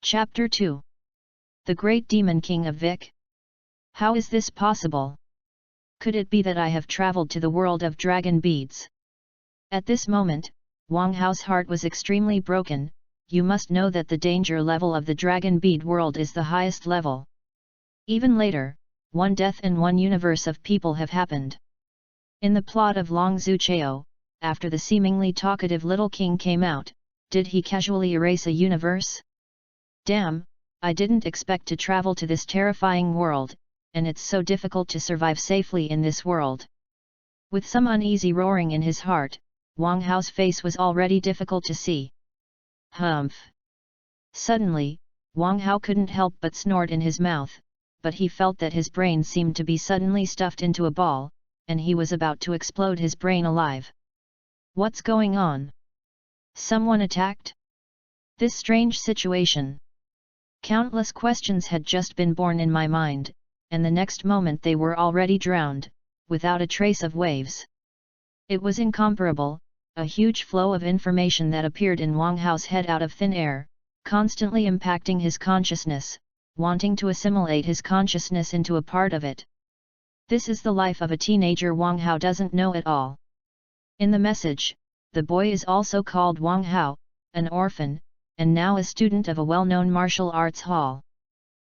Chapter 2. The Great Demon King of Vic. How is this possible? Could it be that I have traveled to the world of dragon beads? At this moment, Wang Hao's heart was extremely broken. You must know that the danger level of the dragon bead world is the highest level. Even later, one death and one universe of people have happened. In the plot of Long Zhu Chao, after the seemingly talkative little king came out, did he casually erase a universe? Damn, I didn't expect to travel to this terrifying world, and it's so difficult to survive safely in this world. With some uneasy roaring in his heart, Wang Hao's face was already difficult to see. Humph! Suddenly, Wang Hao couldn't help but snort in his mouth, but he felt that his brain seemed to be suddenly stuffed into a ball, and he was about to explode his brain alive. What's going on? Someone attacked? This strange situation. Countless questions had just been born in my mind, and the next moment they were already drowned, without a trace of waves. It was incomparable, a huge flow of information that appeared in Wang Hao's head out of thin air, constantly impacting his consciousness, wanting to assimilate his consciousness into a part of it. This is the life of a teenager Wang Hao doesn't know at all. In the message, the boy is also called Wang Hao, an orphan, and now a student of a well-known martial arts hall.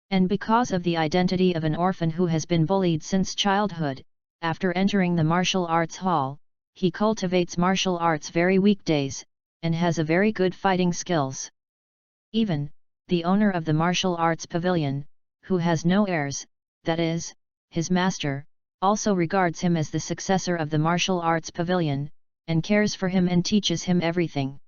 And because of the identity of an orphan who has been bullied since childhood, after entering the martial arts hall, he cultivates martial arts very weekdays, and has a very good fighting skills. Even, the owner of the martial arts pavilion, who has no heirs, that is, his master, also regards him as the successor of the martial arts pavilion, and cares for him and teaches him everything.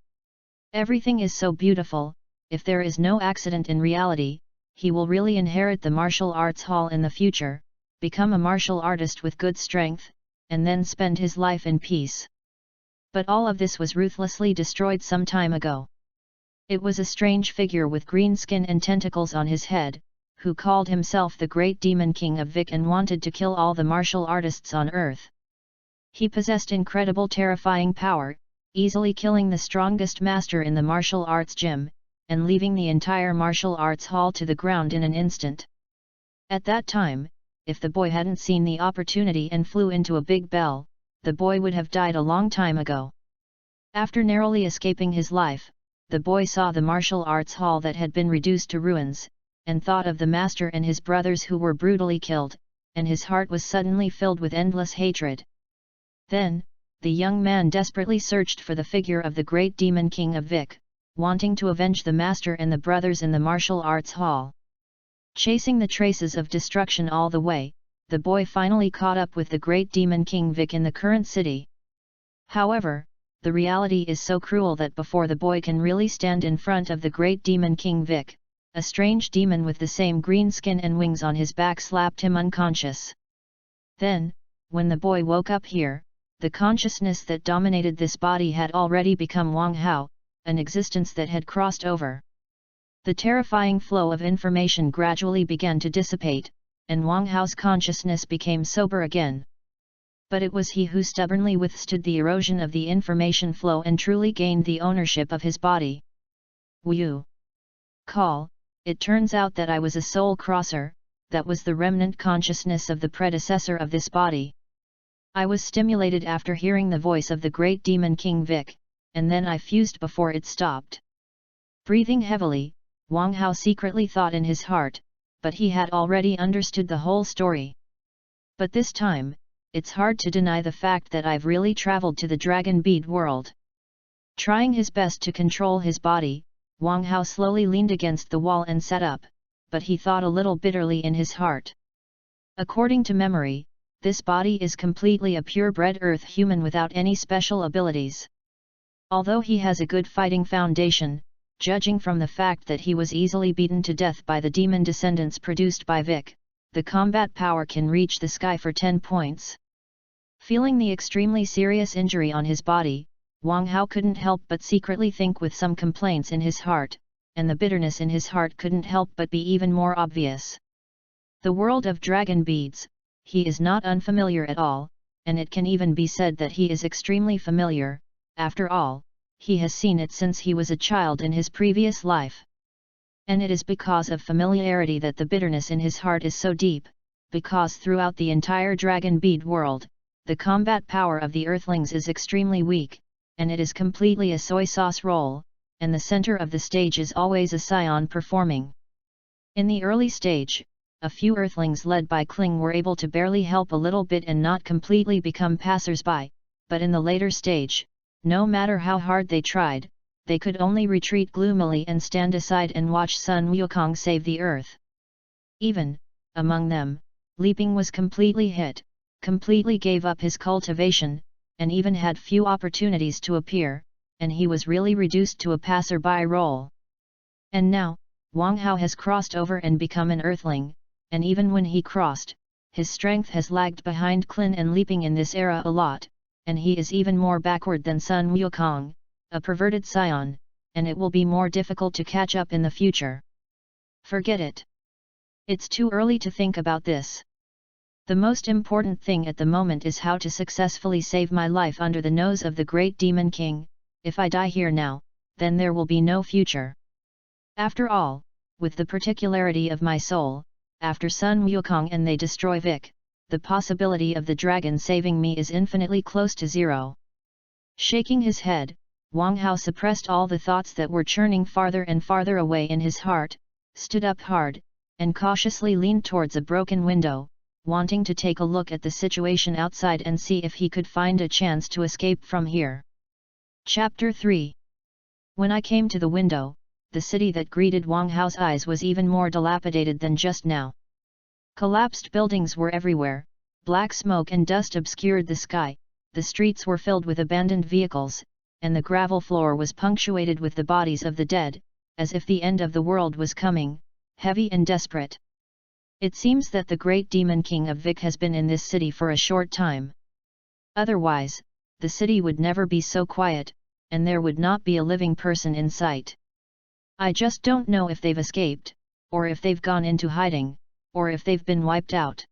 Everything is so beautiful. If there is no accident in reality, he will really inherit the martial arts hall in the future, become a martial artist with good strength, and then spend his life in peace. But all of this was ruthlessly destroyed some time ago. It was a strange figure with green skin and tentacles on his head, who called himself the Great Demon King of Vic and wanted to kill all the martial artists on Earth. He possessed incredible terrifying power, easily killing the strongest master in the martial arts gym, and leaving the entire martial arts hall to the ground in an instant. At that time, if the boy hadn't seen the opportunity and flew into a big bell, the boy would have died a long time ago. After narrowly escaping his life, the boy saw the martial arts hall that had been reduced to ruins, and thought of the master and his brothers who were brutally killed, and his heart was suddenly filled with endless hatred. Then, the young man desperately searched for the figure of the Great Demon King of Vic, wanting to avenge the master and the brothers in the martial arts hall. Chasing the traces of destruction all the way, the boy finally caught up with the Great Demon King Vic in the current city. However, the reality is so cruel that before the boy can really stand in front of the Great Demon King Vic, a strange demon with the same green skin and wings on his back slapped him unconscious. Then, when the boy woke up here, the consciousness that dominated this body had already become Wang Hao, an existence that had crossed over. The terrifying flow of information gradually began to dissipate, and Wang Hao's consciousness became sober again. But it was he who stubbornly withstood the erosion of the information flow and truly gained the ownership of his body. Wu Call, it turns out that I was a soul crosser, that was the remnant consciousness of the predecessor of this body. I was stimulated after hearing the voice of the Great Demon King Vic, and then I fused before it stopped. Breathing heavily, Wang Hao secretly thought in his heart, but he had already understood the whole story. But this time, it's hard to deny the fact that I've really traveled to the dragon bead world. Trying his best to control his body, Wang Hao slowly leaned against the wall and sat up, but he thought a little bitterly in his heart. According to memory, this body is completely a purebred earth human without any special abilities. Although he has a good fighting foundation, judging from the fact that he was easily beaten to death by the demon descendants produced by Vic, the combat power can reach the sky for 10 points. Feeling the extremely serious injury on his body, Wang Hao couldn't help but secretly think with some complaints in his heart, and the bitterness in his heart couldn't help but be even more obvious. The world of dragon beads, he is not unfamiliar at all, and it can even be said that he is extremely familiar. After all, he has seen it since he was a child in his previous life. And it is because of familiarity that the bitterness in his heart is so deep, because throughout the entire dragon bead world, the combat power of the earthlings is extremely weak, and it is completely a soy sauce roll, and the center of the stage is always a scion performing. In the early stage, a few earthlings led by Kling were able to barely help a little bit and not completely become passers-by, but in the later stage, no matter how hard they tried, they could only retreat gloomily and stand aside and watch Sun Wukong save the earth. Even, among them, Leaping was completely hit, completely gave up his cultivation, and even had few opportunities to appear, and he was really reduced to a passer-by role. And now, Wang Hao has crossed over and become an earthling, and even when he crossed, his strength has lagged behind Klin and Leaping in this era a lot, and he is even more backward than Sun Wukong, a perverted scion, and it will be more difficult to catch up in the future. Forget it. It's too early to think about this. The most important thing at the moment is how to successfully save my life under the nose of the great Demon King. If I die here now, then there will be no future. After all, with the particularity of my soul, after Sun Wukong and they destroy Vic, the possibility of the dragon saving me is infinitely close to zero. Shaking his head, Wang Hao suppressed all the thoughts that were churning farther and farther away in his heart, stood up hard, and cautiously leaned towards a broken window, wanting to take a look at the situation outside and see if he could find a chance to escape from here. Chapter 3. When I came to the window, the city that greeted Wang Hao's eyes was even more dilapidated than just now. Collapsed buildings were everywhere, black smoke and dust obscured the sky, the streets were filled with abandoned vehicles, and the gravel floor was punctuated with the bodies of the dead, as if the end of the world was coming, heavy and desperate. It seems that the great Demon King of Vic has been in this city for a short time. Otherwise, the city would never be so quiet, and there would not be a living person in sight. I just don't know if they've escaped, or if they've gone into hiding, or if they've been wiped out.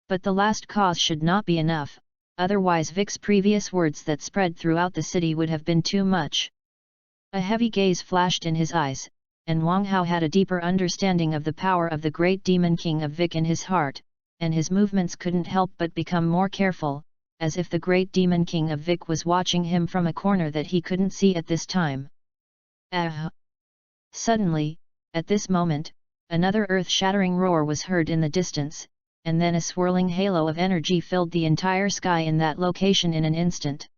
But the last cause should not be enough, otherwise Vic's previous words that spread throughout the city would have been too much. A heavy gaze flashed in his eyes, and Wang Hao had a deeper understanding of the power of the great Demon King of Vic in his heart, and his movements couldn't help but become more careful, as if the great Demon King of Vic was watching him from a corner that he couldn't see at this time. Suddenly, at this moment, another earth-shattering roar was heard in the distance, and then a swirling halo of energy filled the entire sky in that location in an instant.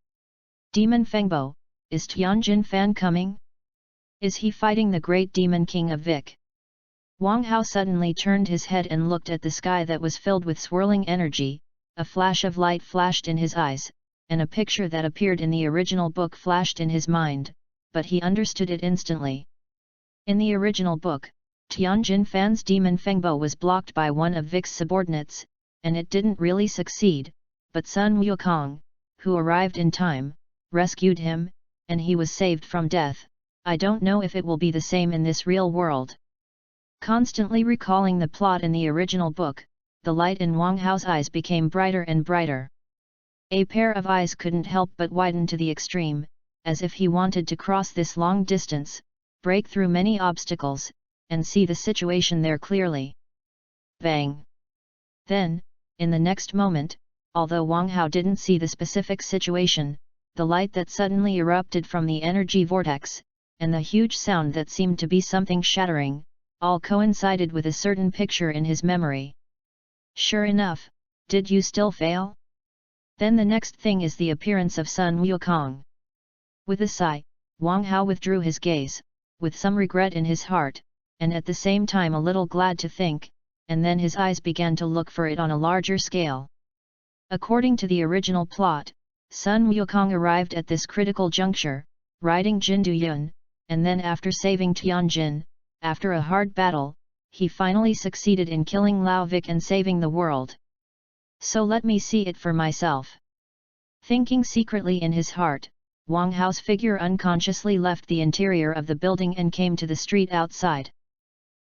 Demon Fengbo, is Tianjin Fan coming? Is he fighting the great Demon King of Vic? Wang Hao suddenly turned his head and looked at the sky that was filled with swirling energy, a flash of light flashed in his eyes, and a picture that appeared in the original book flashed in his mind, but he understood it instantly. In the original book, Tianjin Fan's Demon Fengbo was blocked by one of Vic's subordinates, and it didn't really succeed, but Sun Wukong, who arrived in time, rescued him, and he was saved from death. I don't know if it will be the same in this real world. Constantly recalling the plot in the original book, the light in Wang Hao's eyes became brighter and brighter. A pair of eyes couldn't help but widen to the extreme, as if he wanted to cross this long distance, break through many obstacles, and see the situation there clearly. Bang! Then, in the next moment, although Wang Hao didn't see the specific situation, the light that suddenly erupted from the energy vortex, and the huge sound that seemed to be something shattering, all coincided with a certain picture in his memory. Sure enough, did you still fail? Then the next thing is the appearance of Sun Wukong. With a sigh, Wang Hao withdrew his gaze, with some regret in his heart, and at the same time a little glad to think, and then his eyes began to look for it on a larger scale. According to the original plot, Sun Wukong arrived at this critical juncture, riding Jin Duyun, and then after saving Tianjin, after a hard battle, he finally succeeded in killing Lao Vic and saving the world. So let me see it for myself. Thinking secretly in his heart, Wang Hao's figure unconsciously left the interior of the building and came to the street outside.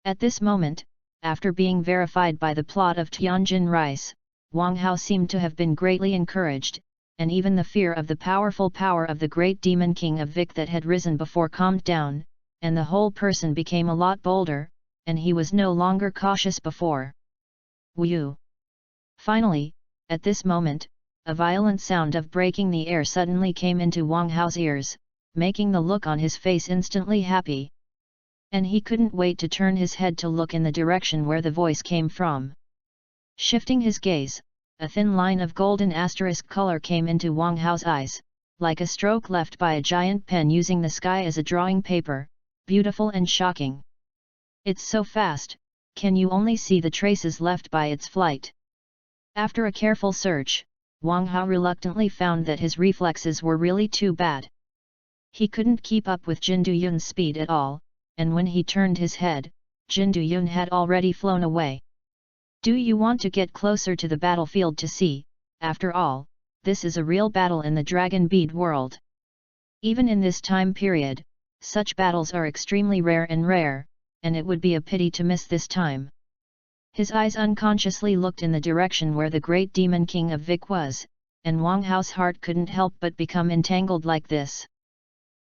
At this moment, after being verified by the plot of Tianjin Rice, Wang Hao seemed to have been greatly encouraged, and even the fear of the powerful power of the great Demon King of Vic that had risen before calmed down, and the whole person became a lot bolder, and he was no longer cautious before. Whew! Finally, at this moment, a violent sound of breaking the air suddenly came into Wang Hao's ears, making the look on his face instantly happy. And he couldn't wait to turn his head to look in the direction where the voice came from. Shifting his gaze, a thin line of golden asterisk color came into Wang Hao's eyes, like a stroke left by a giant pen using the sky as a drawing paper, beautiful and shocking. It's so fast, can you only see the traces left by its flight? After a careful search, Wang Hao reluctantly found that his reflexes were really too bad. He couldn't keep up with Jin Duyun's speed at all, and when he turned his head, Jin Duyun had already flown away. Do you want to get closer to the battlefield to see? After all, this is a real battle in the dragon bead world. Even in this time period, such battles are extremely rare, and it would be a pity to miss this time. His eyes unconsciously looked in the direction where the great demon king of Vic was, and Wang Hao's heart couldn't help but become entangled like this.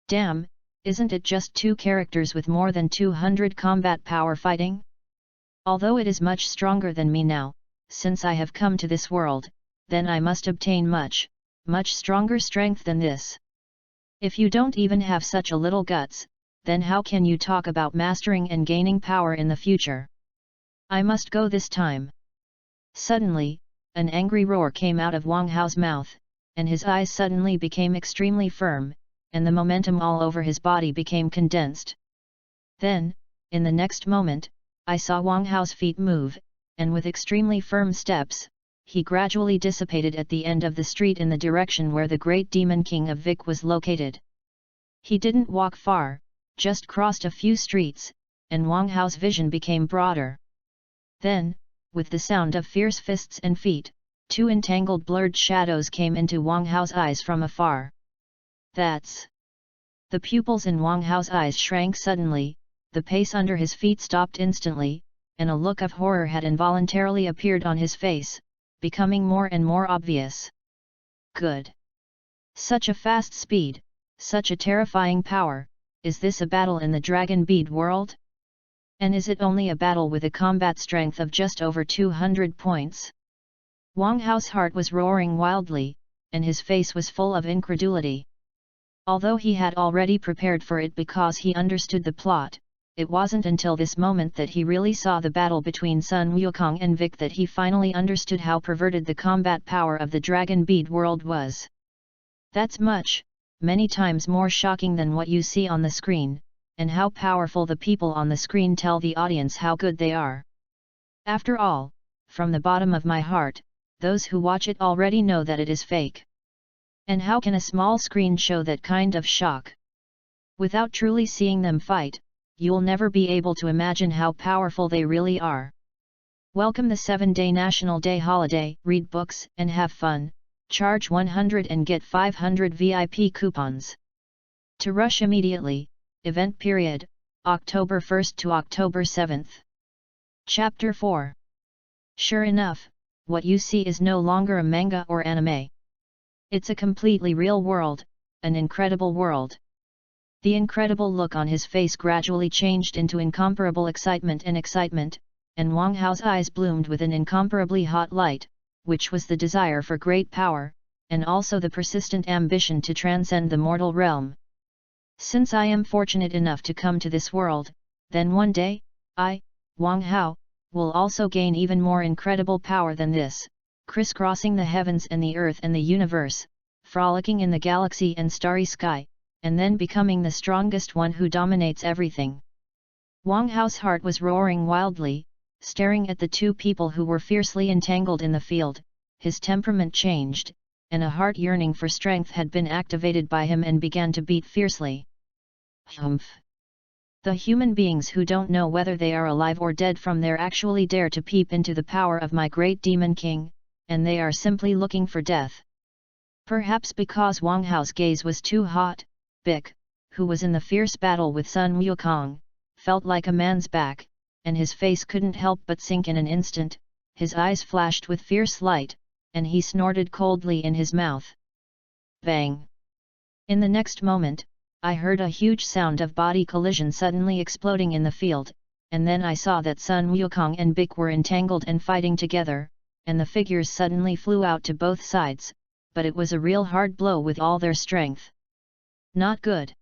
Damn, isn't it just two characters with more than 200 combat power fighting? Although it is much stronger than me now, since I have come to this world, then I must obtain much stronger strength than this. If you don't even have such a little guts, then how can you talk about mastering and gaining power in the future? I must go this time. Suddenly, an angry roar came out of Wang Hao's mouth, and his eyes suddenly became extremely firm, and the momentum all over his body became condensed. Then, in the next moment, I saw Wang Hao's feet move, and with extremely firm steps, he gradually dissipated at the end of the street in the direction where the great demon king of Vic was located. He didn't walk far, just crossed a few streets, and Wang Hao's vision became broader. Then, with the sound of fierce fists and feet, two entangled blurred shadows came into Wang Hao's eyes from afar. That's... The pupils in Wang Hao's eyes shrank suddenly, the pace under his feet stopped instantly, and a look of horror had involuntarily appeared on his face, becoming more and more obvious. Good! Such a fast speed, such a terrifying power, is this a battle in the dragon bead world? And is it only a battle with a combat strength of just over 200 points? Wang Hao's heart was roaring wildly, and his face was full of incredulity. Although he had already prepared for it because he understood the plot, it wasn't until this moment that he really saw the battle between Sun Wukong and Vic that he finally understood how perverted the combat power of the dragon bead world was. That's many times more shocking than what you see on the screen, and how powerful the people on the screen tell the audience how good they are. After all, from the bottom of my heart, those who watch it already know that it is fake. And how can a small screen show that kind of shock? Without truly seeing them fight, you'll never be able to imagine how powerful they really are. Welcome the 7-day National Day holiday, read books and have fun, charge 100 and get 500 VIP coupons. To rush immediately, event period, October 1st to October 7th. Chapter 4. Sure enough, what you see is no longer a manga or anime. It's a completely real world, an incredible world. The incredible look on his face gradually changed into incomparable excitement, and Wang Hao's eyes bloomed with an incomparably hot light, which was the desire for great power, and also the persistent ambition to transcend the mortal realm. Since I am fortunate enough to come to this world, then one day, I, Wang Hao, will also gain even more incredible power than this, crisscrossing the heavens and the earth and the universe, frolicking in the galaxy and starry sky, and then becoming the strongest one who dominates everything. Wang Hao's heart was roaring wildly, staring at the two people who were fiercely entangled in the field. His temperament changed, and a heart yearning for strength had been activated by him and began to beat fiercely. Humph! The human beings who don't know whether they are alive or dead from there actually dare to peep into the power of my great demon king, and they are simply looking for death. Perhaps because Wang Hao's gaze was too hot, Vic, who was in the fierce battle with Sun Wukong, felt like a man's back, and his face couldn't help but sink in an instant. His eyes flashed with fierce light, and he snorted coldly in his mouth. Bang! In the next moment, I heard a huge sound of body collision suddenly exploding in the field, and then I saw that Sun Wukong and Bic were entangled and fighting together, and the figures suddenly flew out to both sides, but it was a real hard blow with all their strength. Not good.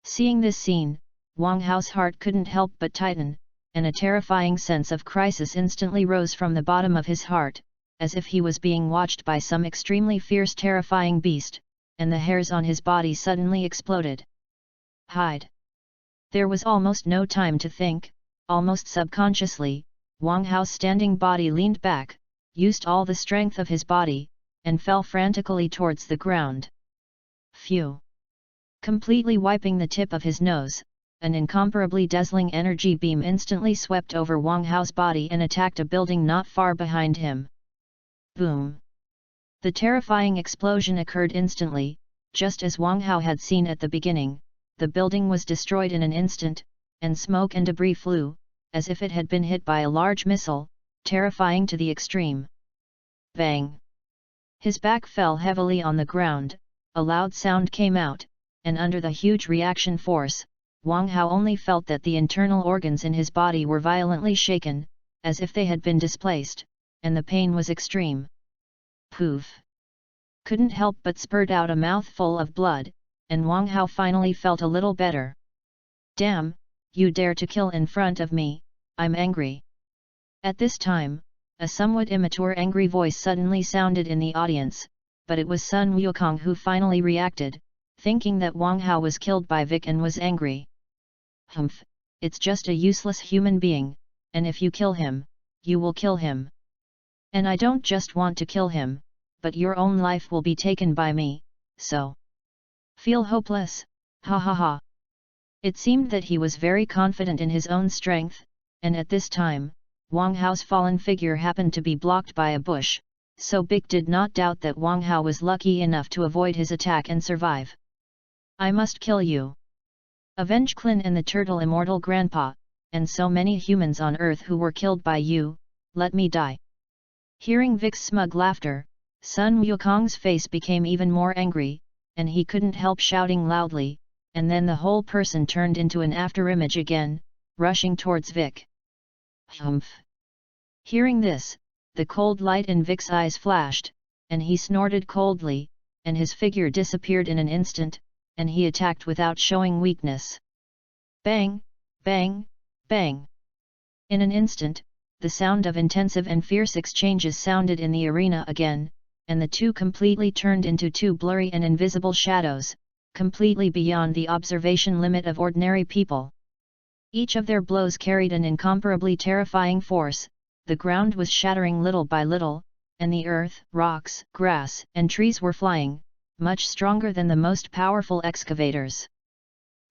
Seeing this scene, Wang Hao's heart couldn't help but tighten, and a terrifying sense of crisis instantly rose from the bottom of his heart, as if he was being watched by some extremely fierce terrifying beast, and the hairs on his body suddenly exploded. Hide! There was almost no time to think. Almost subconsciously, Wang Hao's standing body leaned back, used all the strength of his body, and fell frantically towards the ground. Phew! Completely wiping the tip of his nose, an incomparably dazzling energy beam instantly swept over Wang Hao's body and attacked a building not far behind him. Boom! The terrifying explosion occurred instantly, just as Wang Hao had seen at the beginning. The building was destroyed in an instant, and smoke and debris flew, as if it had been hit by a large missile, terrifying to the extreme. Bang! His back fell heavily on the ground, a loud sound came out, and under the huge reaction force, Wang Hao only felt that the internal organs in his body were violently shaken, as if they had been displaced, and the pain was extreme. Poof! Couldn't help but spurt out a mouthful of blood, and Wang Hao finally felt a little better. Damn, you dare to kill in front of me, I'm angry. At this time, a somewhat immature angry voice suddenly sounded in the audience, but it was Sun Wukong who finally reacted, thinking that Wang Hao was killed by Vic and was angry. Humph, it's just a useless human being, and if you kill him, you will kill him. And I don't just want to kill him, but your own life will be taken by me, so. Feel hopeless, ha ha ha. It seemed that he was very confident in his own strength, and at this time, Wang Hao's fallen figure happened to be blocked by a bush, so Bic did not doubt that Wang Hao was lucky enough to avoid his attack and survive. I must kill you. Avenge Clin and the turtle immortal grandpa, and so many humans on earth who were killed by you, let me die. Hearing Vic's smug laughter, Sun Wukong's face became even more angry, and he couldn't help shouting loudly, and then the whole person turned into an afterimage again, rushing towards Vic. Humph! Hearing this, the cold light in Vic's eyes flashed, and he snorted coldly, and his figure disappeared in an instant, and he attacked without showing weakness. Bang! Bang! Bang! In an instant, the sound of intensive and fierce exchanges sounded in the arena again, and the two completely turned into two blurry and invisible shadows, completely beyond the observation limit of ordinary people. Each of their blows carried an incomparably terrifying force, the ground was shattering little by little, and the earth, rocks, grass, and trees were flying, much stronger than the most powerful excavators.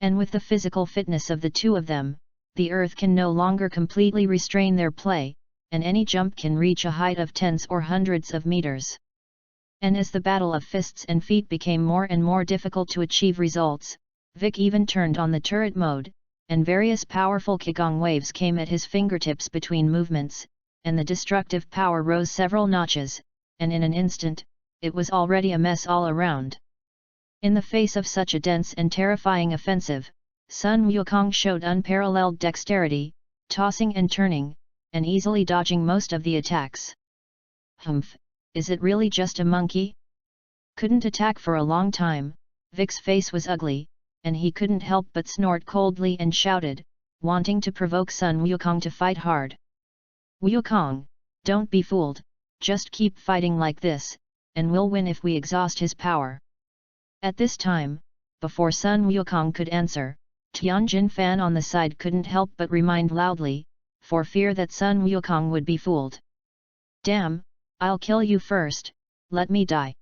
And with the physical fitness of the two of them, the earth can no longer completely restrain their play, and any jump can reach a height of tens or hundreds of meters. And as the battle of fists and feet became more and more difficult to achieve results, Vic even turned on the turret mode, and various powerful Qigong waves came at his fingertips between movements, and the destructive power rose several notches, and in an instant, it was already a mess all around. In the face of such a dense and terrifying offensive, Sun Wukong showed unparalleled dexterity, tossing and turning, and easily dodging most of the attacks. Humph! Is it really just a monkey? Couldn't attack for a long time. Vic's face was ugly, and he couldn't help but snort coldly and shouted, wanting to provoke Sun Wukong to fight hard. Wukong, don't be fooled, just keep fighting like this, and we'll win if we exhaust his power. At this time, before Sun Wukong could answer, Tianjin Fan on the side couldn't help but remind loudly, for fear that Sun Wukong would be fooled. Damn! I'll kill you first, let me die.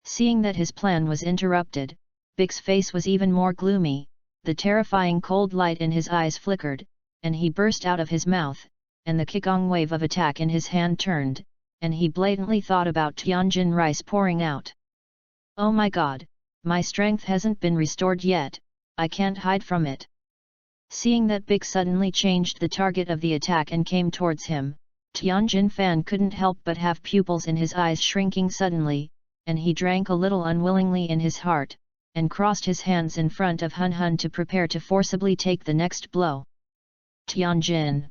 Seeing that his plan was interrupted, Bic's face was even more gloomy, the terrifying cold light in his eyes flickered, and he burst out of his mouth, and the Qigong wave of attack in his hand turned, and he blatantly thought about Tianjin rice pouring out. Oh my god, my strength hasn't been restored yet, I can't hide from it. Seeing that Bic suddenly changed the target of the attack and came towards him, Tianjin Fan couldn't help but have pupils in his eyes shrinking suddenly, and he drank a little unwillingly in his heart, and crossed his hands in front of Hun Hun to prepare to forcibly take the next blow. Tianjin.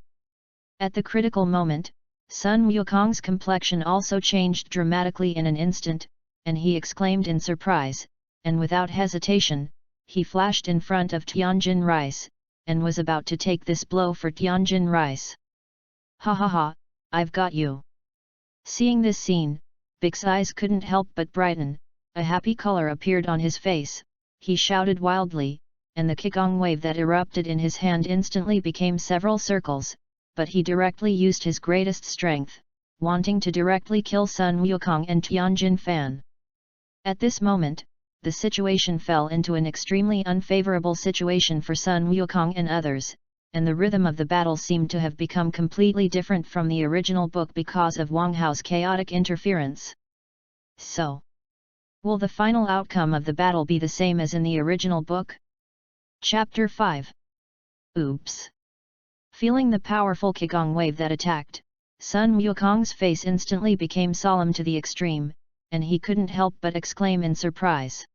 At the critical moment, Sun Wukong's complexion also changed dramatically in an instant, and he exclaimed in surprise, and without hesitation, he flashed in front of Tianjin Rice, and was about to take this blow for Tianjin Rice. Ha ha ha, I've got you. Seeing this scene, Vic's eyes couldn't help but brighten, a happy color appeared on his face, he shouted wildly, and the Qigong wave that erupted in his hand instantly became several circles, but he directly used his greatest strength, wanting to directly kill Sun Wukong and Tianjin Fan. At this moment, the situation fell into an extremely unfavorable situation for Sun Wukong and others, and the rhythm of the battle seemed to have become completely different from the original book because of Wang Hao's chaotic interference. So, will the final outcome of the battle be the same as in the original book? Chapter 5. Oops! Feeling the powerful Qigong wave that attacked, Sun Wukong's face instantly became solemn to the extreme, and he couldn't help but exclaim in surprise.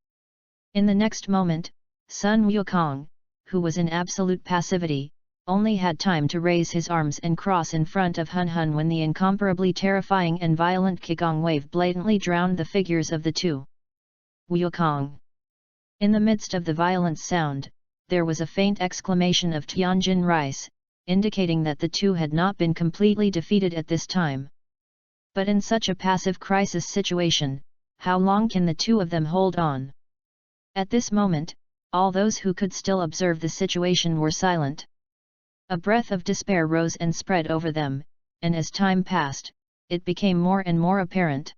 In the next moment, Sun Wukong, who was in absolute passivity, only had time to raise his arms and cross in front of Hun Hun when the incomparably terrifying and violent Qigong wave blatantly drowned the figures of the two. Wukong! In the midst of the violent sound, there was a faint exclamation of Tianjin Rice, indicating that the two had not been completely defeated at this time. But in such a passive crisis situation, how long can the two of them hold on? At this moment, all those who could still observe the situation were silent. A breath of despair rose and spread over them, and as time passed, it became more and more apparent.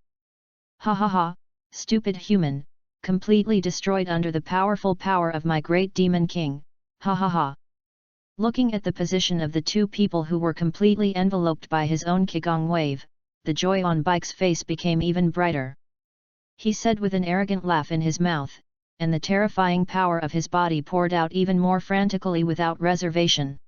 Ha ha ha, stupid human, completely destroyed under the powerful power of my great demon king, ha ha ha. Looking at the position of the two people who were completely enveloped by his own Qigong wave, the joy on Bike's face became even brighter. He said with an arrogant laugh in his mouth, and the terrifying power of his body poured out even more frantically without reservation.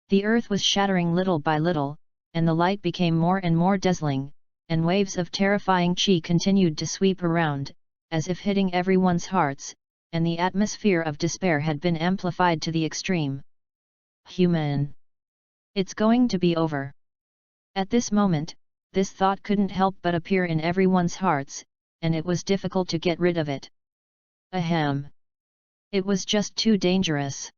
The earth was shattering little by little, and the light became more and more dazzling, and waves of terrifying qi continued to sweep around, as if hitting everyone's hearts, and the atmosphere of despair had been amplified to the extreme. Human! It's going to be over. At this moment, this thought couldn't help but appear in everyone's hearts, and it was difficult to get rid of it. Ahem! It was just too dangerous.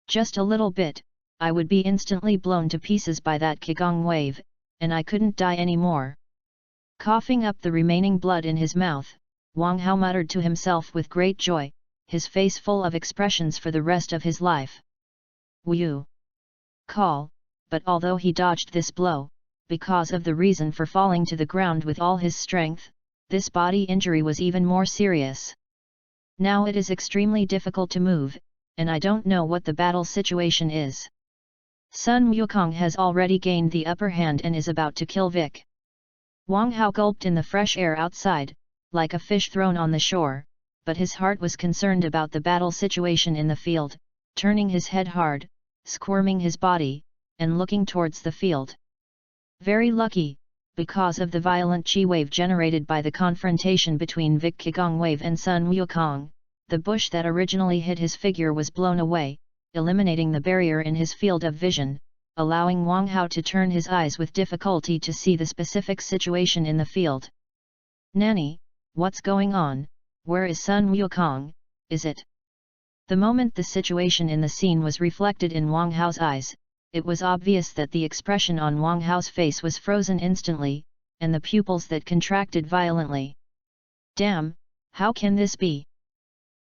Just a little bit, I would be instantly blown to pieces by that Qigong wave, and I couldn't die anymore. Coughing up the remaining blood in his mouth, Wang Hao muttered to himself with great joy, his face full of expressions for the rest of his life. Wu! Call, but although he dodged this blow, because of the reason for falling to the ground with all his strength, this body injury was even more serious. Now it is extremely difficult to move, and I don't know what the battle situation is. Sun Wukong has already gained the upper hand and is about to kill Vic. Wang Hao gulped in the fresh air outside, like a fish thrown on the shore, but his heart was concerned about the battle situation in the field, turning his head hard, squirming his body, and looking towards the field. Very lucky, because of the violent qi wave generated by the confrontation between Vic Qigong wave and Sun Wukong, the bush that originally hid his figure was blown away, eliminating the barrier in his field of vision, allowing Wang Hao to turn his eyes with difficulty to see the specific situation in the field. Nanny, what's going on? Where is Sun Wukong? Is it? The moment the situation in the scene was reflected in Wang Hao's eyes, it was obvious that the expression on Wang Hao's face was frozen instantly, and the pupils that contracted violently. Damn, how can this be?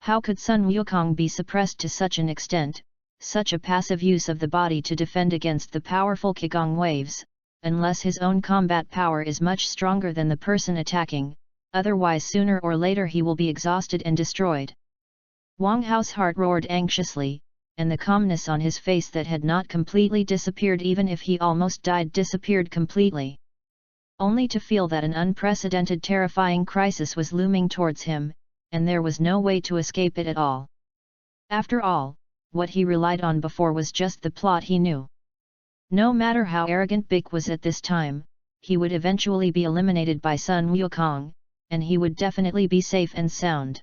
How could Sun Wukong be suppressed to such an extent, such a passive use of the body to defend against the powerful Qigong waves, unless his own combat power is much stronger than the person attacking, otherwise sooner or later he will be exhausted and destroyed. Wang Hao's heart roared anxiously, and the calmness on his face that had not completely disappeared even if he almost died disappeared completely. Only to feel that an unprecedented terrifying crisis was looming towards him, and there was no way to escape it at all. After all, what he relied on before was just the plot he knew. No matter how arrogant Bic was at this time, he would eventually be eliminated by Sun Wukong, and he would definitely be safe and sound.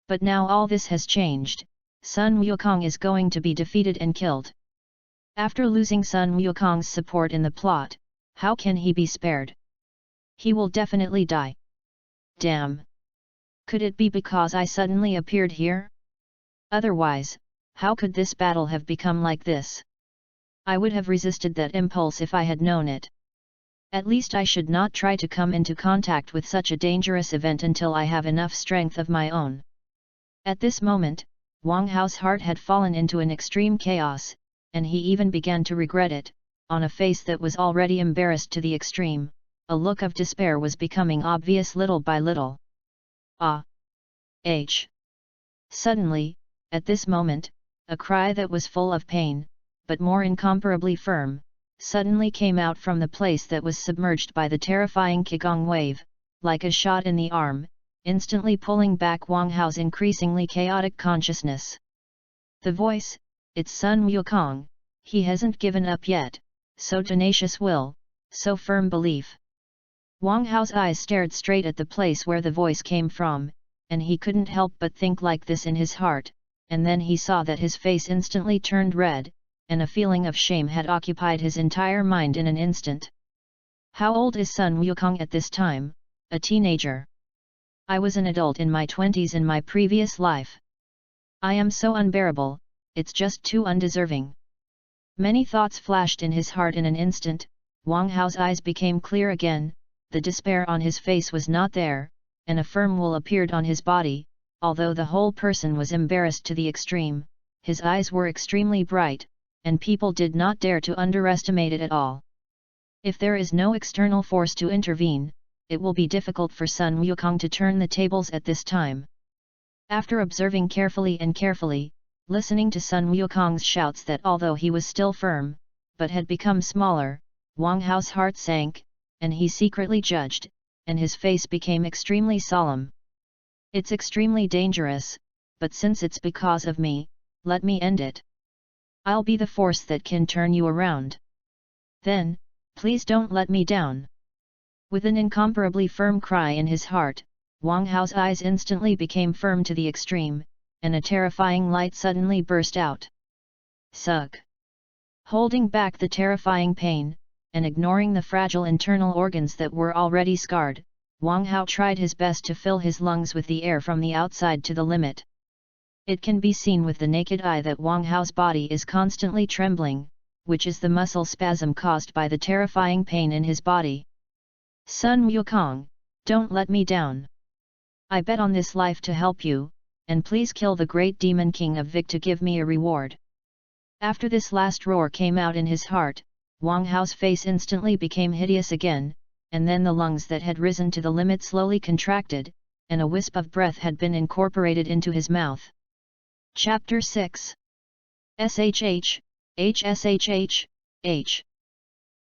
But now all this has changed. Sun Wukong is going to be defeated and killed. After losing Sun Wukong's support in the plot, how can he be spared? He will definitely die. Damn! Could it be because I suddenly appeared here? Otherwise, how could this battle have become like this? I would have resisted that impulse if I had known it. At least I should not try to come into contact with such a dangerous event until I have enough strength of my own. At this moment, Wang Hao's heart had fallen into an extreme chaos, and he even began to regret it. On a face that was already embarrassed to the extreme, a look of despair was becoming obvious little by little. Suddenly, at this moment, a cry that was full of pain, but more incomparably firm, suddenly came out from the place that was submerged by the terrifying Qigong wave, like a shot in the arm, instantly pulling back Wang Hao's increasingly chaotic consciousness. The voice, it's Sun Wukong, he hasn't given up yet, so tenacious will, so firm belief. Wang Hao's eyes stared straight at the place where the voice came from, and he couldn't help but think like this in his heart, and then he saw that his face instantly turned red, and a feeling of shame had occupied his entire mind in an instant. How old is Sun Wukong at this time? A teenager. I was an adult in my 20s in my previous life. I am so unbearable, it's just too undeserving. Many thoughts flashed in his heart in an instant. Wang Hao's eyes became clear again, the despair on his face was not there, and a firm will appeared on his body. Although the whole person was embarrassed to the extreme, his eyes were extremely bright, and people did not dare to underestimate it at all. If there is no external force to intervene, it will be difficult for Sun Wukong to turn the tables at this time. After observing carefully, listening to Sun Wukong's shouts that although he was still firm, but had become smaller, Wang Hao's heart sank, and he secretly judged, and his face became extremely solemn. It's extremely dangerous, but since it's because of me, let me end it. I'll be the force that can turn you around. Then, please don't let me down. With an incomparably firm cry in his heart, Wang Hao's eyes instantly became firm to the extreme, and a terrifying light suddenly burst out. Suck! Holding back the terrifying pain, and ignoring the fragile internal organs that were already scarred, Wang Hao tried his best to fill his lungs with the air from the outside to the limit. It can be seen with the naked eye that Wang Hao's body is constantly trembling, which is the muscle spasm caused by the terrifying pain in his body. Sun Wukong, don't let me down. I bet on this life to help you, and please kill the great demon king of Vic to give me a reward. After this last roar came out in his heart, Wang Hao's face instantly became hideous again, and then the lungs that had risen to the limit slowly contracted, and a wisp of breath had been incorporated into his mouth. Chapter 6. SHH, HSHH.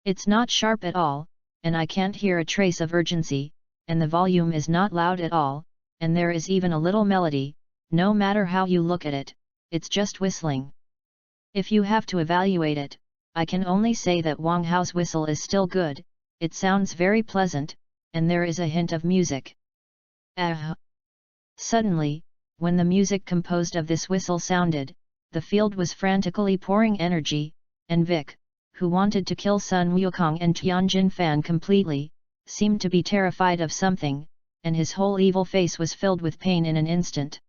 It's not sharp at all, and I can't hear a trace of urgency, and the volume is not loud at all, and there is even a little melody. No matter how you look at it, it's just whistling. If you have to evaluate it, I can only say that Wang Hao's whistle is still good. It sounds very pleasant, and there is a hint of music. Suddenly, when the music composed of this whistle sounded, the field was frantically pouring energy, and Vic, who wanted to kill Sun Wukong and Tianjin Fan completely, seemed to be terrified of something, and his whole evil face was filled with pain in an instant.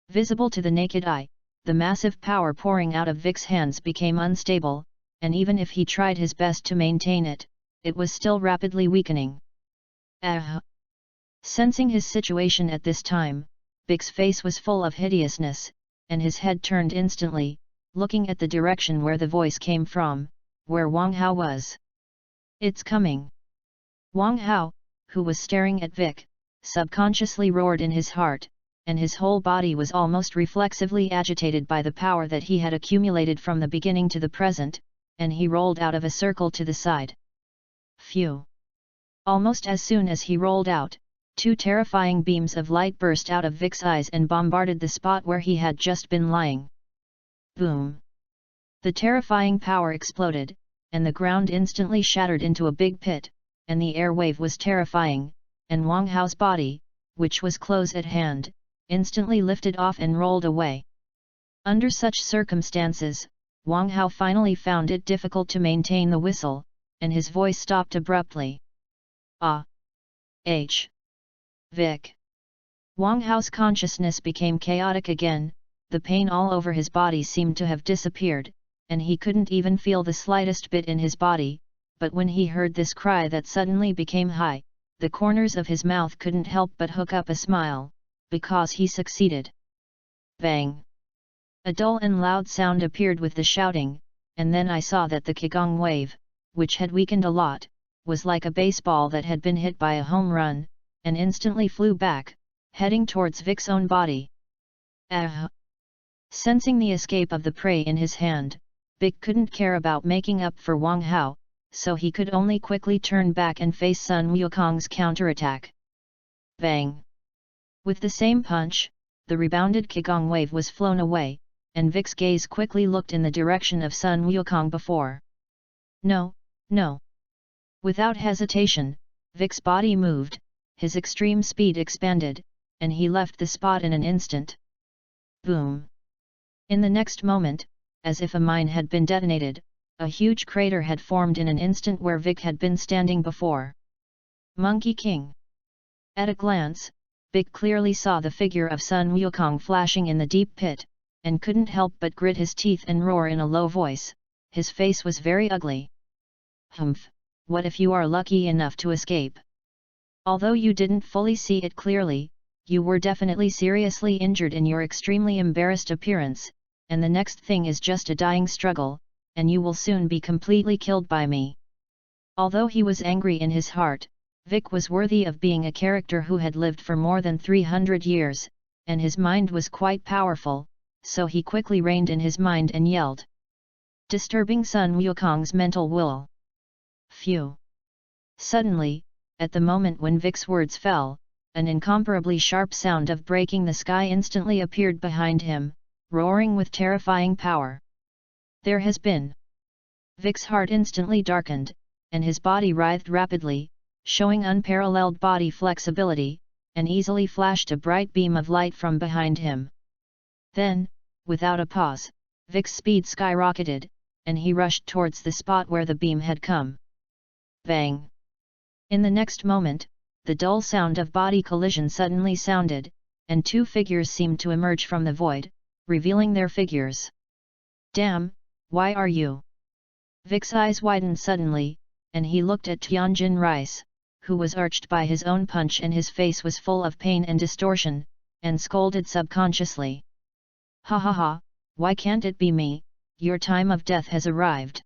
Visible to the naked eye, the massive power pouring out of Vic's hands became unstable, and even if he tried his best to maintain it, it was still rapidly weakening. Sensing his situation at this time, Vic's face was full of hideousness, and his head turned instantly, looking at the direction where the voice came from, where Wang Hao was. It's coming! Wang Hao, who was staring at Vic, subconsciously roared in his heart, and his whole body was almost reflexively agitated by the power that he had accumulated from the beginning to the present, and he rolled out of a circle to the side. Phew! Almost as soon as he rolled out, two terrifying beams of light burst out of Vic's eyes and bombarded the spot where he had just been lying. Boom! The terrifying power exploded, and the ground instantly shattered into a big pit, and the air wave was terrifying, and Wang Hao's body, which was close at hand, instantly lifted off and rolled away. Under such circumstances, Wang Hao finally found it difficult to maintain the whistle, and his voice stopped abruptly. Ah! H. Vic. Wang Hao's consciousness became chaotic again, the pain all over his body seemed to have disappeared, and he couldn't even feel the slightest bit in his body, but when he heard this cry that suddenly became high, the corners of his mouth couldn't help but hook up a smile, because he succeeded. Bang! A dull and loud sound appeared with the shouting, and then I saw that the Qigong wave, which had weakened a lot, was like a baseball that had been hit by a home run, and instantly flew back, heading towards Vic's own body. Ah! Sensing the escape of the prey in his hand, Vic couldn't care about making up for Wang Hao, so he could only quickly turn back and face Sun Wukong's counterattack. Bang! With the same punch, the rebounded Qigong wave was flown away, and Vic's gaze quickly looked in the direction of Sun Wukong before. No, no! Without hesitation, Vic's body moved, his extreme speed expanded, and he left the spot in an instant. Boom! In the next moment, as if a mine had been detonated, a huge crater had formed in an instant where Vic had been standing before. Monkey King! At a glance, Vic clearly saw the figure of Sun Wukong flashing in the deep pit, and couldn't help but grit his teeth and roar in a low voice. His face was very ugly. Humph! What if you are lucky enough to escape? Although you didn't fully see it clearly, you were definitely seriously injured in your extremely embarrassed appearance, and the next thing is just a dying struggle, and you will soon be completely killed by me. Although he was angry in his heart, Vic was worthy of being a character who had lived for more than 300 years, and his mind was quite powerful, so he quickly reined in his mind and yelled, disturbing Sun Wukong's mental will. Phew! Suddenly, at the moment when Vic's words fell, an incomparably sharp sound of breaking the sky instantly appeared behind him, roaring with terrifying power. There has been! Vic's heart instantly darkened, and his body writhed rapidly, showing unparalleled body flexibility, and easily flashed a bright beam of light from behind him. Then, without a pause, Vic's speed skyrocketed, and he rushed towards the spot where the beam had come. Bang! In the next moment, the dull sound of body collision suddenly sounded, and two figures seemed to emerge from the void, revealing their figures. Damn, why are you? Vic's eyes widened suddenly, and he looked at Tianjin Rice, who was arched by his own punch and his face was full of pain and distortion, and scolded subconsciously. Ha ha ha, why can't it be me? Your time of death has arrived.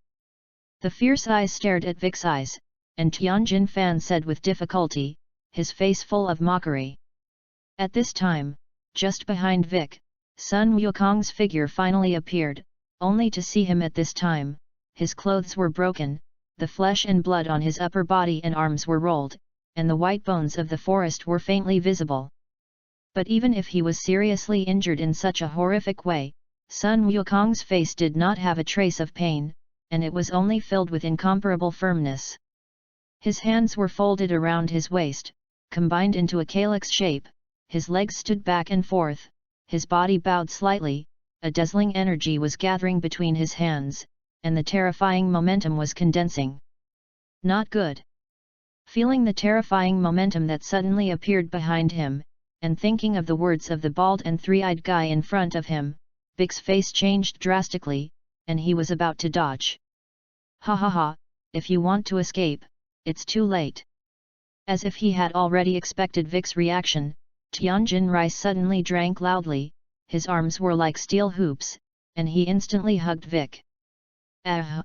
The fierce eyes stared at Vic's eyes, and Tianjin Fan said with difficulty, his face full of mockery. At this time, just behind Vic, Sun Wukong's figure finally appeared, only to see him at this time. His clothes were broken, the flesh and blood on his upper body and arms were rolled, and the white bones of the forest were faintly visible. But even if he was seriously injured in such a horrific way, Sun Wukong's face did not have a trace of pain, and it was only filled with incomparable firmness. His hands were folded around his waist, combined into a calyx shape, his legs stood back and forth, his body bowed slightly, a dazzling energy was gathering between his hands, and the terrifying momentum was condensing. Not good. Feeling the terrifying momentum that suddenly appeared behind him, and thinking of the words of the bald and three-eyed guy in front of him, Vic's face changed drastically, and he was about to dodge. Ha ha ha, if you want to escape, it's too late. As if he had already expected Vic's reaction, Tianjin Rice suddenly drank loudly, his arms were like steel hoops, and he instantly hugged Vic. Ah!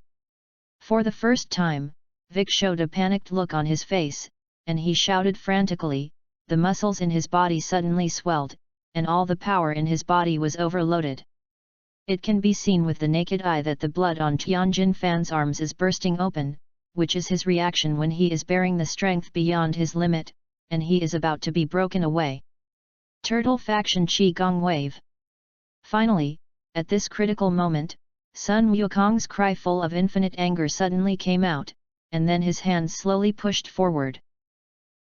For the first time, Vic showed a panicked look on his face, and he shouted frantically, the muscles in his body suddenly swelled, and all the power in his body was overloaded. It can be seen with the naked eye that the blood on Tianjin Fan's arms is bursting open, which is his reaction when he is bearing the strength beyond his limit, and he is about to be broken away. Turtle Faction Qi Gong Wave. Finally, at this critical moment, Sun Wukong's cry full of infinite anger suddenly came out, and then his hands slowly pushed forward.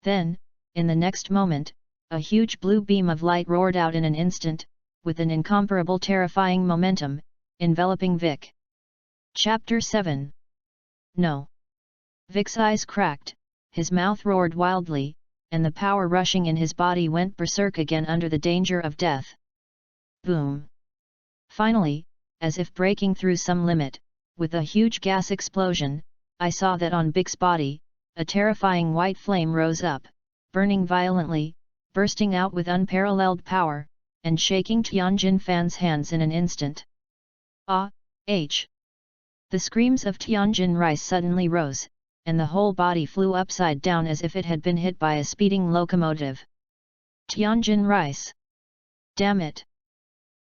Then, in the next moment, A huge blue beam of light roared out in an instant, with an incomparable terrifying momentum, enveloping Vic. Chapter 7. No. Vic's eyes cracked, his mouth roared wildly, and the power rushing in his body went berserk again under the danger of death. Boom! Finally, as if breaking through some limit, with a huge gas explosion, I saw that on Vic's body, a terrifying white flame rose up, burning violently, bursting out with unparalleled power, and shaking Tianjin Fan's hands in an instant. Ah! H! The screams of Tianjin Rice suddenly rose, and the whole body flew upside down as if it had been hit by a speeding locomotive. Tianjin Rice! Damn it!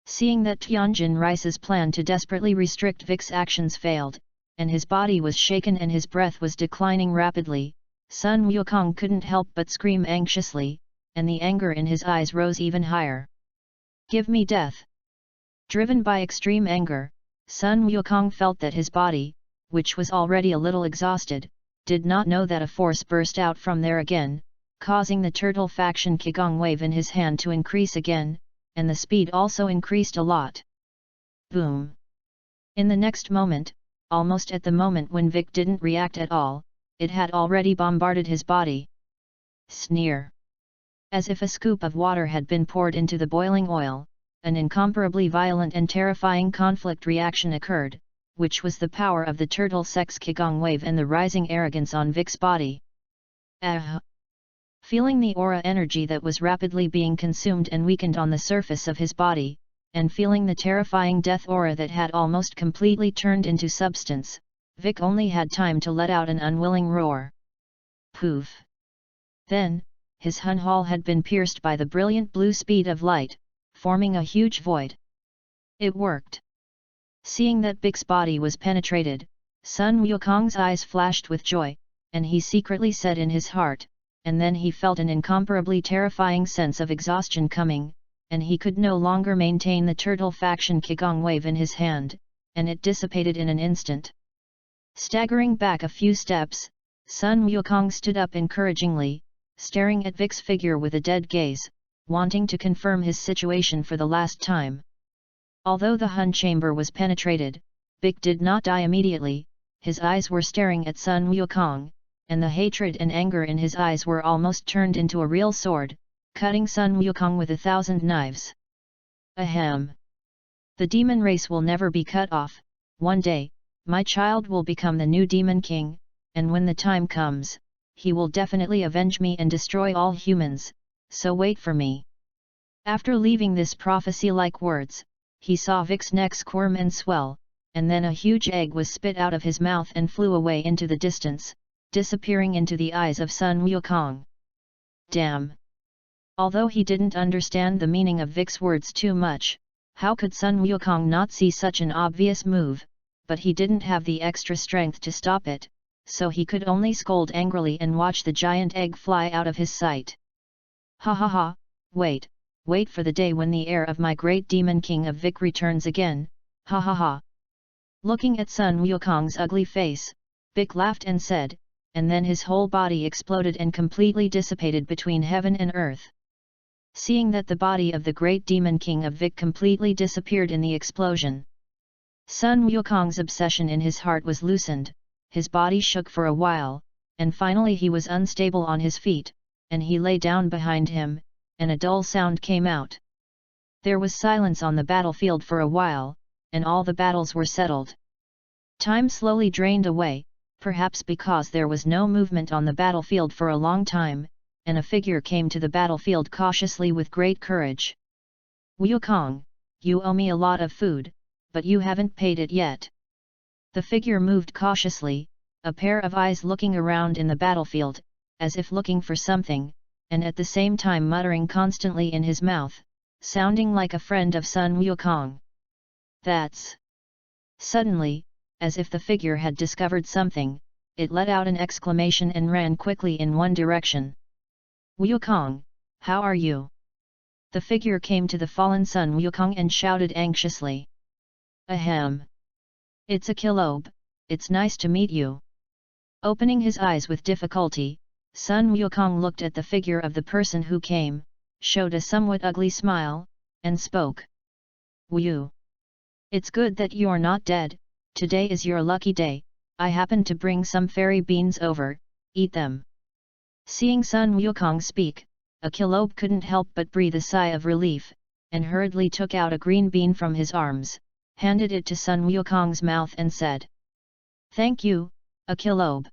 Seeing that Tianjin Rice's plan to desperately restrict Vic's actions failed, and his body was shaken and his breath was declining rapidly, Sun Wukong couldn't help but scream anxiously, and the anger in his eyes rose even higher. Give me death! Driven by extreme anger, Sun Wukong felt that his body, which was already a little exhausted, did not know that a force burst out from there again, causing the turtle faction Qigong wave in his hand to increase again, and the speed also increased a lot. Boom! In the next moment, almost at the moment when Vic didn't react at all, it had already bombarded his body. Sneer! As if a scoop of water had been poured into the boiling oil, an incomparably violent and terrifying conflict reaction occurred, which was the power of the turtle sex Qigong wave and the rising arrogance on Vic's body. Ah! Feeling the aura energy that was rapidly being consumed and weakened on the surface of his body, and feeling the terrifying death aura that had almost completely turned into substance, Vic only had time to let out an unwilling roar. Poof! Then, his Hun Hall had been pierced by the brilliant blue speed of light, forming a huge void. It worked! Seeing that Vic's body was penetrated, Sun Wukong's eyes flashed with joy, and he secretly said in his heart, and then he felt an incomparably terrifying sense of exhaustion coming, and he could no longer maintain the turtle faction Qigong wave in his hand, and it dissipated in an instant. Staggering back a few steps, Sun Wukong stood up encouragingly, staring at Vic's figure with a dead gaze, wanting to confirm his situation for the last time. Although the Hun chamber was penetrated, Vic did not die immediately. His eyes were staring at Sun Wukong, and the hatred and anger in his eyes were almost turned into a real sword, cutting Sun Wukong with 1,000 knives. Ahem! The demon race will never be cut off. One day, my child will become the new demon king, and when the time comes, he will definitely avenge me and destroy all humans, so wait for me. After leaving this prophecy-like words, he saw Vic's neck squirm and swell, and then a huge egg was spit out of his mouth and flew away into the distance, disappearing into the eyes of Sun Wukong. Damn! Although he didn't understand the meaning of Vic's words too much, how could Sun Wukong not see such an obvious move, but he didn't have the extra strength to stop it, so he could only scold angrily and watch the giant egg fly out of his sight. Ha ha ha, wait for the day when the heir of my great demon king of Vic returns again, ha ha ha. Looking at Sun Wukong's ugly face, Vic laughed and said, and then his whole body exploded and completely dissipated between heaven and earth. Seeing that the body of the great demon king of Vic completely disappeared in the explosion, Sun Wukong's obsession in his heart was loosened, his body shook for a while, and finally he was unstable on his feet, and he lay down behind him, and a dull sound came out. There was silence on the battlefield for a while, and all the battles were settled. Time slowly drained away, perhaps because there was no movement on the battlefield for a long time, and a figure came to the battlefield cautiously with great courage. Wukong, you owe me a lot of food, but you haven't paid it yet. The figure moved cautiously, a pair of eyes looking around in the battlefield, as if looking for something, and at the same time muttering constantly in his mouth, sounding like a friend of Sun Wukong. That's... Suddenly, as if the figure had discovered something, it let out an exclamation and ran quickly in one direction. Wukong, how are you? The figure came to the fallen Sun Wukong and shouted anxiously. Ahem. It's a Kilobe, it's nice to meet you. Opening his eyes with difficulty, Sun Wukong looked at the figure of the person who came, showed a somewhat ugly smile, and spoke. Wu. It's good that you're not dead, today is your lucky day, I happen to bring some fairy beans over, eat them. Seeing Sun Wukong speak, a Kilobe couldn't help but breathe a sigh of relief, and hurriedly took out a green bean from his arms, handed it to Sun Wukong's mouth and said. Thank you, a Kilobe.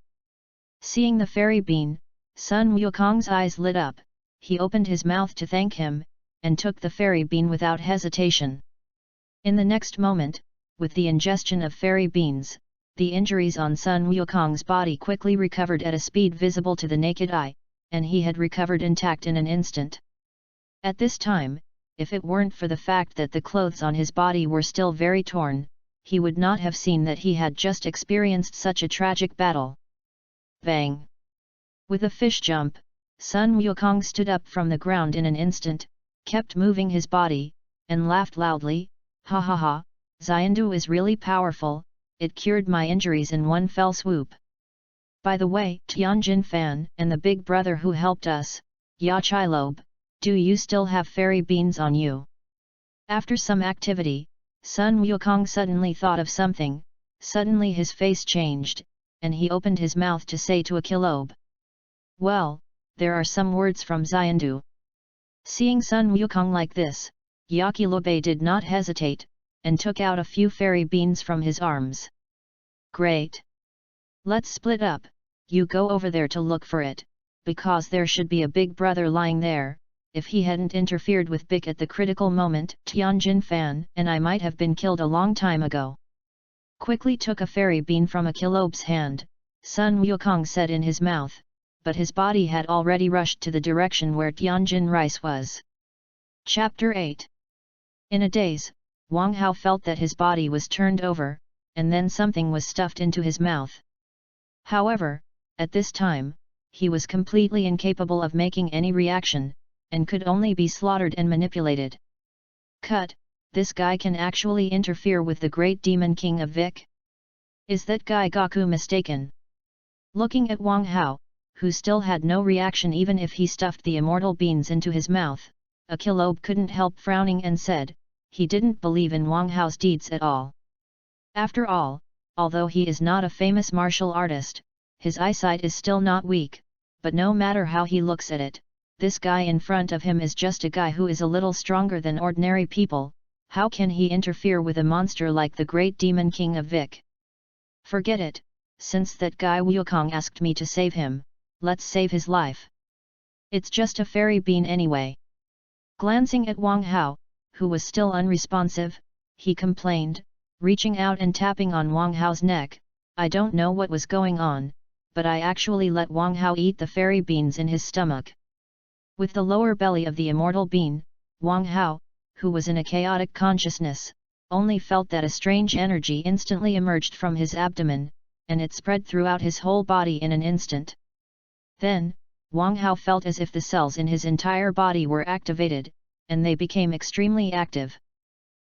Seeing the fairy bean, Sun Wukong's eyes lit up, he opened his mouth to thank him, and took the fairy bean without hesitation. In the next moment, with the ingestion of fairy beans, the injuries on Sun Wukong's body quickly recovered at a speed visible to the naked eye, and he had recovered intact in an instant. At this time, if it weren't for the fact that the clothes on his body were still very torn, he would not have seen that he had just experienced such a tragic battle. Bang! With a fish jump, Sun Wukong stood up from the ground in an instant, kept moving his body, and laughed loudly, ha ha ha, Xiandu is really powerful, it cured my injuries in one fell swoop. By the way, Tianjin Fan and the big brother who helped us, Ya Chilobe, do you still have fairy beans on you? After some activity, Sun Wukong suddenly thought of something, suddenly his face changed, and he opened his mouth to say to a Kilobe. Well, there are some words from Xiandu. Seeing Sun Wukong like this, Ya Kilobe did not hesitate, and took out a few fairy beans from his arms. Great! Let's split up, you go over there to look for it, because there should be a big brother lying there. If he hadn't interfered with Bic at the critical moment, Tianjin Fan and I might have been killed a long time ago. Quickly took a fairy bean from a Kilobe's hand, Sun Wukong said in his mouth, but his body had already rushed to the direction where Tianjin Rice was. Chapter 8. In a daze, Wang Hao felt that his body was turned over, and then something was stuffed into his mouth. However, at this time, he was completely incapable of making any reaction, and could only be slaughtered and manipulated. Cut, this guy can actually interfere with the great demon king of Vic? Is that guy Gaku mistaken? Looking at Wang Hao, who still had no reaction even if he stuffed the immortal beans into his mouth, a Kilobe couldn't help frowning and said, he didn't believe in Wang Hao's deeds at all. After all, although he is not a famous martial artist, his eyesight is still not weak, but no matter how he looks at it, this guy in front of him is just a guy who is a little stronger than ordinary people. How can he interfere with a monster like the great demon king of Vic? Forget it, since that guy Wukong asked me to save him, let's save his life. It's just a fairy bean anyway. Glancing at Wang Hao, who was still unresponsive, he complained, reaching out and tapping on Wang Hao's neck, I don't know what was going on, but I actually let Wang Hao eat the fairy beans in his stomach. With the lower belly of the immortal bean, Wang Hao, who was in a chaotic consciousness, only felt that a strange energy instantly emerged from his abdomen, and it spread throughout his whole body in an instant. Then, Wang Hao felt as if the cells in his entire body were activated, and they became extremely active.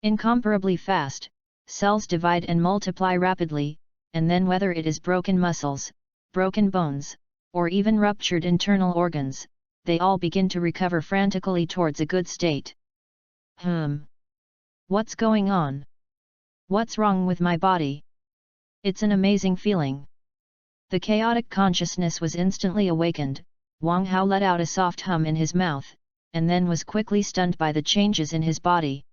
Incomparably fast, cells divide and multiply rapidly, and then whether it is broken muscles, broken bones, or even ruptured internal organs, they all begin to recover frantically towards a good state. What's going on? What's wrong with my body? It's an amazing feeling. The chaotic consciousness was instantly awakened. Wang Hao let out a soft hum in his mouth, and then was quickly stunned by the changes in his body.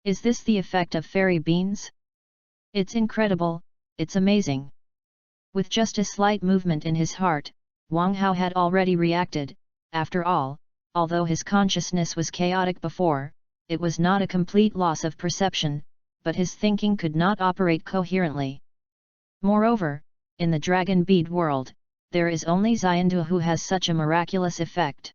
Is this the effect of fairy beans? It's incredible, it's amazing. With just a slight movement in his heart, Wang Hao had already reacted. After all, although his consciousness was chaotic before, it was not a complete loss of perception, but his thinking could not operate coherently. Moreover, in the dragon bead world, there is only Xiandu who has such a miraculous effect.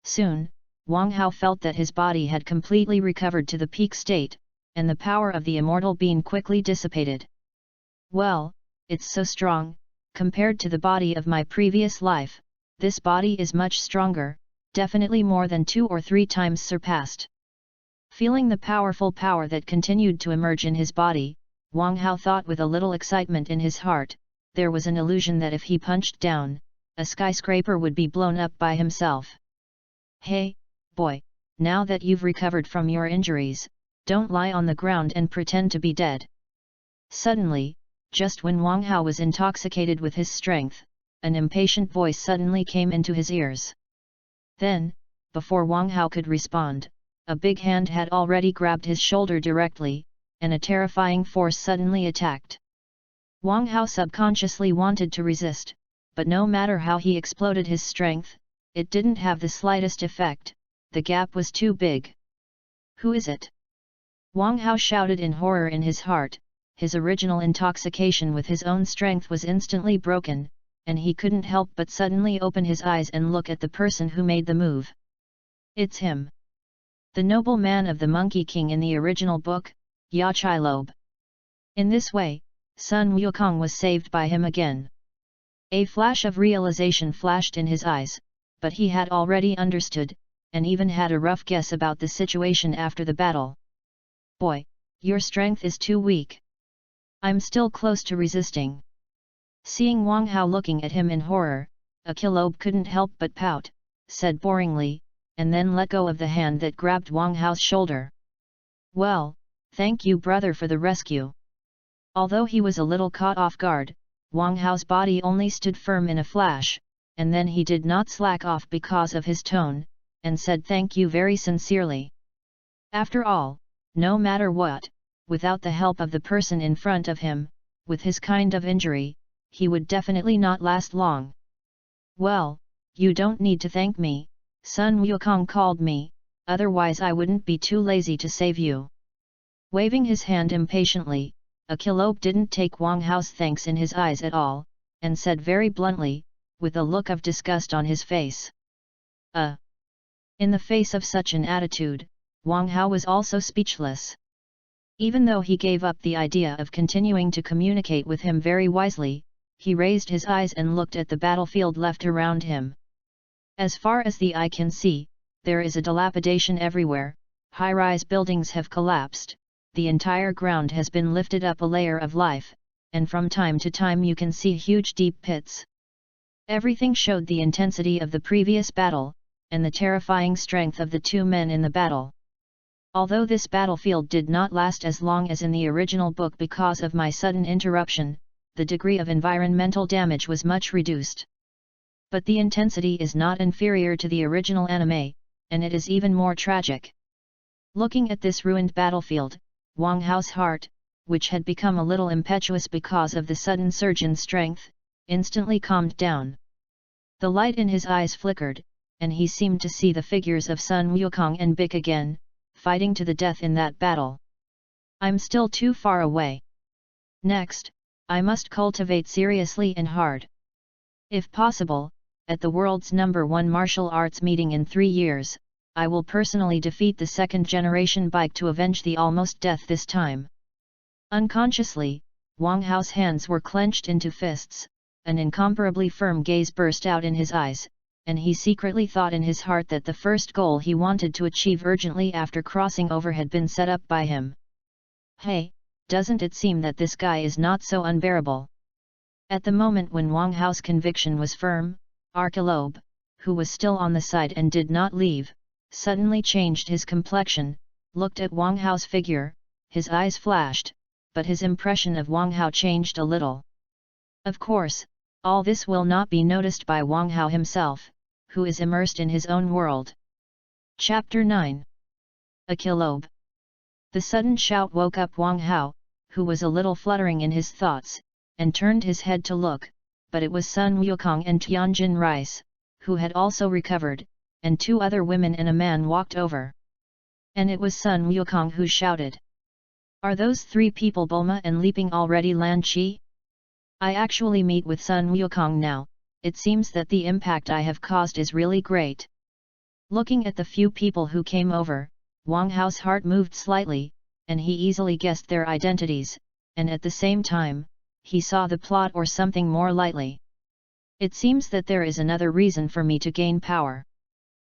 Soon, Wang Hao felt that his body had completely recovered to the peak state, and the power of the immortal being quickly dissipated. Well, it's so strong, compared to the body of my previous life, this body is much stronger, definitely more than 2 or 3 times surpassed. Feeling the powerful power that continued to emerge in his body, Wang Hao thought with a little excitement in his heart, there was an illusion that if he punched down, a skyscraper would be blown up by himself. Hey, Boy, now that you've recovered from your injuries, don't lie on the ground and pretend to be dead. Suddenly, just when Wang Hao was intoxicated with his strength, an impatient voice suddenly came into his ears. Then, before Wang Hao could respond, a big hand had already grabbed his shoulder directly, and a terrifying force suddenly attacked. Wang Hao subconsciously wanted to resist, but no matter how he exploded his strength, it didn't have the slightest effect. The gap was too big. Who is it? Wang Hao shouted in horror in his heart. His original intoxication with his own strength was instantly broken, and he couldn't help but suddenly open his eyes and look at the person who made the move. It's him. The noble man of the Monkey King in the original book, Ya Chai Lobe. In this way, Sun Wukong was saved by him again. A flash of realization flashed in his eyes, but he had already understood, and even had a rough guess about the situation after the battle. Boy, your strength is too weak. I'm still close to resisting. Seeing Wang Hao looking at him in horror, Akilobe couldn't help but pout, said boringly, and then let go of the hand that grabbed Wang Hao's shoulder. Well, thank you brother for the rescue. Although he was a little caught off guard, Wang Hao's body only stood firm in a flash, and then he did not slack off because of his tone, and said thank you very sincerely. After all, no matter what, without the help of the person in front of him, with his kind of injury, he would definitely not last long. Well, you don't need to thank me, Sun Wukong called me, otherwise I wouldn't be too lazy to save you. Waving his hand impatiently, Akilobe didn't take Wang Hao's thanks in his eyes at all, and said very bluntly, with a look of disgust on his face. In the face of such an attitude, Wang Hao was also speechless. Even though he gave up the idea of continuing to communicate with him very wisely, he raised his eyes and looked at the battlefield left around him. As far as the eye can see, there is a dilapidation everywhere, high-rise buildings have collapsed, the entire ground has been lifted up a layer of life, and from time to time you can see huge deep pits. Everything showed the intensity of the previous battle, and the terrifying strength of the two men in the battle. Although this battlefield did not last as long as in the original book because of my sudden interruption, the degree of environmental damage was much reduced. But the intensity is not inferior to the original anime, and it is even more tragic. Looking at this ruined battlefield, Wang Hao's heart, which had become a little impetuous because of the sudden surge in strength, instantly calmed down. The light in his eyes flickered, and he seemed to see the figures of Sun Wukong and Bic again, fighting to the death in that battle. I'm still too far away. Next, I must cultivate seriously and hard. If possible, at the world's #1 martial arts meeting in 3 years, I will personally defeat the second-generation Bike to avenge the almost death this time. Unconsciously, Wang Hao's hands were clenched into fists, an incomparably firm gaze burst out in his eyes, and he secretly thought in his heart that the first goal he wanted to achieve urgently after crossing over had been set up by him. Hey, doesn't it seem that this guy is not so unbearable? At the moment when Wang Hao's conviction was firm, Arkilobe, who was still on the side and did not leave, suddenly changed his complexion, looked at Wang Hao's figure, his eyes flashed, but his impression of Wang Hao changed a little. Of course, all this will not be noticed by Wang Hao himself, who is immersed in his own world. Chapter 9. Akilobe. The sudden shout woke up Wang Hao, who was a little fluttering in his thoughts, and turned his head to look, but it was Sun Wukong and Tianjin Rice, who had also recovered, and 2 other women and a man walked over. And it was Sun Wukong who shouted. Are those 3 people Bulma and Leaping already Lan Chi? I actually meet with Sun Wukong now, it seems that the impact I have caused is really great. Looking at the few people who came over, Wang Hao's heart moved slightly, and he easily guessed their identities, and at the same time, he saw the plot or something more lightly. It seems that there is another reason for me to gain power.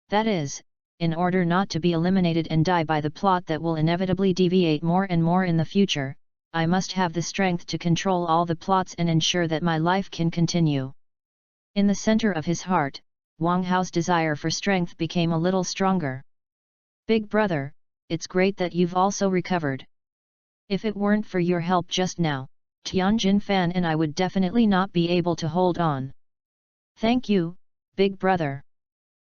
That is, in order not to be eliminated and die by the plot that will inevitably deviate more and more in the future, I must have the strength to control all the plots and ensure that my life can continue. In the center of his heart, Wang Hao's desire for strength became a little stronger. Big brother, it's great that you've also recovered. If it weren't for your help just now, Tianjin Fan and I would definitely not be able to hold on. Thank you, big brother.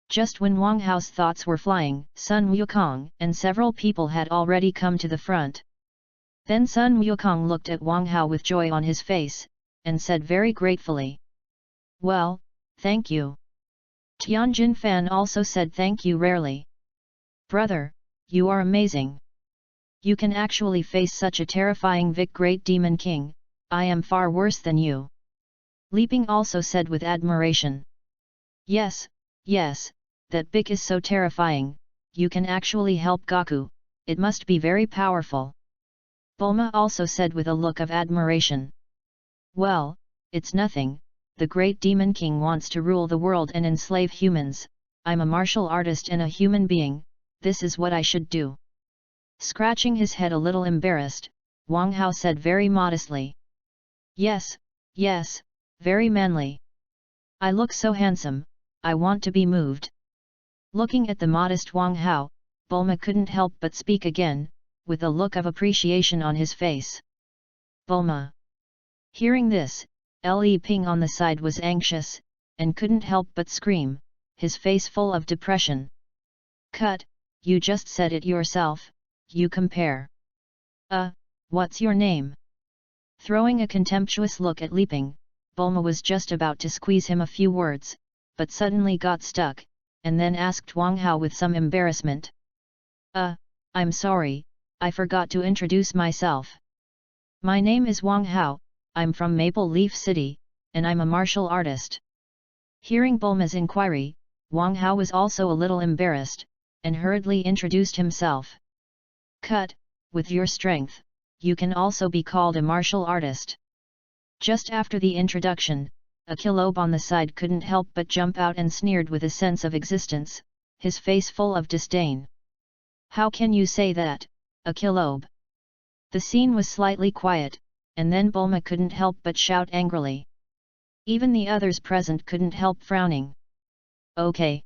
Just when Wang Hao's thoughts were flying, Sun Wukong and several people had already come to the front. Then Sun Wukong looked at Wang Hao with joy on his face, and said very gratefully, "Well, thank you." Tianjin Fan also said thank you rarely. "Brother, you are amazing. You can actually face such a terrifying Vic Great Demon King, I am far worse than you." Li Ping also said with admiration. Yes, that Vic is so terrifying, you can actually help Gaku, it must be very powerful. Bulma also said with a look of admiration. Well, it's nothing, the Great Demon King wants to rule the world and enslave humans, I'm a martial artist and a human being, this is what I should do. Scratching his head a little embarrassed, Wang Hao said very modestly. Yes, very manly. I look so handsome, I want to be moved. Looking at the modest Wang Hao, Bulma couldn't help but speak again, with a look of appreciation on his face. Bulma. Hearing this, Li Ping on the side was anxious, and couldn't help but scream, his face full of depression. Cut, you just said it yourself, you compare. What's your name? Throwing a contemptuous look at Li Ping, Bulma was just about to squeeze him a few words, but suddenly got stuck, and then asked Wang Hao with some embarrassment. I'm sorry, I forgot to introduce myself. My name is Wang Hao, I'm from Maple Leaf City, and I'm a martial artist. Hearing Bulma's inquiry, Wang Hao was also a little embarrassed, and hurriedly introduced himself. Cut, with your strength, you can also be called a martial artist. Just after the introduction, a kilobe on the side couldn't help but jump out and sneered with a sense of existence, his face full of disdain. How can you say that, a kilobe? The scene was slightly quiet, and then Bulma couldn't help but shout angrily. Even the others present couldn't help frowning. Okay.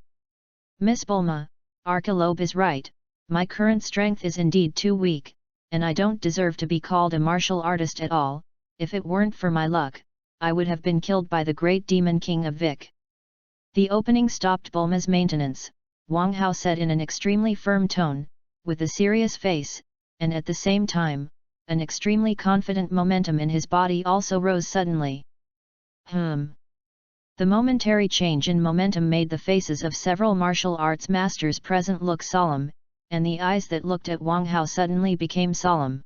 Miss Bulma, our kilobe is right, my current strength is indeed too weak, and I don't deserve to be called a martial artist at all, if it weren't for my luck, I would have been killed by the Great Demon King of Vic. The opening stopped Bulma's maintenance, Wang Hao said in an extremely firm tone, with a serious face, and at the same time, an extremely confident momentum in his body also rose suddenly. The momentary change in momentum made the faces of several martial arts masters present look solemn, and the eyes that looked at Wang Hao suddenly became solemn.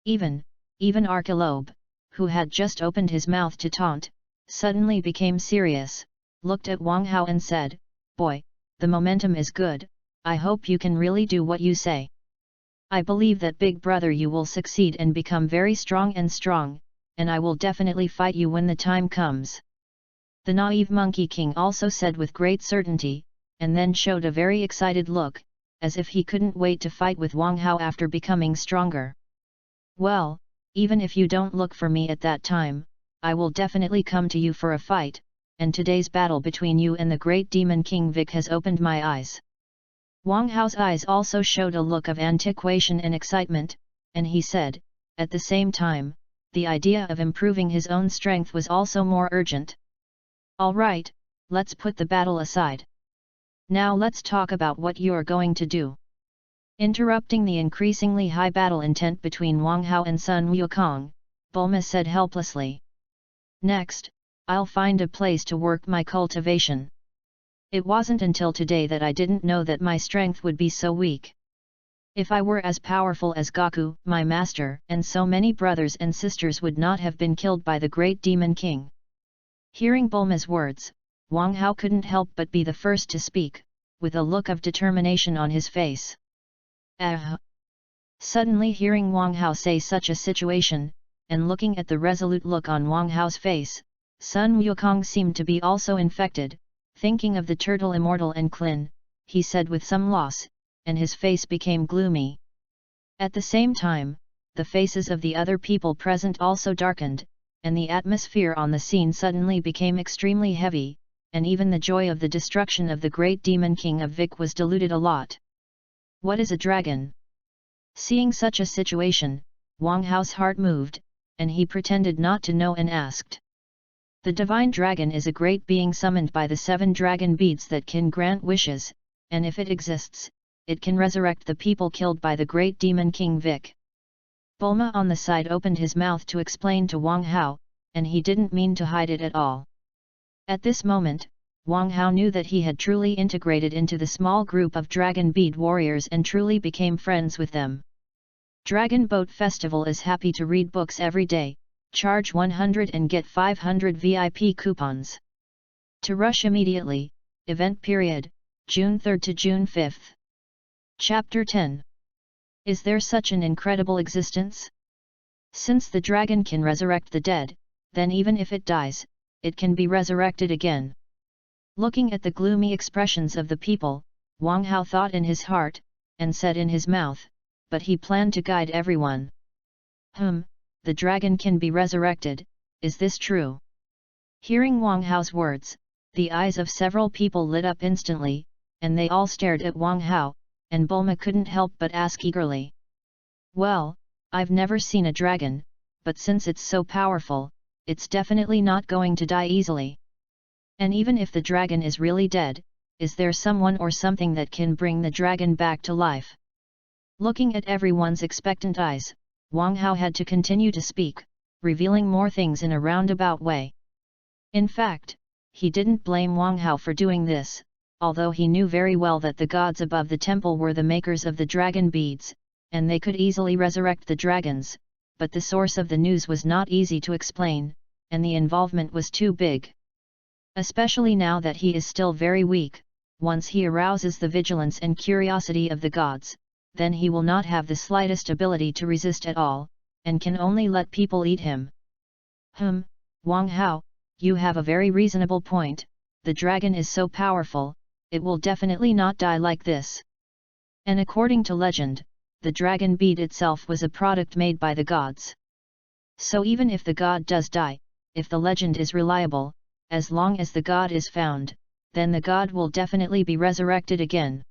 Even Archelobe, who had just opened his mouth to taunt, suddenly became serious, looked at Wang Hao and said, "Boy, the momentum is good, I hope you can really do what you say. I believe that big brother you will succeed and become very strong, and I will definitely fight you when the time comes." The naive Monkey King also said with great certainty, and then showed a very excited look, as if he couldn't wait to fight with Wang Hao after becoming stronger. Well, even if you don't look for me at that time, I will definitely come to you for a fight, and today's battle between you and the Great Demon King Vic has opened my eyes. Wang Hao's eyes also showed a look of antiquation and excitement, and he said, at the same time, the idea of improving his own strength was also more urgent. All right, let's put the battle aside. Now let's talk about what you're going to do. Interrupting the increasingly high battle intent between Wang Hao and Sun Wukong, Bulma said helplessly. Next, I'll find a place to work my cultivation. It wasn't until today that I didn't know that my strength would be so weak. If I were as powerful as Gaku, my master, and so many brothers and sisters would not have been killed by the Great Demon King. Hearing Bulma's words, Wang Hao couldn't help but be the first to speak, with a look of determination on his face. Suddenly hearing Wang Hao say such a situation, and looking at the resolute look on Wang Hao's face, Sun Wukong seemed to be also infected, thinking of the turtle immortal and Klin, he said with some loss, and his face became gloomy. At the same time, the faces of the other people present also darkened, and the atmosphere on the scene suddenly became extremely heavy, and even the joy of the destruction of the Great Demon King of Vic was diluted a lot. What is a dragon? Seeing such a situation, Wang Hao's heart moved, and he pretended not to know and asked. The divine dragon is a great being summoned by the 7 dragon beads that can grant wishes, and if it exists, it can resurrect the people killed by the great demon king Vic. Bulma on the side opened his mouth to explain to Wang Hao, and he didn't mean to hide it at all. At this moment, Wang Hao knew that he had truly integrated into the small group of dragon bead warriors and truly became friends with them. Dragon Boat Festival is happy to read books every day, charge 100 and get 500 VIP coupons. To rush immediately, event period, June 3 to June 5. Chapter 10. Is there such an incredible existence? Since the dragon can resurrect the dead, then even if it dies, it can be resurrected again. Looking at the gloomy expressions of the people, Wang Hao thought in his heart, and said in his mouth, but he planned to guide everyone. The dragon can be resurrected, is this true? Hearing Wang Hao's words, the eyes of several people lit up instantly, and they all stared at Wang Hao, and Bulma couldn't help but ask eagerly. Well, I've never seen a dragon, but since it's so powerful, it's definitely not going to die easily. And even if the dragon is really dead, is there someone or something that can bring the dragon back to life? Looking at everyone's expectant eyes, Wang Hao had to continue to speak, revealing more things in a roundabout way. In fact, he didn't blame Wang Hao for doing this, although he knew very well that the gods above the temple were the makers of the dragon beads, and they could easily resurrect the dragons, but the source of the news was not easy to explain, and the involvement was too big. Especially now that he is still very weak, once he arouses the vigilance and curiosity of the gods, then he will not have the slightest ability to resist at all, and can only let people eat him. Wang Hao, you have a very reasonable point, the dragon is so powerful, it will definitely not die like this. And according to legend, the dragon bead itself was a product made by the gods. So even if the god does die, if the legend is reliable, as long as the god is found, then the god will definitely be resurrected again.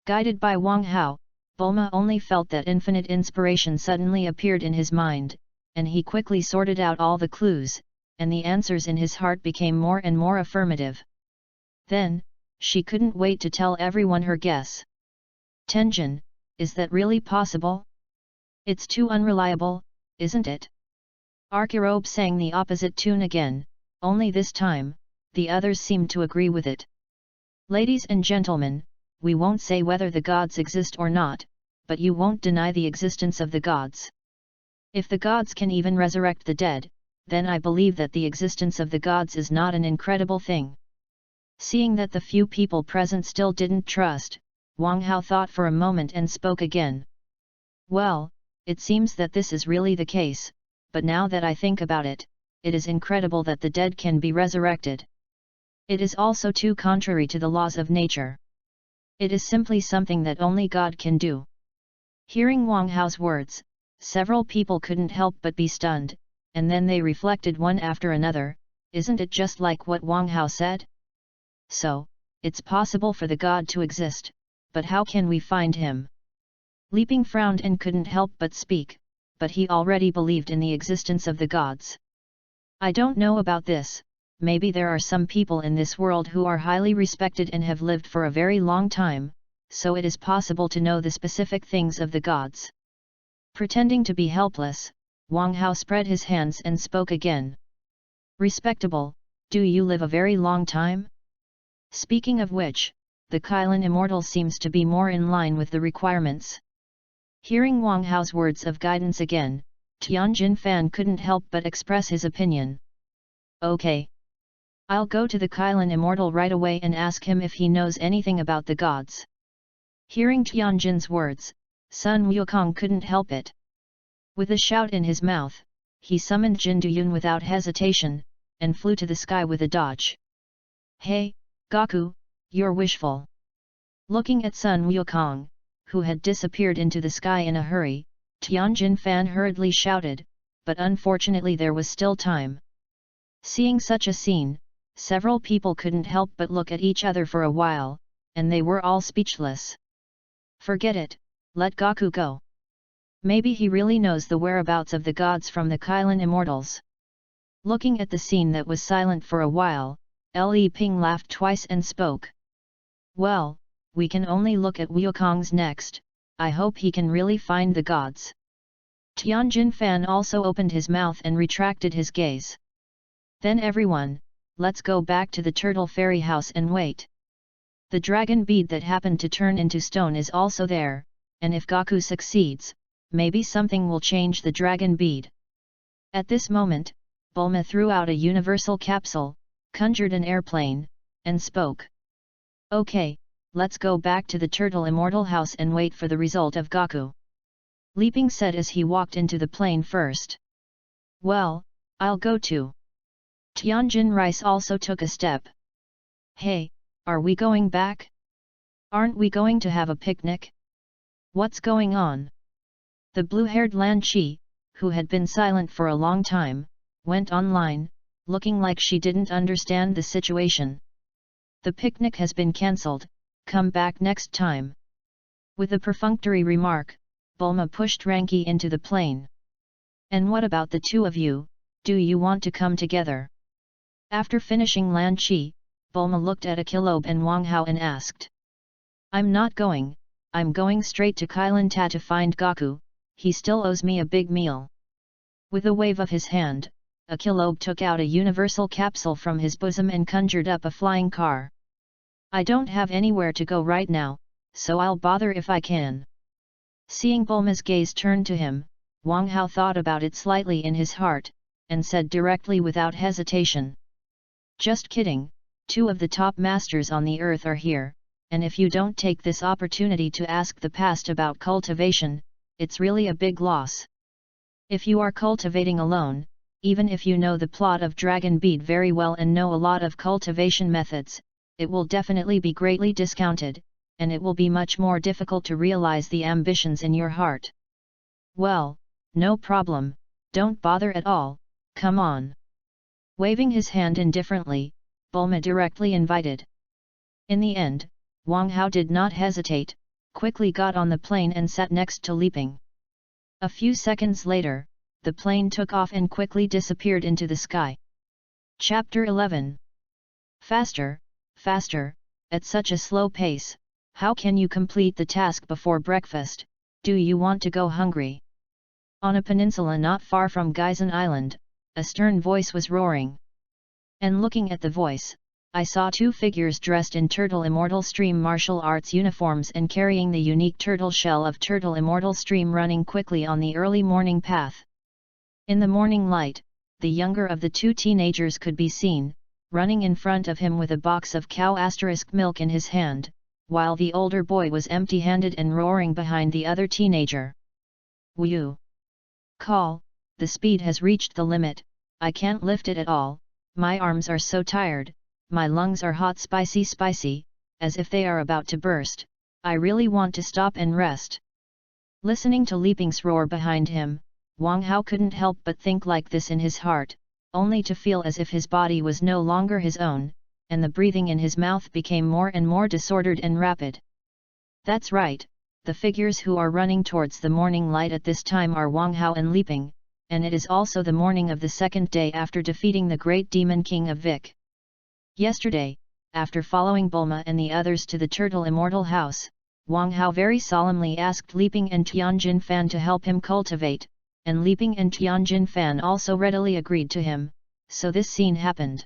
Guided by Wang Hao, Bulma only felt that infinite inspiration suddenly appeared in his mind, and he quickly sorted out all the clues, and the answers in his heart became more and more affirmative. Then, she couldn't wait to tell everyone her guess. Tenjin, is that really possible? It's too unreliable, isn't it? Archirobe sang the opposite tune again, only this time, the others seemed to agree with it. Ladies and gentlemen, we won't say whether the gods exist or not, but you won't deny the existence of the gods. If the gods can even resurrect the dead, then I believe that the existence of the gods is not an incredible thing. Seeing that the few people present still didn't trust, Wang Hao thought for a moment and spoke again. Well, it seems that this is really the case, but now that I think about it, it is incredible that the dead can be resurrected. It is also too contrary to the laws of nature. It is simply something that only God can do. Hearing Wang Hao's words, several people couldn't help but be stunned, and then they reflected one after another, isn't it just like what Wang Hao said? So, it's possible for the God to exist, but how can we find him? Leaping frowned and couldn't help but speak, but he already believed in the existence of the gods. I don't know about this. Maybe there are some people in this world who are highly respected and have lived for a very long time, so it is possible to know the specific things of the gods. Pretending to be helpless, Wang Hao spread his hands and spoke again. Respectable, do you live a very long time? Speaking of which, the Kylin Immortal seems to be more in line with the requirements. Hearing Wang Hao's words of guidance again, Tianjin Fan couldn't help but express his opinion. Okay. I'll go to the Kylin Immortal right away and ask him if he knows anything about the gods. Hearing Tianjin's words, Sun Wukong couldn't help it. With a shout in his mouth, he summoned Jin Duyun without hesitation, and flew to the sky with a dodge. Hey, Gaku, you're wishful. Looking at Sun Wukong, who had disappeared into the sky in a hurry, Tianjin Fan hurriedly shouted, but unfortunately there was still time. Seeing such a scene, several people couldn't help but look at each other for a while, and they were all speechless. Forget it, let Gaku go. Maybe he really knows the whereabouts of the gods from the Kylan immortals. Looking at the scene that was silent for a while, Li Ping laughed twice and spoke. Well, we can only look at Wukong's next, I hope he can really find the gods. Tianjin Fan also opened his mouth and retracted his gaze. Then everyone, let's go back to the Turtle Fairy house and wait. The dragon bead that happened to turn into stone is also there, and if Gaku succeeds, maybe something will change the dragon bead. At this moment, Bulma threw out a universal capsule, conjured an airplane, and spoke. Okay, let's go back to the Turtle Immortal house and wait for the result of Gaku. Li Ping said as he walked into the plane first. Well, I'll go too. Tianjin Rice also took a step. Hey, are we going back? Aren't we going to have a picnic? What's going on? The blue-haired Lan Chi, who had been silent for a long time, went online, looking like she didn't understand the situation. The picnic has been cancelled, come back next time. With a perfunctory remark, Bulma pushed Ranky into the plane. And what about the two of you, do you want to come together? After finishing Lan Chi, Bulma looked at Akilobe and Wang Hao and asked. I'm not going, I'm going straight to Kylan Ta to find Gaku, he still owes me a big meal. With a wave of his hand, Akilobe took out a universal capsule from his bosom and conjured up a flying car. I don't have anywhere to go right now, so I'll bother if I can. Seeing Bulma's gaze turn to him, Wang Hao thought about it slightly in his heart, and said directly without hesitation. Just kidding, two of the top masters on the earth are here, and if you don't take this opportunity to ask the past about cultivation, it's really a big loss. If you are cultivating alone, even if you know the plot of Dragon Bead very well and know a lot of cultivation methods, it will definitely be greatly discounted, and it will be much more difficult to realize the ambitions in your heart. Well, no problem, don't bother at all, come on. Waving his hand indifferently, Bulma directly invited. In the end, Wang Hao did not hesitate, quickly got on the plane and sat next to Li Ping. A few seconds later, the plane took off and quickly disappeared into the sky. Chapter 11. Faster, faster, at such a slow pace, how can you complete the task before breakfast, do you want to go hungry? On a peninsula not far from Gaizan Island, a stern voice was roaring. And looking at the voice, I saw two figures dressed in Turtle Immortal Stream martial arts uniforms and carrying the unique turtle shell of Turtle Immortal Stream running quickly on the early morning path. In the morning light, the younger of the two teenagers could be seen, running in front of him with a box of cow * milk in his hand, while the older boy was empty-handed and roaring behind the other teenager. Woo! Call, the speed has reached the limit, I can't lift it at all, my arms are so tired, my lungs are hot spicy, as if they are about to burst, I really want to stop and rest. Listening to Li Ping's roar behind him, Wang Hao couldn't help but think like this in his heart, only to feel as if his body was no longer his own, and the breathing in his mouth became more and more disordered and rapid. That's right, the figures who are running towards the morning light at this time are Wang Hao and Li Ping, and it is also the morning of the second day after defeating the great demon king of Vic. Yesterday, after following Bulma and the others to the Turtle Immortal house, Wang Hao very solemnly asked Li Ping and Tianjin Fan to help him cultivate, and Li Ping and Tianjin Fan also readily agreed to him, so this scene happened.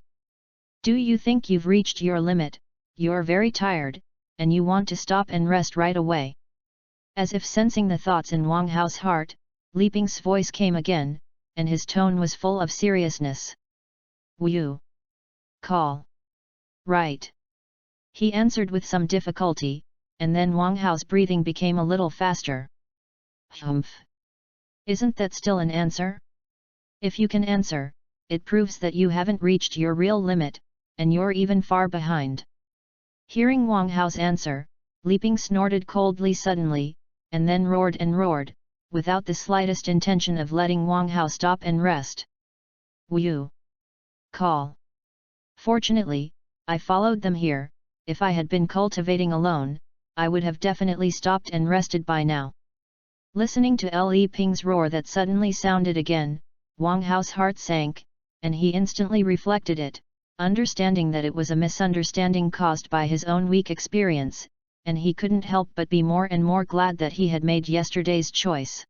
Do you think you've reached your limit, you're very tired, and you want to stop and rest right away? As if sensing the thoughts in Wang Hao's heart, Li Ping's voice came again, and his tone was full of seriousness. Woo! Call. Right. He answered with some difficulty, and then Wang Hao's breathing became a little faster. Humph! Isn't that still an answer? If you can answer, it proves that you haven't reached your real limit, and you're even far behind. Hearing Wang Hao's answer, Li Ping snorted coldly suddenly, and then roared and roared, without the slightest intention of letting Wang Hao stop and rest. Woo! Call. Fortunately, I followed them here, if I had been cultivating alone, I would have definitely stopped and rested by now. Listening to Le Ping's roar that suddenly sounded again, Wang Hao's heart sank, and he instantly reflected it, understanding that it was a misunderstanding caused by his own weak experience, and he couldn't help but be more and more glad that he had made yesterday's choice.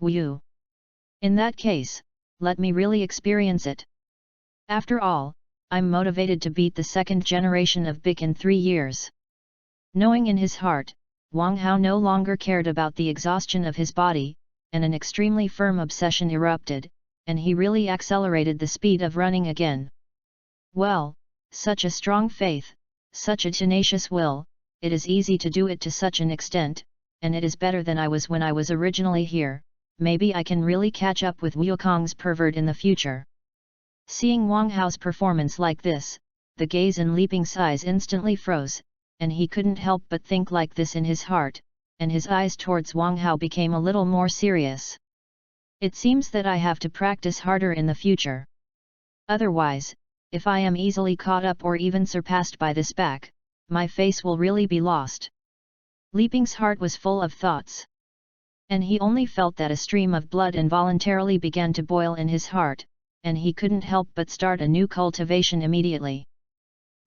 Wu. In that case, let me really experience it. After all, I'm motivated to beat the second generation of BIC in 3 years. Knowing in his heart, Wang Hao no longer cared about the exhaustion of his body, and an extremely firm obsession erupted, and he really accelerated the speed of running again. Well, such a strong faith, such a tenacious will, it is easy to do it to such an extent, and it is better than I was when I was originally here. Maybe I can really catch up with Wukong's pervert in the future. Seeing Wang Hao's performance like this, the gaze in Leaping's eyes instantly froze, and he couldn't help but think like this in his heart, and his eyes towards Wang Hao became a little more serious. It seems that I have to practice harder in the future. Otherwise, if I am easily caught up or even surpassed by this back, my face will really be lost. Leaping's heart was full of thoughts. And he only felt that a stream of blood involuntarily began to boil in his heart, and he couldn't help but start a new cultivation immediately.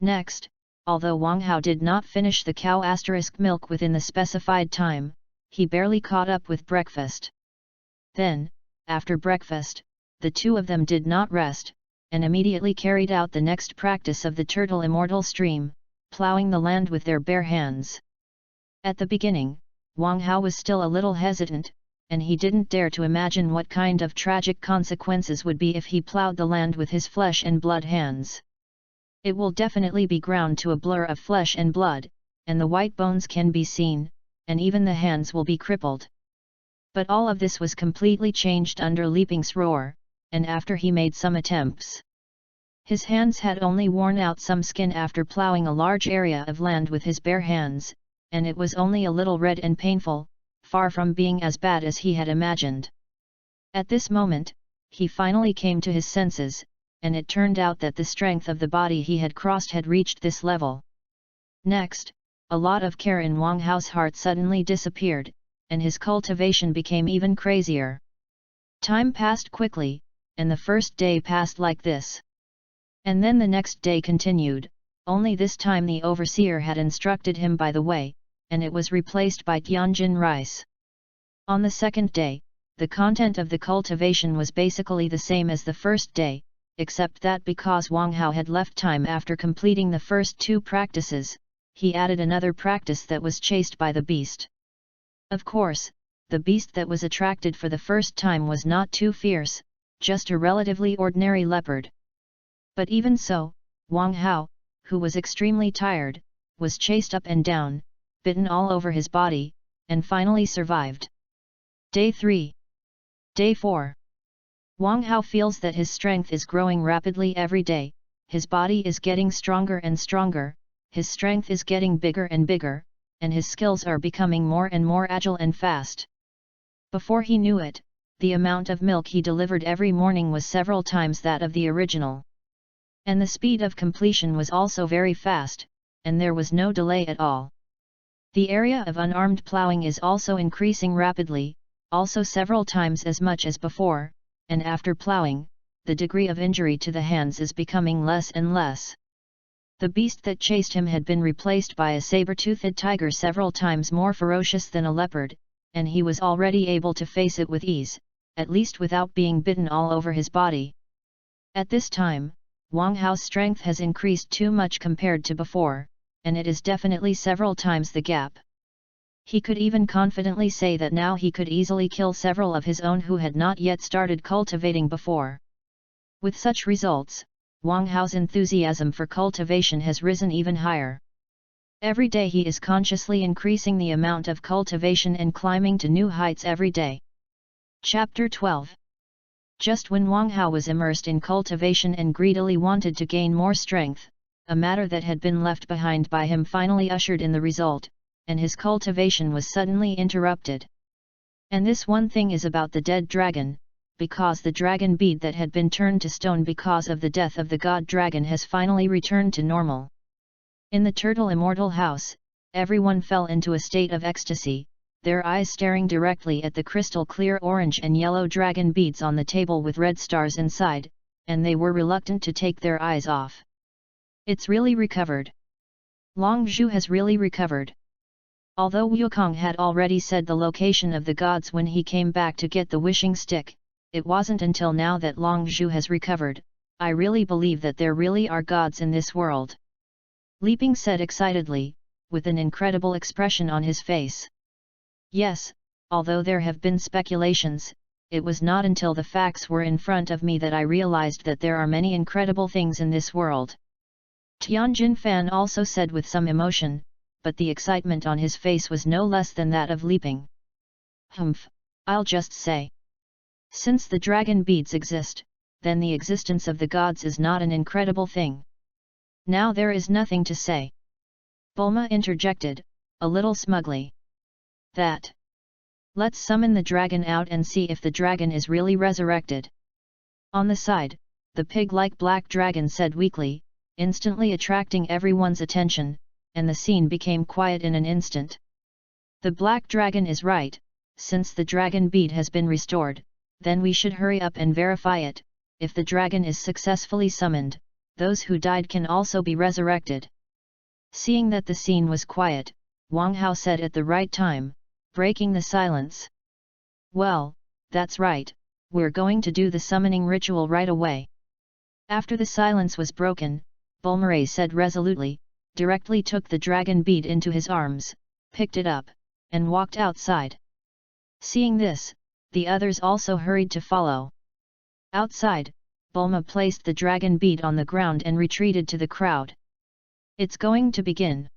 Next, although Wang Hao did not finish the cow milk within the specified time, he barely caught up with breakfast. Then, after breakfast, the two of them did not rest, and immediately carried out the next practice of the turtle immortal stream, ploughing the land with their bare hands. At the beginning, Wang Hao was still a little hesitant, and he didn't dare to imagine what kind of tragic consequences would be if he ploughed the land with his flesh and blood hands. It will definitely be ground to a blur of flesh and blood, and the white bones can be seen, and even the hands will be crippled. But all of this was completely changed under Leaping's roar, and after he made some attempts. His hands had only worn out some skin after ploughing a large area of land with his bare hands, and it was only a little red and painful, far from being as bad as he had imagined. At this moment, he finally came to his senses, and it turned out that the strength of the body he had crossed had reached this level. Next, a lot of care in Wang Hao's heart suddenly disappeared, and his cultivation became even crazier. Time passed quickly, and the first day passed like this. And then the next day continued, only this time the overseer had instructed him by the way, and it was replaced by Tianjin rice. On the second day, the content of the cultivation was basically the same as the first day, except that because Wang Hao had left time after completing the first 2 practices, he added another practice that was chased by the beast. Of course, the beast that was attracted for the first time was not too fierce, just a relatively ordinary leopard. But even so, Wang Hao, who was extremely tired, was chased up and down, bitten all over his body, and finally survived. Day 3. Day 4. Wang Hao feels that his strength is growing rapidly every day, his body is getting stronger and stronger, his strength is getting bigger and bigger, and his skills are becoming more and more agile and fast. Before he knew it, the amount of milk he delivered every morning was several times that of the original. And the speed of completion was also very fast, and there was no delay at all. The area of unarmed ploughing is also increasing rapidly, also several times as much as before, and after ploughing, the degree of injury to the hands is becoming less and less. The beast that chased him had been replaced by a saber-toothed tiger several times more ferocious than a leopard, and he was already able to face it with ease, at least without being bitten all over his body. At this time, Wang Hao's strength has increased too much compared to before, and it is definitely several times the gap. He could even confidently say that now he could easily kill several of his own who had not yet started cultivating before. With such results, Wang Hao's enthusiasm for cultivation has risen even higher. Every day he is consciously increasing the amount of cultivation and climbing to new heights every day. Chapter 12. Just when Wang Hao was immersed in cultivation and greedily wanted to gain more strength, a matter that had been left behind by him finally ushered in the result, and his cultivation was suddenly interrupted. And this one thing is about the dead dragon, because the dragon bead that had been turned to stone because of the death of the god dragon has finally returned to normal. In the turtle immortal house, everyone fell into a state of ecstasy, their eyes staring directly at the crystal clear orange and yellow dragon beads on the table with red stars inside, and they were reluctant to take their eyes off. It's really recovered. Long Zhu has really recovered. Although Wukong had already said the location of the gods when he came back to get the wishing stick, it wasn't until now that Long Zhu has recovered. I really believe that there really are gods in this world. Li Ping said excitedly, with an incredible expression on his face. Yes, although there have been speculations, it was not until the facts were in front of me that I realized that there are many incredible things in this world. Tianjin Fan also said with some emotion, but the excitement on his face was no less than that of Li Ping. Humph, I'll just say. Since the dragon beads exist, then the existence of the gods is not an incredible thing. Now there is nothing to say. Bulma interjected, a little smugly. That. Let's summon the dragon out and see if the dragon is really resurrected. On the side, the pig-like black dragon said weakly, instantly attracting everyone's attention, and the scene became quiet in an instant. The black dragon is right, since the dragon bead has been restored, then we should hurry up and verify it. If the dragon is successfully summoned, those who died can also be resurrected. Seeing that the scene was quiet, Wang Hao said at the right time, breaking the silence. Well, that's right, we're going to do the summoning ritual right away. After the silence was broken, Bulma said resolutely, directly took the dragon bead into his arms, picked it up, and walked outside. Seeing this, the others also hurried to follow. Outside, Bulma placed the dragon bead on the ground and retreated to the crowd. It's going to begin.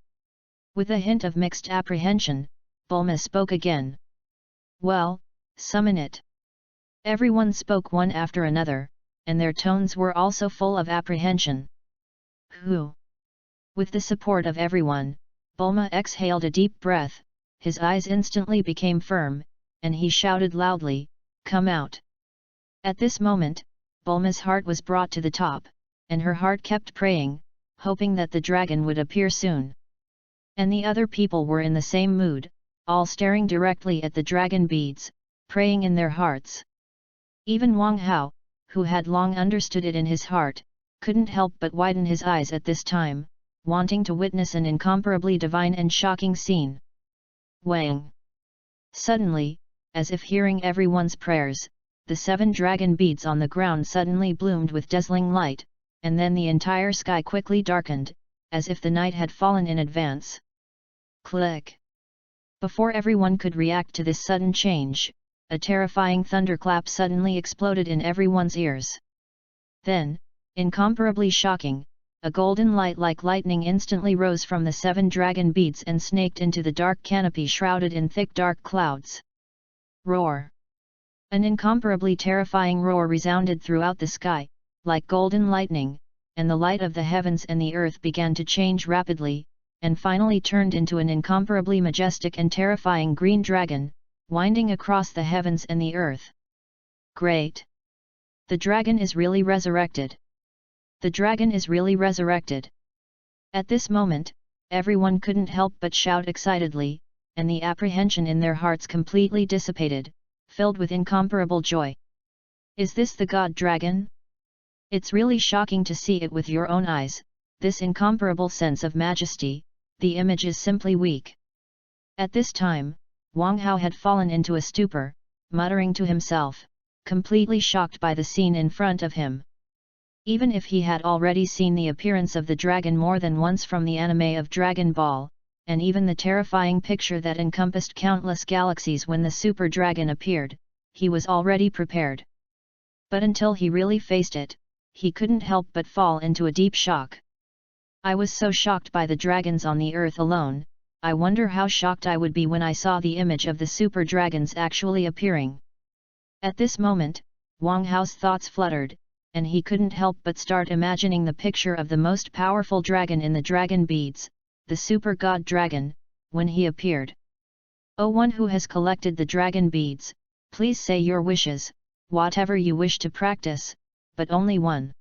With a hint of mixed apprehension, Bulma spoke again. Well, summon it. Everyone spoke one after another, and their tones were also full of apprehension. Who? With the support of everyone, Bulma exhaled a deep breath, his eyes instantly became firm, and he shouted loudly, "Come out!" At this moment, Bulma's heart was brought to the top, and her heart kept praying, hoping that the dragon would appear soon. And the other people were in the same mood, all staring directly at the dragon beads, praying in their hearts. Even Wang Hao, who had long understood it in his heart, couldn't help but widen his eyes at this time, wanting to witness an incomparably divine and shocking scene. Wang! Suddenly, as if hearing everyone's prayers, the 7 dragon beads on the ground suddenly bloomed with dazzling light, and then the entire sky quickly darkened, as if the night had fallen in advance. Click! Before everyone could react to this sudden change, a terrifying thunderclap suddenly exploded in everyone's ears. Then, incomparably shocking, a golden light like lightning instantly rose from the 7 dragon beads and snaked into the dark canopy shrouded in thick dark clouds. Roar! An incomparably terrifying roar resounded throughout the sky, like golden lightning, and the light of the heavens and the earth began to change rapidly, and finally turned into an incomparably majestic and terrifying green dragon, winding across the heavens and the earth. Great! The dragon is really resurrected! The dragon is really resurrected! At this moment, everyone couldn't help but shout excitedly, and the apprehension in their hearts completely dissipated, filled with incomparable joy. Is this the god dragon? It's really shocking to see it with your own eyes, this incomparable sense of majesty, the image is simply weak. At this time, Wang Hao had fallen into a stupor, muttering to himself, completely shocked by the scene in front of him. Even if he had already seen the appearance of the dragon more than once from the anime of Dragon Ball, and even the terrifying picture that encompassed countless galaxies when the super dragon appeared, he was already prepared. But until he really faced it, he couldn't help but fall into a deep shock. I was so shocked by the dragons on the earth alone, I wonder how shocked I would be when I saw the image of the super dragons actually appearing. At this moment, Wang Hao's thoughts fluttered, and he couldn't help but start imagining the picture of the most powerful dragon in the dragon beads, the super god dragon, when he appeared. O one who has collected the dragon beads, please say your wishes, whatever you wish to practice, but only one.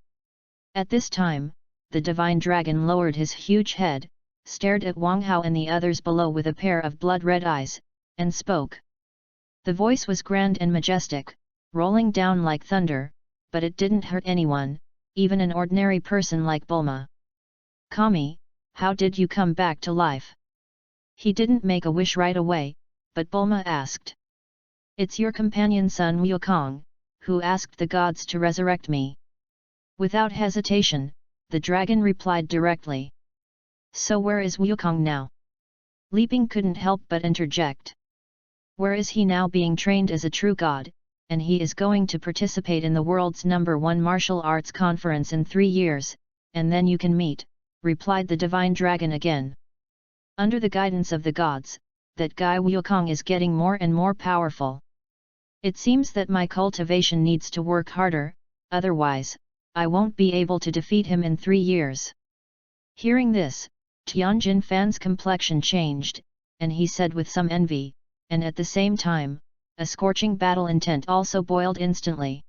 At this time, the divine dragon lowered his huge head, stared at Wang Hao and the others below with a pair of blood-red eyes, and spoke. The voice was grand and majestic, rolling down like thunder, but it didn't hurt anyone, even an ordinary person like Bulma. "Kami, how did you come back to life?" He didn't make a wish right away, but Bulma asked. "It's your companion Sun Wukong, who asked the gods to resurrect me." Without hesitation, the dragon replied directly. "So where is Wukong now?" Leaping couldn't help but interject. "Where is he now, being trained as a true god, and he is going to participate in the world's #1 martial arts conference in 3 years, and then you can meet," replied the divine dragon again. "Under the guidance of the gods, that guy Wukong is getting more and more powerful. It seems that my cultivation needs to work harder, otherwise, I won't be able to defeat him in 3 years." Hearing this, Tianjin Fan's complexion changed, and he said with some envy, and at the same time, a scorching battle intent also boiled instantly.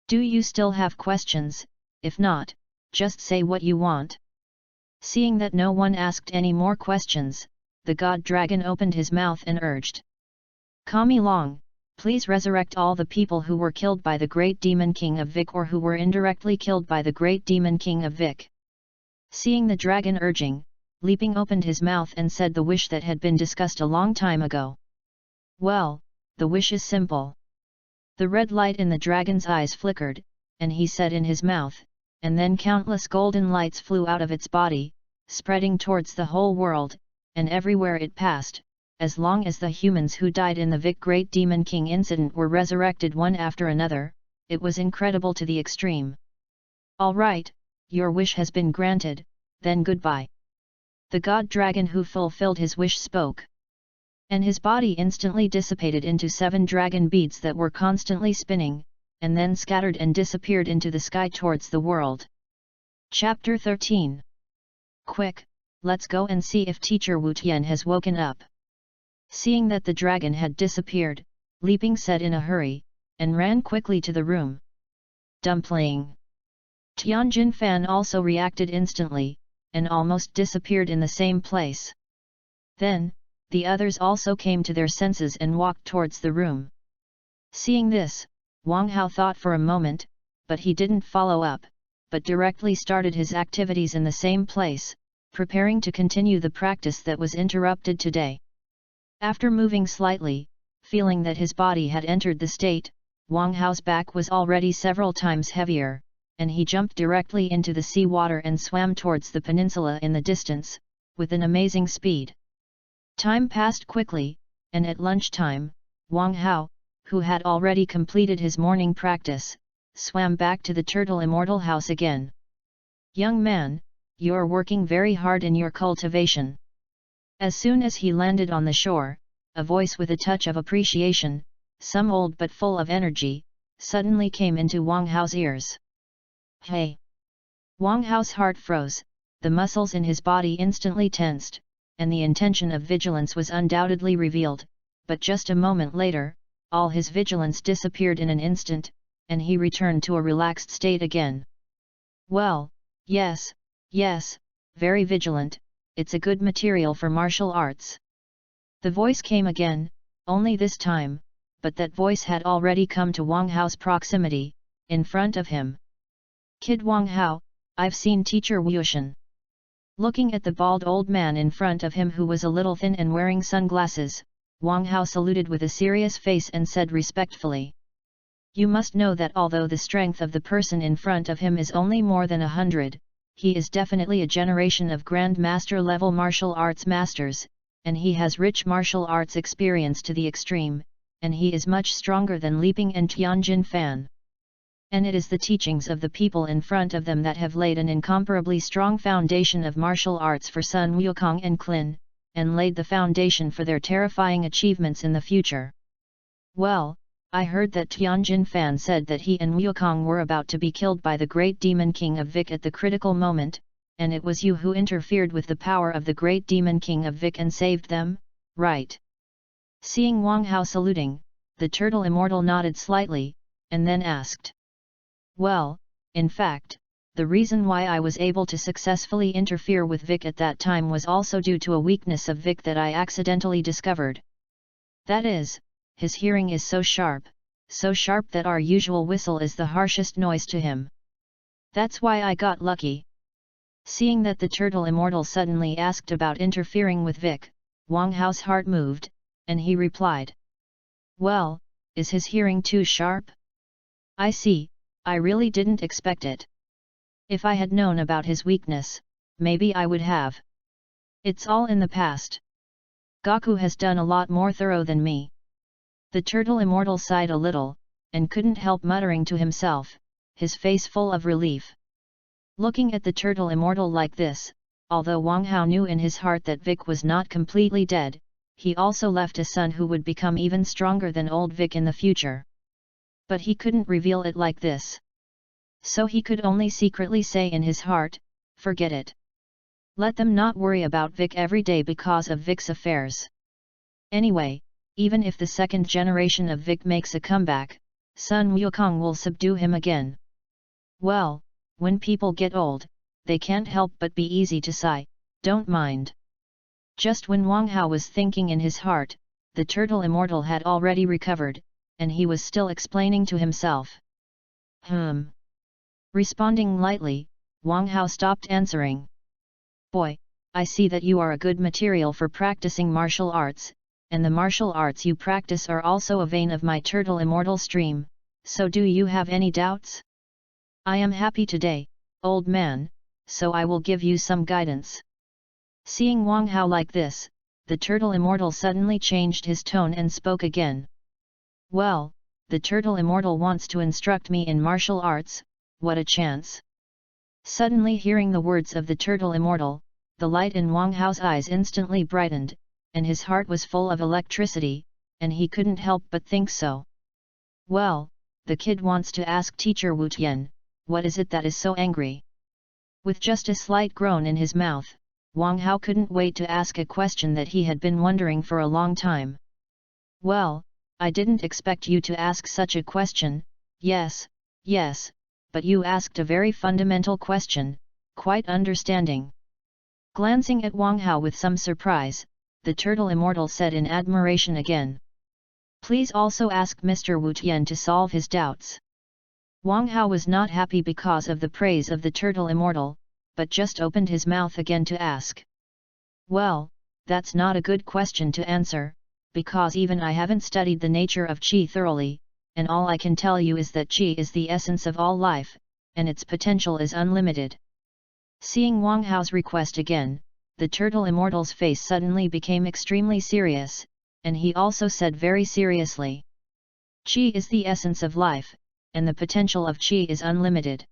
"Do you still have questions? If not, just say what you want." Seeing that no one asked any more questions, the god dragon opened his mouth and urged. "Kami Long, please resurrect all the people who were killed by the great demon king of Vic or who were indirectly killed by the great demon king of Vic." Seeing the dragon urging, Leaping opened his mouth and said the wish that had been discussed a long time ago. "Well, the wish is simple." The red light in the dragon's eyes flickered, and he said in his mouth, and then countless golden lights flew out of its body, spreading towards the whole world, and everywhere it passed, as long as the humans who died in the Vic Great Demon King incident were resurrected one after another, it was incredible to the extreme. "All right, your wish has been granted, then goodbye." The god dragon who fulfilled his wish spoke. And his body instantly dissipated into 7 dragon beads that were constantly spinning, and then scattered and disappeared into the sky towards the world. Chapter 13. "Quick, let's go and see if Teacher Wu Tian has woken up." Seeing that the dragon had disappeared, Leaping said in a hurry, and ran quickly to the room. "Dumpling!" Tianjin Fan also reacted instantly, and almost disappeared in the same place. Then, the others also came to their senses and walked towards the room. Seeing this, Wang Hao thought for a moment, but he didn't follow up, but directly started his activities in the same place, preparing to continue the practice that was interrupted today. After moving slightly, feeling that his body had entered the state, Wang Hao's back was already several times heavier, and he jumped directly into the sea water and swam towards the peninsula in the distance, with an amazing speed. Time passed quickly, and at lunchtime, Wang Hao, who had already completed his morning practice, swam back to the Turtle Immortal House again. "Young man, you're working very hard in your cultivation." As soon as he landed on the shore, a voice with a touch of appreciation, some old but full of energy, suddenly came into Wang Hao's ears. "Hey!" Wang Hao's heart froze, the muscles in his body instantly tensed, and the intention of vigilance was undoubtedly revealed, but just a moment later, all his vigilance disappeared in an instant, and he returned to a relaxed state again. "Well, yes, very vigilant, it's a good material for martial arts." The voice came again, only this time, but that voice had already come to Wang Hao's proximity, in front of him. "Kid Wang Hao, I've seen Teacher Wushan." Looking at the bald old man in front of him who was a little thin and wearing sunglasses, Wang Hao saluted with a serious face and said respectfully. "You must know that although the strength of the person in front of him is only more than 100, he is definitely a generation of Grand Master level martial arts masters, and he has rich martial arts experience to the extreme, and he is much stronger than Leaping and Tianjin Fan. And it is the teachings of the people in front of them that have laid an incomparably strong foundation of martial arts for Sun Wukong and Klin, and laid the foundation for their terrifying achievements in the future. Well, I heard that Tianjin Fan said that he and Wukong were about to be killed by the great demon king of Vic at the critical moment, and it was you who interfered with the power of the great demon king of Vic and saved them, right?" Seeing Wang Hao saluting, the Turtle Immortal nodded slightly, and then asked. "Well, in fact, the reason why I was able to successfully interfere with Vic at that time was also due to a weakness of Vic that I accidentally discovered. That is, his hearing is so sharp that our usual whistle is the harshest noise to him. That's why I got lucky. Seeing that the turtle immortal suddenly asked about interfering with Vic, Wang Hao's heart moved, and he replied. Well, is his hearing too sharp? I see, I really didn't expect it. If I had known about his weakness, maybe I would have. It's all in the past. Gaku has done a lot more thorough than me. The turtle immortal sighed a little, and couldn't help muttering to himself, his face full of relief. Looking at the turtle immortal like this, although Wang Hao knew in his heart that Vic was not completely dead, he also left a son who would become even stronger than old Vic in the future. But he couldn't reveal it like this. So he could only secretly say in his heart, forget it. Let them not worry about Vic every day because of Vic's affairs. Anyway, even if the second generation of Vic makes a comeback, Sun Wukong will subdue him again. Well, when people get old, they can't help but be easy to sigh, don't mind. Just when Wang Hao was thinking in his heart, the turtle immortal had already recovered, and he was still explaining to himself. Responding lightly, Wang Hao stopped answering. Boy, I see that you are a good material for practicing martial arts, and the martial arts you practice are also a vein of my turtle immortal stream, so do you have any doubts? I am happy today, old man, so I will give you some guidance. Seeing Wang Hao like this, the turtle immortal suddenly changed his tone and spoke again. Well, the turtle immortal wants to instruct me in martial arts, what a chance. Suddenly hearing the words of the turtle immortal, the light in Wang Hao's eyes instantly brightened, and his heart was full of electricity, and he couldn't help but think so. Well, the kid wants to ask teacher Wu Tian, what is it that is so angry? With just a slight groan in his mouth, Wang Hao couldn't wait to ask a question that he had been wondering for a long time. Well, I didn't expect you to ask such a question, yes, but you asked a very fundamental question, quite understanding. Glancing at Wang Hao with some surprise, the turtle immortal said in admiration again. Please also ask Mr. Wu Tian to solve his doubts. Wang Hao was not happy because of the praise of the turtle immortal, but just opened his mouth again to ask. Well, that's not a good question to answer, because even I haven't studied the nature of Qi thoroughly, and all I can tell you is that Qi is the essence of all life, and its potential is unlimited. Seeing Wang Hao's request again, the turtle immortal's face suddenly became extremely serious, and he also said very seriously. Qi is the essence of life, and the potential of Qi is unlimited.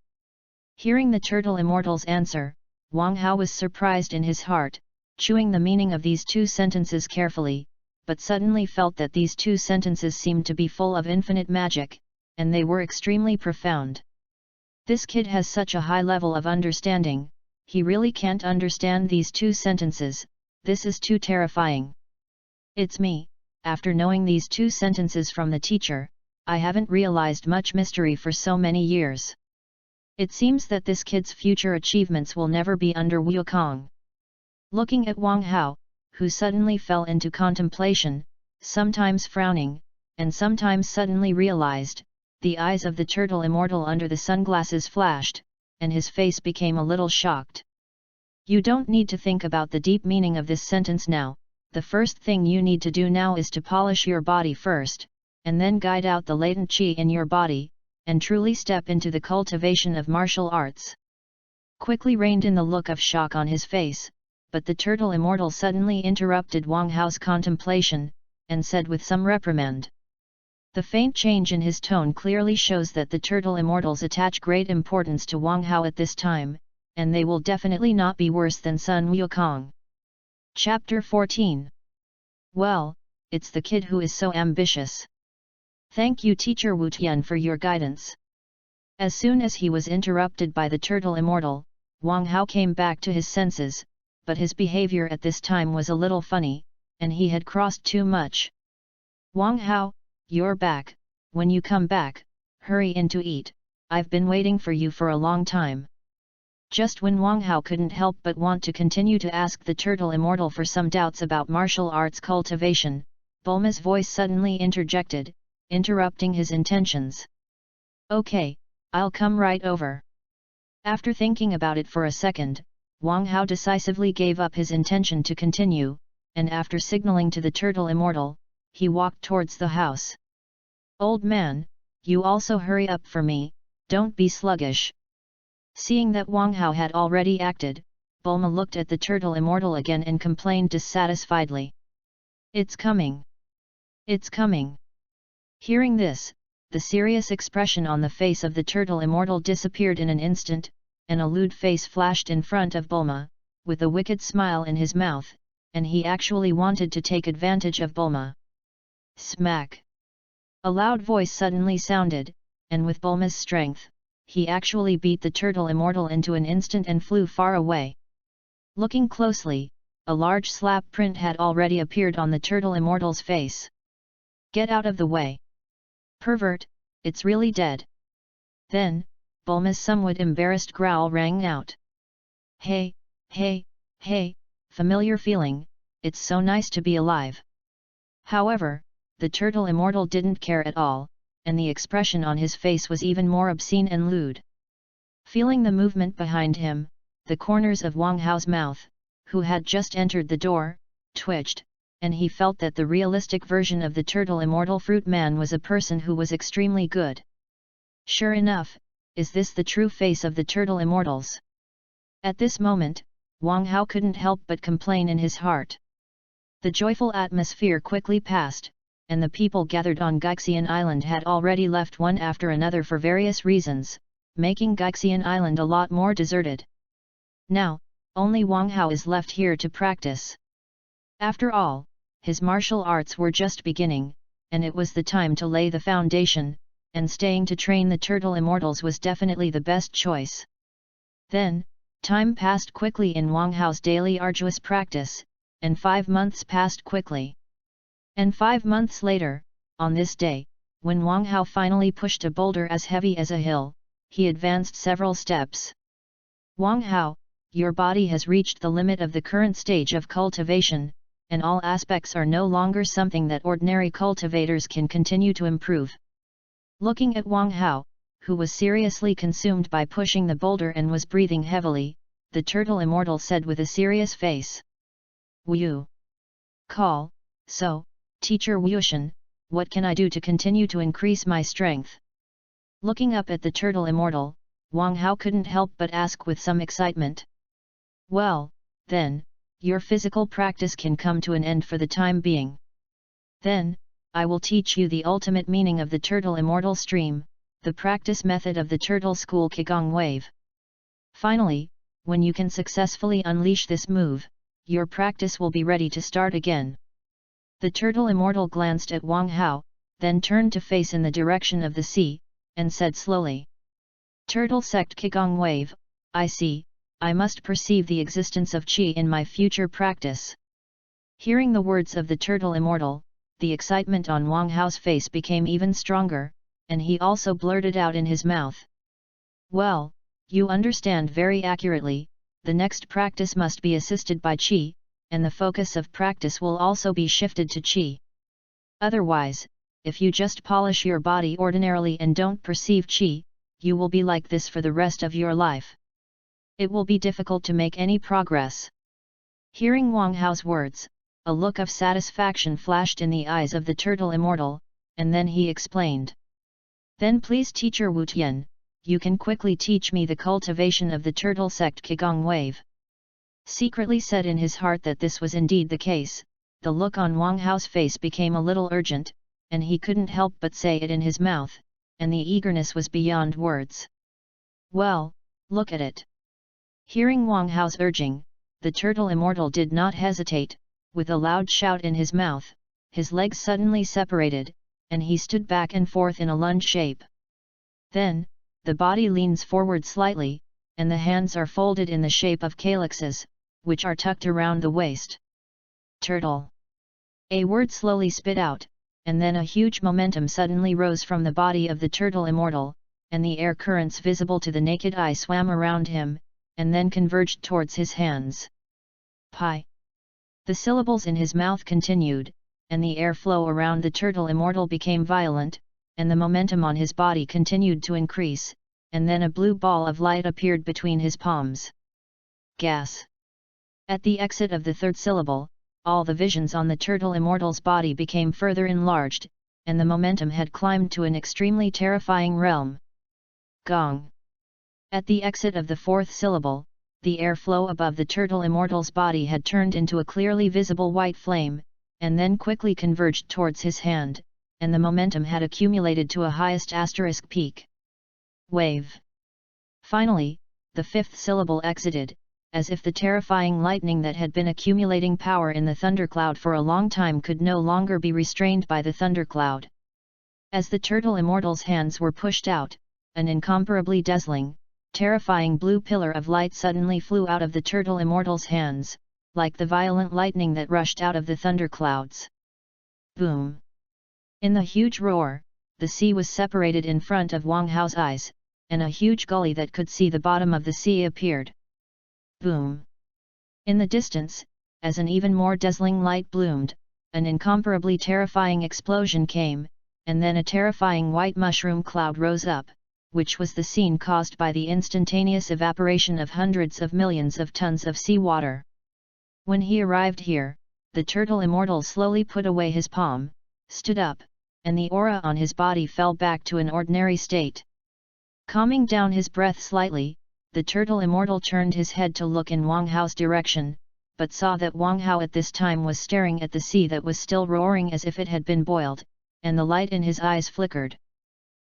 Hearing the turtle immortal's answer, Wang Hao was surprised in his heart, chewing the meaning of these two sentences carefully, but suddenly felt that these two sentences seemed to be full of infinite magic, and they were extremely profound. This kid has such a high level of understanding, he really can't understand these two sentences, this is too terrifying. It's me, after knowing these two sentences from the teacher, I haven't realized much mystery for so many years. It seems that this kid's future achievements will never be under Wukong. Looking at Wang Hao, who suddenly fell into contemplation, sometimes frowning, and sometimes suddenly realized, the eyes of the turtle immortal under the sunglasses flashed, and his face became a little shocked. You don't need to think about the deep meaning of this sentence now, the first thing you need to do now is to polish your body first, and then guide out the latent Qi in your body, and truly step into the cultivation of martial arts. Quickly reined in the look of shock on his face, but the turtle immortal suddenly interrupted Wang Hao's contemplation, and said with some reprimand. The faint change in his tone clearly shows that the turtle immortals attach great importance to Wang Hao at this time, and they will definitely not be worse than Sun Wukong. Chapter 14. Well, it's the kid who is so ambitious. Thank you Teacher Wu Tian for your guidance. As soon as he was interrupted by the turtle immortal, Wang Hao came back to his senses, but his behavior at this time was a little funny, and he had crossed too much. Wang Hao, you're back, when you come back, hurry in to eat, I've been waiting for you for a long time. Just when Wang Hao couldn't help but want to continue to ask the turtle immortal for some doubts about martial arts cultivation, Bulma's voice suddenly interjected, interrupting his intentions. "Okay, I'll come right over." After thinking about it for a second, Wang Hao decisively gave up his intention to continue, and after signaling to the turtle immortal, he walked towards the house. "Old man, you also hurry up for me, don't be sluggish." Seeing that Wang Hao had already acted, Bulma looked at the turtle immortal again and complained dissatisfiedly. "It's coming! It's coming!" Hearing this, the serious expression on the face of the turtle immortal disappeared in an instant, and a lewd face flashed in front of Bulma, with a wicked smile in his mouth, and he actually wanted to take advantage of Bulma. Smack! A loud voice suddenly sounded, and with Bulma's strength, he actually beat the turtle immortal into an instant and flew far away. Looking closely, a large slap print had already appeared on the turtle immortal's face. "Get out of the way! Pervert, it's really dead!" Then, Bulma's somewhat embarrassed growl rang out. "Hey, hey, hey, familiar feeling, it's so nice to be alive." However, the turtle immortal didn't care at all, and the expression on his face was even more obscene and lewd. Feeling the movement behind him, the corners of Wang Hao's mouth, who had just entered the door, twitched, and he felt that the realistic version of the turtle immortal fruit man was a person who was extremely good. Sure enough, is this the true face of the turtle immortals? At this moment, Wang Hao couldn't help but complain in his heart. The joyful atmosphere quickly passed, and the people gathered on Gaixian Island had already left one after another for various reasons, making Gaixian Island a lot more deserted. Now, only Wang Hao is left here to practice. After all, his martial arts were just beginning, and it was the time to lay the foundation, and staying to train the turtle immortals was definitely the best choice. Then, time passed quickly in Wang Hao's daily arduous practice, and 5 months passed quickly. And 5 months later, on this day, when Wang Hao finally pushed a boulder as heavy as a hill, he advanced several steps. "Wang Hao, your body has reached the limit of the current stage of cultivation, and all aspects are no longer something that ordinary cultivators can continue to improve." Looking at Wang Hao, who was seriously consumed by pushing the boulder and was breathing heavily, the turtle immortal said with a serious face. "Wu call, so, Teacher Wushan, what can I do to continue to increase my strength?" Looking up at the turtle immortal, Wang Hao couldn't help but ask with some excitement. "Well, then, your physical practice can come to an end for the time being. Then, I will teach you the ultimate meaning of the turtle immortal stream, the practice method of the turtle school Qigong wave. Finally, when you can successfully unleash this move, your practice will be ready to start again." The turtle immortal glanced at Wang Hao, then turned to face in the direction of the sea, and said slowly. "Turtle sect Qigong wave, I see, I must perceive the existence of Qi in my future practice." Hearing the words of the turtle immortal, the excitement on Wang Hao's face became even stronger, and he also blurted out in his mouth. "Well, you understand very accurately, the next practice must be assisted by Qi, and the focus of practice will also be shifted to Qi. Otherwise, if you just polish your body ordinarily and don't perceive Qi, you will be like this for the rest of your life. It will be difficult to make any progress." Hearing Wang Hao's words, a look of satisfaction flashed in the eyes of the turtle immortal, and then he explained. "Then please Teacher Wu Tian, you can quickly teach me the cultivation of the turtle sect Qigong wave." Secretly said in his heart that this was indeed the case, the look on Wang Hao's face became a little urgent, and he couldn't help but say it in his mouth, and the eagerness was beyond words. "Well, look at it." Hearing Wang Hao's urging, the turtle immortal did not hesitate. With a loud shout in his mouth, his legs suddenly separated, and he stood back and forth in a lunge shape. Then, the body leans forward slightly, and the hands are folded in the shape of calyxes, which are tucked around the waist. "Turtle." A word slowly spit out, and then a huge momentum suddenly rose from the body of the turtle immortal, and the air currents visible to the naked eye swam around him, and then converged towards his hands. Pi. The syllables in his mouth continued, and the airflow around the turtle immortal became violent, and the momentum on his body continued to increase, and then a blue ball of light appeared between his palms. Gas. At the exit of the third syllable, all the visions on the turtle immortal's body became further enlarged, and the momentum had climbed to an extremely terrifying realm. Gong. At the exit of the fourth syllable, the airflow above the turtle immortal's body had turned into a clearly visible white flame, and then quickly converged towards his hand, and the momentum had accumulated to a highest asterisk peak. Wave. Finally, the fifth syllable exited, as if the terrifying lightning that had been accumulating power in the thundercloud for a long time could no longer be restrained by the thundercloud. As the turtle immortal's hands were pushed out, an incomparably dazzling, terrifying blue pillar of light suddenly flew out of the turtle immortal's hands, like the violent lightning that rushed out of the thunderclouds. Boom! In the huge roar, the sea was separated in front of Wang Hao's eyes, and a huge gully that could see the bottom of the sea appeared. Boom! In the distance, as an even more dazzling light bloomed, an incomparably terrifying explosion came, and then a terrifying white mushroom cloud rose up, which was the scene caused by the instantaneous evaporation of hundreds of millions of tons of seawater. When he arrived here, the turtle immortal slowly put away his palm, stood up, and the aura on his body fell back to an ordinary state. Calming down his breath slightly, the turtle immortal turned his head to look in Wang Hao's direction, but saw that Wang Hao at this time was staring at the sea that was still roaring as if it had been boiled, and the light in his eyes flickered,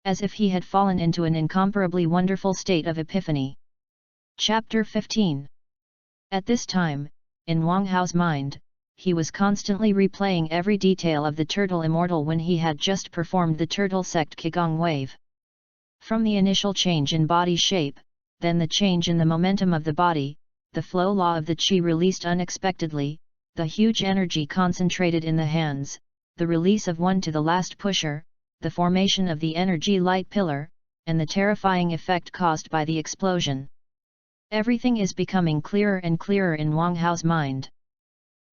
as if he had fallen into an incomparably wonderful state of epiphany. Chapter 15. At this time, in Wang Hao's mind, he was constantly replaying every detail of the turtle immortal when he had just performed the turtle sect Qigong wave. From the initial change in body shape, then the change in the momentum of the body, the flow law of the qi released unexpectedly, the huge energy concentrated in the hands, the release of one to the last pusher, the formation of the energy light pillar, and the terrifying effect caused by the explosion. Everything is becoming clearer and clearer in Wang Hao's mind.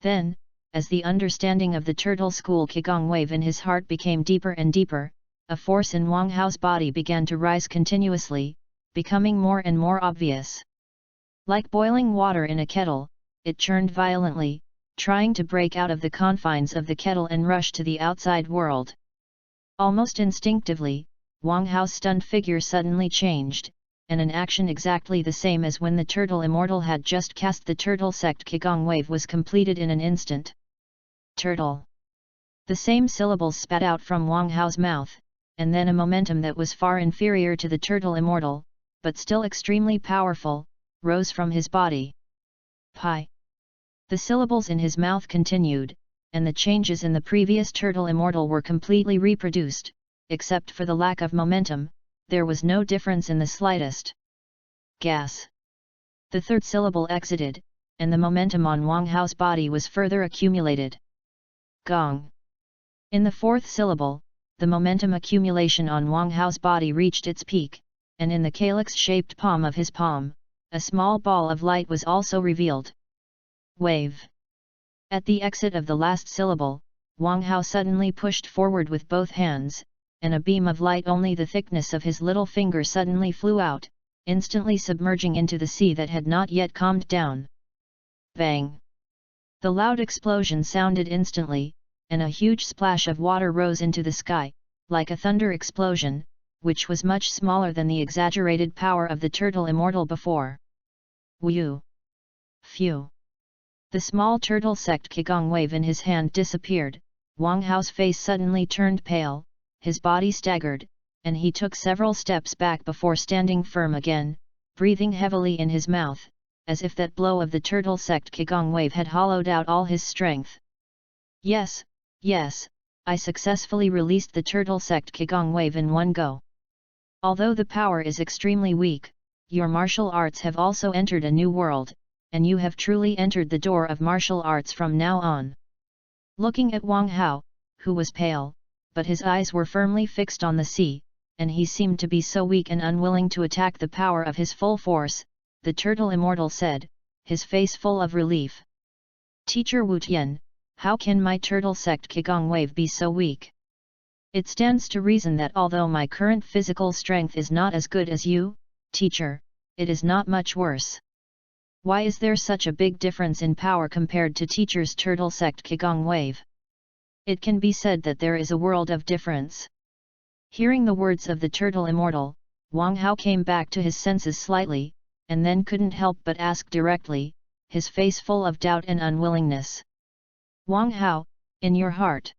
Then, as the understanding of the turtle school Qigong wave in his heart became deeper and deeper, a force in Wang Hao's body began to rise continuously, becoming more and more obvious. Like boiling water in a kettle, it churned violently, trying to break out of the confines of the kettle and rush to the outside world. Almost instinctively, Wang Hao's stunned figure suddenly changed, and an action exactly the same as when the turtle immortal had just cast the turtle sect Qigong wave was completed in an instant. Turtle. The same syllables spat out from Wang Hao's mouth, and then a momentum that was far inferior to the turtle immortal, but still extremely powerful, rose from his body. Pi. The syllables in his mouth continued, and the changes in the previous turtle immortal were completely reproduced, except for the lack of momentum. There was no difference in the slightest. Gas. The third syllable exited, and the momentum on Wang Hao's body was further accumulated. Gong. In the fourth syllable, the momentum accumulation on Wang Hao's body reached its peak, and in the calyx-shaped palm of his palm, a small ball of light was also revealed. Wave. At the exit of the last syllable, Wang Hao suddenly pushed forward with both hands, and a beam of light only the thickness of his little finger suddenly flew out, instantly submerging into the sea that had not yet calmed down. Bang! The loud explosion sounded instantly, and a huge splash of water rose into the sky, like a thunder explosion, which was much smaller than the exaggerated power of the turtle immortal before. Whew! Phew! The small turtle sect Qigong wave in his hand disappeared. Wang Hao's face suddenly turned pale, his body staggered, and he took several steps back before standing firm again, breathing heavily in his mouth, as if that blow of the turtle sect Qigong wave had hollowed out all his strength. Yes, yes, I successfully released the turtle sect Qigong wave in one go. Although the power is extremely weak, your martial arts have also entered a new world, and you have truly entered the door of martial arts from now on. Looking at Wang Hao, who was pale, but his eyes were firmly fixed on the sea, and he seemed to be so weak and unwilling to attack the power of his full force, the turtle immortal said, his face full of relief. Teacher Wu Tian, how can my turtle sect Qigong wave be so weak? It stands to reason that although my current physical strength is not as good as you, teacher, it is not much worse. Why is there such a big difference in power compared to teacher's turtle sect Qigong wave? It can be said that there is a world of difference. Hearing the words of the turtle immortal, Wang Hao came back to his senses slightly, and then couldn't help but ask directly, his face full of doubt and unwillingness. Wang Hao, in your heart,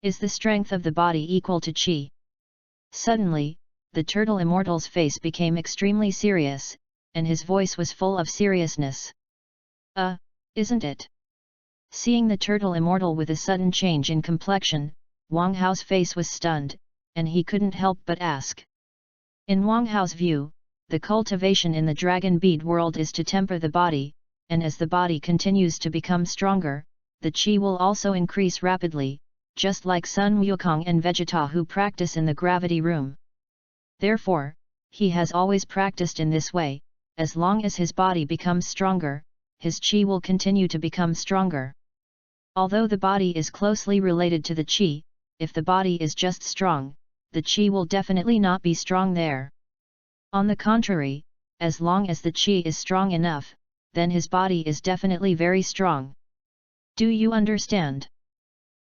is the strength of the body equal to qi? Suddenly, the turtle immortal's face became extremely serious, and his voice was full of seriousness. Isn't it? Seeing the turtle immortal with a sudden change in complexion, Wang Hao's face was stunned, and he couldn't help but ask. In Wang Hao's view, the cultivation in the dragon bead world is to temper the body, and as the body continues to become stronger, the qi will also increase rapidly, just like Sun Wukong and Vegeta who practice in the gravity room. Therefore, he has always practiced in this way. As long as his body becomes stronger, his qi will continue to become stronger. Although the body is closely related to the qi, if the body is just strong, the qi will definitely not be strong there. On the contrary, as long as the qi is strong enough, then his body is definitely very strong. Do you understand?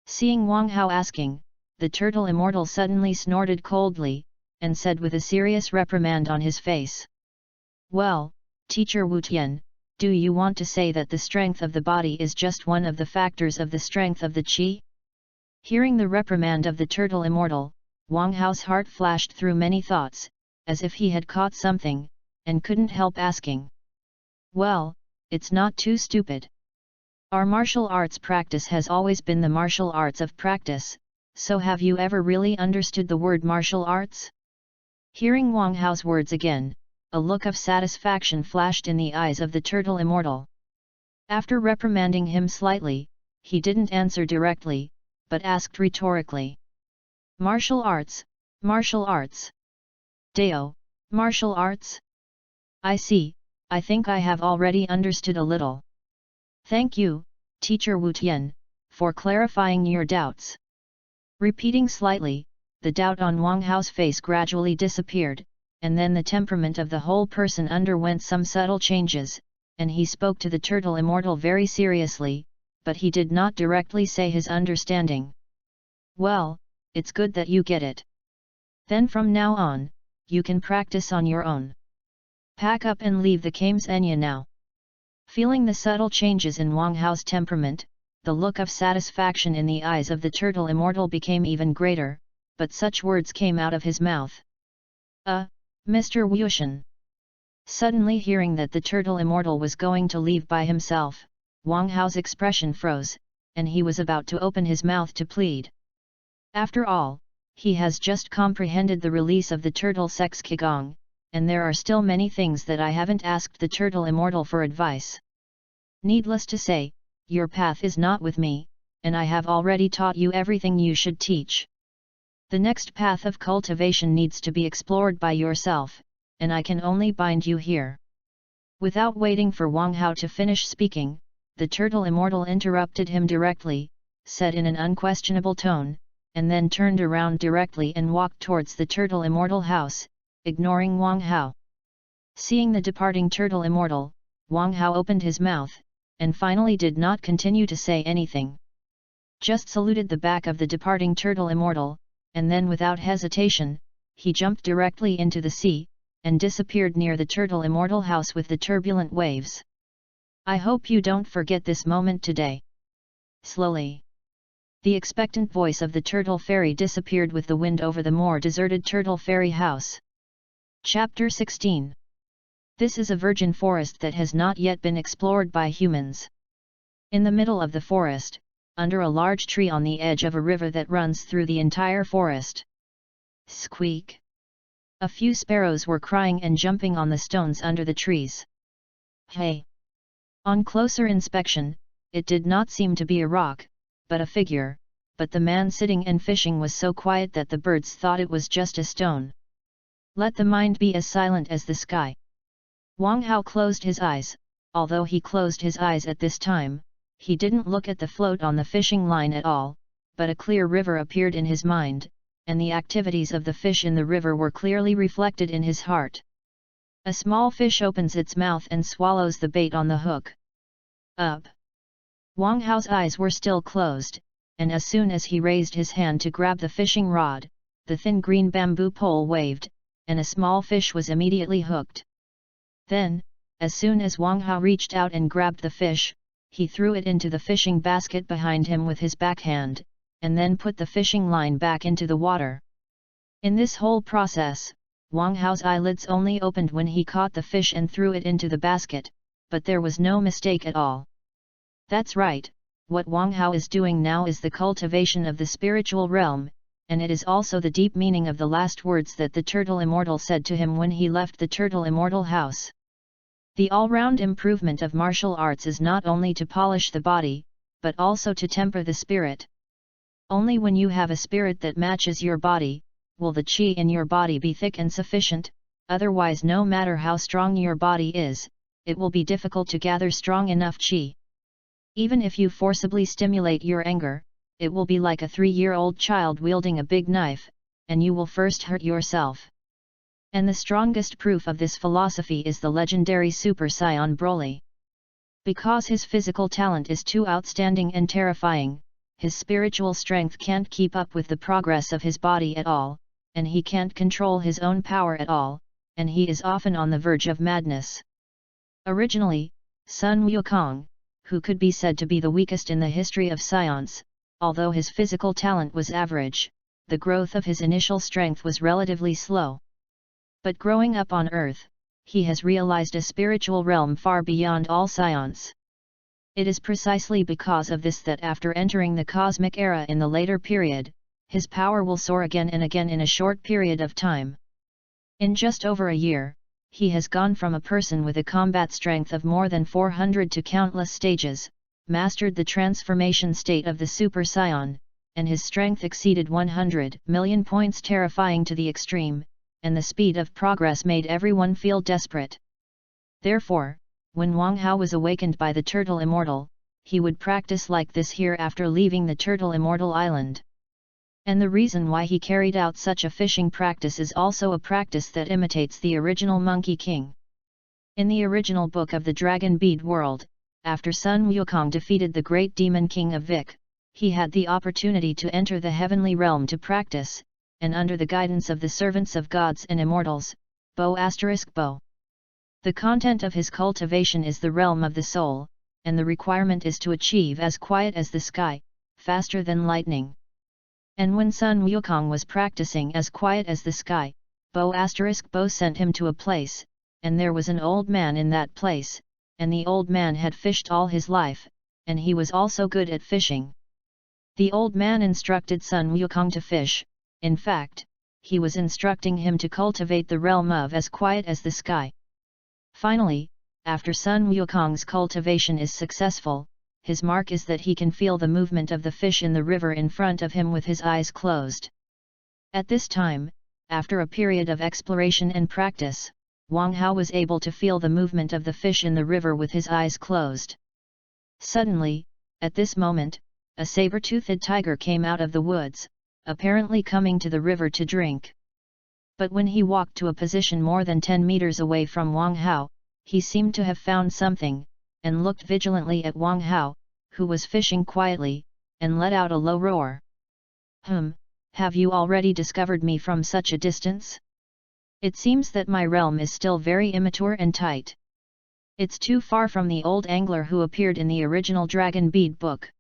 Seeing Wang Hao asking, the turtle immortal suddenly snorted coldly, and said with a serious reprimand on his face. Well, Teacher Wu Tian, do you want to say that the strength of the body is just one of the factors of the strength of the qi? Hearing the reprimand of the turtle immortal, Wang Hao's heart flashed through many thoughts, as if he had caught something, and couldn't help asking. Well, it's not too stupid. Our martial arts practice has always been the martial arts of practice, so have you ever really understood the word martial arts? Hearing Wang Hao's words again, a look of satisfaction flashed in the eyes of the turtle immortal. After reprimanding him slightly, he didn't answer directly, but asked rhetorically. Martial arts, martial arts. Dao, martial arts? I see, I think I have already understood a little. Thank you, Teacher Wu Tian, for clarifying your doubts. Repeating slightly, the doubt on Wang Hao's face gradually disappeared, and then the temperament of the whole person underwent some subtle changes, and he spoke to the turtle immortal very seriously, but he did not directly say his understanding. Well, it's good that you get it. Then from now on, you can practice on your own. Pack up and leave the Kamsanya now. Feeling the subtle changes in Wang Hao's temperament, the look of satisfaction in the eyes of the turtle immortal became even greater, but such words came out of his mouth. Mr. Wushan. Suddenly hearing that the turtle immortal was going to leave by himself, Wang Hao's expression froze, and he was about to open his mouth to plead. After all, he has just comprehended the release of the turtle sex Qigong, and there are still many things that I haven't asked the turtle immortal for advice. Needless to say, your path is not with me, and I have already taught you everything you should teach. The next path of cultivation needs to be explored by yourself, and I can only bind you here. Without waiting for Wang Hao to finish speaking, the turtle immortal interrupted him directly, said in an unquestionable tone, and then turned around directly and walked towards the turtle immortal house, ignoring Wang Hao. Seeing the departing turtle immortal, Wang Hao opened his mouth, and finally did not continue to say anything. Just saluted the back of the departing turtle immortal, and then without hesitation, he jumped directly into the sea, and disappeared near the turtle immortal house with the turbulent waves. I hope you don't forget this moment today. Slowly, the expectant voice of the turtle fairy disappeared with the wind over the more deserted turtle fairy house. Chapter 16. This is a virgin forest that has not yet been explored by humans. In the middle of the forest, under a large tree on the edge of a river that runs through the entire forest. Squeak! A few sparrows were crying and jumping on the stones under the trees. Hey! On closer inspection, it did not seem to be a rock, but a figure, but the man sitting and fishing was so quiet that the birds thought it was just a stone. Let the mind be as silent as the sky. Wang Hao closed his eyes. Although he closed his eyes at this time, he didn't look at the float on the fishing line at all, but a clear river appeared in his mind, and the activities of the fish in the river were clearly reflected in his heart. A small fish opens its mouth and swallows the bait on the hook. Up! Wang Hao's eyes were still closed, and as soon as he raised his hand to grab the fishing rod, the thin green bamboo pole waved, and a small fish was immediately hooked. Then, as soon as Wang Hao reached out and grabbed the fish, he threw it into the fishing basket behind him with his backhand, and then put the fishing line back into the water. In this whole process, Wang Hao's eyelids only opened when he caught the fish and threw it into the basket, but there was no mistake at all. That's right, what Wang Hao is doing now is the cultivation of the spiritual realm, and it is also the deep meaning of the last words that the Turtle Immortal said to him when he left the Turtle Immortal house. The all-round improvement of martial arts is not only to polish the body, but also to temper the spirit. Only when you have a spirit that matches your body, will the qi in your body be thick and sufficient, otherwise no matter how strong your body is, it will be difficult to gather strong enough qi. Even if you forcibly stimulate your anger, it will be like a 3-year-old child wielding a big knife, and you will first hurt yourself. And the strongest proof of this philosophy is the legendary Super Saiyan Broly. Because his physical talent is too outstanding and terrifying, his spiritual strength can't keep up with the progress of his body at all, and he can't control his own power at all, and he is often on the verge of madness. Originally, Sun Wukong, who could be said to be the weakest in the history of science, although his physical talent was average, the growth of his initial strength was relatively slow. But growing up on Earth, he has realized a spiritual realm far beyond all science. It is precisely because of this that after entering the cosmic era in the later period, his power will soar again and again in a short period of time. In just over a year, he has gone from a person with a combat strength of more than 400 to countless stages, mastered the transformation state of the Super Saiyan, and his strength exceeded 100 million points, terrifying to the extreme, and the speed of progress made everyone feel desperate. Therefore, when Wang Hao was awakened by the Turtle Immortal, he would practice like this here after leaving the Turtle Immortal Island. And the reason why he carried out such a fishing practice is also a practice that imitates the original Monkey King. In the original book of the Dragon Bead World, after Sun Wukong defeated the great demon king of Vic, he had the opportunity to enter the heavenly realm to practice, and under the guidance of the servants of gods and immortals, Bo*. The content of his cultivation is the realm of the soul, and the requirement is to achieve as quiet as the sky, faster than lightning. And when Sun Wukong was practicing as quiet as the sky, Bo*. Sent him to a place, and there was an old man in that place, and the old man had fished all his life, and he was also good at fishing. The old man instructed Sun Wukong to fish. In fact, he was instructing him to cultivate the realm of as quiet as the sky. Finally, after Sun Wukong's cultivation is successful, his mark is that he can feel the movement of the fish in the river in front of him with his eyes closed. At this time, after a period of exploration and practice, Wang Hao was able to feel the movement of the fish in the river with his eyes closed. Suddenly, at this moment, a saber-toothed tiger came out of the woods, apparently coming to the river to drink. But when he walked to a position more than 10 meters away from Wang Hao, he seemed to have found something, and looked vigilantly at Wang Hao, who was fishing quietly, and let out a low roar. Have you already discovered me from such a distance? It seems that my realm is still very immature and tight. It's too far from the old angler who appeared in the original Dragon Bead book.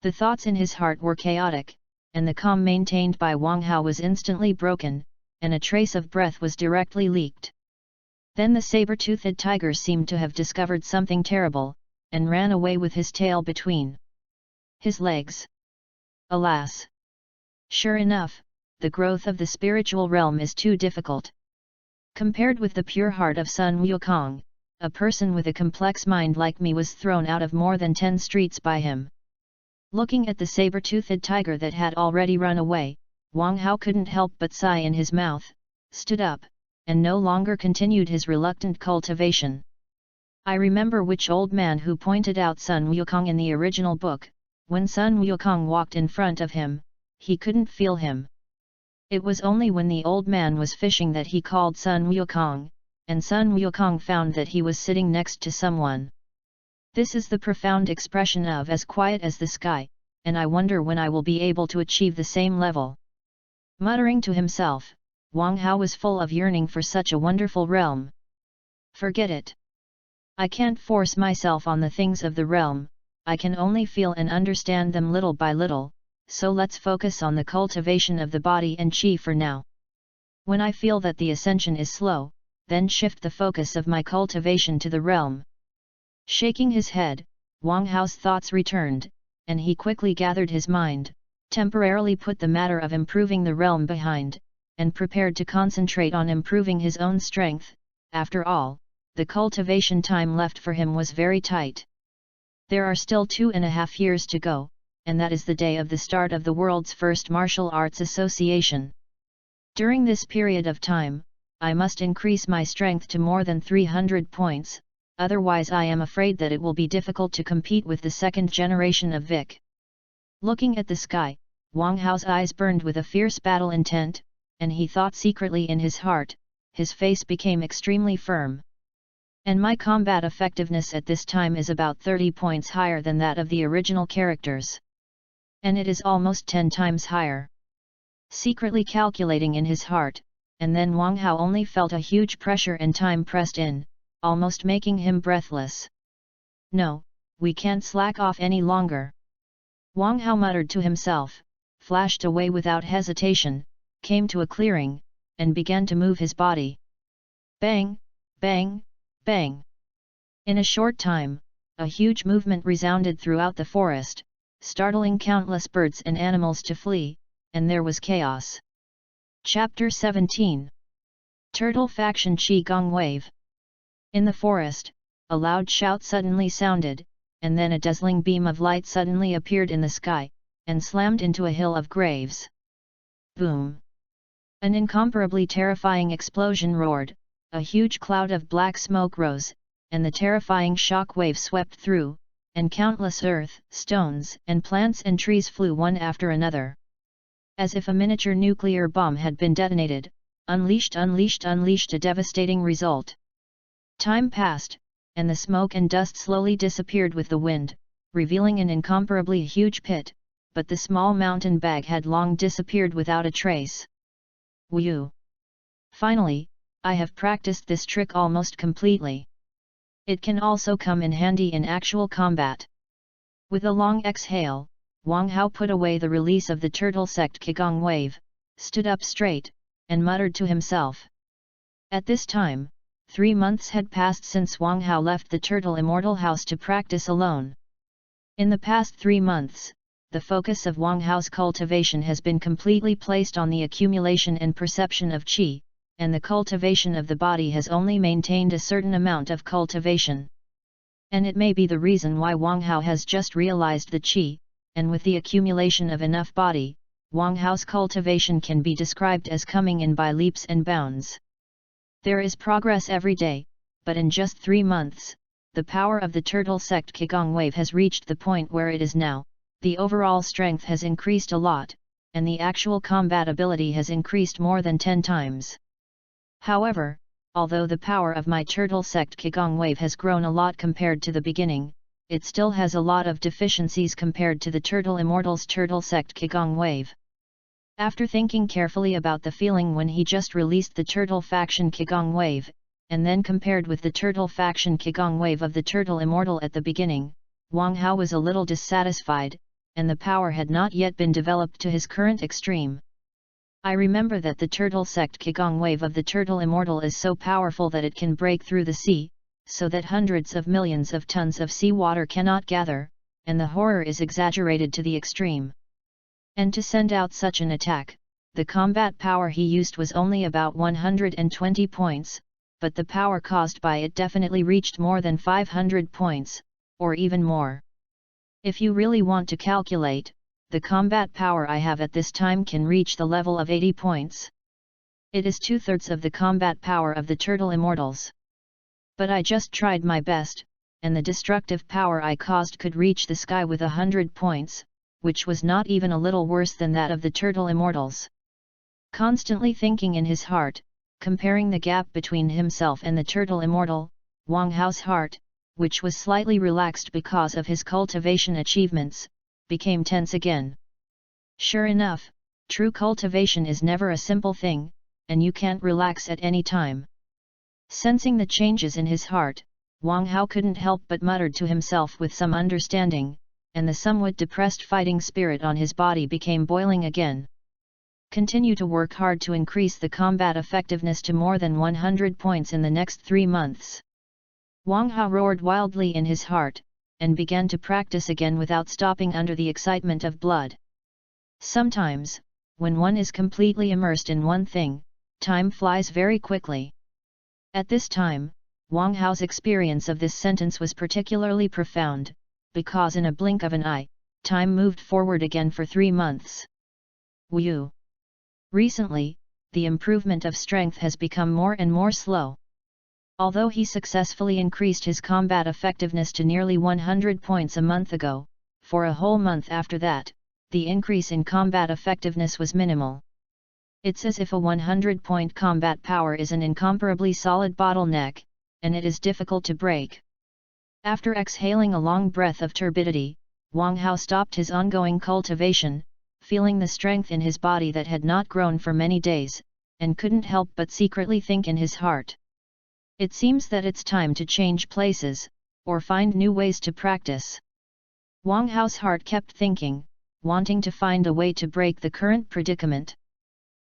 The thoughts in his heart were chaotic, and the calm maintained by Wang Hao was instantly broken, and a trace of breath was directly leaked. Then the saber-toothed tiger seemed to have discovered something terrible, and ran away with his tail between his legs. Alas! Sure enough, the growth of the spiritual realm is too difficult. Compared with the pure heart of Sun Wukong, a person with a complex mind like me was thrown out of more than 10 streets by him. Looking at the saber-toothed tiger that had already run away, Wang Hao couldn't help but sigh in his mouth, stood up, and no longer continued his reluctant cultivation. I remember which old man who pointed out Sun Wukong in the original book. When Sun Wukong walked in front of him, he couldn't feel him. It was only when the old man was fishing that he called Sun Wukong, and Sun Wukong found that he was sitting next to someone. This is the profound expression of as quiet as the sky, and I wonder when I will be able to achieve the same level. Muttering to himself, Wang Hao was full of yearning for such a wonderful realm. Forget it. I can't force myself on the things of the realm, I can only feel and understand them little by little, so let's focus on the cultivation of the body and qi for now. When I feel that the ascension is slow, then shift the focus of my cultivation to the realm. Shaking his head, Wang Hao's thoughts returned, and he quickly gathered his mind, temporarily put the matter of improving the realm behind, and prepared to concentrate on improving his own strength. After all, the cultivation time left for him was very tight. There are still 2.5 years to go, and that is the day of the start of the world's first martial arts association. During this period of time, I must increase my strength to more than 300 points, otherwise I am afraid that it will be difficult to compete with the second generation of Vic. Looking at the sky, Wang Hao's eyes burned with a fierce battle intent, and he thought secretly in his heart, his face became extremely firm. And my combat effectiveness at this time is about 30 points higher than that of the original characters. And it is almost 10 times higher. Secretly calculating in his heart, and then Wang Hao only felt a huge pressure and time pressed in, almost making him breathless. No, we can't slack off any longer. Wang Hao muttered to himself, flashed away without hesitation, came to a clearing, and began to move his body. Bang, bang, bang. In a short time, a huge movement resounded throughout the forest, startling countless birds and animals to flee, and there was chaos. Chapter 17. Turtle Faction Qi Gong Wave. In the forest, a loud shout suddenly sounded, and then a dazzling beam of light suddenly appeared in the sky, and slammed into a hill of graves. Boom! An incomparably terrifying explosion roared, a huge cloud of black smoke rose, and the terrifying shock wave swept through, and countless earth, stones, and plants and trees flew one after another. As if a miniature nuclear bomb had been detonated, unleashed a devastating result. Time passed, and the smoke and dust slowly disappeared with the wind, revealing an incomparably huge pit, but the small mountain bag had long disappeared without a trace. Whew! Finally, I have practiced this trick almost completely. It can also come in handy in actual combat. With a long exhale, Wang Hao put away the release of the turtle sect Qigong wave, stood up straight, and muttered to himself. At this time, 3 months had passed since Wang Hao left the Turtle Immortal House to practice alone. In the past 3 months, the focus of Wang Hao's cultivation has been completely placed on the accumulation and perception of qi, and the cultivation of the body has only maintained a certain amount of cultivation. And it may be the reason why Wang Hao has just realized the qi, and with the accumulation of enough body, Wang Hao's cultivation can be described as coming in by leaps and bounds. There is progress every day, but in just 3 months, the power of the turtle sect Qigong wave has reached the point where it is now, the overall strength has increased a lot, and the actual combat ability has increased more than 10 times. However, although the power of my turtle sect Qigong wave has grown a lot compared to the beginning, it still has a lot of deficiencies compared to the Turtle Immortal's turtle sect Qigong wave. After thinking carefully about the feeling when he just released the Turtle Faction Qigong wave, and then compared with the Turtle Faction Qigong wave of the Turtle Immortal at the beginning, Wang Hao was a little dissatisfied, and the power had not yet been developed to his current extreme. I remember that the Turtle sect Qigong wave of the Turtle Immortal is so powerful that it can break through the sea, so that hundreds of millions of tons of seawater cannot gather, and the horror is exaggerated to the extreme. And to send out such an attack, the combat power he used was only about 120 points, but the power caused by it definitely reached more than 500 points, or even more. If you really want to calculate, the combat power I have at this time can reach the level of 80 points. It is 2/3 of the combat power of the turtle immortals. But I just tried my best, and the destructive power I caused could reach the sky with 100 points, which was not even a little worse than that of the turtle immortals. Constantly thinking in his heart, comparing the gap between himself and the turtle immortal, Wang Hao's heart, which was slightly relaxed because of his cultivation achievements, became tense again. Sure enough, true cultivation is never a simple thing, and you can't relax at any time. Sensing the changes in his heart, Wang Hao couldn't help but muttered to himself with some understanding, and the somewhat depressed fighting spirit on his body became boiling again. Continue to work hard to increase the combat effectiveness to more than 100 points in the next 3 months. Wang Hao roared wildly in his heart, and began to practice again without stopping under the excitement of blood. Sometimes, when one is completely immersed in one thing, time flies very quickly. At this time, Wang Hao's experience of this sentence was particularly profound, because in a blink of an eye, time moved forward again for 3 months. Wu. Recently, the improvement of strength has become more and more slow. Although he successfully increased his combat effectiveness to nearly 100 points a month ago, for a whole month after that, the increase in combat effectiveness was minimal. It's as if a 100-point combat power is an incomparably solid bottleneck, and it is difficult to break. After exhaling a long breath of turbidity, Wang Hao stopped his ongoing cultivation, feeling the strength in his body that had not grown for many days, and couldn't help but secretly think in his heart. It seems that it's time to change places, or find new ways to practice. Wang Hao's heart kept thinking, wanting to find a way to break the current predicament.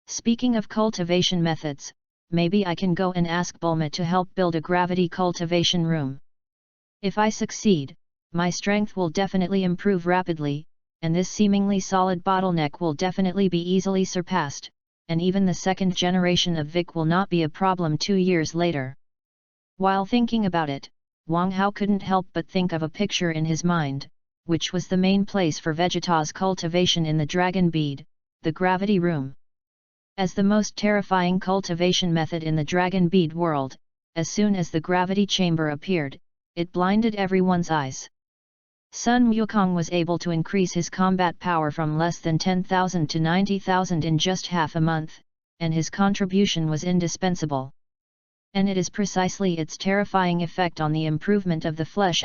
Speaking of cultivation methods, maybe I can go and ask Bulma to help build a gravity cultivation room. If I succeed, my strength will definitely improve rapidly, and this seemingly solid bottleneck will definitely be easily surpassed, and even the second generation of Vic will not be a problem 2 years later. While thinking about it, Wang Hao couldn't help but think of a picture in his mind, which was the main place for Vegeta's cultivation in the Dragon Bead, the gravity room. As the most terrifying cultivation method in the Dragon Bead world, as soon as the gravity chamber appeared, it blinded everyone's eyes. Sun Wukong was able to increase his combat power from less than 10,000 to 90,000 in just half a month, and his contribution was indispensable. And it is precisely its terrifying effect on the improvement of the flesh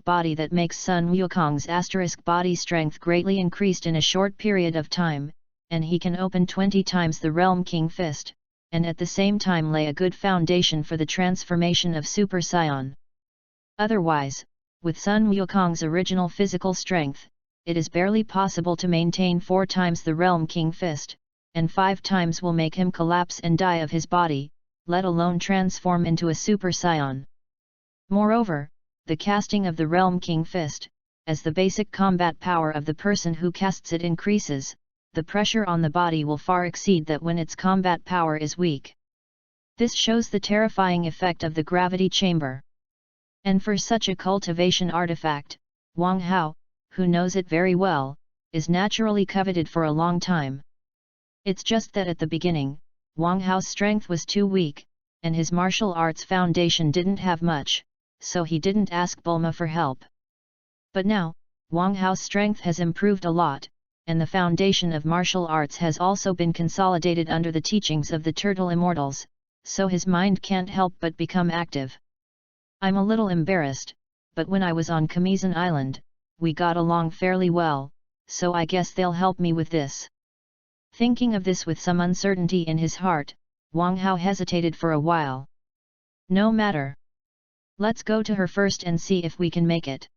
body that makes Sun Wukong's body strength greatly increased in a short period of time, and he can open 20 times the Realm King Fist, and at the same time lay a good foundation for the transformation of Super Saiyan. Otherwise, with Sun Wukong's original physical strength, it is barely possible to maintain 4 times the Realm King Fist, and 5 times will make him collapse and die of his body, let alone transform into a Super Saiyan. Moreover, the casting of the Realm King Fist, as the basic combat power of the person who casts it increases, the pressure on the body will far exceed that when its combat power is weak. This shows the terrifying effect of the gravity chamber. And for such a cultivation artifact, Wang Hao, who knows it very well, is naturally coveted for a long time. It's just that at the beginning, Wang Hao's strength was too weak, and his martial arts foundation didn't have much, so he didn't ask Bulma for help. But now, Wang Hao's strength has improved a lot, and the foundation of martial arts has also been consolidated under the teachings of the Turtle Immortals, so his mind can't help but become active. I'm a little embarrassed, but when I was on Kamizan Island, we got along fairly well, so I guess they'll help me with this. Thinking of this with some uncertainty in his heart, Wang Hao hesitated for a while. No matter. Let's go to her first and see if we can make it.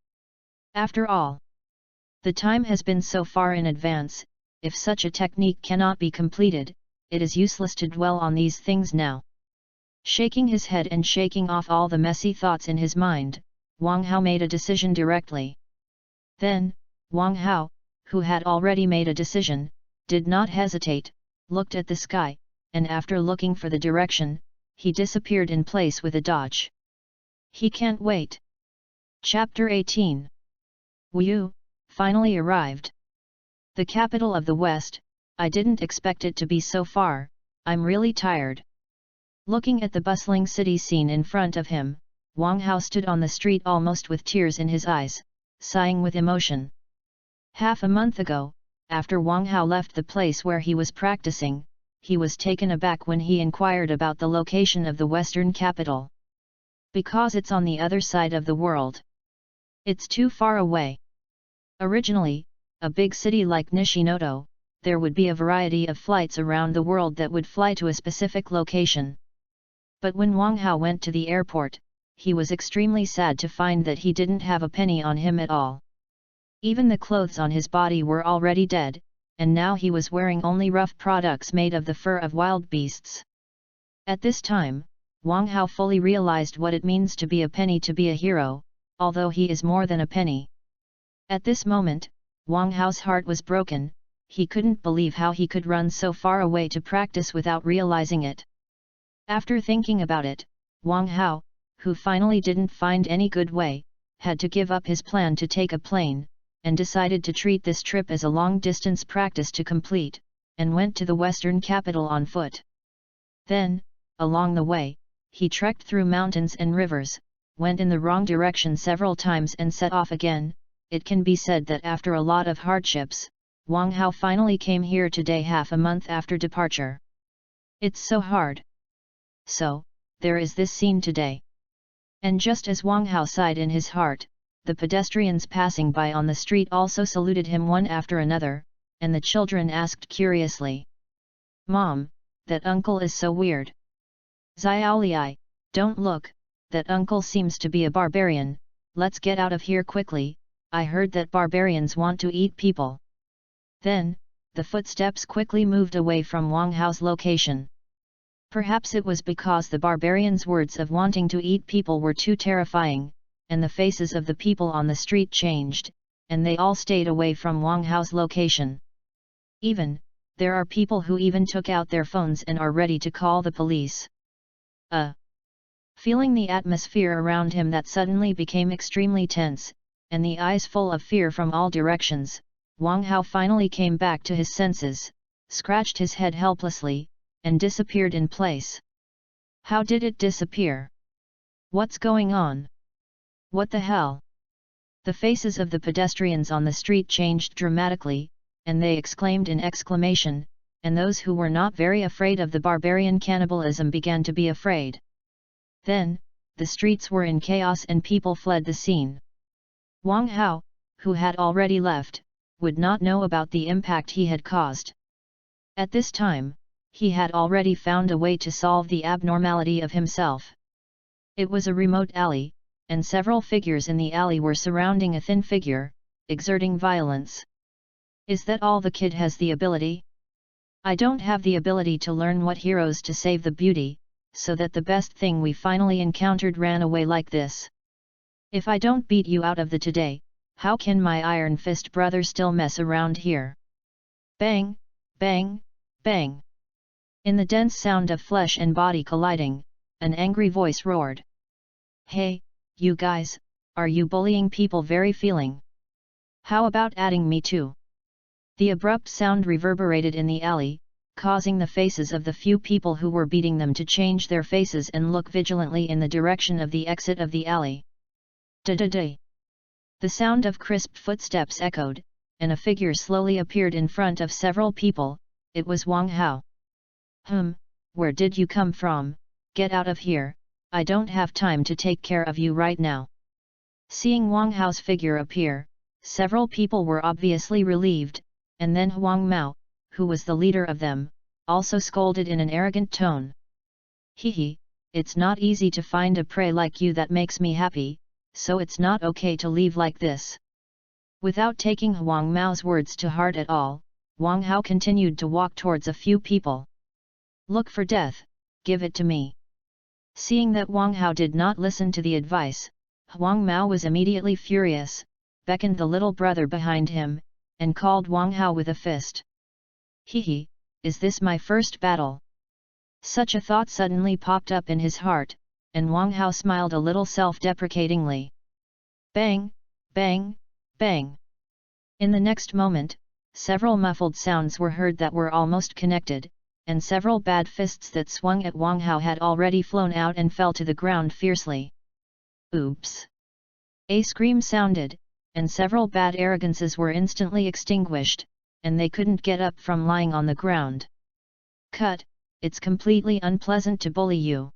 After all, the time has been so far in advance, if such a technique cannot be completed, it is useless to dwell on these things now. Shaking his head and shaking off all the messy thoughts in his mind, Wang Hao made a decision directly. Then, Wang Hao, who had already made a decision, did not hesitate, looked at the sky, and after looking for the direction, he disappeared in place with a dodge. He can't wait. Chapter 18. Wu finally arrived. The capital of the West. I didn't expect it to be so far, I'm really tired. Looking at the bustling city scene in front of him, Wang Hao stood on the street almost with tears in his eyes, sighing with emotion. Half a month ago, after Wang Hao left the place where he was practicing, he was taken aback when he inquired about the location of the western capital. Because it's on the other side of the world. It's too far away. Originally, a big city like Nishinoto, there would be a variety of flights around the world that would fly to a specific location. But when Wang Hao went to the airport, he was extremely sad to find that he didn't have a penny on him at all. Even the clothes on his body were already dead, and now he was wearing only rough products made of the fur of wild beasts. At this time, Wang Hao fully realized what it means to be a penny to be a hero, although he is more than a penny. At this moment, Wang Hao's heart was broken. He couldn't believe how he could run so far away to practice without realizing it. After thinking about it, Wang Hao, who finally didn't find any good way, had to give up his plan to take a plane, and decided to treat this trip as a long-distance practice to complete, and went to the western capital on foot. Then, along the way, he trekked through mountains and rivers, went in the wrong direction several times and set off again. It can be said that after a lot of hardships, Wang Hao finally came here today half a month after departure. It's so hard. So, there is this scene today. And just as Wang Hao sighed in his heart, the pedestrians passing by on the street also saluted him one after another, and the children asked curiously, "Mom, that uncle is so weird." "Xiaoliai, don't look, that uncle seems to be a barbarian, let's get out of here quickly, I heard that barbarians want to eat people." Then, the footsteps quickly moved away from Wang Hao's location. Perhaps it was because the barbarians' words of wanting to eat people were too terrifying, and the faces of the people on the street changed, and they all stayed away from Wang Hao's location. There are people who even took out their phones and are ready to call the police. Feeling the atmosphere around him that suddenly became extremely tense, and the eyes full of fear from all directions, Wang Hao finally came back to his senses, scratched his head helplessly, and disappeared in place. How did it disappear? What's going on? What the hell? The faces of the pedestrians on the street changed dramatically, and they exclaimed in exclamation, and those who were not very afraid of the barbarian cannibalism began to be afraid. Then, the streets were in chaos and people fled the scene. Wang Hao, who had already left, would not know about the impact he had caused. At this time, he had already found a way to solve the abnormality of himself. It was a remote alley, and several figures in the alley were surrounding a thin figure, exerting violence. Is that all the kid has the ability? I don't have the ability to learn what heroes to save the beauty, so that the best thing we finally encountered ran away like this. If I don't beat you out of the today, how can my iron fist brother still mess around here? Bang, bang, bang. In the dense sound of flesh and body colliding, an angry voice roared. Hey, you guys, are you bullying people very feeling? How about adding me too? The abrupt sound reverberated in the alley, causing the faces of the few people who were beating them to change their faces and look vigilantly in the direction of the exit of the alley. Da-da-da. The sound of crisp footsteps echoed, and a figure slowly appeared in front of several people. It was Wang Hao. Where did you come from? Get out of here, I don't have time to take care of you right now. Seeing Wang Hao's figure appear, several people were obviously relieved, and then Huang Mao, who was the leader of them, also scolded in an arrogant tone. Hehe, it's not easy to find a prey like you that makes me happy, so it's not okay to leave like this. Without taking Huang Mao's words to heart at all, Wang Hao continued to walk towards a few people. Look for death, give it to me. Seeing that Wang Hao did not listen to the advice, Huang Mao was immediately furious, beckoned the little brother behind him, and called Wang Hao with a fist. Hehe, is this my first battle? Such a thought suddenly popped up in his heart, and Wang Hao smiled a little self-deprecatingly. Bang, bang, bang. In the next moment, several muffled sounds were heard that were almost connected, and several bad fists that swung at Wang Hao had already flown out and fell to the ground fiercely. Oops! A scream sounded, and several bad arrogances were instantly extinguished, and they couldn't get up from lying on the ground. Cut, it's completely unpleasant to bully you.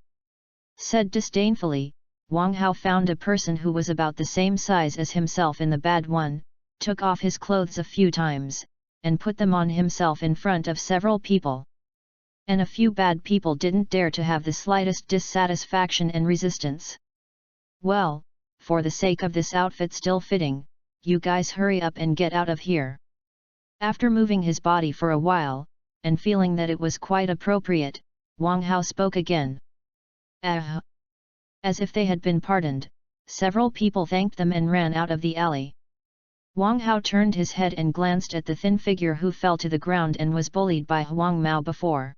Said disdainfully, Wang Hao found a person who was about the same size as himself in the bad one, took off his clothes a few times, and put them on himself in front of several people. And a few bad people didn't dare to have the slightest dissatisfaction and resistance. Well, for the sake of this outfit still fitting, you guys hurry up and get out of here. After moving his body for a while, and feeling that it was quite appropriate, Wang Hao spoke again. As if they had been pardoned, several people thanked them and ran out of the alley. Wang Hao turned his head and glanced at the thin figure who fell to the ground and was bullied by Huang Mao before.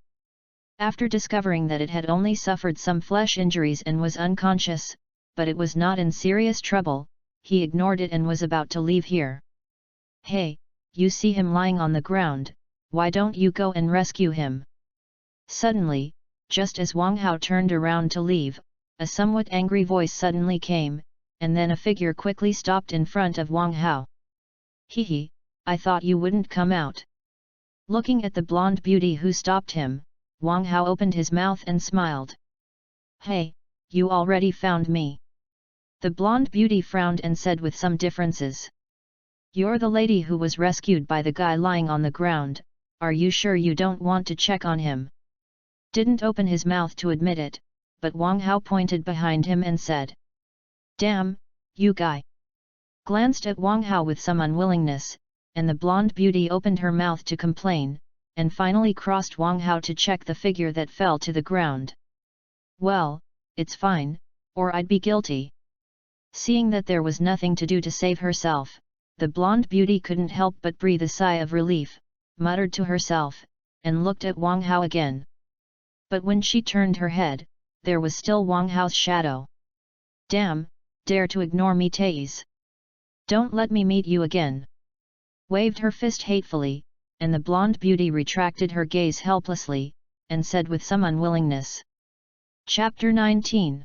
After discovering that it had only suffered some flesh injuries and was unconscious, but it was not in serious trouble, he ignored it and was about to leave here. Hey, you see him lying on the ground, why don't you go and rescue him? Suddenly, just as Wang Hao turned around to leave, a somewhat angry voice suddenly came, and then a figure quickly stopped in front of Wang Hao. Hehe, I thought you wouldn't come out. Looking at the blonde beauty who stopped him, Wang Hao opened his mouth and smiled. Hey, you already found me. The blonde beauty frowned and said with some differences. You're the lady who was rescued by the guy lying on the ground, are you sure you don't want to check on him? Didn't open his mouth to admit it, but Wang Hao pointed behind him and said. Damn, you guy. Glanced at Wang Hao with some unwillingness, and the blonde beauty opened her mouth to complain, and finally crossed Wang Hao to check the figure that fell to the ground. Well, it's fine, or I'd be guilty. Seeing that there was nothing to do to save herself, the blonde beauty couldn't help but breathe a sigh of relief, muttered to herself, and looked at Wang Hao again. But when she turned her head, there was still Wang Hao's shadow. Damn, dare to ignore me tease. Don't let me meet you again. Waved her fist hatefully, and the blonde beauty retracted her gaze helplessly, and said with some unwillingness. Chapter 19.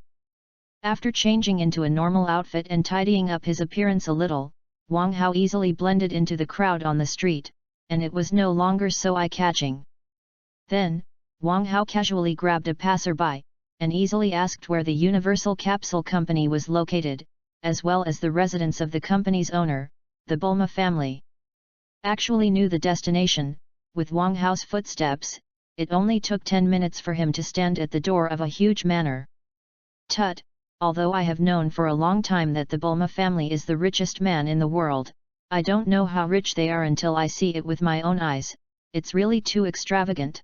After changing into a normal outfit and tidying up his appearance a little, Wang Hao easily blended into the crowd on the street, and it was no longer so eye-catching. Then, Wang Hao casually grabbed a passerby, and easily asked where the Universal Capsule Company was located, as well as the residence of the company's owner, the Bulma family. Actually knew the destination, with Wang Hao's footsteps, it only took 10 minutes for him to stand at the door of a huge manor. Tut, although I have known for a long time that the Bulma family is the richest man in the world, I don't know how rich they are until I see it with my own eyes, it's really too extravagant.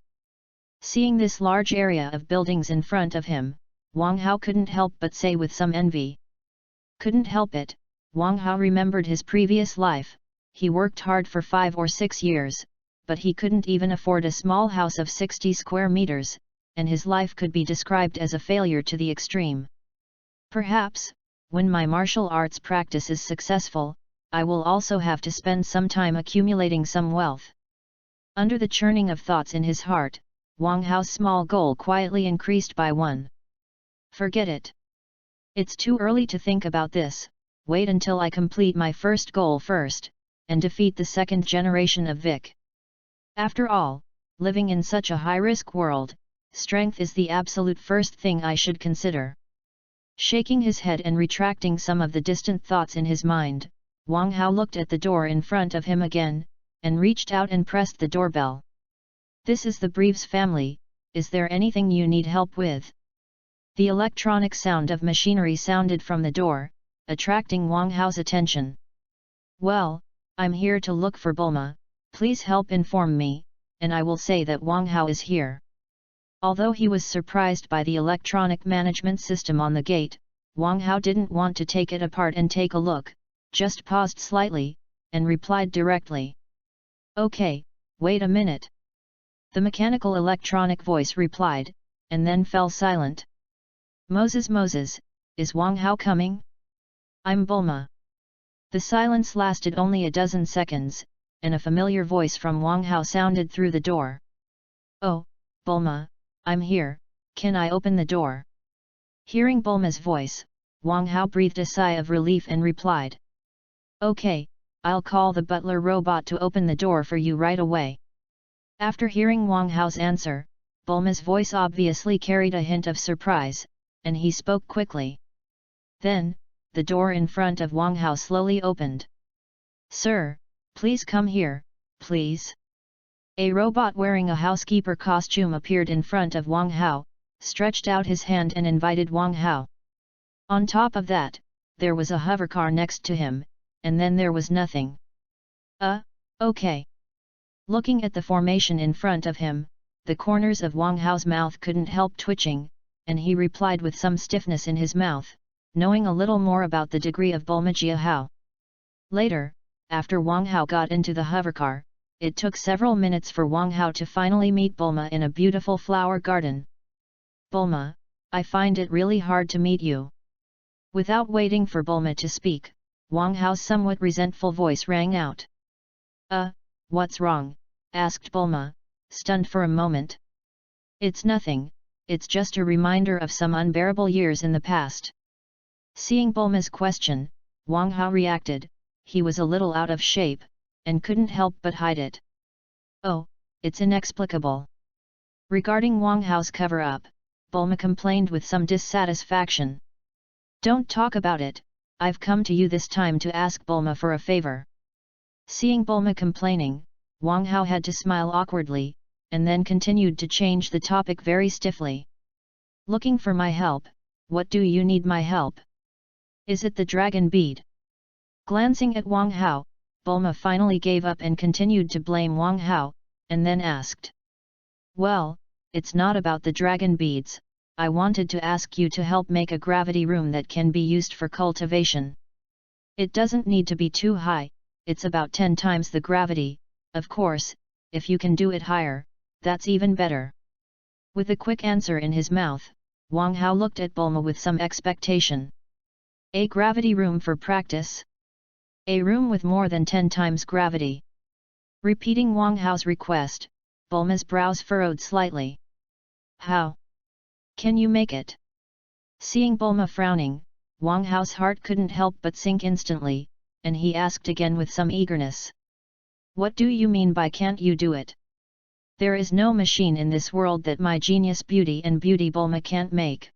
Seeing this large area of buildings in front of him, Wang Hao couldn't help but say with some envy. Couldn't help it, Wang Hao remembered his previous life, he worked hard for 5 or 6 years, but he couldn't even afford a small house of 60 square meters, and his life could be described as a failure to the extreme. Perhaps, when my martial arts practice is successful, I will also have to spend some time accumulating some wealth. Under the churning of thoughts in his heart, Wang Hao's small goal quietly increased by 1. Forget it. It's too early to think about this, wait until I complete my first goal first, and defeat the second generation of Vic. After all, living in such a high-risk world, strength is the absolute first thing I should consider. Shaking his head and retracting some of the distant thoughts in his mind, Wang Hao looked at the door in front of him again, and reached out and pressed the doorbell. This is the Breves family, is there anything you need help with? The electronic sound of machinery sounded from the door, attracting Wang Hao's attention. Well, I'm here to look for Bulma, please help inform me, and I will say that Wang Hao is here. Although he was surprised by the electronic management system on the gate, Wang Hao didn't want to take it apart and take a look, just paused slightly, and replied directly. Okay, wait a minute. The mechanical electronic voice replied, and then fell silent. Moses, is Wang Hao coming? I'm Bulma. The silence lasted only a dozen seconds, and a familiar voice from Wang Hao sounded through the door. Oh, Bulma, I'm here, can I open the door? Hearing Bulma's voice, Wang Hao breathed a sigh of relief and replied. Okay, I'll call the butler robot to open the door for you right away. After hearing Wang Hao's answer, Bulma's voice obviously carried a hint of surprise, and he spoke quickly. Then, the door in front of Wang Hao slowly opened. Sir, please come here, please. A robot wearing a housekeeper costume appeared in front of Wang Hao, stretched out his hand and invited Wang Hao. On top of that, there was a hovercar next to him, and then there was nothing. Okay. Looking at the formation in front of him, the corners of Wang Hao's mouth couldn't help twitching, and he replied with some stiffness in his mouth, knowing a little more about the degree of Bulma Jia Hao. Later, after Wang Hao got into the hovercar, it took several minutes for Wang Hao to finally meet Bulma in a beautiful flower garden. Bulma, I find it really hard to meet you. Without waiting for Bulma to speak, Wang Hao's somewhat resentful voice rang out. What's wrong? Asked Bulma, stunned for a moment. It's nothing, it's just a reminder of some unbearable years in the past. Seeing Bulma's question, Wang Hao reacted, he was a little out of shape, and couldn't help but hide it. Oh, it's inexplicable. Regarding Wang Hao's cover-up, Bulma complained with some dissatisfaction. Don't talk about it, I've come to you this time to ask Bulma for a favor. Seeing Bulma complaining, Wang Hao had to smile awkwardly, and then continued to change the topic very stiffly. Looking for my help, what do you need my help? Is it the dragon bead? Glancing at Wang Hao, Bulma finally gave up and continued to blame Wang Hao, and then asked. Well, it's not about the dragon beads, I wanted to ask you to help make a gravity room that can be used for cultivation. It doesn't need to be too high, it's about 10 times the gravity, of course, if you can do it higher, that's even better. With a quick answer in his mouth, Wang Hao looked at Bulma with some expectation. A gravity room for practice? A room with more than 10 times gravity. Repeating Wang Hao's request, Bulma's brows furrowed slightly. How? Can you make it? Seeing Bulma frowning, Wang Hao's heart couldn't help but sink instantly, and he asked again with some eagerness. What do you mean by can't you do it? There is no machine in this world that my genius beauty and beauty Bulma can't make.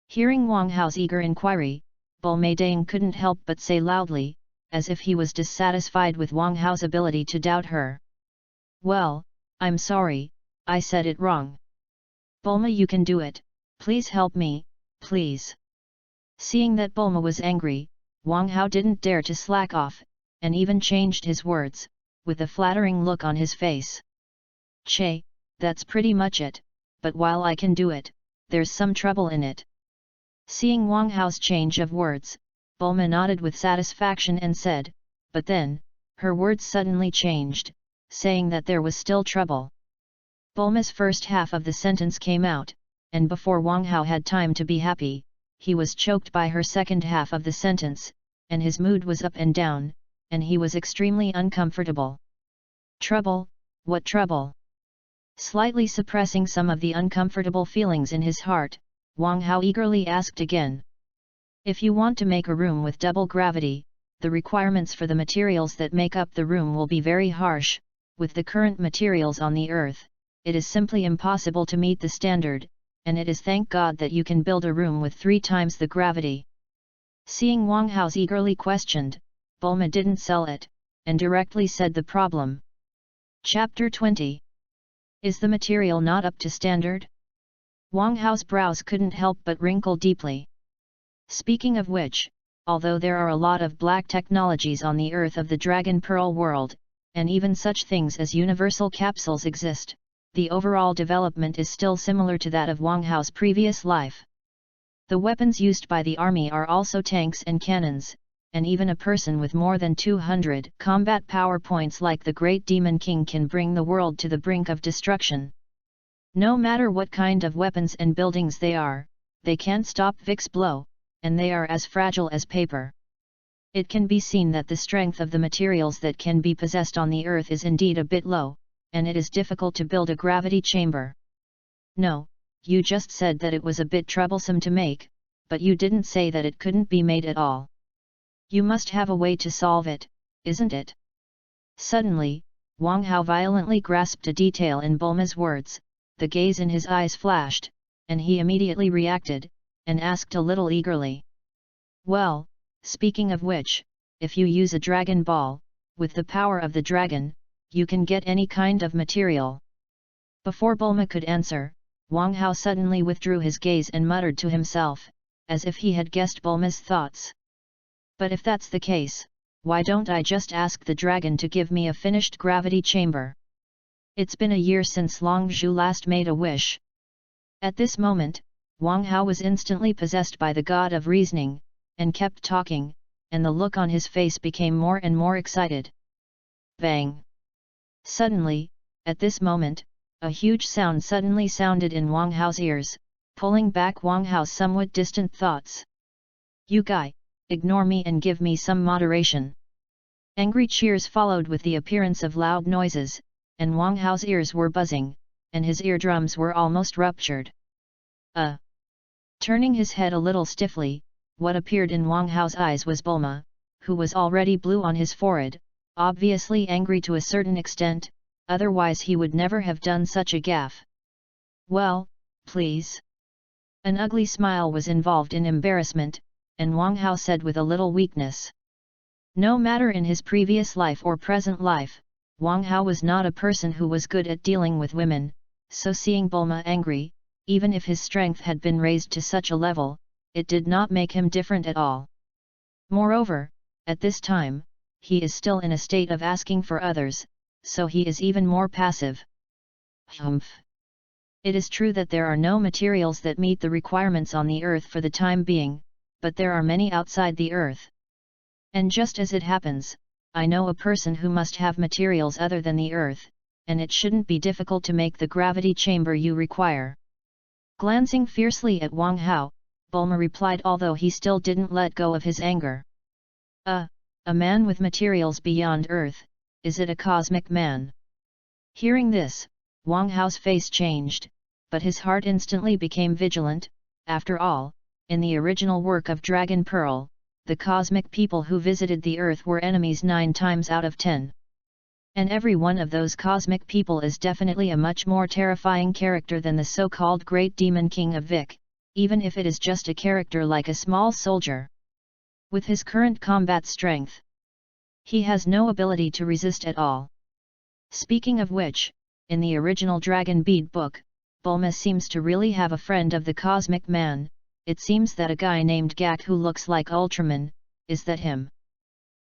Hearing Wang Hao's eager inquiry, Bulma Dang couldn't help but say loudly, as if he was dissatisfied with Wang Hao's ability to doubt her. Well, I'm sorry, I said it wrong. Bulma, you can do it, please help me, please. Seeing that Bulma was angry, Wang Hao didn't dare to slack off, and even changed his words, with a flattering look on his face. Che, that's pretty much it, but while I can do it, there's some trouble in it. Seeing Wang Hao's change of words, Bulma nodded with satisfaction and said, but then, her words suddenly changed, saying that there was still trouble. Bulma's first half of the sentence came out, and before Wang Hao had time to be happy, he was choked by her second half of the sentence, and his mood was up and down, and he was extremely uncomfortable. Trouble? What trouble? Slightly suppressing some of the uncomfortable feelings in his heart, Wang Hao eagerly asked again. If you want to make a room with double gravity, the requirements for the materials that make up the room will be very harsh. With the current materials on the earth, it is simply impossible to meet the standard, and it is thank God that you can build a room with 3 times the gravity. Seeing Wang Hao's eagerly questioned, Bulma didn't sell it, and directly said the problem. Chapter 20. Is the material not up to standard? Wang Hao's brows couldn't help but wrinkle deeply. Speaking of which, although there are a lot of black technologies on the earth of the Dragon Pearl world, and even such things as universal capsules exist, the overall development is still similar to that of Wang Hao's previous life. The weapons used by the army are also tanks and cannons, and even a person with more than 200 combat power points like the Great Demon King can bring the world to the brink of destruction. No matter what kind of weapons and buildings they are, they can't stop Vic's blow, and they are as fragile as paper. It can be seen that the strength of the materials that can be possessed on the earth is indeed a bit low, and it is difficult to build a gravity chamber. No, you just said that it was a bit troublesome to make, but you didn't say that it couldn't be made at all. You must have a way to solve it, isn't it? Suddenly, Wang Hao violently grasped a detail in Bulma's words, the gaze in his eyes flashed, and he immediately reacted, and asked a little eagerly. Well, speaking of which, if you use a dragon ball, with the power of the dragon, you can get any kind of material. Before Bulma could answer, Wang Hao suddenly withdrew his gaze and muttered to himself, as if he had guessed Bulma's thoughts. But if that's the case, why don't I just ask the dragon to give me a finished gravity chamber? It's been a year since Long Zhu last made a wish. At this moment, Wang Hao was instantly possessed by the god of reasoning, and kept talking, and the look on his face became more and more excited. Bang! Suddenly, at this moment, a huge sound suddenly sounded in Wang Hao's ears, pulling back Wang Hao's somewhat distant thoughts. You guy, ignore me and give me some moderation. Angry cheers followed with the appearance of loud noises, and Wang Hao's ears were buzzing, and his eardrums were almost ruptured. Turning his head a little stiffly, what appeared in Wang Hao's eyes was Bulma, who was already blue on his forehead, obviously angry to a certain extent, otherwise he would never have done such a gaffe. Well, please. An ugly smile was involved in embarrassment, and Wang Hao said with a little weakness. No matter in his previous life or present life, Wang Hao was not a person who was good at dealing with women, so seeing Bulma angry, even if his strength had been raised to such a level, it did not make him different at all. Moreover, at this time, he is still in a state of asking for others, so he is even more passive. Humph! It is true that there are no materials that meet the requirements on the earth for the time being, but there are many outside the earth. And just as it happens, I know a person who must have materials other than the earth, and it shouldn't be difficult to make the gravity chamber you require. Glancing fiercely at Wang Hao, Bulma replied, although he still didn't let go of his anger. A man with materials beyond earth, is it a cosmic man? Hearing this, Wang Hao's face changed, but his heart instantly became vigilant. After all, in the original work of Dragon Pearl, the cosmic people who visited the earth were enemies 9 times out of 10. And every one of those cosmic people is definitely a much more terrifying character than the so-called Great Demon King of Vic, even if it is just a character like a small soldier. With his current combat strength, he has no ability to resist at all. Speaking of which, in the original Dragon Bead book, Bulma seems to really have a friend of the cosmic man. It seems that a guy named Gak who looks like Ultraman, is that him?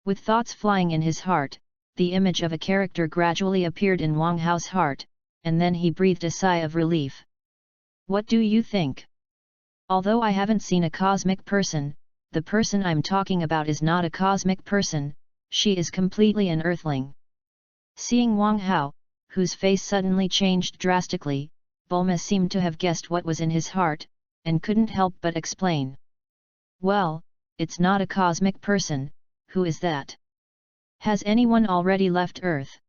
With thoughts flying in his heart, the image of a character gradually appeared in Wang Hao's heart, and then he breathed a sigh of relief. What do you think? Although I haven't seen a cosmic person, the person I'm talking about is not a cosmic person, she is completely an earthling. Seeing Wang Hao, whose face suddenly changed drastically, Bulma seemed to have guessed what was in his heart, and couldn't help but explain. Well, it's not a cosmic person. Who is that? Has anyone already left Earth?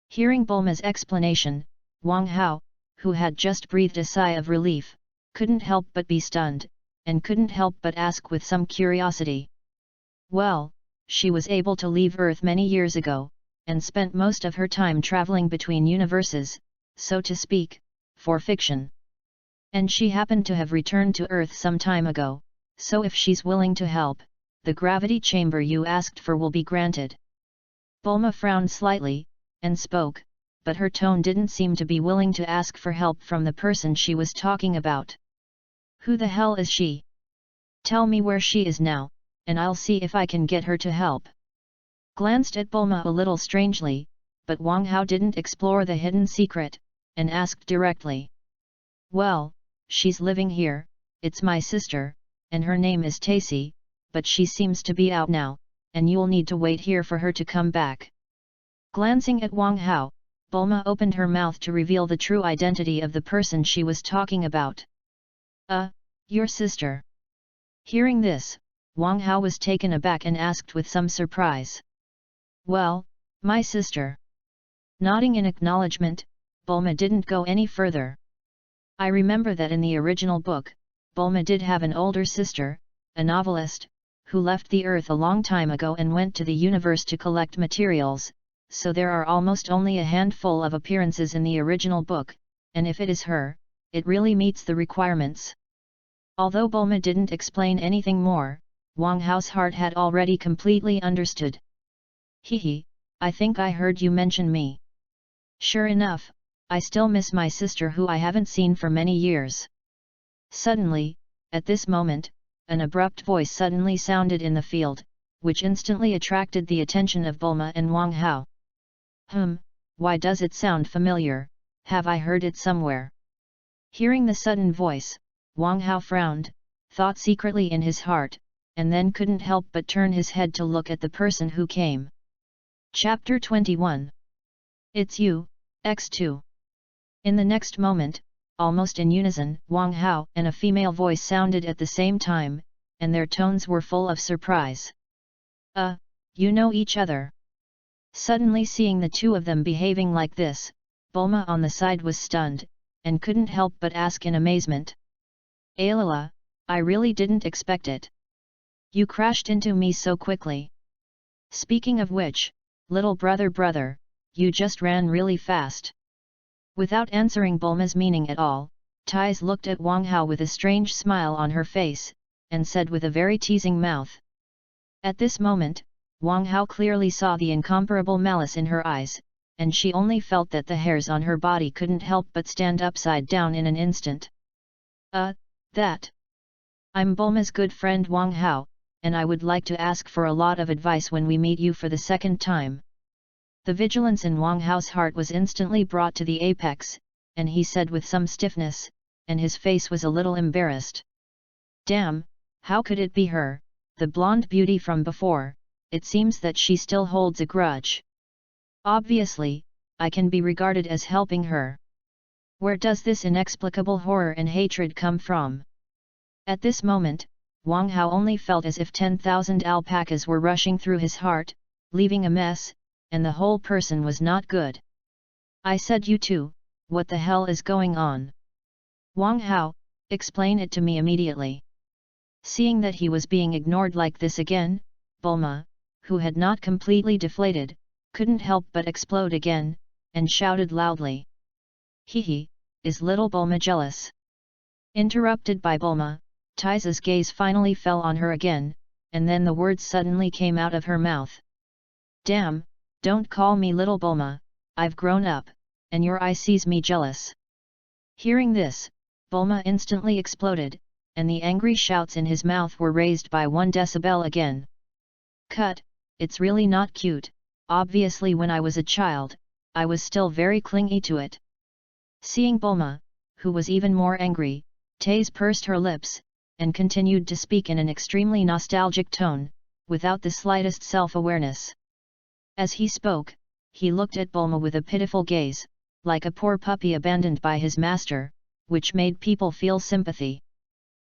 Hearing Bulma's explanation, Wang Hao, who had just breathed a sigh of relief, couldn't help but be stunned, and couldn't help but ask with some curiosity. Well, she was able to leave Earth many years ago, and spent most of her time traveling between universes, so to speak, for fiction. And she happened to have returned to Earth some time ago, so if she's willing to help, the gravity chamber you asked for will be granted. Bulma frowned slightly, and spoke, but her tone didn't seem to be willing to ask for help from the person she was talking about. Who the hell is she? Tell me where she is now, and I'll see if I can get her to help. Glanced at Bulma a little strangely, but Wang Hao didn't explore the hidden secret, and asked directly. Well, she's living here, it's my sister, and her name is Tacy, but she seems to be out now, and you'll need to wait here for her to come back. Glancing at Wang Hao, Bulma opened her mouth to reveal the true identity of the person she was talking about. Your sister. Hearing this, Wang Hao was taken aback and asked with some surprise. Well, my sister. Nodding in acknowledgement, Bulma didn't go any further. I remember that in the original book, Bulma did have an older sister, a novelist, who left the Earth a long time ago and went to the universe to collect materials, so there are almost only a handful of appearances in the original book, and if it is her, it really meets the requirements. Although Bulma didn't explain anything more, Wang Hao's heart had already completely understood. Hehe, I think I heard you mention me. Sure enough, I still miss my sister who I haven't seen for many years. Suddenly, at this moment, an abrupt voice suddenly sounded in the field, which instantly attracted the attention of Bulma and Wang Hao. Why does it sound familiar? Have I heard it somewhere? Hearing the sudden voice, Wang Hao frowned, thought secretly in his heart, and then couldn't help but turn his head to look at the person who came. Chapter 21. It's you, X2. In the next moment, almost in unison, Wang Hao and a female voice sounded at the same time, and their tones were full of surprise. You know each other. Suddenly seeing the two of them behaving like this, Bulma on the side was stunned, and couldn't help but ask in amazement. Ailala, I really didn't expect it. You crashed into me so quickly. Speaking of which, little brother, you just ran really fast. Without answering Bulma's meaning at all, Tais looked at Wang Hao with a strange smile on her face, and said with a very teasing mouth. At this moment, Wang Hao clearly saw the incomparable malice in her eyes, and she only felt that the hairs on her body couldn't help but stand upside down in an instant. That. I'm Bulma's good friend Wang Hao, and I would like to ask for a lot of advice when we meet you for the second time. The vigilance in Wang Hao's heart was instantly brought to the apex, and he said with some stiffness, and his face was a little embarrassed. Damn, how could it be her, the blonde beauty from before? It seems that she still holds a grudge. Obviously, I can be regarded as helping her. Where does this inexplicable horror and hatred come from? At this moment, Wang Hao only felt as if 10,000 alpacas were rushing through his heart, leaving a mess, and the whole person was not good. I said you too, what the hell is going on? Wang Hao, explain it to me immediately. Seeing that he was being ignored like this again, Bulma, who had not completely deflated, couldn't help but explode again, and shouted loudly. Hehe, is little Bulma jealous? Interrupted by Bulma, Taisa's gaze finally fell on her again, and then the words suddenly came out of her mouth. Damn, don't call me little Bulma, I've grown up, and your eye sees me jealous. Hearing this, Bulma instantly exploded, and the angry shouts in his mouth were raised by 1 decibel again. Cut, it's really not cute, obviously when I was a child, I was still very clingy to it. Seeing Bulma, who was even more angry, Tais pursed her lips, and continued to speak in an extremely nostalgic tone, without the slightest self-awareness. As he spoke, he looked at Bulma with a pitiful gaze, like a poor puppy abandoned by his master, which made people feel sympathy.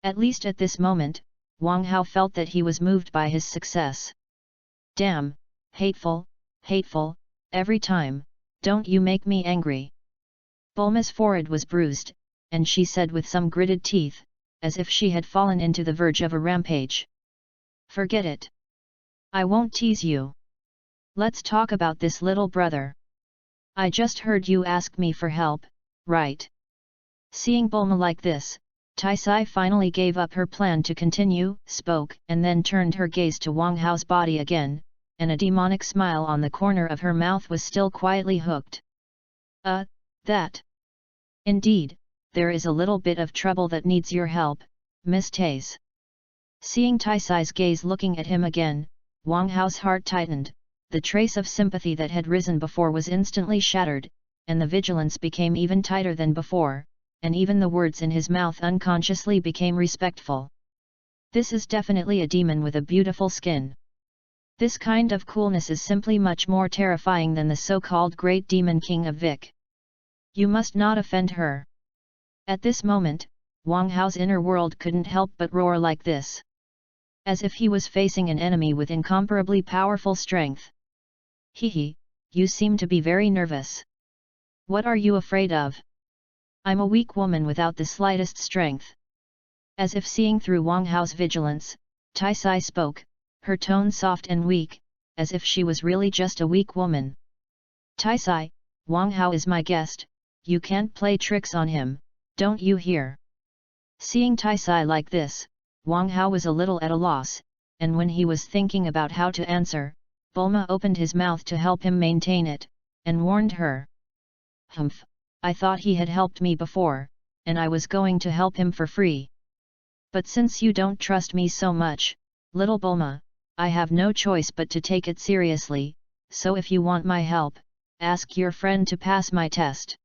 At least at this moment, Wang Hao felt that he was moved by his success. Damn, hateful, every time, don't you make me angry. Bulma's forehead was bruised, and she said with some gritted teeth, as if she had fallen into the verge of a rampage. Forget it. I won't tease you. Let's talk about this little brother. I just heard you ask me for help, right? Seeing Bulma like this, Taisai finally gave up her plan to continue, spoke, and then turned her gaze to Wang Hao's body again, and a demonic smile on the corner of her mouth was still quietly hooked. That. Indeed, there is a little bit of trouble that needs your help, Miss Tais. Seeing Taisai's gaze looking at him again, Wang Hao's heart tightened, the trace of sympathy that had risen before was instantly shattered, and the vigilance became even tighter than before, and even the words in his mouth unconsciously became respectful. This is definitely a demon with a beautiful skin. This kind of coolness is simply much more terrifying than the so-called Great Demon King of Vic. You must not offend her. At this moment, Wang Hao's inner world couldn't help but roar like this. As if he was facing an enemy with incomparably powerful strength. Hehe, you seem to be very nervous. What are you afraid of? I'm a weak woman without the slightest strength. As if seeing through Wang Hao's vigilance, Taisai spoke, her tone soft and weak, as if she was really just a weak woman. Taisai, Wang Hao is my guest, you can't play tricks on him, don't you hear? Seeing Taisai like this, Wang Hao was a little at a loss, and when he was thinking about how to answer, Bulma opened his mouth to help him maintain it, and warned her. Humph, I thought he had helped me before, and I was going to help him for free. But since you don't trust me so much, little Bulma, I have no choice but to take it seriously, so if you want my help, ask your friend to pass my test.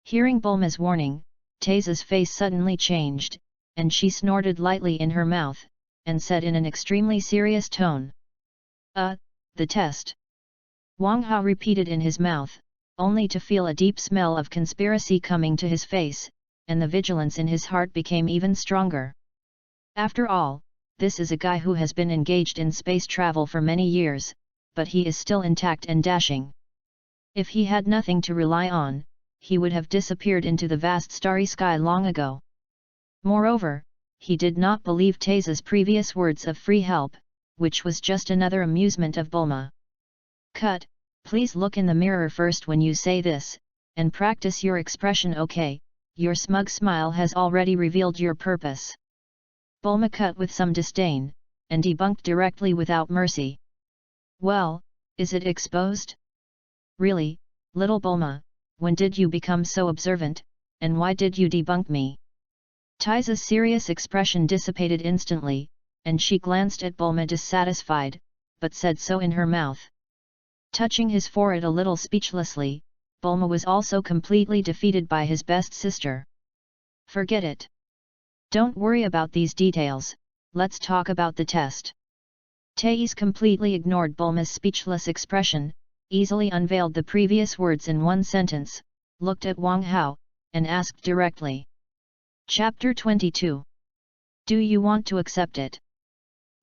Hearing Bulma's warning, Taisa's face suddenly changed, and she snorted lightly in her mouth, and said in an extremely serious tone. The test. Wang Hao repeated in his mouth, only to feel a deep smell of conspiracy coming to his face, and the vigilance in his heart became even stronger. After all, this is a guy who has been engaged in space travel for many years, but he is still intact and dashing. If he had nothing to rely on, he would have disappeared into the vast starry sky long ago. Moreover, he did not believe Taisa's previous words of free help, which was just another amusement of Bulma. Cut, please look in the mirror first when you say this, and practice your expression okay, your smug smile has already revealed your purpose. Bulma cut with some disdain, and debunked directly without mercy. Well, is it exposed? Really, little Bulma, when did you become so observant, and why did you debunk me? Taisa's serious expression dissipated instantly, and she glanced at Bulma dissatisfied, but said so in her mouth. Touching his forehead a little speechlessly, Bulma was also completely defeated by his best sister. Forget it. Don't worry about these details, let's talk about the test. Tais completely ignored Bulma's speechless expression, easily unveiled the previous words in one sentence, looked at Wang Hao, and asked directly. Chapter 22. Do you want to accept it?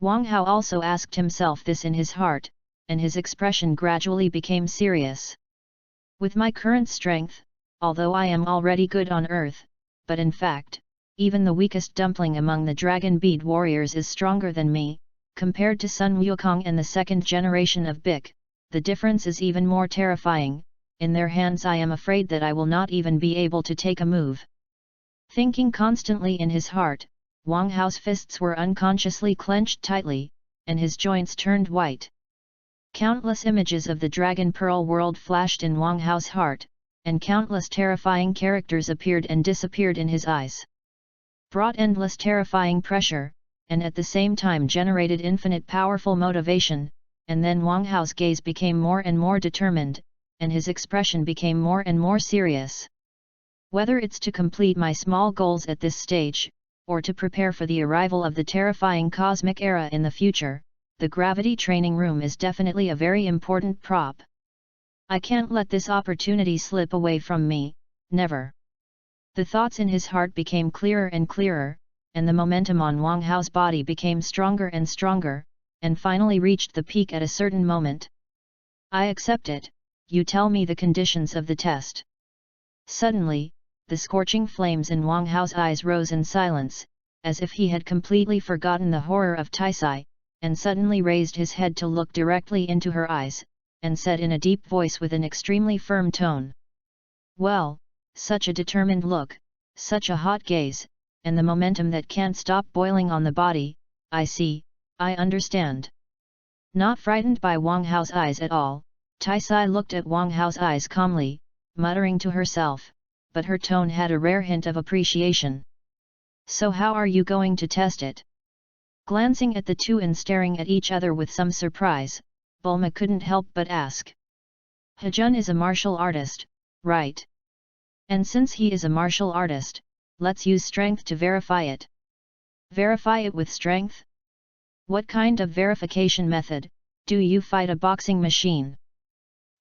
Wang Hao also asked himself this in his heart, and his expression gradually became serious. With my current strength, although I am already good on earth, but in fact, even the weakest dumpling among the dragon bead warriors is stronger than me, compared to Sun Wukong and the second generation of Bic, the difference is even more terrifying, in their hands I am afraid that I will not even be able to take a move. Thinking constantly in his heart, Wang Hao's fists were unconsciously clenched tightly, and his joints turned white. Countless images of the Dragon Pearl world flashed in Wang Hao's heart, and countless terrifying characters appeared and disappeared in his eyes. Brought endless terrifying pressure, and at the same time generated infinite powerful motivation, and then Wang Hao's gaze became more and more determined, and his expression became more and more serious. Whether it's to complete my small goals at this stage, or to prepare for the arrival of the terrifying cosmic era in the future, the gravity training room is definitely a very important prop. I can't let this opportunity slip away from me, never. The thoughts in his heart became clearer and clearer, and the momentum on Wang Hao's body became stronger and stronger, and finally reached the peak at a certain moment. I accept it, you tell me the conditions of the test. Suddenly, the scorching flames in Wang Hao's eyes rose in silence, as if he had completely forgotten the horror of Taisai, and suddenly raised his head to look directly into her eyes, and said in a deep voice with an extremely firm tone. Well, such a determined look, such a hot gaze, and the momentum that can't stop boiling on the body, I see, I understand. Not frightened by Wang Hao's eyes at all, Taisai looked at Wang Hao's eyes calmly, muttering to herself, but her tone had a rare hint of appreciation. So how are you going to test it? Glancing at the two and staring at each other with some surprise, Bulma couldn't help but ask. Hejun is a martial artist, right? And since he is a martial artist, let's use strength to verify it. Verify it with strength? What kind of verification method? Do you fight a boxing machine?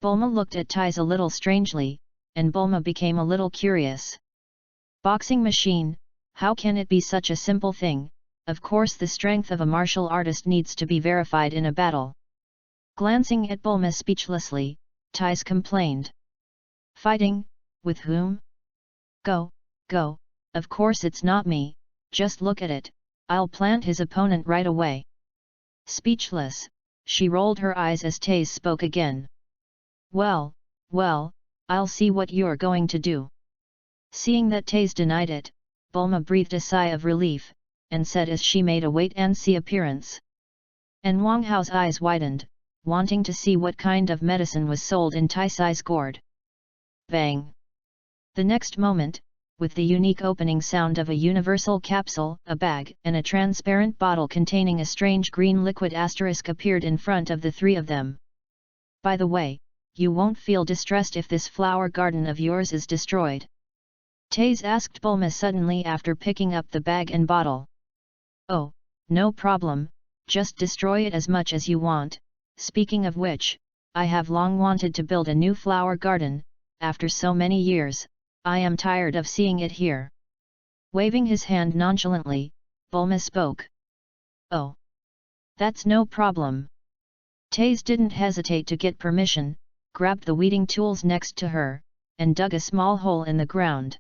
Bulma looked at Tais a little strangely, and Bulma became a little curious. Boxing machine, how can it be such a simple thing? Of course the strength of a martial artist needs to be verified in a battle. Glancing at Bulma speechlessly, Tais complained. Fighting, with whom? Go, Go, of course it's not me, just look at it, I'll plant his opponent right away. Speechless, she rolled her eyes as Taze spoke again. Well, I'll see what you're going to do. Seeing that Taze denied it, Bulma breathed a sigh of relief, and said as she made a wait-and-see appearance. And Wang Hao's eyes widened, wanting to see what kind of medicine was sold in Taisai's gourd. Bang! The next moment, with the unique opening sound of a universal capsule, a bag, and a transparent bottle containing a strange green liquid asterisk appeared in front of the three of them. By the way, you won't feel distressed if this flower garden of yours is destroyed? Taze asked Bulma suddenly after picking up the bag and bottle. Oh, no problem, just destroy it as much as you want. Speaking of which, I have long wanted to build a new flower garden. After so many years, I am tired of seeing it here. Waving his hand nonchalantly, Bulma spoke. Oh, that's no problem. Taze didn't hesitate to get permission, grabbed the weeding tools next to her, and dug a small hole in the ground.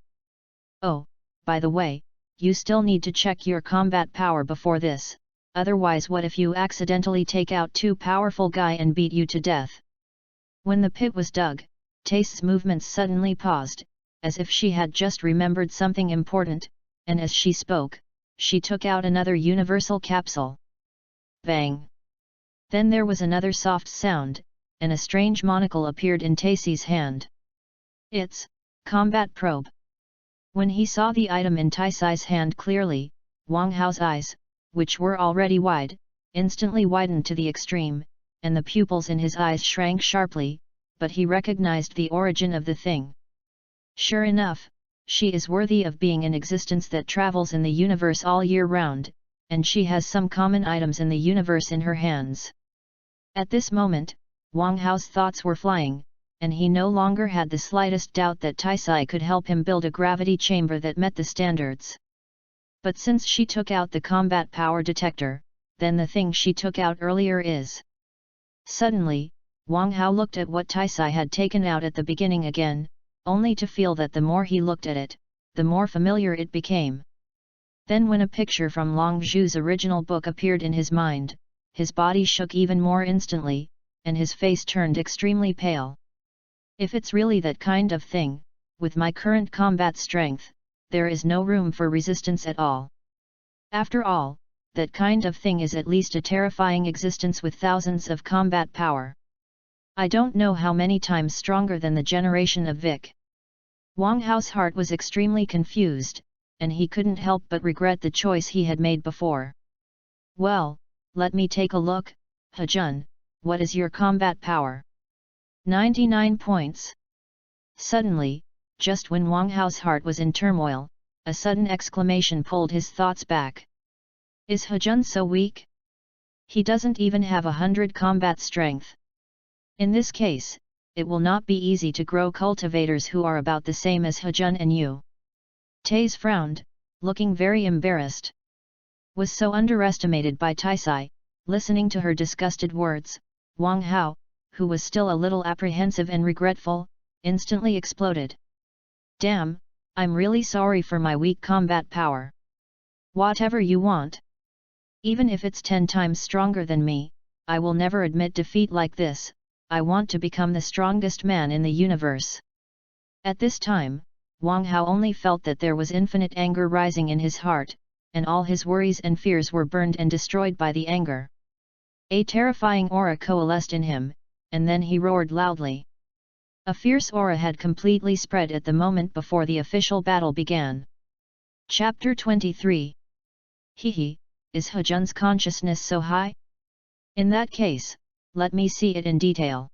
Oh, by the way, you still need to check your combat power before this, otherwise what if you accidentally take out too powerful guy and beat you to death? When the pit was dug, Taze's movements suddenly paused, as if she had just remembered something important, and as she spoke, she took out another universal capsule. Bang! Then there was another soft sound, and a strange monocle appeared in Taisai's hand. It's combat probe. When he saw the item in Taisai's hand clearly, Wang Hao's eyes, which were already wide, instantly widened to the extreme, and the pupils in his eyes shrank sharply, but he recognized the origin of the thing. Sure enough, she is worthy of being an existence that travels in the universe all year round, and she has some common items in the universe in her hands. At this moment, Wang Hao's thoughts were flying, and he no longer had the slightest doubt that Taisai could help him build a gravity chamber that met the standards. But since she took out the combat power detector, then the thing she took out earlier is... Suddenly, Wang Hao looked at what Taisai had taken out at the beginning again, only to feel that the more he looked at it, the more familiar it became. Then when a picture from Long Zhu's original book appeared in his mind, his body shook even more instantly, and his face turned extremely pale. If it's really that kind of thing, with my current combat strength, there is no room for resistance at all. After all, that kind of thing is at least a terrifying existence with thousands of combat power. I don't know how many times stronger than the generation of Vic. Wang Hao's heart was extremely confused, and he couldn't help but regret the choice he had made before. Well, let me take a look. Hejun, what is your combat power? 99 points. Suddenly, just when Wang Hao's heart was in turmoil, a sudden exclamation pulled his thoughts back. Is Hejun so weak? He doesn't even have 100 combat strength. In this case, it will not be easy to grow cultivators who are about the same as Hejun and you. Taze frowned, looking very embarrassed. Was so underestimated by Taisai. Listening to her disgusted words, Wang Hao, who was still a little apprehensive and regretful, instantly exploded. Damn, I'm really sorry for my weak combat power. Whatever you want. Even if it's 10 times stronger than me, I will never admit defeat like this. I want to become the strongest man in the universe. At this time, Wang Hao only felt that there was infinite anger rising in his heart, and all his worries and fears were burned and destroyed by the anger. A terrifying aura coalesced in him, and then he roared loudly. A fierce aura had completely spread at the moment before the official battle began. Chapter 23. Hehe, is Hejun's consciousness so high? In that case, let me see it in detail.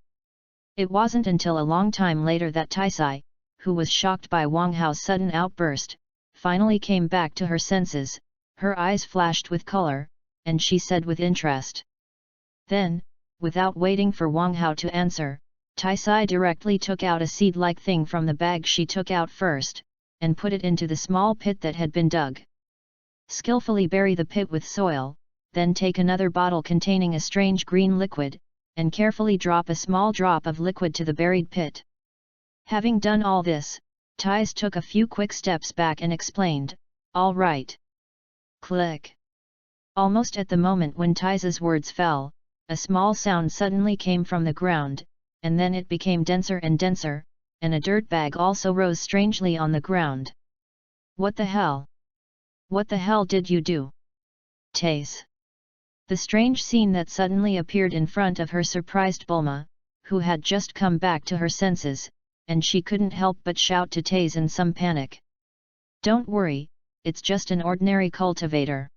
It wasn't until a long time later that Taisai, who was shocked by Wang Hao's sudden outburst, finally came back to her senses. Her eyes flashed with color, and she said with interest. Then, without waiting for Wang Hao to answer, Taisai directly took out a seed-like thing from the bag she took out first, and put it into the small pit that had been dug. Skillfully bury the pit with soil, then take another bottle containing a strange green liquid, and carefully drop a small drop of liquid to the buried pit. Having done all this, Tais took a few quick steps back and explained, "All right." Click. Almost at the moment when Tais's words fell, a small sound suddenly came from the ground, and then it became denser and denser, and a dirt bag also rose strangely on the ground. "What the hell? What the hell did you do, Tais?" The strange scene that suddenly appeared in front of her surprised Bulma, who had just come back to her senses, and she couldn't help but shout to Tais in some panic. "Don't worry, it's just an ordinary cultivator.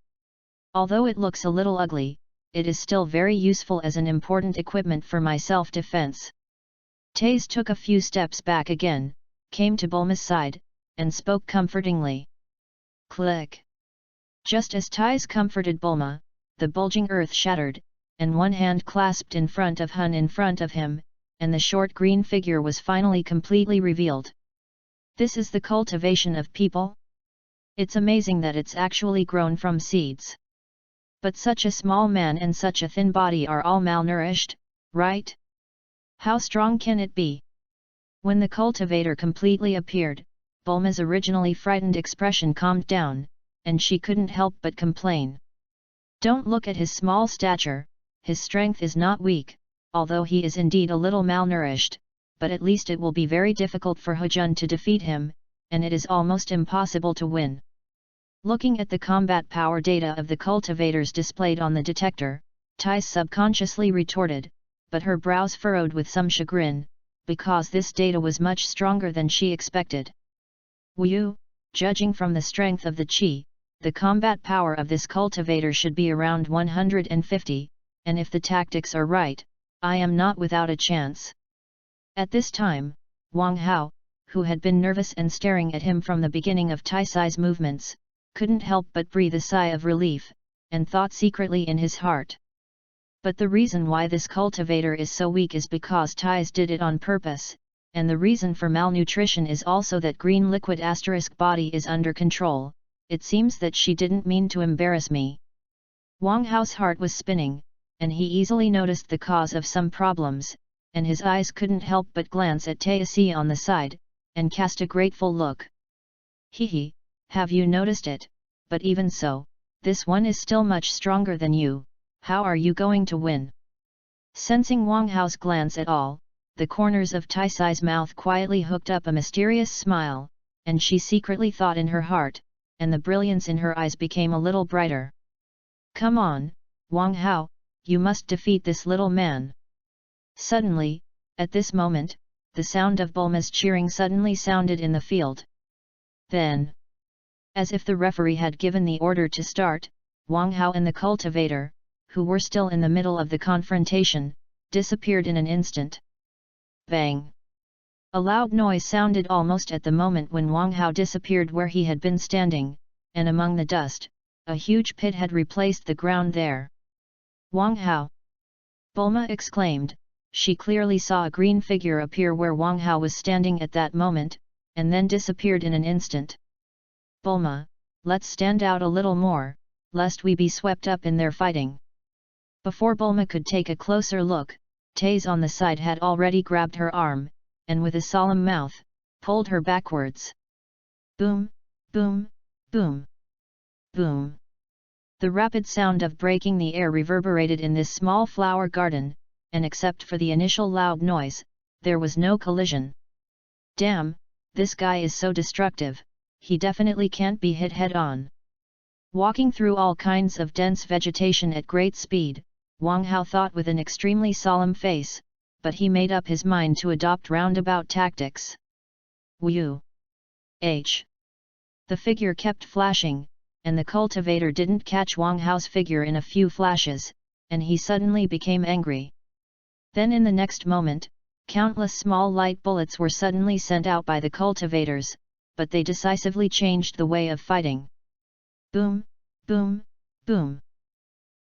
Although it looks a little ugly, it is still very useful as an important equipment for my self-defense." Tais took a few steps back again, came to Bulma's side, and spoke comfortingly. Click. Just as Tais comforted Bulma, the bulging earth shattered, and one hand clasped in front of Hun in front of him, and the short green figure was finally completely revealed. "This is the cultivation of people? It's amazing that it's actually grown from seeds. But such a small man and such a thin body are all malnourished, right? How strong can it be?" When the cultivator completely appeared, Bulma's originally frightened expression calmed down, and she couldn't help but complain. "Don't look at his small stature, his strength is not weak, although he is indeed a little malnourished, but at least it will be very difficult for Hejun to defeat him, and it is almost impossible to win." Looking at the combat power data of the cultivators displayed on the detector, Tais subconsciously retorted, but her brows furrowed with some chagrin, because this data was much stronger than she expected. "Wu, judging from the strength of the qi, the combat power of this cultivator should be around 150, and if the tactics are right, I am not without a chance." At this time, Wang Hao, who had been nervous and staring at him from the beginning of Taisai's movements, couldn't help but breathe a sigh of relief, and thought secretly in his heart. But the reason why this cultivator is so weak is because Tais did it on purpose, and the reason for malnutrition is also that green liquid * body is under control. It seems that she didn't mean to embarrass me. Wang Hao's heart was spinning, and he easily noticed the cause of some problems, and his eyes couldn't help but glance at Taisi on the side, and cast a grateful look. "Hehe, have you noticed it? But even so, this one is still much stronger than you. How are you going to win?" Sensing Wang Hao's glance at all, the corners of Taisai's mouth quietly hooked up a mysterious smile, and she secretly thought in her heart, and the brilliance in her eyes became a little brighter. "Come on, Wang Hao, you must defeat this little man." Suddenly, at this moment, the sound of Bulma's cheering suddenly sounded in the field. Then, as if the referee had given the order to start, Wang Hao and the cultivator, who were still in the middle of the confrontation, disappeared in an instant. Bang! A loud noise sounded almost at the moment when Wang Hao disappeared where he had been standing, and among the dust, a huge pit had replaced the ground there. "Wang Hao!" Bulma exclaimed. She clearly saw a green figure appear where Wang Hao was standing at that moment, and then disappeared in an instant. "Bulma, let's stand out a little more, lest we be swept up in their fighting." Before Bulma could take a closer look, Tais on the side had already grabbed her arm, and with a solemn mouth, pulled her backwards. Boom, boom, boom, boom. The rapid sound of breaking the air reverberated in this small flower garden, and except for the initial loud noise, there was no collision. "Damn, this guy is so destructive, he definitely can't be hit head-on." Walking through all kinds of dense vegetation at great speed, Wang Hao thought with an extremely solemn face, but he made up his mind to adopt roundabout tactics. Wu! H! The figure kept flashing, and the cultivator didn't catch Wang Hao's figure in a few flashes, and he suddenly became angry. Then in the next moment, countless small light bullets were suddenly sent out by the cultivators, but they decisively changed the way of fighting. Boom, boom, boom.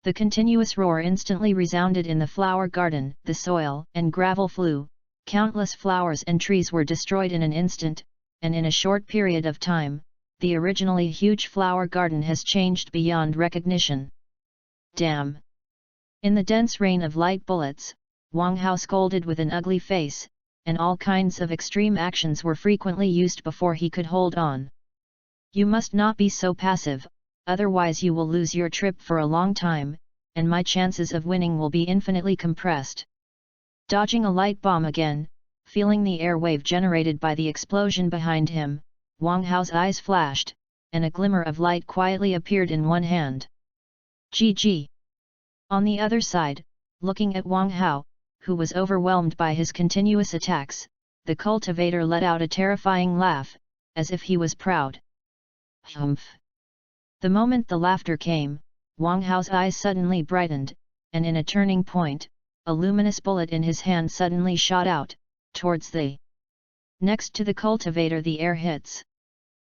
The continuous roar instantly resounded in the flower garden, the soil and gravel flew, countless flowers and trees were destroyed in an instant, and in a short period of time, the originally huge flower garden has changed beyond recognition. Damn! In the dense rain of light bullets, Wang Hao scolded with an ugly face, and all kinds of extreme actions were frequently used before he could hold on. You must not be so passive, otherwise you will lose your trip for a long time, and my chances of winning will be infinitely compressed. Dodging a light bomb again, feeling the air wave generated by the explosion behind him, Wang Hao's eyes flashed, and a glimmer of light quietly appeared in one hand. GG. On the other side, looking at Wang Hao, who was overwhelmed by his continuous attacks, the cultivator let out a terrifying laugh, as if he was proud. Humph! The moment the laughter came, Wang Hao's eyes suddenly brightened, and in a turning point, a luminous bullet in his hand suddenly shot out, towards the. Next to the cultivator the air hits.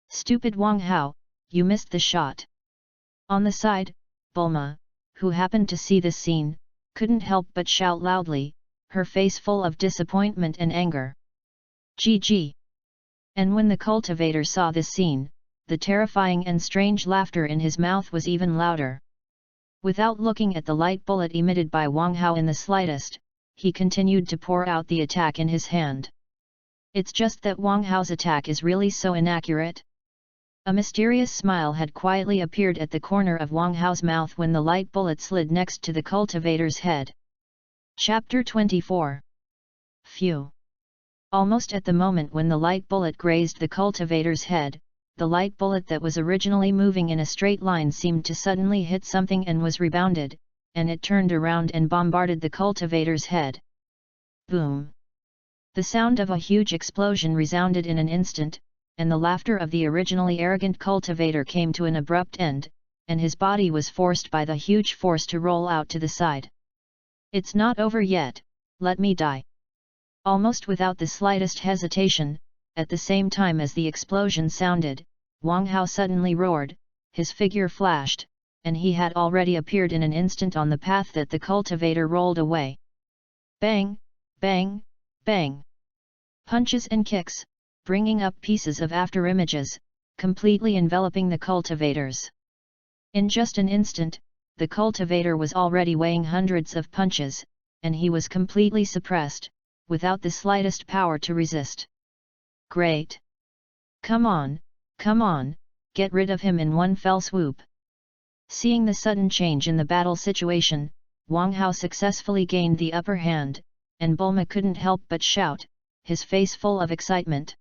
Stupid Wang Hao, you missed the shot. On the side, Bulma, who happened to see this scene, couldn't help but shout loudly, her face full of disappointment and anger. GG. And when the cultivator saw this scene, the terrifying and strange laughter in his mouth was even louder. Without looking at the light bullet emitted by Wang Hao in the slightest, he continued to pour out the attack in his hand. It's just that Wang Hao's attack is really so inaccurate. A mysterious smile had quietly appeared at the corner of Wang Hao's mouth when the light bullet slid next to the cultivator's head. Chapter 24. Phew! Almost at the moment when the light bullet grazed the cultivator's head, the light bullet that was originally moving in a straight line seemed to suddenly hit something and was rebounded, and it turned around and bombarded the cultivator's head. Boom! The sound of a huge explosion resounded in an instant, and the laughter of the originally arrogant cultivator came to an abrupt end, and his body was forced by the huge force to roll out to the side. It's not over yet, let me die. Almost without the slightest hesitation, at the same time as the explosion sounded, Wang Hao suddenly roared, his figure flashed, and he had already appeared in an instant on the path that the cultivator rolled away. Bang! Bang! Bang! Punches and kicks, bringing up pieces of afterimages, completely enveloping the cultivators. In just an instant, the cultivator was already weighing hundreds of punches, and he was completely suppressed, without the slightest power to resist. Great! Come on, get rid of him in one fell swoop. Seeing the sudden change in the battle situation, Wang Hao successfully gained the upper hand, and Bulma couldn't help but shout, his face full of excitement.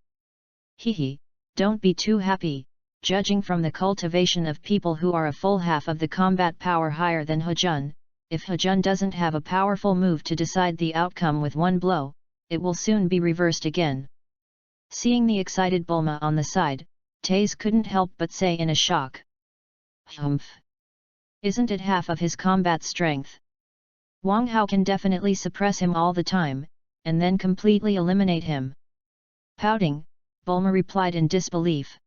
Hehe, don't be too happy, judging from the cultivation of people who are a full half of the combat power higher than Hejun. If Hejun doesn't have a powerful move to decide the outcome with one blow, it will soon be reversed again. Seeing the excited Bulma on the side, Taze couldn't help but say in a shock. Humph! Isn't it half of his combat strength? Wang Hao can definitely suppress him all the time, and then completely eliminate him. Pouting, Bulma replied in disbelief.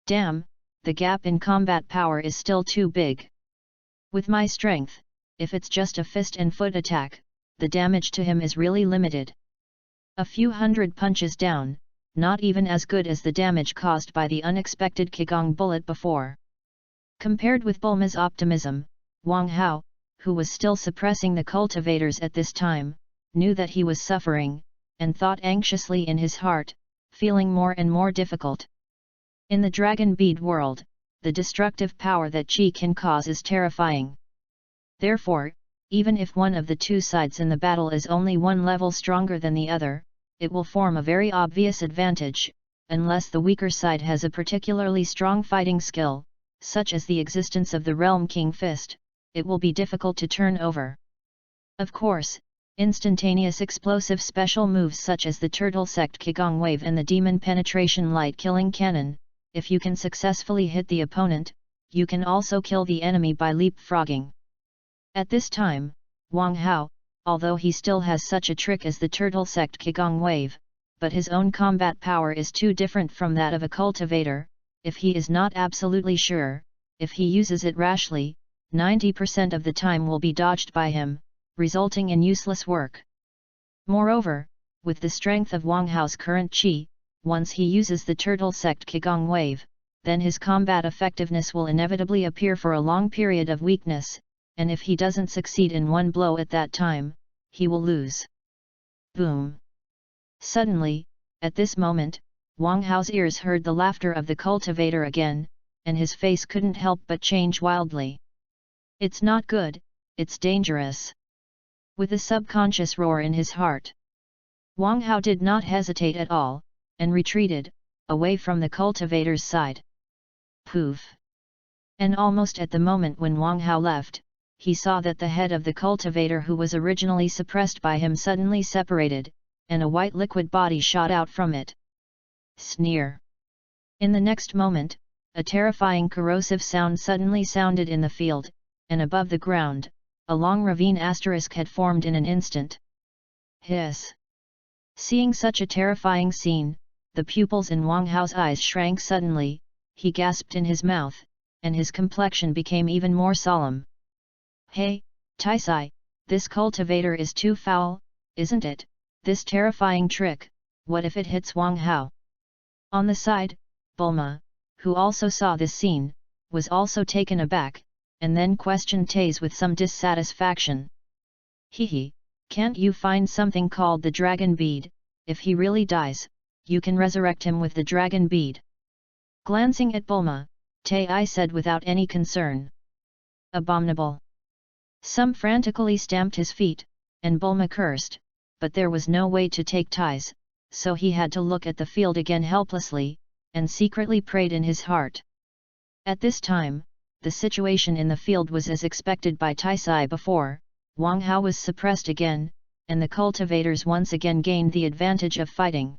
Damn, the gap in combat power is still too big. With my strength, if it's just a fist and foot attack, the damage to him is really limited. A few hundred punches down, not even as good as the damage caused by the unexpected Qigong bullet before. Compared with Bulma's optimism, Wang Hao, who was still suppressing the cultivators at this time, knew that he was suffering, and thought anxiously in his heart, feeling more and more difficult. In the dragon bead world, the destructive power that Qi can cause is terrifying. Therefore, even if one of the two sides in the battle is only one level stronger than the other, it will form a very obvious advantage, unless the weaker side has a particularly strong fighting skill, such as the existence of the Realm King Fist, it will be difficult to turn over. Of course, instantaneous explosive special moves such as the Turtle Sect Qigong Wave and the Demon Penetration Light Killing Cannon, if you can successfully hit the opponent, you can also kill the enemy by leapfrogging. At this time, Wang Hao, although he still has such a trick as the Turtle Sect Qigong Wave, but his own combat power is too different from that of a cultivator. If he is not absolutely sure, if he uses it rashly, 90% of the time will be dodged by him, resulting in useless work. Moreover, with the strength of Wang Hao's current Qi, once he uses the Turtle Sect Qigong Wave, then his combat effectiveness will inevitably appear for a long period of weakness, and if he doesn't succeed in one blow at that time, he will lose. Boom! Suddenly, at this moment, Wang Hao's ears heard the laughter of the cultivator again, and his face couldn't help but change wildly. It's not good, it's dangerous. With a subconscious roar in his heart, Wang Hao did not hesitate at all, and retreated, away from the cultivator's side. Poof! And almost at the moment when Wang Hao left, he saw that the head of the cultivator who was originally suppressed by him suddenly separated, and a white liquid body shot out from it. Sneer! In the next moment, a terrifying corrosive sound suddenly sounded in the field, and above the ground, a long ravine asterisk had formed in an instant. Hiss! Seeing such a terrifying scene, the pupils in Wang Hao's eyes shrank suddenly, he gasped in his mouth, and his complexion became even more solemn. Hey, Taisai, this cultivator is too foul, isn't it? This terrifying trick, what if it hits Wang Hao? On the side, Bulma, who also saw this scene, was also taken aback, and then questioned Taze with some dissatisfaction. Hehe, can't you find something called the dragon bead? If he really dies, you can resurrect him with the dragon bead. Glancing at Bulma, Tai said without any concern. Abominable! Some frantically stamped his feet, and Bulma cursed, but there was no way to take ties, so he had to look at the field again helplessly, and secretly prayed in his heart. At this time, the situation in the field was as expected by Taisai before. Wang Hao was suppressed again, and the cultivators once again gained the advantage of fighting.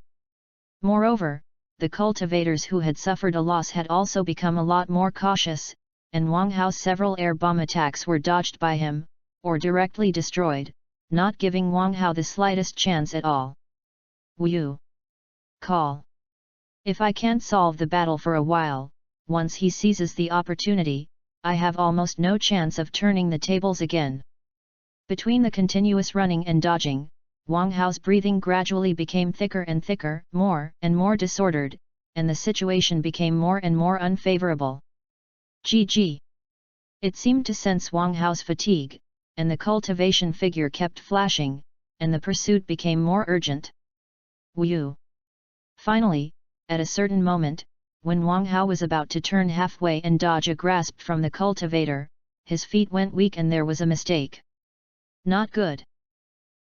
Moreover, the cultivators who had suffered a loss had also become a lot more cautious, and Wang Hao's several air bomb attacks were dodged by him, or directly destroyed, not giving Wang Hao the slightest chance at all. Wu! Call! If I can't solve the battle for a while, once he seizes the opportunity, I have almost no chance of turning the tables again. Between the continuous running and dodging, Wang Hao's breathing gradually became thicker and thicker, more and more disordered, and the situation became more and more unfavorable. GG! It seemed to sense Wang Hao's fatigue, and the cultivation figure kept flashing, and the pursuit became more urgent. Wu! Finally, at a certain moment, when Wang Hao was about to turn halfway and dodge a grasp from the cultivator, his feet went weak and there was a mistake. Not good!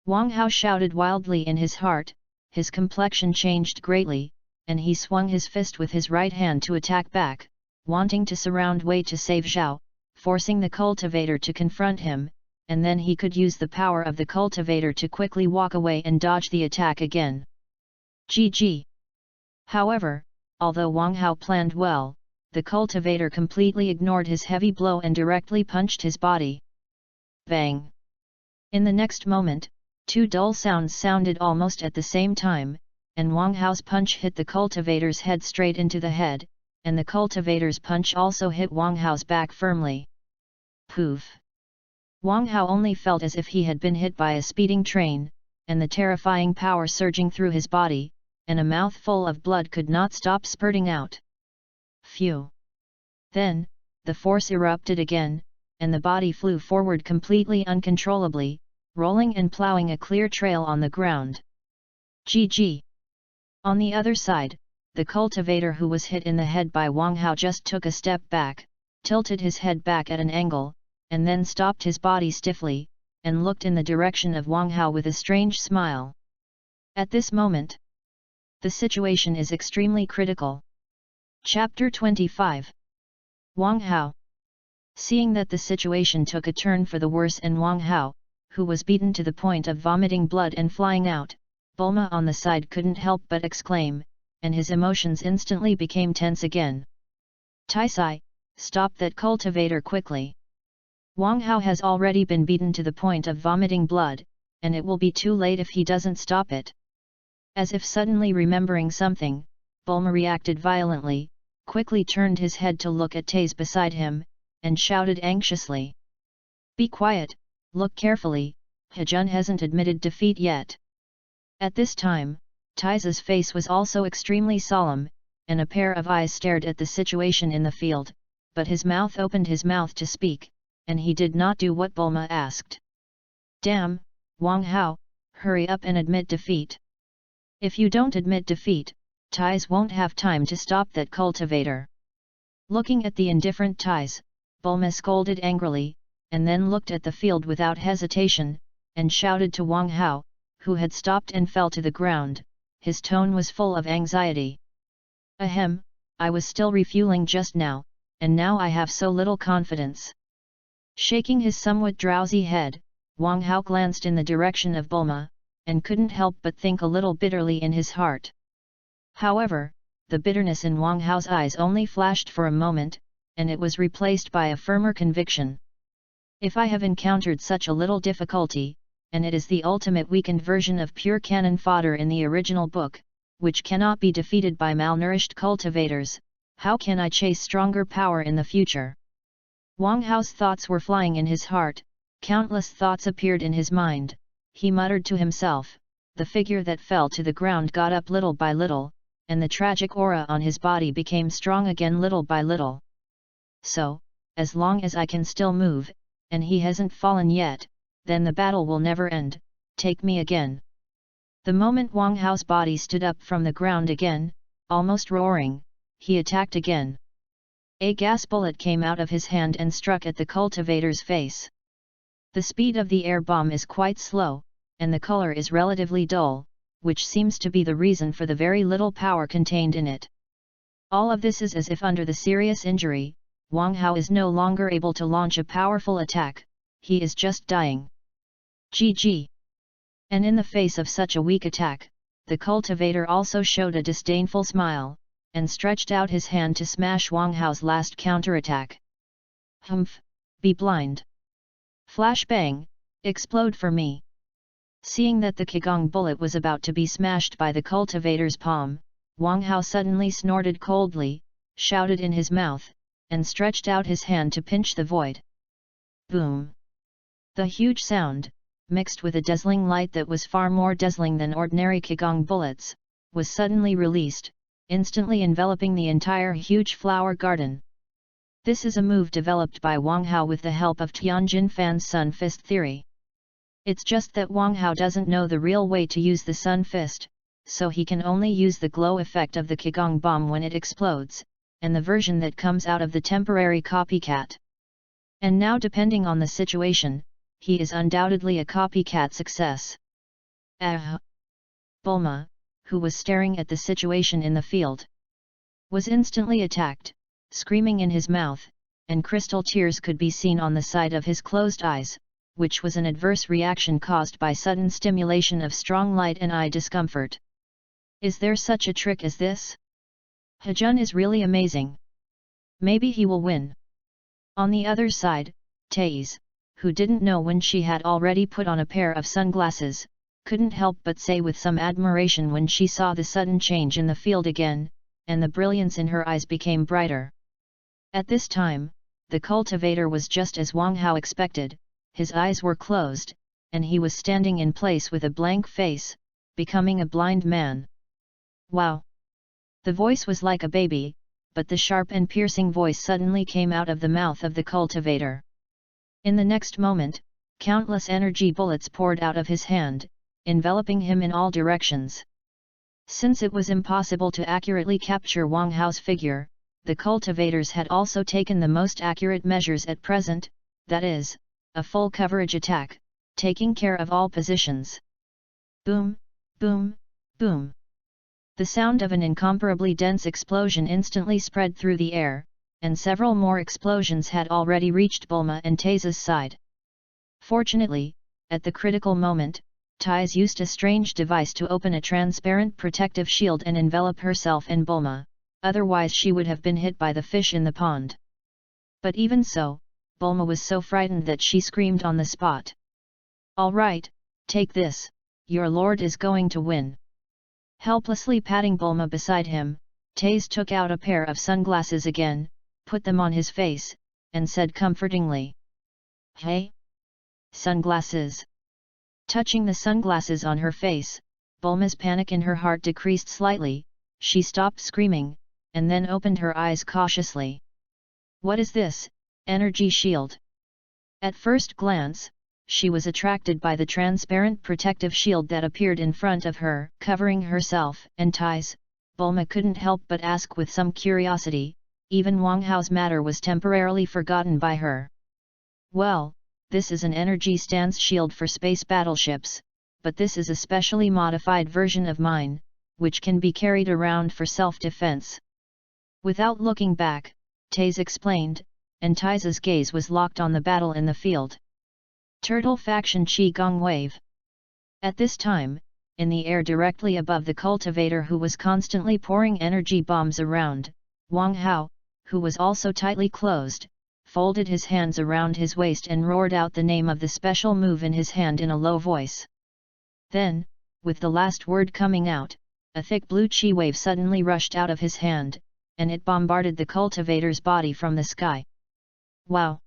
Wang Hao shouted wildly in his heart, his complexion changed greatly, and he swung his fist with his right hand to attack back, wanting to surround Wei to save Zhao, forcing the cultivator to confront him, and then he could use the power of the cultivator to quickly walk away and dodge the attack again. GG! However, although Wang Hao planned well, the cultivator completely ignored his heavy blow and directly punched his body. Bang! In the next moment, two dull sounds sounded almost at the same time, and Wang Hao's punch hit the cultivator's head straight into the head, and the cultivator's punch also hit Wang Hao's back firmly. Poof! Wang Hao only felt as if he had been hit by a speeding train, and the terrifying power surging through his body, and a mouthful of blood could not stop spurting out. Phew! Then, the force erupted again, and the body flew forward completely uncontrollably, rolling and ploughing a clear trail on the ground. GG! On the other side, the cultivator who was hit in the head by Wang Hao just took a step back, tilted his head back at an angle, and then stopped his body stiffly, and looked in the direction of Wang Hao with a strange smile. At this moment, the situation is extremely critical. Chapter 25. Wang Hao. Seeing that the situation took a turn for the worse and Wang Hao, who was beaten to the point of vomiting blood and flying out, Bulma on the side couldn't help but exclaim, and his emotions instantly became tense again. Taisai, stop that cultivator quickly. Wang Hao has already been beaten to the point of vomiting blood, and it will be too late if he doesn't stop it. As if suddenly remembering something, Bulma reacted violently, quickly turned his head to look at Taze beside him, and shouted anxiously. Be quiet, look carefully, Hejun hasn't admitted defeat yet. At this time, Taze's face was also extremely solemn, and a pair of eyes stared at the situation in the field, but his mouth opened his mouth to speak, and he did not do what Bulma asked. Damn, Wang Hao, hurry up and admit defeat. If you don't admit defeat, Ties won't have time to stop that cultivator. Looking at the indifferent Ties, Bulma scolded angrily, and then looked at the field without hesitation, and shouted to Wang Hao, who had stopped and fell to the ground. His tone was full of anxiety. Ahem, I was still refueling just now, and now I have so little confidence. Shaking his somewhat drowsy head, Wang Hao glanced in the direction of Bulma, and couldn't help but think a little bitterly in his heart. However, the bitterness in Wang Hao's eyes only flashed for a moment, and it was replaced by a firmer conviction. If I have encountered such a little difficulty, and it is the ultimate weakened version of pure cannon fodder in the original book, which cannot be defeated by malnourished cultivators, how can I chase stronger power in the future? Wang Hao's thoughts were flying in his heart, countless thoughts appeared in his mind. He muttered to himself, the figure that fell to the ground got up little by little, and the tragic aura on his body became strong again little by little. So, as long as I can still move, and he hasn't fallen yet, then the battle will never end, take me again. The moment Wang Hao's body stood up from the ground again, almost roaring, he attacked again. A gas bullet came out of his hand and struck at the cultivator's face. The speed of the air bomb is quite slow, and the color is relatively dull, which seems to be the reason for the very little power contained in it. All of this is as if under the serious injury, Wang Hao is no longer able to launch a powerful attack, he is just dying. GG. And in the face of such a weak attack, the cultivator also showed a disdainful smile, and stretched out his hand to smash Wang Hao's last counterattack. Humph, be blind. Flashbang, explode for me. Seeing that the Qigong bullet was about to be smashed by the cultivator's palm, Wang Hao suddenly snorted coldly, shouted in his mouth, and stretched out his hand to pinch the void. Boom! The huge sound, mixed with a dazzling light that was far more dazzling than ordinary Qigong bullets, was suddenly released, instantly enveloping the entire huge flower garden. This is a move developed by Wang Hao with the help of Tianjin Fan's Sun Fist theory. It's just that Wang Hao doesn't know the real way to use the Sun Fist, so he can only use the glow effect of the Qigong bomb when it explodes, and the version that comes out of the temporary copycat. And now, depending on the situation, he is undoubtedly a copycat success. Bulma, who was staring at the situation in the field, was instantly attacked, screaming in his mouth, and crystal tears could be seen on the side of his closed eyes, which was an adverse reaction caused by sudden stimulation of strong light and eye discomfort. Is there such a trick as this? Hejun is really amazing. Maybe he will win. On the other side, Thais, who didn't know when she had already put on a pair of sunglasses, couldn't help but say with some admiration when she saw the sudden change in the field again, and the brilliance in her eyes became brighter. At this time, the cultivator was just as Wang Hao expected, his eyes were closed, and he was standing in place with a blank face, becoming a blind man. Wow! The voice was like a baby, but the sharp and piercing voice suddenly came out of the mouth of the cultivator. In the next moment, countless energy bullets poured out of his hand, enveloping him in all directions. Since it was impossible to accurately capture Wang Hao's figure, the cultivators had also taken the most accurate measures at present, that is, a full coverage attack, taking care of all positions. Boom, boom, boom. The sound of an incomparably dense explosion instantly spread through the air, and several more explosions had already reached Bulma and Taiza's side. Fortunately, at the critical moment, Thais used a strange device to open a transparent protective shield and envelop herself and Bulma, otherwise she would have been hit by the fish in the pond. But even so, Bulma was so frightened that she screamed on the spot. "All right, take this, your lord is going to win." Helplessly patting Bulma beside him, Thais took out a pair of sunglasses again, put them on his face, and said comfortingly, "Hey? Sunglasses." Touching the sunglasses on her face, Bulma's panic in her heart decreased slightly, she stopped screaming, and then opened her eyes cautiously. "What is this, energy shield?" At first glance, she was attracted by the transparent protective shield that appeared in front of her, covering herself and Tais. Bulma couldn't help but ask with some curiosity. Even Wang Hao's matter was temporarily forgotten by her. Well, this is an energy stance shield for space battleships, but this is a specially modified version of mine, which can be carried around for self-defense. Without looking back, Tais explained, and Tais's gaze was locked on the battle in the field. Turtle Faction Qi Gong Wave. At this time, in the air directly above the cultivator who was constantly pouring energy bombs around, Wang Hao, who was also tightly closed, folded his hands around his waist and roared out the name of the special move in his hand in a low voice. Then, with the last word coming out, a thick blue chi wave suddenly rushed out of his hand, and it bombarded the cultivator's body from the sky. Wow!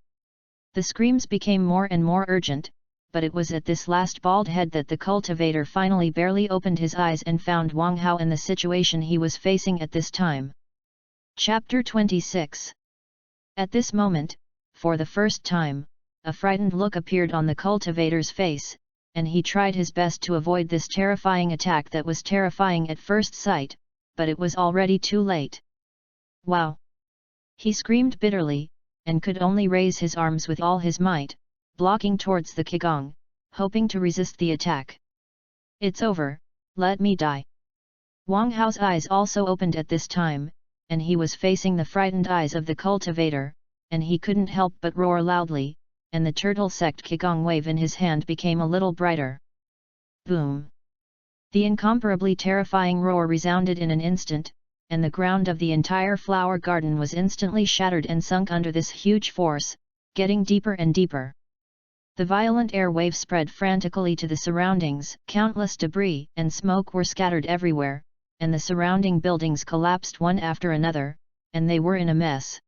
The screams became more and more urgent, but it was at this last bald head that the cultivator finally barely opened his eyes and found Wang Hao and the situation he was facing at this time. Chapter 26. At this moment, for the first time, a frightened look appeared on the cultivator's face, and he tried his best to avoid this terrifying attack that was terrifying at first sight, but it was already too late. Wow! He screamed bitterly, and could only raise his arms with all his might, blocking towards the Qigong, hoping to resist the attack. It's over, let me die. Wang Hao's eyes also opened at this time, and he was facing the frightened eyes of the cultivator, and he couldn't help but roar loudly, and the turtle sect Qigong wave in his hand became a little brighter. Boom! The incomparably terrifying roar resounded in an instant, and the ground of the entire flower garden was instantly shattered and sunk under this huge force, getting deeper and deeper. The violent air wave spread frantically to the surroundings, countless debris and smoke were scattered everywhere, and the surrounding buildings collapsed one after another, and they were in a mess.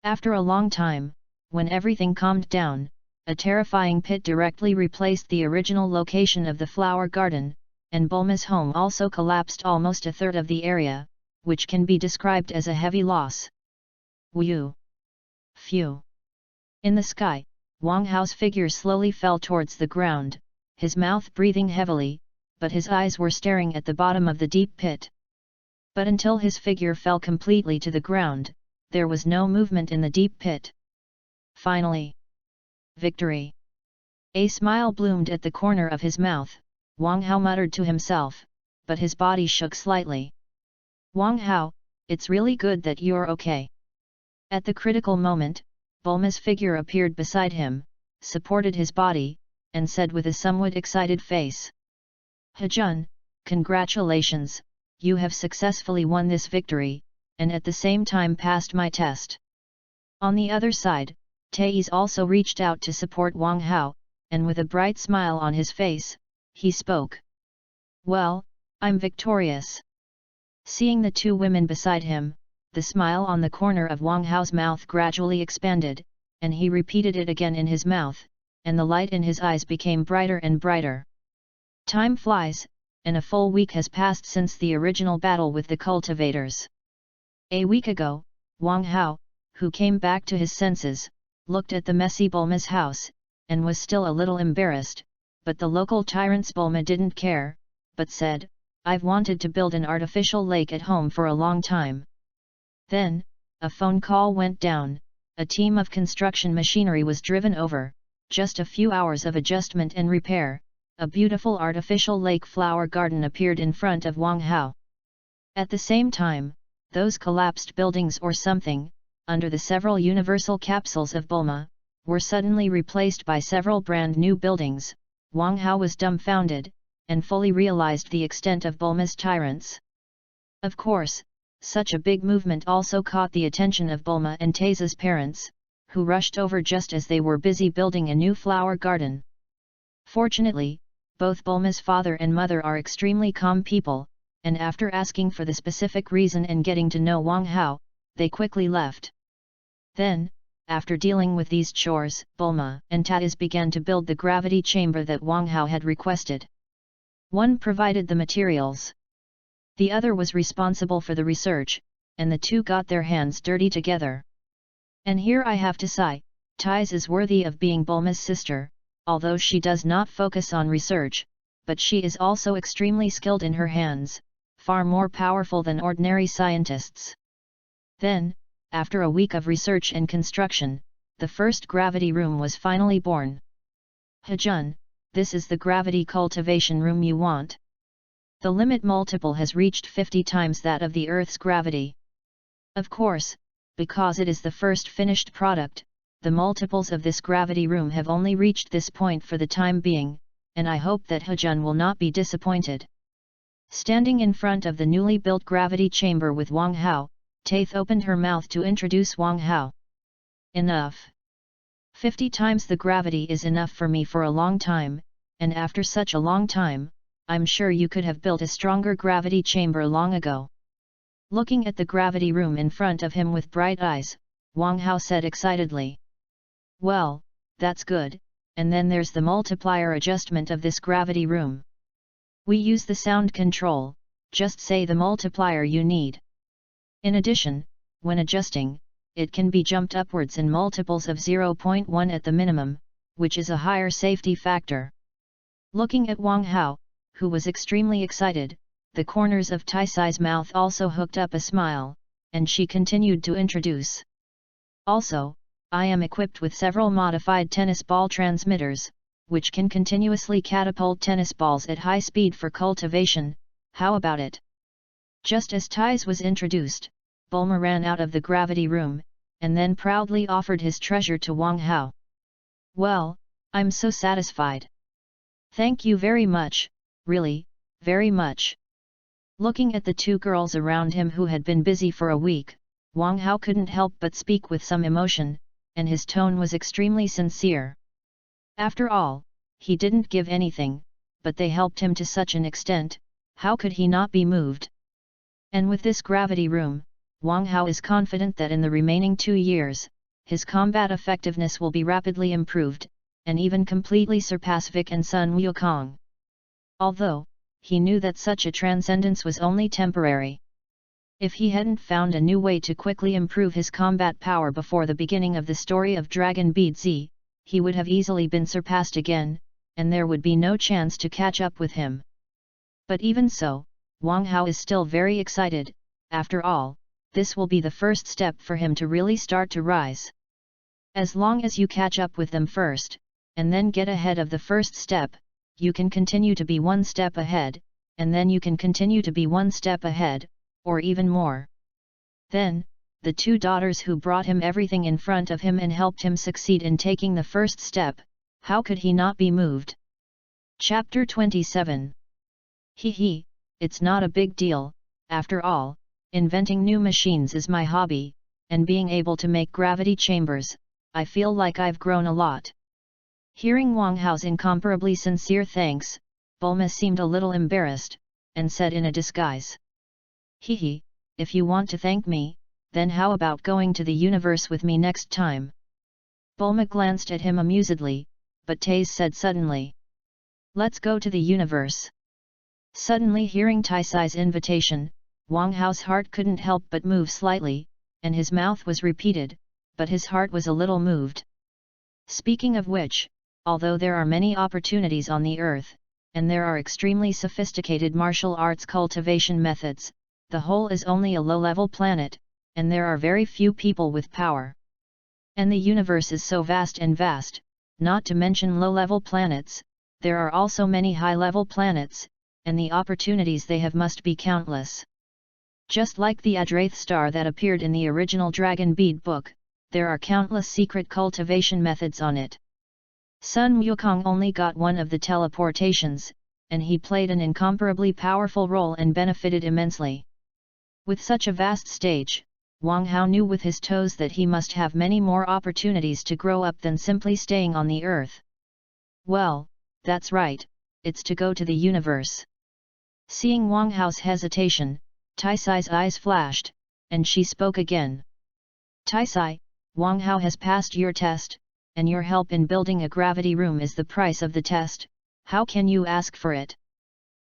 After a long time, when everything calmed down, a terrifying pit directly replaced the original location of the flower garden, and Bulma's home also collapsed almost a third of the area, which can be described as a heavy loss. Whew! Phew! In the sky, Wang Hao's figure slowly fell towards the ground, his mouth breathing heavily, but his eyes were staring at the bottom of the deep pit. But until his figure fell completely to the ground, there was no movement in the deep pit. Finally! Victory! A smile bloomed at the corner of his mouth. Wang Hao muttered to himself, but his body shook slightly. Wang Hao, it's really good that you're okay. At the critical moment, Bulma's figure appeared beside him, supported his body, and said with a somewhat excited face. Hejun, congratulations, you have successfully won this victory, and at the same time passed my test. On the other side, Tais also reached out to support Wang Hao, and with a bright smile on his face, he spoke. Well, I'm victorious. Seeing the two women beside him, the smile on the corner of Wang Hao's mouth gradually expanded, and he repeated it again in his mouth, and the light in his eyes became brighter and brighter. Time flies, and a full week has passed since the original battle with the cultivators. A week ago, Wang Hao, who came back to his senses, looked at the messy Bulma's house, and was still a little embarrassed, but the local tyrant's Bulma didn't care, but said, I've wanted to build an artificial lake at home for a long time. Then, a phone call went down, a team of construction machinery was driven over, just a few hours of adjustment and repair, a beautiful artificial lake flower garden appeared in front of Wang Hao. At the same time, those collapsed buildings or something, under the several universal capsules of Bulma, were suddenly replaced by several brand new buildings. Wang Hao was dumbfounded, and fully realized the extent of Bulma's tyrants. Of course, such a big movement also caught the attention of Bulma and Tais's parents, who rushed over just as they were busy building a new flower garden. Fortunately, both Bulma's father and mother are extremely calm people, and after asking for the specific reason and getting to know Wang Hao, they quickly left. Then, after dealing with these chores, Bulma and Tais began to build the gravity chamber that Wang Hao had requested. One provided the materials. The other was responsible for the research, and the two got their hands dirty together. And here I have to say, Tais is worthy of being Bulma's sister, although she does not focus on research, but she is also extremely skilled in her hands, far more powerful than ordinary scientists. Then, after a week of research and construction, the first gravity room was finally born. Hejun, this is the gravity cultivation room you want. The limit multiple has reached 50 times that of the Earth's gravity. Of course, because it is the first finished product, the multiples of this gravity room have only reached this point for the time being, and I hope that Hejun will not be disappointed. Standing in front of the newly built gravity chamber with Wang Hao, Taith opened her mouth to introduce Wang Hao. Enough. 50 times the gravity is enough for me for a long time, and after such a long time, I'm sure you could have built a stronger gravity chamber long ago. Looking at the gravity room in front of him with bright eyes, Wang Hao said excitedly. Well, that's good, and then there's the multiplier adjustment of this gravity room. We use the sound control, just say the multiplier you need. In addition, when adjusting, it can be jumped upwards in multiples of 0.1 at the minimum, which is a higher safety factor. Looking at Wang Hao, who was extremely excited, the corners of Taisai's mouth also hooked up a smile, and she continued to introduce. Also, I am equipped with several modified tennis ball transmitters, which can continuously catapult tennis balls at high speed for cultivation. How about it? Just as Tais was introduced, Bulma ran out of the gravity room, and then proudly offered his treasure to Wang Hao. Well, I'm so satisfied. Thank you very much, really, very much. Looking at the two girls around him who had been busy for a week, Wang Hao couldn't help but speak with some emotion, and his tone was extremely sincere. After all, he didn't give anything, but they helped him to such an extent, how could he not be moved? And with this gravity room, Wang Hao is confident that in the remaining 2 years, his combat effectiveness will be rapidly improved, and even completely surpass Vic and Sun Wukong. Although, he knew that such a transcendence was only temporary. If he hadn't found a new way to quickly improve his combat power before the beginning of the story of Dragon Bead Z, he would have easily been surpassed again, and there would be no chance to catch up with him. But even so, Wang Hao is still very excited. After all, this will be the first step for him to really start to rise. As long as you catch up with them first, and then get ahead of the first step, you can continue to be one step ahead, and then you can continue to be one step ahead, or even more. Then, the two daughters who brought him everything in front of him and helped him succeed in taking the first step, how could he not be moved? Chapter 27. Hee, it's not a big deal, after all, inventing new machines is my hobby, and being able to make gravity chambers, I feel like I've grown a lot. Hearing Wang Hao's incomparably sincere thanks, Bulma seemed a little embarrassed, and said in a disguise. Hee, if you want to thank me, then how about going to the universe with me next time? Bulma glanced at him amusedly, but Tais said suddenly. Let's go to the universe. Suddenly hearing Taisai's invitation, Wang Hao's heart couldn't help but move slightly, and his mouth was repeated, but his heart was a little moved. Speaking of which, although there are many opportunities on the earth, and there are extremely sophisticated martial arts cultivation methods, the whole is only a low-level planet, and there are very few people with power. And the universe is so vast and vast, not to mention low-level planets, there are also many high-level planets, and the opportunities they have must be countless. Just like the Adraith star that appeared in the original Dragon Bead book, there are countless secret cultivation methods on it. Sun Wukong only got one of the teleportations, and he played an incomparably powerful role and benefited immensely. With such a vast stage, Wang Hao knew with his toes that he must have many more opportunities to grow up than simply staying on the earth. Well, that's right, it's to go to the universe. Seeing Wang Hao's hesitation, Taisai's eyes flashed, and she spoke again. Taisai, Wang Hao has passed your test, and your help in building a gravity room is the price of the test, how can you ask for it?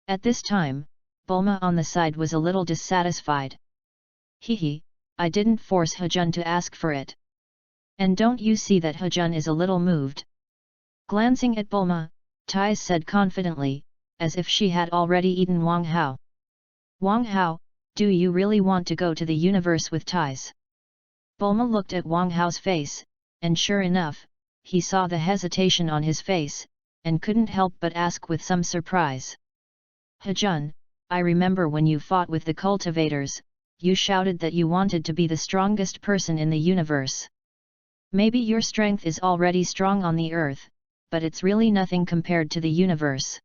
At this time, Bulma on the side was a little dissatisfied. Hee, I didn't force Hejun to ask for it. And don't you see that Hejun is a little moved? Glancing at Bulma, Tai said confidently, as if she had already eaten Wang Hao. Wang Hao, do you really want to go to the universe with Tais? Bulma looked at Wang Hao's face, and sure enough, he saw the hesitation on his face, and couldn't help but ask with some surprise. Hejun, I remember when you fought with the cultivators, you shouted that you wanted to be the strongest person in the universe. Maybe your strength is already strong on the earth, but it's really nothing compared to the universe.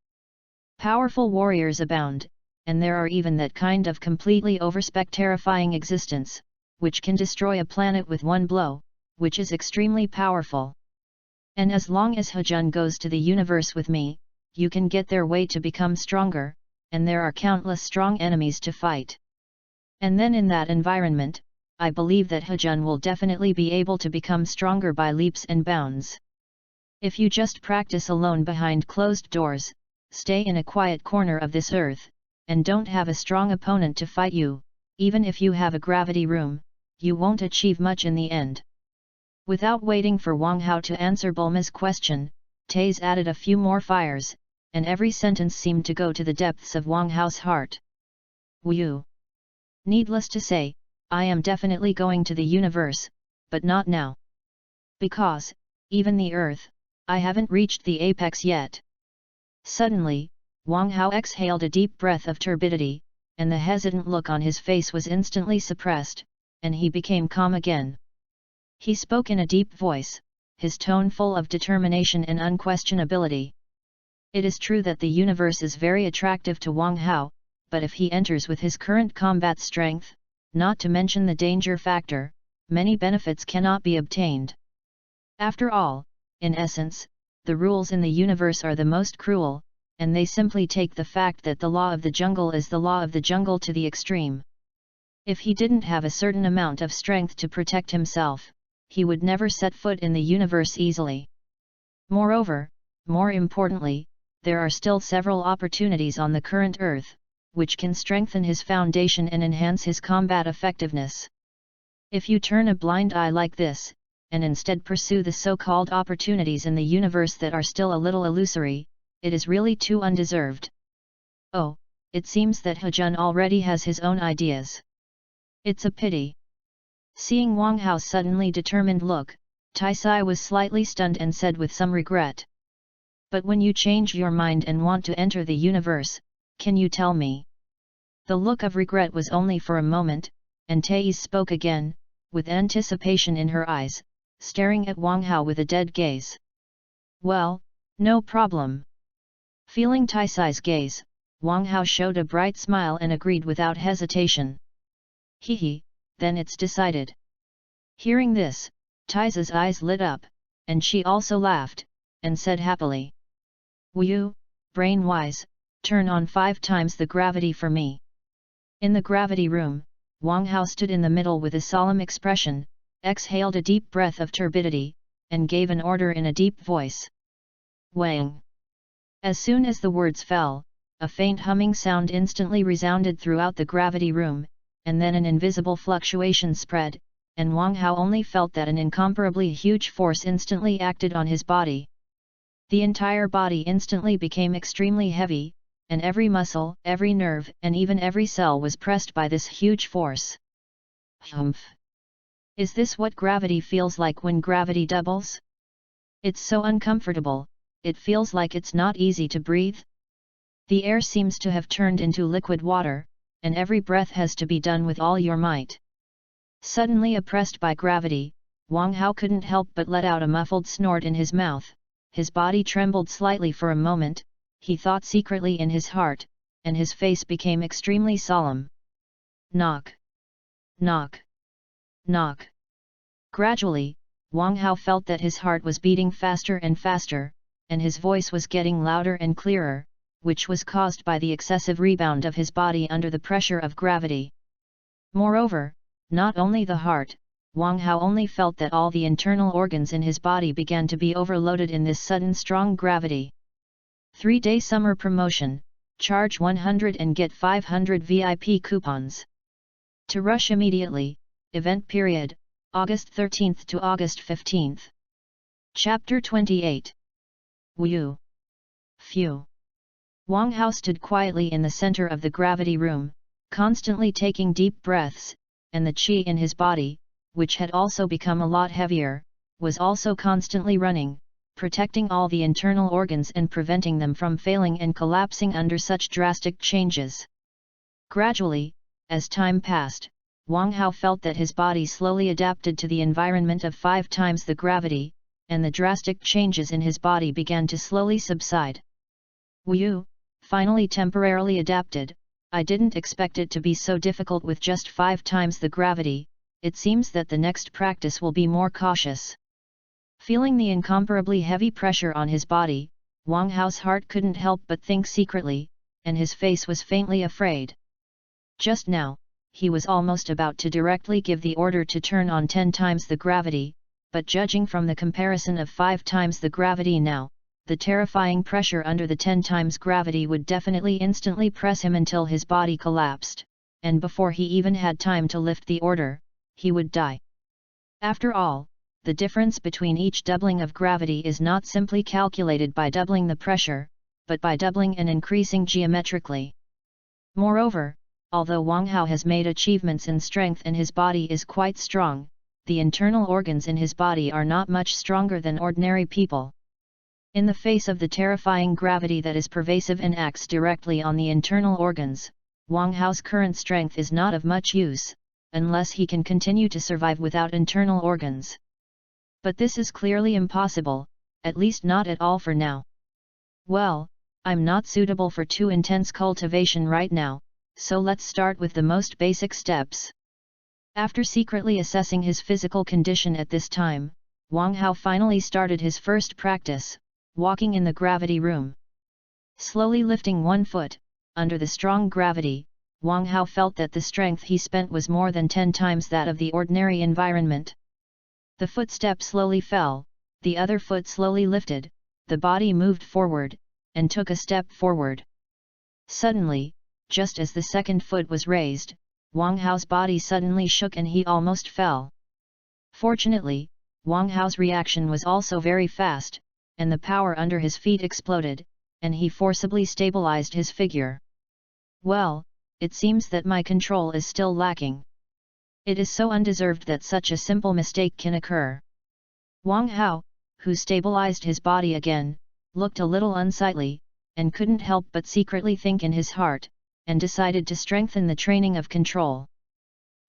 Powerful warriors abound, and there are even that kind of completely overspec-terrifying existence, which can destroy a planet with one blow, which is extremely powerful. And as long as Hejun goes to the universe with me, you can get their way to become stronger, and there are countless strong enemies to fight. And then in that environment, I believe that Hejun will definitely be able to become stronger by leaps and bounds. If you just practice alone behind closed doors, stay in a quiet corner of this earth, and don't have a strong opponent to fight you, even if you have a gravity room, you won't achieve much in the end. Without waiting for Wang Hao to answer Bulma's question, Taze added a few more fires, and every sentence seemed to go to the depths of Wang Hao's heart. Wu. Needless to say, I am definitely going to the universe, but not now. Because, even the earth, I haven't reached the apex yet. Suddenly, Wang Hao exhaled a deep breath of turbidity, and the hesitant look on his face was instantly suppressed, and he became calm again. He spoke in a deep voice, his tone full of determination and unquestionability. It is true that the universe is very attractive to Wang Hao, but if he enters with his current combat strength, not to mention the danger factor, many benefits cannot be obtained. After all, in essence, the rules in the universe are the most cruel, and they simply take the fact that the law of the jungle is the law of the jungle to the extreme. If he didn't have a certain amount of strength to protect himself, he would never set foot in the universe easily. Moreover, more importantly, there are still several opportunities on the current Earth, which can strengthen his foundation and enhance his combat effectiveness. If you turn a blind eye like this, and instead pursue the so-called opportunities in the universe that are still a little illusory, it is really too undeserved. Oh, it seems that Hejun already has his own ideas. It's a pity. Seeing Wang Hao's suddenly determined look, Taisai was slightly stunned and said with some regret. But when you change your mind and want to enter the universe, can you tell me? The look of regret was only for a moment, and Thais spoke again, with anticipation in her eyes, staring at Wang Hao with a dead gaze. Well, no problem. Feeling Taisai's gaze, Wang Hao showed a bright smile and agreed without hesitation. He, then it's decided. Hearing this, Taisai's eyes lit up, and she also laughed, and said happily. Wu, brain-wise, turn on 5 times the gravity for me. In the gravity room, Wang Hao stood in the middle with a solemn expression, exhaled a deep breath of turbidity, and gave an order in a deep voice. Wang! As soon as the words fell, a faint humming sound instantly resounded throughout the gravity room, and then an invisible fluctuation spread, and Wang Hao only felt that an incomparably huge force instantly acted on his body. The entire body instantly became extremely heavy, and every muscle, every nerve, and even every cell was pressed by this huge force. Humph! Is this what gravity feels like when gravity doubles? It's so uncomfortable, it feels like it's not easy to breathe. The air seems to have turned into liquid water, and every breath has to be done with all your might. Suddenly oppressed by gravity, Wang Hao couldn't help but let out a muffled snort in his mouth. His body trembled slightly for a moment, he thought secretly in his heart, and his face became extremely solemn. Knock! Knock! Knock! Gradually, Wang Hao felt that his heart was beating faster and faster, and his voice was getting louder and clearer, which was caused by the excessive rebound of his body under the pressure of gravity. Moreover, not only the heart, Wang Hao only felt that all the internal organs in his body began to be overloaded in this sudden strong gravity. 3-day summer promotion, charge 100 and get 500 VIP coupons. To rush immediately, event period, August 13th to August 15th. Chapter 28. Wu. Phew. Wang Hao stood quietly in the center of the gravity room, constantly taking deep breaths, and the qi in his body, which had also become a lot heavier, was also constantly running, protecting all the internal organs and preventing them from failing and collapsing under such drastic changes. Gradually, as time passed, Wang Hao felt that his body slowly adapted to the environment of 5 times the gravity, and the drastic changes in his body began to slowly subside. Wu, finally temporarily adapted. I didn't expect it to be so difficult with just 5 times the gravity. It seems that the next practice will be more cautious. Feeling the incomparably heavy pressure on his body, Wang Hao's heart couldn't help but think secretly, and his face was faintly afraid. Just now, he was almost about to directly give the order to turn on 10 times the gravity, but judging from the comparison of 5 times the gravity now, the terrifying pressure under the 10 times gravity would definitely instantly press him until his body collapsed, and before he even had time to lift the order, he would die. After all, the difference between each doubling of gravity is not simply calculated by doubling the pressure, but by doubling and increasing geometrically. Moreover, although Wang Hao has made achievements in strength and his body is quite strong, the internal organs in his body are not much stronger than ordinary people. In the face of the terrifying gravity that is pervasive and acts directly on the internal organs, Wang Hao's current strength is not of much use, unless he can continue to survive without internal organs. But this is clearly impossible, at least not at all for now. Well, I'm not suitable for too intense cultivation right now, so let's start with the most basic steps. After secretly assessing his physical condition at this time, Wang Hao finally started his first practice, walking in the gravity room. Slowly lifting one foot, under the strong gravity, Wang Hao felt that the strength he spent was more than 10 times that of the ordinary environment. The footstep slowly fell, the other foot slowly lifted, the body moved forward, and took a step forward. Suddenly, just as the second foot was raised, Wang Hao's body suddenly shook and he almost fell. Fortunately, Wang Hao's reaction was also very fast, and the power under his feet exploded, and he forcibly stabilized his figure. Well, it seems that my control is still lacking. It is so undeserved that such a simple mistake can occur. Wang Hao, who stabilized his body again, looked a little unsightly, and couldn't help but secretly think in his heart, and decided to strengthen the training of control.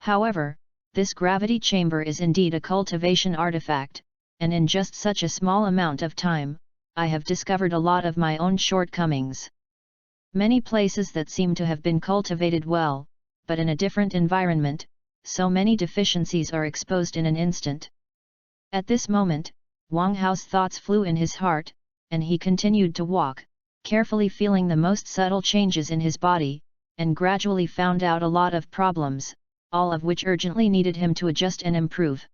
However, this gravity chamber is indeed a cultivation artifact, and in just such a small amount of time, I have discovered a lot of my own shortcomings. Many places that seem to have been cultivated well, but in a different environment, so many deficiencies are exposed in an instant. At this moment, Wang Hao's thoughts flew in his heart, and he continued to walk, carefully feeling the most subtle changes in his body, and gradually found out a lot of problems, all of which urgently needed him to adjust and improve.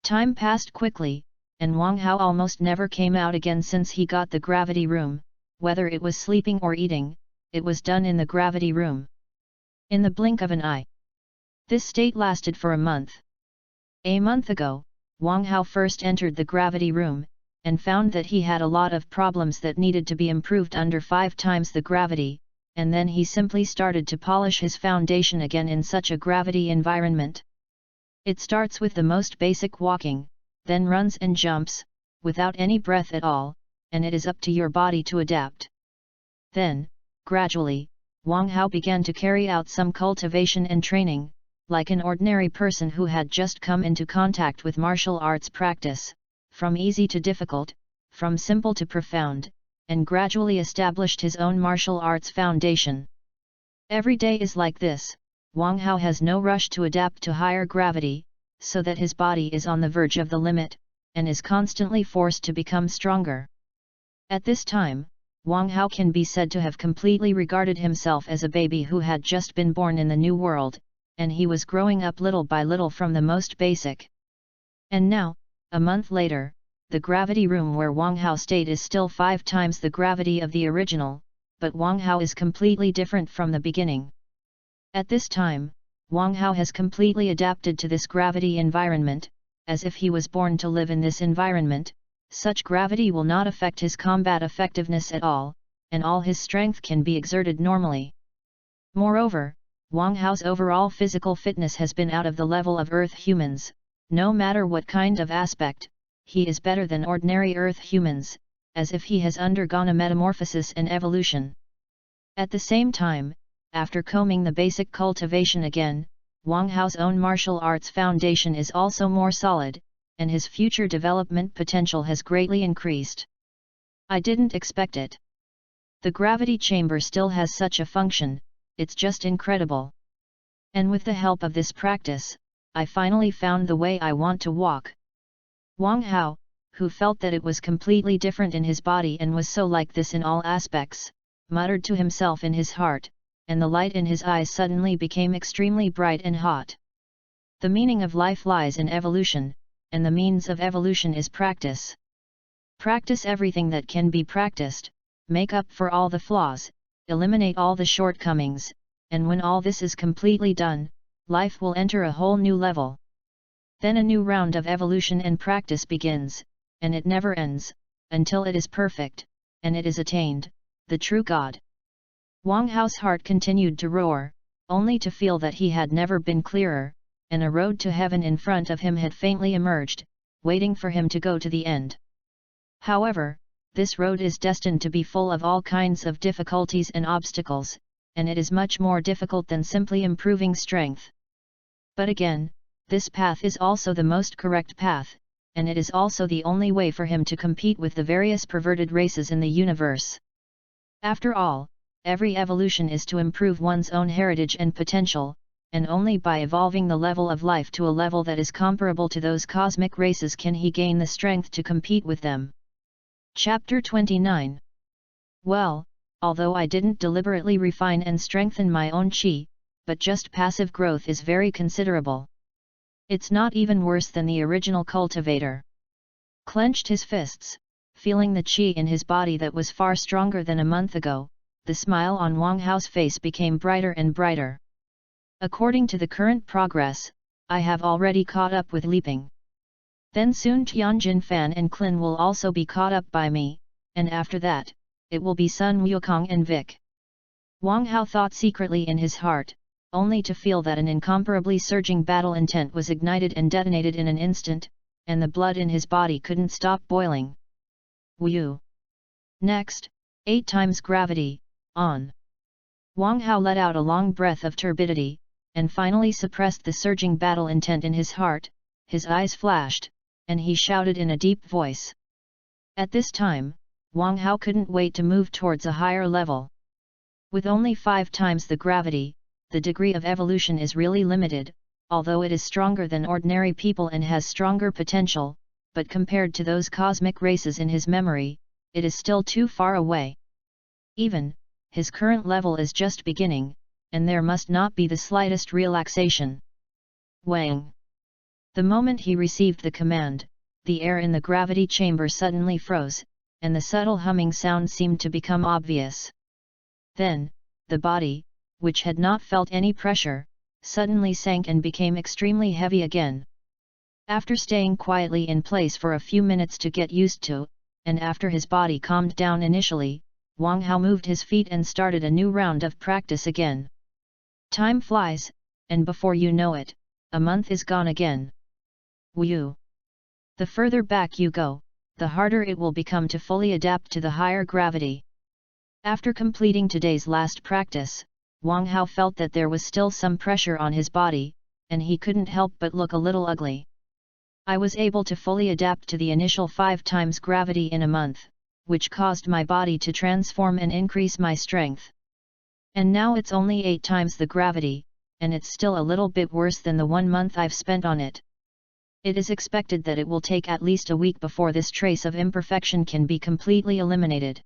Time passed quickly, and Wang Hao almost never came out again since he got the gravity room. Whether it was sleeping or eating, it was done in the gravity room. In the blink of an eye. This state lasted for a month. A month ago, Wang Hao first entered the gravity room, and found that he had a lot of problems that needed to be improved under 5 times the gravity, and then he simply started to polish his foundation again in such a gravity environment. It starts with the most basic walking, then runs and jumps, without any breath at all, and it is up to your body to adapt. Then, gradually, Wang Hao began to carry out some cultivation and training, like an ordinary person who had just come into contact with martial arts practice, from easy to difficult, from simple to profound, and gradually established his own martial arts foundation. Every day is like this. Wang Hao has no rush to adapt to higher gravity, so that his body is on the verge of the limit, and is constantly forced to become stronger. At this time, Wang Hao can be said to have completely regarded himself as a baby who had just been born in the new world, and he was growing up little by little from the most basic. And now, a month later, the gravity room where Wang Hao stayed is still 5 times the gravity of the original, but Wang Hao is completely different from the beginning. At this time, Wang Hao has completely adapted to this gravity environment, as if he was born to live in this environment, such gravity will not affect his combat effectiveness at all, and all his strength can be exerted normally. Moreover, Wang Hao's overall physical fitness has been out of the level of Earth humans. No matter what kind of aspect, he is better than ordinary Earth humans, as if he has undergone a metamorphosis and evolution. At the same time, after combing the basic cultivation again, Wang Hao's own martial arts foundation is also more solid, and his future development potential has greatly increased. I didn't expect it. The gravity chamber still has such a function, it's just incredible. And with the help of this practice, I finally found the way I want to walk. Wang Hao, who felt that it was completely different in his body and was so like this in all aspects, muttered to himself in his heart, and the light in his eyes suddenly became extremely bright and hot. The meaning of life lies in evolution, and the means of evolution is practice. Practice everything that can be practiced, make up for all the flaws, eliminate all the shortcomings, and when all this is completely done, life will enter a whole new level. Then a new round of evolution and practice begins, and it never ends, until it is perfect, and it is attained, the true God. Wang Hao's heart continued to roar, only to feel that he had never been clearer, and a road to heaven in front of him had faintly emerged, waiting for him to go to the end. However, this road is destined to be full of all kinds of difficulties and obstacles, and it is much more difficult than simply improving strength. But again, this path is also the most correct path, and it is also the only way for him to compete with the various perverted races in the universe. After all, every evolution is to improve one's own heritage and potential, and only by evolving the level of life to a level that is comparable to those cosmic races can he gain the strength to compete with them. Chapter 29. Well, although I didn't deliberately refine and strengthen my own qi, but just passive growth is very considerable. It's not even worse than the original cultivator. Clenched his fists, feeling the qi in his body that was far stronger than a month ago, the smile on Wang Hao's face became brighter and brighter. According to the current progress, I have already caught up with leaping. Then soon Tianjin Fan and Klin will also be caught up by me, and after that, it will be Sun Wukong and Vic. Wang Hao thought secretly in his heart, only to feel that an incomparably surging battle intent was ignited and detonated in an instant, and the blood in his body couldn't stop boiling. Wu! Next, 8 times gravity, on! Wang Hao let out a long breath of turbidity, and finally suppressed the surging battle intent in his heart. His eyes flashed, and he shouted in a deep voice. At this time, Wang Hao couldn't wait to move towards a higher level. With only 5 times the gravity, the degree of evolution is really limited, although it is stronger than ordinary people and has stronger potential, but compared to those cosmic races in his memory, it is still too far away. Even, his current level is just beginning, and there must not be the slightest relaxation. Wang! The moment he received the command, the air in the gravity chamber suddenly froze, and the subtle humming sound seemed to become obvious. Then, the body, which had not felt any pressure, suddenly sank and became extremely heavy again. After staying quietly in place for a few minutes to get used to, and after his body calmed down initially, Wang Hao moved his feet and started a new round of practice again. Time flies, and before you know it, a month is gone again. Wu! The further back you go, the harder it will become to fully adapt to the higher gravity. After completing today's last practice, Wang Hao felt that there was still some pressure on his body, and he couldn't help but look a little ugly. I was able to fully adapt to the initial 5 times gravity in a month, which caused my body to transform and increase my strength. And now it's only 8 times the gravity, and it's still a little bit worse than the 1 month I've spent on it. It is expected that it will take at least a week before this trace of imperfection can be completely eliminated.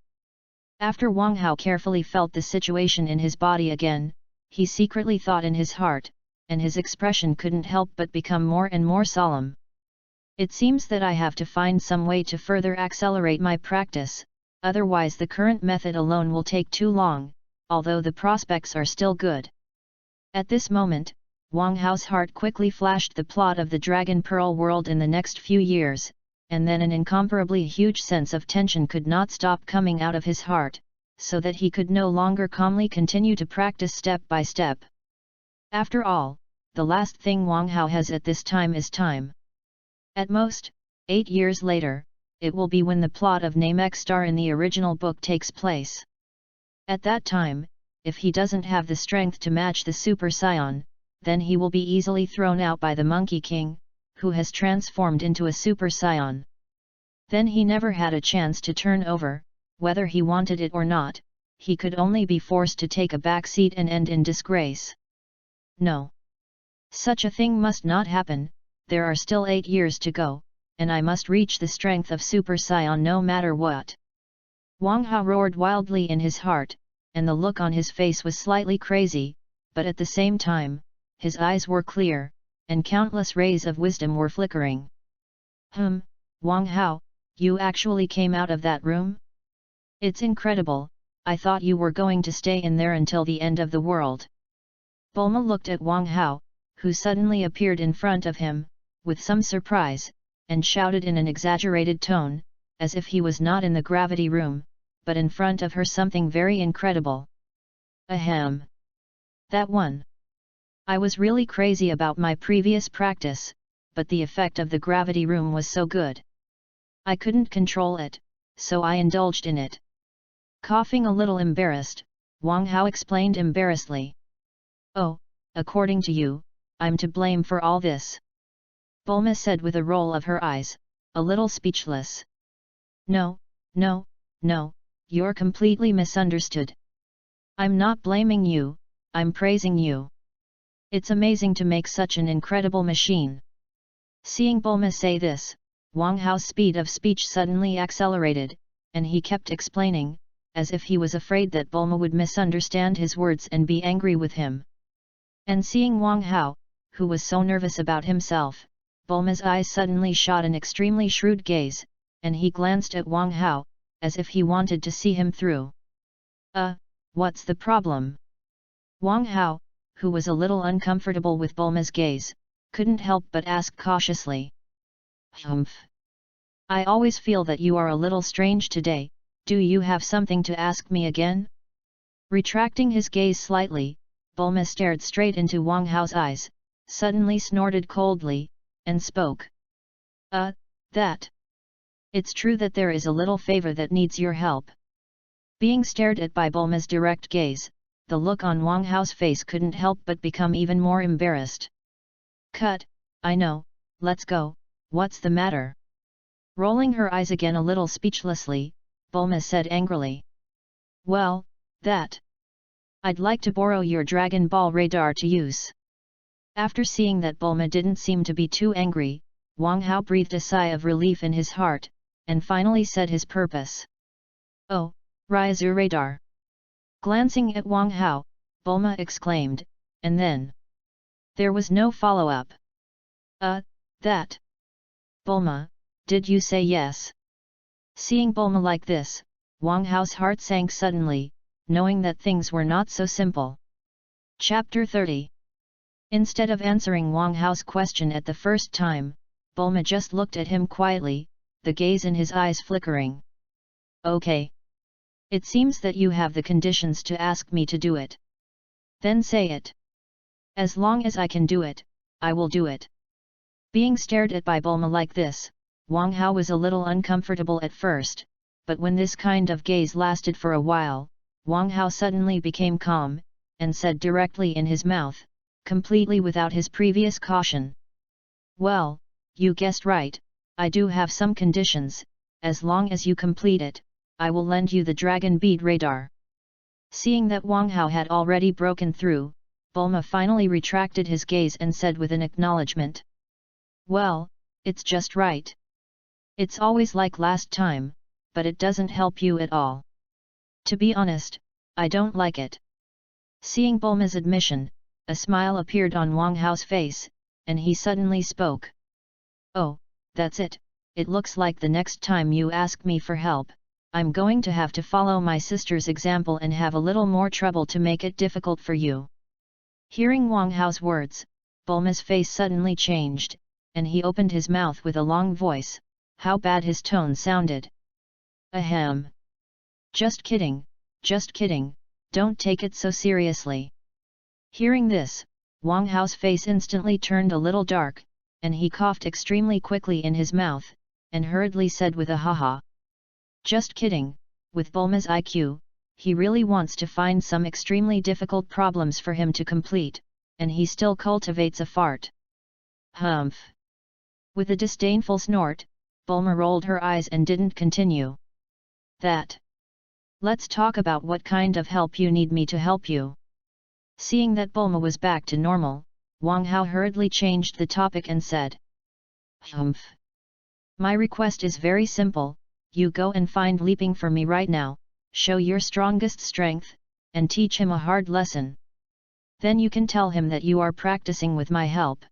After Wang Hao carefully felt the situation in his body again, he secretly thought in his heart, and his expression couldn't help but become more and more solemn. It seems that I have to find some way to further accelerate my practice, otherwise the current method alone will take too long, although the prospects are still good. At this moment, Wang Hao's heart quickly flashed the plot of the Dragon Pearl world in the next few years, and then an incomparably huge sense of tension could not stop coming out of his heart, so that he could no longer calmly continue to practice step by step. After all, the last thing Wang Hao has at this time is time. At most, 8 years later, it will be when the plot of Namek Star in the original book takes place. At that time, if he doesn't have the strength to match the Super Saiyan, then he will be easily thrown out by the Monkey King, who has transformed into a Super Saiyan. Then he never had a chance to turn over, whether he wanted it or not, he could only be forced to take a back seat and end in disgrace. No. Such a thing must not happen. There are still 8 years to go, and I must reach the strength of Super Saiyan no matter what. Wang Hao roared wildly in his heart, and the look on his face was slightly crazy, but at the same time, his eyes were clear, and countless rays of wisdom were flickering. Wang Hao, you actually came out of that room? It's incredible, I thought you were going to stay in there until the end of the world. Bulma looked at Wang Hao, who suddenly appeared in front of him, with some surprise, and shouted in an exaggerated tone, as if he was not in the gravity room, but in front of her something very incredible. Ahem! That one! I was really crazy about my previous practice, but the effect of the gravity room was so good. I couldn't control it, so I indulged in it. Coughing a little embarrassed, Wang Hao explained embarrassedly. Oh, according to you, I'm to blame for all this. Bulma said with a roll of her eyes, a little speechless. No, you're completely misunderstood. I'm not blaming you, I'm praising you. It's amazing to make such an incredible machine. Seeing Bulma say this, Wang Hao's speed of speech suddenly accelerated, and he kept explaining, as if he was afraid that Bulma would misunderstand his words and be angry with him. And seeing Wang Hao, who was so nervous about himself, Bulma's eyes suddenly shot an extremely shrewd gaze, and he glanced at Wang Hao, as if he wanted to see him through. What's the problem? Wang Hao, who was a little uncomfortable with Bulma's gaze, couldn't help but ask cautiously. I always feel that you are a little strange today, do you have something to ask me again? Retracting his gaze slightly, Bulma stared straight into Wang Hao's eyes, suddenly snorted coldly, and spoke. That. It's true that there is a little favor that needs your help. Being stared at by Bulma's direct gaze, the look on Wang Hao's face couldn't help but become even more embarrassed. Cut, I know, let's go, what's the matter? Rolling her eyes again a little speechlessly, Bulma said angrily. Well, that. I'd like to borrow your Dragon Ball radar to use. After seeing that Bulma didn't seem to be too angry, Wang Hao breathed a sigh of relief in his heart, and finally said his purpose. Oh, Ryuzu radar. Glancing at Wang Hao, Bulma exclaimed, and then. There was no follow-up. That. Bulma, did you say yes? Seeing Bulma like this, Wang Hao's heart sank suddenly, knowing that things were not so simple. Chapter 30. Instead of answering Wang Hao's question at the first time, Bulma just looked at him quietly, the gaze in his eyes flickering. Okay. It seems that you have the conditions to ask me to do it. Then say it. As long as I can do it, I will do it. Being stared at by Bulma like this, Wang Hao was a little uncomfortable at first, but when this kind of gaze lasted for a while, Wang Hao suddenly became calm, and said directly in his mouth, completely without his previous caution. Well, you guessed right, I do have some conditions, as long as you complete it, I will lend you the Dragon Bead radar. Seeing that Wang Hao had already broken through, Bulma finally retracted his gaze and said with an acknowledgement. Well, it's just right. It's always like last time, but it doesn't help you at all. To be honest, I don't like it. Seeing Bulma's admission, a smile appeared on Wang Hao's face, and he suddenly spoke. Oh, that's it, it looks like the next time you ask me for help, I'm going to have to follow my sister's example and have a little more trouble to make it difficult for you. Hearing Wang Hao's words, Bulma's face suddenly changed, and he opened his mouth with a long voice, how bad his tone sounded. Ahem. Just kidding, don't take it so seriously. Hearing this, Wang Hao's face instantly turned a little dark, and he coughed extremely quickly in his mouth, and hurriedly said with a haha. Just kidding, with Bulma's IQ, he really wants to find some extremely difficult problems for him to complete, and he still cultivates a fart. Humph. With a disdainful snort, Bulma rolled her eyes and didn't continue. That. Let's talk about what kind of help you need me to help you. Seeing that Bulma was back to normal, Wang Hao hurriedly changed the topic and said. Humph. My request is very simple, you go and find Li Ping for me right now, show your strongest strength, and teach him a hard lesson. Then you can tell him that you are practicing with my help.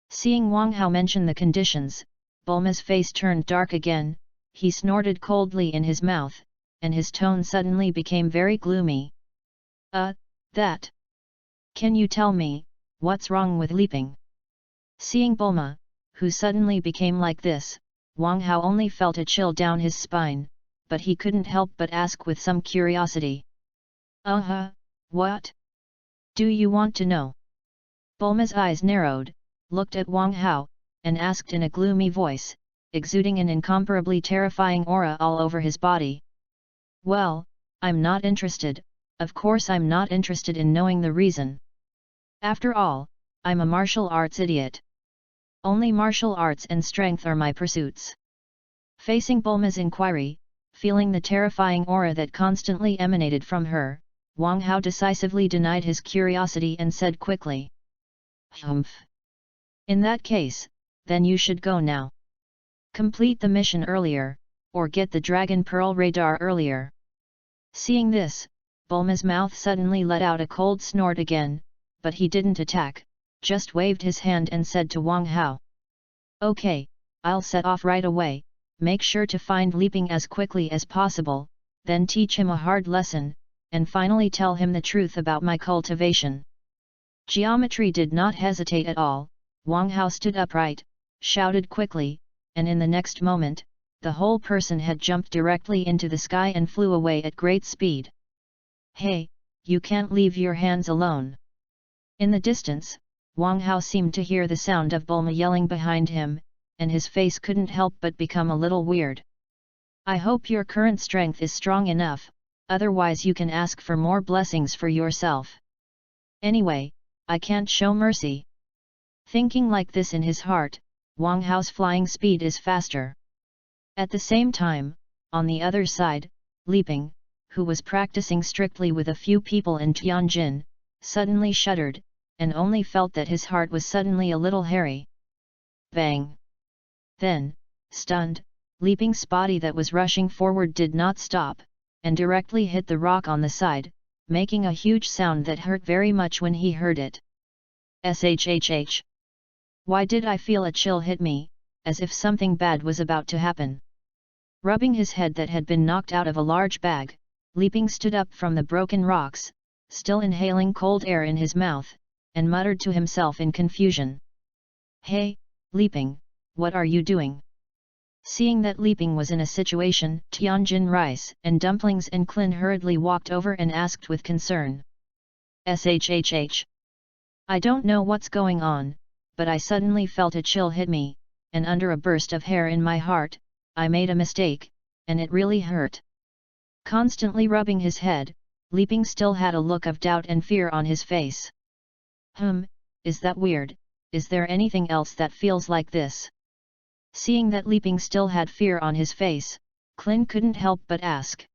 Seeing Wang Hao mention the conditions, Bulma's face turned dark again, he snorted coldly in his mouth, and his tone suddenly became very gloomy. That. Can you tell me, what's wrong with Li Ping? Seeing Bulma, who suddenly became like this, Wang Hao only felt a chill down his spine, but he couldn't help but ask with some curiosity. What? Do you want to know? Bulma's eyes narrowed, looked at Wang Hao, and asked in a gloomy voice, exuding an incomparably terrifying aura all over his body. Well, I'm not interested, of course I'm not interested in knowing the reason. After all, I'm a martial arts idiot. Only martial arts and strength are my pursuits. Facing Bulma's inquiry, feeling the terrifying aura that constantly emanated from her, Wang Hao decisively denied his curiosity and said quickly. Humph. In that case, then you should go now. Complete the mission earlier, or get the Dragon Pearl radar earlier. Seeing this, Bulma's mouth suddenly let out a cold snort again, but he didn't attack, just waved his hand and said to Wang Hao. Okay, I'll set off right away, make sure to find Li Ping as quickly as possible, then teach him a hard lesson, and finally tell him the truth about my cultivation. Geometry did not hesitate at all, Wang Hao stood upright, shouted quickly, and in the next moment, the whole person had jumped directly into the sky and flew away at great speed. Hey, you can't leave your hands alone. In the distance, Wang Hao seemed to hear the sound of Bulma yelling behind him, and his face couldn't help but become a little weird. I hope your current strength is strong enough, otherwise you can ask for more blessings for yourself. Anyway, I can't show mercy. Thinking like this in his heart, Wang Hao's flying speed is faster. At the same time, on the other side, Li Ping, who was practicing strictly with a few people in Tianjin, suddenly shuddered, and only felt that his heart was suddenly a little hairy. Bang! Then, stunned, Li Ping's body that was rushing forward did not stop, and directly hit the rock on the side, making a huge sound that hurt very much when he heard it. Shhh! Why did I feel a chill hit me, as if something bad was about to happen? Rubbing his head that had been knocked out of a large bag, Li Ping stood up from the broken rocks, still inhaling cold air in his mouth, and muttered to himself in confusion. Hey, Li Ping, what are you doing? Seeing that Li Ping was in a situation, Tianjin Rice and Dumplings and Klin hurriedly walked over and asked with concern. Shhh! I don't know what's going on, but I suddenly felt a chill hit me, and under a burst of hair in my heart, I made a mistake, and it really hurt. Constantly rubbing his head, Li Ping still had a look of doubt and fear on his face. Is that weird? Is there anything else that feels like this? Seeing that Li Ping still had fear on his face, Klin couldn't help but ask.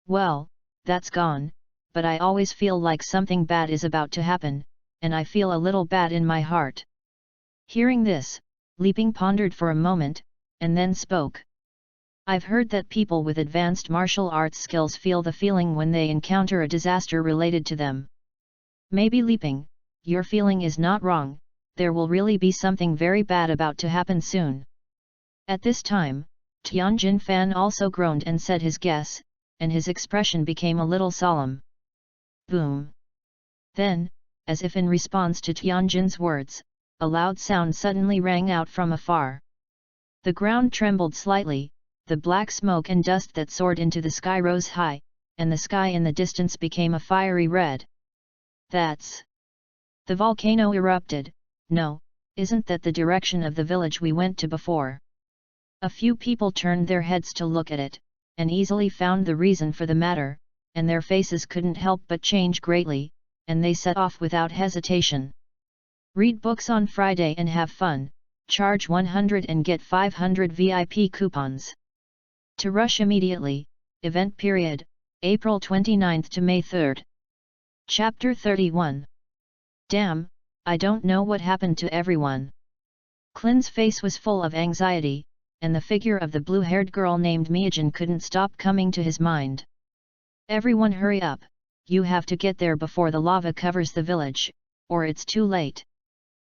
Well, that's gone, but I always feel like something bad is about to happen, and I feel a little bad in my heart. Hearing this, Li Ping pondered for a moment, and then spoke. I've heard that people with advanced martial arts skills feel the feeling when they encounter a disaster related to them. Maybe Li Ping, your feeling is not wrong, there will really be something very bad about to happen soon. At this time, Tianjin Fan also groaned and said his guess, and his expression became a little solemn. Boom! Then, as if in response to Tianjin's words, a loud sound suddenly rang out from afar. The ground trembled slightly, the black smoke and dust that soared into the sky rose high, and the sky in the distance became a fiery red. That's... The volcano erupted. No, isn't that the direction of the village we went to before? A few people turned their heads to look at it, and easily found the reason for the matter, and their faces couldn't help but change greatly, and they set off without hesitation. Read books on Friday and have fun, charge 100 and get 500 VIP coupons. To rush immediately, event period, April 29 to May 3. Chapter 31. Damn, I don't know what happened to everyone. Klin's face was full of anxiety, and the figure of the blue-haired girl named Miyajin couldn't stop coming to his mind. Everyone hurry up, you have to get there before the lava covers the village, or it's too late.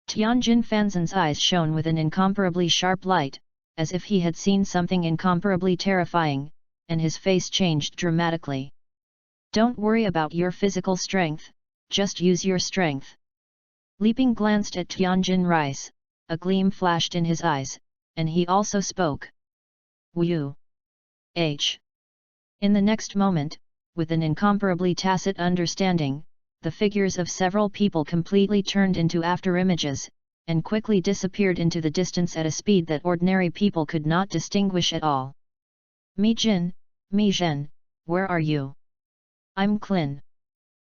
Tianjin Fanzin's eyes shone with an incomparably sharp light, as if he had seen something incomparably terrifying, and his face changed dramatically. Don't worry about your physical strength, just use your strength. Leaping glanced at Tianjin Rice, a gleam flashed in his eyes, and he also spoke. Wu. H. In the next moment, with an incomparably tacit understanding, the figures of several people completely turned into afterimages, and quickly disappeared into the distance at a speed that ordinary people could not distinguish at all. Mi Zhen, where are you? I'm Klin.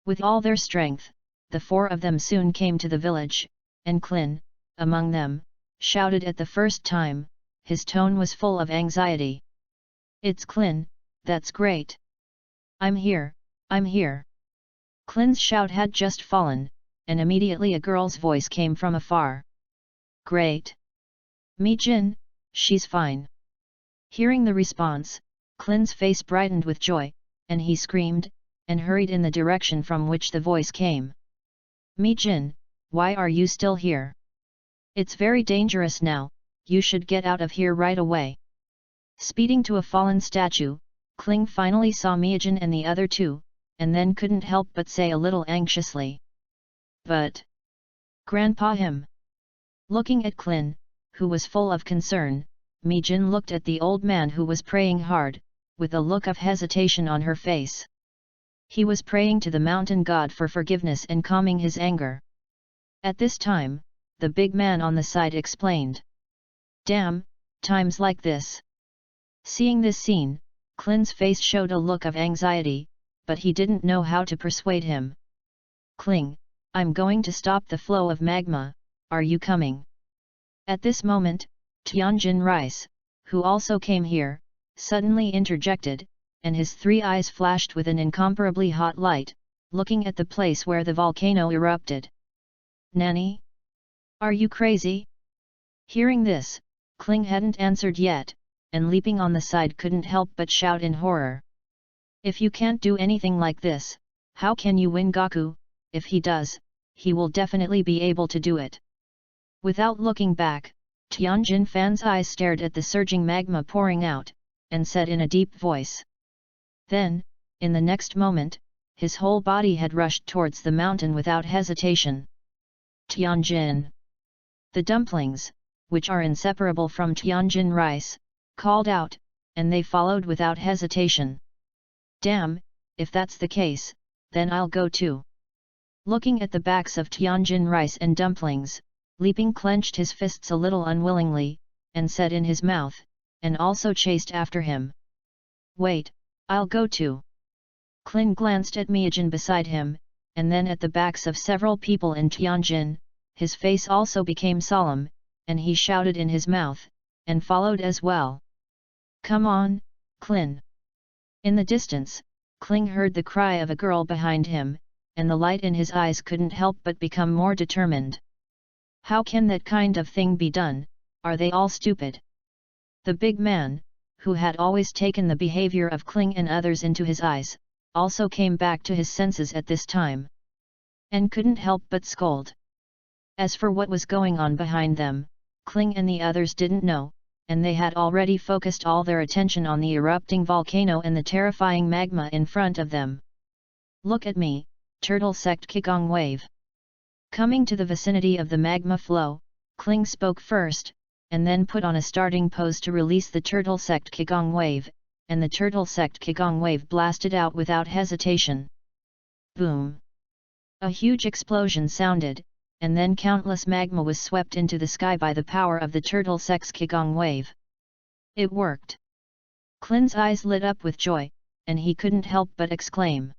With all their strength, the four of them soon came to the village, and Klin, among them, shouted at the first time. His tone was full of anxiety. It's Klin, that's great. I'm here, I'm here. Klin's shout had just fallen, and immediately a girl's voice came from afar. Great. Mi Jin, she's fine. Hearing the response, Klin's face brightened with joy, and he screamed, and hurried in the direction from which the voice came. Mi Jin, why are you still here? It's very dangerous now, you should get out of here right away. Speeding to a fallen statue, Kling finally saw Miyajin and the other two, and then couldn't help but say a little anxiously. But... Grandpa him. Looking at Klin, who was full of concern, Miyajin looked at the old man who was praying hard, with a look of hesitation on her face. He was praying to the mountain god for forgiveness and calming his anger. At this time, the big man on the side explained. Damn, times like this. Seeing this scene, Klin's face showed a look of anxiety, but he didn't know how to persuade him. Kling, I'm going to stop the flow of magma, are you coming? At this moment, Tianjin Rice, who also came here, suddenly interjected, and his three eyes flashed with an incomparably hot light, looking at the place where the volcano erupted. Nanny? Are you crazy? Hearing this, Kling hadn't answered yet, and leaping on the side couldn't help but shout in horror. If you can't do anything like this, how can you win Gaku? If he does, he will definitely be able to do it. Without looking back, Tianjin Fan's eyes stared at the surging magma pouring out, and said in a deep voice. Then, in the next moment, his whole body had rushed towards the mountain without hesitation. Tianjin. The dumplings, which are inseparable from Tianjin Rice, called out, and they followed without hesitation. Damn, if that's the case, then I'll go too. Looking at the backs of Tianjin Rice and dumplings, Leaping clenched his fists a little unwillingly, and said in his mouth, and also chased after him. Wait, I'll go too. Klin glanced at Miyajin beside him, and then at the backs of several people in Tianjin. His face also became solemn, and he shouted in his mouth, and followed as well. Come on, Klin. In the distance, Kling heard the cry of a girl behind him, and the light in his eyes couldn't help but become more determined. How can that kind of thing be done? Are they all stupid? The big man, who had always taken the behavior of Kling and others into his eyes, also came back to his senses at this time, and couldn't help but scold. As for what was going on behind them, Kling and the others didn't know, and they had already focused all their attention on the erupting volcano and the terrifying magma in front of them. Look at me, Turtle Sect Kikong Wave. Coming to the vicinity of the magma flow, Kling spoke first, and then put on a starting pose to release the turtle sect Qigong wave, and the turtle sect Qigong wave blasted out without hesitation. Boom! A huge explosion sounded, and then countless magma was swept into the sky by the power of the turtle sect's Qigong wave. It worked! Qin's eyes lit up with joy, and he couldn't help but exclaim.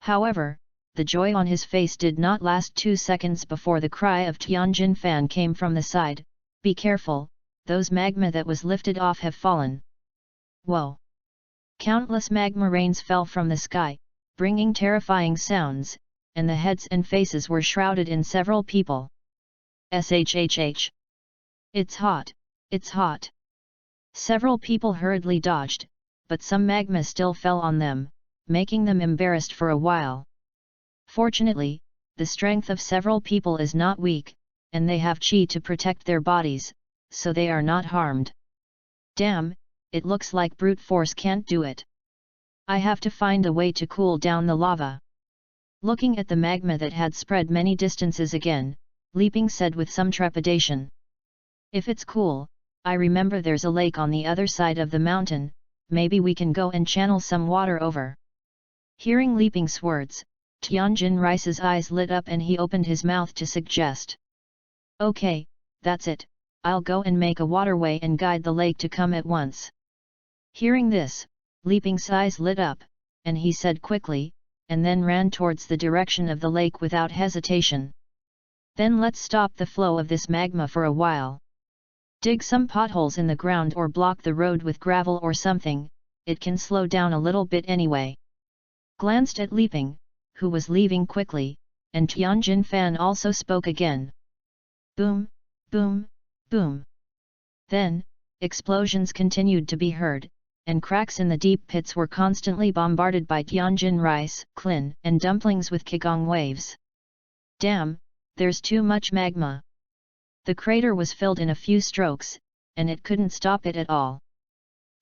However, the joy on his face did not last 2 seconds before the cry of Tianjin Fan came from the side, "Be careful, those magma that was lifted off have fallen." Whoa! Countless magma rains fell from the sky, bringing terrifying sounds, and the heads and faces were shrouded in several people. Shhh! It's hot, it's hot! Several people hurriedly dodged, but some magma still fell on them, making them embarrassed for a while. Fortunately, the strength of several people is not weak, and they have qi to protect their bodies, so they are not harmed. Damn, it looks like brute force can't do it. I have to find a way to cool down the lava. Looking at the magma that had spread many distances again, Leaping said with some trepidation. If it's cool, I remember there's a lake on the other side of the mountain, maybe we can go and channel some water over. Hearing Leaping's words, Tianjin Rice's eyes lit up and he opened his mouth to suggest. Okay, that's it, I'll go and make a waterway and guide the lake to come at once. Hearing this, Leaping's eyes lit up, and he said quickly, and then ran towards the direction of the lake without hesitation. Then let's stop the flow of this magma for a while. Dig some potholes in the ground or block the road with gravel or something, it can slow down a little bit anyway. Glanced at Leaping, who was leaving quickly, and Tianjin Fan also spoke again. Boom, boom, boom. Then, explosions continued to be heard, and cracks in the deep pits were constantly bombarded by Tianjin Rice, Qin, and Dumplings with Qigong waves. Damn, there's too much magma. The crater was filled in a few strokes, and it couldn't stop it at all.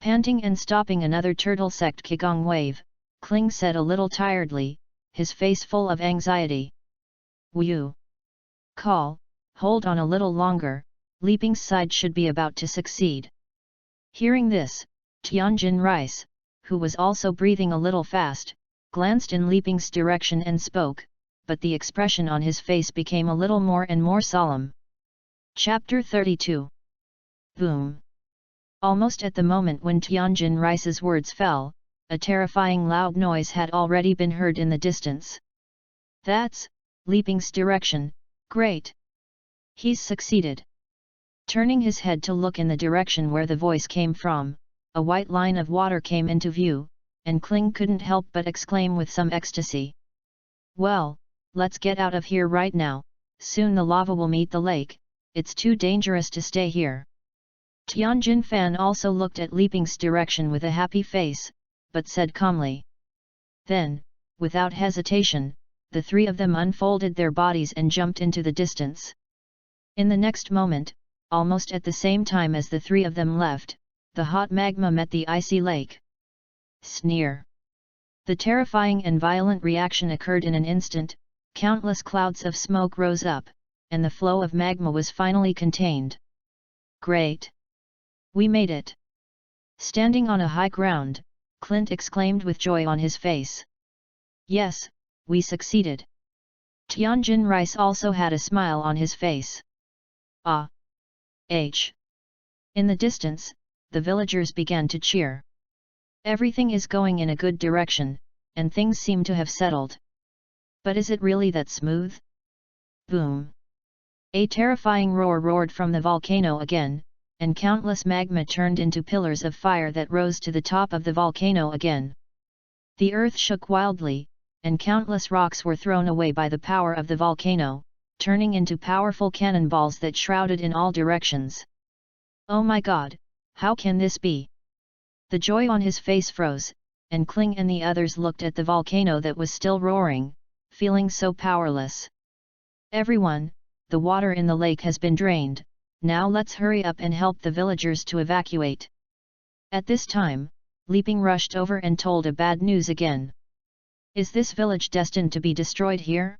Panting and stopping another turtle sect Qigong wave, Qin said a little tiredly, his face full of anxiety. Wu! Call, hold on a little longer, Leaping's side should be about to succeed. Hearing this, Tianjin Rice, who was also breathing a little fast, glanced in Leaping's direction and spoke, but the expression on his face became a little more and more solemn. Chapter 32. Boom! Almost at the moment when Tianjin Rice's words fell, a terrifying loud noise had already been heard in the distance. That's Leaping's direction, great! He's succeeded. Turning his head to look in the direction where the voice came from, a white line of water came into view, and Qin couldn't help but exclaim with some ecstasy. Well, let's get out of here right now, soon the lava will meet the lake, it's too dangerous to stay here. Tianjin Fan also looked at Leaping's direction with a happy face, but said calmly. Then, without hesitation, the three of them unfolded their bodies and jumped into the distance. In the next moment, almost at the same time as the three of them left, the hot magma met the icy lake. Sneer! The terrifying and violent reaction occurred in an instant, countless clouds of smoke rose up, and the flow of magma was finally contained. Great! We made it! Standing on a high ground, Clint exclaimed with joy on his face. Yes, we succeeded! Tianjin Rice also had a smile on his face. Ah! In the distance, the villagers began to cheer. Everything is going in a good direction, and things seem to have settled. But is it really that smooth? Boom! A terrifying roar roared from the volcano again, and countless magma turned into pillars of fire that rose to the top of the volcano again. The earth shook wildly, and countless rocks were thrown away by the power of the volcano, turning into powerful cannonballs that shrouded in all directions. Oh my God, how can this be? The joy on his face froze, and Qin and the others looked at the volcano that was still roaring, feeling so powerless. Everyone, the water in the lake has been drained, now let's hurry up and help the villagers to evacuate. At this time, Leaping rushed over and told a bad news again. Is this village destined to be destroyed here?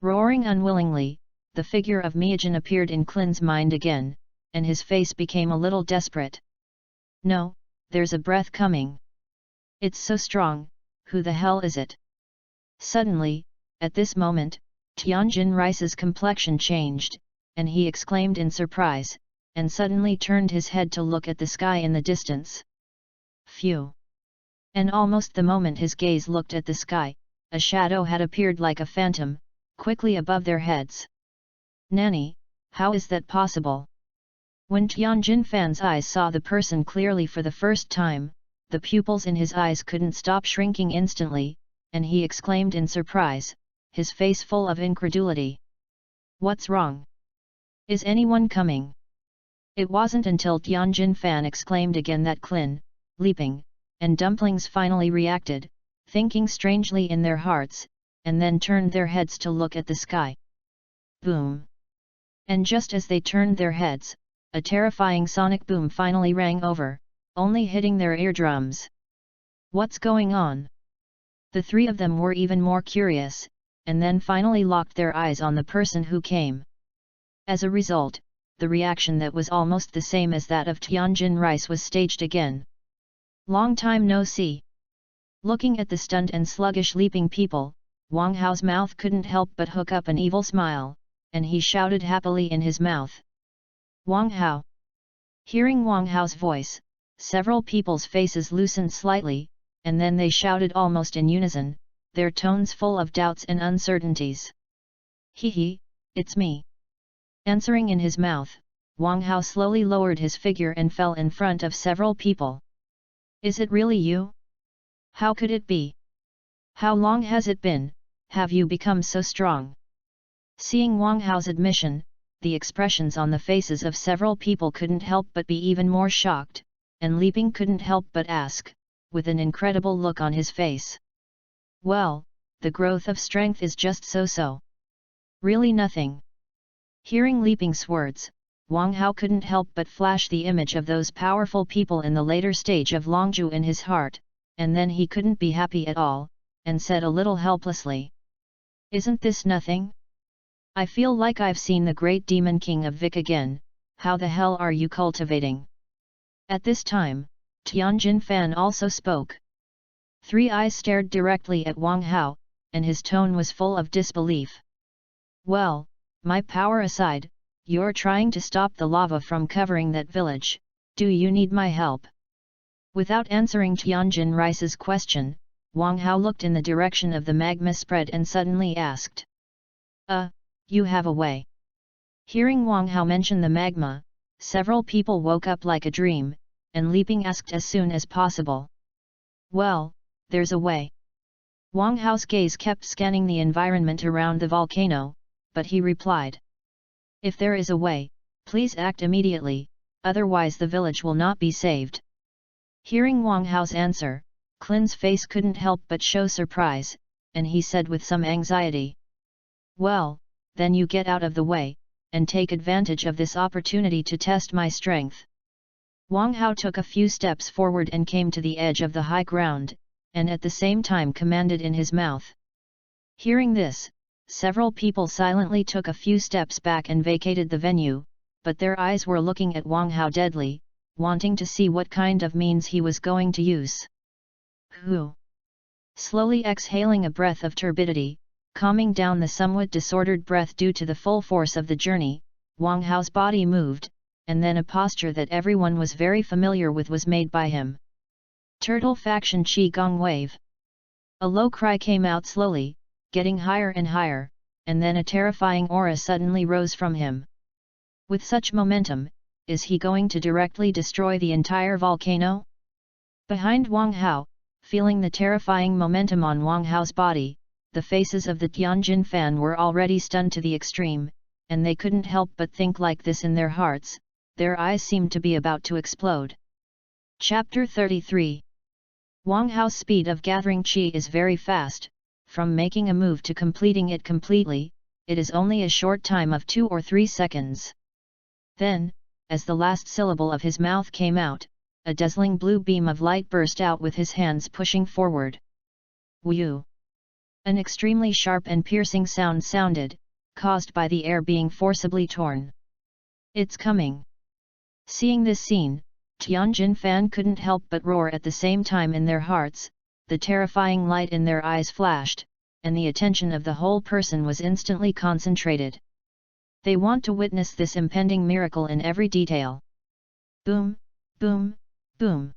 Roaring unwillingly, the figure of Miajin appeared in Qin's mind again, and his face became a little desperate. No, there's a breath coming. It's so strong, who the hell is it? Suddenly, at this moment, Tianjin Rice's complexion changed, and he exclaimed in surprise, and suddenly turned his head to look at the sky in the distance. Phew! And almost the moment his gaze looked at the sky, a shadow had appeared like a phantom, quickly above their heads. Nanny, how is that possible? When Tianjin Fan's eyes saw the person clearly for the first time, the pupils in his eyes couldn't stop shrinking instantly, and he exclaimed in surprise, his face full of incredulity. What's wrong? Is anyone coming? It wasn't until Tianjin Fan exclaimed again that Klin, Leaping, and Dumplings finally reacted, thinking strangely in their hearts, and then turned their heads to look at the sky. Boom! And just as they turned their heads, a terrifying sonic boom finally rang over, only hitting their eardrums. What's going on? The three of them were even more curious, and then finally locked their eyes on the person who came. As a result, the reaction that was almost the same as that of Tianjin Rice was staged again. Long time no see. Looking at the stunned and sluggish leaping people, Wang Hao's mouth couldn't help but hook up an evil smile, and he shouted happily in his mouth. Wang Hao! Hearing Wang Hao's voice, several people's faces loosened slightly, and then they shouted almost in unison, their tones full of doubts and uncertainties. Hee, it's me. Answering in his mouth, Wang Hao slowly lowered his figure and fell in front of several people. Is it really you? How could it be? How long has it been, have you become so strong? Seeing Wang Hao's admission, the expressions on the faces of several people couldn't help but be even more shocked, and Leaping couldn't help but ask, with an incredible look on his face. Well, the growth of strength is just so-so. Really nothing. Hearing Leaping's words, Wang Hao couldn't help but flash the image of those powerful people in the later stage of Longzhu in his heart, and then he couldn't be happy at all, and said a little helplessly. Isn't this nothing? I feel like I've seen the great demon king of Vic again, how the hell are you cultivating? At this time, Tianjin Fan also spoke. Three eyes stared directly at Wang Hao, and his tone was full of disbelief. Well, my power aside, you're trying to stop the lava from covering that village, do you need my help? Without answering Tianjin Rice's question, Wang Hao looked in the direction of the magma spread and suddenly asked. You have a way. Hearing Wang Hao mention the magma, several people woke up like a dream, and Leaping asked as soon as possible. Well, there's a way. Wang Hao's gaze kept scanning the environment around the volcano, but he replied. If there is a way, please act immediately, otherwise the village will not be saved. Hearing Wang Hao's answer, Klin's face couldn't help but show surprise, and he said with some anxiety. Well, then you get out of the way, and take advantage of this opportunity to test my strength. Wang Hao took a few steps forward and came to the edge of the high ground, and at the same time commanded in his mouth. Hearing this, several people silently took a few steps back and vacated the venue, but their eyes were looking at Wang Hao deadly, wanting to see what kind of means he was going to use. Whew! Slowly exhaling a breath of turbidity, calming down the somewhat disordered breath due to the full force of the journey, Wang Hao's body moved, and then a posture that everyone was very familiar with was made by him. Turtle Faction Qi Gong Wave. A low cry came out slowly, getting higher and higher, and then a terrifying aura suddenly rose from him. With such momentum, is he going to directly destroy the entire volcano? Behind Wang Hao, feeling the terrifying momentum on Wang Hao's body, the faces of the Tianjin Fan were already stunned to the extreme, and they couldn't help but think like this in their hearts, their eyes seemed to be about to explode. Chapter 33. Wang Hao's speed of gathering qi is very fast, from making a move to completing it completely, it is only a short time of 2 or 3 seconds. Then, as the last syllable of his mouth came out, a dazzling blue beam of light burst out with his hands pushing forward. Whew! An extremely sharp and piercing sound sounded, caused by the air being forcibly torn. It's coming! Seeing this scene, Tianjin Fan couldn't help but roar at the same time in their hearts. The terrifying light in their eyes flashed, and the attention of the whole person was instantly concentrated. They want to witness this impending miracle in every detail. Boom, boom, boom.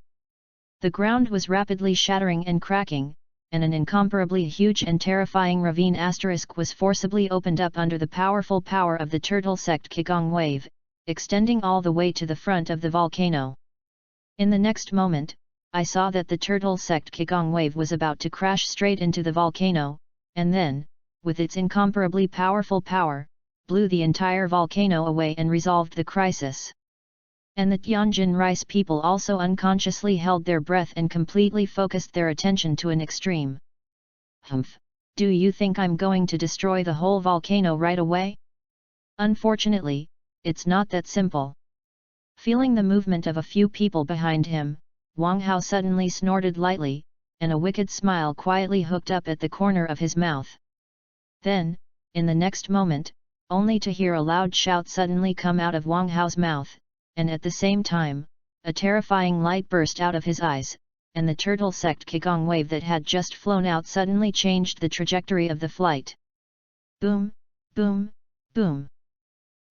The ground was rapidly shattering and cracking, and an incomparably huge and terrifying ravine * was forcibly opened up under the powerful power of the turtle sect Qigong wave, extending all the way to the front of the volcano. In the next moment, I saw that the turtle sect Qigong wave was about to crash straight into the volcano, and then, with its incomparably powerful power, blew the entire volcano away and resolved the crisis. And the Tianjin rice people also unconsciously held their breath and completely focused their attention to an extreme. Humph! Do you think I'm going to destroy the whole volcano right away? Unfortunately, it's not that simple. Feeling the movement of a few people behind him, Wang Hao suddenly snorted lightly, and a wicked smile quietly hooked up at the corner of his mouth. Then, in the next moment, only to hear a loud shout suddenly come out of Wang Hao's mouth, and at the same time, a terrifying light burst out of his eyes, and the turtle sect Qigong wave that had just flown out suddenly changed the trajectory of the flight. Boom, boom, boom.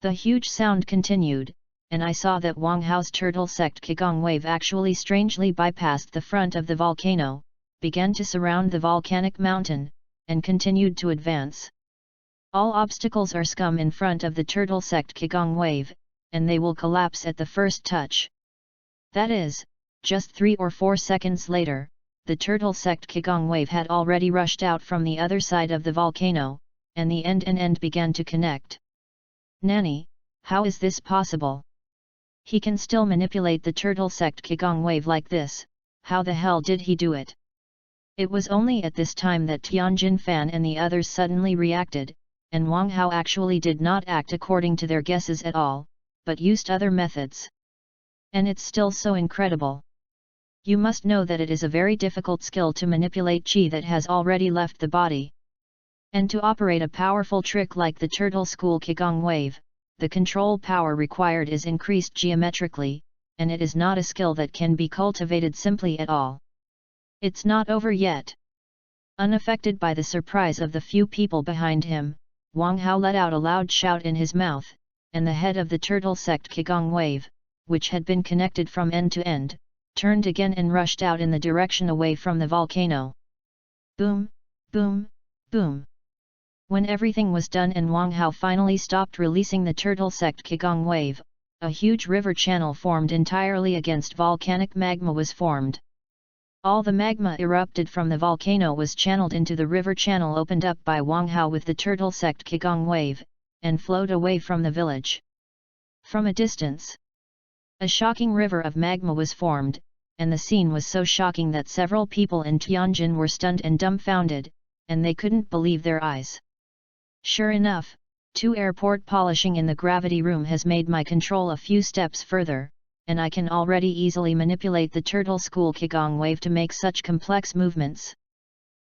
The huge sound continued, and I saw that Wang Hao's turtle sect Qigong wave actually strangely bypassed the front of the volcano, began to surround the volcanic mountain, and continued to advance. All obstacles are scum in front of the turtle sect Qigong wave, and they will collapse at the first touch. That is, just 3 or 4 seconds later, the turtle sect Qigong wave had already rushed out from the other side of the volcano, and the end began to connect. Nanny, how is this possible? He can still manipulate the turtle sect Qigong wave like this, how the hell did he do it? It was only at this time that Tianjin Fan and the others suddenly reacted, and Wang Hao actually did not act according to their guesses at all, but used other methods. And it's still so incredible. You must know that it is a very difficult skill to manipulate qi that has already left the body. And to operate a powerful trick like the turtle school Qigong wave, the control power required is increased geometrically, and it is not a skill that can be cultivated simply at all. It's not over yet. Unaffected by the surprise of the few people behind him, Wang Hao let out a loud shout in his mouth, and the head of the turtle sect Qigong wave, which had been connected from end to end, turned again and rushed out in the direction away from the volcano. Boom, boom, boom. When everything was done and Wang Hao finally stopped releasing the turtle sect Qigong wave, a huge river channel formed entirely against volcanic magma was formed. All the magma erupted from the volcano was channeled into the river channel opened up by Wang Hao with the turtle sect Qigong wave, and flowed away from the village. From a distance, a shocking river of magma was formed, and the scene was so shocking that several people in Tianjin were stunned and dumbfounded, and they couldn't believe their eyes. Sure enough, 2 airport polishing in the gravity room has made my control a few steps further, and I can already easily manipulate the turtle school Qigong wave to make such complex movements.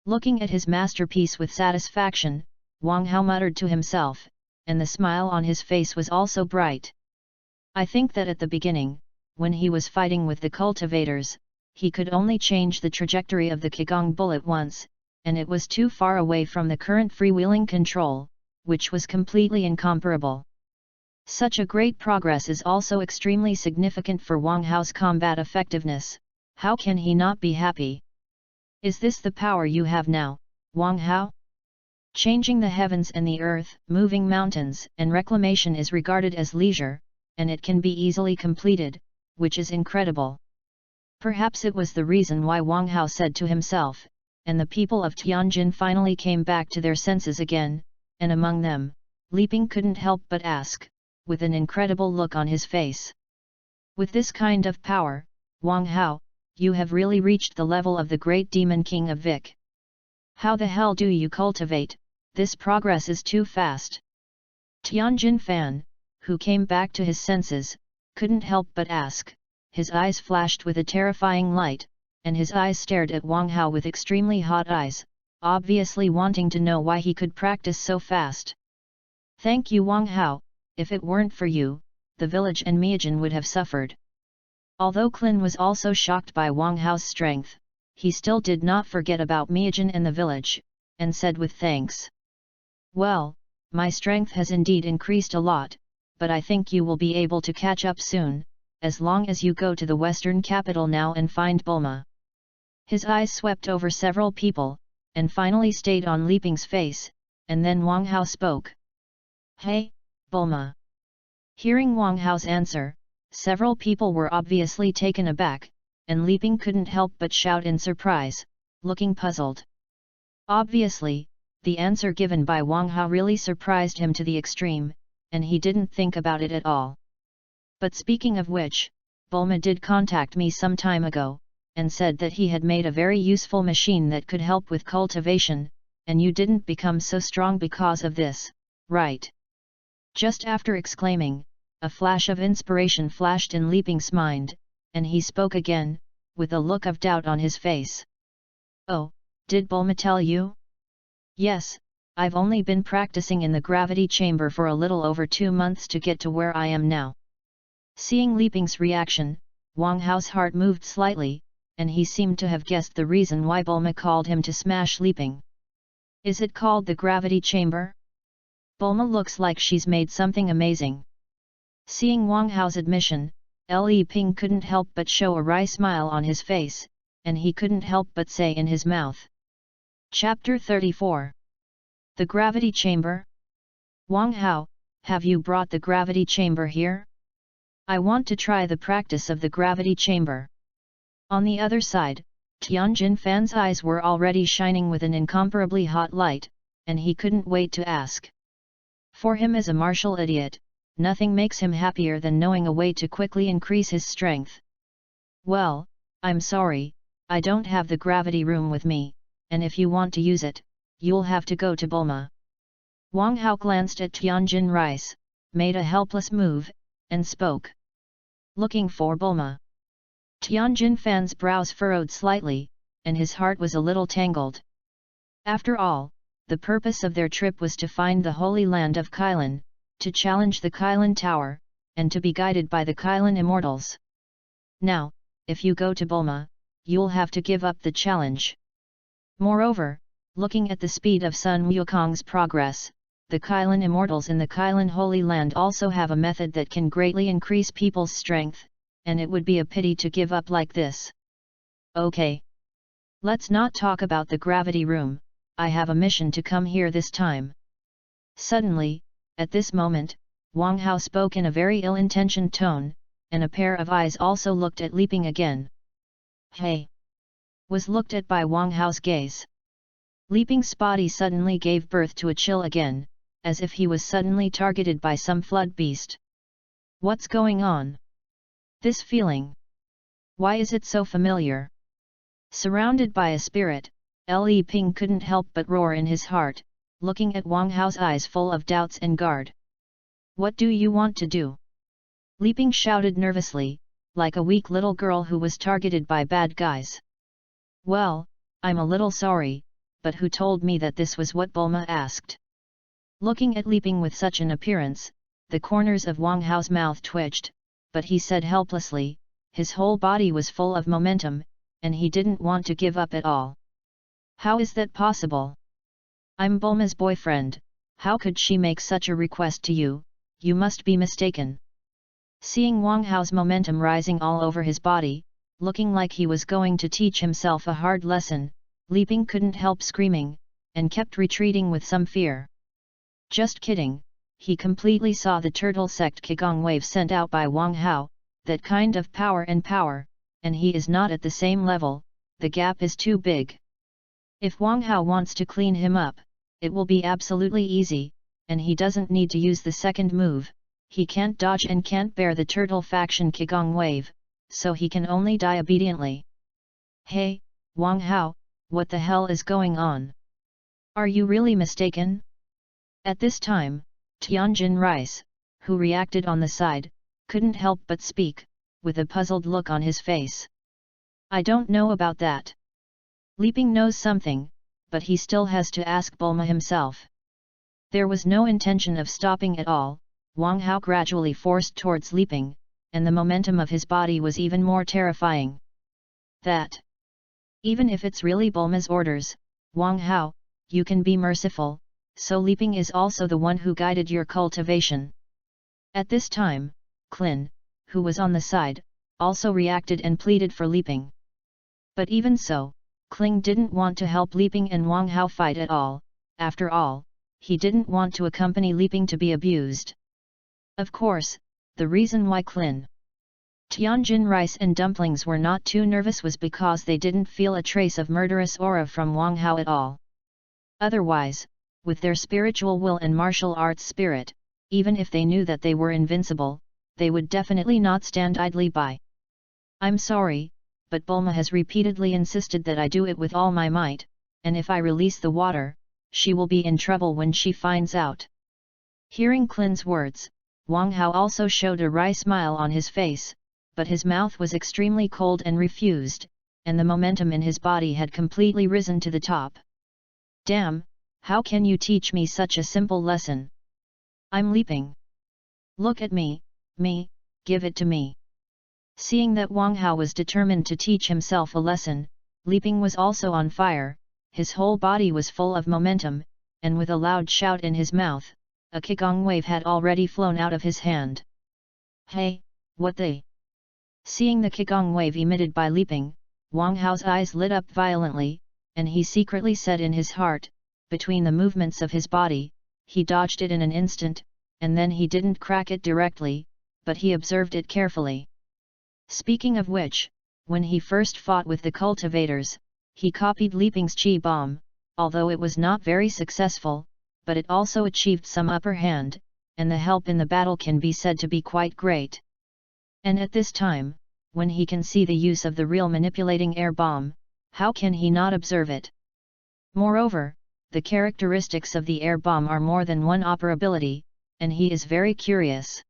Looking at his masterpiece with satisfaction, Wang Hao muttered to himself, and the smile on his face was also bright. I think that at the beginning, when he was fighting with the cultivators, he could only change the trajectory of the Qigong bullet once, and it was too far away from the current freewheeling control, which was completely incomparable. Such a great progress is also extremely significant for Wang Hao's combat effectiveness. How can he not be happy? Is this the power you have now, Wang Hao? Changing the heavens and the earth, moving mountains, and reclamation is regarded as leisure, and it can be easily completed, which is incredible. Perhaps it was the reason why Wang Hao said to himself, and the people of Tianjin finally came back to their senses again, and among them, Li Ping couldn't help but ask, with an incredible look on his face. With this kind of power, Wang Hao, you have really reached the level of the great demon king of Vic. How the hell do you cultivate? This progress is too fast. Tianjin Fan, who came back to his senses, couldn't help but ask. His eyes flashed with a terrifying light, and his eyes stared at Wang Hao with extremely hot eyes, obviously wanting to know why he could practice so fast. Thank you Wang Hao, if it weren't for you, the village and Miajin would have suffered. Although Klin was also shocked by Wang Hao's strength, he still did not forget about Miajin and the village, and said with thanks. Well, my strength has indeed increased a lot, but I think you will be able to catch up soon, as long as you go to the western capital now and find Bulma. His eyes swept over several people, and finally stayed on Li Ping's face, and then Wang Hao spoke. Hey, Bulma. Hearing Wang Hao's answer, several people were obviously taken aback, and Li Ping couldn't help but shout in surprise, looking puzzled. Obviously, the answer given by Wang Hao really surprised him to the extreme, and he didn't think about it at all. But speaking of which, Bulma did contact me some time ago, and said that he had made a very useful machine that could help with cultivation, and you didn't become so strong because of this, right? Just after exclaiming, a flash of inspiration flashed in Li Ping's mind, and he spoke again, with a look of doubt on his face. Oh, did Bulma tell you? Yes, I've only been practicing in the gravity chamber for a little over 2 months to get to where I am now. Seeing Li Ping's reaction, Wang Hao's heart moved slightly, and he seemed to have guessed the reason why Bulma called him to smash Li Ping. Is it called the gravity chamber? Bulma looks like she's made something amazing. Seeing Wang Hao's admission, Li Ping couldn't help but show a wry smile on his face, and he couldn't help but say in his mouth. Chapter 34. The Gravity Chamber? Wang Hao, have you brought the gravity chamber here? I want to try the practice of the gravity chamber. On the other side, Tianjin Fan's eyes were already shining with an incomparably hot light, and he couldn't wait to ask. For him as a martial idiot, nothing makes him happier than knowing a way to quickly increase his strength. Well, I'm sorry, I don't have the gravity room with me, and if you want to use it, you'll have to go to Bulma. Wang Hao glanced at Tianjin Rice, made a helpless move, and spoke. Looking for Bulma. Tianjin Fan's brows furrowed slightly, and his heart was a little tangled. After all, the purpose of their trip was to find the Holy Land of Kailan, to challenge the Kailan Tower, and to be guided by the Kailan Immortals. Now, if you go to Bulma, you'll have to give up the challenge. Moreover, looking at the speed of Sun Wukong's progress, the Kailan Immortals in the Kailan Holy Land also have a method that can greatly increase people's strength, and it would be a pity to give up like this. Okay. Let's not talk about the gravity room, I have a mission to come here this time. Suddenly, at this moment, Wang Hao spoke in a very ill-intentioned tone, and a pair of eyes also looked at Li Ping again. Hey! Was looked at by Wang Hao's gaze. Li Ping's body suddenly gave birth to a chill again, as if he was suddenly targeted by some flood beast. What's going on? This feeling. Why is it so familiar? Surrounded by a spirit, Li Ping couldn't help but roar in his heart, looking at Wang Hao's eyes full of doubts and guard. What do you want to do? Li Ping shouted nervously, like a weak little girl who was targeted by bad guys. Well, I'm a little sorry, but who told me that this was what Bulma asked? Looking at Li Ping with such an appearance, the corners of Wang Hao's mouth twitched, but he said helplessly, his whole body was full of momentum, and he didn't want to give up at all. How is that possible? I'm Bulma's boyfriend, how could she make such a request to you? You must be mistaken. Seeing Wang Hao's momentum rising all over his body, looking like he was going to teach himself a hard lesson, Li Ping couldn't help screaming, and kept retreating with some fear. Just kidding, he completely saw the turtle sect Qigong wave sent out by Wang Hao, that kind of power, and he is not at the same level, the gap is too big. If Wang Hao wants to clean him up, it will be absolutely easy, and he doesn't need to use the second move, he can't dodge and can't bear the turtle faction Qigong wave, so he can only die obediently. Hey, Wang Hao, what the hell is going on? Are you really mistaken? At this time, Tianjin Rice, who reacted on the side, couldn't help but speak, with a puzzled look on his face. I don't know about that. Li Ping knows something, but he still has to ask Bulma himself. There was no intention of stopping at all, Wang Hao gradually forced towards leaping, and the momentum of his body was even more terrifying. That, even if it's really Bulma's orders, Wang Hao, you can be merciful, so leaping is also the one who guided your cultivation. At this time, Klin, who was on the side, also reacted and pleaded for leaping. But even so, Kling didn't want to help leaping and Wang Hao fight at all. After all, he didn't want to accompany leaping to be abused. Of course, the reason why Klin, Tianjin rice and dumplings were not too nervous was because they didn't feel a trace of murderous aura from Wang Hao at all. Otherwise, with their spiritual will and martial arts spirit, even if they knew that they were invincible, they would definitely not stand idly by. I'm sorry, but Bulma has repeatedly insisted that I do it with all my might, and if I release the water, she will be in trouble when she finds out. Hearing Klin's words, Wang Hao also showed a wry smile on his face, but his mouth was extremely cold and refused, and the momentum in his body had completely risen to the top. Damn, how can you teach me such a simple lesson? I'm leaping. Look at me, give it to me. Seeing that Wang Hao was determined to teach himself a lesson, leaping was also on fire, his whole body was full of momentum, and with a loud shout in his mouth, a qigong wave had already flown out of his hand. Hey, what the? Seeing the qigong wave emitted by leaping, Wang Hao's eyes lit up violently, and he secretly said in his heart, between the movements of his body, he dodged it in an instant, and then he didn't crack it directly, but he observed it carefully. Speaking of which, when he first fought with the cultivators, he copied Leaping's Qi Bomb, although it was not very successful, but it also achieved some upper hand, and the help in the battle can be said to be quite great. And at this time, when he can see the use of the real manipulating air bomb, how can he not observe it? Moreover, the characteristics of the air bomb are more than one operability, and he is very curious.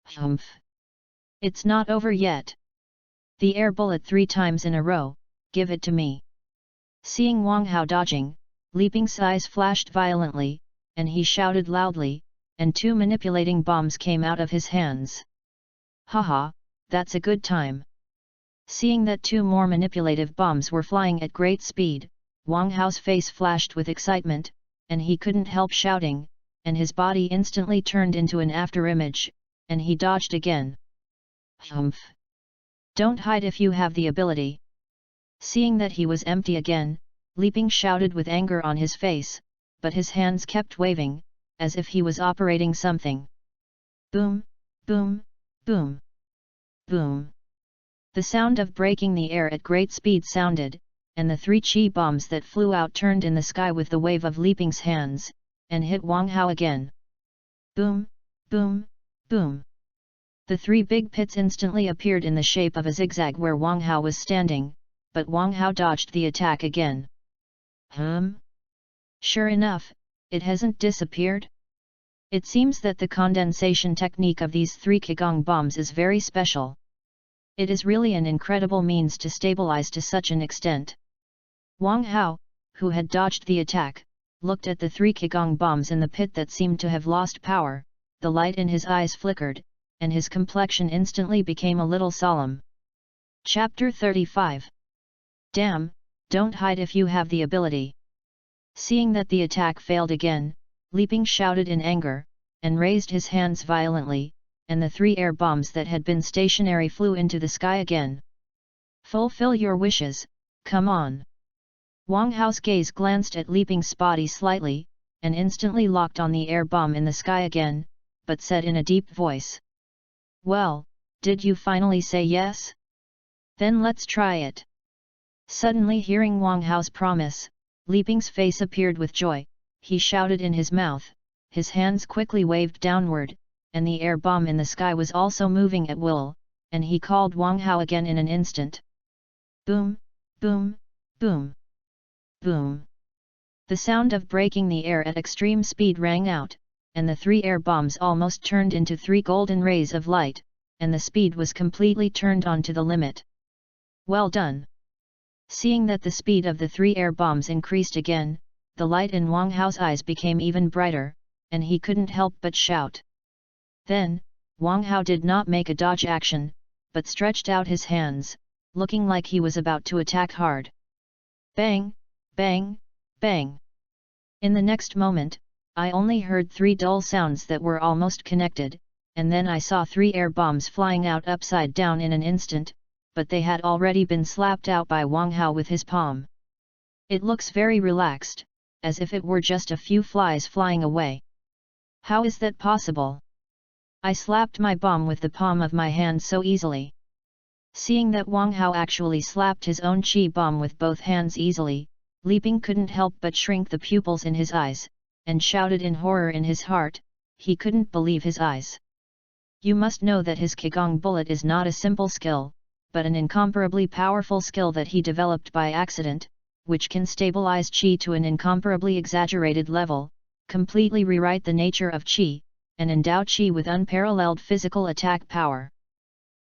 Humph! It's not over yet. The air bullet 3 times in a row, give it to me. Seeing Wang Hao dodging, Leaping's eyes flashed violently, and he shouted loudly, and 2 manipulating bombs came out of his hands. Haha, that's a good time. Seeing that 2 more manipulative bombs were flying at great speed, Wang Hao's face flashed with excitement, and he couldn't help shouting, and his body instantly turned into an afterimage, and he dodged again. Humph! Don't hide if you have the ability. Seeing that he was empty again, Leaping shouted with anger on his face, but his hands kept waving, as if he was operating something. Boom, boom, boom, boom. The sound of breaking the air at great speed sounded, and the 3 Qi bombs that flew out turned in the sky with the wave of Leaping's hands, and hit Wang Hao again. Boom, boom, boom. The 3 big pits instantly appeared in the shape of a zigzag where Wang Hao was standing, but Wang Hao dodged the attack again. Sure enough, it hasn't disappeared? It seems that the condensation technique of these 3 qigong bombs is very special. It is really an incredible means to stabilize to such an extent. Wang Hao, who had dodged the attack, looked at the 3 qigong bombs in the pit that seemed to have lost power, the light in his eyes flickered, and his complexion instantly became a little solemn. Chapter 35. Damn, don't hide if you have the ability. Seeing that the attack failed again, Leaping shouted in anger, and raised his hands violently, and the 3 air bombs that had been stationary flew into the sky again. Fulfill your wishes, come on. Wang Hao's gaze glanced at Leaping's body slightly, and instantly locked on the air bomb in the sky again, but said in a deep voice. Well, did you finally say yes? Then let's try it. Suddenly hearing Wang Hao's promise, Leaping's face appeared with joy, he shouted in his mouth, his hands quickly waved downward, and the air bomb in the sky was also moving at will, and he called Wang Hao again in an instant. Boom, boom, boom, boom. The sound of breaking the air at extreme speed rang out, and the 3 air bombs almost turned into 3 golden rays of light, and the speed was completely turned on to the limit. Well done! Seeing that the speed of the 3 air bombs increased again, the light in Wang Hao's eyes became even brighter, and he couldn't help but shout. Then, Wang Hao did not make a dodge action, but stretched out his hands, looking like he was about to attack hard. Bang, bang, bang. In the next moment, I only heard 3 dull sounds that were almost connected, and then I saw 3 air bombs flying out upside down in an instant, but they had already been slapped out by Wang Hao with his palm. It looks very relaxed, as if it were just a few flies flying away. How is that possible? I slapped my bomb with the palm of my hand so easily. Seeing that Wang Hao actually slapped his own chi bomb with both hands easily, Li Ping couldn't help but shrink the pupils in his eyes, and shouted in horror in his heart. He couldn't believe his eyes. You must know that his Qigong bullet is not a simple skill, but an incomparably powerful skill that he developed by accident, which can stabilize Qi to an incomparably exaggerated level, completely rewrite the nature of Qi, and endow Qi with unparalleled physical attack power.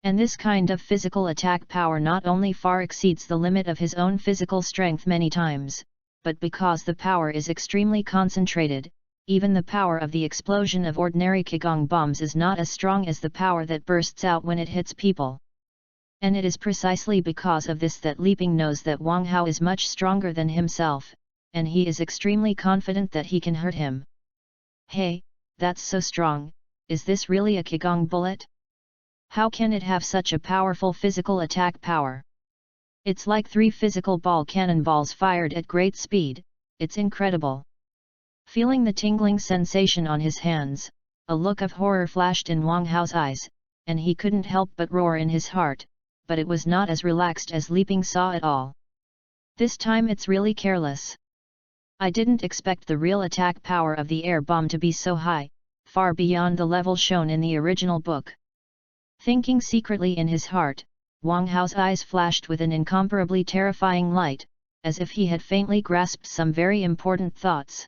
And this kind of physical attack power not only far exceeds the limit of his own physical strength many times, but because the power is extremely concentrated, even the power of the explosion of ordinary Qigong bombs is not as strong as the power that bursts out when it hits people. And it is precisely because of this that Li Ping knows that Wang Hao is much stronger than himself, and he is extremely confident that he can hurt him. Hey, that's so strong, is this really a Qigong bullet? How can it have such a powerful physical attack power? It's like 3 physical ball cannonballs fired at great speed, it's incredible. Feeling the tingling sensation on his hands, a look of horror flashed in Wang Hao's eyes, and he couldn't help but roar in his heart, but it was not as relaxed as Li Ping saw at all. This time it's really careless. I didn't expect the real attack power of the air bomb to be so high, far beyond the level shown in the original book. Thinking secretly in his heart, Wang Hao's eyes flashed with an incomparably terrifying light, as if he had faintly grasped some very important thoughts.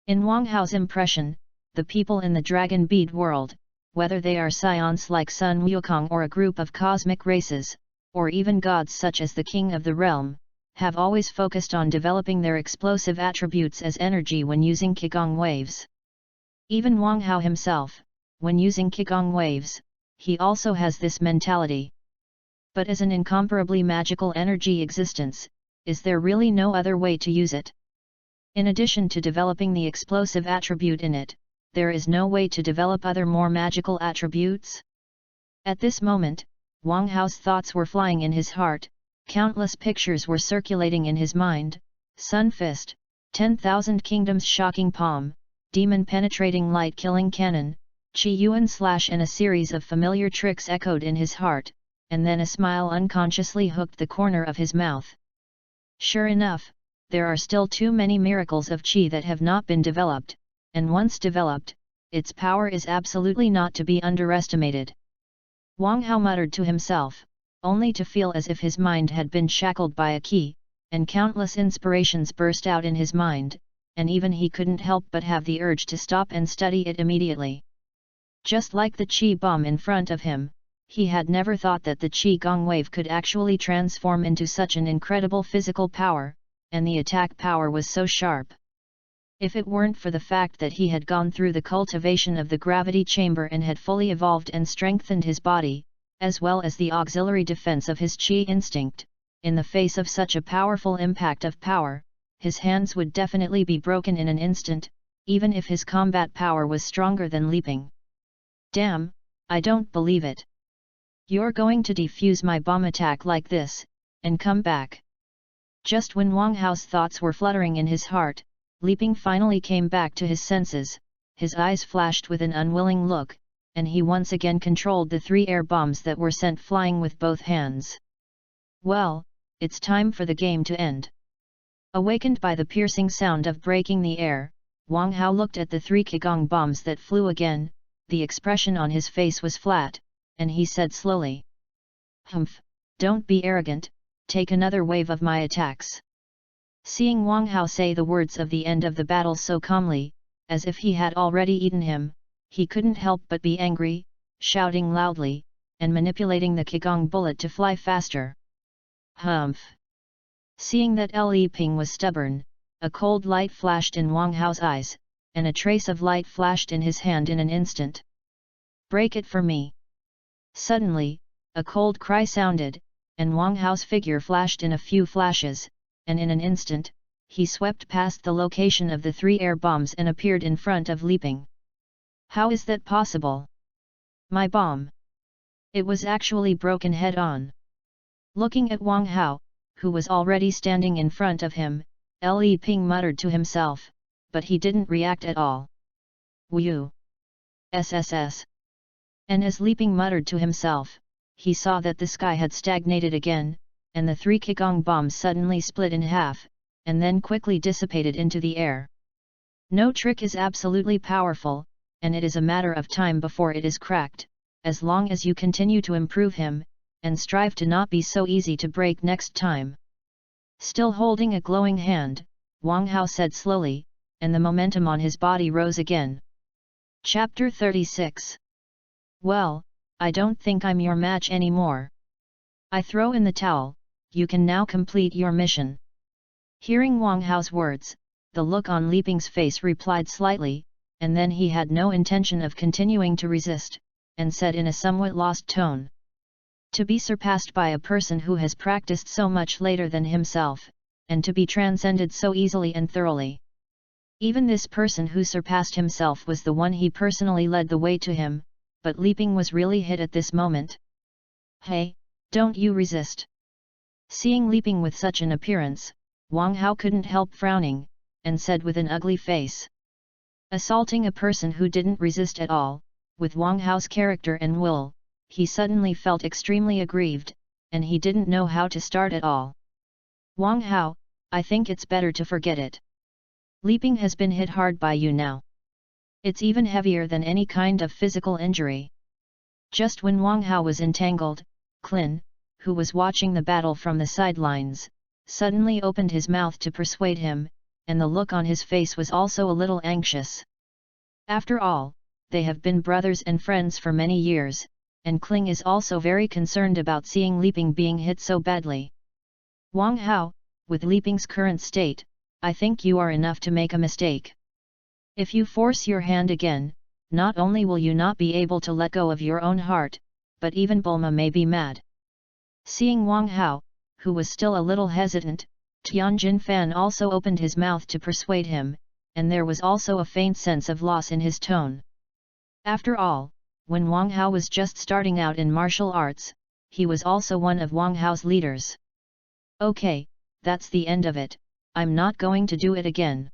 In Wang Hao's impression, the people in the dragon bead world, whether they are scions like Sun Wukong or a group of cosmic races, or even gods such as the king of the realm, have always focused on developing their explosive attributes as energy when using Qigong waves. Even Wang Hao himself, when using Qigong waves, he also has this mentality. But as an incomparably magical energy existence, is there really no other way to use it? In addition to developing the explosive attribute in it, there is no way to develop other more magical attributes? At this moment, Wang Hao's thoughts were flying in his heart, countless pictures were circulating in his mind: Sun Fist, 10,000 Kingdoms shocking palm, demon penetrating light killing cannon, Qi Yuan slash, and a series of familiar tricks echoed in his heart, and then a smile unconsciously hooked the corner of his mouth. Sure enough, there are still too many miracles of Qi that have not been developed, and once developed, its power is absolutely not to be underestimated. Wang Hao muttered to himself, only to feel as if his mind had been shackled by a key, and countless inspirations burst out in his mind, and even he couldn't help but have the urge to stop and study it immediately. Just like the Qi bomb in front of him, he had never thought that the Qi Gong wave could actually transform into such an incredible physical power, and the attack power was so sharp. If it weren't for the fact that he had gone through the cultivation of the gravity chamber and had fully evolved and strengthened his body, as well as the auxiliary defense of his Qi instinct, in the face of such a powerful impact of power, his hands would definitely be broken in an instant, even if his combat power was stronger than Li Ping. Damn, I don't believe it. You're going to defuse my bomb attack like this, and come back. Just when Wang Hao's thoughts were fluttering in his heart, Li Ping finally came back to his senses, his eyes flashed with an unwilling look, and he once again controlled the 3 air bombs that were sent flying with both hands. Well, it's time for the game to end. Awakened by the piercing sound of breaking the air, Wang Hao looked at the 3 Qigong bombs that flew again. The expression on his face was flat, and he said slowly, "Humph, don't be arrogant, take another wave of my attacks." Seeing Wang Hao say the words of the end of the battle so calmly, as if he had already eaten him, he couldn't help but be angry, shouting loudly, and manipulating the Qigong bullet to fly faster. Humph! Seeing that Li Ping was stubborn, a cold light flashed in Wang Hao's eyes, and a trace of light flashed in his hand in an instant. Break it for me. Suddenly, a cold cry sounded, and Wang Hao's figure flashed in a few flashes, and in an instant, he swept past the location of the 3 air bombs and appeared in front of Liping. How is that possible? My bomb! It was actually broken head-on. Looking at Wang Hao, who was already standing in front of him, Li Ping muttered to himself, but he didn't react at all. Wu! SSS! And as Li Ping muttered to himself, he saw that the sky had stagnated again, and the 3 Qigong bombs suddenly split in half, and then quickly dissipated into the air. No trick is absolutely powerful, and it is a matter of time before it is cracked, as long as you continue to improve him, and strive to not be so easy to break next time. Still holding a glowing hand, Wang Hao said slowly, and the momentum on his body rose again. Chapter 36. Well, I don't think I'm your match anymore. I throw in the towel, you can now complete your mission. Hearing Wang Hao's words, the look on Li Ping's face replied slightly, and then he had no intention of continuing to resist, and said in a somewhat lost tone. To be surpassed by a person who has practiced so much later than himself, and to be transcended so easily and thoroughly. Even this person who surpassed himself was the one he personally led the way to him, but Li Ping was really hit at this moment. Hey, don't you resist! Seeing Li Ping with such an appearance, Wang Hao couldn't help frowning, and said with an ugly face. Assaulting a person who didn't resist at all, with Wang Hao's character and will, he suddenly felt extremely aggrieved, and he didn't know how to start at all. Wang Hao, I think it's better to forget it. Li Ping has been hit hard by you now. It's even heavier than any kind of physical injury. Just when Wang Hao was entangled, Clin, who was watching the battle from the sidelines, suddenly opened his mouth to persuade him, and the look on his face was also a little anxious. After all, they have been brothers and friends for many years, and Kling is also very concerned about seeing Li Ping being hit so badly. Wang Hao, with Li Ping's current state, I think you are enough to make a mistake. If you force your hand again, not only will you not be able to let go of your own heart, but even Bulma may be mad. Seeing Wang Hao, who was still a little hesitant, Tianjin Fan also opened his mouth to persuade him, and there was also a faint sense of loss in his tone. After all, when Wang Hao was just starting out in martial arts, he was also one of Wang Hao's leaders. Okay, that's the end of it, I'm not going to do it again.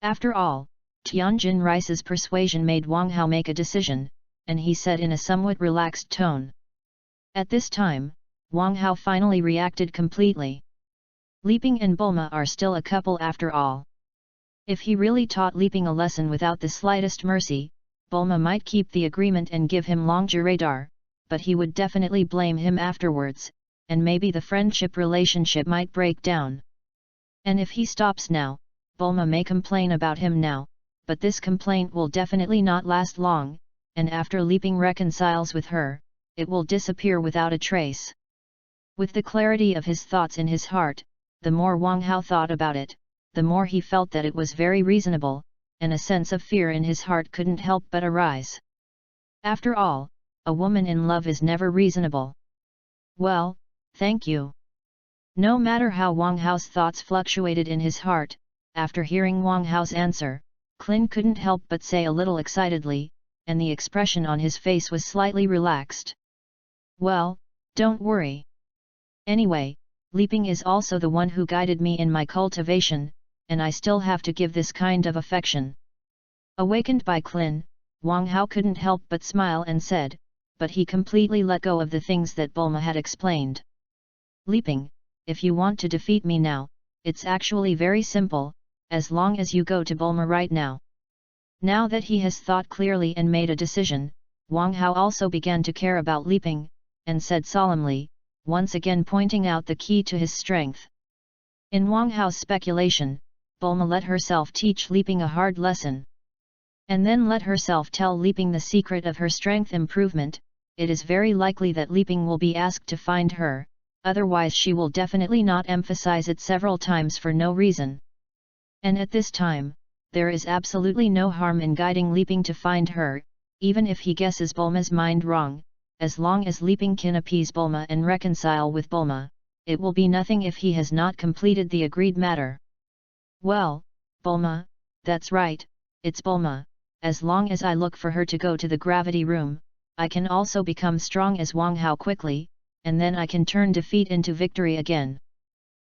After all, Tianjin Rice's persuasion made Wang Hao make a decision, and he said in a somewhat relaxed tone. At this time, Wang Hao finally reacted completely. Li Ping and Bulma are still a couple after all. If he really taught Li Ping a lesson without the slightest mercy, Bulma might keep the agreement and give him longue radar, but he would definitely blame him afterwards, and maybe the friendship relationship might break down. And if he stops now, Bulma may complain about him now, but this complaint will definitely not last long, and after Li Ping reconciles with her, it will disappear without a trace. With the clarity of his thoughts in his heart, the more Wang Hao thought about it, the more he felt that it was very reasonable, and a sense of fear in his heart couldn't help but arise. After all, a woman in love is never reasonable. Well, thank you. No matter how Wang Hao's thoughts fluctuated in his heart, after hearing Wang Hao's answer, Clin couldn't help but say a little excitedly, and the expression on his face was slightly relaxed. Well, don't worry. Anyway, Li Ping is also the one who guided me in my cultivation, and I still have to give this kind of affection. Awakened by Clin, Wang Hao couldn't help but smile and said, but he completely let go of the things that Bulma had explained. Li Ping, if you want to defeat me now, it's actually very simple, as long as you go to Bulma right now. Now that he has thought clearly and made a decision, Wang Hao also began to care about Li Ping, and said solemnly, once again pointing out the key to his strength. In Wang Hao's speculation, Bulma let herself teach Li Ping a hard lesson. And then let herself tell Li Ping the secret of her strength improvement. It is very likely that Li Ping will be asked to find her, otherwise she will definitely not emphasize it several times for no reason. And at this time, there is absolutely no harm in guiding Li Ping to find her, even if he guesses Bulma's mind wrong, as long as Leaping can appease Bulma and reconcile with Bulma, it will be nothing if he has not completed the agreed matter. Well, Bulma, that's right, it's Bulma, as long as I look for her to go to the gravity room, I can also become strong as Wang Hao quickly, and then I can turn defeat into victory again.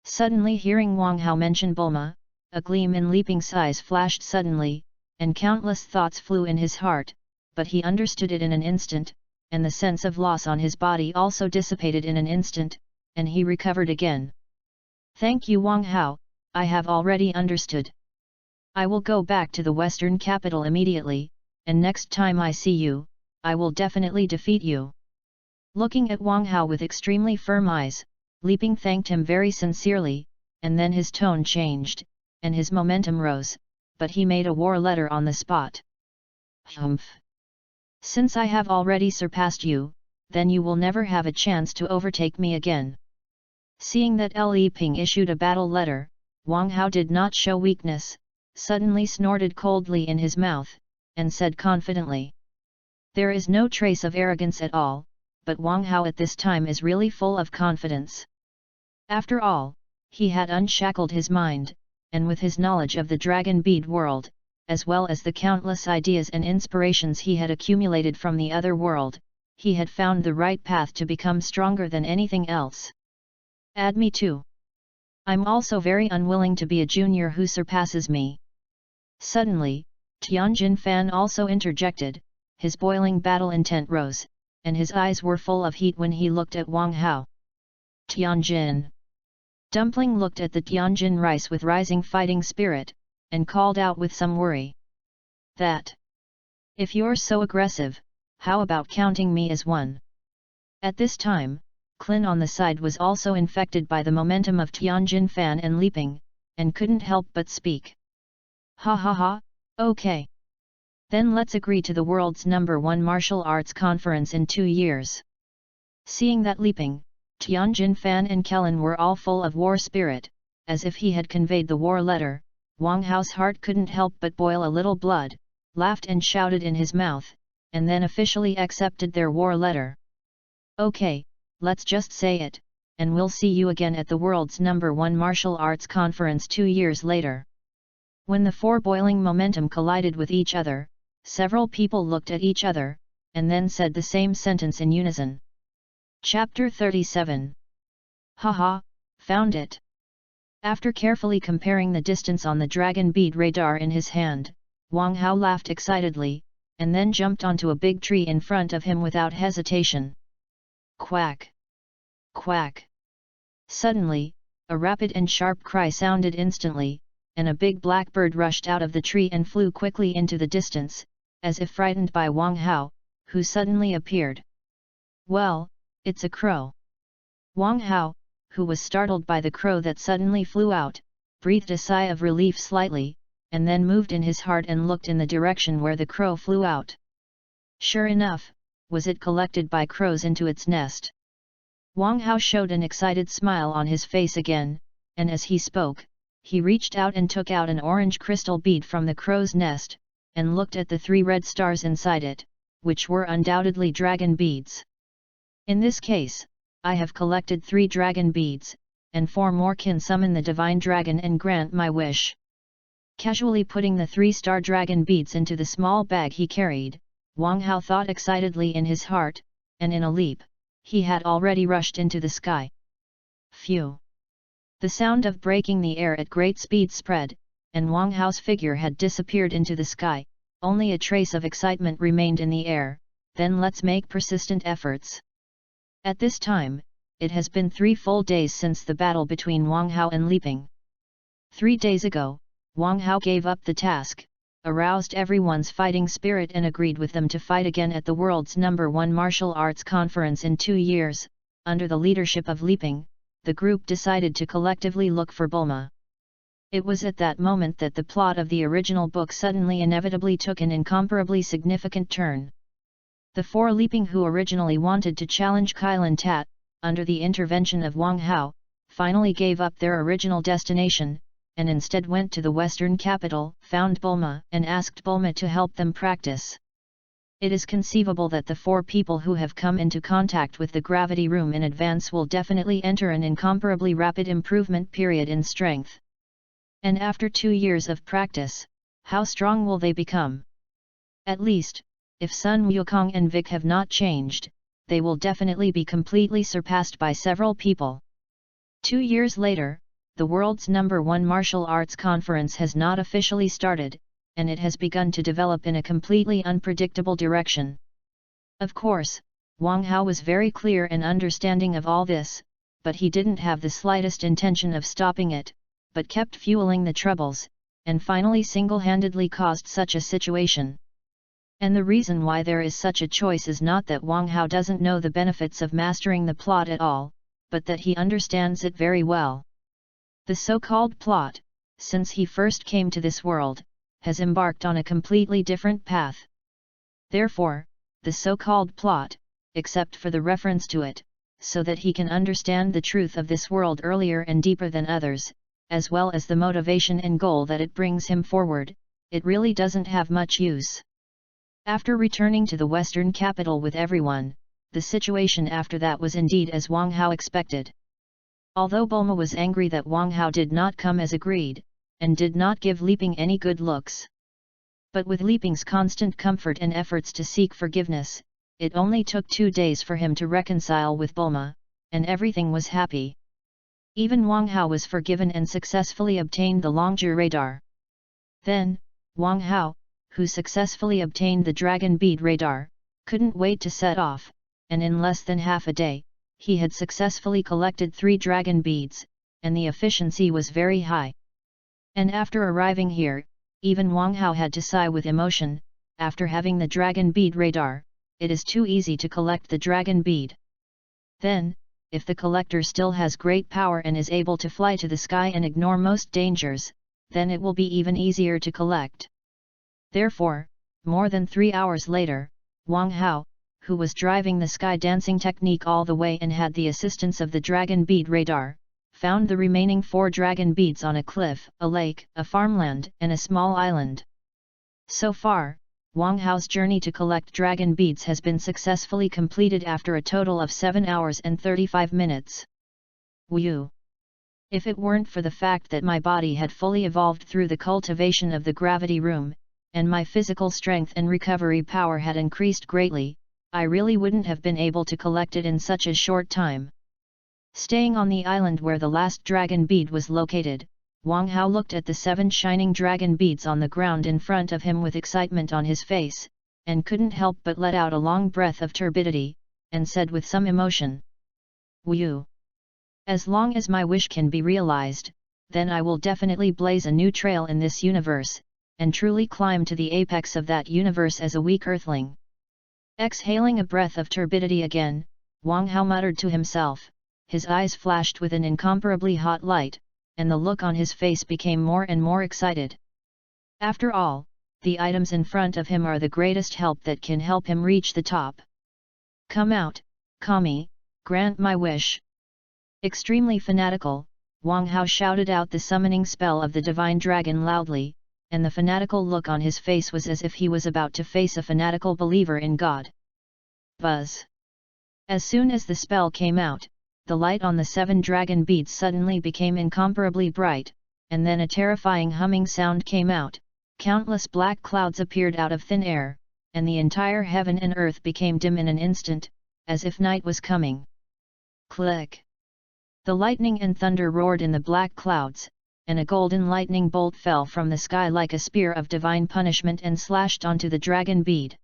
Suddenly hearing Wang Hao mention Bulma, a gleam in Leaping's eyes flashed suddenly, and countless thoughts flew in his heart, but he understood it in an instant, and the sense of loss on his body also dissipated in an instant, and he recovered again. Thank you Wang Hao, I have already understood. I will go back to the western capital immediately, and next time I see you, I will definitely defeat you. Looking at Wang Hao with extremely firm eyes, Leaping thanked him very sincerely, and then his tone changed, and his momentum rose, but he made a war letter on the spot. Humph! Since I have already surpassed you, then you will never have a chance to overtake me again. Seeing that Leaping issued a battle letter, Wang Hao did not show weakness, suddenly snorted coldly in his mouth, and said confidently. There is no trace of arrogance at all, but Wang Hao at this time is really full of confidence. After all, he had unshackled his mind, and with his knowledge of the dragon bead world, as well as the countless ideas and inspirations he had accumulated from the other world, he had found the right path to become stronger than anything else. Add me too. I'm also very unwilling to be a junior who surpasses me. Suddenly, Tianjin Fan also interjected, his boiling battle intent rose, and his eyes were full of heat when he looked at Wang Hao. Tianjin. Dumpling looked at the Tianjin rice with rising fighting spirit, and called out with some worry. That. If you're so aggressive, how about counting me as one? At this time, Klin on the side was also infected by the momentum of Tianjin Fan and Leaping, and couldn't help but speak. Ha ha ha, okay. Then let's agree to the world's #1 martial arts conference in 2 years. Seeing that Leaping, Tianjin Fan and Kellen were all full of war spirit, as if he had conveyed the war letter, Wang Hao's heart couldn't help but boil a little blood, laughed and shouted in his mouth, and then officially accepted their war letter. Okay, let's just say it, and we'll see you again at the world's #1 martial arts conference 2 years later. When the four boiling momentum collided with each other, several people looked at each other, and then said the same sentence in unison. Chapter 37. Haha, found it. After carefully comparing the distance on the dragon bead radar in his hand, Wang Hao laughed excitedly, and then jumped onto a big tree in front of him without hesitation. Quack! Quack! Suddenly, a rapid and sharp cry sounded instantly, and a big black bird rushed out of the tree and flew quickly into the distance, as if frightened by Wang Hao, who suddenly appeared. Well, it's a crow. Wang Hao, who was startled by the crow that suddenly flew out, breathed a sigh of relief slightly, and then moved in his heart and looked in the direction where the crow flew out. Sure enough, was it collected by crows into its nest. Wang Hao showed an excited smile on his face again, and as he spoke, he reached out and took out an orange crystal bead from the crow's nest, and looked at the 3 red stars inside it, which were undoubtedly dragon beads. In this case, I have collected 3 dragon beads, and 4 more can summon the divine dragon and grant my wish. Casually putting the 3-star dragon beads into the small bag he carried, Wang Hao thought excitedly in his heart, and in a leap, he had already rushed into the sky. Phew! The sound of breaking the air at great speed spread, and Wang Hao's figure had disappeared into the sky, only a trace of excitement remained in the air. Then let's make persistent efforts. At this time, it has been 3 full days since the battle between Wang Hao and Leaping. 3 days ago, Wang Hao gave up the task, aroused everyone's fighting spirit and agreed with them to fight again at the world's #1 martial arts conference in 2 years. Under the leadership of Leaping, the group decided to collectively look for Bulma. It was at that moment that the plot of the original book suddenly inevitably took an incomparably significant turn. The 4 Leaping who originally wanted to challenge Kailan Tat, under the intervention of Wang Hao, finally gave up their original destination, and instead went to the western capital, found Bulma and asked Bulma to help them practice. It is conceivable that the 4 people who have come into contact with the gravity room in advance will definitely enter an incomparably rapid improvement period in strength. And after 2 years of practice, how strong will they become? At least, if Sun Wukong and Vic have not changed, they will definitely be completely surpassed by several people. 2 years later, the world's #1 martial arts conference has not officially started, and it has begun to develop in a completely unpredictable direction. Of course, Wang Hao was very clear and understanding of all this, but he didn't have the slightest intention of stopping it, but kept fueling the troubles, and finally single-handedly caused such a situation. And the reason why there is such a choice is not that Wang Hao doesn't know the benefits of mastering the plot at all, but that he understands it very well. The so-called plot, since he first came to this world, has embarked on a completely different path. Therefore, the so-called plot, except for the reference to it, so that he can understand the truth of this world earlier and deeper than others, as well as the motivation and goal that it brings him forward, it really doesn't have much use. After returning to the Western capital with everyone, the situation after that was indeed as Wang Hao expected. Although Bulma was angry that Wang Hao did not come as agreed, and did not give Li Ping any good looks. But with Li Ping's constant comfort and efforts to seek forgiveness, it only took 2 days for him to reconcile with Bulma, and everything was happy. Even Wang Hao was forgiven and successfully obtained the Longzhi radar. Then, Wang Hao, who successfully obtained the Dragon Bead radar, couldn't wait to set off, and in less than half a day, he had successfully collected 3 dragon beads, and the efficiency was very high. And after arriving here, even Wang Hao had to sigh with emotion. After having the Dragon Bead radar, it is too easy to collect the Dragon Bead. Then, if the collector still has great power and is able to fly to the sky and ignore most dangers, then it will be even easier to collect. Therefore, more than 3 hours later, Wang Hao, who was driving the sky dancing technique all the way and had the assistance of the Dragon Bead radar, found the remaining 4 dragon beads on a cliff, a lake, a farmland, and a small island. So far, Wang Hao's journey to collect dragon beads has been successfully completed after a total of 7 hours and 35 minutes. Woo! If it weren't for the fact that my body had fully evolved through the cultivation of the gravity room, and my physical strength and recovery power had increased greatly, I really wouldn't have been able to collect it in such a short time. Staying on the island where the last dragon bead was located, Wang Hao looked at the 7 shining dragon beads on the ground in front of him with excitement on his face, and couldn't help but let out a long breath of turbidity, and said with some emotion, "Woo! As long as my wish can be realized, then I will definitely blaze a new trail in this universe, and truly climb to the apex of that universe as a weak earthling." Exhaling a breath of turbidity again, Wang Hao muttered to himself. His eyes flashed with an incomparably hot light, and the look on his face became more and more excited. After all, the items in front of him are the greatest help that can help him reach the top. "Come out, Kami, grant my wish." Extremely fanatical, Wang Hao shouted out the summoning spell of the divine dragon loudly, and the fanatical look on his face was as if he was about to face a fanatical believer in God. Buzz! As soon as the spell came out, the light on the 7 dragon beads suddenly became incomparably bright, and then a terrifying humming sound came out. Countless black clouds appeared out of thin air, and the entire heaven and earth became dim in an instant, as if night was coming. Click! The lightning and thunder roared in the black clouds, and a golden lightning bolt fell from the sky like a spear of divine punishment and slashed onto the dragon bead.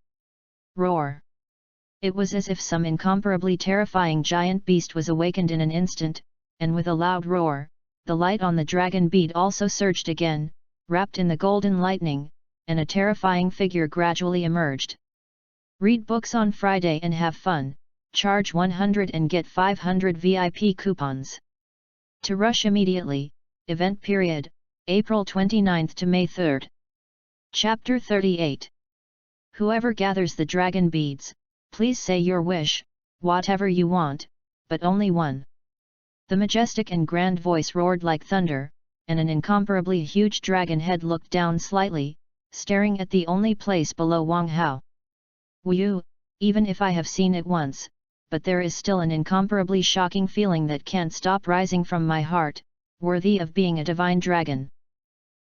Roar! It was as if some incomparably terrifying giant beast was awakened in an instant, and with a loud roar, the light on the dragon bead also surged again, wrapped in the golden lightning, and a terrifying figure gradually emerged. Read books on Friday and have fun, charge 100 and get 500 VIP coupons. To rush immediately, event period, April 29 to May 3. Chapter 38. Whoever gathers the dragon beads, please say your wish, whatever you want, but only one. The majestic and grand voice roared like thunder, and an incomparably huge dragon head looked down slightly, staring at the only place below Wang Hao. Wu, even if I have seen it once, but there is still an incomparably shocking feeling that can't stop rising from my heart, worthy of being a divine dragon.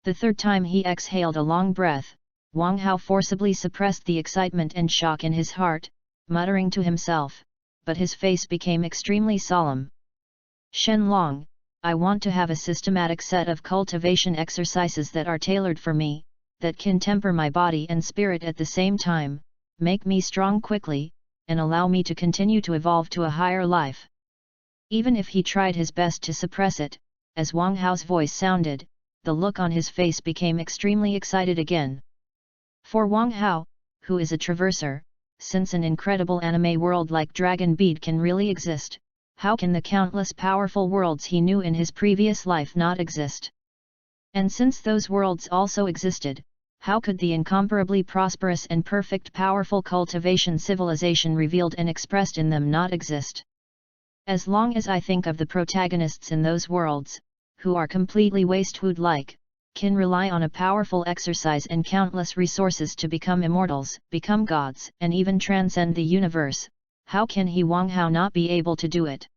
The third time he exhaled a long breath, Wang Hao forcibly suppressed the excitement and shock in his heart, muttering to himself, but his face became extremely solemn. Shenlong, I want to have a systematic set of cultivation exercises that are tailored for me, that can temper my body and spirit at the same time, make me strong quickly, and allow me to continue to evolve to a higher life. Even if he tried his best to suppress it, as Wang Hao's voice sounded, the look on his face became extremely excited again. For Wang Hao, who is a traverser, since an incredible anime world like Dragon Bead can really exist, how can the countless powerful worlds he knew in his previous life not exist? And since those worlds also existed, how could the incomparably prosperous and perfect powerful cultivation civilization revealed and expressed in them not exist? As long as I think of the protagonists in those worlds, who are completely wastewood-like, can rely on a powerful exercise and countless resources to become immortals, become gods, and even transcend the universe, how can he Wang Hao not be able to do it?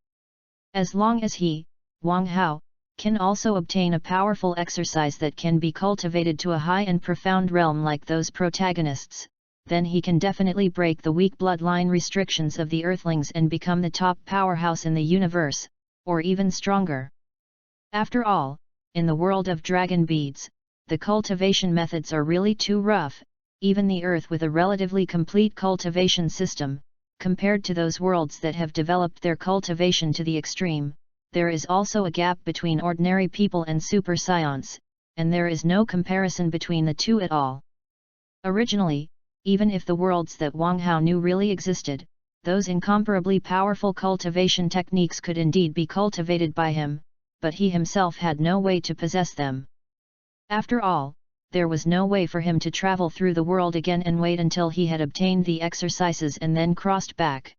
As long as he, Wang Hao, can also obtain a powerful exercise that can be cultivated to a high and profound realm like those protagonists, then he can definitely break the weak bloodline restrictions of the Earthlings and become the top powerhouse in the universe, or even stronger. After all, in the world of dragon beads, the cultivation methods are really too rough, even the Earth with a relatively complete cultivation system, compared to those worlds that have developed their cultivation to the extreme. There is also a gap between ordinary people and super scions, and there is no comparison between the two at all. Originally, even if the worlds that Wang Hao knew really existed, those incomparably powerful cultivation techniques could indeed be cultivated by him, but he himself had no way to possess them. After all, there was no way for him to travel through the world again and wait until he had obtained the exercises and then crossed back.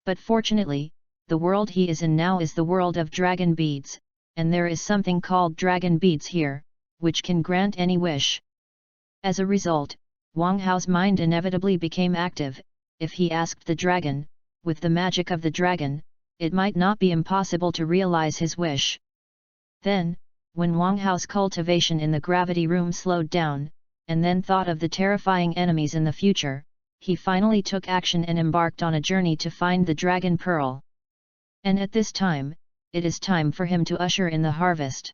But fortunately, the world he is in now is the world of dragon beads, and there is something called dragon beads here, which can grant any wish. As a result, Wang Hao's mind inevitably became active. If he asked the dragon, with the magic of the dragon, it might not be impossible to realize his wish. Then, when Wang Hao's cultivation in the gravity room slowed down, and then thought of the terrifying enemies in the future, he finally took action and embarked on a journey to find the dragon pearl. And at this time, it is time for him to usher in the harvest.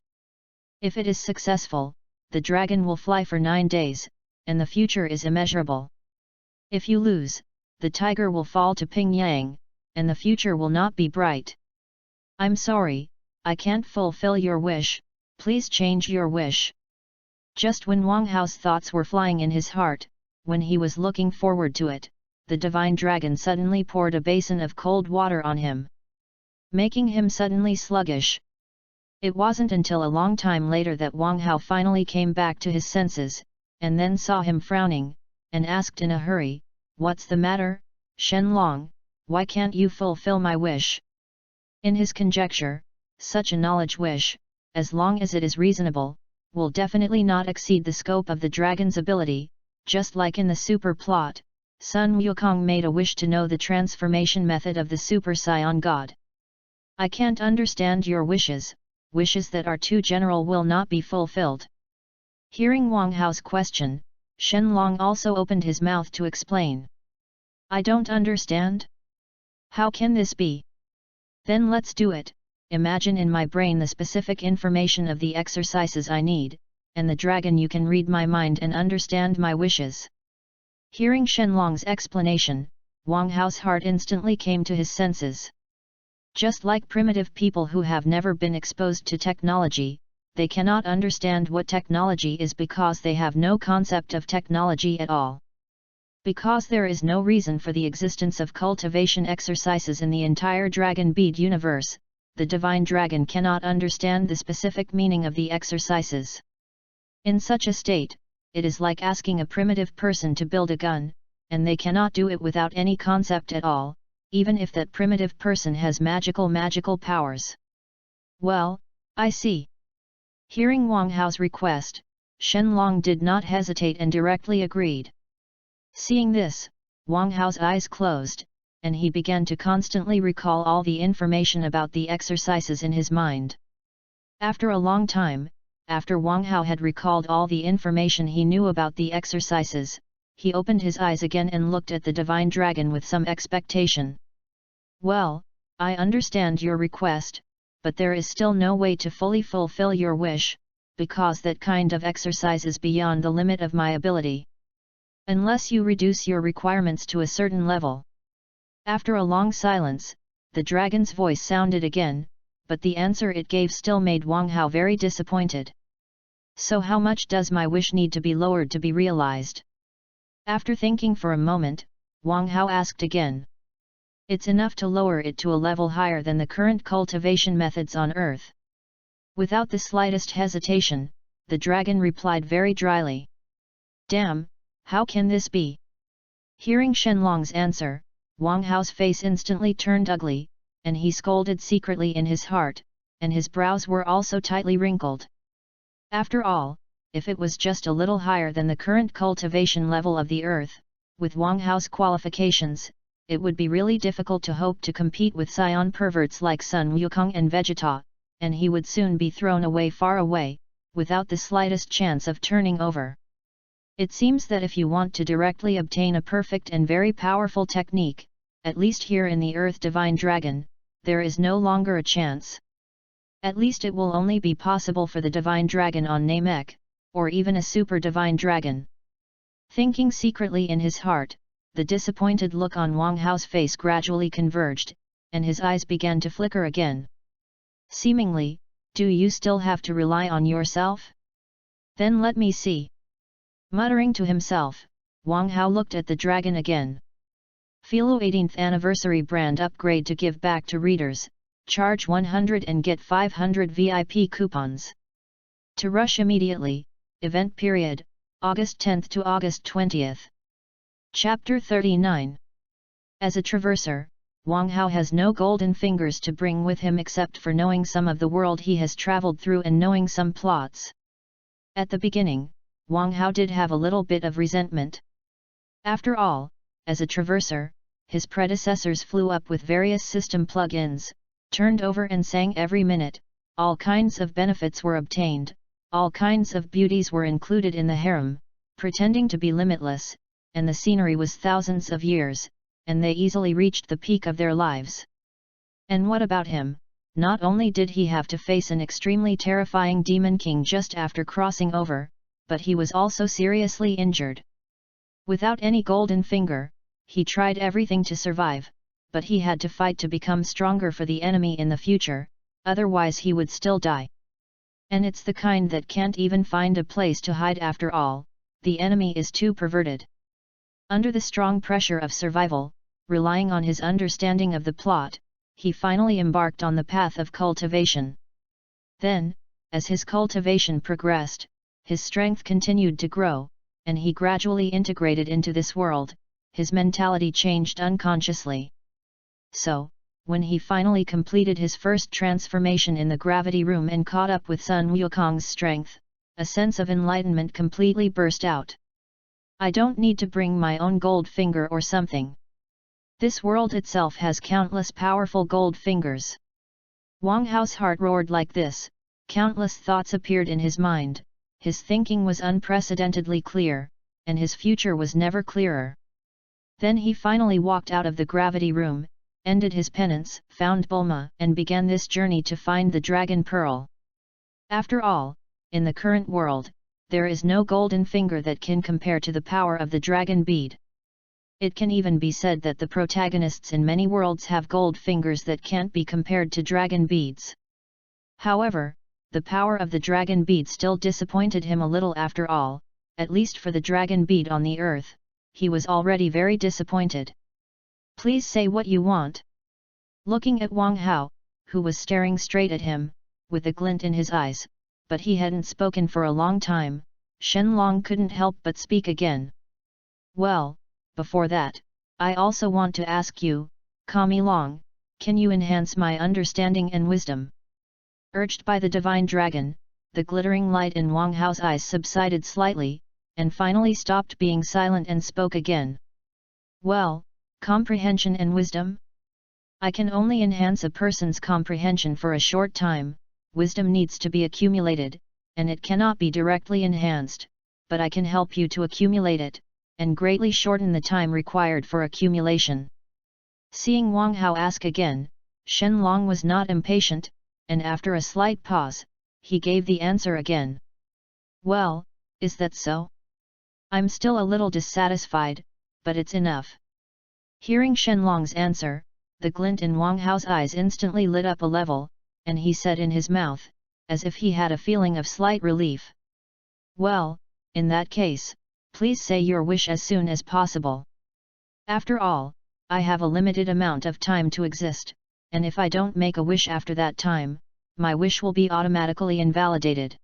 If it is successful, the dragon will fly for 9 days, and the future is immeasurable. If you lose, the tiger will fall to Pingyang, and the future will not be bright. I'm sorry, I can't fulfill your wish, please change your wish. Just when Wang Hao's thoughts were flying in his heart, when he was looking forward to it, the divine dragon suddenly poured a basin of cold water on him, making him suddenly sluggish. It wasn't until a long time later that Wang Hao finally came back to his senses, and then saw him frowning, and asked in a hurry, "What's the matter, Shenlong, why can't you fulfill my wish?" In his conjecture, such a knowledge wish, as long as it is reasonable, will definitely not exceed the scope of the dragon's ability, just like in the super plot, Sun Wukong made a wish to know the transformation method of the super scion god. I can't understand your wishes, wishes that are too general will not be fulfilled. Hearing Wang Hao's question, Shenlong also opened his mouth to explain. I don't understand? How can this be? Then let's do it. Imagine in my brain the specific information of the exercises I need, and the dragon you can read my mind and understand my wishes. Hearing Shenlong's explanation, Wang Hao's heart instantly came to his senses. Just like primitive people who have never been exposed to technology, they cannot understand what technology is because they have no concept of technology at all. Because there is no reason for the existence of cultivation exercises in the entire Dragon Bead universe, the divine dragon cannot understand the specific meaning of the exercises. In such a state, it is like asking a primitive person to build a gun, and they cannot do it without any concept at all, even if that primitive person has magical powers. Well, I see. Hearing Wang Hao's request, Shenlong did not hesitate and directly agreed. Seeing this, Wang Hao's eyes closed, and he began to constantly recall all the information about the exercises in his mind. After a long time, after Wang Hao had recalled all the information he knew about the exercises, he opened his eyes again and looked at the divine dragon with some expectation. "Well, I understand your request, but there is still no way to fully fulfill your wish, because that kind of exercise is beyond the limit of my ability. Unless you reduce your requirements to a certain level." After a long silence, the dragon's voice sounded again, but the answer it gave still made Wang Hao very disappointed. "So how much does my wish need to be lowered to be realized?" After thinking for a moment, Wang Hao asked again. "It's enough to lower it to a level higher than the current cultivation methods on Earth." Without the slightest hesitation, the dragon replied very dryly. "Damn, how can this be?" Hearing Shenlong's answer, Wang Hao's face instantly turned ugly, and he scolded secretly in his heart, and his brows were also tightly wrinkled. After all, if it was just a little higher than the current cultivation level of the Earth, with Wang Hao's qualifications, it would be really difficult to hope to compete with scion perverts like Sun Wukong and Vegeta, and he would soon be thrown away far away, without the slightest chance of turning over. It seems that if you want to directly obtain a perfect and very powerful technique, at least here in the Earth Divine Dragon, there is no longer a chance. At least it will only be possible for the Divine Dragon on Namek, or even a Super Divine Dragon. Thinking secretly in his heart, the disappointed look on Wang Hao's face gradually converged, and his eyes began to flicker again. "Seemingly, do you still have to rely on yourself? Then let me see." Muttering to himself, Wang Hao looked at the dragon again. "Philo 18th Anniversary Brand Upgrade to give back to readers, charge 100 and get 500 VIP coupons. To rush immediately, event period, August 10th to August 20th. Chapter 39. As a traverser, Wang Hao has no golden fingers to bring with him except for knowing some of the world he has traveled through and knowing some plots. At the beginning, Wang Hao did have a little bit of resentment. After all, as a traverser, his predecessors flew up with various system plugins, turned over and sang every minute, all kinds of benefits were obtained, all kinds of beauties were included in the harem, pretending to be limitless, and the scenery was thousands of years, and they easily reached the peak of their lives. And what about him? Not only did he have to face an extremely terrifying demon king just after crossing over, but he was also seriously injured. Without any golden finger, he tried everything to survive, but he had to fight to become stronger for the enemy in the future, otherwise he would still die. And it's the kind that can't even find a place to hide after all, the enemy is too perverted. Under the strong pressure of survival, relying on his understanding of the plot, he finally embarked on the path of cultivation. Then, as his cultivation progressed, his strength continued to grow, and he gradually integrated into this world, his mentality changed unconsciously. So, when he finally completed his first transformation in the gravity room and caught up with Sun Wukong's strength, a sense of enlightenment completely burst out. "I don't need to bring my own gold finger or something. This world itself has countless powerful gold fingers." Wang Hao's heart roared like this, countless thoughts appeared in his mind, his thinking was unprecedentedly clear, and his future was never clearer. Then he finally walked out of the gravity room, ended his penance, found Bulma, and began this journey to find the Dragon Pearl. After all, in the current world, there is no golden finger that can compare to the power of the Dragon Bead. It can even be said that the protagonists in many worlds have gold fingers that can't be compared to dragon beads. However, the power of the dragon bead still disappointed him a little after all, at least for the dragon bead on the earth, he was already very disappointed. "Please say what you want." Looking at Wang Hao, who was staring straight at him, with a glint in his eyes, but he hadn't spoken for a long time, Shenlong couldn't help but speak again. "Well, before that, I also want to ask you, Kami Long, can you enhance my understanding and wisdom?" Urged by the divine dragon, the glittering light in Wang Hao's eyes subsided slightly, and finally stopped being silent and spoke again. Well, comprehension and wisdom? I can only enhance a person's comprehension for a short time. Wisdom needs to be accumulated, and it cannot be directly enhanced, but I can help you to accumulate it, and greatly shorten the time required for accumulation. Seeing Wang Hao ask again, Shenlong was not impatient, and after a slight pause, he gave the answer again. Well, is that so? I'm still a little dissatisfied, but it's enough. Hearing Shenlong's answer, the glint in Wang Hao's eyes instantly lit up a level, and he said in his mouth, as if he had a feeling of slight relief. Well, in that case, please say your wish as soon as possible. After all, I have a limited amount of time to exist, and if I don't make a wish after that time, my wish will be automatically invalidated.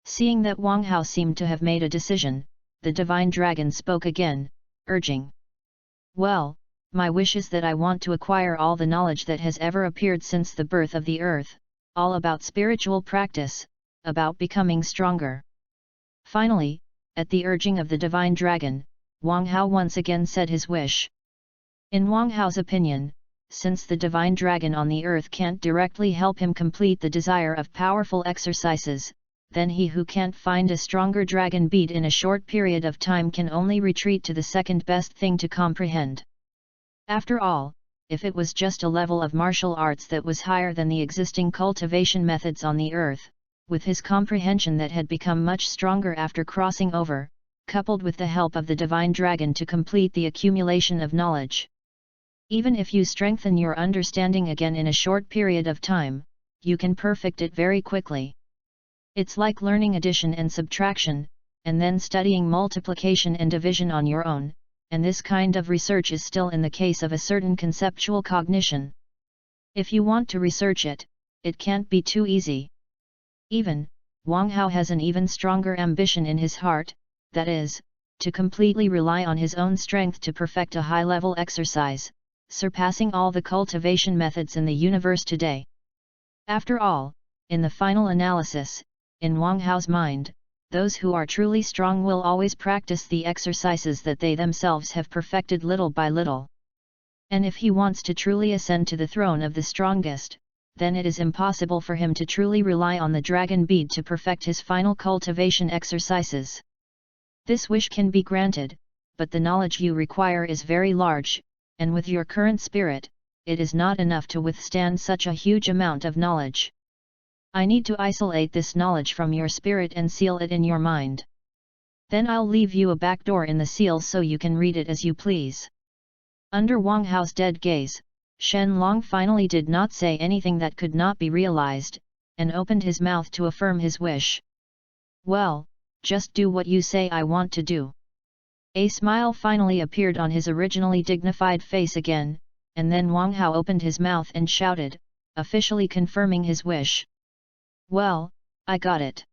Seeing that Wang Hao seemed to have made a decision, the divine dragon spoke again, urging. Well, my wish is that I want to acquire all the knowledge that has ever appeared since the birth of the earth, all about spiritual practice, about becoming stronger. Finally, at the urging of the divine dragon, Wang Hao once again said his wish. In Wang Hao's opinion, since the divine dragon on the earth can't directly help him complete the desire of powerful exercises, then he who can't find a stronger dragon bead in a short period of time can only retreat to the second best thing to comprehend. After all, if it was just a level of martial arts that was higher than the existing cultivation methods on the earth, with his comprehension that had become much stronger after crossing over, coupled with the help of the divine dragon to complete the accumulation of knowledge. Even if you strengthen your understanding again in a short period of time, you can perfect it very quickly. It's like learning addition and subtraction, and then studying multiplication and division on your own, and this kind of research is still in the case of a certain conceptual cognition. If you want to research it, it can't be too easy. Even, Wang Hao has an even stronger ambition in his heart, that is, to completely rely on his own strength to perfect a high-level exercise, surpassing all the cultivation methods in the universe today. After all, in the final analysis, in Wang Hao's mind, those who are truly strong will always practice the exercises that they themselves have perfected little by little. And if he wants to truly ascend to the throne of the strongest, then it is impossible for him to truly rely on the dragon bead to perfect his final cultivation exercises. This wish can be granted, but the knowledge you require is very large, and with your current spirit, it is not enough to withstand such a huge amount of knowledge. I need to isolate this knowledge from your spirit and seal it in your mind. Then I'll leave you a back door in the seal so you can read it as you please. Under Wang Hao's dead gaze, Shenlong finally did not say anything that could not be realized, and opened his mouth to affirm his wish. Well, just do what you say I want to do. A smile finally appeared on his originally dignified face again, and then Wang Hao opened his mouth and shouted, officially confirming his wish. Well, I got it.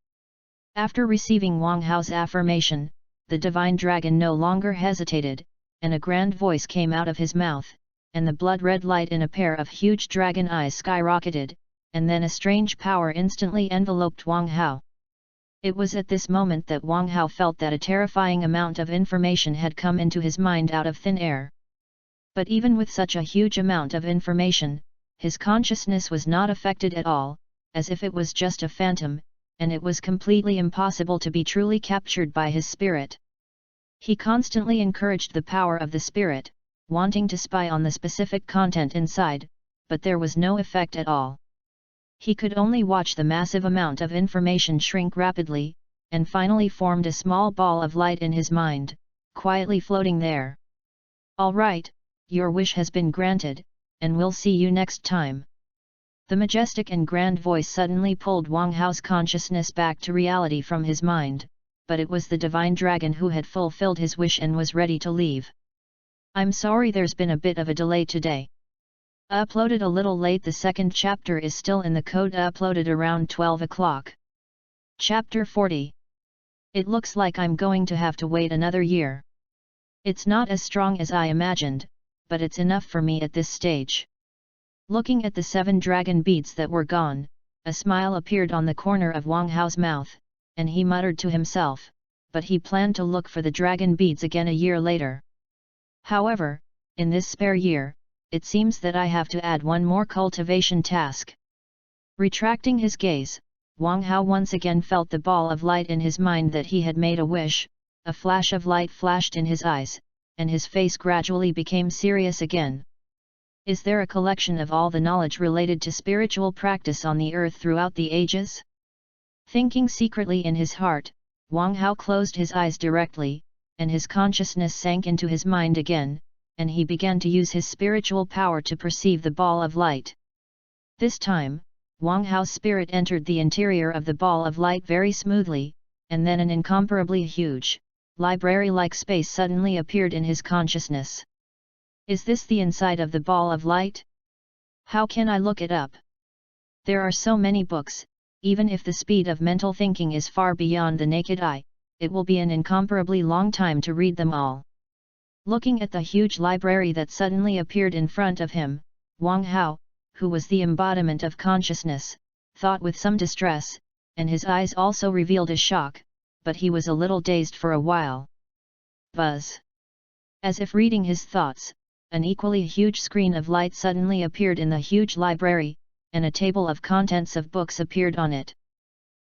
After receiving Wang Hao's affirmation, the divine dragon no longer hesitated, and a grand voice came out of his mouth, and the blood-red light in a pair of huge dragon eyes skyrocketed, and then a strange power instantly enveloped Wang Hao. It was at this moment that Wang Hao felt that a terrifying amount of information had come into his mind out of thin air. But even with such a huge amount of information, his consciousness was not affected at all, as if it was just a phantom, and it was completely impossible to be truly captured by his spirit. He constantly encouraged the power of the spirit, wanting to spy on the specific content inside, but there was no effect at all. He could only watch the massive amount of information shrink rapidly, and finally formed a small ball of light in his mind, quietly floating there. All right, your wish has been granted, and we'll see you next time. The majestic and grand voice suddenly pulled Wang Hao's consciousness back to reality from his mind, but it was the divine dragon who had fulfilled his wish and was ready to leave. I'm sorry there's been a bit of a delay today. Uploaded a little late. The second chapter is still in the code, uploaded around 12 o'clock. Chapter 40. It looks like I'm going to have to wait another year. It's not as strong as I imagined, but it's enough for me at this stage. Looking at the 7 dragon beads that were gone, a smile appeared on the corner of Wang Hao's mouth, and he muttered to himself, but he planned to look for the dragon beads again a year later. However, in this spare year, it seems that I have to add one more cultivation task. Retracting his gaze, Wang Hao once again felt the ball of light in his mind that he had made a wish. A flash of light flashed in his eyes, and his face gradually became serious again. Is there a collection of all the knowledge related to spiritual practice on the earth throughout the ages? Thinking secretly in his heart, Wang Hao closed his eyes directly, and his consciousness sank into his mind again, and he began to use his spiritual power to perceive the ball of light. This time, Wang Hao's spirit entered the interior of the ball of light very smoothly, and then an incomparably huge, library-like space suddenly appeared in his consciousness. Is this the inside of the ball of light? How can I look it up? There are so many books, even if the speed of mental thinking is far beyond the naked eye, it will be an incomparably long time to read them all. Looking at the huge library that suddenly appeared in front of him, Wang Hao, who was the embodiment of consciousness, thought with some distress, and his eyes also revealed a shock, but he was a little dazed for a while. Buzz! As if reading his thoughts, an equally huge screen of light suddenly appeared in the huge library, and a table of contents of books appeared on it.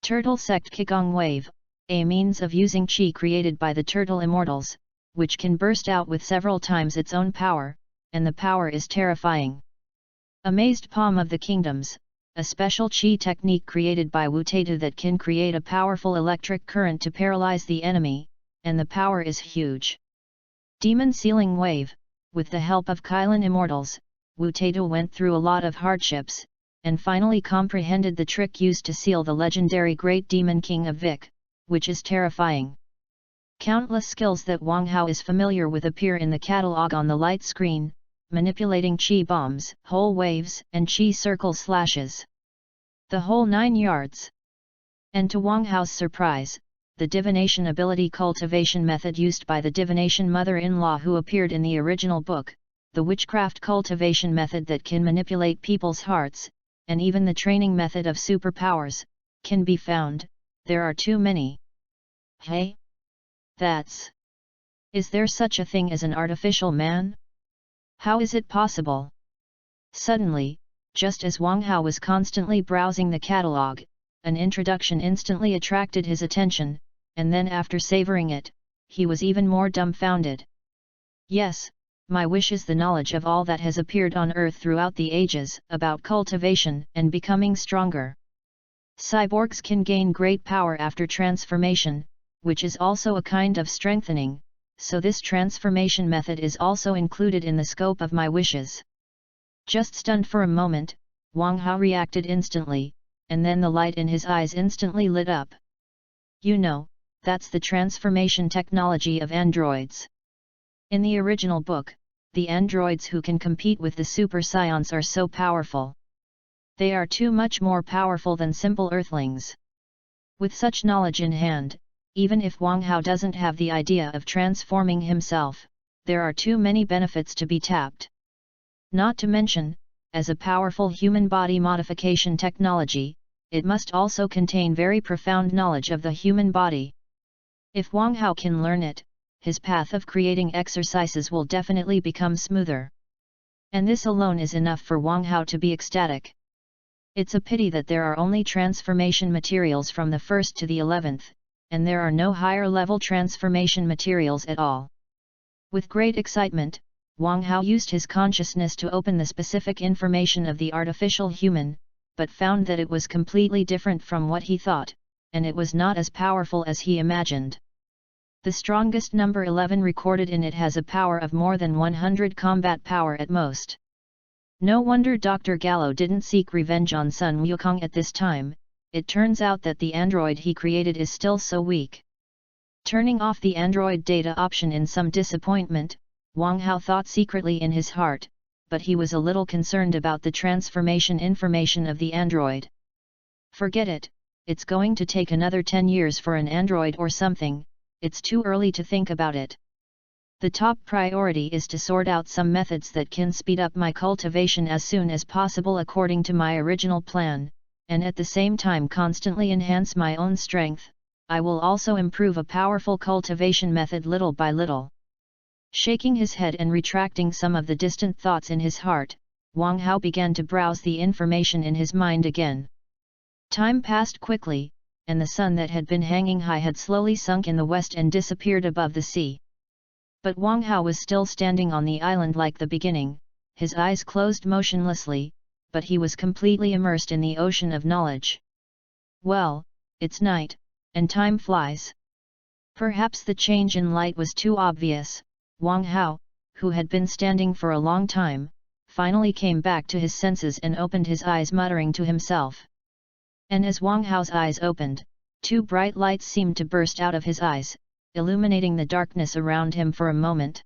Turtle Sect Qigong Wave, a means of using qi created by the turtle immortals, which can burst out with several times its own power, and the power is terrifying. Amazed Palm of the Kingdoms, a special qi technique created by Wu Taitu that can create a powerful electric current to paralyze the enemy, and the power is huge. Demon Sealing Wave, with the help of Kylin immortals, Wu Taitu went through a lot of hardships, and finally comprehended the trick used to seal the legendary Great Demon King of Vic, which is terrifying. Countless skills that Wang Hao is familiar with appear in the catalog on the light screen, manipulating qi bombs, whole waves, and qi circle slashes. The whole 9 yards. And to Wang Hao's surprise, the divination ability cultivation method used by the divination mother-in-law who appeared in the original book, the witchcraft cultivation method that can manipulate people's hearts, and even the training method of superpowers, can be found. There are too many. Hey? That's... Is there such a thing as an artificial man? How is it possible? Suddenly, just as Wang Hao was constantly browsing the catalogue, an introduction instantly attracted his attention, and then after savoring it, he was even more dumbfounded. Yes, my wish is the knowledge of all that has appeared on earth throughout the ages about cultivation and becoming stronger. Cyborgs can gain great power after transformation, which is also a kind of strengthening, so this transformation method is also included in the scope of my wishes. Just stunned for a moment, Wang Hao reacted instantly, and then the light in his eyes instantly lit up. You know, that's the transformation technology of androids. In the original book, the androids who can compete with the super scions are so powerful. They are too much more powerful than simple earthlings. With such knowledge in hand, even if Wang Hao doesn't have the idea of transforming himself, there are too many benefits to be tapped. Not to mention, as a powerful human body modification technology, it must also contain very profound knowledge of the human body. If Wang Hao can learn it, his path of creating exercises will definitely become smoother. And this alone is enough for Wang Hao to be ecstatic. It's a pity that there are only transformation materials from the 1st to the 11th, and there are no higher level transformation materials at all. With great excitement, Wang Hao used his consciousness to open the specific information of the artificial human, but found that it was completely different from what he thought, and it was not as powerful as he imagined. The strongest number 11 recorded in it has a power of more than 100 combat power at most. No wonder Dr. Gallo didn't seek revenge on Sun Wukong at this time. It turns out that the android he created is still so weak. Turning off the android data option in some disappointment, Wang Hao thought secretly in his heart, but he was a little concerned about the transformation information of the android. Forget it, it's going to take another 10 years for an android or something, it's too early to think about it. The top priority is to sort out some methods that can speed up my cultivation as soon as possible according to my original plan, and at the same time constantly enhance my own strength. I will also improve a powerful cultivation method little by little. Shaking his head and retracting some of the distant thoughts in his heart, Wang Hao began to browse the information in his mind again. Time passed quickly, and the sun that had been hanging high had slowly sunk in the west and disappeared above the sea. But Wang Hao was still standing on the island like the beginning, his eyes closed motionlessly, but he was completely immersed in the ocean of knowledge. Well, it's night, and time flies. Perhaps the change in light was too obvious. Wang Hao, who had been standing for a long time, finally came back to his senses and opened his eyes, muttering to himself. And as Wang Hao's eyes opened, two bright lights seemed to burst out of his eyes, illuminating the darkness around him for a moment.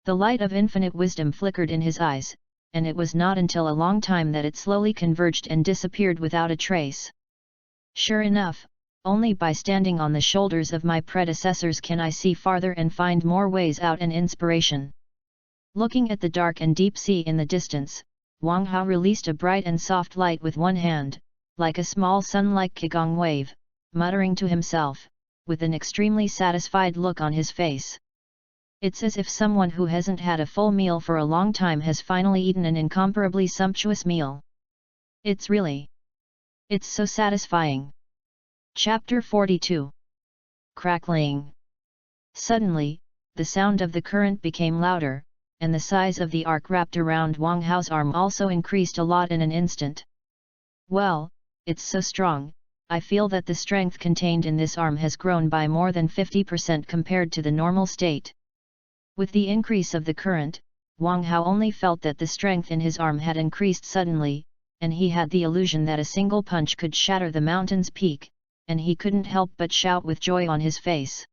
The light of infinite wisdom flickered in his eyes, and it was not until a long time that it slowly converged and disappeared without a trace. Sure enough, only by standing on the shoulders of my predecessors can I see farther and find more ways out and inspiration. Looking at the dark and deep sea in the distance, Wang Hao released a bright and soft light with one hand, like a small sun-like qigong wave, muttering to himself, with an extremely satisfied look on his face. It's as if someone who hasn't had a full meal for a long time has finally eaten an incomparably sumptuous meal. It's so satisfying. Chapter 42. Crackling. Suddenly, the sound of the current became louder, and the size of the arc wrapped around Wang Hao's arm also increased a lot in an instant. Well, it's so strong, I feel that the strength contained in this arm has grown by more than 50% compared to the normal state. With the increase of the current, Wang Hao only felt that the strength in his arm had increased suddenly, and he had the illusion that a single punch could shatter the mountain's peak, and he couldn't help but shout with joy on his face.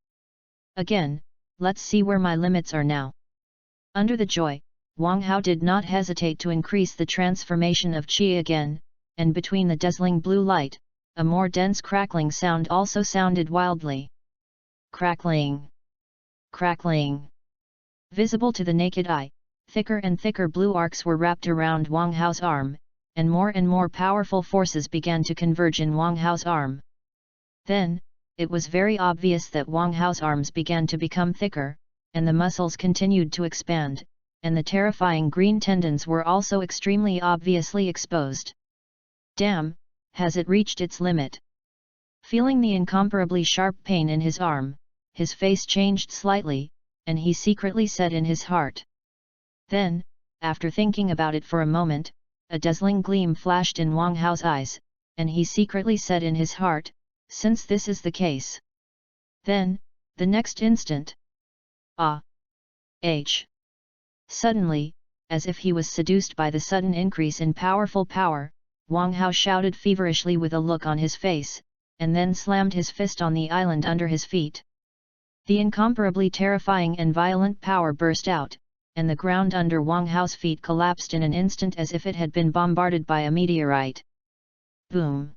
Again, let's see where my limits are now. Under the joy, Wang Hao did not hesitate to increase the transformation of qi again, and between the dazzling blue light, a more dense crackling sound also sounded wildly. Crackling! Crackling! Visible to the naked eye, thicker and thicker blue arcs were wrapped around Wang Hao's arm, and more powerful forces began to converge in Wang Hao's arm. Then, it was very obvious that Wang Hao's arms began to become thicker, and the muscles continued to expand, and the terrifying green tendons were also extremely obviously exposed. Damn, has it reached its limit? Feeling the incomparably sharp pain in his arm, his face changed slightly, and he secretly said in his heart. Then, after thinking about it for a moment, a dazzling gleam flashed in Wang Hao's eyes, and he secretly said in his heart, since this is the case. Then, the next instant. Suddenly, as if he was seduced by the sudden increase in powerful power, Wang Hao shouted feverishly with a look on his face, and then slammed his fist on the island under his feet. The incomparably terrifying and violent power burst out, and the ground under Wang Hao's feet collapsed in an instant as if it had been bombarded by a meteorite. Boom!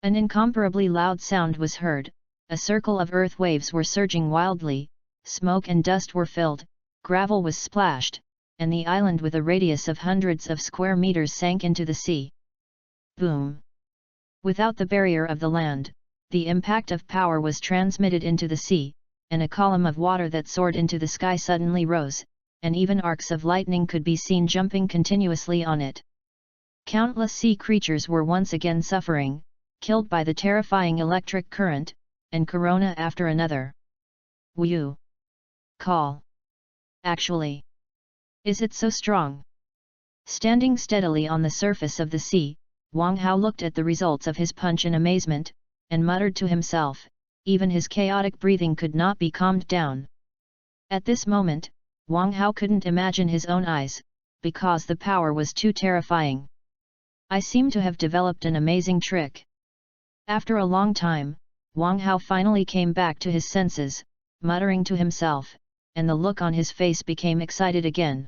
An incomparably loud sound was heard, a circle of earth waves were surging wildly, smoke and dust were filled, gravel was splashed, and the island with a radius of hundreds of square meters sank into the sea. Boom! Without the barrier of the land, the impact of power was transmitted into the sea, and a column of water that soared into the sky suddenly rose, and even arcs of lightning could be seen jumping continuously on it. Countless sea creatures were once again suffering, killed by the terrifying electric current, and corona after another. Whew! Call! Actually! Is it so strong? Standing steadily on the surface of the sea, Wang Hao looked at the results of his punch in amazement, and muttered to himself, even his chaotic breathing could not be calmed down. At this moment, Wang Hao couldn't imagine his own eyes, because the power was too terrifying. I seem to have developed an amazing trick. After a long time, Wang Hao finally came back to his senses, muttering to himself, and the look on his face became excited again.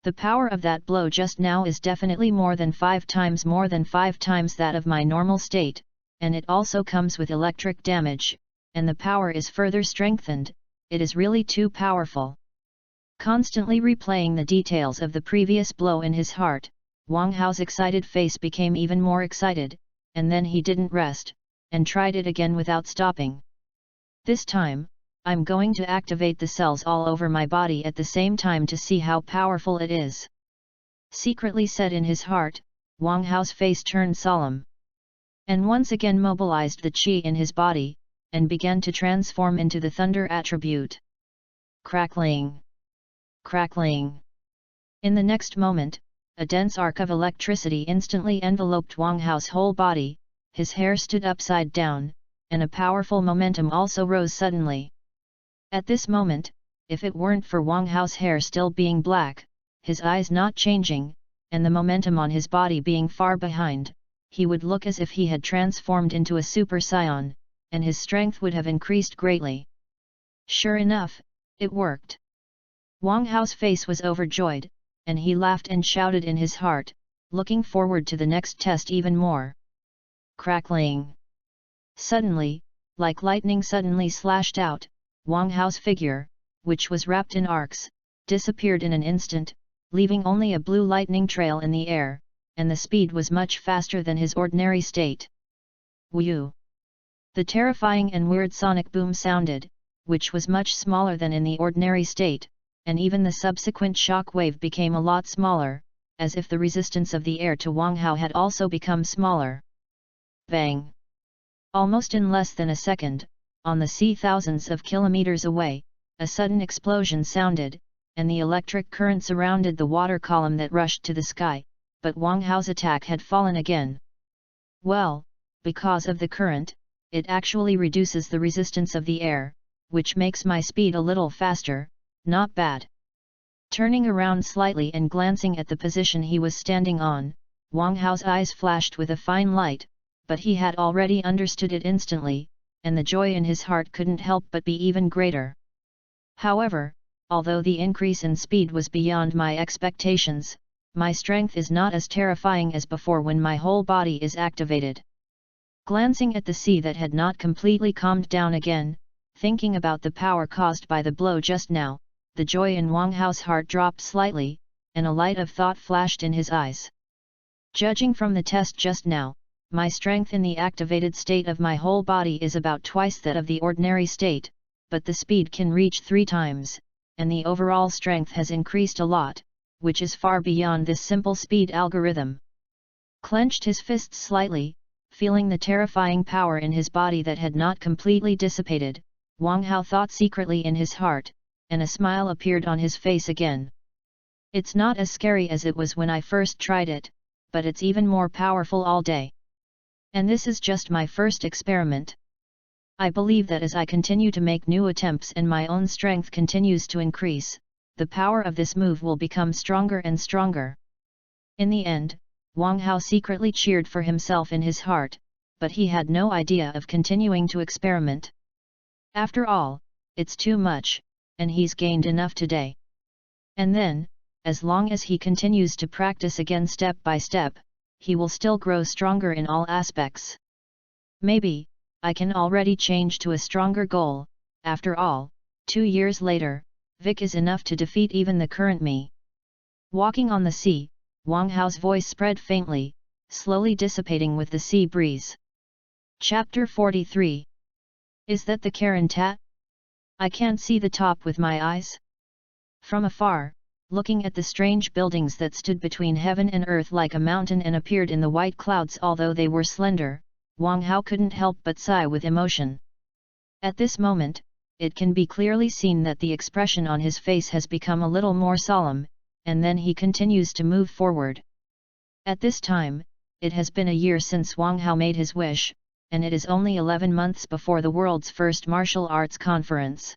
The power of that blow just now is definitely more than 5 times that of my normal state, and it also comes with electric damage, and the power is further strengthened, it is really too powerful. Constantly replaying the details of the previous blow in his heart, Wang Hao's excited face became even more excited, and then he didn't rest, and tried it again without stopping. This time, I'm going to activate the cells all over my body at the same time to see how powerful it is." Secretly said in his heart, Wang Hao's face turned solemn. And once again mobilized the qi in his body, and began to transform into the thunder attribute. Crackling! Crackling! In the next moment, a dense arc of electricity instantly enveloped Wang Hao's whole body, his hair stood upside down, and a powerful momentum also rose suddenly. At this moment, if it weren't for Wang Hao's hair still being black, his eyes not changing, and the momentum on his body being far behind, he would look as if he had transformed into a Super Saiyan, and his strength would have increased greatly. Sure enough, it worked. Wang Hao's face was overjoyed, and he laughed and shouted in his heart, looking forward to the next test even more. Crackling! Suddenly, like lightning suddenly slashed out, Wang Hao's figure, which was wrapped in arcs, disappeared in an instant, leaving only a blue lightning trail in the air, and the speed was much faster than his ordinary state. Whew! The terrifying and weird sonic boom sounded, which was much smaller than in the ordinary state, and even the subsequent shock wave became a lot smaller, as if the resistance of the air to Wang Hao had also become smaller. Bang! Almost in less than a second, on the sea thousands of kilometers away, a sudden explosion sounded, and the electric current surrounded the water column that rushed to the sky, but Wang Hao's attack had fallen again. Well, because of the current, it actually reduces the resistance of the air, which makes my speed a little faster, not bad. Turning around slightly and glancing at the position he was standing on, Wang Hao's eyes flashed with a fine light, but he had already understood it instantly, and the joy in his heart couldn't help but be even greater. However, although the increase in speed was beyond my expectations, my strength is not as terrifying as before when my whole body is activated. Glancing at the sea that had not completely calmed down again, thinking about the power caused by the blow just now, the joy in Wang Hao's heart dropped slightly, and a light of thought flashed in his eyes. Judging from the test just now, my strength in the activated state of my whole body is about twice that of the ordinary state, but the speed can reach 3 times, and the overall strength has increased a lot, which is far beyond this simple speed algorithm. Clenched his fists slightly, feeling the terrifying power in his body that had not completely dissipated, Wang Hao thought secretly in his heart, and a smile appeared on his face again. It's not as scary as it was when I first tried it, but it's even more powerful all day. And this is just my first experiment. I believe that as I continue to make new attempts and my own strength continues to increase, the power of this move will become stronger and stronger. In the end, Wang Hao secretly cheered for himself in his heart, but he had no idea of continuing to experiment. After all, it's too much, and he's gained enough today. And then, as long as he continues to practice again step by step, he will still grow stronger in all aspects. Maybe, I can already change to a stronger goal. After all, 2 years later, Vic is enough to defeat even the current me. Walking on the sea, Wang Hao's voice spread faintly, slowly dissipating with the sea breeze. Chapter 43. Is that the Karen Tat? I can't see the top with my eyes? From afar, looking at the strange buildings that stood between heaven and earth like a mountain and appeared in the white clouds although they were slender, Wang Hao couldn't help but sigh with emotion. At this moment, it can be clearly seen that the expression on his face has become a little more solemn, and then he continues to move forward. At this time, it has been a year since Wang Hao made his wish, and it is only 11 months before the world's first martial arts conference.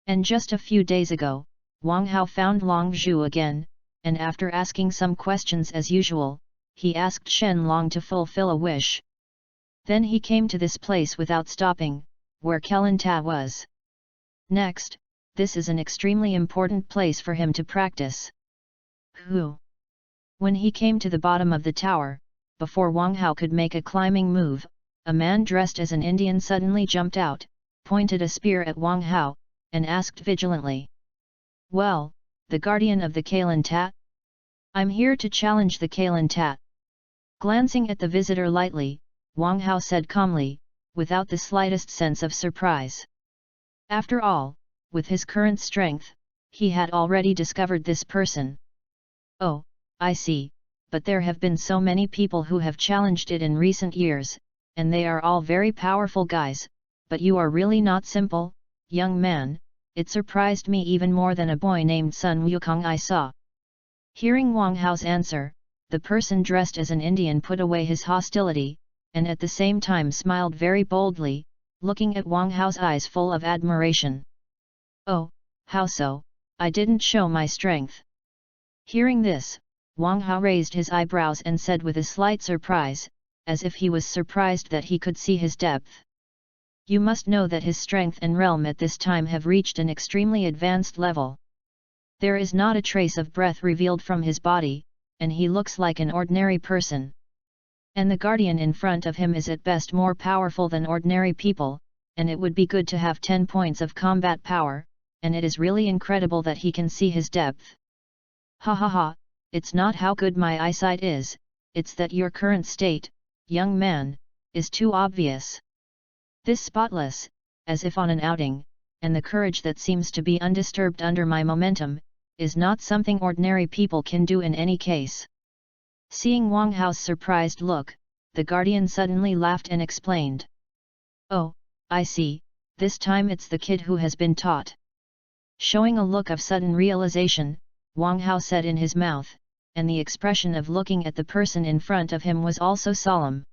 And just a few days ago, Wang Hao found Long Zhu again, and after asking some questions as usual, he asked Shen Long to fulfill a wish. Then he came to this place without stopping, where Kellen Ta was. Next, this is an extremely important place for him to practice. Who? When he came to the bottom of the tower, before Wang Hao could make a climbing move, a man dressed as an Indian suddenly jumped out, pointed a spear at Wang Hao, and asked vigilantly. Well, the guardian of the Kalen Tat? I'm here to challenge the Kalen Tat. Glancing at the visitor lightly, Wang Hao said calmly, without the slightest sense of surprise. After all, with his current strength, he had already discovered this person. Oh, I see, but there have been so many people who have challenged it in recent years, and they are all very powerful guys, but you are really not simple, young man. It surprised me even more than a boy named Sun Wukong I saw. Hearing Wang Hao's answer, the person dressed as an Indian put away his hostility, and at the same time smiled very boldly, looking at Wang Hao's eyes full of admiration. Oh, how so? I didn't show my strength. Hearing this, Wang Hao raised his eyebrows and said with a slight surprise, as if he was surprised that he could see his depth. You must know that his strength and realm at this time have reached an extremely advanced level. There is not a trace of breath revealed from his body, and he looks like an ordinary person. And the guardian in front of him is at best more powerful than ordinary people, and it would be good to have 10 points of combat power, and it is really incredible that he can see his depth. Ha ha ha, it's not how good my eyesight is, it's that your current state, young man, is too obvious. This spotless, as if on an outing, and the courage that seems to be undisturbed under my momentum, is not something ordinary people can do in any case. Seeing Wang Hao's surprised look, the guardian suddenly laughed and explained. Oh, I see, this time it's the kid who has been taught. Showing a look of sudden realization, Wang Hao said in his mouth, and the expression of looking at the person in front of him was also solemn.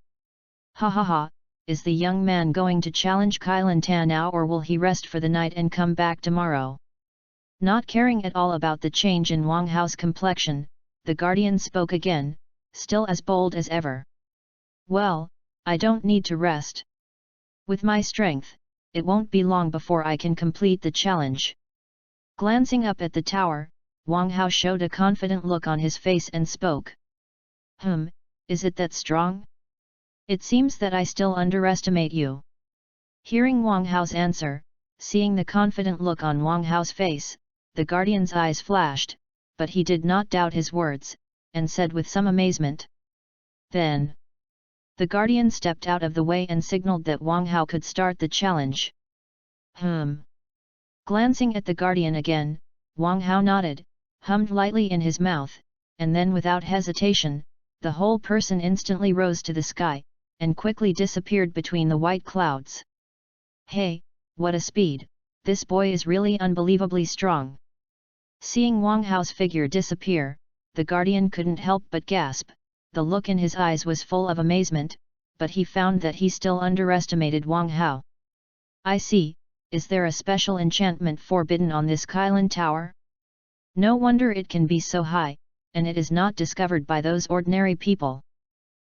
Ha ha ha, is the young man going to challenge Kailan Tan now, or will he rest for the night and come back tomorrow? Not caring at all about the change in Wang Hao's complexion, the guardian spoke again, still as bold as ever. Well, I don't need to rest. With my strength, it won't be long before I can complete the challenge. Glancing up at the tower, Wang Hao showed a confident look on his face and spoke. Is it that strong? It seems that I still underestimate you. Hearing Wang Hao's answer, seeing the confident look on Wang Hao's face, the guardian's eyes flashed, but he did not doubt his words, and said with some amazement. Then, the guardian stepped out of the way and signaled that Wang Hao could start the challenge. Glancing at the guardian again, Wang Hao nodded, hummed lightly in his mouth, and then without hesitation, the whole person instantly rose to the sky, and quickly disappeared between the white clouds. Hey, what a speed, this boy is really unbelievably strong. Seeing Wang Hao's figure disappear, the guardian couldn't help but gasp. The look in his eyes was full of amazement, but he found that he still underestimated Wang Hao. I see, is there a special enchantment forbidden on this Kailan Tower? No wonder it can be so high, and it is not discovered by those ordinary people.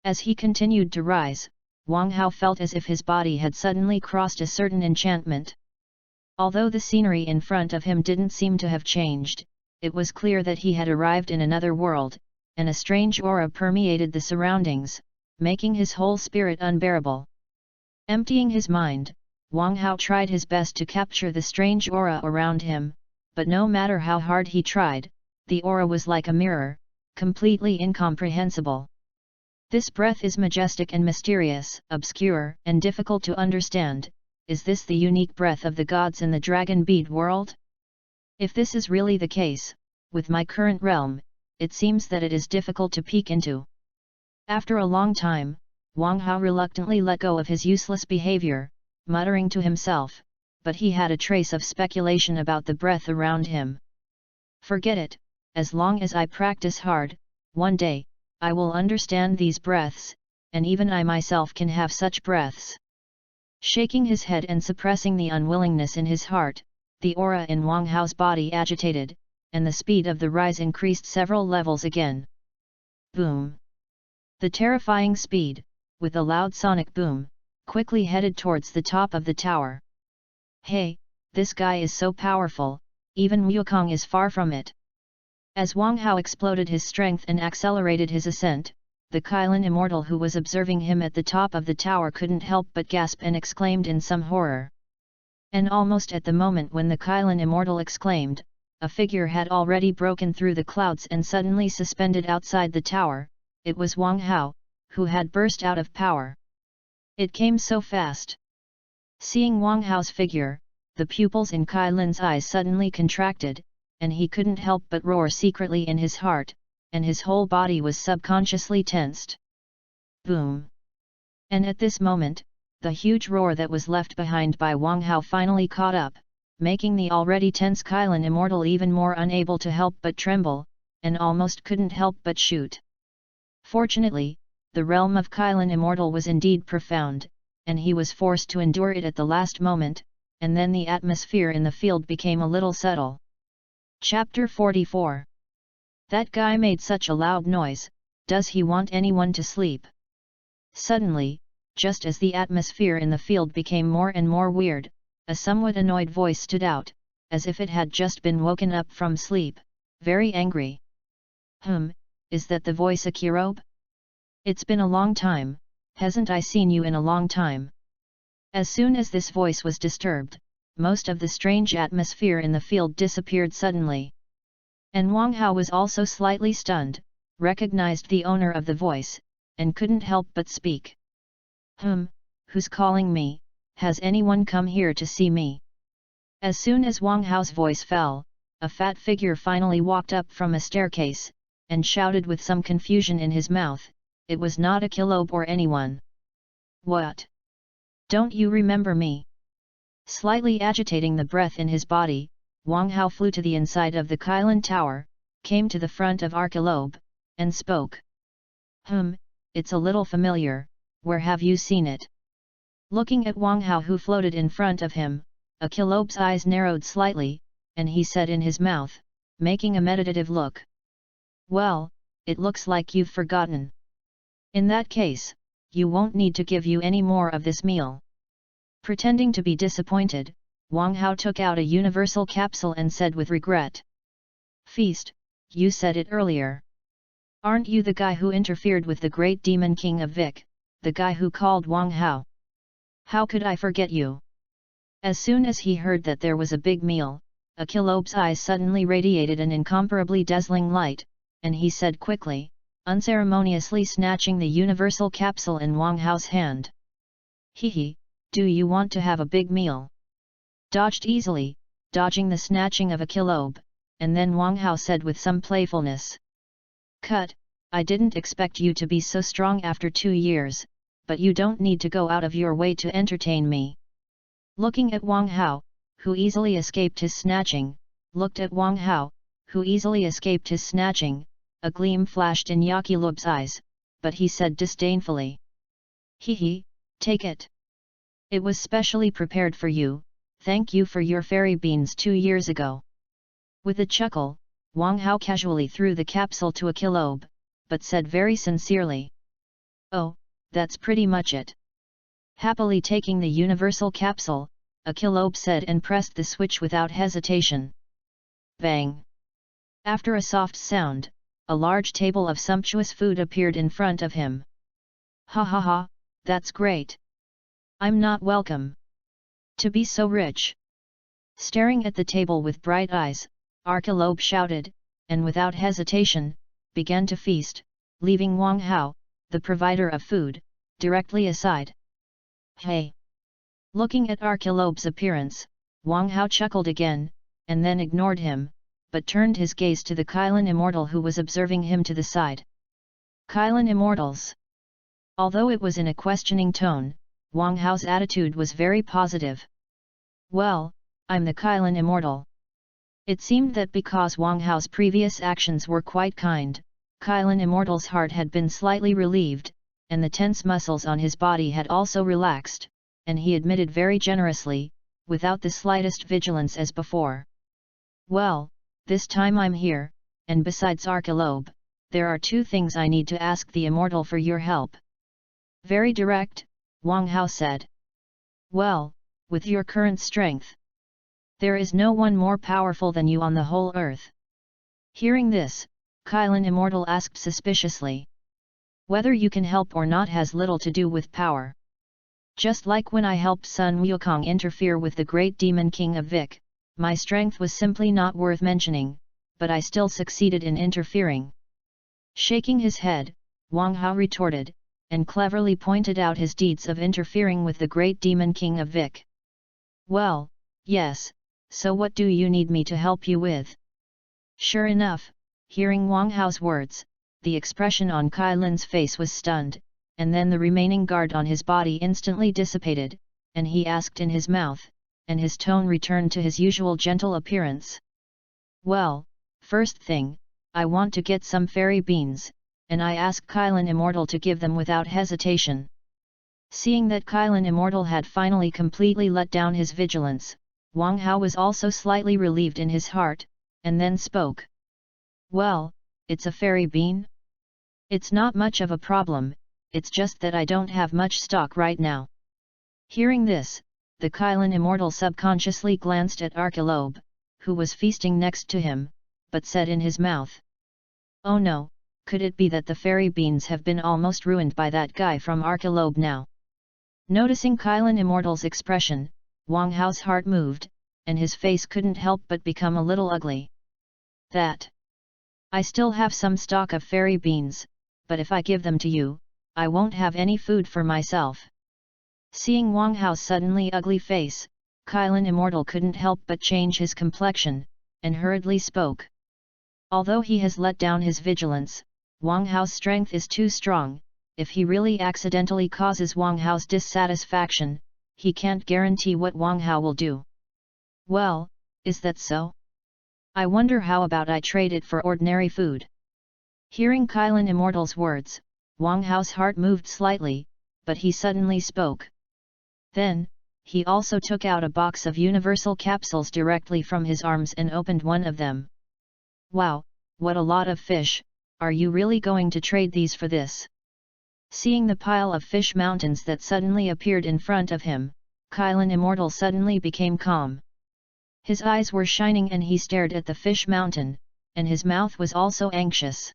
As he continued to rise, Wang Hao felt as if his body had suddenly crossed a certain enchantment. Although the scenery in front of him didn't seem to have changed, it was clear that he had arrived in another world, and a strange aura permeated the surroundings, making his whole spirit unbearable. Emptying his mind, Wang Hao tried his best to capture the strange aura around him, but no matter how hard he tried, the aura was like a mirror, completely incomprehensible. This breath is majestic and mysterious, obscure and difficult to understand. Is this the unique breath of the gods in the dragon bead world? If this is really the case, with my current realm, it seems that it is difficult to peek into. After a long time, Wang Hao reluctantly let go of his useless behavior, muttering to himself, but he had a trace of speculation about the breath around him. Forget it, as long as I practice hard, one day, I will understand these breaths, and even I myself can have such breaths. Shaking his head and suppressing the unwillingness in his heart, the aura in Wang Hao's body agitated, and the speed of the rise increased several levels again. Boom! The terrifying speed, with a loud sonic boom, quickly headed towards the top of the tower. Hey, this guy is so powerful, even Wukong is far from it. As Wang Hao exploded his strength and accelerated his ascent, the Kailan immortal who was observing him at the top of the tower couldn't help but gasp and exclaimed in some horror. And almost at the moment when the Kailan immortal exclaimed, a figure had already broken through the clouds and suddenly suspended outside the tower. It was Wang Hao, who had burst out of power. It came so fast. Seeing Wang Hao's figure, the pupils in Kai Lin's eyes suddenly contracted, and he couldn't help but roar secretly in his heart, and his whole body was subconsciously tensed. Boom! And at this moment, the huge roar that was left behind by Wang Hao finally caught up, making the already tense Kylin Immortal even more unable to help but tremble, and almost couldn't help but shoot. Fortunately, the realm of Kylin Immortal was indeed profound, and he was forced to endure it at the last moment, and then the atmosphere in the field became a little subtle. Chapter 44. That guy made such a loud noise, does he want anyone to sleep? Suddenly, just as the atmosphere in the field became more and more weird, a somewhat annoyed voice stood out, as if it had just been woken up from sleep, very angry. Is that the voice of Kirobe? It's been a long time, hasn't I seen you in a long time? As soon as this voice was disturbed, most of the strange atmosphere in the field disappeared suddenly. And Wang Hao was also slightly stunned, recognized the owner of the voice, and couldn't help but speak. Who's calling me? Has anyone come here to see me? As soon as Wang Hao's voice fell, a fat figure finally walked up from a staircase, and shouted with some confusion in his mouth, it was not a Kilobe or anyone. What? Don't you remember me? Slightly agitating the breath in his body, Wang Hao flew to the inside of the Kylin Tower, came to the front of Arkilobe, and spoke. It's a little familiar, where have you seen it? Looking at Wang Hao who floated in front of him, Akilobe's eyes narrowed slightly, and he said in his mouth, making a meditative look. Well, it looks like you've forgotten. In that case, you won't need to give you any more of this meal. Pretending to be disappointed, Wang Hao took out a universal capsule and said with regret. Feast, you said it earlier. Aren't you the guy who interfered with the great demon king of Vic, the guy who called Wang Hao? How could I forget you? As soon as he heard that there was a big meal, Akilobe's eyes suddenly radiated an incomparably dazzling light, and he said quickly, unceremoniously snatching the universal capsule in Wang Hao's hand. Hehe, do you want to have a big meal? Dodged easily, dodging the snatching of Akilobe, and then Wang Hao said with some playfulness. Cut, I didn't expect you to be so strong after 2 years, but you don't need to go out of your way to entertain me. Looking at Wang Hao, who easily escaped his snatching, a gleam flashed in Akilobe's eyes, but he said disdainfully. Hehe, take it. It was specially prepared for you, thank you for your fairy beans 2 years ago. With a chuckle, Wang Hao casually threw the capsule to Akilobe, but said very sincerely. Oh, that's pretty much it. Happily taking the universal capsule, Akilobe said and pressed the switch without hesitation. Bang! After a soft sound, a large table of sumptuous food appeared in front of him. Ha ha ha, that's great. I'm not welcome. To be so rich. Staring at the table with bright eyes, Akilobe shouted, and without hesitation, began to feast, leaving Wang Hao, the provider of food, directly aside. Hey! Looking at Akilobe's appearance, Wang Hao chuckled again, and then ignored him, but turned his gaze to the Kylin Immortal who was observing him to the side. Kylin Immortals! Although it was in a questioning tone, Wang Hao's attitude was very positive. Well, I'm the Kylin Immortal. It seemed that because Wang Hao's previous actions were quite kind, Kylin Immortal's heart had been slightly relieved, and the tense muscles on his body had also relaxed, and he admitted very generously, without the slightest vigilance as before. Well, this time I'm here, and besides Akilobe, there are 2 things I need to ask the Immortal for your help. Very direct, Wang Hao said. Well, with your current strength. There is no one more powerful than you on the whole earth. Hearing this, Kylin Immortal asked suspiciously. Whether you can help or not has little to do with power. Just like when I helped Sun Wukong interfere with the great demon king of Vic, my strength was simply not worth mentioning, but I still succeeded in interfering. Shaking his head, Wang Hao retorted, and cleverly pointed out his deeds of interfering with the great demon king of Vic. Well, Yes, so what do you need me to help you with? Sure enough, hearing Wang Hao's words, the expression on Kai Lin's face was stunned, and then the remaining guard on his body instantly dissipated, and he asked in his mouth, and his tone returned to his usual gentle appearance. Well, first thing, I want to get some fairy beans, and I asked Kylan Immortal to give them without hesitation. Seeing that Kylan Immortal had finally completely let down his vigilance, Wang Hao was also slightly relieved in his heart, and then spoke. Well, it's a fairy bean? It's not much of a problem, it's just that I don't have much stock right now. Hearing this, the Kylan Immortal subconsciously glanced at Archelope, who was feasting next to him, but said in his mouth. Oh no, could it be that the fairy beans have been almost ruined by that guy from Archelope now? Noticing Kylan Immortal's expression, Wang Hao's heart moved, and his face couldn't help but become a little ugly. That. I still have some stock of fairy beans, but if I give them to you, I won't have any food for myself. Seeing Wang Hao's suddenly ugly face, Kylan Immortal couldn't help but change his complexion, and hurriedly spoke. Although he has let down his vigilance, Wang Hao's strength is too strong. If he really accidentally causes Wang Hao's dissatisfaction, he can't guarantee what Wang Hao will do. Well, is that so? I wonder how about I trade it for ordinary food? Hearing Kylan Immortal's words, Wang Hao's heart moved slightly, but he suddenly spoke. Then, he also took out a box of universal capsules directly from his arms and opened one of them. Wow, what a lot of fish, are you really going to trade these for this? Seeing the pile of fish mountains that suddenly appeared in front of him, Kylan Immortal suddenly became calm. His eyes were shining and he stared at the fish mountain, and his mouth was also anxious.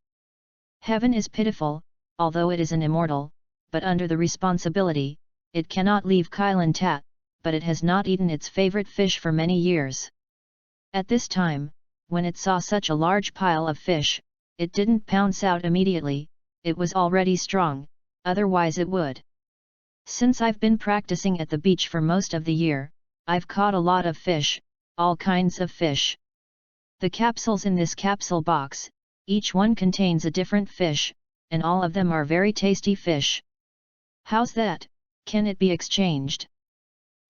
Heaven is pitiful, although it is an immortal, but under the responsibility, it cannot leave Kylan Tat, but it has not eaten its favorite fish for many years. At this time, when it saw such a large pile of fish, it didn't pounce out immediately, it was already strong, otherwise it would. Since I've been practicing at the beach for most of the year, I've caught a lot of fish, all kinds of fish. The capsules in this capsule box, each one contains a different fish, and all of them are very tasty fish. How's that, can it be exchanged?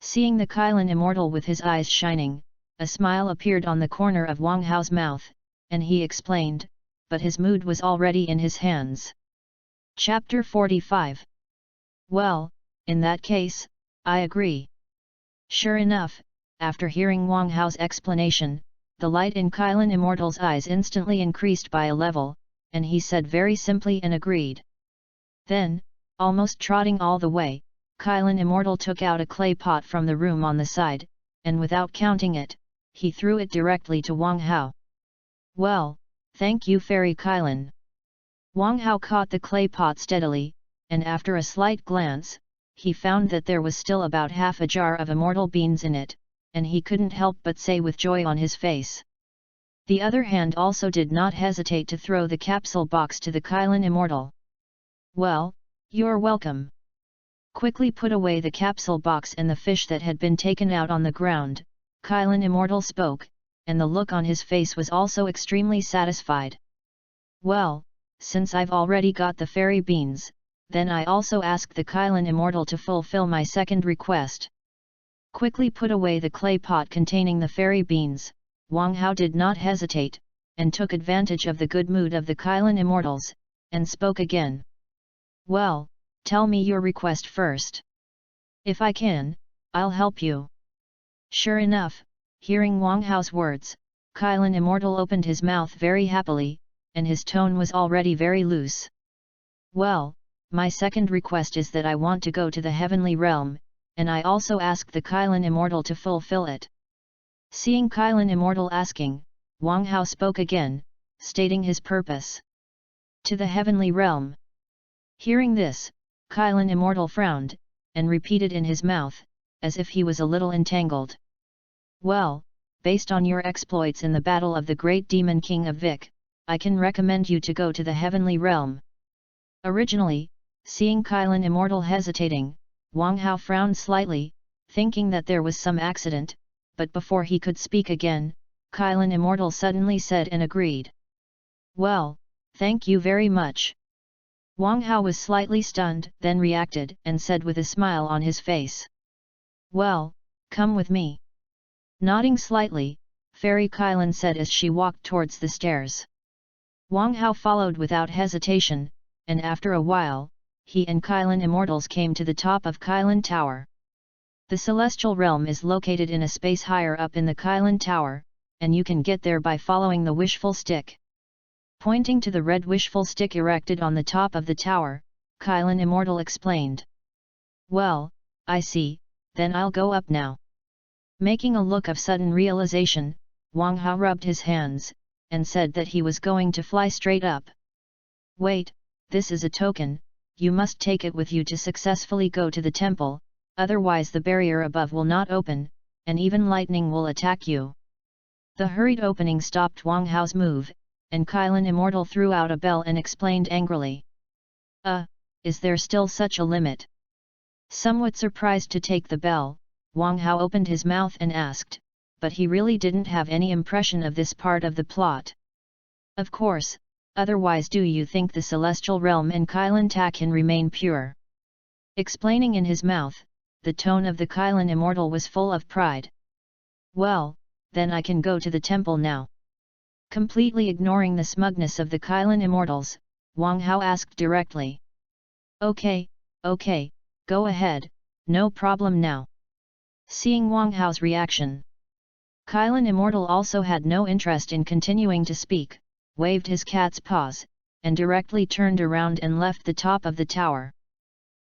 Seeing the Kylan Immortal with his eyes shining, a smile appeared on the corner of Wang Hao's mouth, and he explained, but his mood was already in his hands. Chapter 45. Well, in that case, I agree. Sure enough, after hearing Wang Hao's explanation, the light in Kylan Immortal's eyes instantly increased by a level, and he said very simply and agreed. Then, almost trotting all the way, Kylan Immortal took out a clay pot from the room on the side, and without counting it, he threw it directly to Wang Hao. Well, thank you Fairy Kylan. Wang Hao caught the clay pot steadily, and after a slight glance, he found that there was still about half a jar of immortal beans in it, and he couldn't help but say with joy on his face. The other hand also did not hesitate to throw the capsule box to the Kylan Immortal. Well, you're welcome. Quickly put away the capsule box and the fish that had been taken out on the ground, Kylan Immortal spoke, and the look on his face was also extremely satisfied. Well, since I've already got the fairy beans, then I also ask the Kylan Immortal to fulfill my second request. Quickly put away the clay pot containing the fairy beans, Wang Hao did not hesitate, and took advantage of the good mood of the Kylan Immortals, and spoke again. Well, tell me your request first. If I can, I'll help you. Sure enough, hearing Wang Hao's words, Kylan Immortal opened his mouth very happily, and his tone was already very loose. Well, my second request is that I want to go to the heavenly realm, and I also ask the Kylan Immortal to fulfill it. Seeing Kylan Immortal asking, Wang Hao spoke again, stating his purpose. To the heavenly realm. Hearing this, Kylan Immortal frowned, and repeated in his mouth, as if he was a little entangled. Well, based on your exploits in the battle of the great demon king of Vic, I can recommend you to go to the heavenly realm. Originally, seeing Kylan Immortal hesitating, Wang Hao frowned slightly, thinking that there was some accident, but before he could speak again, Kylan Immortal suddenly said and agreed. Well, thank you very much. Wang Hao was slightly stunned, then reacted and said with a smile on his face. Well, come with me. Nodding slightly, Fairy Kylan said as she walked towards the stairs. Wang Hao followed without hesitation, and after a while, he and Kylan Immortals came to the top of Kylan Tower. The Celestial Realm is located in a space higher up in the Kylan Tower, and you can get there by following the wishful stick. Pointing to the red wishful stick erected on the top of the tower, Kylan Immortal explained. Well, I see, then I'll go up now. Making a look of sudden realization, Wang Hao rubbed his hands, and said that he was going to fly straight up. Wait, this is a token, you must take it with you to successfully go to the temple, otherwise the barrier above will not open, and even lightning will attack you. The hurried opening stopped Wang Hao's move, and Kylan Immortal threw out a bell and explained angrily. Is there still such a limit? Somewhat surprised to take the bell, Wang Hao opened his mouth and asked, but he really didn't have any impression of this part of the plot. Of course, otherwise do you think the Celestial Realm and Kylan Ta can remain pure? Explaining in his mouth, the tone of the Kylan Immortal was full of pride. Well, then I can go to the temple now. Completely ignoring the smugness of the Kylan Immortals, Wang Hao asked directly. Okay, go ahead, no problem now. Seeing Wang Hao's reaction, Kylan Immortal also had no interest in continuing to speak, waved his cat's paws, and directly turned around and left the top of the tower.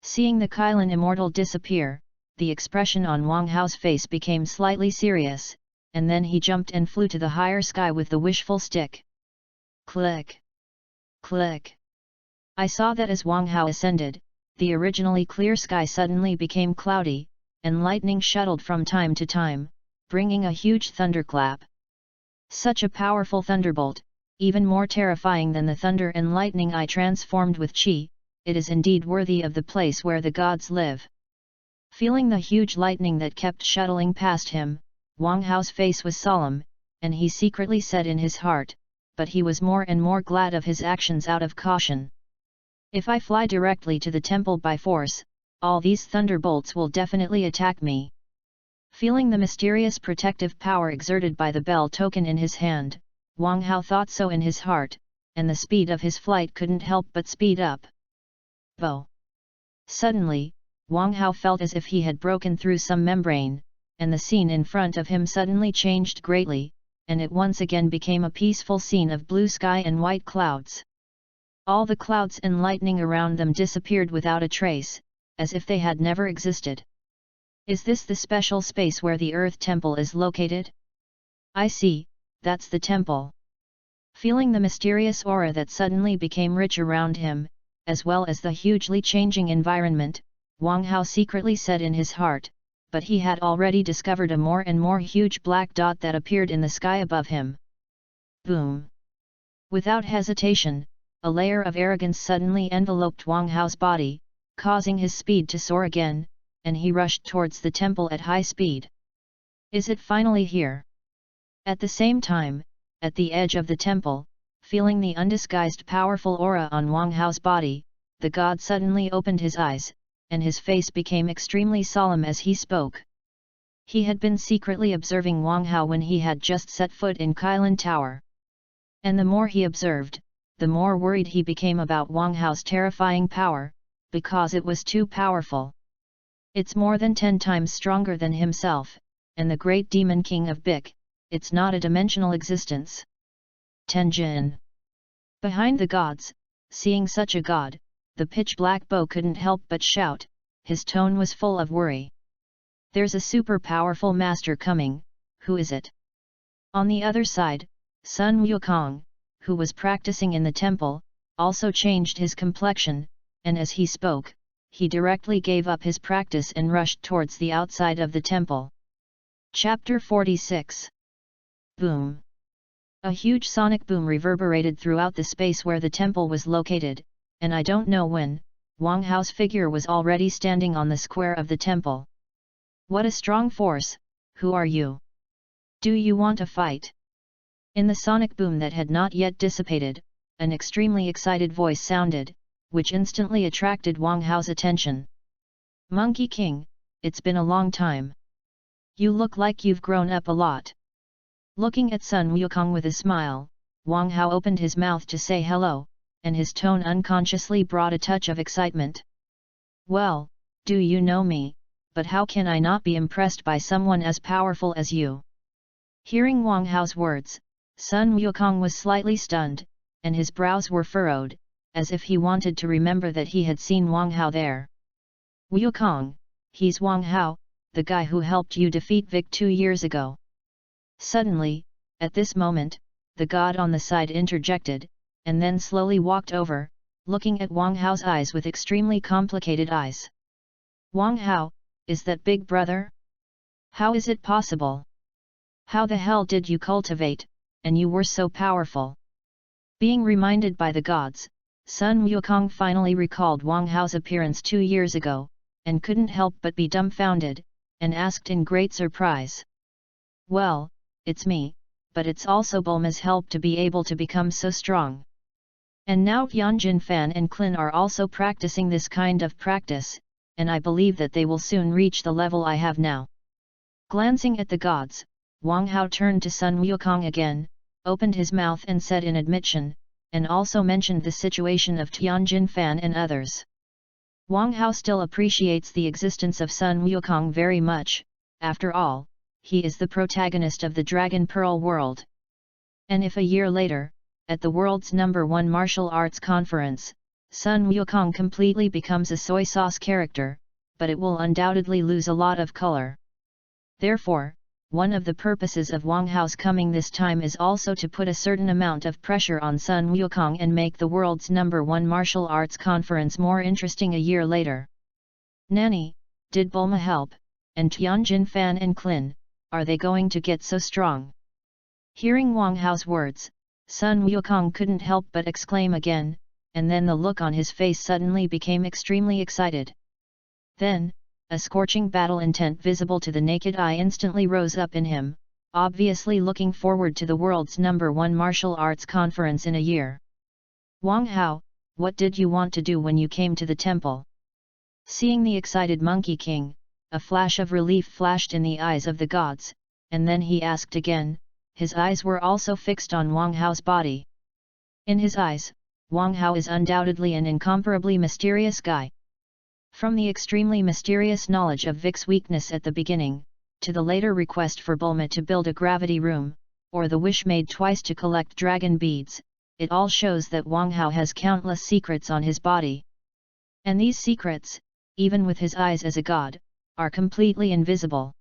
Seeing the Kylan Immortal disappear, the expression on Wang Hao's face became slightly serious, and then he jumped and flew to the higher sky with the wishful stick. Click! Click! I saw that as Wang Hao ascended, the originally clear sky suddenly became cloudy, and lightning shuttled from time to time, bringing a huge thunderclap. Such a powerful thunderbolt, even more terrifying than the thunder and lightning I transformed with Qi, it is indeed worthy of the place where the gods live. Feeling the huge lightning that kept shuttling past him, Wang Hao's face was solemn, and he secretly said in his heart, but he was more and more glad of his actions out of caution. If I fly directly to the temple by force, all these thunderbolts will definitely attack me. Feeling the mysterious protective power exerted by the bell token in his hand, Wang Hao thought so in his heart, and the speed of his flight couldn't help but speed up. Bo! Suddenly, Wang Hao felt as if he had broken through some membrane, and the scene in front of him suddenly changed greatly, and it once again became a peaceful scene of blue sky and white clouds. All the clouds and lightning around them disappeared without a trace, as if they had never existed. Is this the special space where the Earth Temple is located? I see, that's the temple. Feeling the mysterious aura that suddenly became rich around him, as well as the hugely changing environment, Wang Hao secretly said in his heart, but he had already discovered a more and more huge black dot that appeared in the sky above him. Boom! Without hesitation, a layer of arrogance suddenly enveloped Wang Hao's body, causing his speed to soar again, and he rushed towards the temple at high speed. Is it finally here? At the same time, at the edge of the temple, feeling the undisguised powerful aura on Wang Hao's body, the god suddenly opened his eyes, and his face became extremely solemn as he spoke. He had been secretly observing Wang Hao when he had just set foot in Kylan Tower. And the more he observed, the more worried he became about Wang Hao's terrifying power, because it was too powerful. It's more than 10 times stronger than himself, and the great demon king of Bic, it's not a dimensional existence. Tenjin. Behind the gods, seeing such a god, the pitch-black bow couldn't help but shout, his tone was full of worry. There's a super powerful master coming, who is it? On the other side, Sun Wukong, who was practicing in the temple, also changed his complexion, and as he spoke, he directly gave up his practice and rushed towards the outside of the temple. Chapter 46. Boom! A huge sonic boom reverberated throughout the space where the temple was located, and I don't know when, Wang Hao's figure was already standing on the square of the temple. What a strong force, who are you? Do you want a fight? In the sonic boom that had not yet dissipated, an extremely excited voice sounded, which instantly attracted Wang Hao's attention. Monkey King, it's been a long time. You look like you've grown up a lot. Looking at Sun Wukong with a smile, Wang Hao opened his mouth to say hello, and his tone unconsciously brought a touch of excitement. Well, do you know me, but how can I not be impressed by someone as powerful as you? Hearing Wang Hao's words, Sun Wukong was slightly stunned, and his brows were furrowed, as if he wanted to remember that he had seen Wang Hao there. Wukong, he's Wang Hao, the guy who helped you defeat Vic 2 years ago. Suddenly, at this moment, the god on the side interjected, and then slowly walked over, looking at Wang Hao's eyes with extremely complicated eyes. Wang Hao, is that big brother? How is it possible? How the hell did you cultivate, and you were so powerful? Being reminded by the gods, Sun Wukong finally recalled Wang Hao's appearance 2 years ago, and couldn't help but be dumbfounded, and asked in great surprise. Well, it's me, but it's also Bulma's help to be able to become so strong. And now Tianjin Fan and Klin are also practicing this kind of practice, and I believe that they will soon reach the level I have now. Glancing at the gods, Wang Hao turned to Sun Wukong again, opened his mouth and said in admission, and also mentioned the situation of Tianjin Fan and others. Wang Hao still appreciates the existence of Sun Wukong very much, after all, he is the protagonist of the Dragon Pearl world. And if a year later, at the world's #1 martial arts conference, Sun Wukong completely becomes a soy sauce character, but it will undoubtedly lose a lot of color. Therefore, one of the purposes of Wang Hao's coming this time is also to put a certain amount of pressure on Sun Wukong and make the world's #1 martial arts conference more interesting a year later. Nanny, did Bulma help, and Tianjin Fan and Klin, are they going to get so strong? Hearing Wang Hao's words, Sun Wukong couldn't help but exclaim again, and then the look on his face suddenly became extremely excited. Then, a scorching battle intent visible to the naked eye instantly rose up in him, obviously looking forward to the world's #1 martial arts conference in a year. Wang Hao, what did you want to do when you came to the temple? Seeing the excited Monkey King, a flash of relief flashed in the eyes of the gods, and then he asked again, his eyes were also fixed on Wang Hao's body. In his eyes, Wang Hao is undoubtedly an incomparably mysterious guy. From the extremely mysterious knowledge of Vic's weakness at the beginning, to the later request for Bulma to build a gravity room, or the wish made twice to collect dragon beads, it all shows that Wang Hao has countless secrets on his body. And these secrets, even with his eyes as a god, are completely invisible.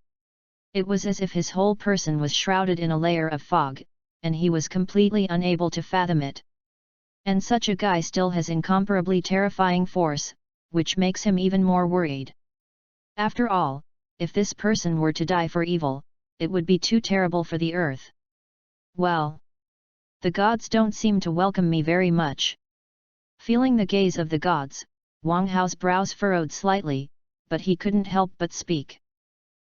It was as if his whole person was shrouded in a layer of fog, and he was completely unable to fathom it. And such a guy still has incomparably terrifying force, which makes him even more worried. After all, if this person were to die for evil, it would be too terrible for the earth. Well, the gods don't seem to welcome me very much. Feeling the gaze of the gods, Wang Hao's brows furrowed slightly, but he couldn't help but speak.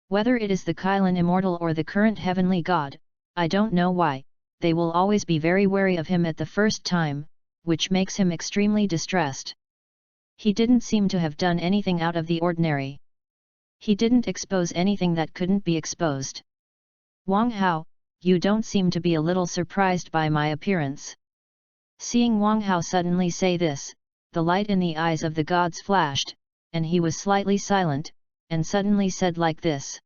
Whether it is the Kylin Immortal or the current heavenly god, I don't know why, they will always be very wary of him at the first time, which makes him extremely distressed. He didn't seem to have done anything out of the ordinary. He didn't expose anything that couldn't be exposed. Wang Hao, you don't seem to be a little surprised by my appearance. Seeing Wang Hao suddenly say this, the light in the eyes of the gods flashed, and he was slightly silent, and suddenly said like this.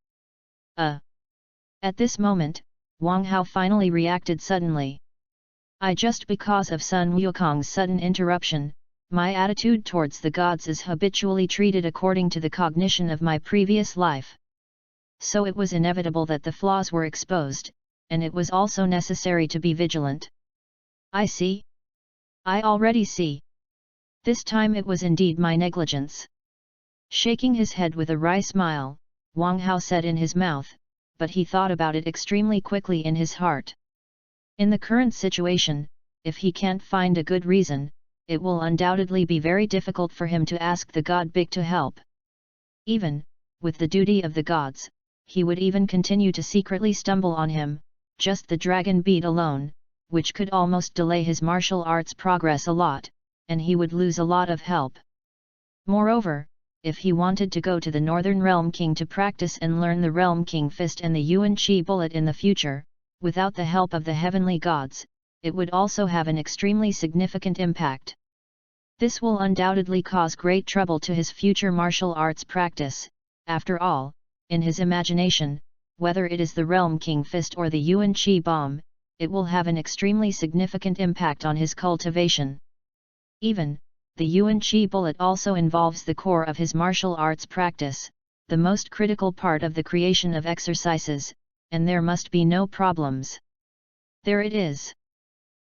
At this moment, Wang Hao finally reacted suddenly. Just because of Sun Wukong's sudden interruption, my attitude towards the gods is habitually treated according to the cognition of my previous life. So it was inevitable that the flaws were exposed, and it was also necessary to be vigilant. I see. I already see. This time it was indeed my negligence. Shaking his head with a wry smile, Wang Hao said in his mouth, but he thought about it extremely quickly in his heart. In the current situation, if he can't find a good reason, it will undoubtedly be very difficult for him to ask the god Big to help. Even, with the duty of the gods, he would even continue to secretly stumble on him, just the dragon bead alone, which could almost delay his martial arts progress a lot, and he would lose a lot of help. Moreover, if he wanted to go to the Northern Realm King to practice and learn the Realm King Fist and the Yuan Chi Bullet in the future, without the help of the heavenly gods, it would also have an extremely significant impact. This will undoubtedly cause great trouble to his future martial arts practice. After all, in his imagination, whether it is the Realm King Fist or the Yuan Chi Bomb, it will have an extremely significant impact on his cultivation. Even, the Yuan Chi Bullet also involves the core of his martial arts practice, the most critical part of the creation of exercises, and there must be no problems. There it is.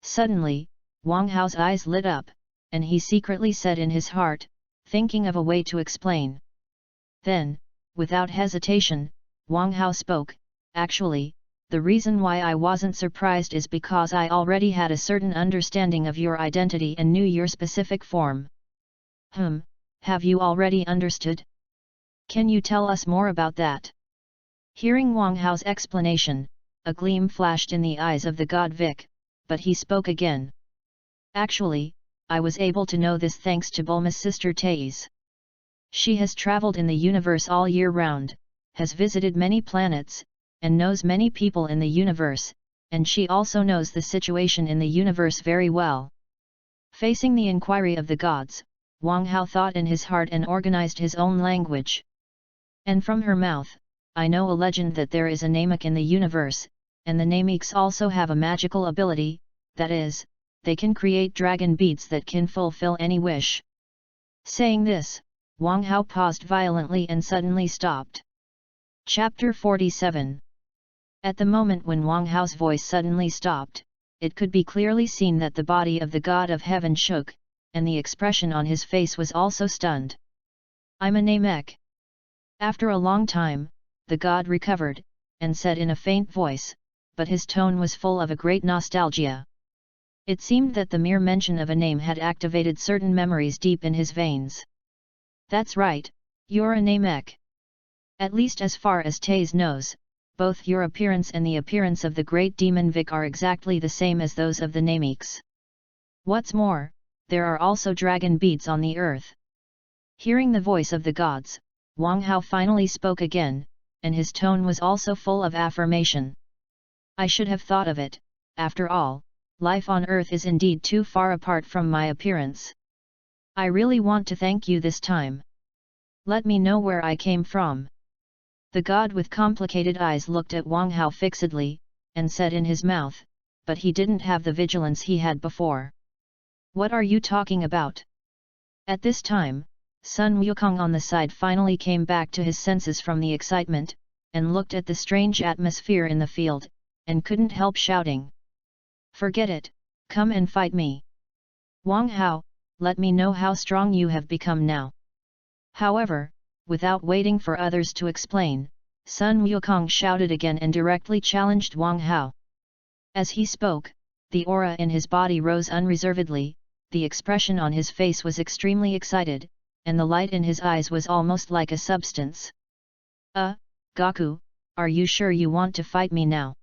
Suddenly, Wang Hao's eyes lit up, and he secretly said in his heart, thinking of a way to explain. Then, without hesitation, Wang Hao spoke, "Actually, the reason why I wasn't surprised is because I already had a certain understanding of your identity and knew your specific form." Have you already understood? Can you tell us more about that? Hearing Wang Hao's explanation, a gleam flashed in the eyes of the god Vic, but he spoke again. "Actually, I was able to know this thanks to Bulma's sister Thais. She has traveled in the universe all year round, has visited many planets, and knows many people in the universe, and she also knows the situation in the universe very well." Facing the inquiry of the gods, Wang Hao thought in his heart and organized his own language. "And from her mouth, I know a legend that there is a Namek in the universe, and the Nameks also have a magical ability, that is, they can create dragon beads that can fulfill any wish." Saying this, Wang Hao paused violently and suddenly stopped. Chapter 47. At the moment when Wang Hao's voice suddenly stopped, it could be clearly seen that the body of the god of heaven shook, and the expression on his face was also stunned. "I'm a Namek." After a long time, the god recovered, and said in a faint voice, but his tone was full of a great nostalgia. It seemed that the mere mention of a name had activated certain memories deep in his veins. "That's right, you're a Namek. At least as far as Thais knows, both your appearance and the appearance of the great demon Vic are exactly the same as those of the Nameks. What's more, there are also dragon beads on the earth." Hearing the voice of the gods, Wang Hao finally spoke again, and his tone was also full of affirmation. "I should have thought of it. After all, life on earth is indeed too far apart from my appearance. I really want to thank you this time. Let me know where I came from." The god with complicated eyes looked at Wang Hao fixedly, and said in his mouth, but he didn't have the vigilance he had before. "What are you talking about?" At this time, Sun Wukong on the side finally came back to his senses from the excitement, and looked at the strange atmosphere in the field, and couldn't help shouting. "Forget it, come and fight me. Wang Hao, let me know how strong you have become now." However, without waiting for others to explain, Sun Wukong shouted again and directly challenged Wang Hao. As he spoke, the aura in his body rose unreservedly, the expression on his face was extremely excited, and the light in his eyes was almost like a substance. Gaku, are you sure you want to fight me now?"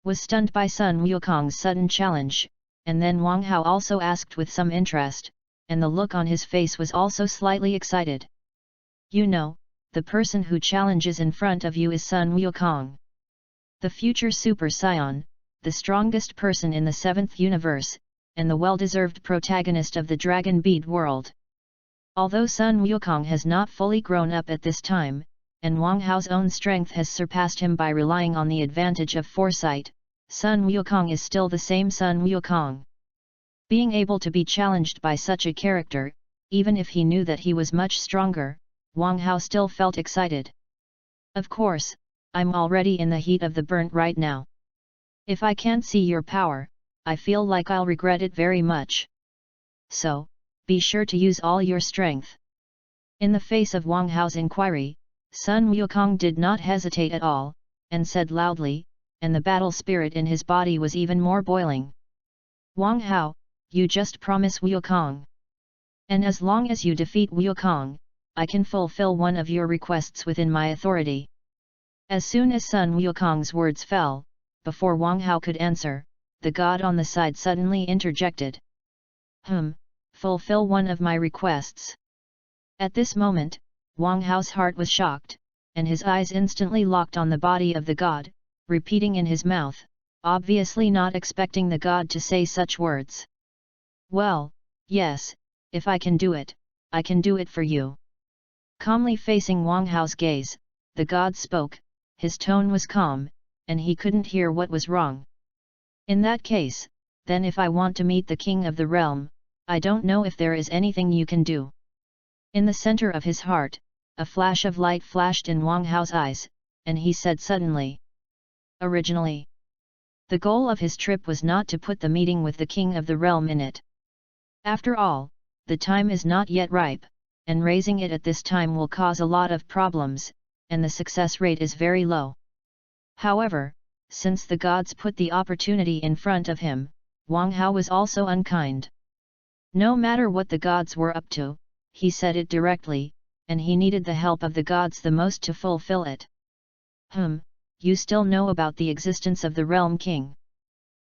Was stunned by Sun Wukong's sudden challenge, and then Wang Hao also asked with some interest, and the look on his face was also slightly excited. "You know, the person who challenges in front of you is Sun Wukong. The future Super Saiyan, the strongest person in the 7th universe, and the well-deserved protagonist of the Dragon Bead world." Although Sun Wukong has not fully grown up at this time, and Wang Hao's own strength has surpassed him by relying on the advantage of foresight, Sun Wukong is still the same Sun Wukong. Being able to be challenged by such a character, even if he knew that he was much stronger, Wang Hao still felt excited. "Of course, I'm already in the heat of the burnt right now. If I can't see your power, I feel like I'll regret it very much. So, be sure to use all your strength." In the face of Wang Hao's inquiry, Sun Wukong did not hesitate at all, and said loudly, and the battle spirit in his body was even more boiling. "Wang Hao, you just promise Wukong. And as long as you defeat Wukong, I can fulfill one of your requests within my authority." As soon as Sun Wukong's words fell, before Wang Hao could answer, the god on the side suddenly interjected. Fulfill one of my requests. At this moment, Wang Hao's heart was shocked, and his eyes instantly locked on the body of the god, repeating in his mouth, obviously not expecting the god to say such words. Well, yes, if I can do it, I can do it for you. Calmly facing Wang Hao's gaze, the god spoke, his tone was calm, and he couldn't hear what was wrong. In that case, then if I want to meet the king of the realm, I don't know if there is anything you can do. In the center of his heart, a flash of light flashed in Wang Hao's eyes, and he said suddenly. Originally, the goal of his trip was not to put the meeting with the king of the realm in it. After all, the time is not yet ripe, and raising it at this time will cause a lot of problems, and the success rate is very low. However, since the gods put the opportunity in front of him, Wang Hao was also unkind. No matter what the gods were up to, he said it directly, and he needed the help of the gods the most to fulfill it. You still know about the existence of the realm king.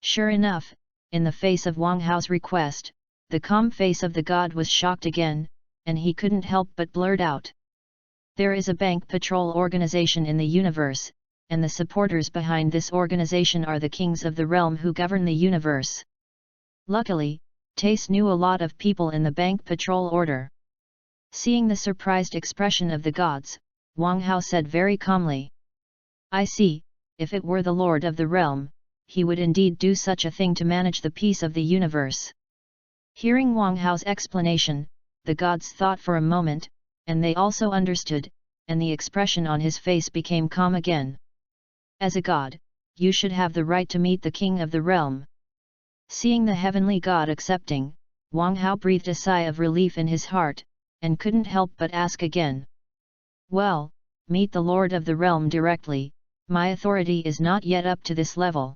Sure enough, in the face of Wang Hao's request, the calm face of the god was shocked again, and he couldn't help but blurt out. There is a bank patrol organization in the universe, and the supporters behind this organization are the kings of the realm who govern the universe. Luckily, Tace knew a lot of people in the bank patrol order. Seeing the surprised expression of the gods, Wang Hao said very calmly. I see, if it were the lord of the realm, he would indeed do such a thing to manage the peace of the universe. Hearing Wang Hao's explanation, the gods thought for a moment, and they also understood, and the expression on his face became calm again. As a god, you should have the right to meet the king of the realm. Seeing the heavenly god accepting, Wang Hao breathed a sigh of relief in his heart, and couldn't help but ask again. Well, meet the lord of the realm directly, my authority is not yet up to this level.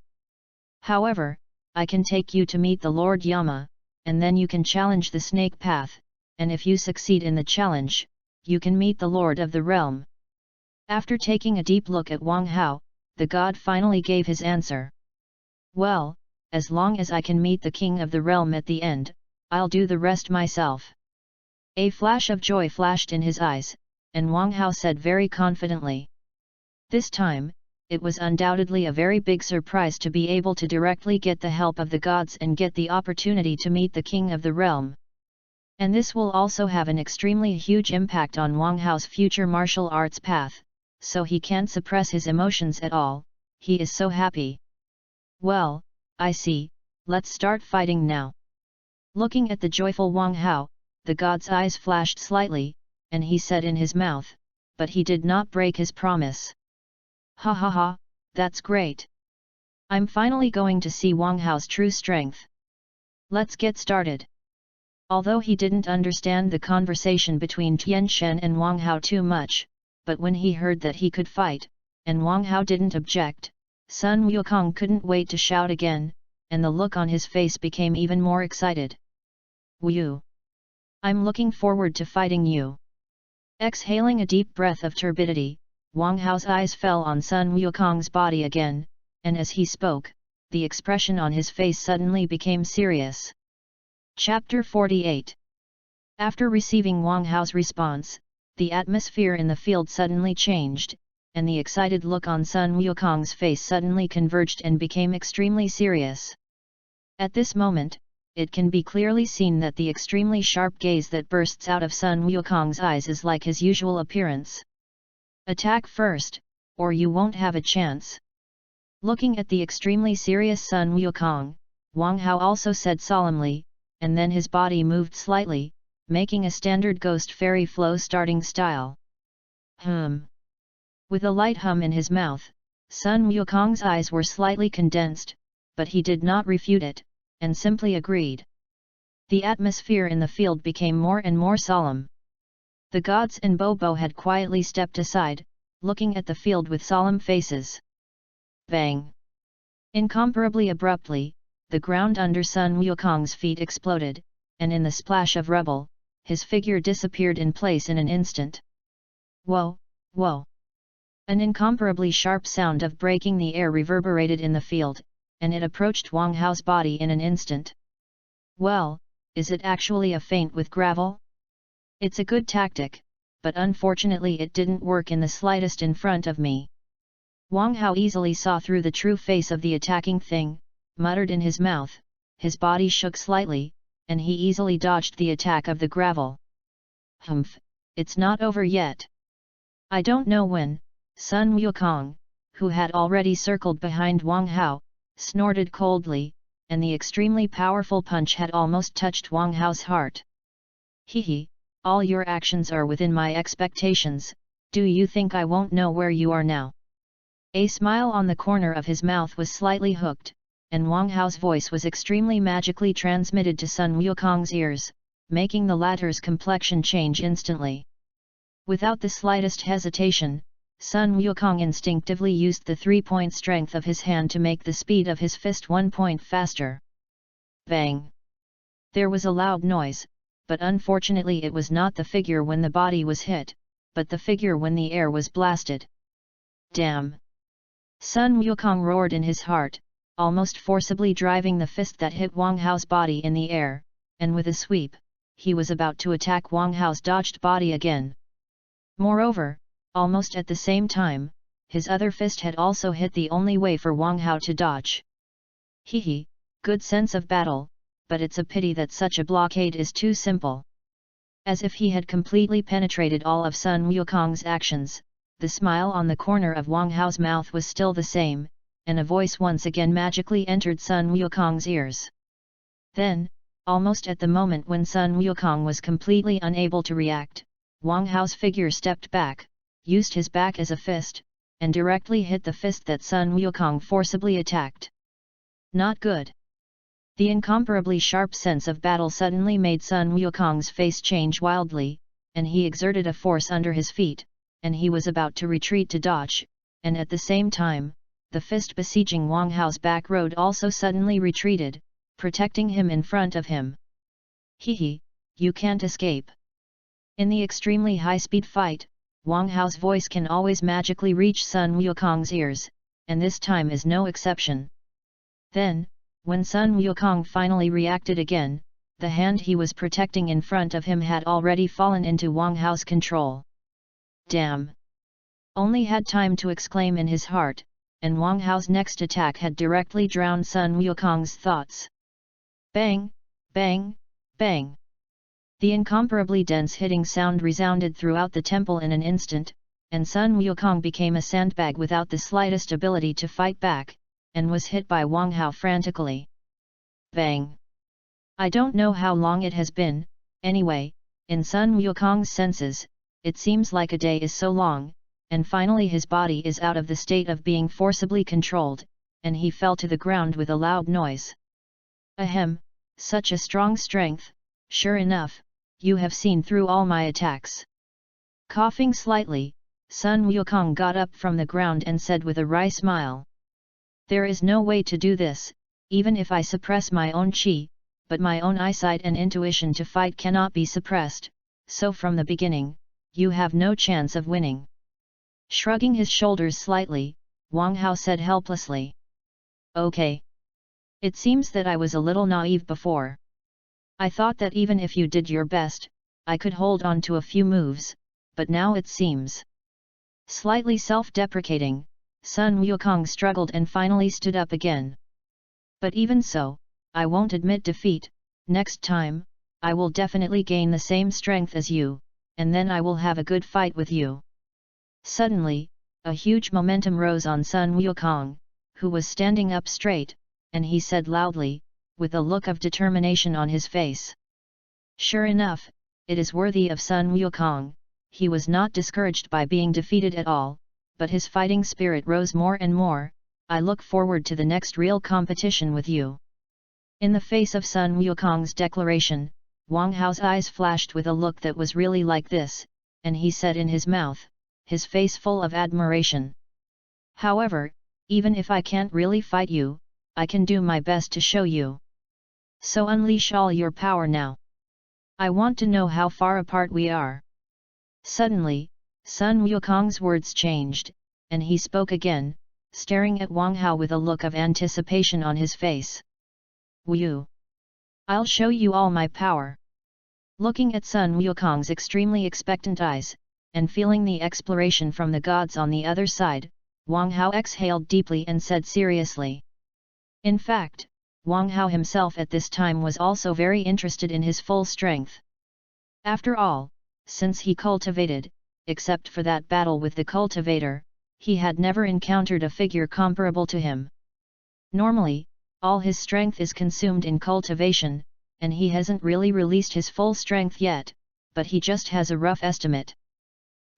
However, I can take you to meet the Lord Yama, and then you can challenge the snake path, and if you succeed in the challenge, you can meet the lord of the realm. After taking a deep look at Wang Hao, the god finally gave his answer. Well, as long as I can meet the king of the realm at the end, I'll do the rest myself. A flash of joy flashed in his eyes, and Wang Hao said very confidently. This time, it was undoubtedly a very big surprise to be able to directly get the help of the gods and get the opportunity to meet the king of the realm. And this will also have an extremely huge impact on Wang Hao's future martial arts path, so he can't suppress his emotions at all, he is so happy. Well, I see, let's start fighting now. Looking at the joyful Wang Hao, the god's eyes flashed slightly, and he said in his mouth, but he did not break his promise. Ha ha ha, that's great. I'm finally going to see Wang Hao's true strength. Let's get started. Although he didn't understand the conversation between Tian Shen and Wang Hao too much, but when he heard that he could fight, and Wang Hao didn't object, Sun Wukong couldn't wait to shout again, and the look on his face became even more excited. Wu! I'm looking forward to fighting you. Exhaling a deep breath of turbidity, Wang Hao's eyes fell on Sun Wukong's body again, and as he spoke, the expression on his face suddenly became serious. Chapter 48. After receiving Wang Hao's response, the atmosphere in the field suddenly changed, and the excited look on Sun Wukong's face suddenly converged and became extremely serious. At this moment, it can be clearly seen that the extremely sharp gaze that bursts out of Sun Wukong's eyes is like his usual appearance. Attack first, or you won't have a chance. Looking at the extremely serious Sun Wukong, Wang Hao also said solemnly, and then his body moved slightly, making a standard ghost fairy flow starting style. With a light hum in his mouth, Sun Wukong's eyes were slightly condensed, but he did not refute it, and simply agreed. The atmosphere in the field became more and more solemn. The gods and Bobo had quietly stepped aside, looking at the field with solemn faces. Bang! Incomparably abruptly, the ground under Sun Wukong's feet exploded, and in the splash of rubble, his figure disappeared in place in an instant. Whoa, whoa! An incomparably sharp sound of breaking the air reverberated in the field, and it approached Wang Hao's body in an instant. Well, is it actually a feint with gravel? It's a good tactic, but unfortunately it didn't work in the slightest in front of me. Wang Hao easily saw through the true face of the attacking thing, muttered in his mouth, his body shook slightly, and he easily dodged the attack of the gravel. Humph, it's not over yet. I don't know when. Sun Wukong, who had already circled behind Wang Hao, snorted coldly, and the extremely powerful punch had almost touched Wang Hao's heart. Hehe, all your actions are within my expectations, do you think I won't know where you are now? A smile on the corner of his mouth was slightly hooked, and Wang Hao's voice was extremely magically transmitted to Sun Wukong's ears, making the latter's complexion change instantly. Without the slightest hesitation, Sun Wukong instinctively used the 3-point strength of his hand to make the speed of his fist 1 point faster. Bang! There was a loud noise, but unfortunately it was not the figure when the body was hit, but the figure when the air was blasted. Damn! Sun Wukong roared in his heart, almost forcibly driving the fist that hit Wang Hao's body in the air, and with a sweep, he was about to attack Wang Hao's dodged body again. Moreover, almost at the same time, his other fist had also hit the only way for Wang Hao to dodge. Hehe, good sense of battle, but it's a pity that such a blockade is too simple. As if he had completely penetrated all of Sun Wukong's actions, the smile on the corner of Wang Hao's mouth was still the same, and a voice once again magically entered Sun Wukong's ears. Then, almost at the moment when Sun Wukong was completely unable to react, Wang Hao's figure stepped back, used his back as a fist, and directly hit the fist that Sun Wukong forcibly attacked. Not good. The incomparably sharp sense of battle suddenly made Sun Wukong's face change wildly, and he exerted a force under his feet, and he was about to retreat to dodge, and at the same time, the fist besieging Wang Hao's back road also suddenly retreated, protecting him in front of him. Hehe, you can't escape. In the extremely high-speed fight, Wang Hao's voice can always magically reach Sun Wukong's ears, and this time is no exception. Then, when Sun Wukong finally reacted again, the hand he was protecting in front of him had already fallen into Wang Hao's control. Damn! Only had time to exclaim in his heart, and Wang Hao's next attack had directly drowned Sun Wukong's thoughts. Bang! Bang! Bang! The incomparably dense hitting sound resounded throughout the temple in an instant, and Sun Wukong became a sandbag without the slightest ability to fight back, and was hit by Wang Hao frantically. Bang! I don't know how long it has been, anyway, in Sun Wukong's senses, it seems like a day is so long, and finally his body is out of the state of being forcibly controlled, and he fell to the ground with a loud noise. Ahem, such a strong strength, sure enough, you have seen through all my attacks. Coughing slightly, Sun Wukong got up from the ground and said with a wry smile. There is no way to do this, even if I suppress my own qi, but my own eyesight and intuition to fight cannot be suppressed, so from the beginning, you have no chance of winning. Shrugging his shoulders slightly, Wang Hao said helplessly. Okay. It seems that I was a little naive before. I thought that even if you did your best, I could hold on to a few moves, but now it seems. Slightly self-deprecating, Sun Wukong struggled and finally stood up again. But even so, I won't admit defeat. Next time, I will definitely gain the same strength as you, and then I will have a good fight with you. Suddenly, a huge momentum rose on Sun Wukong, who was standing up straight, and he said loudly, with a look of determination on his face. Sure enough, it is worthy of Sun Wukong. He was not discouraged by being defeated at all, but his fighting spirit rose more and more. I look forward to the next real competition with you. In the face of Sun Wukong's declaration, Wang Hao's eyes flashed with a look that was really like this, and he said in his mouth, his face full of admiration. However, even if I can't really fight you, I can do my best to show you. So unleash all your power now. I want to know how far apart we are. Suddenly, Sun Wukong's words changed, and he spoke again, staring at Wang Hao with a look of anticipation on his face. Wu! I'll show you all my power. Looking at Sun Wukong's extremely expectant eyes, and feeling the exploration from the gods on the other side, Wang Hao exhaled deeply and said seriously. In fact, Wang Hao himself at this time was also very interested in his full strength. After all, since he cultivated, except for that battle with the cultivator, he had never encountered a figure comparable to him. Normally, all his strength is consumed in cultivation, and he hasn't really released his full strength yet, but he just has a rough estimate.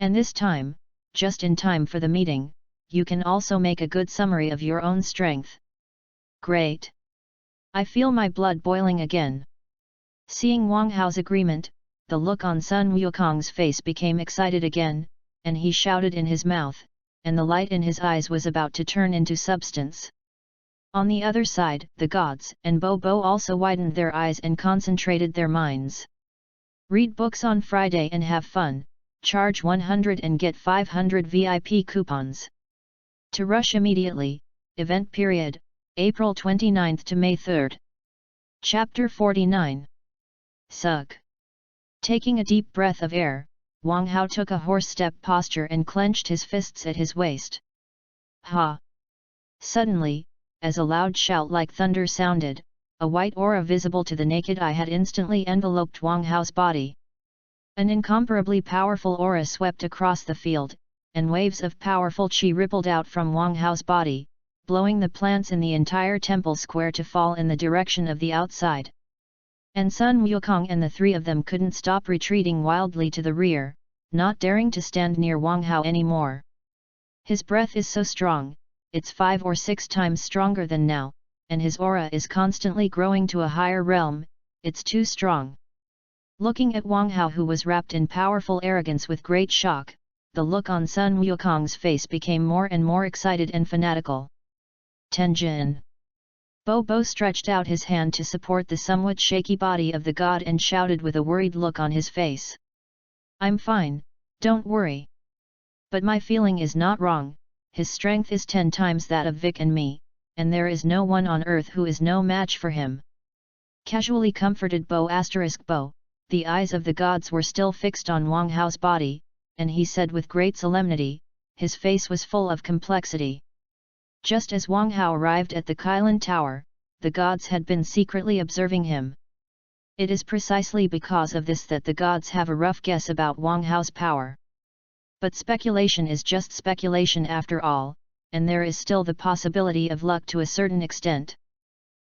And this time, just in time for the meeting, you can also make a good summary of your own strength. Great! I feel my blood boiling again. Seeing Wang Hao's agreement, the look on Sun Wukong's face became excited again, and he shouted in his mouth, and the light in his eyes was about to turn into substance. On the other side, the gods and Bo also widened their eyes and concentrated their minds. Read books on Friday and have fun, charge 100 and get 500 VIP coupons. To rush immediately, event period, April 29 to May 3. Chapter 49. Suck. Taking a deep breath of air, Wang Hao took a horse-step posture and clenched his fists at his waist. Ha! Suddenly, as a loud shout like thunder sounded, a white aura visible to the naked eye had instantly enveloped Wang Hao's body. An incomparably powerful aura swept across the field, and waves of powerful qi rippled out from Wang Hao's body, blowing the plants in the entire temple square to fall in the direction of the outside. And Sun Wukong and the three of them couldn't stop retreating wildly to the rear, not daring to stand near Wang Hao anymore. His breath is so strong, it's 5 or 6 times stronger than now, and his aura is constantly growing to a higher realm, it's too strong. Looking at Wang Hao, who was wrapped in powerful arrogance with great shock, the look on Sun Wukong's face became more and more excited and fanatical. Tenjin. Bo stretched out his hand to support the somewhat shaky body of the god and shouted with a worried look on his face. I'm fine, don't worry. But my feeling is not wrong, his strength is 10 times that of Vic and me, and there is no one on earth who is no match for him. Casually comforted Bo*. The eyes of the gods were still fixed on Wang Hao's body, and he said with great solemnity, his face was full of complexity. Just as Wang Hao arrived at the Kailan Tower, the gods had been secretly observing him. It is precisely because of this that the gods have a rough guess about Wang Hao's power. But speculation is just speculation after all, and there is still the possibility of luck to a certain extent.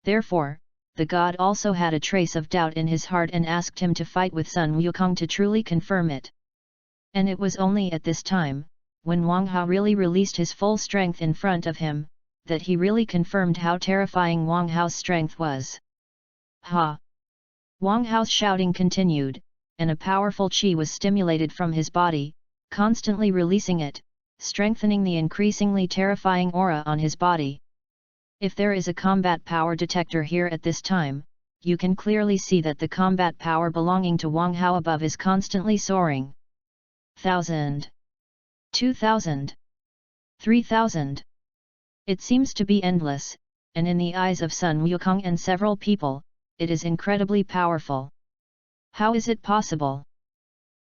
Therefore, the god also had a trace of doubt in his heart and asked him to fight with Sun Wukong to truly confirm it. And it was only at this time, when Wang Hao really released his full strength in front of him, that he really confirmed how terrifying Wang Hao's strength was. Ha! Wang Hao's shouting continued, and a powerful qi was stimulated from his body, constantly releasing it, strengthening the increasingly terrifying aura on his body. If there is a combat power detector here at this time, you can clearly see that the combat power belonging to Wang Hao above is constantly soaring. 1,000. 2,000. 3,000. It seems to be endless, and in the eyes of Sun Wukong and several people, it is incredibly powerful. How is it possible?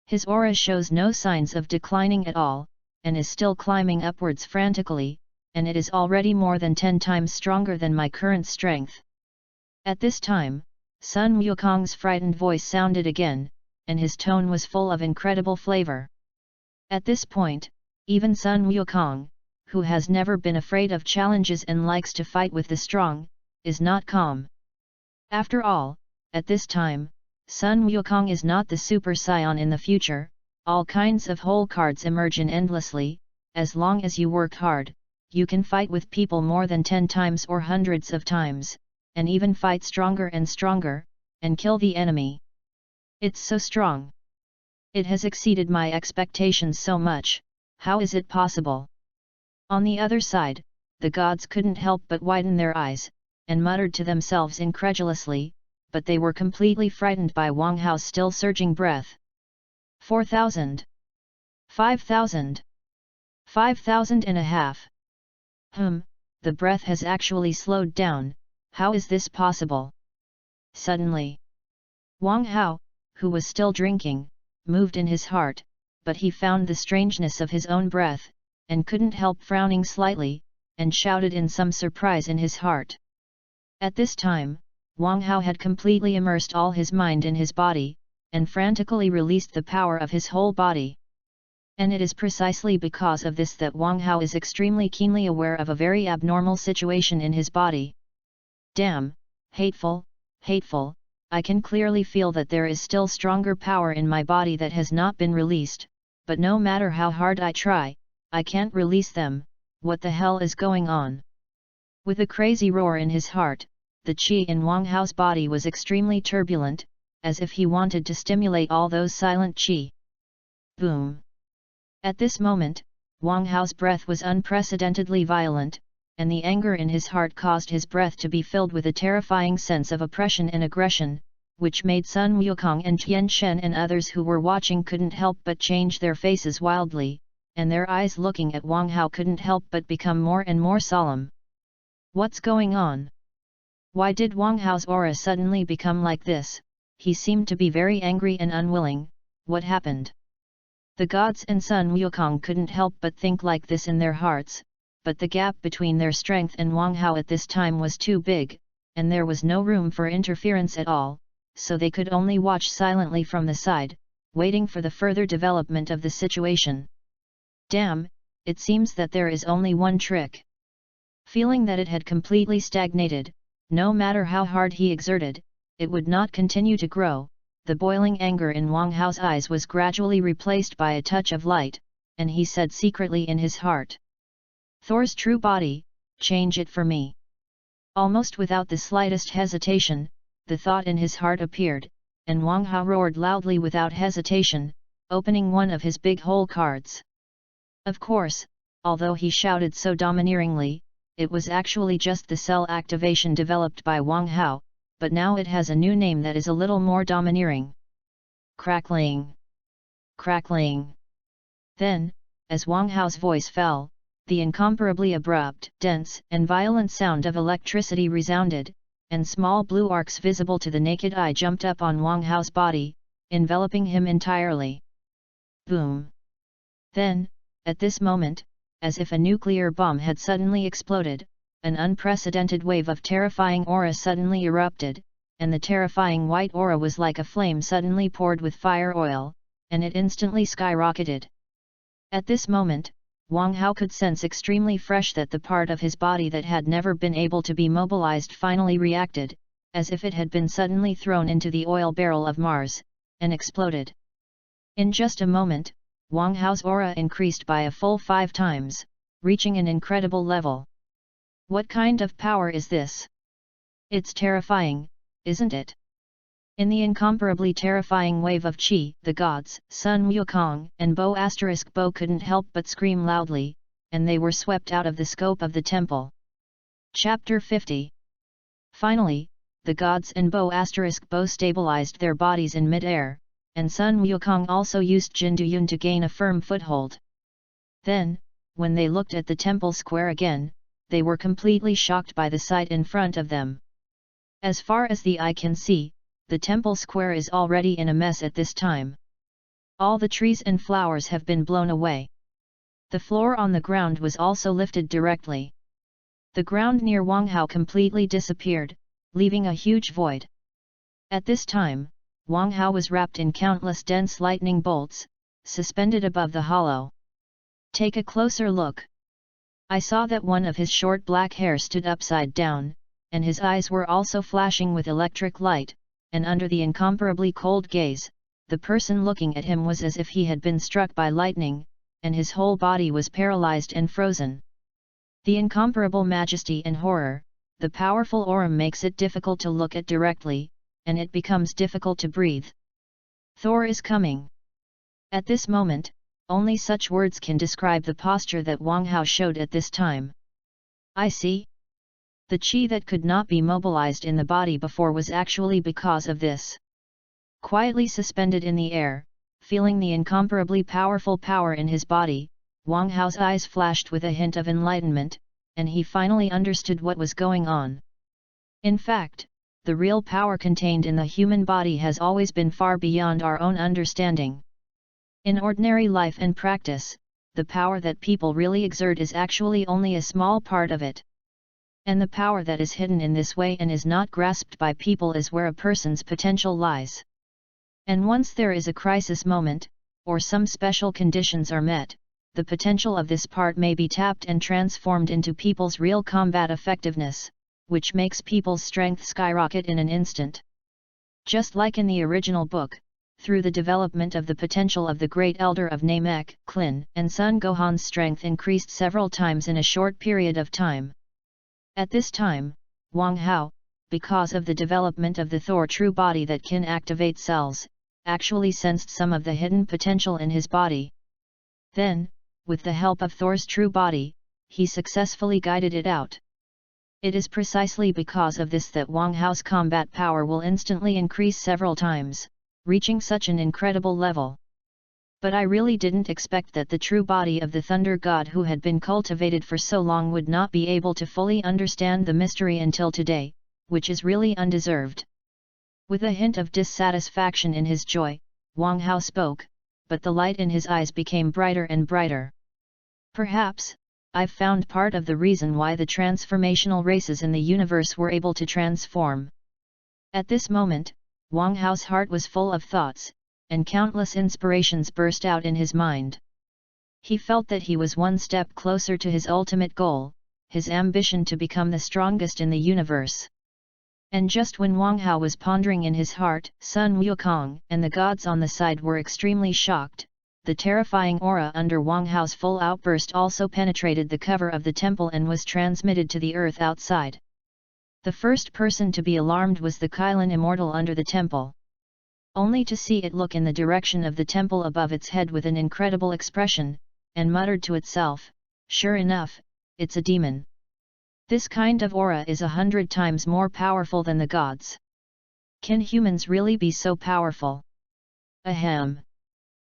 His aura shows no signs of declining at all, and is still climbing upwards frantically, and it is already more than 10 times stronger than my current strength. At this time, Sun Wukong's frightened voice sounded again, and his tone was full of incredible flavor. At this point, even Sun Wukong, who has never been afraid of challenges and likes to fight with the strong, is not calm. After all, at this time, Sun Wukong is not the Super Saiyan in the future. All kinds of whole cards emerge in endlessly. As long as you work hard, you can fight with people more than 10 times or hundreds of times, and even fight stronger and stronger, and kill the enemy. It's so strong. It has exceeded my expectations so much. How is it possible? On the other side, the gods couldn't help but widen their eyes, and muttered to themselves incredulously, but they were completely frightened by Wang Hao's still surging breath. 4,000. 5,000. 5,000 and a half. The breath has actually slowed down, how is this possible? Suddenly, Wang Hao, who was still drinking, moved in his heart, but he found the strangeness of his own breath, and couldn't help frowning slightly, and shouted in some surprise in his heart. At this time, Wang Hao had completely immersed all his mind in his body, and frantically released the power of his whole body. And it is precisely because of this that Wang Hao is extremely keenly aware of a very abnormal situation in his body. Damn, hateful, hateful, I can clearly feel that there is still stronger power in my body that has not been released, but no matter how hard I try, I can't release them, what the hell is going on? With a crazy roar in his heart, the qi in Wang Hao's body was extremely turbulent, as if he wanted to stimulate all those silent qi. Boom! At this moment, Wang Hao's breath was unprecedentedly violent, and the anger in his heart caused his breath to be filled with a terrifying sense of oppression and aggression, which made Sun Wukong and Tian Shen and others who were watching couldn't help but change their faces wildly, and their eyes looking at Wang Hao couldn't help but become more and more solemn. What's going on? Why did Wang Hao's aura suddenly become like this? He seemed to be very angry and unwilling. What happened? The gods and Sun Wukong couldn't help but think like this in their hearts, but the gap between their strength and Wang Hao at this time was too big, and there was no room for interference at all, so they could only watch silently from the side, waiting for the further development of the situation. Damn, it seems that there is only one trick. Feeling that it had completely stagnated, no matter how hard he exerted, it would not continue to grow. The boiling anger in Wang Hao's eyes was gradually replaced by a touch of light, and he said secretly in his heart, "Thor's true body, change it for me." Almost without the slightest hesitation, the thought in his heart appeared, and Wang Hao roared loudly without hesitation, opening one of his big hole cards. Of course, although he shouted so domineeringly, it was actually just the cell activation developed by Wang Hao, but now it has a new name that is a little more domineering. Crackling! Crackling! Then, as Wang Hao's voice fell, the incomparably abrupt, dense, and violent sound of electricity resounded, and small blue arcs visible to the naked eye jumped up on Wang Hao's body, enveloping him entirely. Boom! Then, at this moment, as if a nuclear bomb had suddenly exploded, an unprecedented wave of terrifying aura suddenly erupted, and the terrifying white aura was like a flame suddenly poured with fire oil, and it instantly skyrocketed. At this moment, Wang Hao could sense extremely fresh that the part of his body that had never been able to be mobilized finally reacted, as if it had been suddenly thrown into the oil barrel of Mars, and exploded. In just a moment, Wang Hao's aura increased by a full 5 times, reaching an incredible level. What kind of power is this? It's terrifying, isn't it? In the incomparably terrifying wave of qi, the gods, Sun Wukong and Bo** couldn't help but scream loudly, and they were swept out of the scope of the temple. Chapter 50. Finally, the gods and Bo** stabilized their bodies in mid-air, and Sun Wukong also used Jinduyun to gain a firm foothold. Then, when they looked at the temple square again, they were completely shocked by the sight in front of them. As far as the eye can see, the temple square is already in a mess at this time. All the trees and flowers have been blown away. The floor on the ground was also lifted directly. The ground near Wang Hao completely disappeared, leaving a huge void. At this time, Wang Hao was wrapped in countless dense lightning bolts, suspended above the hollow. Take a closer look. I saw that one of his short black hair stood upside down, and his eyes were also flashing with electric light, and under the incomparably cold gaze, the person looking at him was as if he had been struck by lightning, and his whole body was paralyzed and frozen. The incomparable majesty and horror, the powerful aura makes it difficult to look at directly, and it becomes difficult to breathe. Thor is coming. At this moment, only such words can describe the posture that Wang Hao showed at this time. I see. The qi that could not be mobilized in the body before was actually because of this. Quietly suspended in the air, feeling the incomparably powerful power in his body, Wang Hao's eyes flashed with a hint of enlightenment, and he finally understood what was going on. In fact, the real power contained in the human body has always been far beyond our own understanding. In ordinary life and practice, the power that people really exert is actually only a small part of it. And the power that is hidden in this way and is not grasped by people is where a person's potential lies. And once there is a crisis moment, or some special conditions are met, the potential of this part may be tapped and transformed into people's real combat effectiveness, which makes people's strength skyrocket in an instant. Just like in the original book, through the development of the potential of the great elder of Namek, Klin, and Sun Gohan's strength increased several times in a short period of time. At this time, Wang Hao, because of the development of the Thor true body that can activate cells, actually sensed some of the hidden potential in his body. Then, with the help of Thor's true body, he successfully guided it out. It is precisely because of this that Wang Hao's combat power will instantly increase several times, reaching such an incredible level. But I really didn't expect that the true body of the Thunder God who had been cultivated for so long would not be able to fully understand the mystery until today, which is really undeserved. With a hint of dissatisfaction in his joy, Wang Hao spoke, but the light in his eyes became brighter and brighter. Perhaps, I've found part of the reason why the transformational races in the universe were able to transform. At this moment, Wang Hao's heart was full of thoughts, and countless inspirations burst out in his mind. He felt that he was one step closer to his ultimate goal, his ambition to become the strongest in the universe. And just when Wang Hao was pondering in his heart, Sun Wukong and the gods on the side were extremely shocked. The terrifying aura under Wang Hao's full outburst also penetrated the cover of the temple and was transmitted to the earth outside. The first person to be alarmed was the Kylin immortal under the temple. Only to see it look in the direction of the temple above its head with an incredible expression, and muttered to itself, "Sure enough, it's a demon. This kind of aura is 100 times more powerful than the gods. Can humans really be so powerful? Ahem."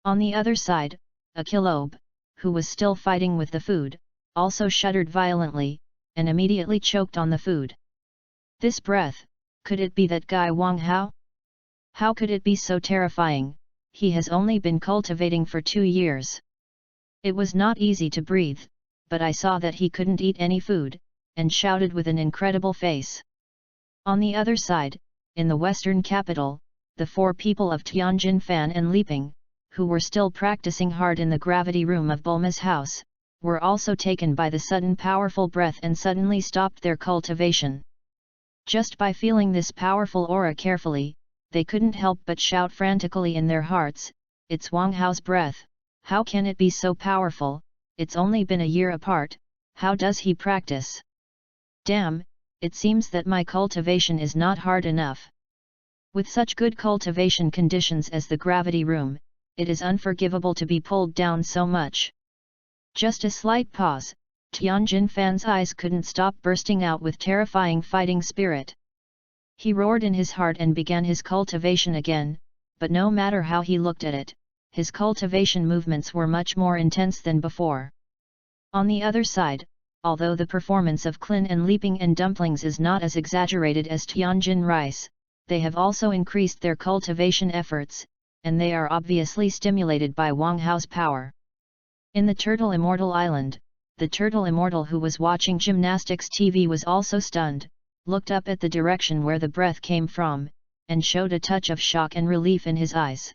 On the other side, a Kilobe, who was still fighting with the food, also shuddered violently, and immediately choked on the food. This breath, could it be that guy Wang Hao? How could it be so terrifying? He has only been cultivating for 2 years. It was not easy to breathe, but I saw that he couldn't eat any food, and shouted with an incredible face. On the other side, in the western capital, the 4 people of Tianjin Fan and Liping, who were still practicing hard in the gravity room of Bulma's house, were also taken by the sudden powerful breath and suddenly stopped their cultivation. Just by feeling this powerful aura carefully, they couldn't help but shout frantically in their hearts, "It's Wang Hao's breath, how can it be so powerful? It's only been a year apart, how does he practice? Damn, it seems that my cultivation is not hard enough." With such good cultivation conditions as the gravity room, it is unforgivable to be pulled down so much. Just a slight pause, Tianjin Fan's eyes couldn't stop bursting out with terrifying fighting spirit. He roared in his heart and began his cultivation again, but no matter how he looked at it, his cultivation movements were much more intense than before. On the other side, although the performance of Klin and Leaping and Dumplings is not as exaggerated as Tianjin Rice, they have also increased their cultivation efforts, and they are obviously stimulated by Wang Hao's power. In the Turtle Immortal Island, the Turtle Immortal who was watching gymnastics TV was also stunned, looked up at the direction where the breath came from, and showed a touch of shock and relief in his eyes.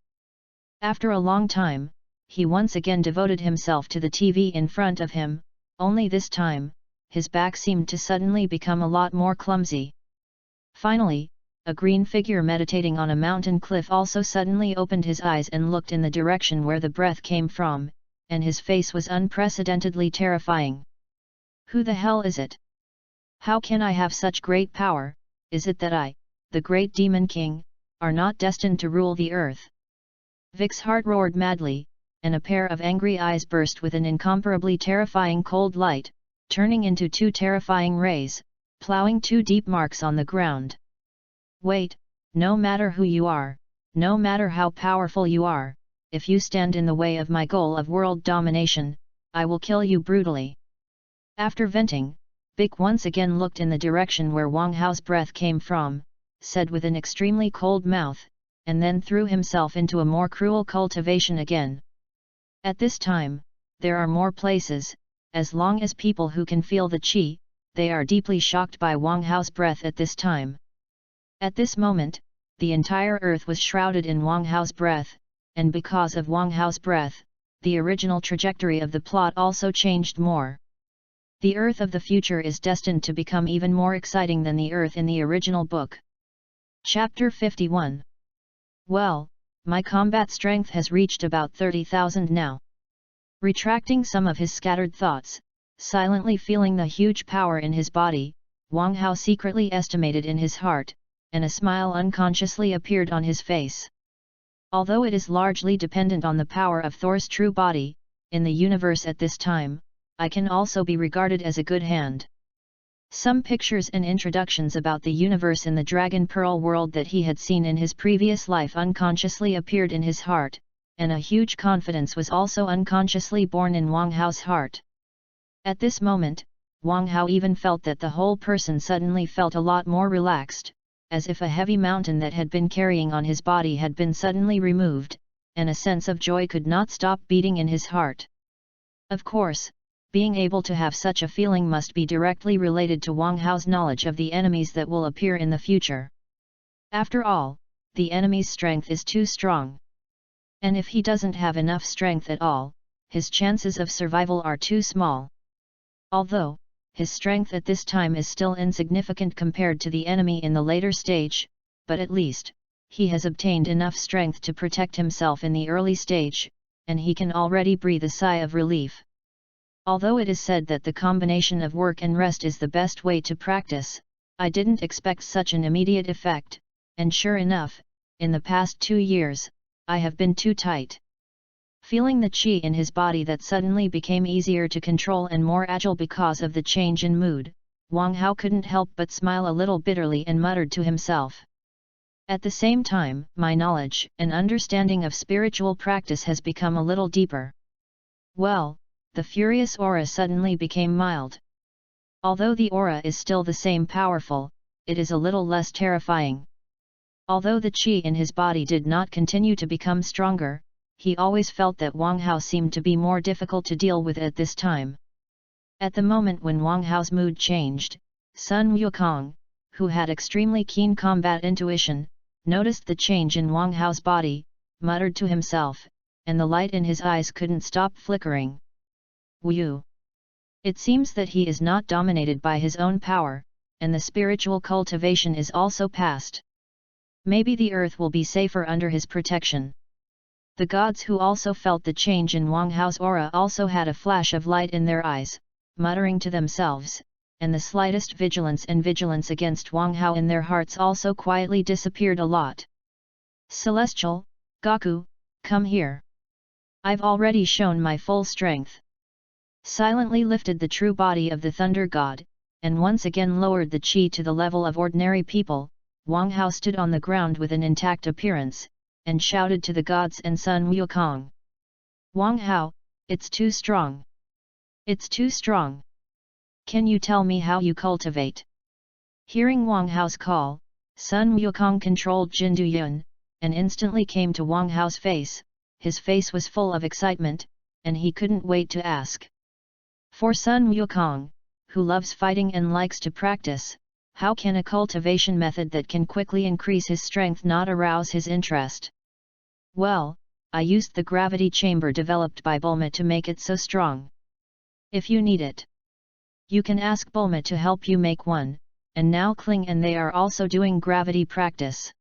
After a long time, he once again devoted himself to the TV in front of him, only this time, his back seemed to suddenly become a lot more clumsy. Finally, a green figure meditating on a mountain cliff also suddenly opened his eyes and looked in the direction where the breath came from, and his face was unprecedentedly terrifying. Who the hell is it? How can I have such great power? Is it that I, the great demon king, are not destined to rule the earth? Vic's heart roared madly, and a pair of angry eyes burst with an incomparably terrifying cold light, turning into 2 terrifying rays, ploughing 2 deep marks on the ground. Wait, no matter who you are, no matter how powerful you are, if you stand in the way of my goal of world domination, I will kill you brutally. After venting, Vic once again looked in the direction where Wang Hao's breath came from, said with an extremely cold mouth, and then threw himself into a more cruel cultivation again. At this time, there are more places, as long as people who can feel the qi, they are deeply shocked by Wang Hao's breath at this time. At this moment, the entire earth was shrouded in Wang Hao's breath, and because of Wang Hao's breath, the original trajectory of the plot also changed more. The Earth of the future is destined to become even more exciting than the Earth in the original book. Chapter 51. Well, my combat strength has reached about 30,000 now. Retracting some of his scattered thoughts, silently feeling the huge power in his body, Wang Hao secretly estimated in his heart, and a smile unconsciously appeared on his face. Although it is largely dependent on the power of Thor's true body, in the universe at this time, I can also be regarded as a good hand. Some pictures and introductions about the universe in the Dragon Pearl world that he had seen in his previous life unconsciously appeared in his heart, and a huge confidence was also unconsciously born in Wang Hao's heart. At this moment, Wang Hao even felt that the whole person suddenly felt a lot more relaxed, as if a heavy mountain that had been carrying on his body had been suddenly removed, and a sense of joy could not stop beating in his heart. Of course, being able to have such a feeling must be directly related to Wang Hao's knowledge of the enemies that will appear in the future. After all, the enemy's strength is too strong. And if he doesn't have enough strength at all, his chances of survival are too small. Although, his strength at this time is still insignificant compared to the enemy in the later stage, but at least, he has obtained enough strength to protect himself in the early stage, and he can already breathe a sigh of relief. Although it is said that the combination of work and rest is the best way to practice, I didn't expect such an immediate effect, and sure enough, in the past 2 years, I have been too tight. Feeling the qi in his body that suddenly became easier to control and more agile because of the change in mood, Wang Hao couldn't help but smile a little bitterly and muttered to himself. At the same time, my knowledge and understanding of spiritual practice has become a little deeper. Well, the furious aura suddenly became mild. Although the aura is still the same powerful, it is a little less terrifying. Although the qi in his body did not continue to become stronger, he always felt that Wang Hao seemed to be more difficult to deal with at this time. At the moment when Wang Hao's mood changed, Sun Wukong, who had extremely keen combat intuition, noticed the change in Wang Hao's body, muttered to himself, and the light in his eyes couldn't stop flickering. Wu. It seems that he is not dominated by his own power, and the spiritual cultivation is also past. Maybe the earth will be safer under his protection. The gods who also felt the change in Wang Hao's aura also had a flash of light in their eyes, muttering to themselves, and the slightest vigilance against Wang Hao in their hearts also quietly disappeared a lot. Celestial, Gaku, come here. I've already shown my full strength. Silently lifted the true body of the Thunder God, and once again lowered the qi to the level of ordinary people, Wang Hao stood on the ground with an intact appearance, and shouted to the gods and Sun Wukong. Wang Hao, it's too strong. It's too strong. Can you tell me how you cultivate? Hearing Wang Hao's call, Sun Wukong controlled Jin Duyun, and instantly came to Wang Hao's face. His face was full of excitement, and he couldn't wait to ask. For Sun Wukong, who loves fighting and likes to practice, how can a cultivation method that can quickly increase his strength not arouse his interest? Well, I used the gravity chamber developed by Bulma to make it so strong. If you need it, you can ask Bulma to help you make one, and now Kling and they are also doing gravity practice.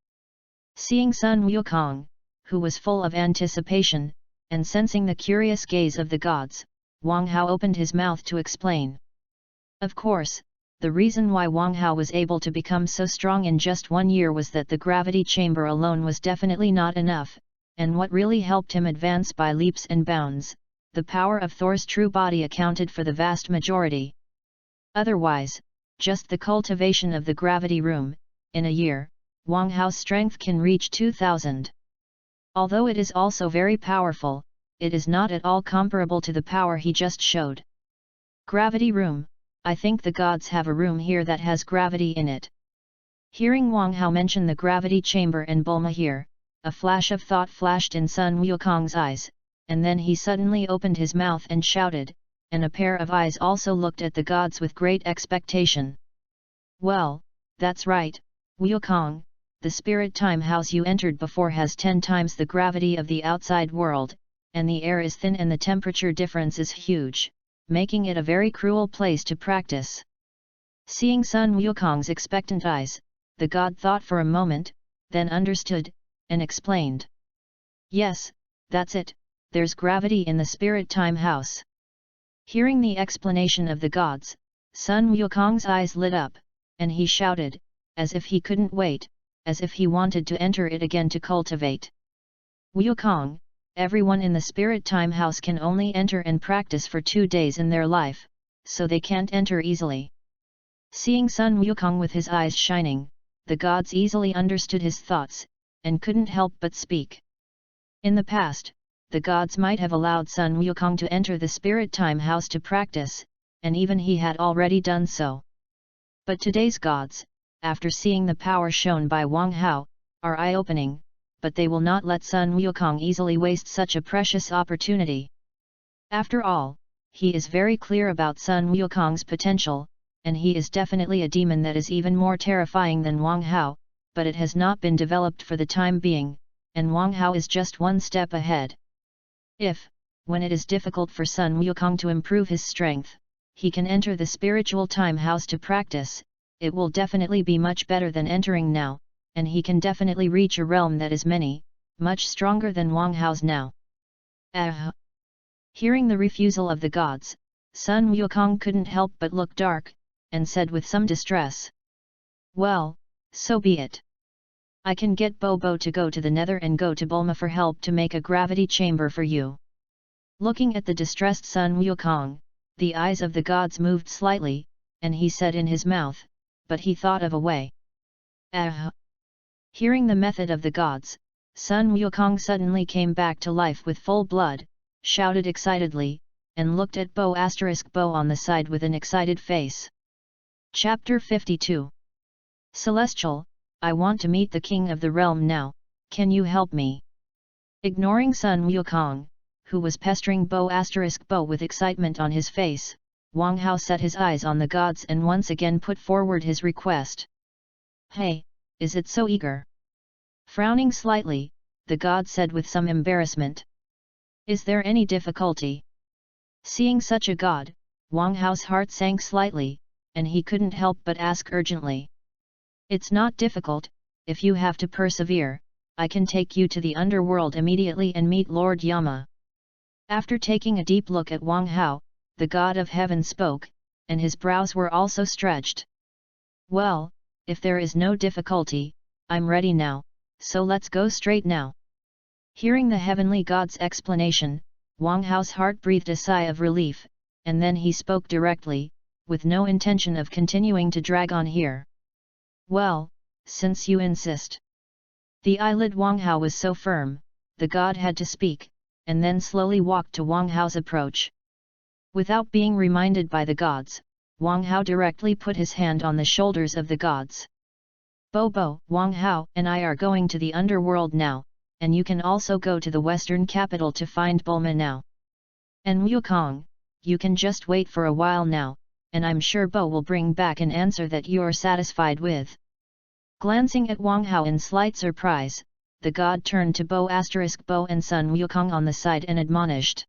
Seeing Sun Wukong, who was full of anticipation, and sensing the curious gaze of the gods, Wang Hao opened his mouth to explain. Of course, the reason why Wang Hao was able to become so strong in just 1 year was that the gravity chamber alone was definitely not enough, and what really helped him advance by leaps and bounds, the power of Thor's true body accounted for the vast majority. Otherwise, just the cultivation of the gravity room, in a year, Wang Hao's strength can reach 2,000. Although it is also very powerful, it is not at all comparable to the power he just showed. Gravity room, I think the gods have a room here that has gravity in it. Hearing Wang Hao mention the gravity chamber and Bulma here, a flash of thought flashed in Sun Wukong's eyes, and then he suddenly opened his mouth and shouted, and a pair of eyes also looked at the gods with great expectation. Well, that's right, Wukong, the spirit time house you entered before has 10 times the gravity of the outside world, and the air is thin and the temperature difference is huge, making it a very cruel place to practice. Seeing Sun Wukong's expectant eyes, the god thought for a moment, then understood, and explained. Yes, that's it, there's gravity in the spirit time house. Hearing the explanation of the gods, Sun Wukong's eyes lit up, and he shouted, as if he couldn't wait, as if he wanted to enter it again to cultivate. Wukong, everyone in the spirit time house can only enter and practice for 2 days in their life, so they can't enter easily. Seeing Sun Wukong with his eyes shining, the gods easily understood his thoughts, and couldn't help but speak. In the past, the gods might have allowed Sun Wukong to enter the spirit time house to practice, and even he had already done so. But today's gods, after seeing the power shown by Wang Hao, are eye-opening, but they will not let Sun Wukong easily waste such a precious opportunity. After all, he is very clear about Sun Wukong's potential, and he is definitely a demon that is even more terrifying than Wang Hao, but it has not been developed for the time being, and Wang Hao is just one step ahead. If, when it is difficult for Sun Wukong to improve his strength, he can enter the spiritual time house to practice, it will definitely be much better than entering now, and he can definitely reach a realm that is much stronger than Wang Hao's now. Hearing the refusal of the gods, Sun Wukong couldn't help but look dark, and said with some distress. Well, so be it. I can get Bobo to go to the nether and go to Bulma for help to make a gravity chamber for you. Looking at the distressed Sun Wukong, the eyes of the gods moved slightly, and he said in his mouth, but he thought of a way. Hearing the method of the gods, Sun Wukong suddenly came back to life with full blood, shouted excitedly, and looked at Bo** on the side with an excited face. Chapter 52. Celestial, I want to meet the king of the realm now, can you help me? Ignoring Sun Wukong, who was pestering Bo** with excitement on his face, Wang Hao set his eyes on the gods and once again put forward his request. Hey, is it so eager? Frowning slightly, the god said with some embarrassment. Is there any difficulty? Seeing such a god, Wang Hao's heart sank slightly, and he couldn't help but ask urgently. It's not difficult, if you have to persevere, I can take you to the underworld immediately and meet Lord Yama. After taking a deep look at Wang Hao, the god of heaven spoke, and his brows were also stretched. Well, if there is no difficulty, I'm ready now, so let's go straight now. Hearing the heavenly god's explanation, Wang Hao's heart breathed a sigh of relief, and then he spoke directly, with no intention of continuing to drag on here. Well, since you insist. The eyelid Wang Hao was so firm, the god had to speak, and then slowly walked to Wang Hao's approach. Without being reminded by the gods, Wang Hao directly put his hand on the shoulders of the gods. Bobo, Wang Hao and I are going to the underworld now, and you can also go to the western capital to find Bulma now. And Wukong, you can just wait for a while now, and I'm sure Bo will bring back an answer that you're satisfied with. Glancing at Wang Hao in slight surprise, the god turned to Bo** and Sun Wukong on the side and admonished.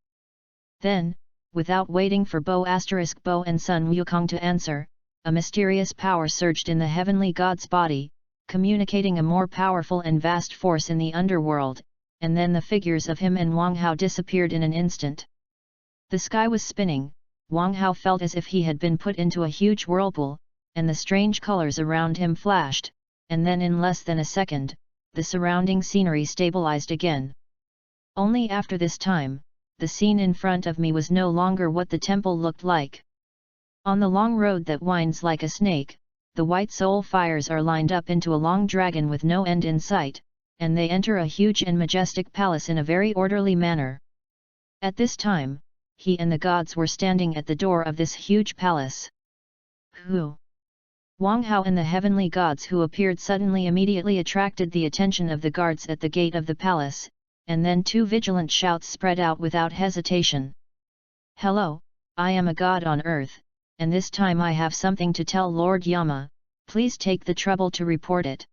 Then, without waiting for Bo** and Sun Wukong to answer, a mysterious power surged in the heavenly god's body, communicating a more powerful and vast force in the underworld, and then the figures of him and Wang Hao disappeared in an instant. The sky was spinning, Wang Hao felt as if he had been put into a huge whirlpool, and the strange colors around him flashed, and then in less than a second, the surrounding scenery stabilized again. Only after this time, the scene in front of me was no longer what the temple looked like. On the long road that winds like a snake, the white soul fires are lined up into a long dragon with no end in sight, and they enter a huge and majestic palace in a very orderly manner. At this time, he and the gods were standing at the door of this huge palace. Who? Wang Hao and the heavenly gods who appeared suddenly immediately attracted the attention of the guards at the gate of the palace, and then two vigilant shouts spread out without hesitation. Hello, I am a god on earth, and this time I have something to tell Lord Yama, please take the trouble to report it.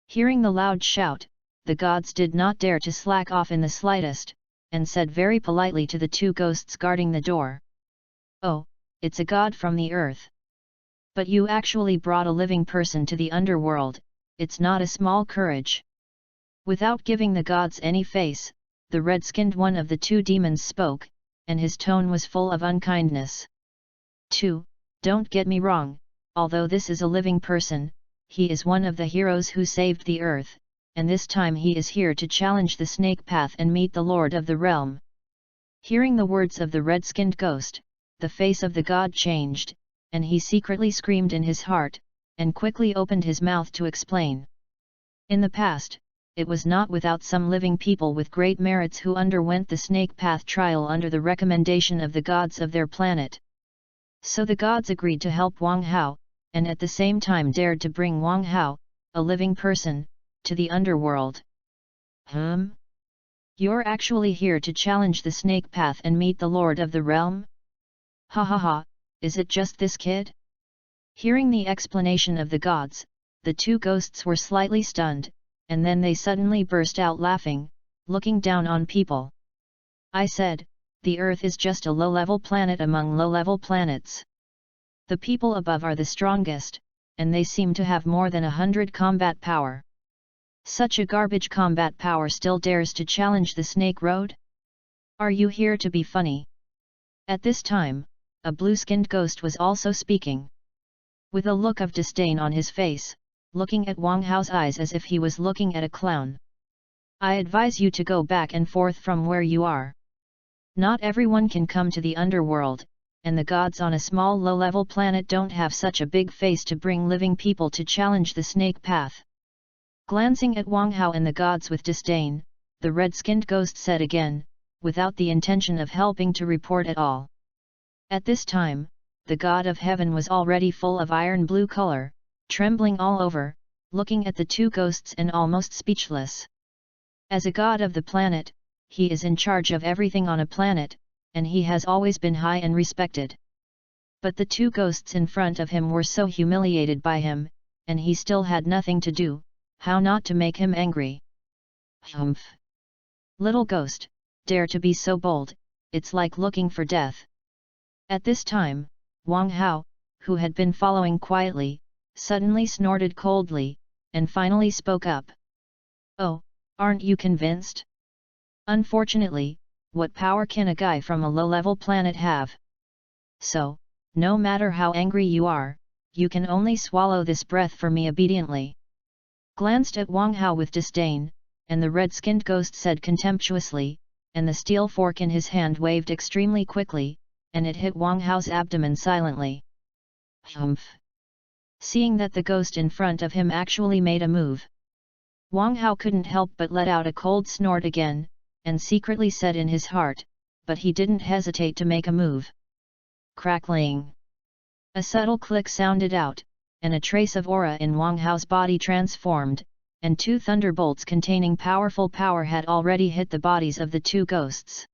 Hearing the loud shout, the gods did not dare to slack off in the slightest, and said very politely to the two ghosts guarding the door. Oh, it's a god from the earth. But you actually brought a living person to the underworld, it's not a small courage. Without giving the gods any face, the red-skinned one of the two demons spoke, and his tone was full of unkindness. 2. Don't get me wrong, although this is a living person, he is one of the heroes who saved the earth, and this time he is here to challenge the snake path and meet the Lord of the realm. Hearing the words of the red-skinned ghost, the face of the god changed, and he secretly screamed in his heart, and quickly opened his mouth to explain. In the past, it was not without some living people with great merits who underwent the snake path trial under the recommendation of the gods of their planet. So the gods agreed to help Wang Hao, and at the same time dared to bring Wang Hao, a living person, to the underworld. You're actually here to challenge the snake path and meet the Lord of the realm? Ha ha ha, is it just this kid? Hearing the explanation of the gods, the two ghosts were slightly stunned, and then they suddenly burst out laughing, looking down on people. I said, the Earth is just a low-level planet among low-level planets. The people above are the strongest, and they seem to have more than 100 combat power. Such a garbage combat power still dares to challenge the Snake Road? Are you here to be funny? At this time, a blue-skinned ghost was also speaking. With a look of disdain on his face, looking at Wang Hao's eyes as if he was looking at a clown. I advise you to go back and forth from where you are. Not everyone can come to the underworld, and the gods on a small low-level planet don't have such a big face to bring living people to challenge the snake path. Glancing at Wang Hao and the gods with disdain, the red-skinned ghost said again, without the intention of helping to report at all. At this time, the god of heaven was already full of iron blue color, trembling all over, looking at the two ghosts and almost speechless. As a god of the planet, he is in charge of everything on a planet, and he has always been high and respected. But the two ghosts in front of him were so humiliated by him, and he still had nothing to do, how not to make him angry. Humph! Little ghost, dare to be so bold, it's like looking for death. At this time, Wang Hao, who had been following quietly, suddenly snorted coldly, and finally spoke up. Oh, aren't you convinced? Unfortunately, what power can a guy from a low-level planet have? So, no matter how angry you are, you can only swallow this breath for me obediently. Glanced at Wang Hao with disdain, and the red-skinned ghost said contemptuously, and the steel fork in his hand waved extremely quickly, and it hit Wang Hao's abdomen silently. Humph! Seeing that the ghost in front of him actually made a move, Wang Hao couldn't help but let out a cold snort again, and secretly said in his heart, but he didn't hesitate to make a move. Crackling! A subtle click sounded out, and a trace of aura in Wang Hao's body transformed, and two thunderbolts containing powerful power had already hit the bodies of the two ghosts.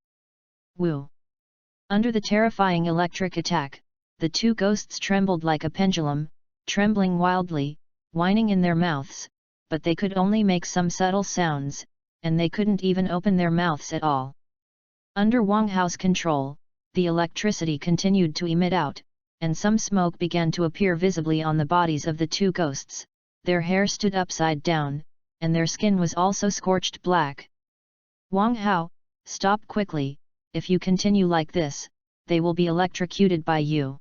Woo! Under the terrifying electric attack, the two ghosts trembled like a pendulum, trembling wildly, whining in their mouths, but they could only make some subtle sounds, and they couldn't even open their mouths at all. Under Wang Hao's control, the electricity continued to emit out, and some smoke began to appear visibly on the bodies of the two ghosts, their hair stood upside down, and their skin was also scorched black. Wang Hao, stop quickly, if you continue like this, they will be electrocuted by you.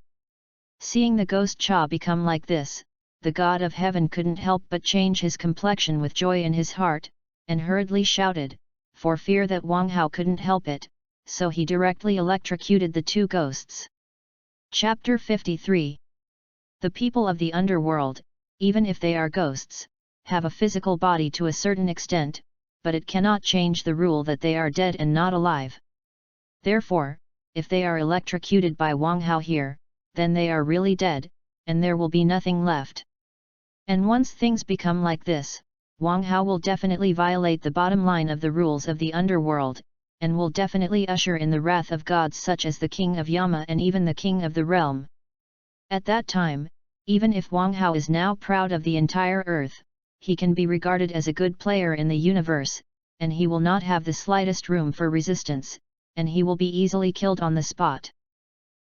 Seeing the ghost Cha become like this, the god of heaven couldn't help but change his complexion with joy in his heart, and hurriedly shouted, for fear that Wang Hao couldn't help it, so he directly electrocuted the two ghosts. Chapter 53. The people of the underworld, even if they are ghosts, have a physical body to a certain extent, but it cannot change the rule that they are dead and not alive. Therefore, if they are electrocuted by Wang Hao here, then they are really dead, and there will be nothing left. And once things become like this, Wang Hao will definitely violate the bottom line of the rules of the underworld, and will definitely usher in the wrath of gods such as the king of Yama and even the king of the realm. At that time, even if Wang Hao is now proud of the entire earth, he can be regarded as a good player in the universe, and he will not have the slightest room for resistance, and he will be easily killed on the spot.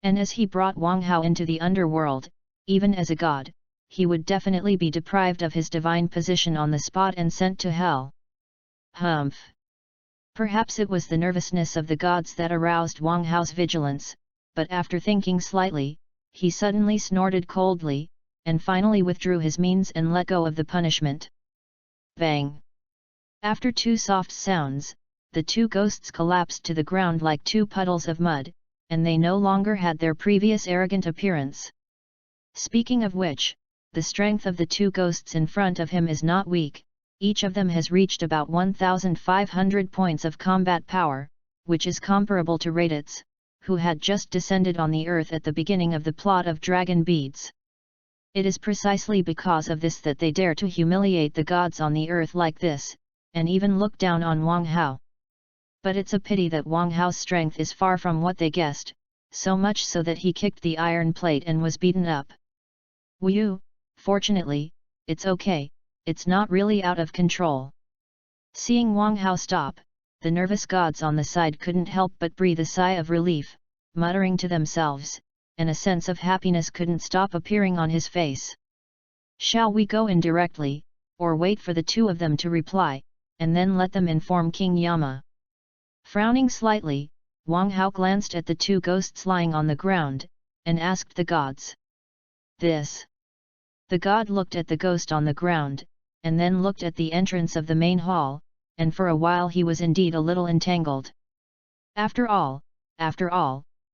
And as he brought Wang Hao into the underworld, even as a god, he would definitely be deprived of his divine position on the spot and sent to hell. Humph! Perhaps it was the nervousness of the gods that aroused Wang Hao's vigilance, but after thinking slightly, he suddenly snorted coldly, and finally withdrew his means and let go of the punishment. Bang! After two soft sounds, the two ghosts collapsed to the ground like two puddles of mud, and they no longer had their previous arrogant appearance. Speaking of which, the strength of the two ghosts in front of him is not weak. Each of them has reached about 1,500 points of combat power, which is comparable to Raditz, who had just descended on the earth at the beginning of the plot of Dragon Beads. It is precisely because of this that they dare to humiliate the gods on the earth like this, and even look down on Wang Hao. But it's a pity that Wang Hao's strength is far from what they guessed, so much so that he kicked the iron plate and was beaten up. Wu, fortunately, it's okay. It's not really out of control. Seeing Wang Hao stop, the nervous gods on the side couldn't help but breathe a sigh of relief, muttering to themselves, and a sense of happiness couldn't stop appearing on his face. Shall we go in directly, or wait for the two of them to reply, and then let them inform King Yama? Frowning slightly, Wang Hao glanced at the two ghosts lying on the ground, and asked the gods. This. The god looked at the ghost on the ground, and then looked at the entrance of the main hall, and for a while he was indeed a little entangled. After all,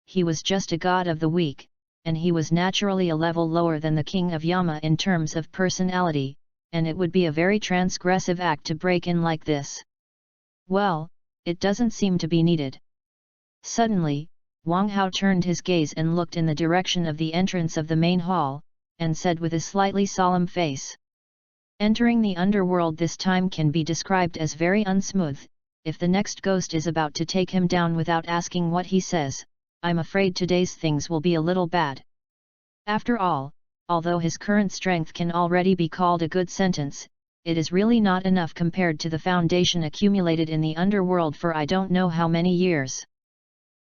he was just a god of the weak, and he was naturally a level lower than the king of Yama in terms of personality, and it would be a very transgressive act to break in like this. Well, it doesn't seem to be needed. Suddenly, Wang Hao turned his gaze and looked in the direction of the entrance of the main hall, and said with a slightly solemn face. Entering the underworld this time can be described as very unsmooth. If the next ghost is about to take him down without asking what he says, I'm afraid today's things will be a little bad. After all, although his current strength can already be called a good sentence, it is really not enough compared to the foundation accumulated in the underworld for I don't know how many years.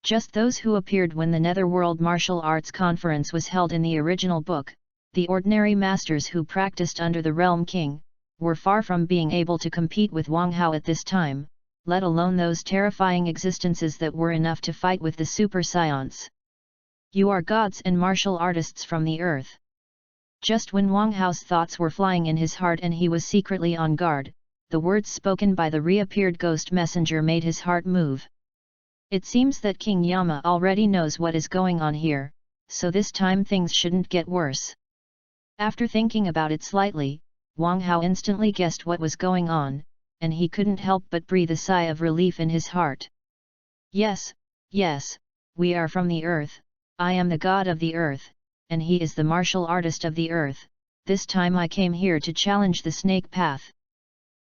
Just those who appeared when the Netherworld Martial Arts Conference was held in the original book, the ordinary masters who practiced under the Realm King, were far from being able to compete with Wang Hao at this time, let alone those terrifying existences that were enough to fight with the Super Scions. You are gods and martial artists from the earth. Just when Wang Hao's thoughts were flying in his heart and he was secretly on guard, the words spoken by the reappeared ghost messenger made his heart move. It seems that King Yama already knows what is going on here, so this time things shouldn't get worse. After thinking about it slightly, Wang Hao instantly guessed what was going on, and he couldn't help but breathe a sigh of relief in his heart. Yes, we are from the earth, I am the god of the earth, and he is the martial artist of the earth. This time I came here to challenge the snake path.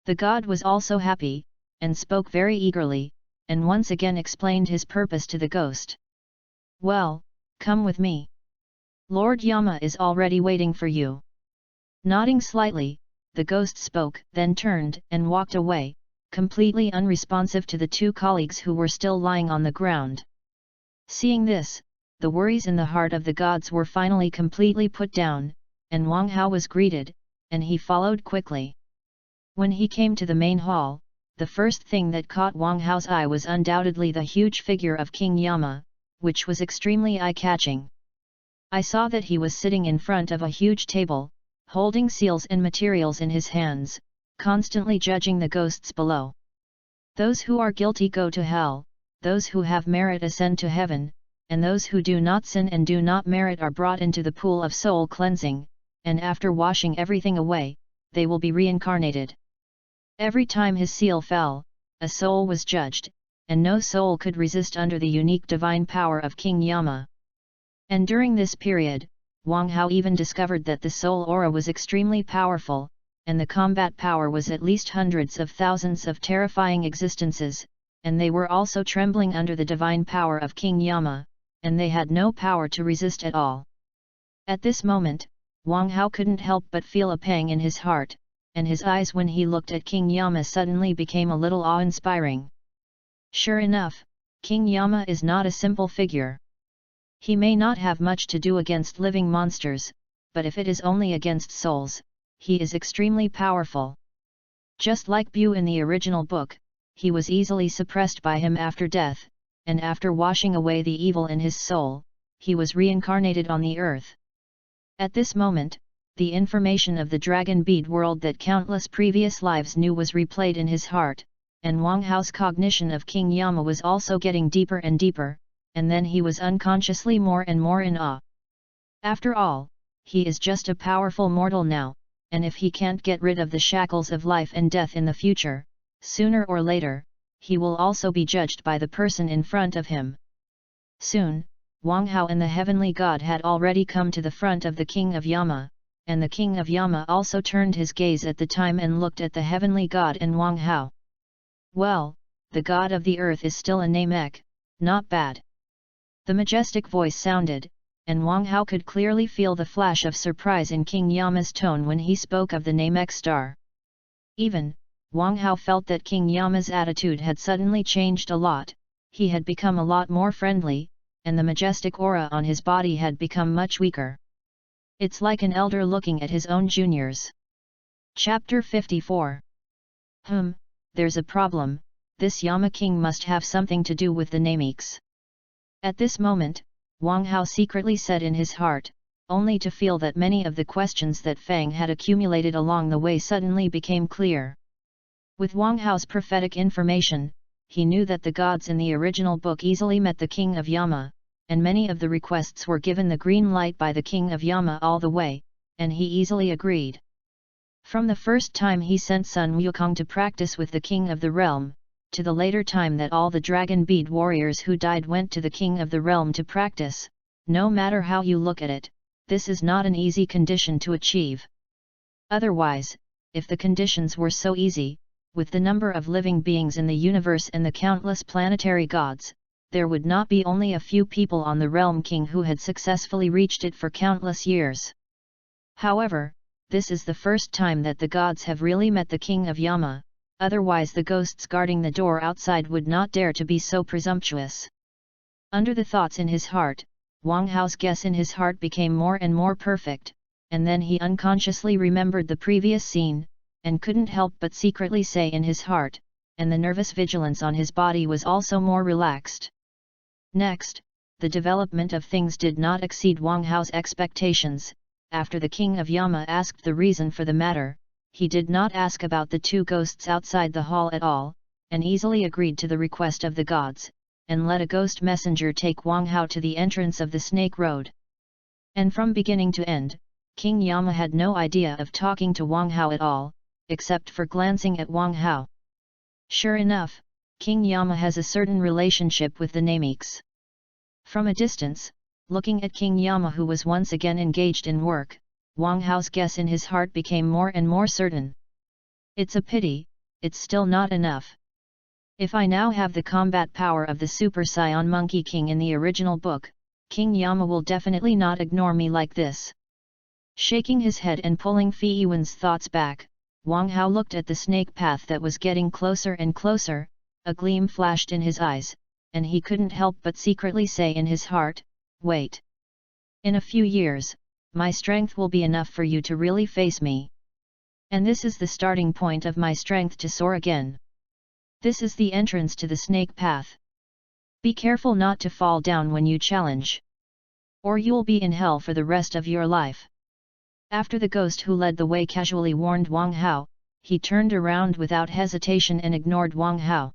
The god was also happy, and spoke very eagerly, and once again explained his purpose to the ghost. Well, come with me. Lord Yama is already waiting for you. Nodding slightly, the ghost spoke, then turned and walked away, completely unresponsive to the two colleagues who were still lying on the ground. Seeing this, the worries in the heart of the gods were finally completely put down, and Wang Hao was greeted, and he followed quickly. When he came to the main hall, the first thing that caught Wang Hao's eye was undoubtedly the huge figure of King Yama, which was extremely eye-catching. I saw that he was sitting in front of a huge table, holding seals and materials in his hands, constantly judging the ghosts below. Those who are guilty go to hell, those who have merit ascend to heaven, and those who do not sin and do not merit are brought into the pool of soul cleansing, and after washing everything away, they will be reincarnated. Every time his seal fell, a soul was judged, and no soul could resist under the unique divine power of King Yama. And during this period, Wang Hao even discovered that the soul aura was extremely powerful, and the combat power was at least hundreds of thousands of terrifying existences, and they were also trembling under the divine power of King Yama, and they had no power to resist at all. At this moment, Wang Hao couldn't help but feel a pang in his heart, and his eyes when he looked at King Yama suddenly became a little awe-inspiring. Sure enough, King Yama is not a simple figure. He may not have much to do against living monsters, but if it is only against souls, he is extremely powerful. Just like Bu in the original book, he was easily suppressed by him after death, and after washing away the evil in his soul, he was reincarnated on the earth. At this moment, the information of the dragon bead world that countless previous lives knew was replayed in his heart, and Wang Hao's cognition of King Yama was also getting deeper and deeper, and then he was unconsciously more and more in awe. After all, he is just a powerful mortal now, and if he can't get rid of the shackles of life and death in the future, sooner or later, he will also be judged by the person in front of him. Soon, Wang Hao and the heavenly god had already come to the front of the King of Yama, and the King of Yama also turned his gaze at the time and looked at the heavenly god and Wang Hao. Well, the god of the earth is still a Namek, not bad. The majestic voice sounded, and Wang Hao could clearly feel the flash of surprise in King Yama's tone when he spoke of the Namek star. Even, Wang Hao felt that King Yama's attitude had suddenly changed a lot, he had become a lot more friendly, and the majestic aura on his body had become much weaker. It's like an elder looking at his own juniors. Chapter 54. There's a problem, this Yama King must have something to do with the Nameks. At this moment, Wang Hao secretly said in his heart, only to feel that many of the questions that Fang had accumulated along the way suddenly became clear. With Wang Hao's prophetic information, he knew that the gods in the original book easily met the King of Yama, and many of the requests were given the green light by the King of Yama all the way, and he easily agreed. From the first time he sent Sun Wukong to practice with the King of the Realm, to the later time that all the dragon bead warriors who died went to the King of the Realm to practice, no matter how you look at it, this is not an easy condition to achieve. Otherwise, if the conditions were so easy, with the number of living beings in the universe and the countless planetary gods, there would not be only a few people on the Realm King who had successfully reached it for countless years. However, this is the first time that the gods have really met the King of Yama, otherwise the ghosts guarding the door outside would not dare to be so presumptuous. Under the thoughts in his heart, Wang Hao's guess in his heart became more and more perfect, and then he unconsciously remembered the previous scene, and couldn't help but secretly say in his heart, and the nervous vigilance on his body was also more relaxed. Next, the development of things did not exceed Wang Hao's expectations. After the King of Yama asked the reason for the matter, he did not ask about the two ghosts outside the hall at all, and easily agreed to the request of the gods, and let a ghost messenger take Wang Hao to the entrance of the Snake Road. And from beginning to end, King Yama had no idea of talking to Wang Hao at all, except for glancing at Wang Hao. Sure enough, King Yama has a certain relationship with the Nameks. From a distance, looking at King Yama who was once again engaged in work, Wang Hao's guess in his heart became more and more certain. It's a pity, it's still not enough. If I now have the combat power of the Super Saiyan Monkey King in the original book, King Yama will definitely not ignore me like this. Shaking his head and pulling Fei Yuan's thoughts back, Wang Hao looked at the snake path that was getting closer and closer, a gleam flashed in his eyes, and he couldn't help but secretly say in his heart, wait. In a few years, my strength will be enough for you to really face me. And this is the starting point of my strength to soar again. This is the entrance to the snake path. Be careful not to fall down when you challenge. Or you'll be in hell for the rest of your life. After the ghost who led the way casually warned Wang Hao, he turned around without hesitation and ignored Wang Hao.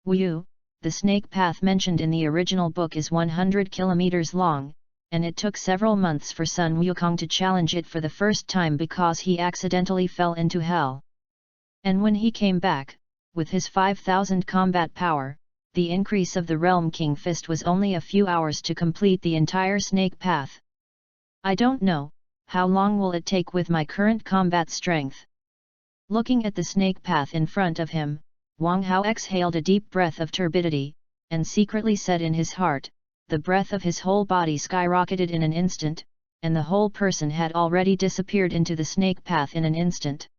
Wu, the snake path mentioned in the original book is 100 kilometers long, and it took several months for Sun Wukong to challenge it for the first time because he accidentally fell into hell. And when he came back, with his 5,000 combat power, the increase of the Realm King Fist was only a few hours to complete the entire snake path. I don't know, how long will it take with my current combat strength? Looking at the snake path in front of him, Wang Hao exhaled a deep breath of turbidity, and secretly said in his heart, the breath of his whole body skyrocketed in an instant, and the whole person had already disappeared into the snake path in an instant.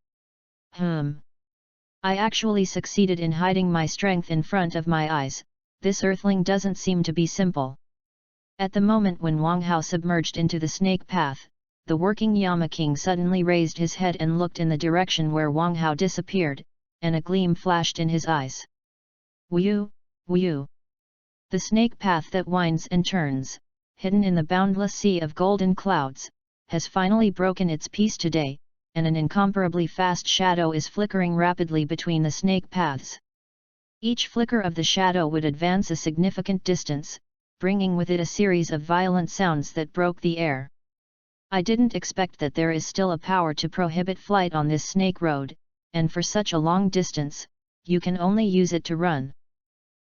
I actually succeeded in hiding my strength in front of my eyes. This earthling doesn't seem to be simple. At the moment when Wang Hao submerged into the snake path, the working Yama King suddenly raised his head and looked in the direction where Wang Hao disappeared, and a gleam flashed in his eyes. Wu Wu. The snake path that winds and turns, hidden in the boundless sea of golden clouds, has finally broken its peace today, and an incomparably fast shadow is flickering rapidly between the snake paths. Each flicker of the shadow would advance a significant distance, bringing with it a series of violent sounds that broke the air. I didn't expect that there is still a power to prohibit flight on this snake road, and for such a long distance, you can only use it to run.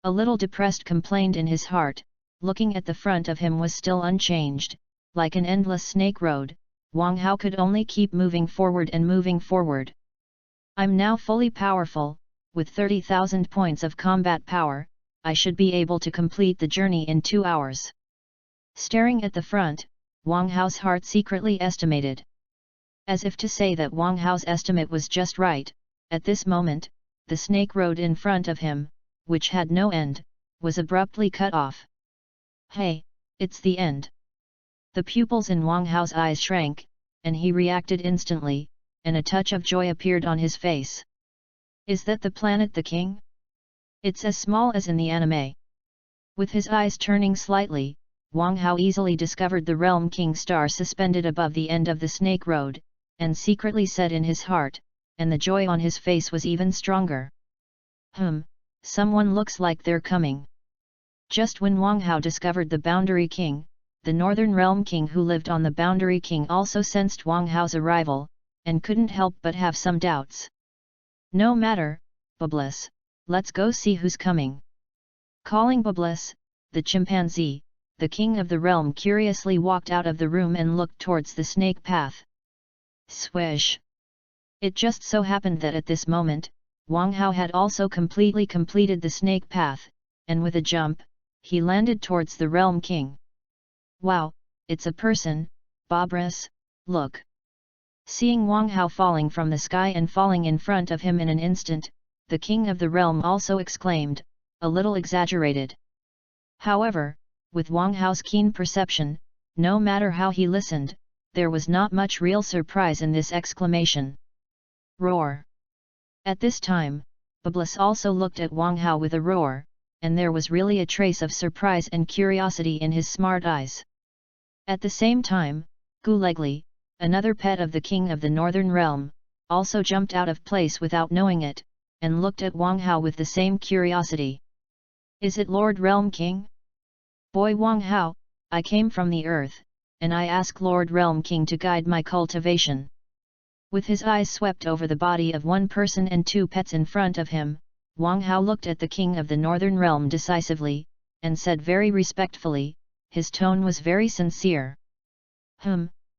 A little depressed complained in his heart. Looking at the front of him was still unchanged, like an endless snake road. Wang Hao could only keep moving forward and moving forward. I'm now fully powerful, with 30,000 points of combat power, I should be able to complete the journey in 2 hours. Staring at the front, Wang Hao's heart secretly estimated. As if to say that Wang Hao's estimate was just right, at this moment, the snake road in front of him, which had no end, was abruptly cut off. Hey, it's the end. The pupils in Wang Hao's eyes shrank, and he reacted instantly, and a touch of joy appeared on his face. Is that the planet the king? It's as small as in the anime. With his eyes turning slightly, Wang Hao easily discovered the Realm King star suspended above the end of the snake road, and secretly said in his heart, and the joy on his face was even stronger. Someone looks like they're coming. Just when Wang Hao discovered the Boundary King, the Northern Realm King who lived on the Boundary King also sensed Wang Hao's arrival, and couldn't help but have some doubts. No matter, Bubbles, let's go see who's coming. Calling Bubbles, the chimpanzee, the king of the realm curiously walked out of the room and looked towards the snake path. Swish! It just so happened that at this moment, Wang Hao had also completely completed the snake path, and with a jump, he landed towards the Realm King. Wow, it's a person, Bobris, look! Seeing Wang Hao falling from the sky and falling in front of him in an instant, the king of the realm also exclaimed, a little exaggerated. However, with Wang Hao's keen perception, no matter how he listened, there was not much real surprise in this exclamation. Roar! At this time, Bubbles also looked at Wang Hao with a roar, and there was really a trace of surprise and curiosity in his smart eyes. At the same time, Gulegli, another pet of the king of the northern realm, also jumped out of place without knowing it, and looked at Wang Hao with the same curiosity. Is it Lord Realm King? Boy Wang Hao, I came from the earth, and I ask Lord Realm King to guide my cultivation. With his eyes swept over the body of one person and two pets in front of him, Wang Hao looked at the king of the northern realm decisively, and said very respectfully, his tone was very sincere.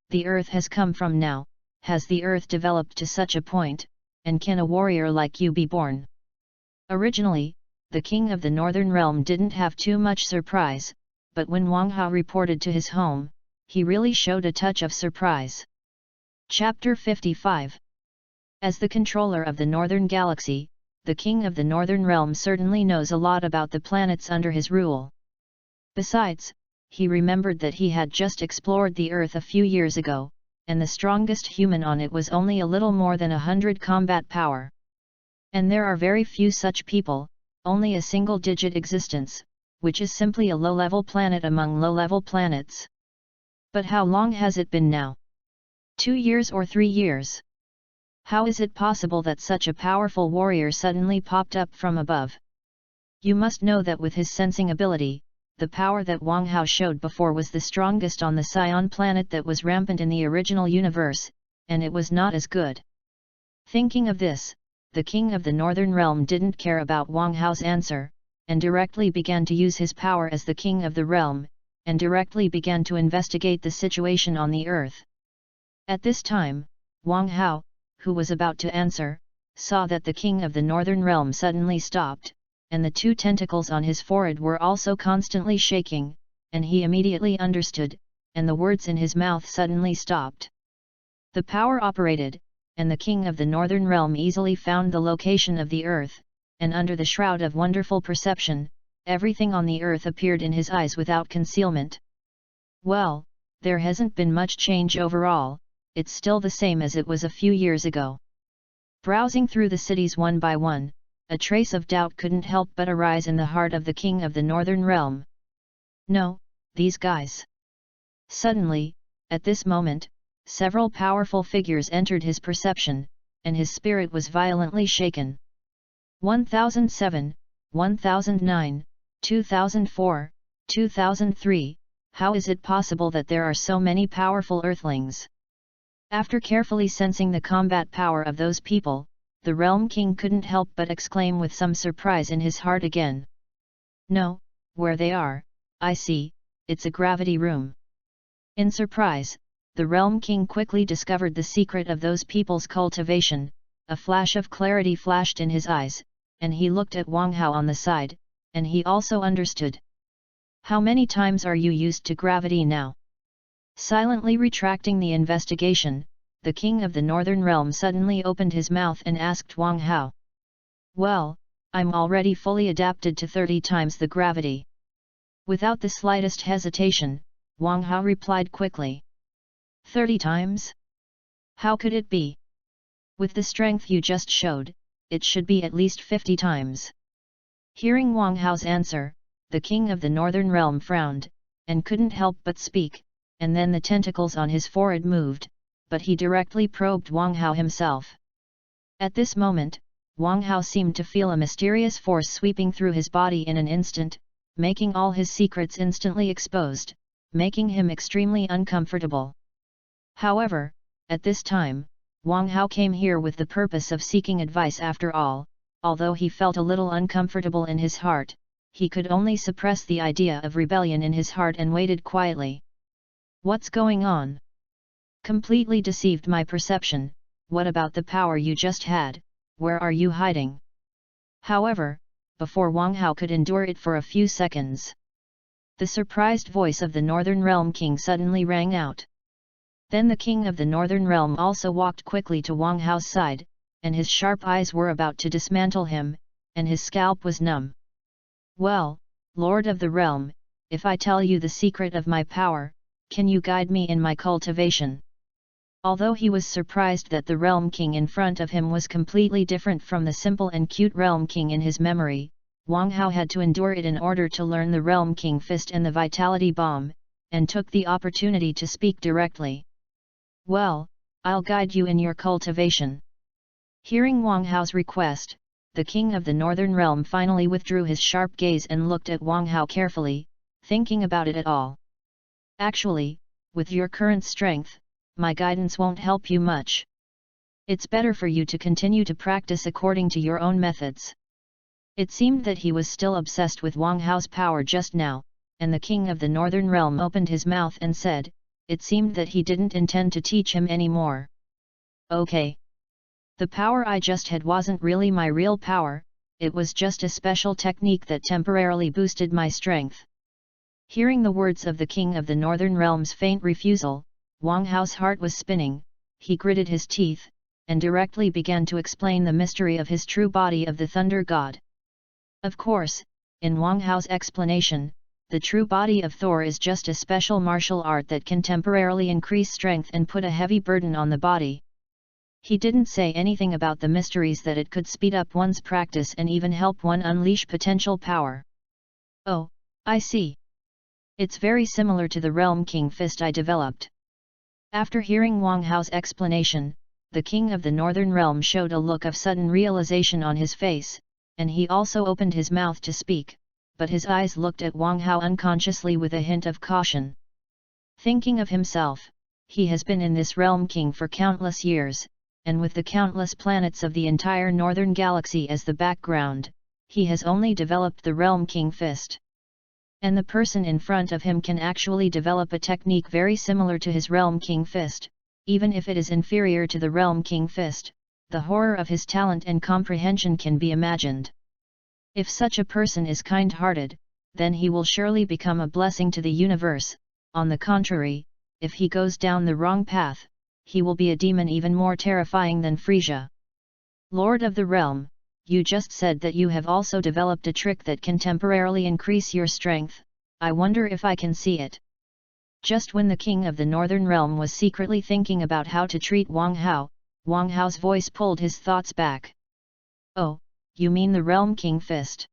The earth has come from now, has the earth developed to such a point, and can a warrior like you be born? Originally, the king of the northern realm didn't have too much surprise, but when Wang Hao reported to his home, he really showed a touch of surprise. Chapter 55. As the controller of the Northern Galaxy, the king of the Northern Realm certainly knows a lot about the planets under his rule. Besides, he remembered that he had just explored the Earth a few years ago, and the strongest human on it was only a little more than 100 combat power. And there are very few such people, only a single-digit existence, which is simply a low-level planet among low-level planets. But how long has it been now? 2 years or 3 years? How is it possible that such a powerful warrior suddenly popped up from above? You must know that with his sensing ability, the power that Wang Hao showed before was the strongest on the Scion planet that was rampant in the original universe, and it was not as good. Thinking of this, the king of the Northern Realm didn't care about Wang Hao's answer, and directly began to use his power as the king of the realm, and directly began to investigate the situation on the earth. At this time, Wang Hao, who was about to answer, saw that the king of the northern realm suddenly stopped, and the two tentacles on his forehead were also constantly shaking, and he immediately understood, and the words in his mouth suddenly stopped. The power operated, and the king of the northern realm easily found the location of the earth, and under the shroud of wonderful perception, everything on the earth appeared in his eyes without concealment. Well, there hasn't been much change overall, it's still the same as it was a few years ago. Browsing through the cities one by one, a trace of doubt couldn't help but arise in the heart of the king of the northern realm. No, these guys. Suddenly, at this moment, several powerful figures entered his perception, and his spirit was violently shaken. 1007, 1009, 2004, 2003, how is it possible that there are so many powerful earthlings? After carefully sensing the combat power of those people, the Realm King couldn't help but exclaim with some surprise in his heart again. No, where they are, I see, it's a gravity room. In surprise, the Realm King quickly discovered the secret of those people's cultivation. A flash of clarity flashed in his eyes, and he looked at Wang Hao on the side, and he also understood. How many times are you used to gravity now? Silently retracting the investigation, the king of the northern realm suddenly opened his mouth and asked Wang Hao. Well, I'm already fully adapted to 30 times the gravity. Without the slightest hesitation, Wang Hao replied quickly. 30 times? How could it be? With the strength you just showed, it should be at least 50 times. Hearing Wang Hao's answer, the king of the northern realm frowned, and couldn't help but speak, and then the tentacles on his forehead moved, but he directly probed Wang Hao himself. At this moment, Wang Hao seemed to feel a mysterious force sweeping through his body in an instant, making all his secrets instantly exposed, making him extremely uncomfortable. However, at this time, Wang Hao came here with the purpose of seeking advice after all. Although he felt a little uncomfortable in his heart, he could only suppress the idea of rebellion in his heart and waited quietly. What's going on? Completely deceived my perception. What about the power you just had? Where are you hiding? However, before Wang Hao could endure it for a few seconds, the surprised voice of the Northern Realm King suddenly rang out. Then the King of the Northern Realm also walked quickly to Wang Hao's side, and his sharp eyes were about to dismantle him, and his scalp was numb. Well, Lord of the Realm, if I tell you the secret of my power, can you guide me in my cultivation? Although he was surprised that the Realm King in front of him was completely different from the simple and cute Realm King in his memory, Wang Hao had to endure it in order to learn the Realm King Fist and the Vitality Bomb, and took the opportunity to speak directly. Well, I'll guide you in your cultivation. Hearing Wang Hao's request, the King of the Northern Realm finally withdrew his sharp gaze and looked at Wang Hao carefully, thinking about it at all. Actually, with your current strength, my guidance won't help you much. It's better for you to continue to practice according to your own methods. It seemed that he was still obsessed with Wang Hao's power just now, and the King of the Northern Realm opened his mouth and said, it seemed that he didn't intend to teach him any more. Okay. The power I just had wasn't really my real power, it was just a special technique that temporarily boosted my strength. Hearing the words of the King of the Northern Realm's faint refusal, Wang Hao's heart was spinning, he gritted his teeth, and directly began to explain the mystery of his true body of the Thunder God. Of course, in Wang Hao's explanation, the true body of Thor is just a special martial art that can temporarily increase strength and put a heavy burden on the body. He didn't say anything about the mysteries that it could speed up one's practice and even help one unleash potential power. Oh, I see. It's very similar to the Realm King Fist I developed. After hearing Wang Hao's explanation, the King of the Northern Realm showed a look of sudden realization on his face, and he also opened his mouth to speak, but his eyes looked at Wang Hao unconsciously with a hint of caution. Thinking of himself, he has been in this Realm King for countless years, and with the countless planets of the entire Northern Galaxy as the background, he has only developed the Realm King Fist. And the person in front of him can actually develop a technique very similar to his Realm King Fist, even if it is inferior to the Realm King Fist. The horror of his talent and comprehension can be imagined. If such a person is kind-hearted, then he will surely become a blessing to the universe. On the contrary, if he goes down the wrong path, he will be a demon even more terrifying than Frisia. Lord of the Realm, you just said that you have also developed a trick that can temporarily increase your strength. I wonder if I can see it. Just when the king of the Northern Realm was secretly thinking about how to treat Wang Hao, Wang Hao's voice pulled his thoughts back. Oh, you mean the Realm King Fist?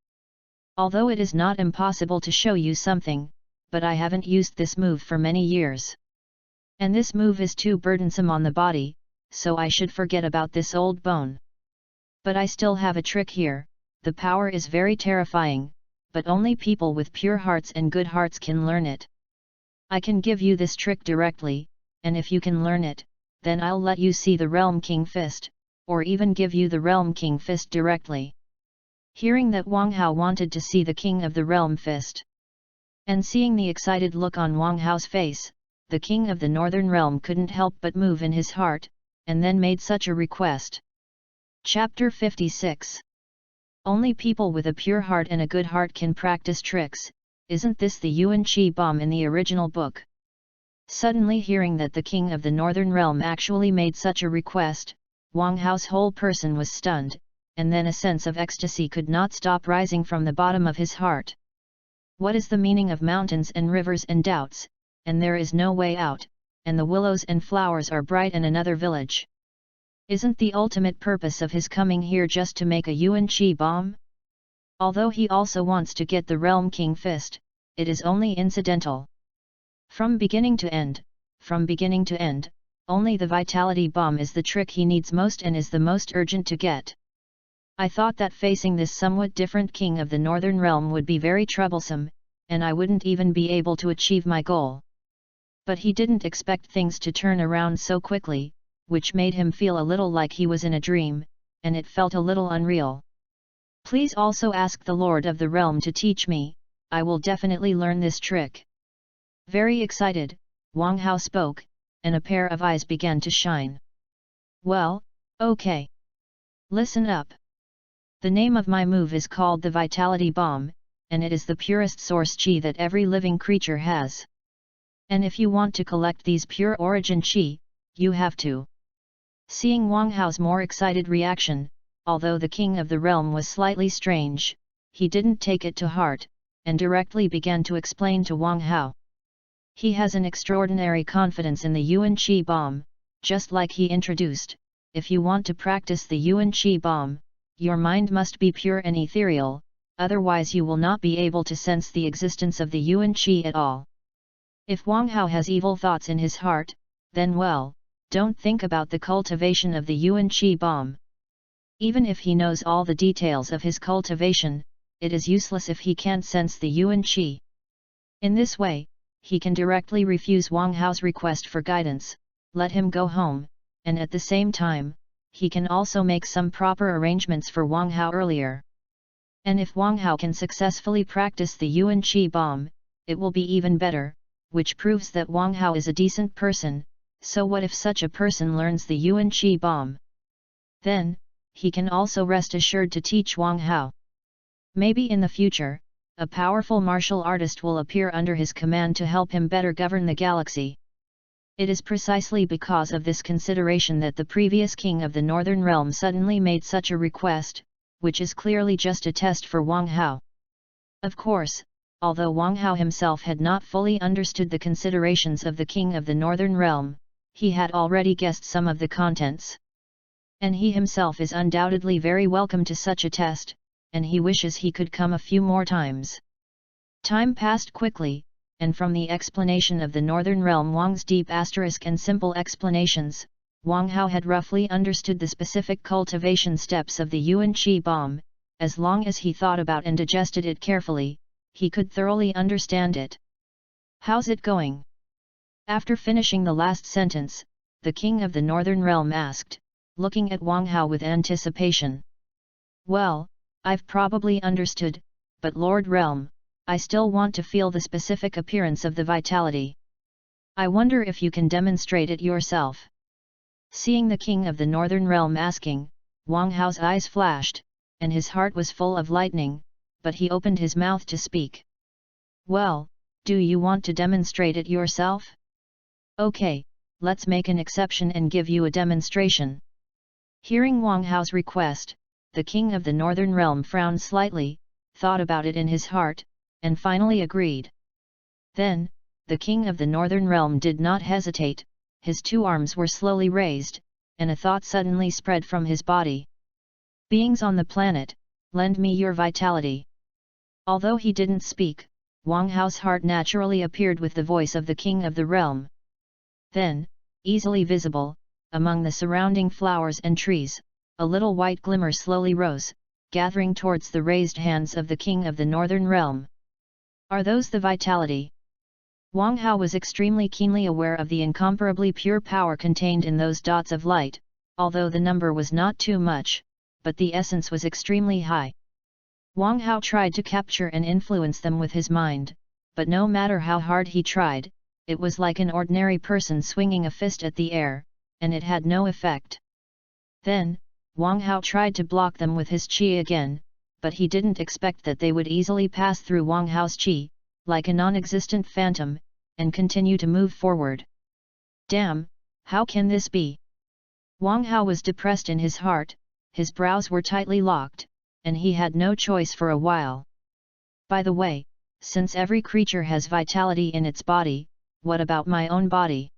Although it is not impossible to show you something, but I haven't used this move for many years. And this move is too burdensome on the body, so I should forget about this old bone. But I still have a trick here. The power is very terrifying, but only people with pure hearts and good hearts can learn it. I can give you this trick directly, and if you can learn it, then I'll let you see the Realm King Fist, or even give you the Realm King Fist directly. Hearing that Wang Hao wanted to see the King of the Realm Fist, and seeing the excited look on Wang Hao's face, the King of the Northern Realm couldn't help but move in his heart, and then made such a request. Chapter 56. Only people with a pure heart and a good heart can practice tricks. Isn't this the Yuan Qi bomb in the original book? Suddenly hearing that the King of the Northern Realm actually made such a request, Wang Hao's whole person was stunned, and then a sense of ecstasy could not stop rising from the bottom of his heart. What is the meaning of mountains and rivers and doubts, and there is no way out, and the willows and flowers are bright in another village? Isn't the ultimate purpose of his coming here just to make a Yuan Qi bomb? Although he also wants to get the Realm King Fist, it is only incidental. From beginning to end, only the Vitality Bomb is the trick he needs most and is the most urgent to get. I thought that facing this somewhat different King of the Northern Realm would be very troublesome, and I wouldn't even be able to achieve my goal. But he didn't expect things to turn around so quickly, which made him feel a little like he was in a dream, and it felt a little unreal. Please also ask the Lord of the Realm to teach me, I will definitely learn this trick. Very excited, Wang Hao spoke, and a pair of eyes began to shine. Well, okay. Listen up. The name of my move is called the Vitality Bomb, and it is the purest source Qi that every living creature has. And if you want to collect these pure origin Qi, you have to. Seeing Wang Hao's more excited reaction, although the King of the Realm was slightly strange, he didn't take it to heart, and directly began to explain to Wang Hao. He has an extraordinary confidence in the Yuan Qi bomb, just like he introduced. If you want to practice the Yuan Qi bomb, your mind must be pure and ethereal, otherwise you will not be able to sense the existence of the Yuan Qi at all. If Wang Hao has evil thoughts in his heart, then well, don't think about the cultivation of the Yuan Qi bomb. Even if he knows all the details of his cultivation, it is useless if he can't sense the Yuan Qi. In this way, he can directly refuse Wang Hao's request for guidance, let him go home, and at the same time, he can also make some proper arrangements for Wang Hao earlier. And if Wang Hao can successfully practice the Yuan Qi bomb, it will be even better, which proves that Wang Hao is a decent person. So what if such a person learns the Yuan Qi bomb? Then, he can also rest assured to teach Wang Hao. Maybe in the future, a powerful martial artist will appear under his command to help him better govern the galaxy. It is precisely because of this consideration that the previous King of the Northern Realm suddenly made such a request, which is clearly just a test for Wang Hao. Of course, although Wang Hao himself had not fully understood the considerations of the King of the Northern Realm, he had already guessed some of the contents. And he himself is undoubtedly very welcome to such a test, and he wishes he could come a few more times. Time passed quickly, and from the explanation of the Northern Realm Wang's deep asterisk and simple explanations, Wang Hao had roughly understood the specific cultivation steps of the Yuan Qi bomb. As long as he thought about and digested it carefully, he could thoroughly understand it. How's it going? After finishing the last sentence, the King of the Northern Realm asked, looking at Wang Hao with anticipation. Well, I've probably understood, but Lord Realm, I still want to feel the specific appearance of the vitality. I wonder if you can demonstrate it yourself. Seeing the King of the Northern Realm asking, Wang Hao's eyes flashed, and his heart was full of lightning, but he opened his mouth to speak. Well, do you want to demonstrate it yourself? Okay, let's make an exception and give you a demonstration. Hearing Wang Hao's request, the King of the Northern Realm frowned slightly, thought about it in his heart, and finally agreed. Then, the King of the Northern Realm did not hesitate, his two arms were slowly raised, and a thought suddenly spread from his body. Beings on the planet, lend me your vitality. Although he didn't speak, Wang Hao's heart naturally appeared with the voice of the King of the Realm. Then, easily visible, among the surrounding flowers and trees, a little white glimmer slowly rose, gathering towards the raised hands of the King of the Northern Realm. Are those the vitality? Wang Hao was extremely keenly aware of the incomparably pure power contained in those dots of light, although the number was not too much, but the essence was extremely high. Wang Hao tried to capture and influence them with his mind, but no matter how hard he tried, it was like an ordinary person swinging a fist at the air, and it had no effect. Then, Wang Hao tried to block them with his qi again, but he didn't expect that they would easily pass through Wang Hao's qi, like a non-existent phantom, and continue to move forward. Damn, how can this be? Wang Hao was depressed in his heart, his brows were tightly locked, and he had no choice for a while. By the way, since every creature has vitality in its body, what about my own body?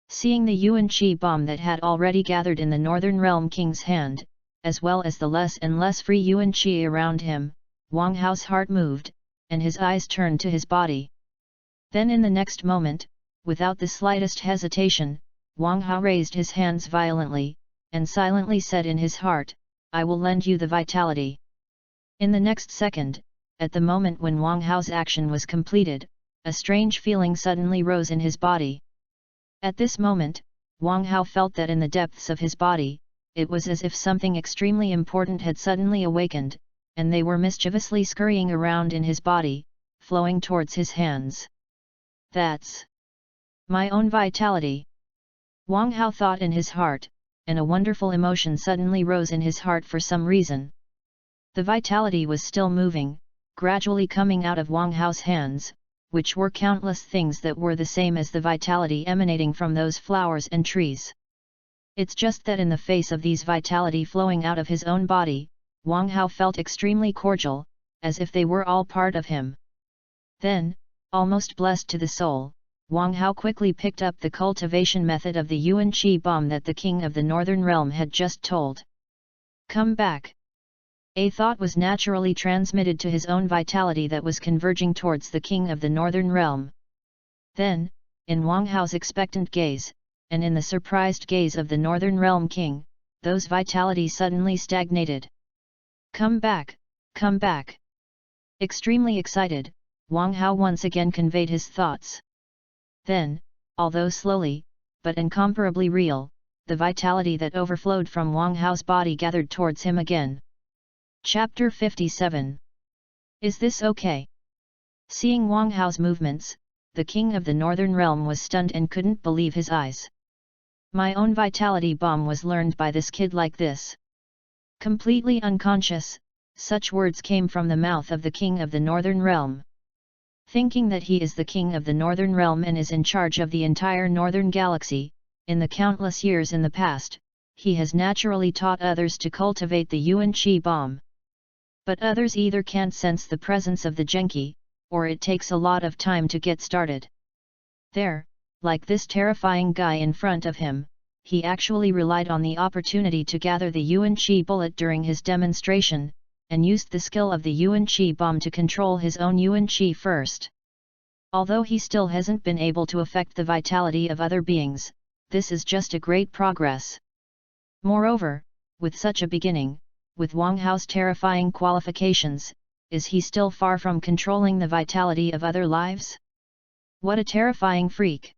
Seeing the Yuan Qi bomb that had already gathered in the Northern Realm King's hand, as well as the less and less free Yuan Qi around him, Wang Hao's heart moved, and his eyes turned to his body. Then in the next moment, without the slightest hesitation, Wang Hao raised his hands violently, and silently said in his heart, I will lend you the vitality. In the next second, at the moment when Wang Hao's action was completed, a strange feeling suddenly rose in his body. At this moment, Wang Hao felt that in the depths of his body, it was as if something extremely important had suddenly awakened, and they were mischievously scurrying around in his body, flowing towards his hands. That's my own vitality. Wang Hao thought in his heart, and a wonderful emotion suddenly rose in his heart for some reason. The vitality was still moving, gradually coming out of Wang Hao's hands, which were countless things that were the same as the vitality emanating from those flowers and trees. It's just that in the face of these vitality flowing out of his own body, Wang Hao felt extremely cordial, as if they were all part of him. Then, almost blessed to the soul, Wang Hao quickly picked up the cultivation method of the Yuan Qi bomb that the King of the Northern Realm had just told. Come back. A thought was naturally transmitted to his own vitality that was converging towards the King of the Northern Realm. Then, in Wang Hao's expectant gaze, and in the surprised gaze of the Northern Realm King, those vitalities suddenly stagnated. Come back, come back. Extremely excited, Wang Hao once again conveyed his thoughts. Then, although slowly, but incomparably real, the vitality that overflowed from Wang Hao's body gathered towards him again. Chapter 57. Is this okay? Seeing Wang Hao's movements, the King of the Northern Realm was stunned and couldn't believe his eyes. My own vitality bomb was learned by this kid like this. Completely unconscious, such words came from the mouth of the King of the Northern Realm. Thinking that he is the King of the Northern Realm and is in charge of the entire Northern Galaxy, in the countless years in the past, he has naturally taught others to cultivate the Yuan Qi bomb. But others either can't sense the presence of the Genki, or it takes a lot of time to get started. There, like this terrifying guy in front of him, he actually relied on the opportunity to gather the Yuan Qi bullet during his demonstration, and used the skill of the Yuan Qi bomb to control his own Yuan Qi first. Although he still hasn't been able to affect the vitality of other beings, this is just a great progress. Moreover, with such a beginning, with Wang Hao's terrifying qualifications, is he still far from controlling the vitality of other lives? What a terrifying freak!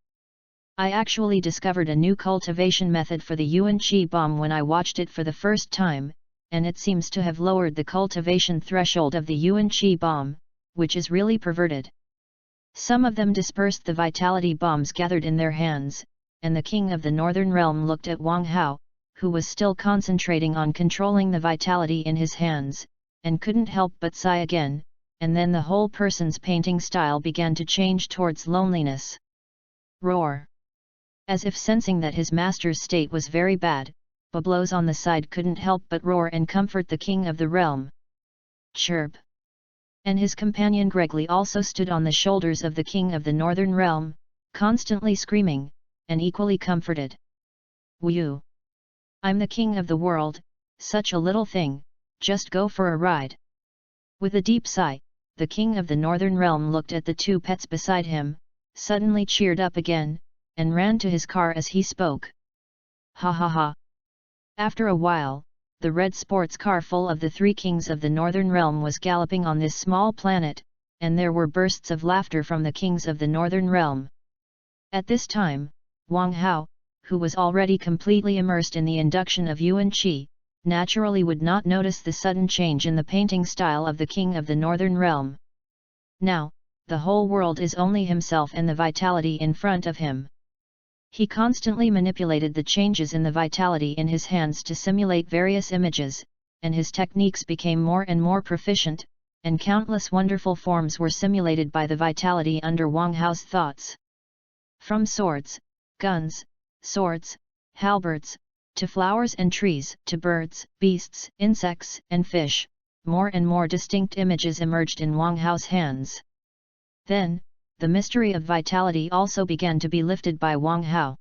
I actually discovered a new cultivation method for the Yuan Qi bomb when I watched it for the first time, and it seems to have lowered the cultivation threshold of the yuan qi bomb, which is really perverted. Some of them dispersed the vitality bombs gathered in their hands, and the king of the northern realm looked at Wang Hao, who was still concentrating on controlling the vitality in his hands, and couldn't help but sigh again, and then the whole person's painting style began to change towards loneliness. Roar! As if sensing that his master's state was very bad, Bablos on the side couldn't help but roar and comfort the king of the realm. Chirp! And his companion Gregly also stood on the shoulders of the king of the northern realm, constantly screaming, and equally comforted. Whew! I'm the king of the world, such a little thing, just go for a ride. With a deep sigh, the king of the northern realm looked at the two pets beside him, suddenly cheered up again, and ran to his car as he spoke. Ha ha ha! After a while, the red sports car full of the three kings of the northern realm was galloping on this small planet, and there were bursts of laughter from the kings of the northern realm. At this time, Wang Hao, who was already completely immersed in the induction of yuan qi, naturally would not notice the sudden change in the painting style of the king of the northern realm. Now, the whole world is only himself and the vitality in front of him. He constantly manipulated the changes in the vitality in his hands to simulate various images, and his techniques became more and more proficient, and countless wonderful forms were simulated by the vitality under Wang Hao's thoughts. From swords, guns, swords, halberds, to flowers and trees, to birds, beasts, insects, and fish, more and more distinct images emerged in Wang Hao's hands. Then, the mystery of vitality also began to be lifted by Wang Hao.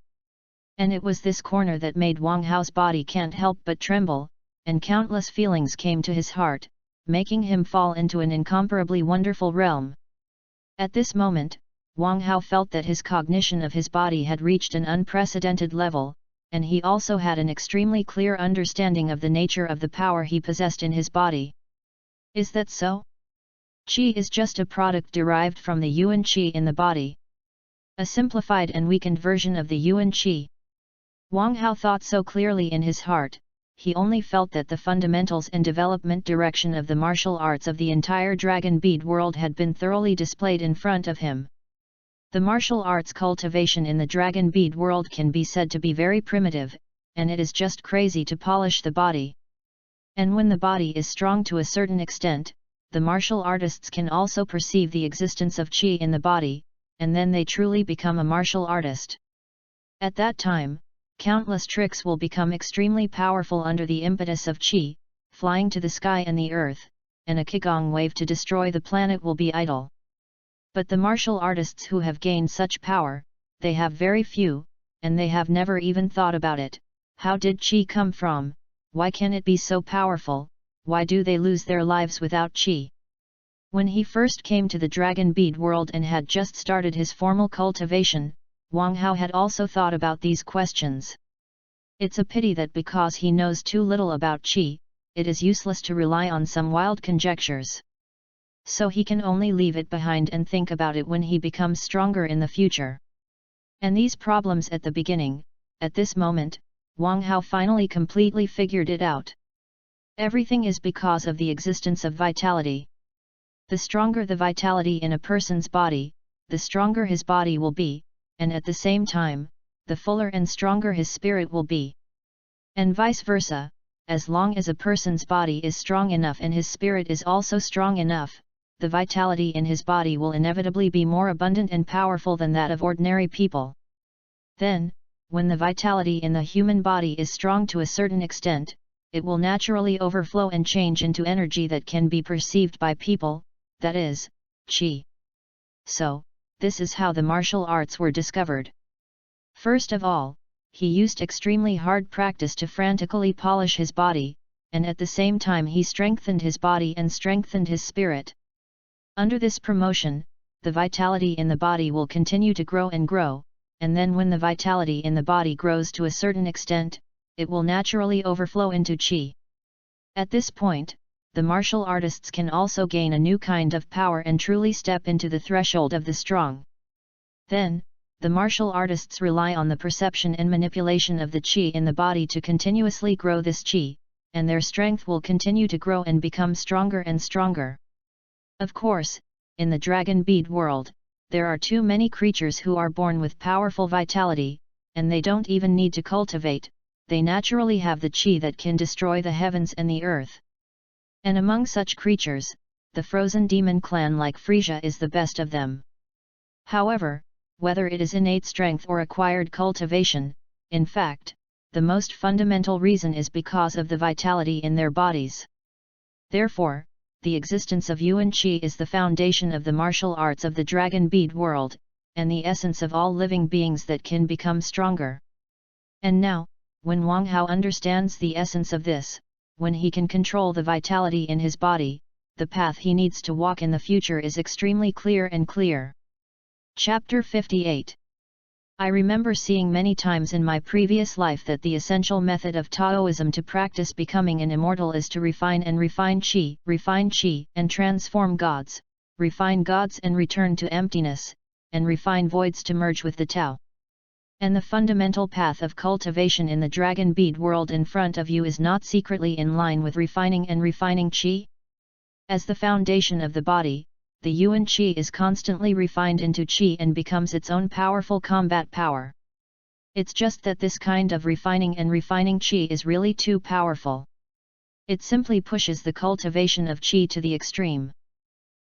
And it was this corner that made Wang Hao's body can't help but tremble, and countless feelings came to his heart, making him fall into an incomparably wonderful realm. At this moment, Wang Hao felt that his cognition of his body had reached an unprecedented level, and he also had an extremely clear understanding of the nature of the power he possessed in his body. Is that so? Qi is just a product derived from the yuan qi in the body. A simplified and weakened version of the yuan qi. Wang Hao thought so clearly in his heart, he only felt that the fundamentals and development direction of the martial arts of the entire dragon bead world had been thoroughly displayed in front of him. The martial arts cultivation in the dragon bead world can be said to be very primitive, and it is just crazy to polish the body. And when the body is strong to a certain extent, the martial artists can also perceive the existence of qi in the body, and then they truly become a martial artist. At that time, countless tricks will become extremely powerful under the impetus of qi, flying to the sky and the earth, and a qigong wave to destroy the planet will be idle. But the martial artists who have gained such power, they have very few, and they have never even thought about it. How did qi come from? Why can it be so powerful? Why do they lose their lives without qi? When he first came to the dragon bead world and had just started his formal cultivation, Wang Hao had also thought about these questions. It's a pity that because he knows too little about qi, it is useless to rely on some wild conjectures. So he can only leave it behind and think about it when he becomes stronger in the future. And these problems at the beginning, at this moment, Wang Hao finally completely figured it out. Everything is because of the existence of vitality. The stronger the vitality in a person's body, the stronger his body will be, and at the same time, the fuller and stronger his spirit will be. And vice versa, as long as a person's body is strong enough and his spirit is also strong enough, the vitality in his body will inevitably be more abundant and powerful than that of ordinary people. Then, when the vitality in the human body is strong to a certain extent, it will naturally overflow and change into energy that can be perceived by people, that is, qi. So, this is how the martial arts were discovered. First of all, he used extremely hard practice to frantically polish his body, and at the same time he strengthened his body and strengthened his spirit. Under this promotion, the vitality in the body will continue to grow, and then when the vitality in the body grows to a certain extent, it will naturally overflow into qi. At this point, the martial artists can also gain a new kind of power and truly step into the threshold of the strong. Then, the martial artists rely on the perception and manipulation of the qi in the body to continuously grow this qi, and their strength will continue to grow and become stronger and stronger. Of course, in the dragon bead world, there are too many creatures who are born with powerful vitality, and they don't even need to cultivate, they naturally have the chi that can destroy the heavens and the earth. And among such creatures, the frozen demon clan like Frisia is the best of them. However, whether it is innate strength or acquired cultivation, in fact, the most fundamental reason is because of the vitality in their bodies. Therefore, the existence of Yuan Qi is the foundation of the martial arts of the dragon bead world, and the essence of all living beings that can become stronger. And now, when Wang Hao understands the essence of this, when he can control the vitality in his body, the path he needs to walk in the future is extremely clear and clear. Chapter 58. I remember seeing many times in my previous life that the essential method of Taoism to practice becoming an immortal is to refine qi, and transform gods, refine gods and return to emptiness, and refine voids to merge with the Tao. And the fundamental path of cultivation in the dragon bead world in front of you is not secretly in line with refining qi? As the foundation of the body, the Yuan Qi is constantly refined into Qi and becomes its own powerful combat power. It's just that this kind of refining Qi is really too powerful. It simply pushes the cultivation of Qi to the extreme.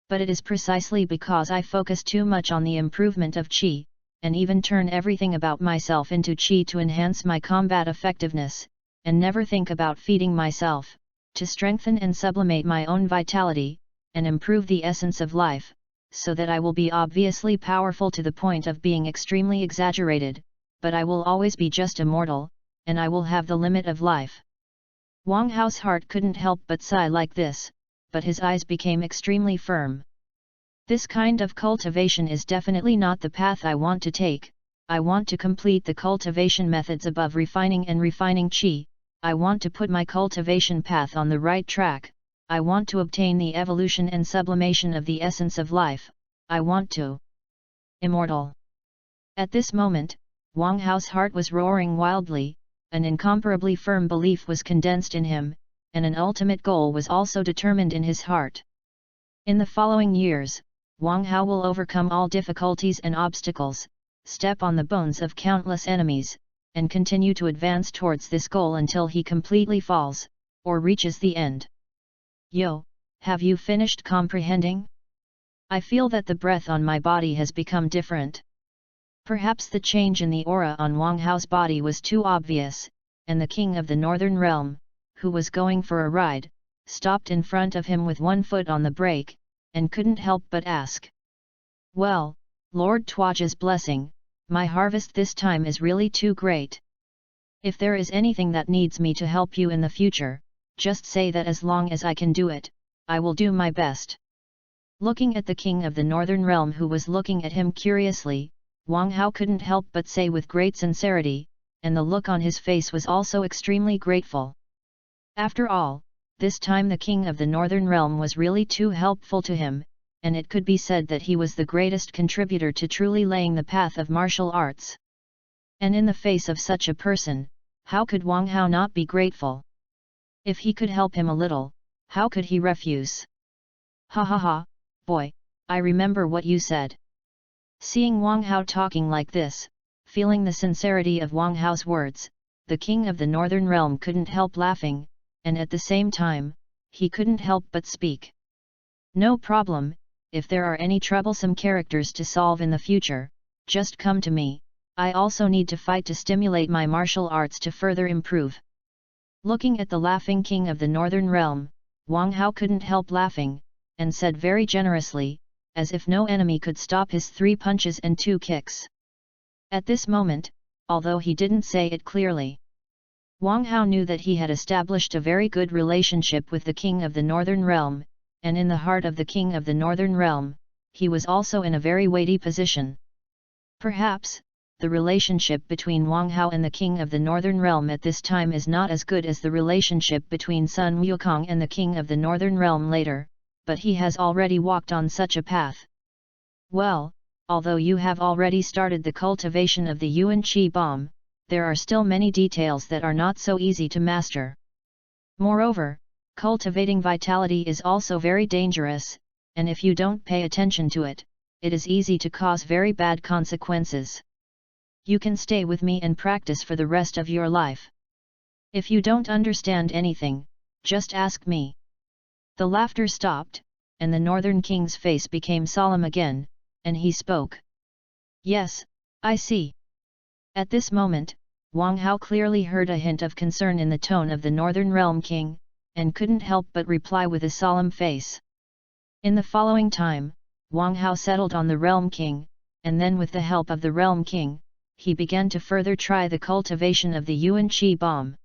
But it is precisely because I focus too much on the improvement of Qi, and even turn everything about myself into Qi to enhance my combat effectiveness, and never think about feeding myself, to strengthen and sublimate my own vitality, and improve the essence of life, so that I will be obviously powerful to the point of being extremely exaggerated, but I will always be just immortal, and I will have the limit of life. Wang Hao's heart couldn't help but sigh like this, but his eyes became extremely firm. This kind of cultivation is definitely not the path I want to take. I want to complete the cultivation methods above refining qi, I want to put my cultivation path on the right track, I want to obtain the evolution and sublimation of the essence of life, I want to immortal. At this moment, Wang Hao's heart was roaring wildly, an incomparably firm belief was condensed in him, and an ultimate goal was also determined in his heart. In the following years, Wang Hao will overcome all difficulties and obstacles, step on the bones of countless enemies, and continue to advance towards this goal until he completely falls, or reaches the end. Yo, have you finished comprehending? I feel that the breath on my body has become different. Perhaps the change in the aura on Wang Hao's body was too obvious, and the king of the northern realm, who was going for a ride, stopped in front of him with one foot on the brake, and couldn't help but ask. Well, Lord Tuaja's blessing, my harvest this time is really too great. If there is anything that needs me to help you in the future, just say that as long as I can do it, I will do my best. Looking at the king of the northern realm who was looking at him curiously, Wang Hao couldn't help but say with great sincerity, and the look on his face was also extremely grateful. After all, this time the king of the northern realm was really too helpful to him, and it could be said that he was the greatest contributor to truly laying the path of martial arts. And in the face of such a person, how could Wang Hao not be grateful? If he could help him a little, how could he refuse? Ha ha ha, boy, I remember what you said. Seeing Wang Hao talking like this, feeling the sincerity of Wang Hao's words, the king of the northern realm couldn't help laughing, and at the same time, he couldn't help but speak. No problem, if there are any troublesome characters to solve in the future, just come to me, I also need to fight to stimulate my martial arts to further improve. Looking at the laughing king of the northern realm, Wang Hao couldn't help laughing, and said very generously, as if no enemy could stop his 3 punches and 2 kicks. At this moment, although he didn't say it clearly, Wang Hao knew that he had established a very good relationship with the king of the northern realm, and in the heart of the king of the northern realm, he was also in a very weighty position. Perhaps, the relationship between Wang Hao and the king of the northern realm at this time is not as good as the relationship between Sun Wukong and the king of the northern realm later, but he has already walked on such a path. Well, although you have already started the cultivation of the Yuan Qi bomb, there are still many details that are not so easy to master. Moreover, cultivating vitality is also very dangerous, and if you don't pay attention to it, it is easy to cause very bad consequences. You can stay with me and practice for the rest of your life. If you don't understand anything, just ask me." The laughter stopped, and the Northern King's face became solemn again, and he spoke. "Yes, I see." At this moment, Wang Hao clearly heard a hint of concern in the tone of the Northern Realm King, and couldn't help but reply with a solemn face. In the following time, Wang Hao settled on the Realm King, and then with the help of the Realm King, he began to further try the cultivation of the Yuan Qi bomb.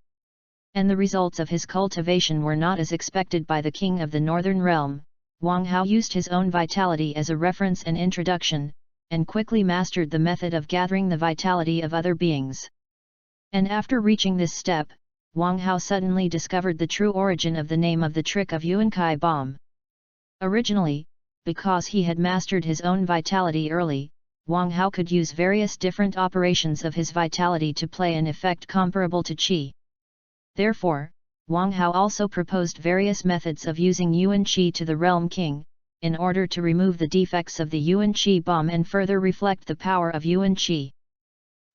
And the results of his cultivation were not as expected by the King of the Northern Realm. Wang Hao used his own vitality as a reference and introduction, and quickly mastered the method of gathering the vitality of other beings. And after reaching this step, Wang Hao suddenly discovered the true origin of the name of the trick of Yuan Qi bomb. Originally, because he had mastered his own vitality early, Wang Hao could use various different operations of his vitality to play an effect comparable to Qi. Therefore, Wang Hao also proposed various methods of using Yuan Qi to the Realm King, in order to remove the defects of the Yuan Qi bomb and further reflect the power of Yuan Qi.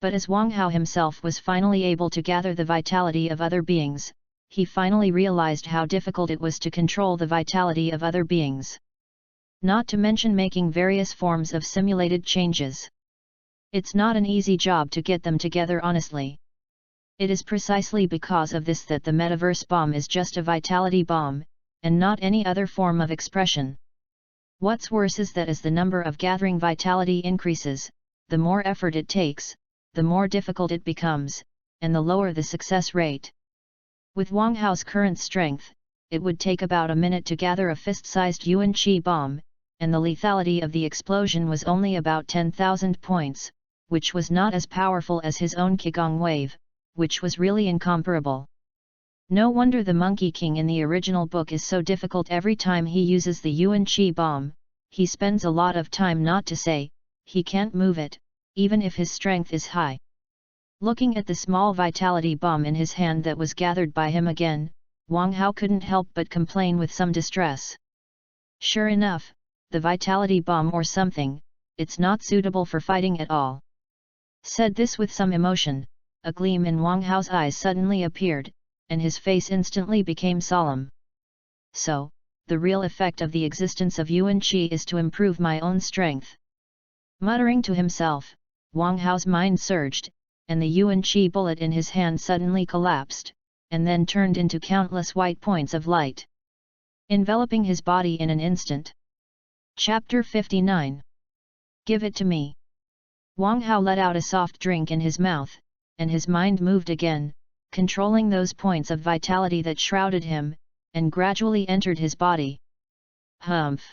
But as Wang Hao himself was finally able to gather the vitality of other beings, he finally realized how difficult it was to control the vitality of other beings. Not to mention making various forms of simulated changes. It's not an easy job to get them together honestly. It is precisely because of this that the metaverse bomb is just a vitality bomb, and not any other form of expression. What's worse is that as the number of gathering vitality increases, the more effort it takes, the more difficult it becomes, and the lower the success rate. With Wang Hao's current strength, it would take about a minute to gather a fist-sized Yuan Qi bomb, and the lethality of the explosion was only about 10,000 points, which was not as powerful as his own Qigong wave, which was really incomparable. No wonder the Monkey King in the original book is so difficult every time he uses the Yuan Qi bomb. He spends a lot of time, not to say, he can't move it, even if his strength is high. Looking at the small vitality bomb in his hand that was gathered by him again, Wang Hao couldn't help but complain with some distress. Sure enough, the vitality bomb or something, it's not suitable for fighting at all. Said this with some emotion. A gleam in Wang Hao's eyes suddenly appeared, and his face instantly became solemn. So, the real effect of the existence of Yuan Qi is to improve my own strength. Muttering to himself, Wang Hao's mind surged, and the Yuan Qi bullet in his hand suddenly collapsed, and then turned into countless white points of light, enveloping his body in an instant. Chapter 59. Give it to me. Wang Hao let out a soft drink in his mouth, and his mind moved again, controlling those points of vitality that shrouded him, and gradually entered his body. Humph!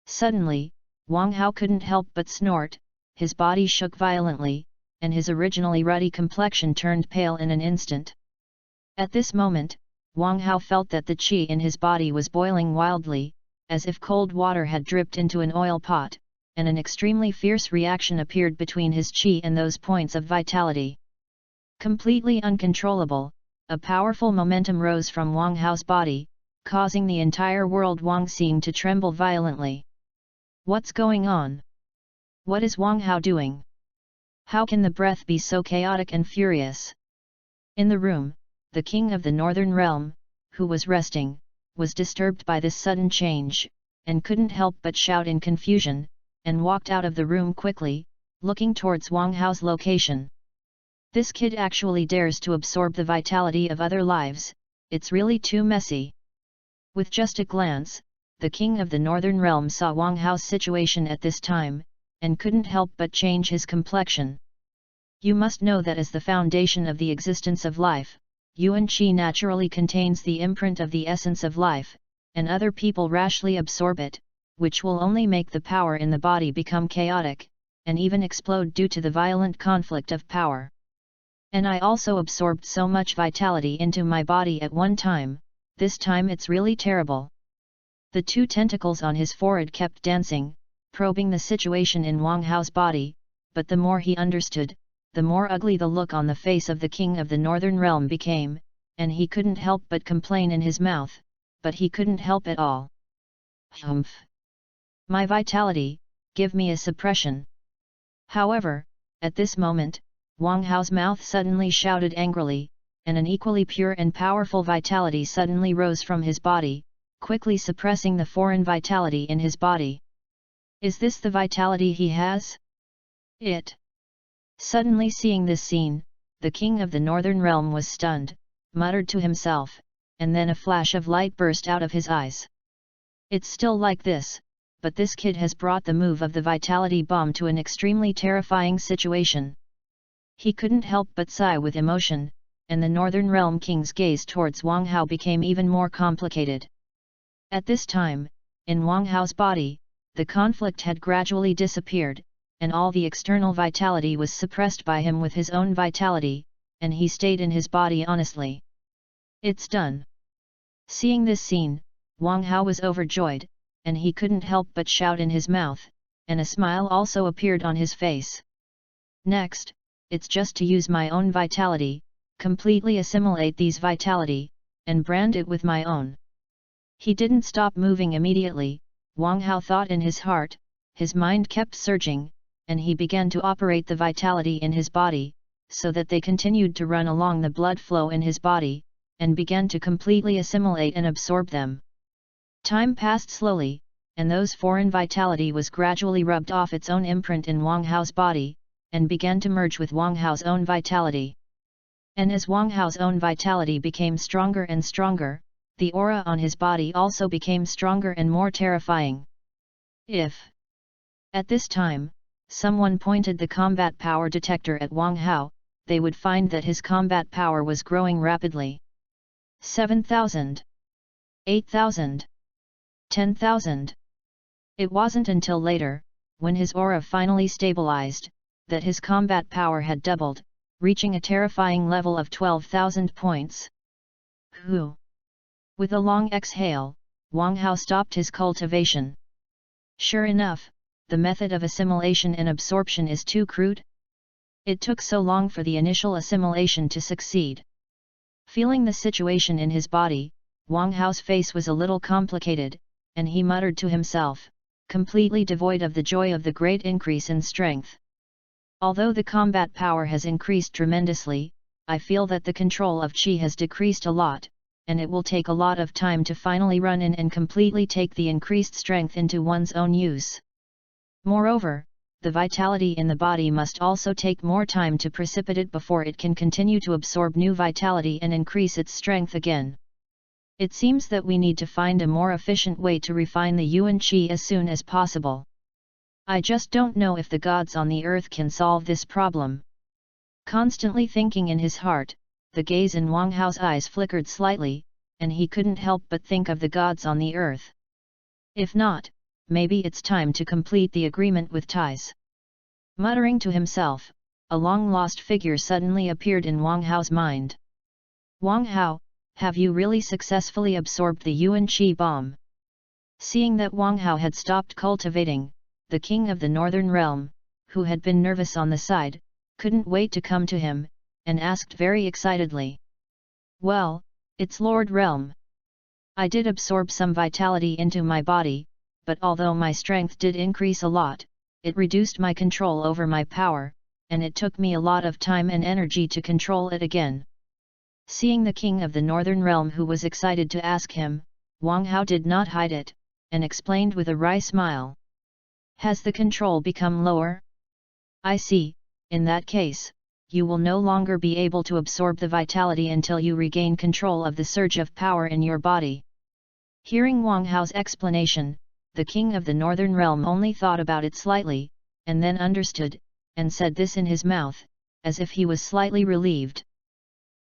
Suddenly, Wang Hao couldn't help but snort, his body shook violently, and his originally ruddy complexion turned pale in an instant. At this moment, Wang Hao felt that the qi in his body was boiling wildly, as if cold water had dripped into an oil pot, and an extremely fierce reaction appeared between his qi and those points of vitality. Completely uncontrollable, a powerful momentum rose from Wang Hao's body, causing the entire world Wang Xing to tremble violently. What's going on? What is Wang Hao doing? How can the breath be so chaotic and furious? In the room, the king of the Northern Realm, who was resting, was disturbed by this sudden change, and couldn't help but shout in confusion, and walked out of the room quickly, looking towards Wang Hao's location. This kid actually dares to absorb the vitality of other lives, it's really too messy. With just a glance, the king of the Northern Realm saw Wang Hao's situation at this time, and couldn't help but change his complexion. You must know that as the foundation of the existence of life, Yuan Qi naturally contains the imprint of the essence of life, and other people rashly absorb it, which will only make the power in the body become chaotic, and even explode due to the violent conflict of power. And I also absorbed so much vitality into my body at one time, this time it's really terrible. The two tentacles on his forehead kept dancing, probing the situation in Wang Hao's body, but the more he understood, the more ugly the look on the face of the king of the Northern Realm became, and he couldn't help but complain in his mouth, but he couldn't help at all. Humph! My vitality, give me a suppression. However, at this moment, Wang Hao's mouth suddenly shouted angrily, and an equally pure and powerful vitality suddenly rose from his body, quickly suppressing the foreign vitality in his body. Is this the vitality he has? Suddenly seeing this scene, the king of the northern realm was stunned, muttered to himself, and then a flash of light burst out of his eyes. It's still like this, but this kid has brought the move of the vitality bomb to an extremely terrifying situation. He couldn't help but sigh with emotion, and the northern realm king's gaze towards Wang Hao became even more complicated. At this time, in Wang Hao's body, the conflict had gradually disappeared, and all the external vitality was suppressed by him with his own vitality, and he stayed in his body honestly. It's done. Seeing this scene, Wang Hao was overjoyed, and he couldn't help but shout in his mouth, and a smile also appeared on his face. Next, it's just to use my own vitality, completely assimilate these vitality, and brand it with my own. He didn't stop moving immediately. Wang Hao thought in his heart, his mind kept searching, and he began to operate the vitality in his body, so that they continued to run along the blood flow in his body, and began to completely assimilate and absorb them. Time passed slowly, and those foreign vitality was gradually rubbed off its own imprint in Wang Hao's body, and began to merge with Wang Hao's own vitality. And as Wang Hao's own vitality became stronger and stronger, the aura on his body also became stronger and more terrifying. If at this time, someone pointed the combat power detector at Wang Hao, they would find that his combat power was growing rapidly. 7,000. 8,000. 10,000. It wasn't until later, when his aura finally stabilized, that his combat power had doubled, reaching a terrifying level of 12,000 points. With a long exhale, Wang Hao stopped his cultivation. Sure enough, the method of assimilation and absorption is too crude. It took so long for the initial assimilation to succeed. Feeling the situation in his body, Wang Hao's face was a little complicated, and he muttered to himself, completely devoid of the joy of the great increase in strength. Although the combat power has increased tremendously, I feel that the control of Qi has decreased a lot, and it will take a lot of time to finally run in and completely take the increased strength into one's own use. Moreover, the vitality in the body must also take more time to precipitate before it can continue to absorb new vitality and increase its strength again. It seems that we need to find a more efficient way to refine the Yuan Qi as soon as possible. I just don't know if the gods on the earth can solve this problem. Constantly thinking in his heart, the gaze in Wang Hao's eyes flickered slightly, and he couldn't help but think of the gods on the earth. If not, maybe it's time to complete the agreement with Tais. Muttering to himself, a long-lost figure suddenly appeared in Wang Hao's mind. Wang Hao, have you really successfully absorbed the Yuan Qi bomb? Seeing that Wang Hao had stopped cultivating, the king of the northern realm, who had been nervous on the side, couldn't wait to come to him, and asked very excitedly. Well, it's Lord Realm. I did absorb some vitality into my body, but although my strength did increase a lot, it reduced my control over my power, and it took me a lot of time and energy to control it again. Seeing the king of the northern realm who was excited to ask him, Wang Hao did not hide it, and explained with a wry smile. Has the control become lower? I see, in that case, you will no longer be able to absorb the vitality until you regain control of the surge of power in your body. Hearing Wang Hao's explanation, the king of the northern realm only thought about it slightly, and then understood, and said this in his mouth, as if he was slightly relieved.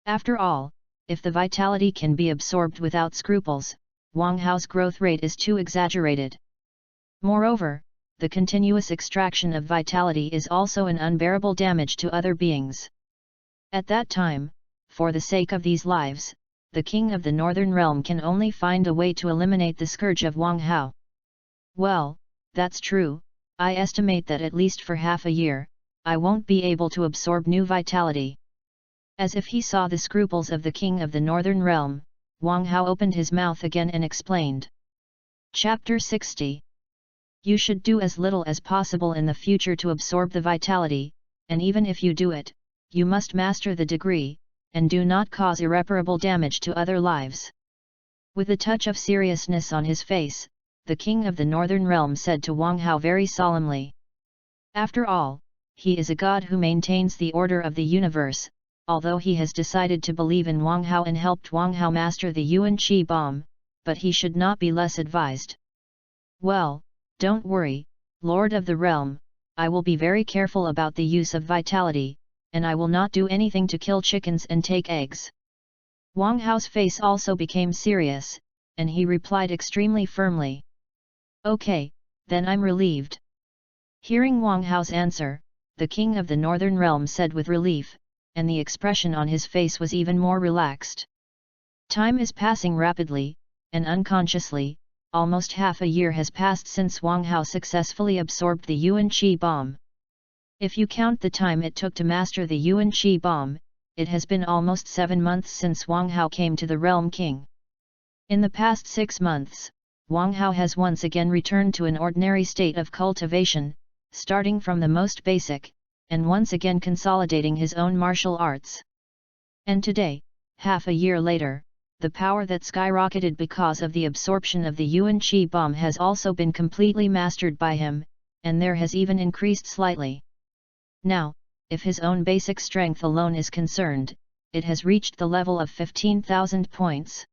After all, if the vitality can be absorbed without scruples, Wang Hao's growth rate is too exaggerated. Moreover, the continuous extraction of vitality is also an unbearable damage to other beings. At that time, for the sake of these lives, the king of the northern realm can only find a way to eliminate the scourge of Wang Hao. Well, that's true. I estimate that at least for half a year, I won't be able to absorb new vitality. As if he saw the scruples of the king of the northern realm, Wang Hao opened his mouth again and explained. Chapter 60. You should do as little as possible in the future to absorb the vitality, and even if you do it, you must master the degree, and do not cause irreparable damage to other lives. With a touch of seriousness on his face, the king of the northern realm said to Wang Hao very solemnly. After all, he is a god who maintains the order of the universe, although he has decided to believe in Wang Hao and helped Wang Hao master the Yuan Qi bomb, but he should not be less advised. Well, don't worry, Lord of the Realm, I will be very careful about the use of vitality, and I will not do anything to kill chickens and take eggs. Wang Hao's face also became serious, and he replied extremely firmly. Okay, then I'm relieved. Hearing Wang Hao's answer, the king of the northern realm said with relief, and the expression on his face was even more relaxed. Time is passing rapidly, and unconsciously, almost half a year has passed since Wang Hao successfully absorbed the Yuan Qi bomb. If you count the time it took to master the Yuan Qi bomb, it has been almost 7 months since Wang Hao came to the Realm King. In the past 6 months, Wang Hao has once again returned to an ordinary state of cultivation, starting from the most basic, and once again consolidating his own martial arts. And today, half a year later, the power that skyrocketed because of the absorption of the Yuan Qi bomb has also been completely mastered by him, and there has even increased slightly. Now, if his own basic strength alone is concerned, it has reached the level of 15,000 points.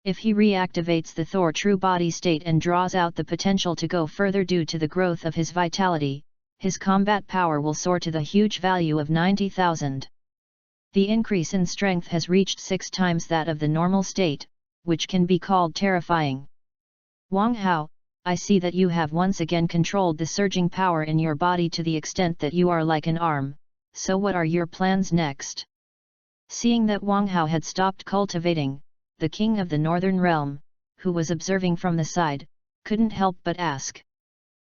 If he reactivates the Thor true body state and draws out the potential to go further due to the growth of his vitality, his combat power will soar to the huge value of 90,000. The increase in strength has reached 6 times that of the normal state, which can be called terrifying. Wang Hao, I see that you have once again controlled the surging power in your body to the extent that you are like an arm, so what are your plans next? Seeing that Wang Hao had stopped cultivating, the king of the northern realm, who was observing from the side, couldn't help but ask.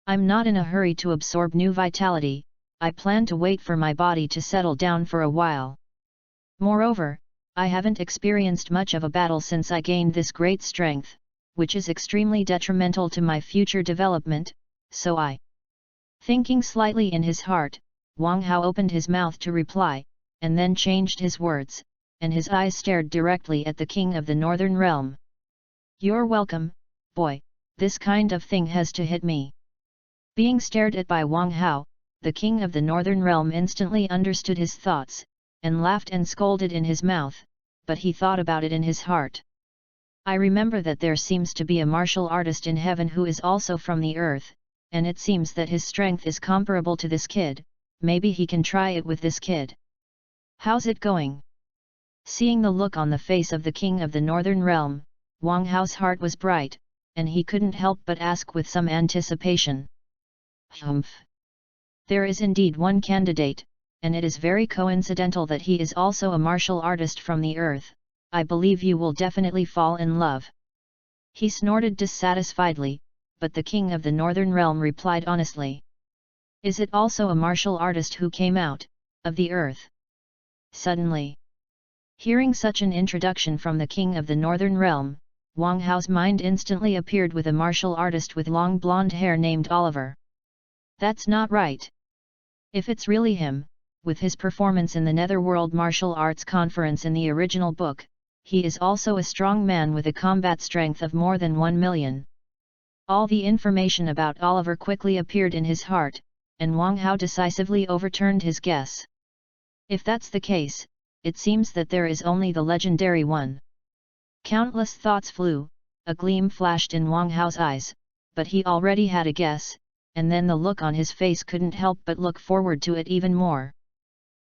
I'm not in a hurry to absorb new vitality, I plan to wait for my body to settle down for a while. Moreover, I haven't experienced much of a battle since I gained this great strength, which is extremely detrimental to my future development, so I. Thinking slightly in his heart, Wang Hao opened his mouth to reply, and then changed his words, and his eyes stared directly at the king of the northern realm. You're welcome, boy, this kind of thing has to hit me. Being stared at by Wang Hao, the king of the northern realm instantly understood his thoughts, and laughed and scolded in his mouth, but he thought about it in his heart. I remember that there seems to be a martial artist in heaven who is also from the earth, and it seems that his strength is comparable to this kid, maybe he can try it with this kid. How's it going? Seeing the look on the face of the king of the northern realm, Wang Hao's heart was bright, and he couldn't help but ask with some anticipation. Humph! There is indeed one candidate, and it is very coincidental that he is also a martial artist from the earth. I believe you will definitely fall in love. He snorted dissatisfiedly, but the king of the northern realm replied honestly. Is it also a martial artist who came out of the earth? Suddenly, hearing such an introduction from the king of the northern realm, Wang Hao's mind instantly appeared with a martial artist with long blonde hair named Oliver. That's not right. If it's really him, with his performance in the Netherworld Martial Arts Conference in the original book, he is also a strong man with a combat strength of more than 1 million. All the information about Oliver quickly appeared in his heart, and Wang Hao decisively overturned his guess. If that's the case, it seems that there is only the legendary one. Countless thoughts flew, a gleam flashed in Wang Hao's eyes, but he already had a guess, and then the look on his face couldn't help but look forward to it even more.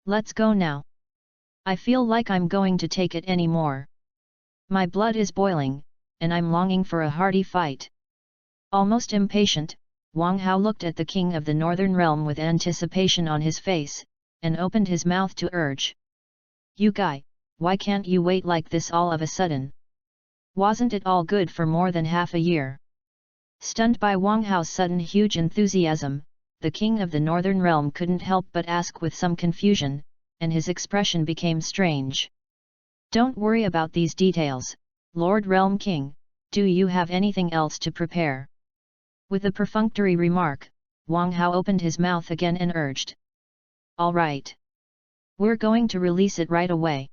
Let's go now. I feel like I'm going to take it anymore. My blood is boiling, and I'm longing for a hearty fight. Almost impatient, Wang Hao looked at the king of the northern realm with anticipation on his face, and opened his mouth to urge. You guy, why can't you wait like this all of a sudden? Wasn't it all good for more than half a year? Stunned by Wang Hao's sudden huge enthusiasm, the king of the northern realm couldn't help but ask with some confusion, and his expression became strange. Don't worry about these details, Lord Realm King, do you have anything else to prepare? With a perfunctory remark, Wang Hao opened his mouth again and urged. All right. We're going to release it right away.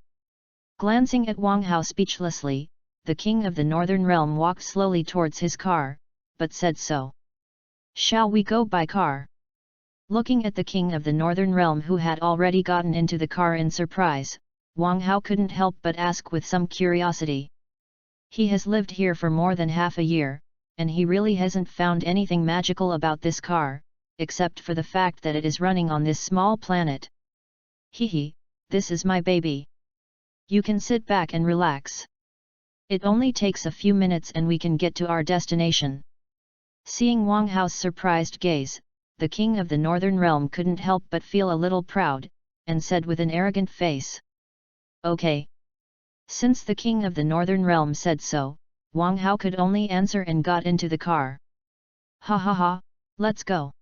Glancing at Wang Hao speechlessly, the king of the Northern Realm walked slowly towards his car, but said so. Shall we go by car? Looking at the king of the Northern Realm who had already gotten into the car in surprise, Wang Hao couldn't help but ask with some curiosity. He has lived here for more than half a year, and he really hasn't found anything magical about this car, except for the fact that it is running on this small planet. Hehe, this is my baby. You can sit back and relax. It only takes a few minutes and we can get to our destination. Seeing Wang Hao's surprised gaze, the king of the Northern Realm couldn't help but feel a little proud, and said with an arrogant face. Okay. Since the king of the Northern Realm said so, Wang Hao could only answer and got into the car. Ha ha ha, let's go.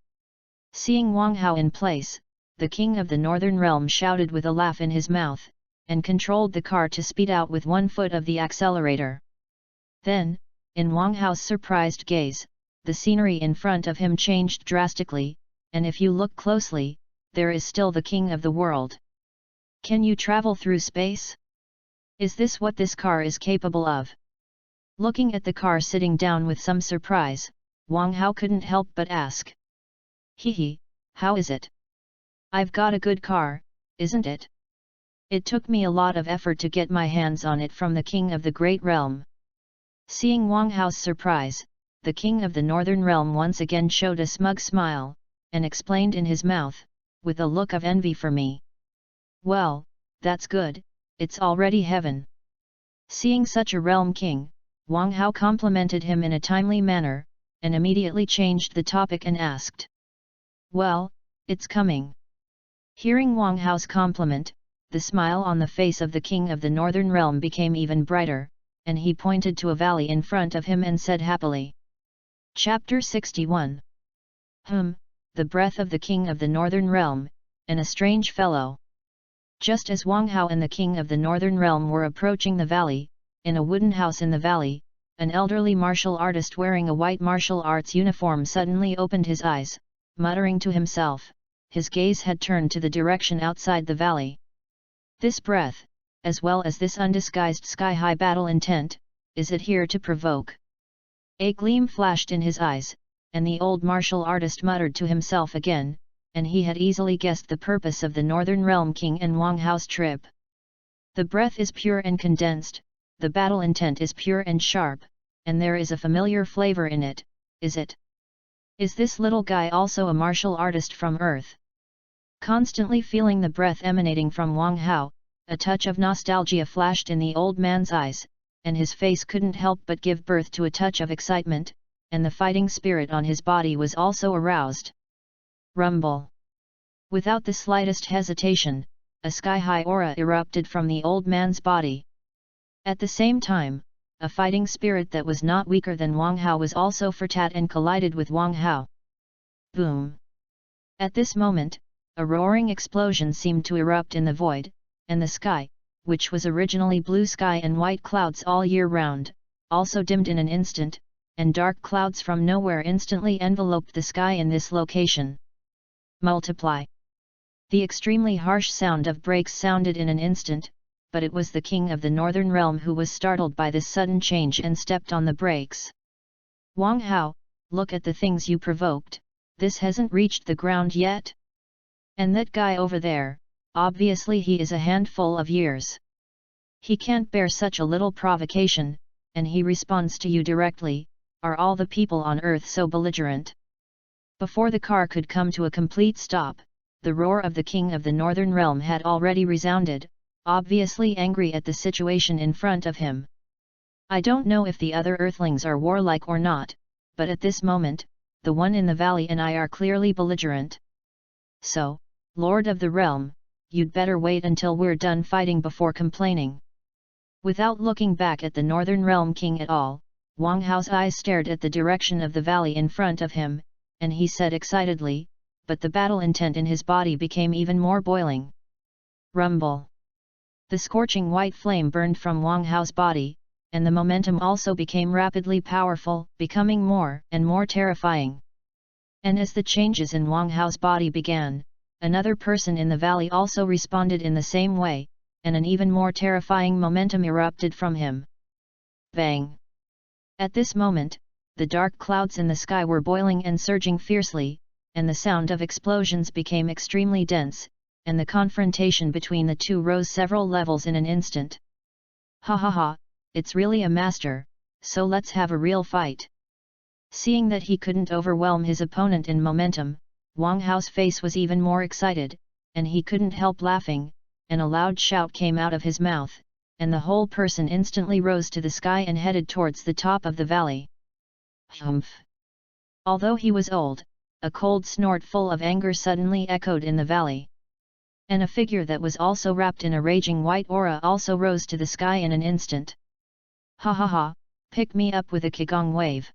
Seeing Wang Hao in place, the king of the Northern Realm shouted with a laugh in his mouth, and controlled the car to speed out with 1 foot of the accelerator. Then, in Wang Hao's surprised gaze, the scenery in front of him changed drastically, and if you look closely, there is still the king of the world. Can you travel through space? Is this what this car is capable of? Looking at the car sitting down with some surprise, Wang Hao couldn't help but ask. Hehe, how is it? I've got a good car, isn't it? It took me a lot of effort to get my hands on it from the king of the great realm. Seeing Wang Hao's surprise, the king of the Northern Realm once again showed a smug smile, and explained in his mouth, with a look of envy for me. Well, that's good, it's already heaven. Seeing such a realm king, Wang Hao complimented him in a timely manner, and immediately changed the topic and asked. Well, it's coming. Hearing Wang Hao's compliment, the smile on the face of the king of the Northern Realm became even brighter, and he pointed to a valley in front of him and said happily. Chapter 61. The breath of the king of the Northern Realm, and a strange fellow. Just as Wang Hao and the king of the Northern Realm were approaching the valley, in a wooden house in the valley, an elderly martial artist wearing a white martial arts uniform suddenly opened his eyes, muttering to himself. His gaze had turned to the direction outside the valley. This breath, as well as this undisguised sky-high battle intent, is it here to provoke? A gleam flashed in his eyes, and the old martial artist muttered to himself again, and he had easily guessed the purpose of the Northern Realm King and Wang Hao's trip. The breath is pure and condensed, the battle intent is pure and sharp, and there is a familiar flavor in it, is it? Is this little guy also a martial artist from Earth? Constantly feeling the breath emanating from Wang Hao, a touch of nostalgia flashed in the old man's eyes, and his face couldn't help but give birth to a touch of excitement, and the fighting spirit on his body was also aroused. Rumble. Without the slightest hesitation, a sky-high aura erupted from the old man's body. At the same time, a fighting spirit that was not weaker than Wang Hao was also fortat and collided with Wang Hao. Boom! At this moment, a roaring explosion seemed to erupt in the void, and the sky, which was originally blue sky and white clouds all year round, also dimmed in an instant, and dark clouds from nowhere instantly enveloped the sky in this location. Multiply. The extremely harsh sound of brakes sounded in an instant, but it was the king of the Northern Realm who was startled by this sudden change and stepped on the brakes. Wang Hao, look at the things you provoked, this hasn't reached the ground yet? And that guy over there, obviously he is a handful of years. He can't bear such a little provocation, and he responds to you directly, are all the people on Earth so belligerent? Before the car could come to a complete stop, the roar of the king of the Northern Realm had already resounded, obviously angry at the situation in front of him. I don't know if the other Earthlings are warlike or not, but at this moment, the one in the valley and I are clearly belligerent. So, Lord of the Realm, you'd better wait until we're done fighting before complaining. Without looking back at the Northern Realm King at all, Wang Hao's eyes stared at the direction of the valley in front of him, and he said excitedly, but the battle intent in his body became even more boiling. Rumble. The scorching white flame burned from Wang Hao's body, and the momentum also became rapidly powerful, becoming more and more terrifying. And as the changes in Wang Hao's body began, another person in the valley also responded in the same way, and an even more terrifying momentum erupted from him. Bang! At this moment, the dark clouds in the sky were boiling and surging fiercely, and the sound of explosions became extremely dense, and the confrontation between the two rose several levels in an instant. Ha ha ha, it's really a master, so let's have a real fight. Seeing that he couldn't overwhelm his opponent in momentum, Wang Hao's face was even more excited, and he couldn't help laughing, and a loud shout came out of his mouth, and the whole person instantly rose to the sky and headed towards the top of the valley. Humph! Although he was old, a cold snort full of anger suddenly echoed in the valley. And a figure that was also wrapped in a raging white aura also rose to the sky in an instant. Ha ha ha, pick me up with a Qigong wave.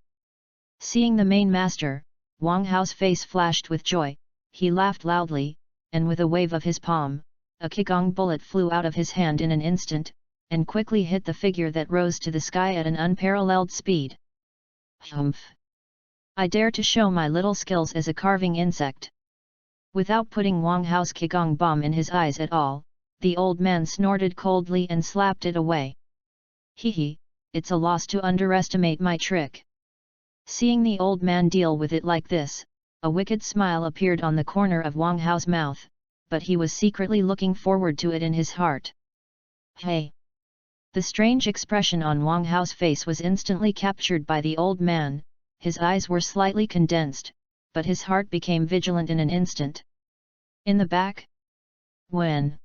Seeing the main master, Wang Hao's face flashed with joy, he laughed loudly, and with a wave of his palm, a Qigong bullet flew out of his hand in an instant, and quickly hit the figure that rose to the sky at an unparalleled speed. Humph! I dare to show my little skills as a carving insect. Without putting Wang Hao's Qigong bomb in his eyes at all, the old man snorted coldly and slapped it away. Hee, it's a loss to underestimate my trick. Seeing the old man deal with it like this, a wicked smile appeared on the corner of Wang Hao's mouth, but he was secretly looking forward to it in his heart. Hey! The strange expression on Wang Hao's face was instantly captured by the old man, his eyes were slightly condensed, but his heart became vigilant in an instant. In the back? When?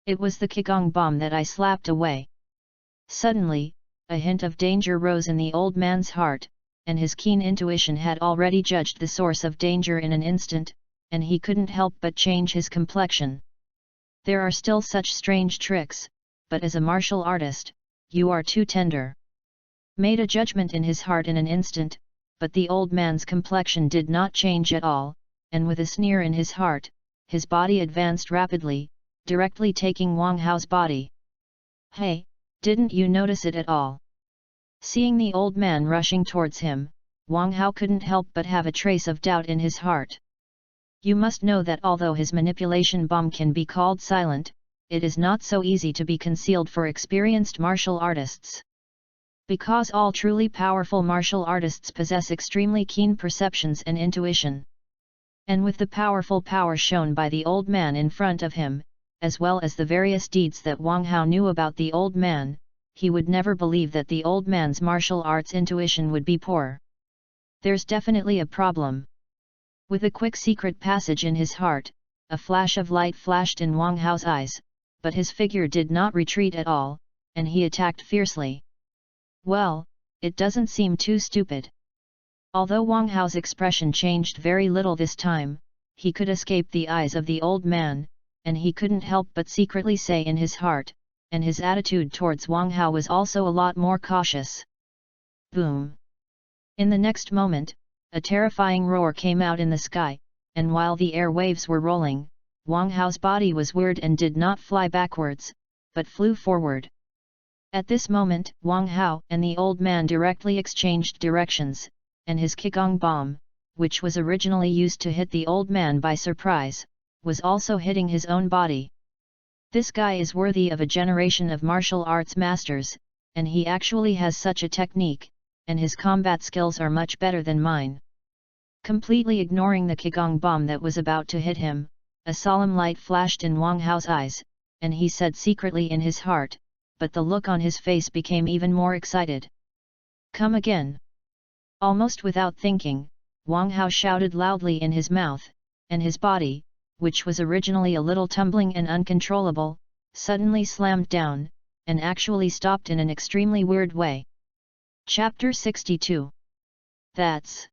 It was the Qigong bomb that I slapped away. Suddenly, a hint of danger rose in the old man's heart, and his keen intuition had already judged the source of danger in an instant, and he couldn't help but change his complexion. There are still such strange tricks, but as a martial artist, you are too tender. Made a judgment in his heart in an instant, but the old man's complexion did not change at all, and with a sneer in his heart, his body advanced rapidly, directly taking Wang Hao's body. Hey, didn't you notice it at all? Seeing the old man rushing towards him, Wang Hao couldn't help but have a trace of doubt in his heart. You must know that although his manipulation bomb can be called silent, it is not so easy to be concealed for experienced martial artists. Because all truly powerful martial artists possess extremely keen perceptions and intuition. And with the powerful power shown by the old man in front of him, as well as the various deeds that Wang Hao knew about the old man, he would never believe that the old man's martial arts intuition would be poor. There's definitely a problem. With a quick secret passage in his heart, a flash of light flashed in Wang Hao's eyes, but his figure did not retreat at all, and he attacked fiercely. Well, it doesn't seem too stupid. Although Wang Hao's expression changed very little this time, he could escape the eyes of the old man, and he couldn't help but secretly say in his heart, and his attitude towards Wang Hao was also a lot more cautious. Boom! In the next moment, a terrifying roar came out in the sky, and while the air waves were rolling, Wang Hao's body was whirred and did not fly backwards, but flew forward. At this moment, Wang Hao and the old man directly exchanged directions, and his Qigong bomb, which was originally used to hit the old man by surprise, was also hitting his own body. This guy is worthy of a generation of martial arts masters, and he actually has such a technique, and his combat skills are much better than mine. Completely ignoring the Qigong bomb that was about to hit him, a solemn light flashed in Wang Hao's eyes, and he said secretly in his heart, but the look on his face became even more excited. Come again! Almost without thinking, Wang Hao shouted loudly in his mouth, and his body, which was originally a little tumbling and uncontrollable, suddenly slammed down, and actually stopped in an extremely weird way. Chapter 62. That's.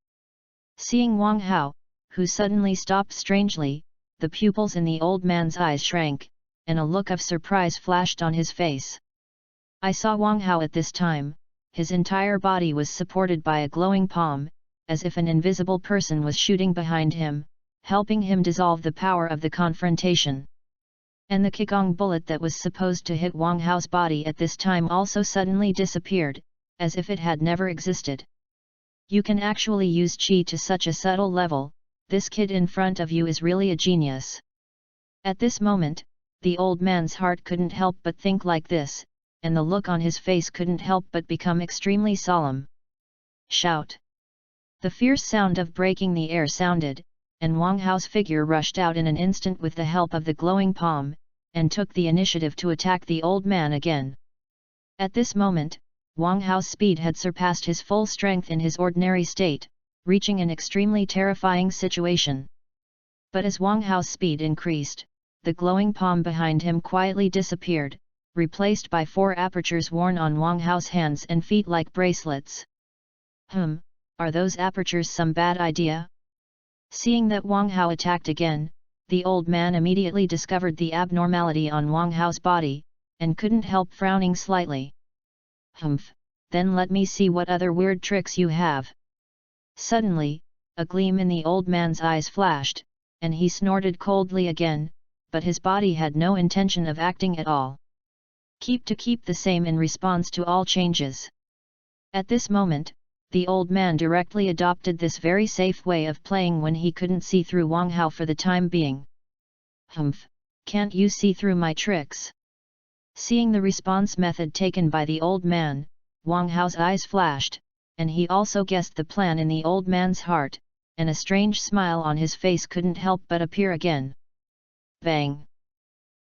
Seeing Wang Hao, who suddenly stopped strangely, the pupils in the old man's eyes shrank, and a look of surprise flashed on his face. I saw Wang Hao at this time, his entire body was supported by a glowing palm, as if an invisible person was shooting behind him, helping him dissolve the power of the confrontation. And the Qigong bullet that was supposed to hit Wang Hao's body at this time also suddenly disappeared, as if it had never existed. You can actually use qi to such a subtle level. This kid in front of you is really a genius. At this moment, the old man's heart couldn't help but think like this, and the look on his face couldn't help but become extremely solemn. Shout! The fierce sound of breaking the air sounded, and Wang Hao's figure rushed out in an instant with the help of the glowing palm, and took the initiative to attack the old man again. At this moment, Wang Hao's speed had surpassed his full strength in his ordinary state, reaching an extremely terrifying situation. But as Wang Hao's speed increased, the glowing palm behind him quietly disappeared, replaced by 4 apertures worn on Wang Hao's hands and feet like bracelets. Are those apertures some bad idea? Seeing that Wang Hao attacked again, the old man immediately discovered the abnormality on Wang Hao's body, and couldn't help frowning slightly. Then let me see what other weird tricks you have. Suddenly, a gleam in the old man's eyes flashed, and he snorted coldly again, but his body had no intention of acting at all. Keep the same in response to all changes. At this moment, the old man directly adopted this very safe way of playing when he couldn't see through Wang Hao for the time being. Can't you see through my tricks? Seeing the response method taken by the old man, Wang Hao's eyes flashed, and he also guessed the plan in the old man's heart, and a strange smile on his face couldn't help but appear again. Bang!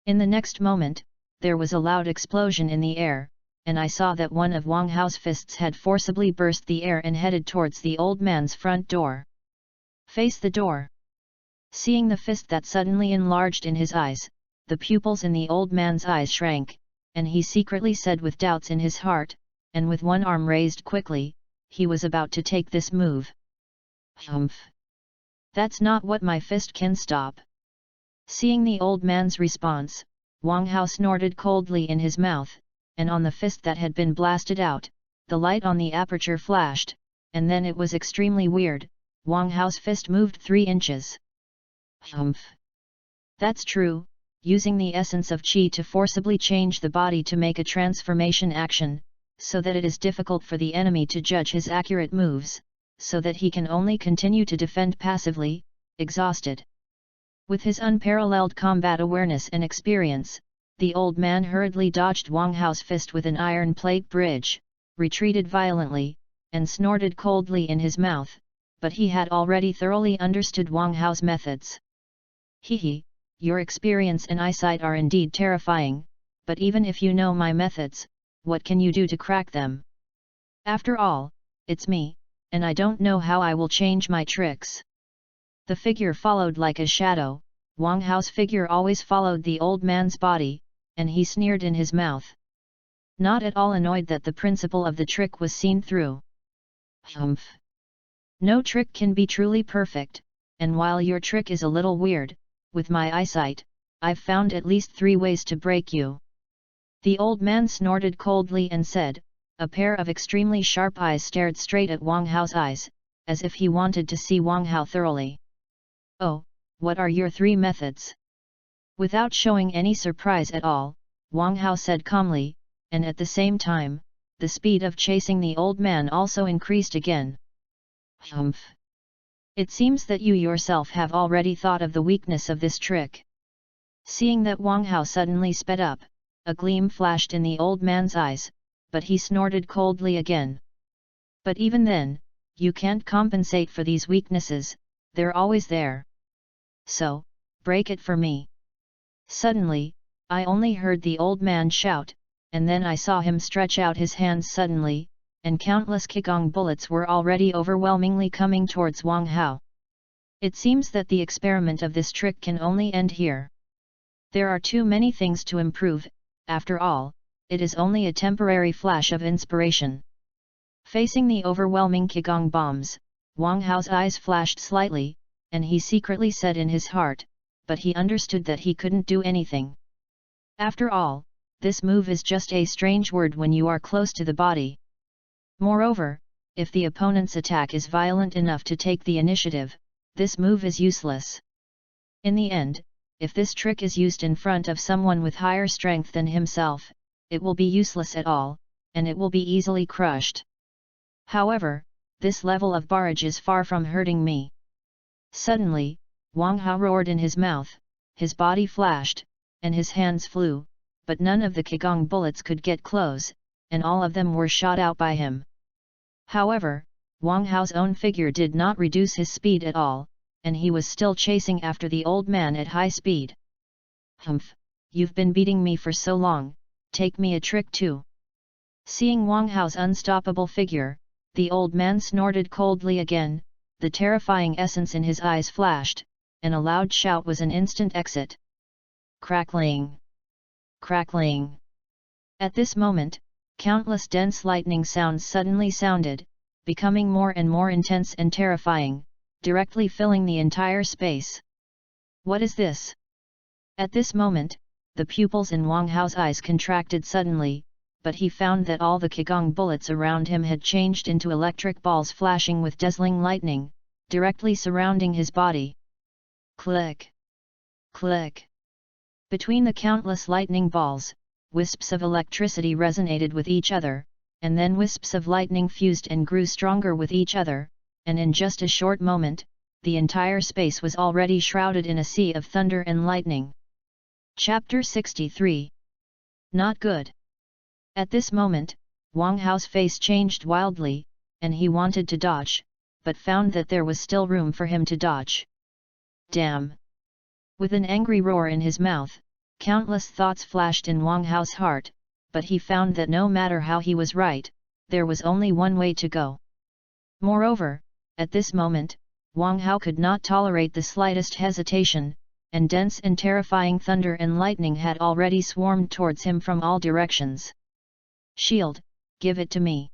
In the next moment, there was a loud explosion in the air, and I saw that one of Wang Hao's fists had forcibly burst the air and headed towards the old man's front door. Face the door! Seeing the fist that suddenly enlarged in his eyes, the pupils in the old man's eyes shrank, and he secretly said with doubts in his heart, and with one arm raised quickly, he was about to take this move. That's not what my fist can stop. Seeing the old man's response, Wang Hao snorted coldly in his mouth, and on the fist that had been blasted out, the light on the aperture flashed, and then it was extremely weird, Wang Hao's fist moved 3 inches. That's true, using the essence of qi to forcibly change the body to make a transformation action, so that it is difficult for the enemy to judge his accurate moves, so that he can only continue to defend passively, exhausted. With his unparalleled combat awareness and experience, the old man hurriedly dodged Wang Hao's fist with an iron plate bridge, retreated violently, and snorted coldly in his mouth, but he had already thoroughly understood Wang Hao's methods. Your experience and eyesight are indeed terrifying, but even if you know my methods, what can you do to crack them? After all, it's me, and I don't know how I will change my tricks. The figure followed like a shadow. Wang Hao's figure always followed the old man's body, and he sneered in his mouth. Not at all annoyed that the principle of the trick was seen through. No trick can be truly perfect, and while your trick is a little weird, with my eyesight, I've found at least 3 ways to break you. The old man snorted coldly and said, a pair of extremely sharp eyes stared straight at Wang Hao's eyes, as if he wanted to see Wang Hao thoroughly. Oh, what are your 3 methods? Without showing any surprise at all, Wang Hao said calmly, and at the same time, the speed of chasing the old man also increased again. It seems that you yourself have already thought of the weakness of this trick. Seeing that Wang Hao suddenly sped up, a gleam flashed in the old man's eyes, but he snorted coldly again. But even then, you can't compensate for these weaknesses, they're always there. So, break it for me. Suddenly, I only heard the old man shout, and then I saw him stretch out his hands suddenly, and countless Qigong bullets were already overwhelmingly coming towards Wang Hao. It seems that the experiment of this trick can only end here. There are too many things to improve, after all, it is only a temporary flash of inspiration. Facing the overwhelming Qigong bombs, Wang Hao's eyes flashed slightly, and he secretly said in his heart, but he understood that he couldn't do anything. After all, this move is just a strange word when you are close to the body. Moreover, if the opponent's attack is violent enough to take the initiative, this move is useless. In the end, if this trick is used in front of someone with higher strength than himself, it will be useless at all, and it will be easily crushed. However, this level of barrage is far from hurting me. Suddenly, Wang Hao roared in his mouth, his body flashed, and his hands flew, but none of the qigong bullets could get close, and all of them were shot out by him. However, Wang Hao's own figure did not reduce his speed at all, and he was still chasing after the old man at high speed. Humph, you've been beating me for so long, take me a trick too. Seeing Wang Hao's unstoppable figure, the old man snorted coldly again, the terrifying essence in his eyes flashed, and a loud shout was an instant exit. Crackling! Crackling! At this moment, countless dense lightning sounds suddenly sounded, becoming more and more intense and terrifying, directly filling the entire space. What is this? At this moment, the pupils in Wang Hao's eyes contracted suddenly, but he found that all the qigong bullets around him had changed into electric balls flashing with dazzling lightning, directly surrounding his body. Click! Click! Between the countless lightning balls, wisps of electricity resonated with each other, and then wisps of lightning fused and grew stronger with each other, and in just a short moment, the entire space was already shrouded in a sea of thunder and lightning. Chapter 63. Not good. At this moment, Wang Hao's face changed wildly, and he wanted to dodge, but found that there was still room for him to dodge. Damn! With an angry roar in his mouth, countless thoughts flashed in Wang Hao's heart, but he found that no matter how he was right, there was only one way to go. Moreover, at this moment, Wang Hao could not tolerate the slightest hesitation, and dense and terrifying thunder and lightning had already swarmed towards him from all directions. Shield, give it to me!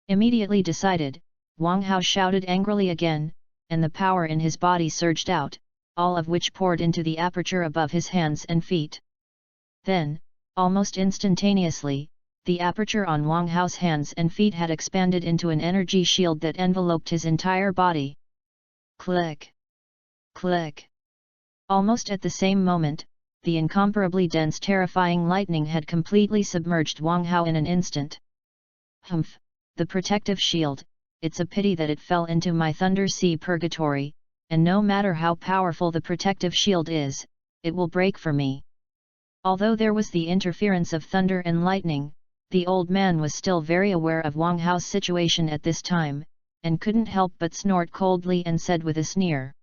Immediately decided, Wang Hao shouted angrily again, and the power in his body surged out, all of which poured into the aperture above his hands and feet. Then, almost instantaneously, the aperture on Wang Hao's hands and feet had expanded into an energy shield that enveloped his entire body. Click! Click! Almost at the same moment, the incomparably dense terrifying lightning had completely submerged Wang Hao in an instant. Humph, the protective shield, it's a pity that it fell into my thunder sea purgatory, and no matter how powerful the protective shield is, it will break for me. Although there was the interference of thunder and lightning, the old man was still very aware of Wang Hao's situation at this time, and couldn't help but snort coldly and said with a sneer.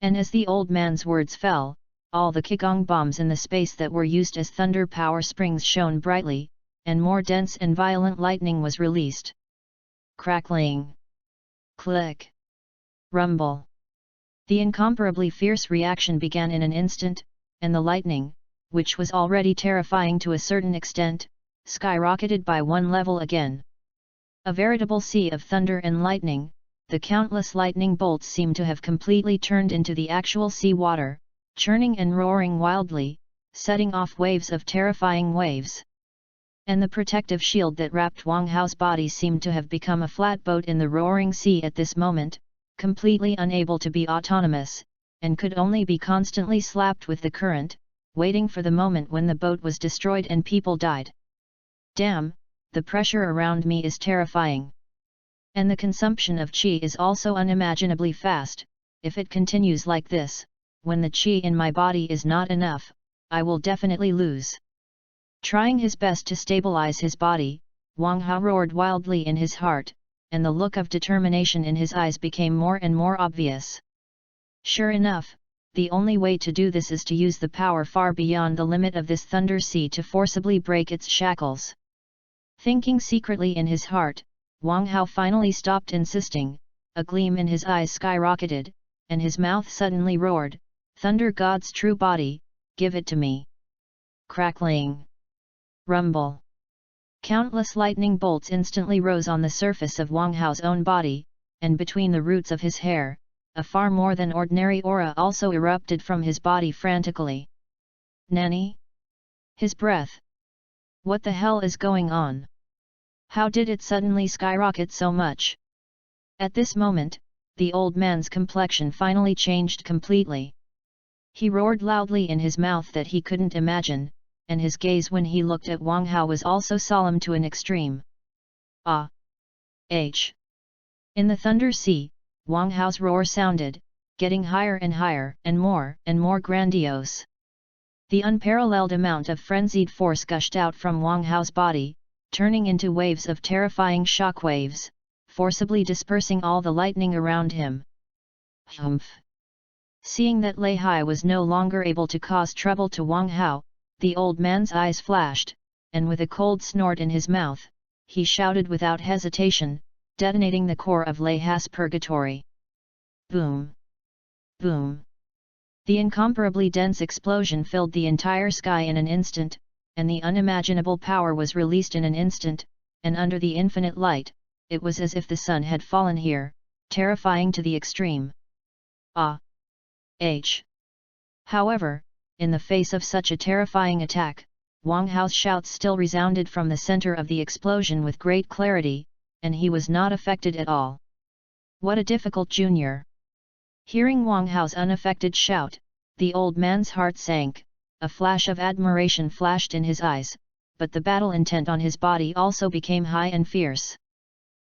And as the old man's words fell, all the qigong bombs in the space that were used as thunder power springs shone brightly, and more dense and violent lightning was released. Crackling! Click! Rumble! The incomparably fierce reaction began in an instant, and the lightning, which was already terrifying to a certain extent, skyrocketed by one level again. A veritable sea of thunder and lightning, the countless lightning bolts seemed to have completely turned into the actual sea water, churning and roaring wildly, setting off waves of terrifying waves. And the protective shield that wrapped Wang Hao's body seemed to have become a flatboat in the roaring sea at this moment, completely unable to be autonomous, and could only be constantly slapped with the current, waiting for the moment when the boat was destroyed and people died. Damn, the pressure around me is terrifying. And the consumption of qi is also unimaginably fast. If it continues like this, when the qi in my body is not enough, I will definitely lose. Trying his best to stabilize his body, Wang Hao roared wildly in his heart, and the look of determination in his eyes became more and more obvious. Sure enough, the only way to do this is to use the power far beyond the limit of this thunder sea to forcibly break its shackles. Thinking secretly in his heart, Wang Hao finally stopped insisting, a gleam in his eyes skyrocketed, and his mouth suddenly roared, "Thunder God's true body, give it to me!" Crackling! Rumble! Countless lightning bolts instantly rose on the surface of Wang Hao's own body, and between the roots of his hair, a far more than ordinary aura also erupted from his body frantically. Nanny? His breath! What the hell is going on? How did it suddenly skyrocket so much? At this moment, the old man's complexion finally changed completely. He roared loudly in his mouth that he couldn't imagine, and his gaze when he looked at Wang Hao was also solemn to an extreme. Ah! H! In the Thunder Sea, Wang Hao's roar sounded, getting higher and more grandiose. The unparalleled amount of frenzied force gushed out from Wang Hao's body, turning into waves of terrifying shock waves, forcibly dispersing all the lightning around him. Humph! Seeing that Lei Hai was no longer able to cause trouble to Wang Hao, the old man's eyes flashed, and with a cold snort in his mouth, he shouted without hesitation, detonating the core of Lei Hai's purgatory. Boom! Boom! The incomparably dense explosion filled the entire sky in an instant, and the unimaginable power was released in an instant, and under the infinite light, it was as if the sun had fallen here, terrifying to the extreme. Ah! H! However, in the face of such a terrifying attack, Wang Hao's shouts still resounded from the center of the explosion with great clarity, and he was not affected at all. What a difficult junior! Hearing Wang Hao's unaffected shout, the old man's heart sank, a flash of admiration flashed in his eyes, but the battle intent on his body also became high and fierce.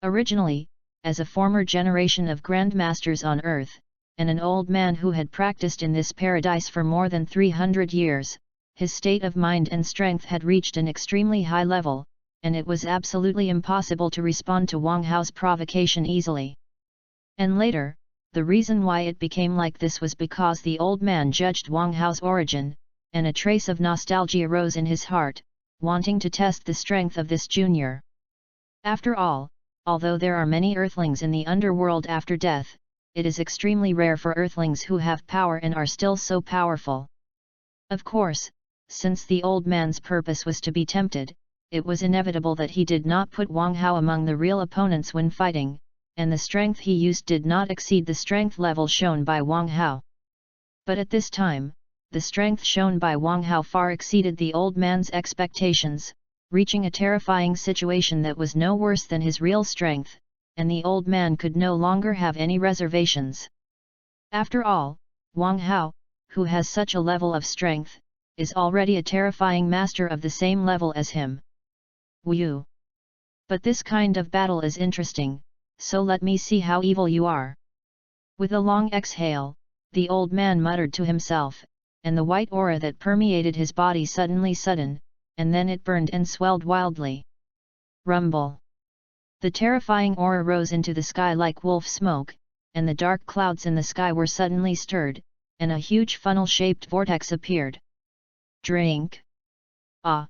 Originally, as a former generation of grandmasters on earth, and an old man who had practiced in this paradise for more than 300 years, his state of mind and strength had reached an extremely high level, and it was absolutely impossible to respond to Wang Hao's provocation easily. And later, the reason why it became like this was because the old man judged Wang Hao's origin, and a trace of nostalgia rose in his heart, wanting to test the strength of this junior. After all, although there are many earthlings in the underworld after death, it is extremely rare for earthlings who have power and are still so powerful. Of course, since the old man's purpose was to be tempted, it was inevitable that he did not put Wang Hao among the real opponents when fighting, and the strength he used did not exceed the strength level shown by Wang Hao. But at this time, the strength shown by Wang Hao far exceeded the old man's expectations, reaching a terrifying situation that was no worse than his real strength, and the old man could no longer have any reservations. After all, Wang Hao, who has such a level of strength, is already a terrifying master of the same level as him. Wu! But this kind of battle is interesting, so let me see how evil you are. With a long exhale, the old man muttered to himself, and the white aura that permeated his body suddenly and then it burned and swelled wildly. Rumble! The terrifying aura rose into the sky like wolf smoke, and the dark clouds in the sky were suddenly stirred, and a huge funnel-shaped vortex appeared. Drink! Ah!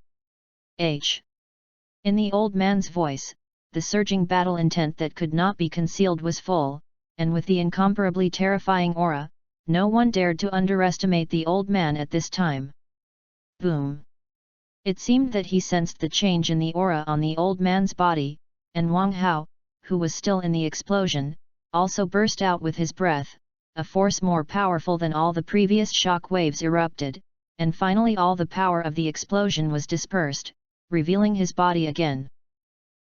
H! In the old man's voice, the surging battle intent that could not be concealed was full, and with the incomparably terrifying aura, no one dared to underestimate the old man at this time. Boom! It seemed that he sensed the change in the aura on the old man's body, and Wang Hao, who was still in the explosion, also burst out with his breath, a force more powerful than all the previous shock waves erupted, and finally all the power of the explosion was dispersed, revealing his body again.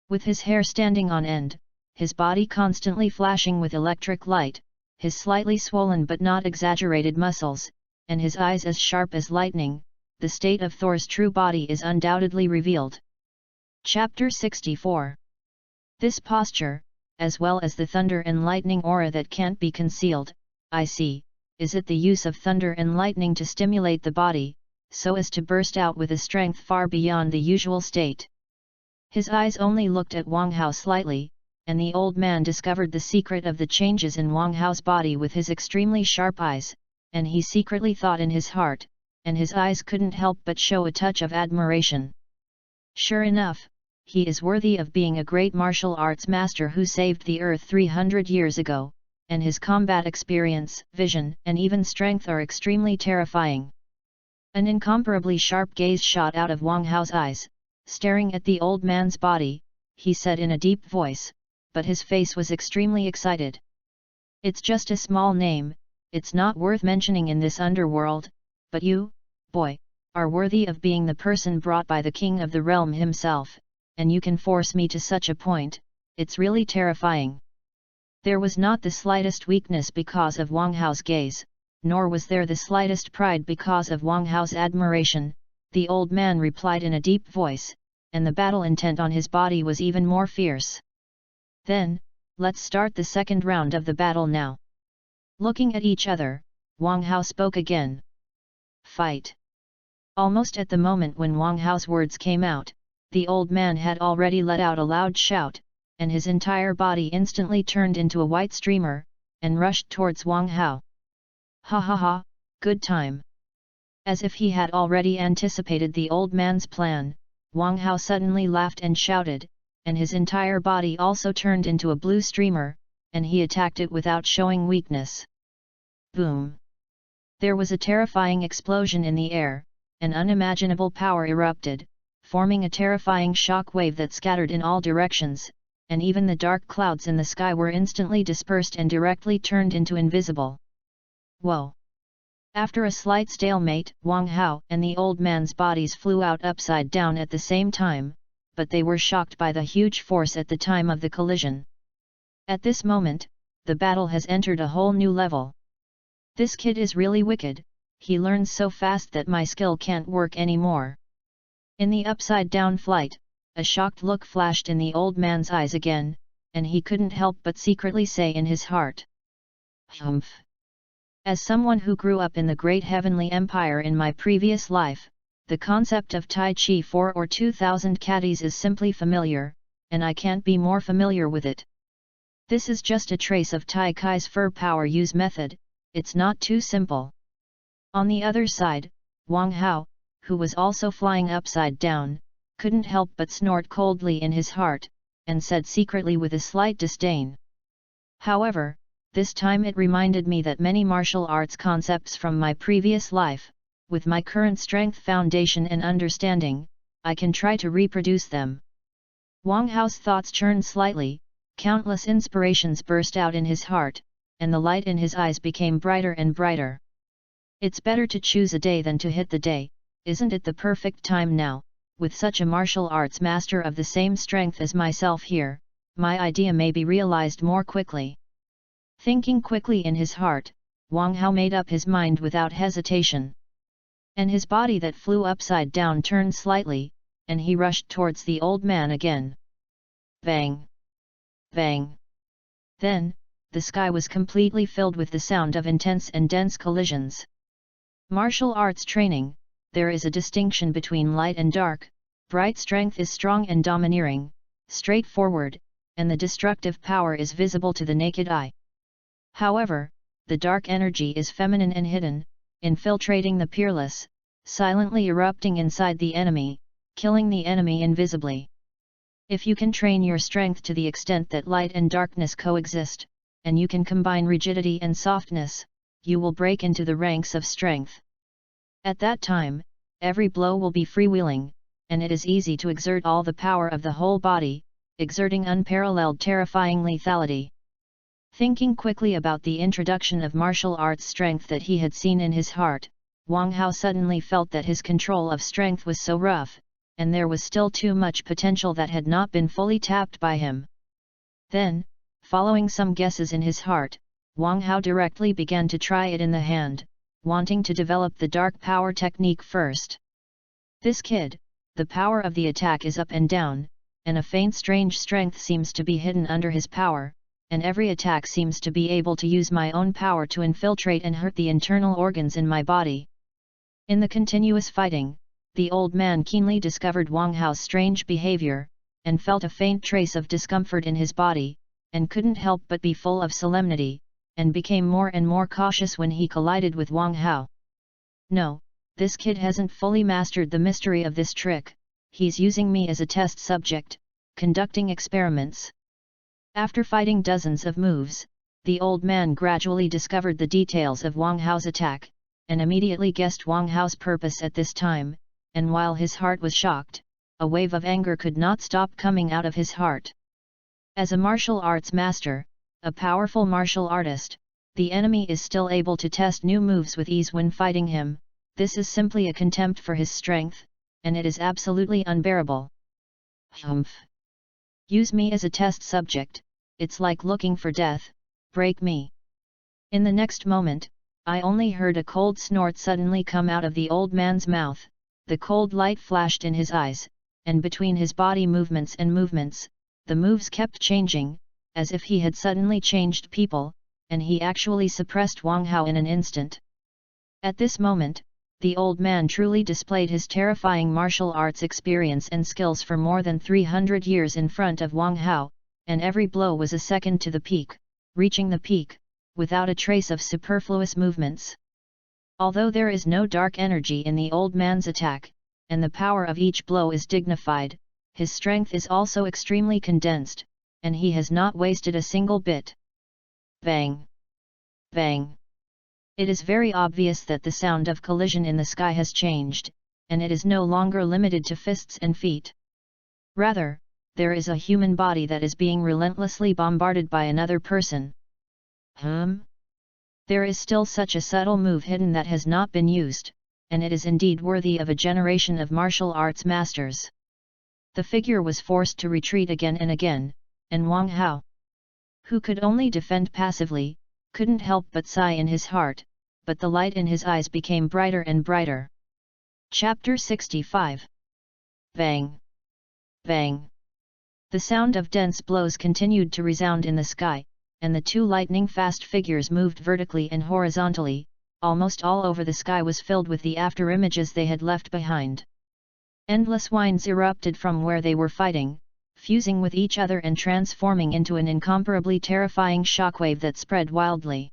With his hair standing on end, his body constantly flashing with electric light, his slightly swollen but not exaggerated muscles, and his eyes as sharp as lightning, the state of Thor's true body is undoubtedly revealed. Chapter 64. This posture, as well as the thunder and lightning aura that can't be concealed, I see, is it the use of thunder and lightning to stimulate the body, so as to burst out with a strength far beyond the usual state. His eyes only looked at Wang Hao slightly, and the old man discovered the secret of the changes in Wang Hao's body with his extremely sharp eyes, and he secretly thought in his heart, and his eyes couldn't help but show a touch of admiration. Sure enough, he is worthy of being a great martial arts master who saved the earth 300 years ago, and his combat experience, vision, and even strength are extremely terrifying. An incomparably sharp gaze shot out of Wang Hao's eyes, staring at the old man's body, he said in a deep voice, but his face was extremely excited. It's just a small name, it's not worth mentioning in this underworld, but you, boy, are worthy of being the person brought by the king of the realm himself, and you can force me to such a point, it's really terrifying. There was not the slightest weakness because of Wang Hao's gaze, nor was there the slightest pride because of Wang Hao's admiration, the old man replied in a deep voice, and the battle intent on his body was even more fierce. Then, let's start the second round of the battle now. Looking at each other, Wang Hao spoke again. Fight! Almost at the moment when Wang Hao's words came out, the old man had already let out a loud shout, and his entire body instantly turned into a white streamer, and rushed towards Wang Hao. Ha ha ha, good time! As if he had already anticipated the old man's plan, Wang Hao suddenly laughed and shouted, and his entire body also turned into a blue streamer, and he attacked it without showing weakness. Boom! There was a terrifying explosion in the air, an unimaginable power erupted, forming a terrifying shock wave that scattered in all directions, and even the dark clouds in the sky were instantly dispersed and directly turned into invisible. Whoa! After a slight stalemate, Wang Hao and the old man's bodies flew out upside down at the same time, but they were shocked by the huge force at the time of the collision. At this moment, the battle has entered a whole new level. This kid is really wicked, he learns so fast that my skill can't work anymore. In the upside-down flight, a shocked look flashed in the old man's eyes again, and he couldn't help but secretly say in his heart, "Humph! As someone who grew up in the great heavenly empire in my previous life, the concept of Tai Chi 4 or 2000 caddies is simply familiar, and I can't be more familiar with it. This is just a trace of Tai Kai's fur power use method, it's not too simple." On the other side, Wang Hao, who was also flying upside down, couldn't help but snort coldly in his heart, and said secretly with a slight disdain. However, this time it reminded me that many martial arts concepts from my previous life, with my current strength foundation and understanding, I can try to reproduce them. Wang Hao's thoughts churned slightly, countless inspirations burst out in his heart, and the light in his eyes became brighter and brighter. It's better to choose a day than to hit the day, isn't it the perfect time now, with such a martial arts master of the same strength as myself here, my idea may be realized more quickly. Thinking quickly in his heart, Wang Hao made up his mind without hesitation. And his body that flew upside down turned slightly, and he rushed towards the old man again. Bang! Bang! Then, the sky was completely filled with the sound of intense and dense collisions. Martial arts training, there is a distinction between light and dark, bright strength is strong and domineering, straightforward, and the destructive power is visible to the naked eye. However, the dark energy is feminine and hidden, infiltrating the peerless, silently erupting inside the enemy, killing the enemy invisibly. If you can train your strength to the extent that light and darkness coexist, and you can combine rigidity and softness, you will break into the ranks of strength. At that time, every blow will be freewheeling, and it is easy to exert all the power of the whole body, exerting unparalleled terrifying lethality. Thinking quickly about the introduction of martial arts strength that he had seen in his heart, Wang Hao suddenly felt that his control of strength was so rough, and there was still too much potential that had not been fully tapped by him. Then, following some guesses in his heart, Wang Hao directly began to try it in the hand, wanting to develop the dark power technique first. This kid, the power of the attack is up and down, and a faint strange strength seems to be hidden under his power, and every attack seems to be able to use my own power to infiltrate and hurt the internal organs in my body. In the continuous fighting, the old man keenly discovered Wang Hao's strange behavior, and felt a faint trace of discomfort in his body, and couldn't help but be full of solemnity, and became more and more cautious when he collided with Wang Hao. No, this kid hasn't fully mastered the mystery of this trick, he's using me as a test subject, conducting experiments. After fighting dozens of moves, the old man gradually discovered the details of Wang Hao's attack, and immediately guessed Wang Hao's purpose at this time, and while his heart was shocked, a wave of anger could not stop coming out of his heart. As a martial arts master, a powerful martial artist, the enemy is still able to test new moves with ease when fighting him. This is simply a contempt for his strength, and it is absolutely unbearable. Humph! Use me as a test subject, it's like looking for death, break me. In the next moment, I only heard a cold snort suddenly come out of the old man's mouth, the cold light flashed in his eyes, and between his body movements and movements, the moves kept changing, as if he had suddenly changed people, and he actually suppressed Wang Hao in an instant. At this moment, the old man truly displayed his terrifying martial arts experience and skills for more than 300 years in front of Wang Hao, and every blow was a second to the peak, reaching the peak, without a trace of superfluous movements. Although there is no dark energy in the old man's attack, and the power of each blow is dignified, his strength is also extremely condensed, and he has not wasted a single bit. Bang! Bang! It is very obvious that the sound of collision in the sky has changed, and it is no longer limited to fists and feet. Rather, there is a human body that is being relentlessly bombarded by another person. There is still such a subtle move hidden that has not been used, and it is indeed worthy of a generation of martial arts masters. The figure was forced to retreat again and again, and Wang Hao, who could only defend passively, couldn't help but sigh in his heart, but the light in his eyes became brighter and brighter. Chapter 65. Bang! Bang! The sound of dense blows continued to resound in the sky, and the two lightning-fast figures moved vertically and horizontally. Almost all over the sky was filled with the after-images they had left behind. Endless whines erupted from where they were fighting, fusing with each other and transforming into an incomparably terrifying shockwave that spread wildly.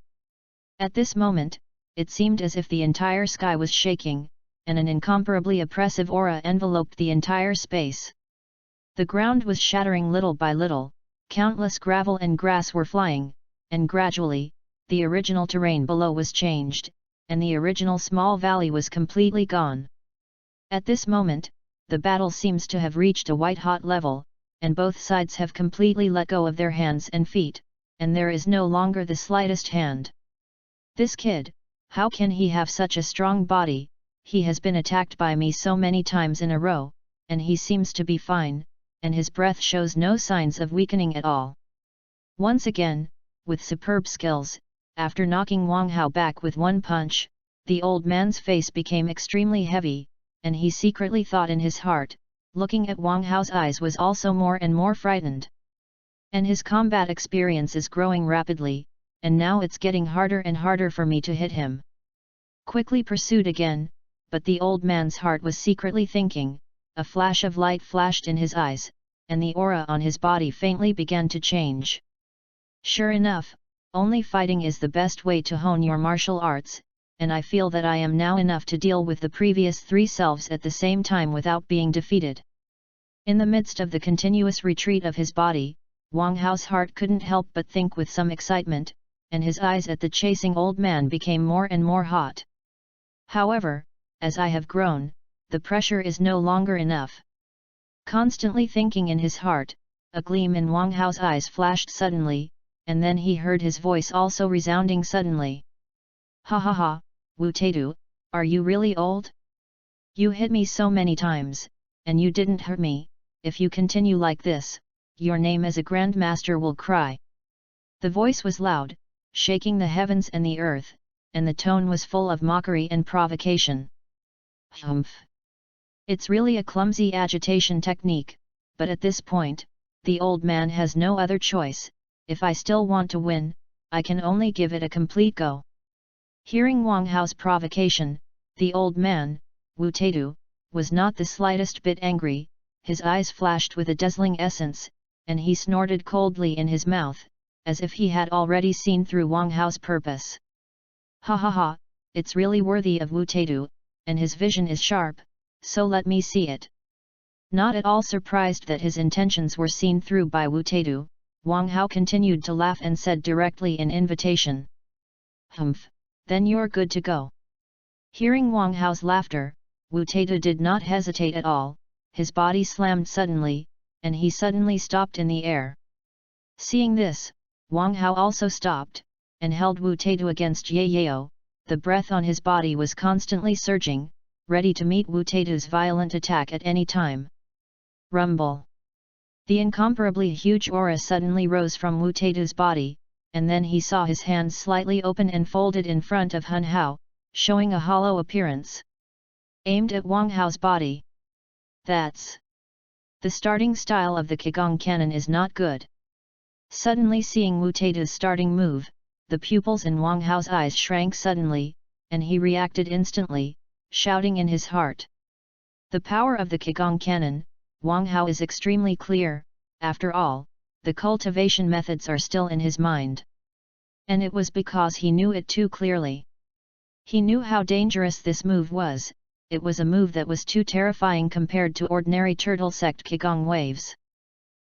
At this moment, it seemed as if the entire sky was shaking, and an incomparably oppressive aura enveloped the entire space. The ground was shattering little by little, countless gravel and grass were flying, and gradually, the original terrain below was changed, and the original small valley was completely gone. At this moment, the battle seems to have reached a white-hot level, and both sides have completely let go of their hands and feet, and there is no longer the slightest hand. This kid, how can he have such a strong body? He has been attacked by me so many times in a row, and he seems to be fine, and his breath shows no signs of weakening at all. Once again, with superb skills, after knocking Wang Hao back with one punch, the old man's face became extremely heavy, and he secretly thought in his heart, looking at Wang Hao's eyes was also more and more frightened. And his combat experience is growing rapidly, and now it's getting harder and harder for me to hit him. Quickly pursued again, but the old man's heart was secretly thinking, a flash of light flashed in his eyes, and the aura on his body faintly began to change. Sure enough, only fighting is the best way to hone your martial arts, and I feel that I am now enough to deal with the previous three selves at the same time without being defeated. In the midst of the continuous retreat of his body, Wang Hao's heart couldn't help but think with some excitement, and his eyes at the chasing old man became more and more hot. However, as I have grown, the pressure is no longer enough. Constantly thinking in his heart, a gleam in Wang Hao's eyes flashed suddenly, and then he heard his voice also resounding suddenly. Ha ha ha, Wu Taidu, are you really old? You hit me so many times, and you didn't hurt me. If you continue like this, your name as a grandmaster will cry. The voice was loud, shaking the heavens and the earth, and the tone was full of mockery and provocation. Humph! It's really a clumsy agitation technique, but at this point, the old man has no other choice. If I still want to win, I can only give it a complete go. Hearing Wang Hao's provocation, the old man, Wu Taidu, was not the slightest bit angry. His eyes flashed with a dazzling essence, and he snorted coldly in his mouth, as if he had already seen through Wang Hao's purpose. Ha ha ha, it's really worthy of Wu Taidu, and his vision is sharp, so let me see it. Not at all surprised that his intentions were seen through by Wu Taidu, Wang Hao continued to laugh and said directly in invitation. Humph, then you're good to go. Hearing Wang Hao's laughter, Wu Taidu did not hesitate at all, his body slammed suddenly, and he suddenly stopped in the air. Seeing this, Wang Hao also stopped, and held Wu Taidu against Ye Yao. The breath on his body was constantly surging, ready to meet Wu Taidu's violent attack at any time. Rumble! The incomparably huge aura suddenly rose from Wu Taidu's body, and then he saw his hands slightly open and folded in front of Hun Hao, showing a hollow appearance. Aimed at Wang Hao's body. That's... The starting style of the Qigong cannon is not good. Suddenly seeing Wu Taidu's starting move, the pupils in Wang Hao's eyes shrank suddenly, and he reacted instantly, shouting in his heart. The power of the Qigong cannon, Wang Hao is extremely clear, after all, the cultivation methods are still in his mind. And it was because he knew it too clearly. He knew how dangerous this move was. It was a move that was too terrifying compared to ordinary turtle sect Qigong waves.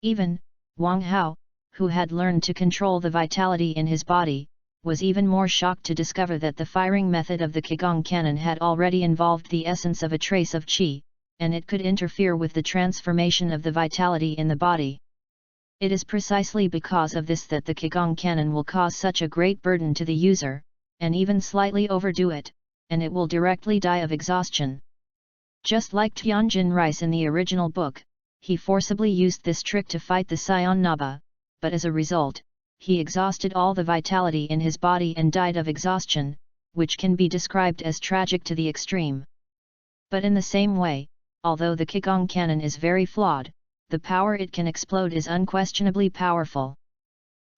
Even, Wang Hao, who had learned to control the vitality in his body, was even more shocked to discover that the firing method of the Qigong cannon had already involved the essence of a trace of qi, and it could interfere with the transformation of the vitality in the body. It is precisely because of this that the Qigong cannon will cause such a great burden to the user, and even slightly overdo it, and it will directly die of exhaustion. Just like Tianjin Rice in the original book, he forcibly used this trick to fight the Sion Naba, but as a result, he exhausted all the vitality in his body and died of exhaustion, which can be described as tragic to the extreme. But in the same way, although the Qigong cannon is very flawed, the power it can explode is unquestionably powerful.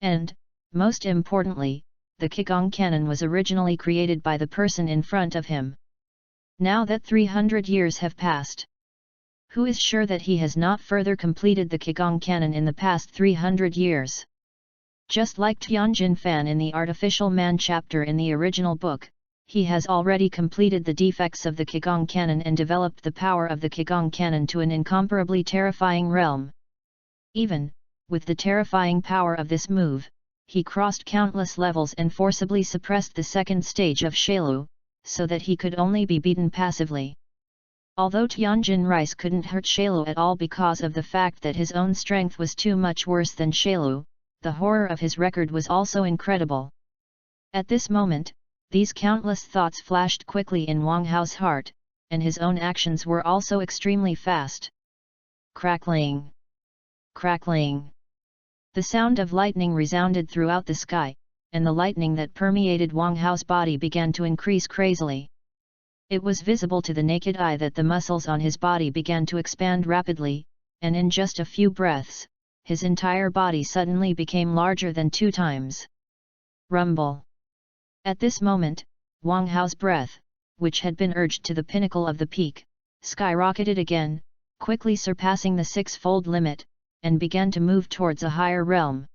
And, most importantly, the Qigong cannon was originally created by the person in front of him. Now that 300 years have passed, who is sure that he has not further completed the Qigong cannon in the past 300 years? Just like Tianjin Fan in the Artificial Man chapter in the original book, he has already completed the defects of the Qigong cannon and developed the power of the Qigong cannon to an incomparably terrifying realm. Even, with the terrifying power of this move, he crossed countless levels and forcibly suppressed the second stage of Shailu, so that he could only be beaten passively. Although Tianjin Rice couldn't hurt Shailu at all because of the fact that his own strength was too much worse than Shailu, the horror of his record was also incredible. At this moment, these countless thoughts flashed quickly in Wang Hao's heart, and his own actions were also extremely fast. Crackling! Crackling! The sound of lightning resounded throughout the sky, and the lightning that permeated Wang Hao's body began to increase crazily. It was visible to the naked eye that the muscles on his body began to expand rapidly, and in just a few breaths, his entire body suddenly became larger than 2 times. Rumble! At this moment, Wang Hao's breath, which had been urged to the pinnacle of the peak, skyrocketed again, quickly surpassing the 6-fold limit, and began to move towards a higher realm.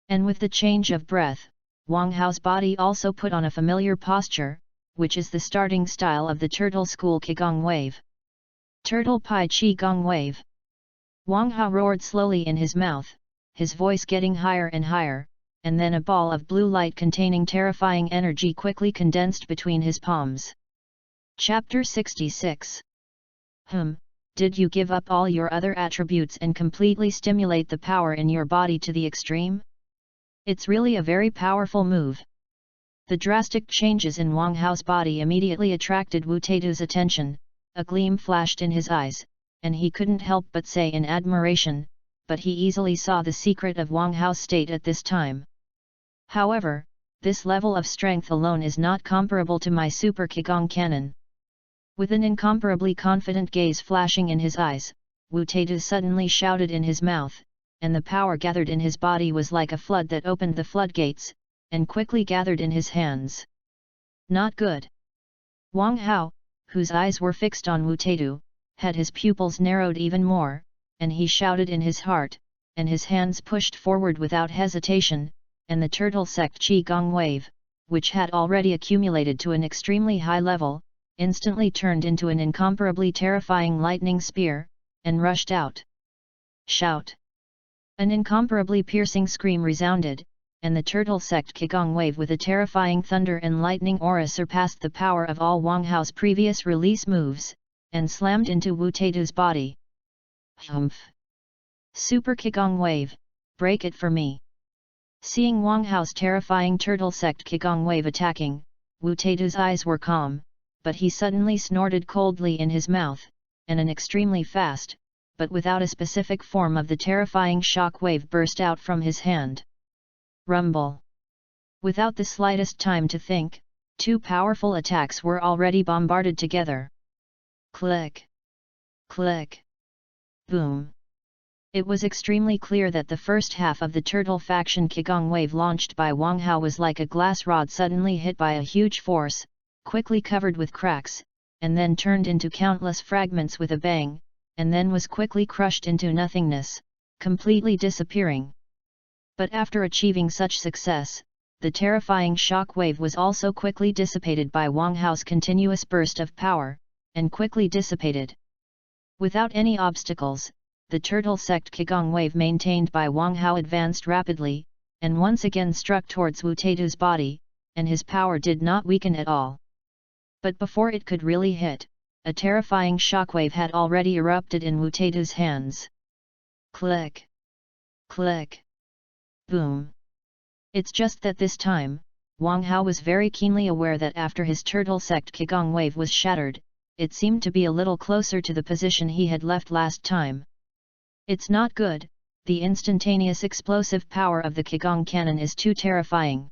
And with the change of breath, Wang Hao's body also put on a familiar posture, which is the starting style of the Turtle School Qigong wave. Turtle Pai Qigong wave. Wang Hao roared slowly in his mouth, his voice getting higher and higher, and then a ball of blue light containing terrifying energy quickly condensed between his palms. Chapter 66. Did you give up all your other attributes and completely stimulate the power in your body to the extreme? It's really a very powerful move. The drastic changes in Wang Hao's body immediately attracted Wu Taidu's attention, a gleam flashed in his eyes, and he couldn't help but say in admiration, but he easily saw the secret of Wang Hao's state at this time. However, this level of strength alone is not comparable to my Super Qigong cannon. With an incomparably confident gaze flashing in his eyes, Wu Taidu suddenly shouted in his mouth, and the power gathered in his body was like a flood that opened the floodgates, and quickly gathered in his hands. Not good. Wang Hao, whose eyes were fixed on Wu Taidu, had his pupils narrowed even more, and he shouted in his heart, and his hands pushed forward without hesitation, and the Turtle Sect Qigong wave, which had already accumulated to an extremely high level, instantly turned into an incomparably terrifying lightning spear, and rushed out. Shout! An incomparably piercing scream resounded, and the Turtle Sect Qigong wave with a terrifying thunder and lightning aura surpassed the power of all Wang Hao's previous release moves, and slammed into Wu Taidu's body. Humph! Super Qigong wave, break it for me! Seeing Wang Hao's terrifying Turtle Sect Qigong wave attacking, Wu Taidu's eyes were calm, but he suddenly snorted coldly in his mouth, and an extremely fast, but without a specific form of the terrifying shock wave burst out from his hand. Rumble! Without the slightest time to think, two powerful attacks were already bombarded together. Click! Click! Boom! It was extremely clear that the first half of the turtle faction Qigong wave launched by Wang Hao was like a glass rod suddenly hit by a huge force, quickly covered with cracks, and then turned into countless fragments with a bang, and then was quickly crushed into nothingness, completely disappearing. But after achieving such success, the terrifying shock wave was also quickly dissipated by Wang Hao's continuous burst of power, and quickly dissipated. Without any obstacles, the turtle sect Qigong wave maintained by Wang Hao advanced rapidly, and once again struck towards Wu Taidu's body, and his power did not weaken at all. But before it could really hit, a terrifying shockwave had already erupted in Wu Taidu's hands. Click! Click! Boom! It's just that this time, Wang Hao was very keenly aware that after his turtle sect Qigong wave was shattered, it seemed to be a little closer to the position he had left last time. It's not good, the instantaneous explosive power of the Qigong cannon is too terrifying.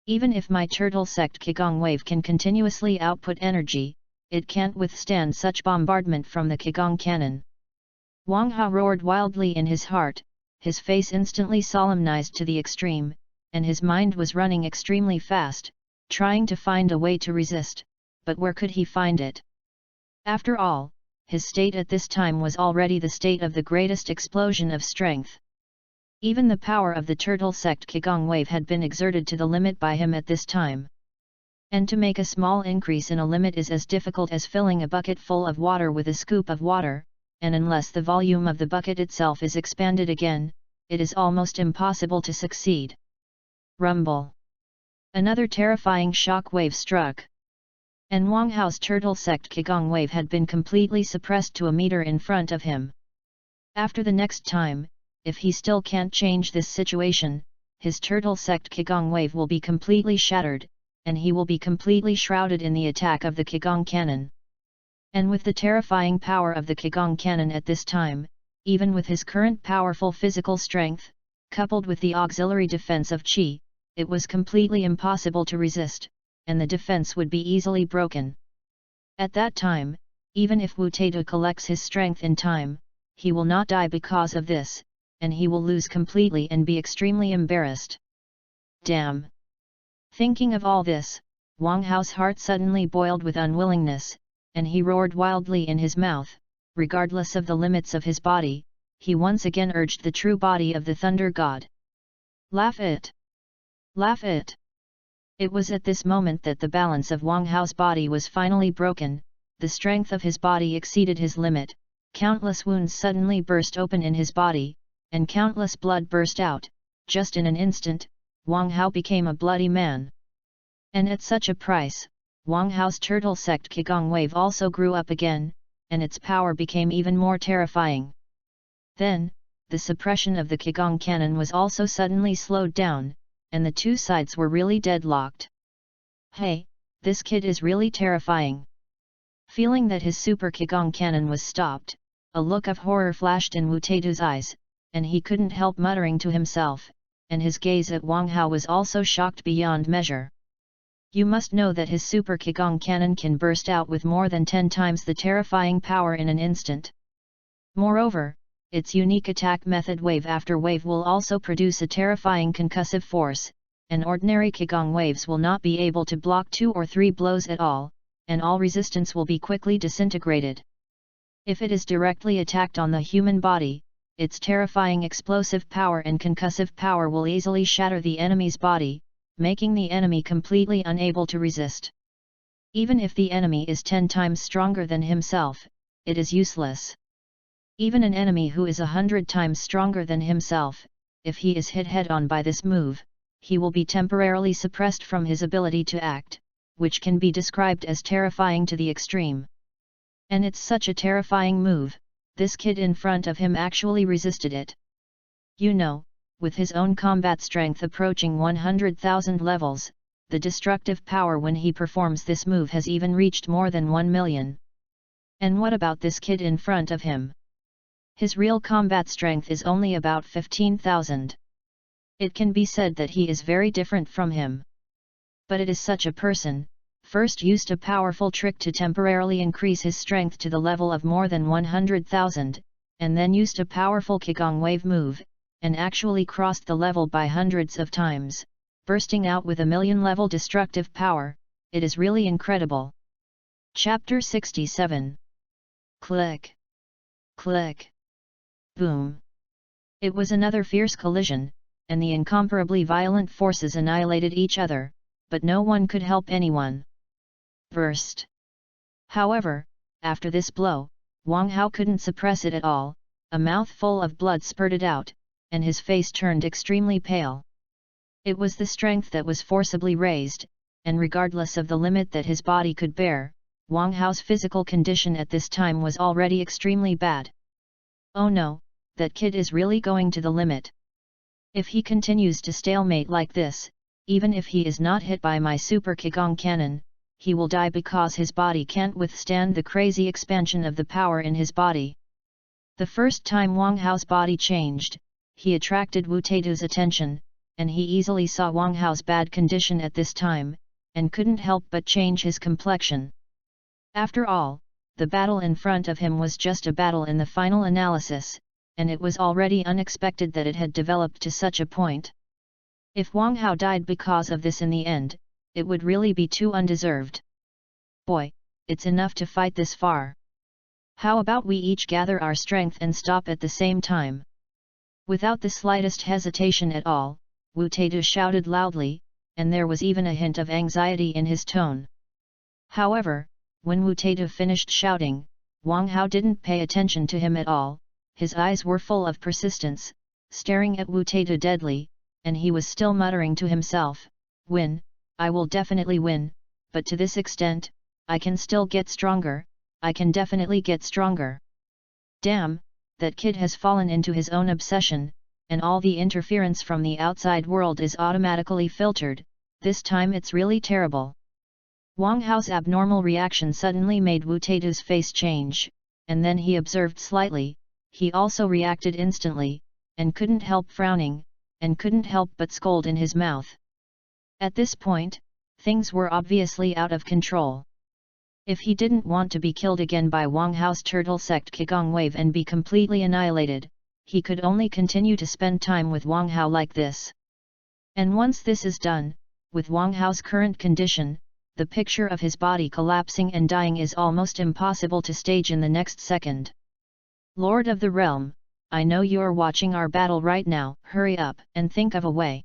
Even if my turtle sect Qigong wave can continuously output energy, it can't withstand such bombardment from the Qigong cannon. Wang Hao roared wildly in his heart, his face instantly solemnized to the extreme, and his mind was running extremely fast, trying to find a way to resist, but where could he find it? After all, his state at this time was already the state of the greatest explosion of strength. Even the power of the turtle sect Qigong wave had been exerted to the limit by him at this time. And to make a small increase in a limit is as difficult as filling a bucket full of water with a scoop of water, and unless the volume of the bucket itself is expanded again, it is almost impossible to succeed. Rumble! Another terrifying shock wave struck. And Wang Hao's turtle sect Qigong wave had been completely suppressed to a meter in front of him. After the next time, if he still can't change this situation, his turtle sect Qigong wave will be completely shattered, and he will be completely shrouded in the attack of the Qigong cannon. And with the terrifying power of the Qigong cannon at this time, even with his current powerful physical strength, coupled with the auxiliary defense of Qi, it was completely impossible to resist, and the defense would be easily broken. At that time, even if Wu Taidu collects his strength in time, he will not die because of this, and he will lose completely and be extremely embarrassed. Damn! Thinking of all this, Wang Hao's heart suddenly boiled with unwillingness, and he roared wildly in his mouth, regardless of the limits of his body, he once again urged the true body of the Thunder God. Laugh it! Laugh it! It was at this moment that the balance of Wang Hao's body was finally broken, the strength of his body exceeded his limit, countless wounds suddenly burst open in his body, and countless blood burst out. Just in an instant, Wang Hao became a bloody man. And at such a price, Wang Hao's turtle sect Qigong wave also grew up again, and its power became even more terrifying. Then, the suppression of the Qigong cannon was also suddenly slowed down, and the two sides were really deadlocked. Hey, this kid is really terrifying. Feeling that his super Qigong cannon was stopped, a look of horror flashed in Wu Taidu's eyes, and he couldn't help muttering to himself, and his gaze at Wang Hao was also shocked beyond measure. You must know that his super Qigong cannon can burst out with more than 10 times the terrifying power in an instant. Moreover, its unique attack method wave after wave will also produce a terrifying concussive force, and ordinary Qigong waves will not be able to block 2 or 3 blows at all, and all resistance will be quickly disintegrated. If it is directly attacked on the human body, its terrifying explosive power and concussive power will easily shatter the enemy's body, making the enemy completely unable to resist. Even if the enemy is 10 times stronger than himself, it is useless. Even an enemy who is 100 times stronger than himself, if he is hit head-on by this move, he will be temporarily suppressed from his ability to act, which can be described as terrifying to the extreme. And it's such a terrifying move, this kid in front of him actually resisted it. You know, with his own combat strength approaching 100,000 levels, the destructive power when he performs this move has even reached more than 1 million. And what about this kid in front of him? His real combat strength is only about 15,000. It can be said that he is very different from him. But it is such a person, first used a powerful trick to temporarily increase his strength to the level of more than 100,000, and then used a powerful Qigong wave move, and actually crossed the level by hundreds of times, bursting out with a million-level destructive power. It is really incredible. Chapter 67. Click. Click. Boom. It was another fierce collision, and the incomparably violent forces annihilated each other, but no one could help anyone. Burst. However, after this blow, Wang Hao couldn't suppress it at all. A mouthful of blood spurted out, and his face turned extremely pale. It was the strength that was forcibly raised, and regardless of the limit that his body could bear, Wang Hao's physical condition at this time was already extremely bad. Oh no, that kid is really going to the limit. If he continues to stalemate like this, even if he is not hit by my super Qigong cannon, he will die because his body can't withstand the crazy expansion of the power in his body. The first time Wang Hao's body changed, he attracted Wu Taidu's attention, and he easily saw Wang Hao's bad condition at this time, and couldn't help but change his complexion. After all, the battle in front of him was just a battle in the final analysis, and it was already unexpected that it had developed to such a point. If Wang Hao died because of this in the end, it would really be too undeserved. Boy, it's enough to fight this far. How about we each gather our strength and stop at the same time? Without the slightest hesitation at all, Wu Taidu shouted loudly, and there was even a hint of anxiety in his tone. However, when Wu Taidu finished shouting, Wang Hao didn't pay attention to him at all. His eyes were full of persistence, staring at Wu Taidu deadly, and he was still muttering to himself, "Win, I will definitely win, but to this extent, I can still get stronger, I can definitely get stronger. Damn, that kid has fallen into his own obsession, and all the interference from the outside world is automatically filtered, this time it's really terrible." Wang Hao's abnormal reaction suddenly made Wu Taidu's face change, and then he observed slightly. He also reacted instantly, and couldn't help frowning, and couldn't help but scold in his mouth. At this point, things were obviously out of control. If he didn't want to be killed again by Wang Hao's turtle sect Qigong wave and be completely annihilated, he could only continue to spend time with Wang Hao like this. And once this is done, with Wang Hao's current condition, the picture of his body collapsing and dying is almost impossible to stage in the next second. Lord of the Realm, I know you're watching our battle right now, hurry up and think of a way.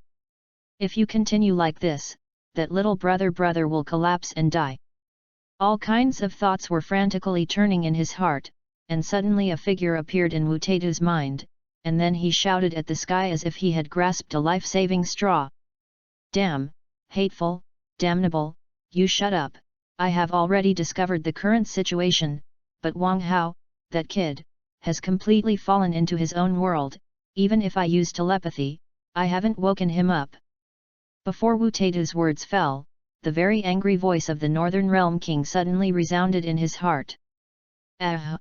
If you continue like this, that little brother will collapse and die. All kinds of thoughts were frantically turning in his heart, and suddenly a figure appeared in Wu Taidu's mind, and then he shouted at the sky as if he had grasped a life-saving straw. Damn, hateful, damnable, you shut up, I have already discovered the current situation, but Wang Hao, that kid, has completely fallen into his own world, even if I use telepathy, I haven't woken him up. Before Wu Taidu's words fell, the very angry voice of the Northern Realm King suddenly resounded in his heart. Ah!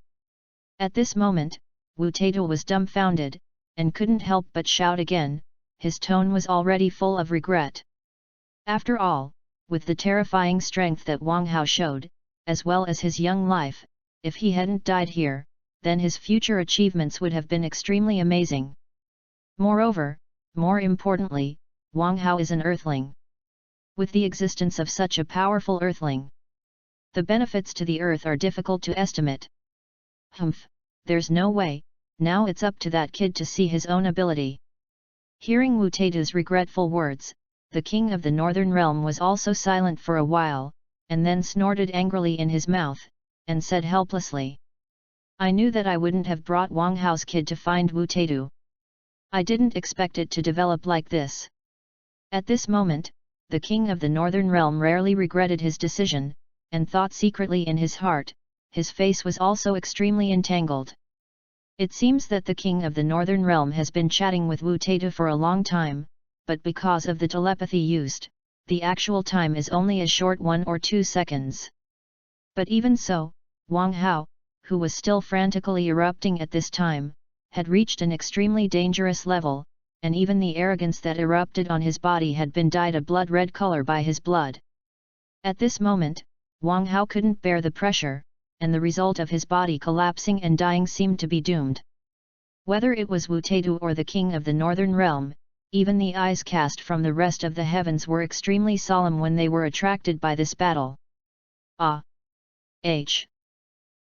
At this moment, Wu Taidu was dumbfounded, and couldn't help but shout again. His tone was already full of regret. After all, with the terrifying strength that Wang Hao showed, as well as his young life, if he hadn't died here, then his future achievements would have been extremely amazing. Moreover, more importantly, Wang Hao is an earthling. With the existence of such a powerful earthling, the benefits to the earth are difficult to estimate. Humph, there's no way, now it's up to that kid to see his own ability. Hearing Wu Taidu's regretful words, the king of the Northern Realm was also silent for a while, and then snorted angrily in his mouth, and said helplessly, I knew that I wouldn't have brought Wang Hao's kid to find Wu Taidu. I didn't expect it to develop like this. At this moment, the king of the Northern Realm rarely regretted his decision, and thought secretly in his heart, his face was also extremely entangled. It seems that the king of the Northern Realm has been chatting with Wu Taidu for a long time, but because of the telepathy used, the actual time is only a short 1 or 2 seconds. But even so, Wang Hao, who was still frantically erupting at this time, had reached an extremely dangerous level, and even the arrogance that erupted on his body had been dyed a blood-red color by his blood. At this moment, Wang Hao couldn't bear the pressure, and the result of his body collapsing and dying seemed to be doomed. Whether it was Wu Taidu or the king of the northern realm, even the eyes cast from the rest of the heavens were extremely solemn when they were attracted by this battle. Ah!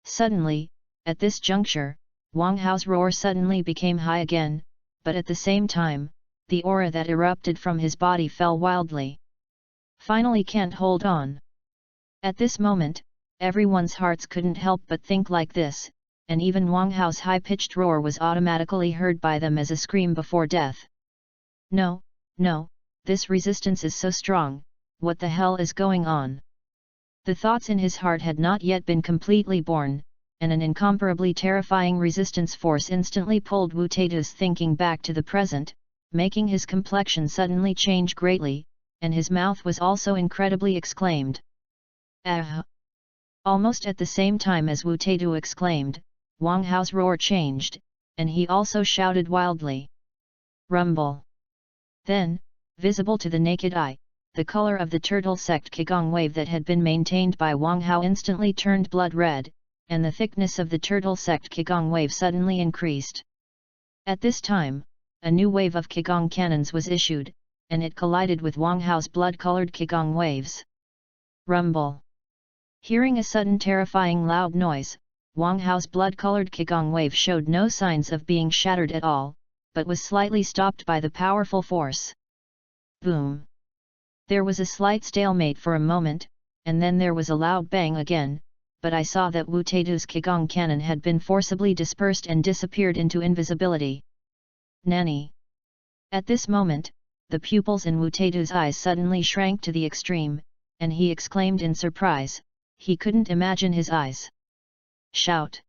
Suddenly, at this juncture, Wang Hao's roar suddenly became high again, but at the same time, the aura that erupted from his body fell wildly. Finally can't hold on. At this moment, everyone's hearts couldn't help but think like this, and even Wang Hao's high-pitched roar was automatically heard by them as a scream before death. No, no, this resistance is so strong, what the hell is going on? The thoughts in his heart had not yet been completely born, and an incomparably terrifying resistance force instantly pulled Wu Taidu's thinking back to the present, making his complexion suddenly change greatly, and his mouth was also incredibly exclaimed. Ah! Almost at the same time as Wu Taidu exclaimed, Wang Hao's roar changed, and he also shouted wildly. Rumble! Then, visible to the naked eye, the color of the turtle sect Qigong wave that had been maintained by Wang Hao instantly turned blood red, and the thickness of the turtle sect Qigong wave suddenly increased. At this time, a new wave of Qigong cannons was issued, and it collided with Wang Hao's blood-colored Qigong waves. Rumble! Hearing a sudden terrifying loud noise, Wang Hao's blood-colored Qigong wave showed no signs of being shattered at all, but was slightly stopped by the powerful force. Boom! There was a slight stalemate for a moment, and then there was a loud bang again, but I saw that Wu Taidu's Qigong cannon had been forcibly dispersed and disappeared into invisibility. Nanny! At this moment, the pupils in Wu Taidu's eyes suddenly shrank to the extreme, and he exclaimed in surprise, he couldn't imagine his eyes. Shout!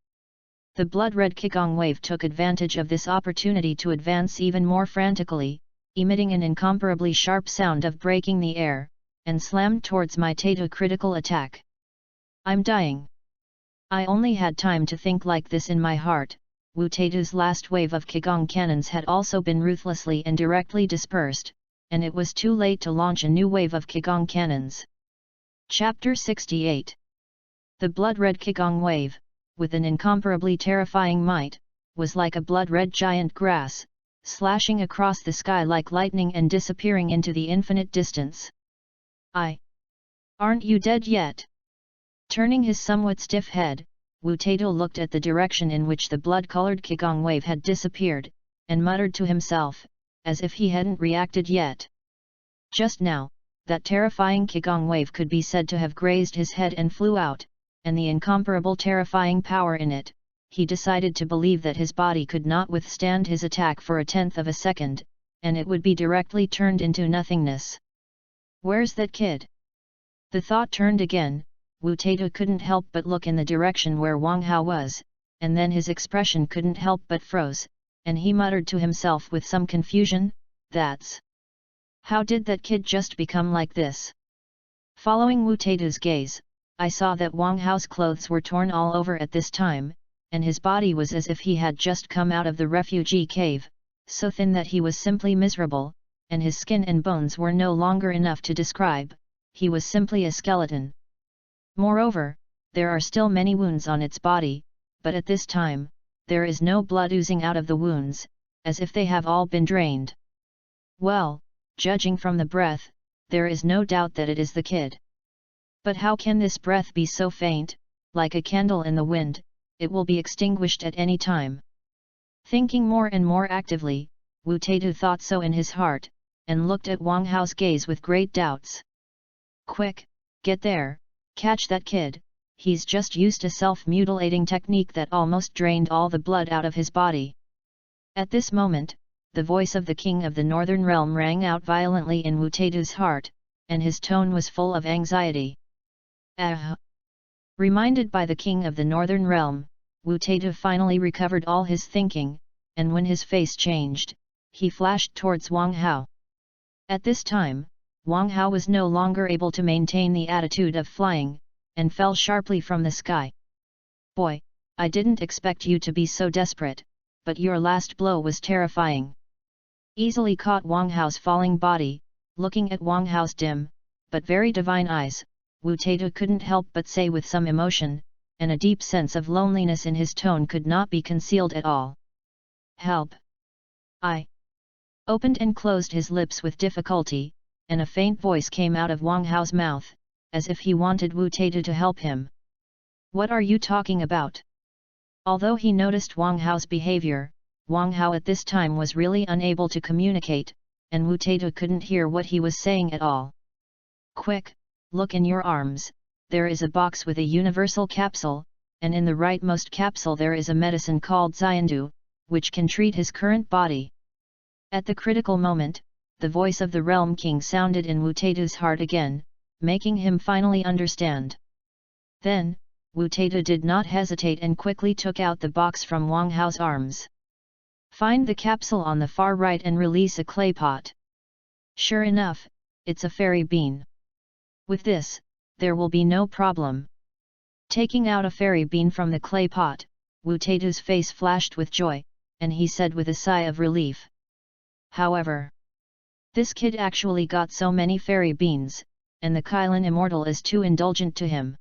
The blood-red Qigong wave took advantage of this opportunity to advance even more frantically, emitting an incomparably sharp sound of breaking the air, and slammed towards my Taidu critical attack. I'm dying. I only had time to think like this in my heart. Wu Taidu's last wave of Qigong cannons had also been ruthlessly and directly dispersed, and it was too late to launch a new wave of Qigong cannons. Chapter 68. The blood-red Qigong wave, with an incomparably terrifying might, was like a blood-red giant grass, slashing across the sky like lightning and disappearing into the infinite distance. Aren't you dead yet? Turning his somewhat stiff head, Wu Taidu looked at the direction in which the blood-colored Qigong wave had disappeared, and muttered to himself, as if he hadn't reacted yet. Just now, that terrifying Qigong wave could be said to have grazed his head and flew out, and the incomparable terrifying power in it, he decided to believe that his body could not withstand his attack for a tenth of a second, and it would be directly turned into nothingness. Where's that kid? The thought turned again. Wu Taidu couldn't help but look in the direction where Wang Hao was, and then his expression couldn't help but froze, and he muttered to himself with some confusion, that's... How did that kid just become like this? Following Wu Taidu's gaze, I saw that Wang Hao's clothes were torn all over at this time, and his body was as if he had just come out of the refugee cave, so thin that he was simply miserable, and his skin and bones were no longer enough to describe, he was simply a skeleton. Moreover, there are still many wounds on its body, but at this time, there is no blood oozing out of the wounds, as if they have all been drained. Well, judging from the breath, there is no doubt that it is the kid. But how can this breath be so faint, like a candle in the wind? It will be extinguished at any time. Thinking more and more actively, Wu Taidu thought so in his heart, and looked at Wang Hao's gaze with great doubts. Quick, get there, catch that kid, he's just used a self-mutilating technique that almost drained all the blood out of his body. At this moment, the voice of the king of the northern realm rang out violently in Wu Taidu's heart, and his tone was full of anxiety. Reminded by the king of the northern realm, Wu Taidu finally recovered all his thinking, and when his face changed, he flashed towards Wang Hao. At this time, Wang Hao was no longer able to maintain the attitude of flying, and fell sharply from the sky. Boy, I didn't expect you to be so desperate, but your last blow was terrifying. easily caught Wang Hao's falling body. Looking at Wang Hao's dim, but very divine eyes, Wu Taitu couldn't help but say with some emotion, and a deep sense of loneliness in his tone could not be concealed at all. "Help! I..." Opened and closed his lips with difficulty, and a faint voice came out of Wang Hao's mouth, as if he wanted Wu Taitu to help him. "What are you talking about?" Although he noticed Wang Hao's behavior, Wang Hao at this time was really unable to communicate, and Wu Taitu couldn't hear what he was saying at all. "Quick, look in your arms, there is a box with a universal capsule, and in the rightmost capsule there is a medicine called Xiandu, which can treat his current body." At the critical moment, the voice of the Realm King sounded in Wu Taitu's heart again, making him finally understand. Then, Wu Taitu did not hesitate and quickly took out the box from Wang Hao's arms. "Find the capsule on the far right and release a clay pot. Sure enough, it's a fairy bean. With this, there will be no problem." Taking out a fairy bean from the clay pot, Wu Taitu's face flashed with joy, and he said with a sigh of relief. However, this kid actually got so many fairy beans, and the Kailan Immortal is too indulgent to him.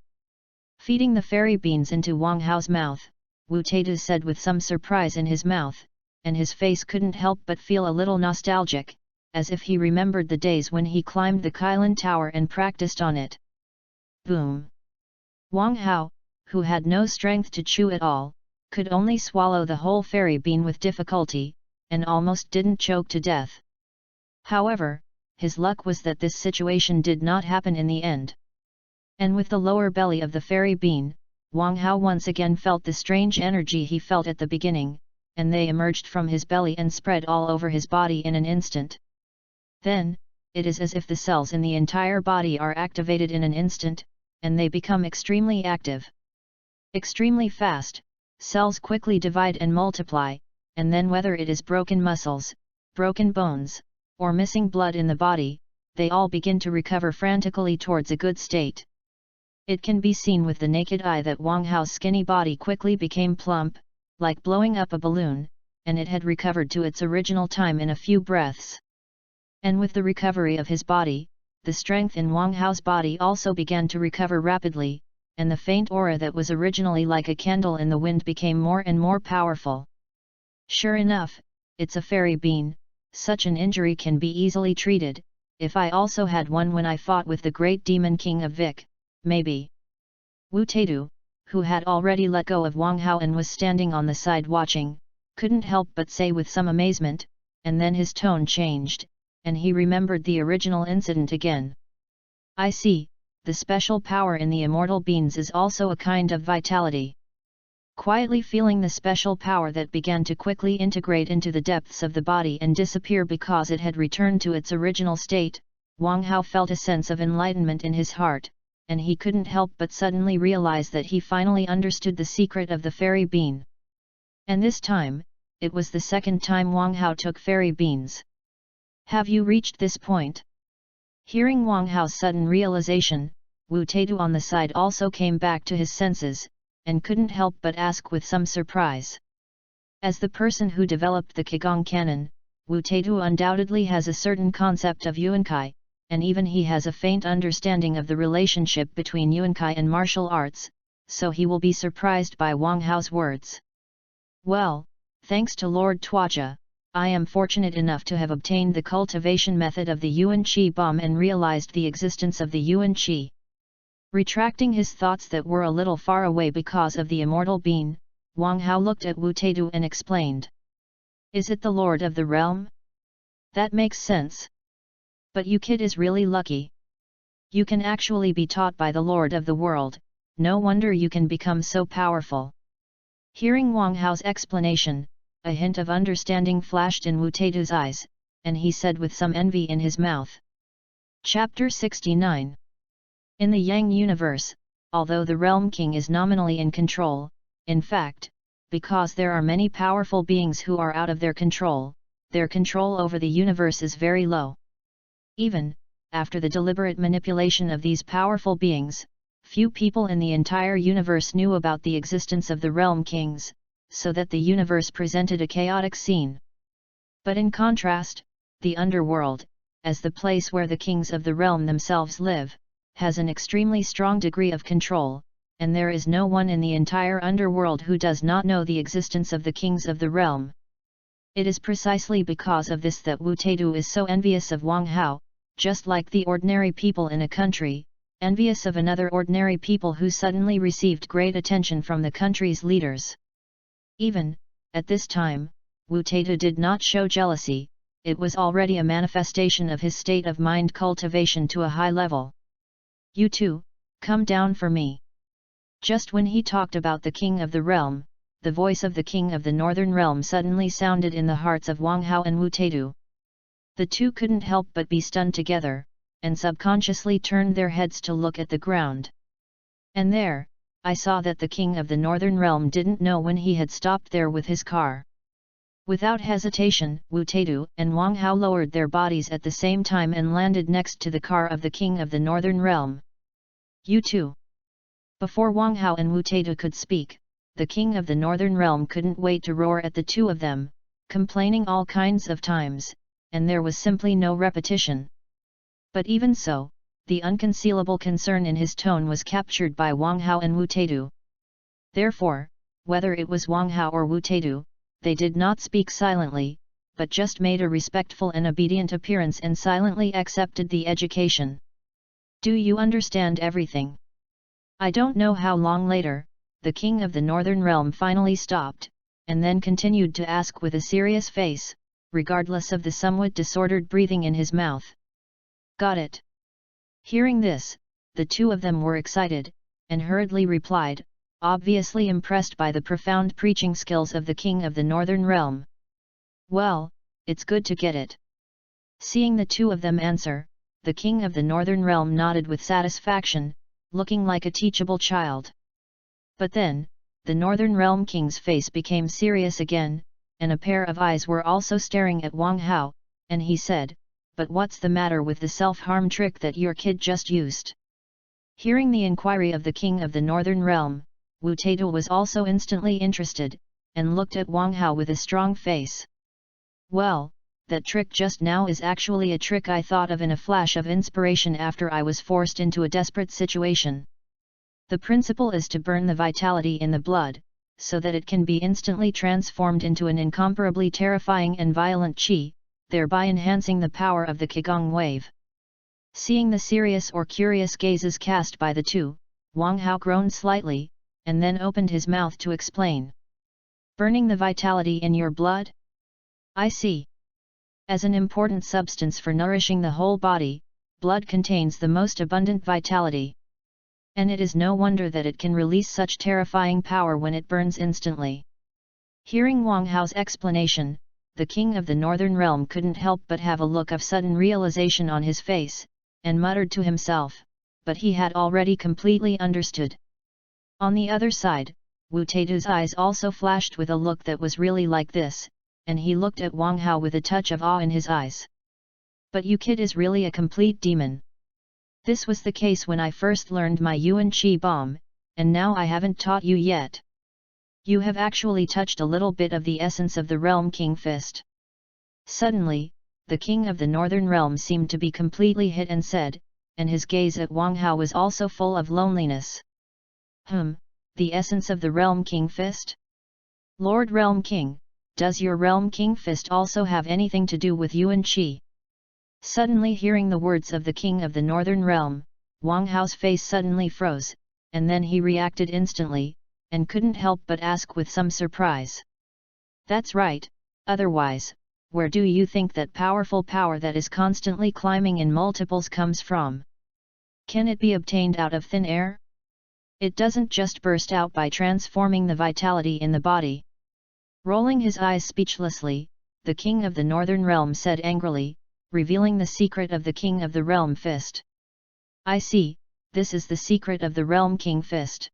Feeding the fairy beans into Wang Hao's mouth, Wu Taitu said with some surprise in his mouth, and his face couldn't help but feel a little nostalgic, as if he remembered the days when he climbed the Kailan Tower and practiced on it. Boom! Wang Hao, who had no strength to chew at all, could only swallow the whole fairy bean with difficulty, and almost didn't choke to death. However, his luck was that this situation did not happen in the end. And with the lower belly of the fairy bean, Wang Hao once again felt the strange energy he felt at the beginning, and they emerged from his belly and spread all over his body in an instant. Then, it is as if the cells in the entire body are activated in an instant, and they become extremely active. Extremely fast, cells quickly divide and multiply, and then whether it is broken muscles, broken bones, or missing blood in the body, they all begin to recover frantically towards a good state. It can be seen with the naked eye that Wang Hao's skinny body quickly became plump, like blowing up a balloon, and it had recovered to its original time in a few breaths. And with the recovery of his body, the strength in Wang Hao's body also began to recover rapidly, and the faint aura that was originally like a candle in the wind became more and more powerful. Sure enough, it's a fairy bean, such an injury can be easily treated. If I also had one when I fought with the great demon king of Vic, maybe. Wu Taitu, who had already let go of Wang Hao and was standing on the side watching, couldn't help but say with some amazement, and then his tone changed, and he remembered the original incident again. "I see, the special power in the immortal beans is also a kind of vitality." Quietly feeling the special power that began to quickly integrate into the depths of the body and disappear because it had returned to its original state, Wang Hao felt a sense of enlightenment in his heart, and he couldn't help but suddenly realize that he finally understood the secret of the fairy bean. And this time, it was the second time Wang Hao took fairy beans. "Have you reached this point?" Hearing Wang Hao's sudden realization, Wu Taitu on the side also came back to his senses, and couldn't help but ask with some surprise. As the person who developed the Qigong canon, Wu Taitu undoubtedly has a certain concept of Yuankai, and even he has a faint understanding of the relationship between Yuankai and martial arts, so he will be surprised by Wang Hao's words. "Well, thanks to Lord Tuacha, I am fortunate enough to have obtained the cultivation method of the Yuan Qi bomb and realized the existence of the Yuan Qi." Retracting his thoughts that were a little far away because of the immortal bean, Wang Hao looked at Wu Taitu and explained. "Is it the Lord of the Realm? That makes sense. But you kid is really lucky. You can actually be taught by the Lord of the World, no wonder you can become so powerful." Hearing Wang Hao's explanation, a hint of understanding flashed in Wu Taitu's eyes, and he said with some envy in his mouth. Chapter 69. In the Yang universe, although the Realm King is nominally in control, in fact, because there are many powerful beings who are out of their control over the universe is very low. Even, after the deliberate manipulation of these powerful beings, few people in the entire universe knew about the existence of the Realm Kings, so that the universe presented a chaotic scene. But in contrast, the underworld, as the place where the kings of the realm themselves live, has an extremely strong degree of control, and there is no one in the entire underworld who does not know the existence of the kings of the realm. It is precisely because of this that Wu Taidu is so envious of Wang Hao, just like the ordinary people in a country, envious of another ordinary people who suddenly received great attention from the country's leaders. Even, at this time, Wu Taidu did not show jealousy, it was already a manifestation of his state of mind cultivation to a high level. You too, come down for me. Just when he talked about the king of the realm, the voice of the king of the northern realm suddenly sounded in the hearts of Wang Hao and Wu Taidu. The two couldn't help but be stunned together, and subconsciously turned their heads to look at the ground. And there, I saw that the king of the northern realm didn't know when he had stopped there with his car. Without hesitation, Wu Taidu and Wang Hao lowered their bodies at the same time and landed next to the car of the king of the northern realm. You too. Before Wang Hao and Wu Taidu could speak, the king of the northern realm couldn't wait to roar at the two of them, complaining all kinds of times, and there was simply no repetition. But even so, the unconcealable concern in his tone was captured by Wang Hao and Wu Taidu. Therefore, whether it was Wang Hao or Wu Taidu, they did not speak silently, but just made a respectful and obedient appearance and silently accepted the education. Do you understand everything? I don't know how long later, the king of the northern realm finally stopped, and then continued to ask with a serious face, regardless of the somewhat disordered breathing in his mouth. Got it. Hearing this, the two of them were excited, and hurriedly replied, obviously impressed by the profound preaching skills of the king of the northern realm. Well, it's good to get it. Seeing the two of them answer, the king of the northern realm nodded with satisfaction, looking like a teachable child. But then, the northern realm king's face became serious again, and a pair of eyes were also staring at Wang Hao, and he said, but what's the matter with the self-harm trick that your kid just used? Hearing the inquiry of the king of the northern realm, Wu Taidu was also instantly interested, and looked at Wang Hao with a strong face. Well, that trick just now is actually a trick I thought of in a flash of inspiration after I was forced into a desperate situation. The principle is to burn the vitality in the blood, so that it can be instantly transformed into an incomparably terrifying and violent qi, thereby enhancing the power of the Qigong wave. Seeing the serious or curious gazes cast by the two, Wang Hao groaned slightly, and then opened his mouth to explain. Burning the vitality in your blood? I see. As an important substance for nourishing the whole body, blood contains the most abundant vitality. And it is no wonder that it can release such terrifying power when it burns instantly. Hearing Wang Hao's explanation, the king of the northern realm couldn't help but have a look of sudden realization on his face, and muttered to himself, but he had already completely understood. On the other side, Wu Taidu's eyes also flashed with a look that was really like this, and he looked at Wang Hao with a touch of awe in his eyes. But you kid is really a complete demon. This was the case when I first learned my Yuan Qi bomb, and now I haven't taught you yet. You have actually touched a little bit of the essence of the realm king fist. Suddenly, the king of the northern realm seemed to be completely hit and said, and his gaze at Wang Hao was also full of loneliness. The essence of the realm king fist? Lord Realm King, does your realm king fist also have anything to do with Yuan Qi? Suddenly hearing the words of the king of the northern realm, Wang Hao's face suddenly froze, and then he reacted instantly, and couldn't help but ask with some surprise. That's right, otherwise, where do you think that powerful power that is constantly climbing in multiples comes from? Can it be obtained out of thin air? It doesn't just burst out by transforming the vitality in the body. Rolling his eyes speechlessly, the king of the northern realm said angrily, revealing the secret of the king of the realm fist. I see, this is the secret of the realm king fist.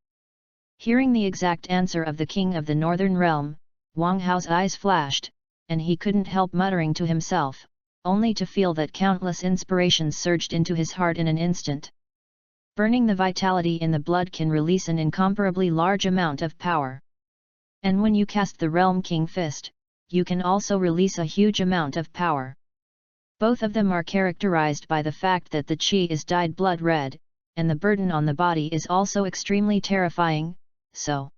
Hearing the exact answer of the king of the northern realm, Wang Hao's eyes flashed, and he couldn't help muttering to himself, only to feel that countless inspirations surged into his heart in an instant. Burning the vitality in the blood can release an incomparably large amount of power. And when you cast the realm king fist, you can also release a huge amount of power. Both of them are characterized by the fact that the chi is dyed blood red, and the burden on the body is also extremely terrifying, so.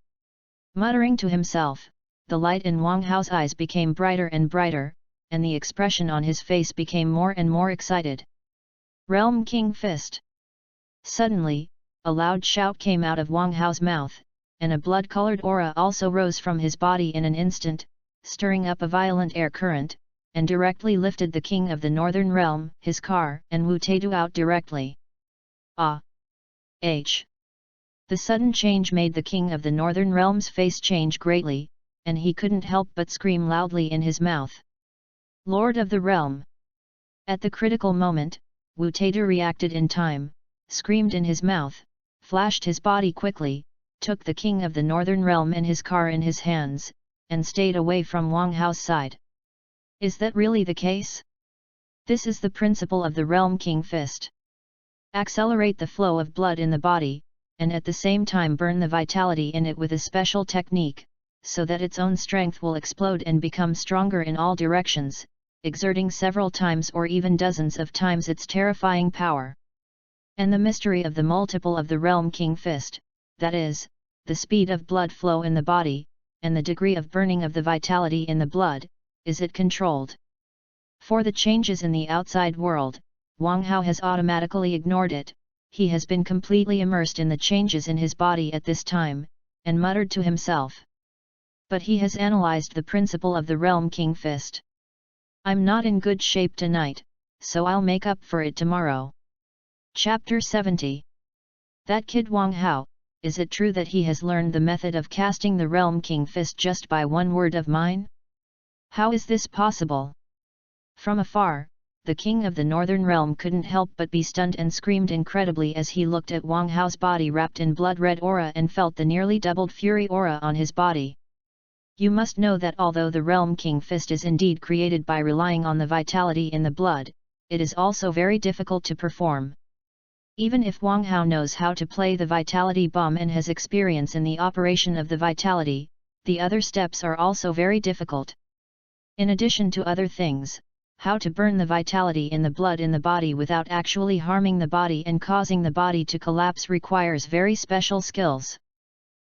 Muttering to himself, the light in Wang Hao's eyes became brighter and brighter, and the expression on his face became more and more excited. Realm King Fist! Suddenly, a loud shout came out of Wang Hao's mouth, and a blood-colored aura also rose from his body in an instant, stirring up a violent air current, and directly lifted the king of the northern realm, his car, and Wu Taidu out directly. Ah! H! The sudden change made the king of the northern realm's face change greatly, and he couldn't help but scream loudly in his mouth. Lord of the realm! At the critical moment, Wu Taidu reacted in time, screamed in his mouth, flashed his body quickly, took the king of the northern realm and his car in his hands, and stayed away from Wang Hao's side. Is that really the case? This is the principle of the Realm King Fist. Accelerate the flow of blood in the body, and at the same time burn the vitality in it with a special technique, so that its own strength will explode and become stronger in all directions, exerting several times or even dozens of times its terrifying power. And the mystery of the multiple of the Realm King Fist, that is, the speed of blood flow in the body, and the degree of burning of the vitality in the blood, is it controlled? For the changes in the outside world, Wang Hao has automatically ignored it. He has been completely immersed in the changes in his body at this time, and muttered to himself. But he has analyzed the principle of the Realm King Fist. I'm not in good shape tonight, so I'll make up for it tomorrow. Chapter 70. That kid Wang Hao, is it true that he has learned the method of casting the Realm King Fist just by one word of mine? How is this possible? From afar, the king of the northern realm couldn't help but be stunned and screamed incredibly as he looked at Wang Hao's body wrapped in blood-red aura and felt the nearly doubled fury aura on his body. You must know that although the Realm King Fist is indeed created by relying on the vitality in the blood, it is also very difficult to perform. Even if Wang Hao knows how to play the vitality bomb and has experience in the operation of the vitality, the other steps are also very difficult. In addition to other things, how to burn the vitality in the blood in the body without actually harming the body and causing the body to collapse requires very special skills.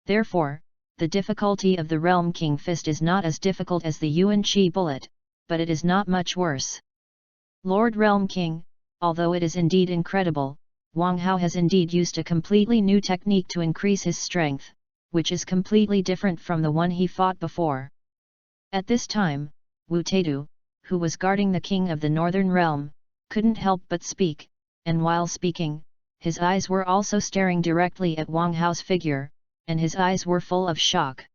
Therefore, the difficulty of the Realm King Fist is not as difficult as the Yuan Qi bullet, but it is not much worse. Lord Realm King, although it is indeed incredible, Wang Hao has indeed used a completely new technique to increase his strength, which is completely different from the one he fought before. At this time, Wu Taidu, who was guarding the king of the northern realm, couldn't help but speak, and while speaking, his eyes were also staring directly at Wang Hao's figure, and his eyes were full of shock.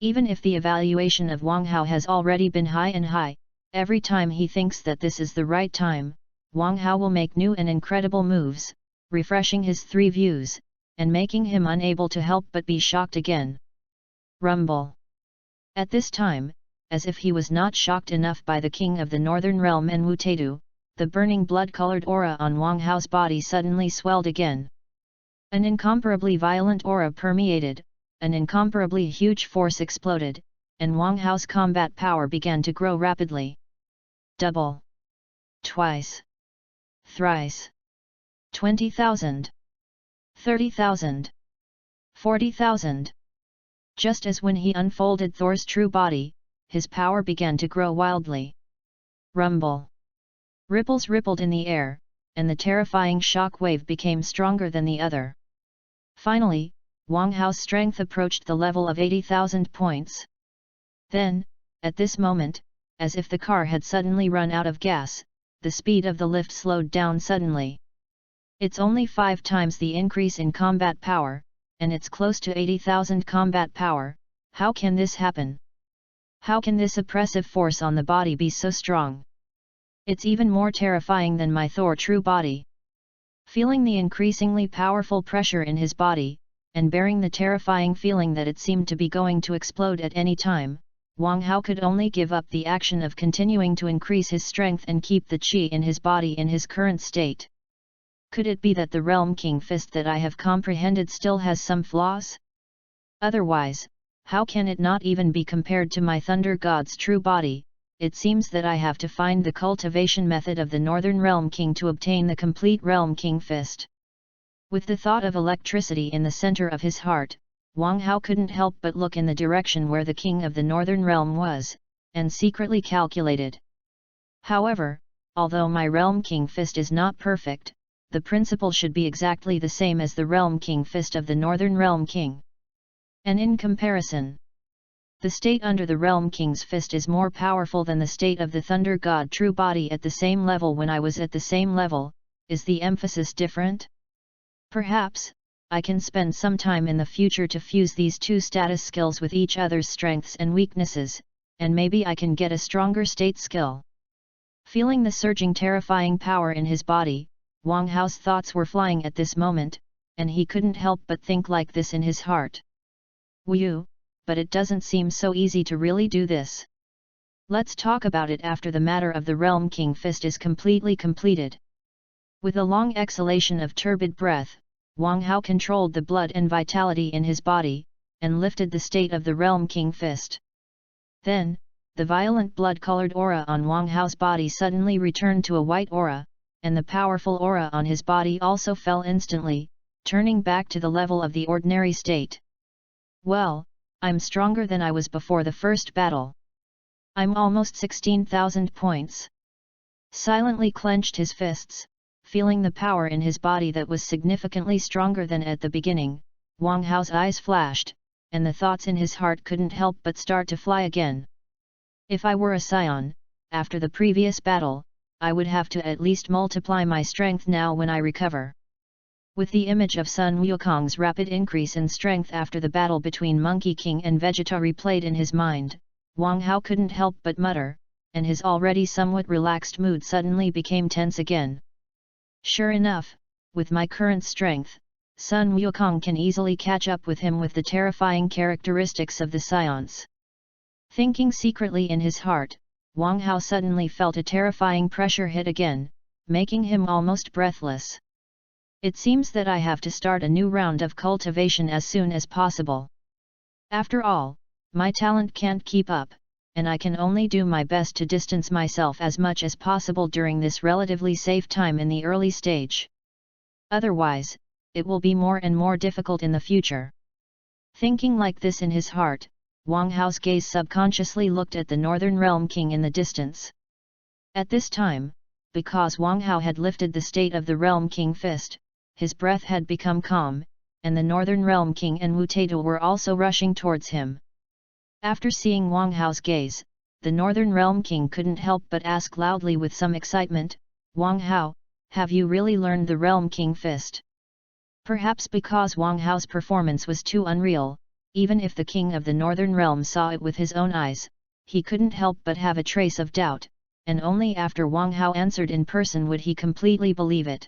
Even if the evaluation of Wang Hao has already been high and high, every time he thinks that this is the right time, Wang Hao will make new and incredible moves, refreshing his three views, and making him unable to help but be shocked again. Rumble. At this time, as if he was not shocked enough by the king of the northern realm and Wu Taidu, the burning blood-colored aura on Wang Hao's body suddenly swelled again. An incomparably violent aura permeated, an incomparably huge force exploded, and Wang Hao's combat power began to grow rapidly. Double. Twice. Thrice. 20,000. 30,000. 40,000. Just as when he unfolded Thor's true body, his power began to grow wildly. Rumble. Ripples rippled in the air, and the terrifying shock wave became stronger than the other. Finally, Wang Hao's strength approached the level of 80,000 points. Then, at this moment, as if the car had suddenly run out of gas, the speed of the lift slowed down suddenly. It's only 5 times the increase in combat power, and it's close to 80,000 combat power. How can this happen? How can this oppressive force on the body be so strong? It's even more terrifying than my Thor true body. Feeling the increasingly powerful pressure in his body, and bearing the terrifying feeling that it seemed to be going to explode at any time, Wang Hao could only give up the action of continuing to increase his strength and keep the qi in his body in his current state. Could it be that the Realm King Fist that I have comprehended still has some flaws? Otherwise, how can it not even be compared to my Thunder God's true body, it seems that I have to find the cultivation method of the Northern Realm King to obtain the complete Realm King Fist. With the thought of electricity in the center of his heart, Wang Hao couldn't help but look in the direction where the King of the Northern Realm was, and secretly calculated. However, although my Realm King Fist is not perfect, the principle should be exactly the same as the Realm King Fist of the Northern Realm King. And in comparison, the state under the Realm King's Fist is more powerful than the state of the Thunder God True Body at the same level when I was at the same level. Is the emphasis different? Perhaps, I can spend some time in the future to fuse these two status skills with each other's strengths and weaknesses, and maybe I can get a stronger state skill. Feeling the surging terrifying power in his body, Wang Hao's thoughts were flying at this moment, and he couldn't help but think like this in his heart. Whew, but it doesn't seem so easy to really do this. Let's talk about it after the matter of the Realm King Fist is completely completed. With a long exhalation of turbid breath, Wang Hao controlled the blood and vitality in his body, and lifted the state of the Realm King Fist. Then, the violent blood-colored aura on Wang Hao's body suddenly returned to a white aura, and the powerful aura on his body also fell instantly, turning back to the level of the ordinary state. Well, I'm stronger than I was before the first battle. I'm almost 16,000 points. Silently clenched his fists, feeling the power in his body that was significantly stronger than at the beginning, Wang Hao's eyes flashed, and the thoughts in his heart couldn't help but start to fly again. If I were a scion, after the previous battle, I would have to at least multiply my strength now when I recover. With the image of Sun Wukong's rapid increase in strength after the battle between Monkey King and Vegeta replayed in his mind, Wang Hao couldn't help but mutter, and his already somewhat relaxed mood suddenly became tense again. Sure enough, with my current strength, Sun Wukong can easily catch up with him with the terrifying characteristics of the scions. Thinking secretly in his heart, Wang Hao suddenly felt a terrifying pressure hit again, making him almost breathless. It seems that I have to start a new round of cultivation as soon as possible. After all, my talent can't keep up, and I can only do my best to distance myself as much as possible during this relatively safe time in the early stage. Otherwise, it will be more and more difficult in the future. Thinking like this in his heart, Wang Hao's gaze subconsciously looked at the Northern Realm King in the distance. At this time, because Wang Hao had lifted the state of the Realm King Fist, his breath had become calm, and the Northern Realm King and Wu Taidu were also rushing towards him. After seeing Wang Hao's gaze, the Northern Realm King couldn't help but ask loudly with some excitement, "Wang Hao, have you really learned the Realm King Fist?" Perhaps because Wang Hao's performance was too unreal, even if the King of the Northern Realm saw it with his own eyes, he couldn't help but have a trace of doubt, and only after Wang Hao answered in person would he completely believe it.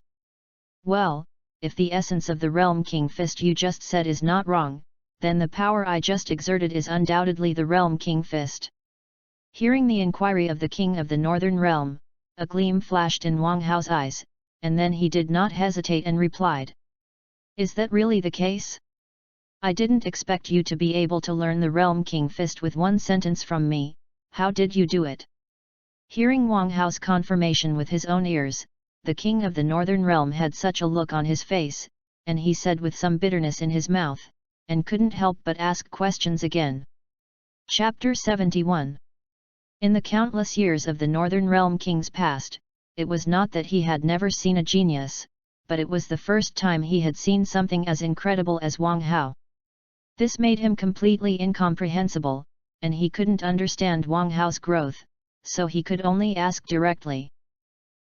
Well, if the essence of the Realm King Fist you just said is not wrong, then the power I just exerted is undoubtedly the Realm King Fist. Hearing the inquiry of the King of the Northern Realm, a gleam flashed in Wang Hao's eyes, and then he did not hesitate and replied. Is that really the case? I didn't expect you to be able to learn the Realm King Fist with one sentence from me. How did you do it? Hearing Wang Hao's confirmation with his own ears, the King of the Northern Realm had such a look on his face, and he said with some bitterness in his mouth, and couldn't help but ask questions again. Chapter 71. In the countless years of the Northern Realm King's past, it was not that he had never seen a genius, but it was the first time he had seen something as incredible as Wang Hao. This made him completely incomprehensible, and he couldn't understand Wang Hao's growth, so he could only ask directly.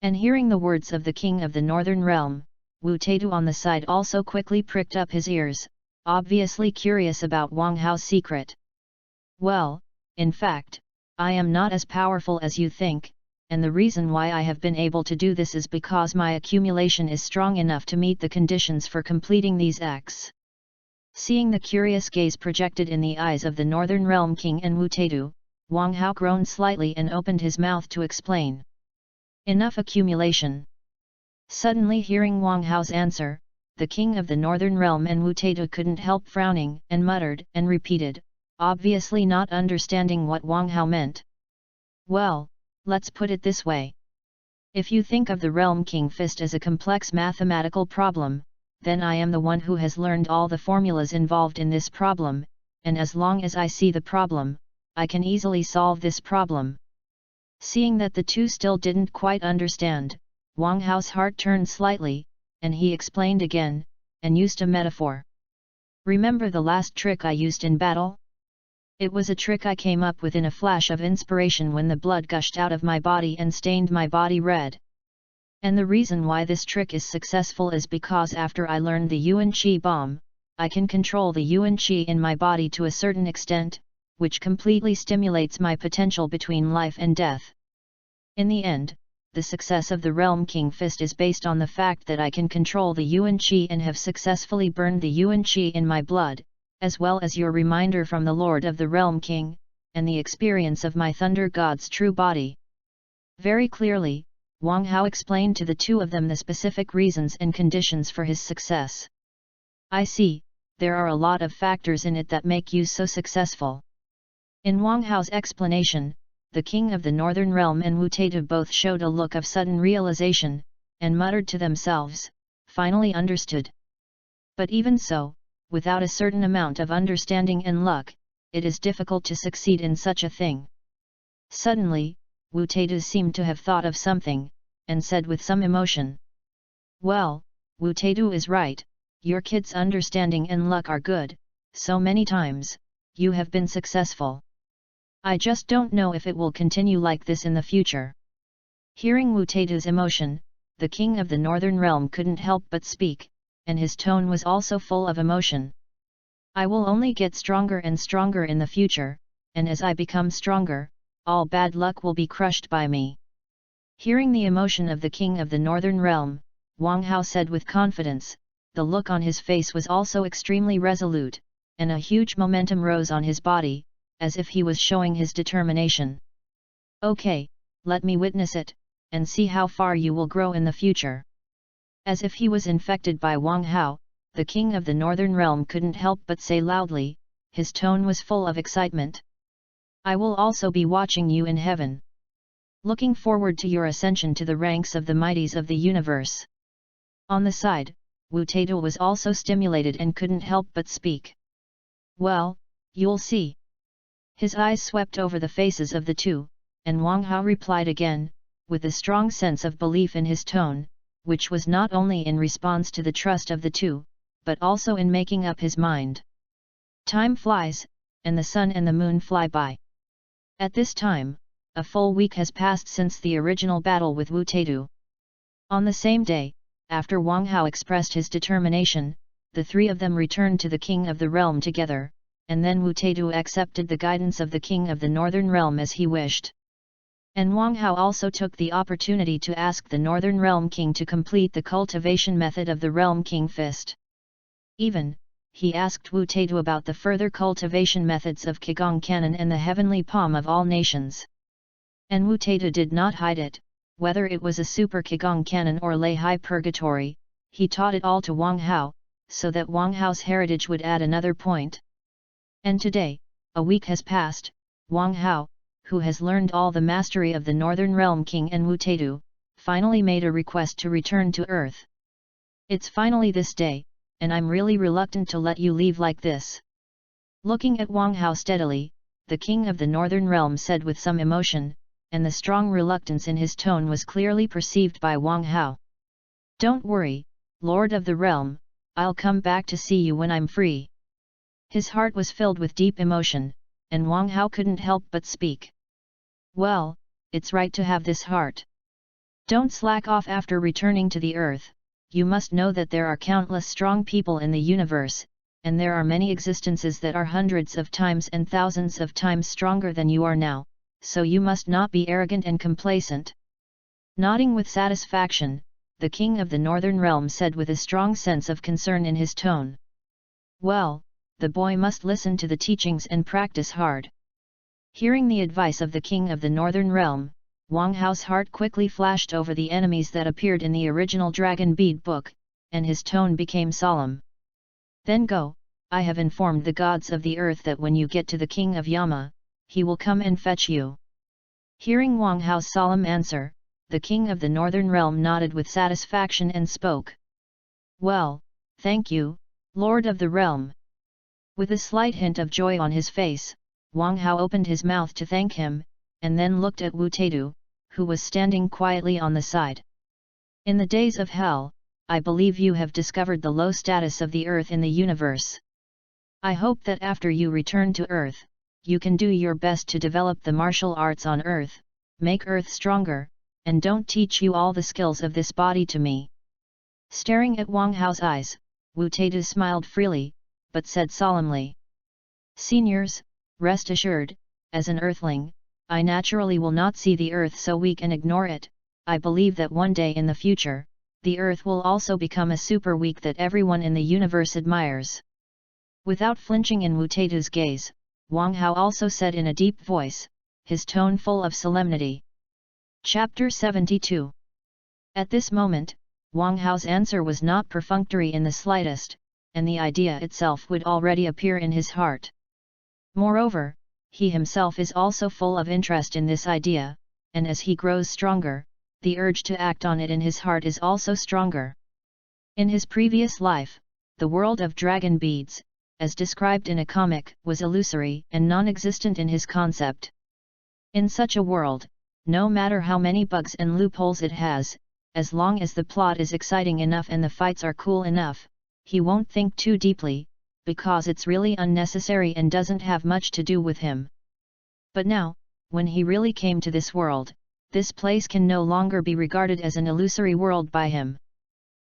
And hearing the words of the King of the Northern Realm, Wu Taidu on the side also quickly pricked up his ears, obviously curious about Wang Hao's secret. Well, in fact, I am not as powerful as you think, and the reason why I have been able to do this is because my accumulation is strong enough to meet the conditions for completing these acts. Seeing the curious gaze projected in the eyes of the Northern Realm King and Wu Taidu, Wang Hao groaned slightly and opened his mouth to explain. Enough accumulation. Suddenly hearing Wang Hao's answer, the King of the Northern Realm and Wu Taidu couldn't help frowning and muttered and repeated, obviously not understanding what Wang Hao meant. Well, let's put it this way. If you think of the Realm King Fist as a complex mathematical problem, then I am the one who has learned all the formulas involved in this problem, and as long as I see the problem, I can easily solve this problem. Seeing that the two still didn't quite understand, Wang Hao's heart turned slightly, and he explained again, and used a metaphor. Remember the last trick I used in battle? It was a trick I came up with in a flash of inspiration when the blood gushed out of my body and stained my body red. And the reason why this trick is successful is because after I learned the Yuan Qi bomb, I can control the Yuan Qi in my body to a certain extent, which completely stimulates my potential between life and death. In the end, the success of the Realm King Fist is based on the fact that I can control the Yuan Qi and have successfully burned the Yuan Qi in my blood, as well as your reminder from the Lord of the Realm King, and the experience of my Thunder God's true body. Very clearly, Wang Hao explained to the two of them the specific reasons and conditions for his success. I see, there are a lot of factors in it that make you so successful. In Wang Hao's explanation, the King of the Northern Realm and Wu Taitu both showed a look of sudden realization, and muttered to themselves, finally understood. But even so, without a certain amount of understanding and luck, it is difficult to succeed in such a thing. Suddenly, Wu Taitu seemed to have thought of something, and said with some emotion. Well, Wu Taitu is right, your kids' understanding and luck are good, so many times, you have been successful. I just don't know if it will continue like this in the future. Hearing Wu Taitu's emotion, the King of the Northern Realm couldn't help but speak, and his tone was also full of emotion. I will only get stronger and stronger in the future, and as I become stronger, all bad luck will be crushed by me. Hearing the emotion of the King of the Northern Realm, Wang Hao said with confidence, the look on his face was also extremely resolute, and a huge momentum rose on his body, as if he was showing his determination. Okay, let me witness it, and see how far you will grow in the future. As if he was infected by Wang Hao, the King of the Northern Realm couldn't help but say loudly, his tone was full of excitement. I will also be watching you in heaven. Looking forward to your ascension to the ranks of the mighties of the universe. On the side, Wu Taitu was also stimulated and couldn't help but speak. Well, you'll see. His eyes swept over the faces of the two, and Wang Hao replied again, with a strong sense of belief in his tone, which was not only in response to the trust of the two, but also in making up his mind. Time flies, and the sun and the moon fly by. At this time, a full week has passed since the original battle with Wu Taitu. On the same day, after Wang Hao expressed his determination, the three of them returned to the King of the Realm together, and then Wu Taitu accepted the guidance of the King of the Northern Realm as he wished. And Wang Hao also took the opportunity to ask the Northern Realm King to complete the cultivation method of the Realm King Fist. Even, he asked Wu Taitu about the further cultivation methods of Qigong Cannon and the Heavenly Palm of all nations. And Wu Taitu did not hide it, whether it was a Super Qigong Cannon or Lei High Purgatory, he taught it all to Wang Hao, so that Wang Hao's heritage would add another point. And today, a week has passed, Wang Hao, who has learned all the mastery of the Northern Realm King and Wu Taitu, finally made a request to return to Earth. It's finally this day, and I'm really reluctant to let you leave like this. Looking at Wang Hao steadily, the King of the Northern Realm said with some emotion, and the strong reluctance in his tone was clearly perceived by Wang Hao. Don't worry, Lord of the Realm, I'll come back to see you when I'm free. His heart was filled with deep emotion, and Wang Hao couldn't help but speak. Well, it's right to have this heart. Don't slack off after returning to the earth, you must know that there are countless strong people in the universe, and there are many existences that are hundreds of times and thousands of times stronger than you are now, so you must not be arrogant and complacent. Nodding with satisfaction, the King of the Northern Realm said with a strong sense of concern in his tone. Well, the boy must listen to the teachings and practice hard. Hearing the advice of the King of the Northern Realm, Wang Hao's heart quickly flashed over the enemies that appeared in the original Dragon Bead book, and his tone became solemn. Then go, I have informed the gods of the earth that when you get to the King of Yama, he will come and fetch you. Hearing Wang Hao's solemn answer, the king of the northern realm nodded with satisfaction and spoke. Well, thank you, lord of the realm. With a slight hint of joy on his face, Wang Hao opened his mouth to thank him, and then looked at Wu Taidu, who was standing quietly on the side. In the days of hell, I believe you have discovered the low status of the earth in the universe. I hope that after you return to earth, you can do your best to develop the martial arts on earth, make earth stronger, and don't teach you all the skills of this body to me. Staring at Wang Hao's eyes, Wu Taidu smiled freely, but said solemnly. Seniors, rest assured, as an earthling, I naturally will not see the earth so weak and ignore it. I believe that one day in the future, the earth will also become a super weak that everyone in the universe admires. Without flinching in Wu Taidu's gaze, Wang Hao also said in a deep voice, his tone full of solemnity. Chapter 72. At this moment, Wang Hao's answer was not perfunctory in the slightest, and the idea itself would already appear in his heart. Moreover, he himself is also full of interest in this idea, and as he grows stronger, the urge to act on it in his heart is also stronger. In his previous life, the world of dragon beads, as described in a comic, was illusory and non-existent in his concept. In such a world, no matter how many bugs and loopholes it has, as long as the plot is exciting enough and the fights are cool enough, he won't think too deeply, because it's really unnecessary and doesn't have much to do with him. But now, when he really came to this world, this place can no longer be regarded as an illusory world by him.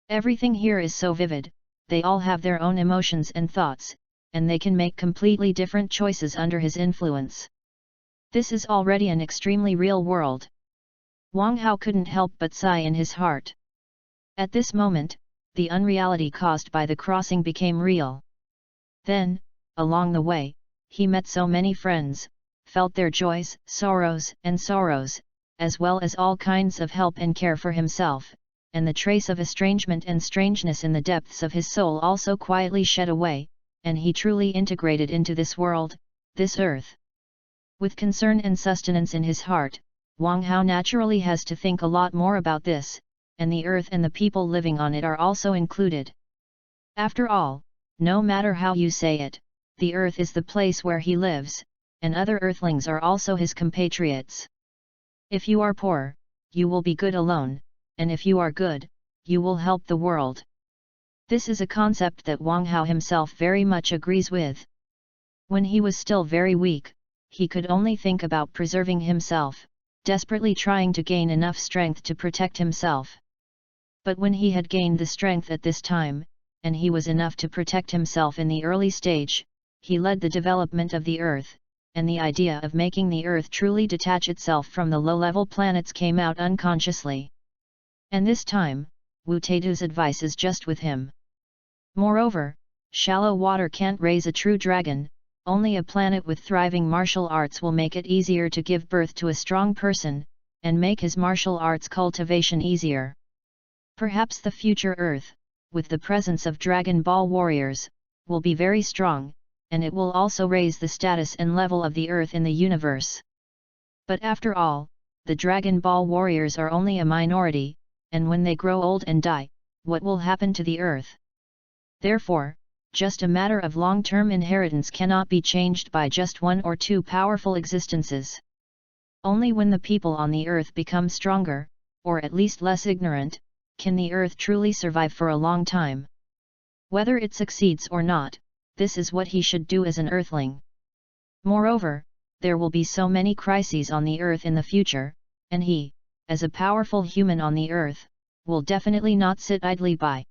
Everything here is so vivid, they all have their own emotions and thoughts, and they can make completely different choices under his influence. This is already an extremely real world. Wang Hao couldn't help but sigh in his heart. At this moment, the unreality caused by the crossing became real. Then, along the way, he met so many friends, felt their joys, sorrows, as well as all kinds of help and care for himself, and the trace of estrangement and strangeness in the depths of his soul also quietly shed away, and he truly integrated into this world, this earth. With concern and sustenance in his heart, Wang Hao naturally has to think a lot more about this, and the earth and the people living on it are also included. After all, no matter how you say it, the earth is the place where he lives, and other earthlings are also his compatriots. If you are poor, you will be good alone, and if you are good, you will help the world. This is a concept that Wang Hao himself very much agrees with. When he was still very weak, he could only think about preserving himself, desperately trying to gain enough strength to protect himself. But when he had gained the strength at this time, and he was enough to protect himself in the early stage, he led the development of the earth, and the idea of making the earth truly detach itself from the low-level planets came out unconsciously. And this time, Wu Taidu's advice is just with him. Moreover, shallow water can't raise a true dragon, only a planet with thriving martial arts will make it easier to give birth to a strong person, and make his martial arts cultivation easier. Perhaps the future Earth, with the presence of Dragon Ball warriors, will be very strong, and it will also raise the status and level of the Earth in the universe. But after all, the Dragon Ball warriors are only a minority, and when they grow old and die, what will happen to the Earth? Therefore, just a matter of long-term inheritance cannot be changed by just one or two powerful existences. Only when the people on the earth become stronger, or at least less ignorant, can the earth truly survive for a long time. Whether it succeeds or not, this is what he should do as an earthling. Moreover, there will be so many crises on the earth in the future, and he, as a powerful human on the earth, will definitely not sit idly by.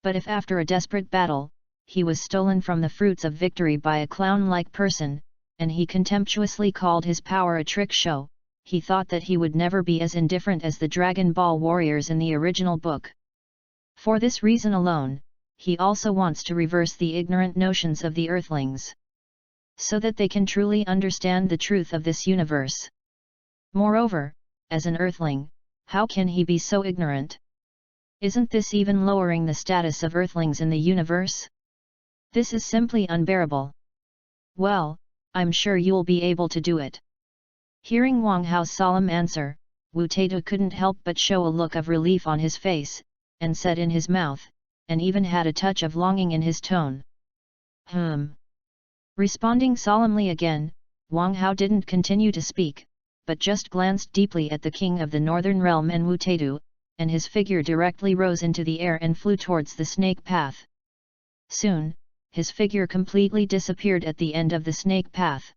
But if after a desperate battle, he was stolen from the fruits of victory by a clown-like person, and he contemptuously called his power a trick show, he thought that he would never be as indifferent as the Dragon Ball warriors in the original book. For this reason alone, he also wants to reverse the ignorant notions of the earthlings, so that they can truly understand the truth of this universe. Moreover, as an earthling, how can he be so ignorant? Isn't this even lowering the status of earthlings in the universe? This is simply unbearable. Well, I'm sure you'll be able to do it. Hearing Wang Hao's solemn answer, Wu Taitu couldn't help but show a look of relief on his face, and said in his mouth, and even had a touch of longing in his tone. Responding solemnly again, Wang Hao didn't continue to speak, but just glanced deeply at the king of the northern realm and Wu Taitu, and his figure directly rose into the air and flew towards the snake path. Soon, his figure completely disappeared at the end of the snake path.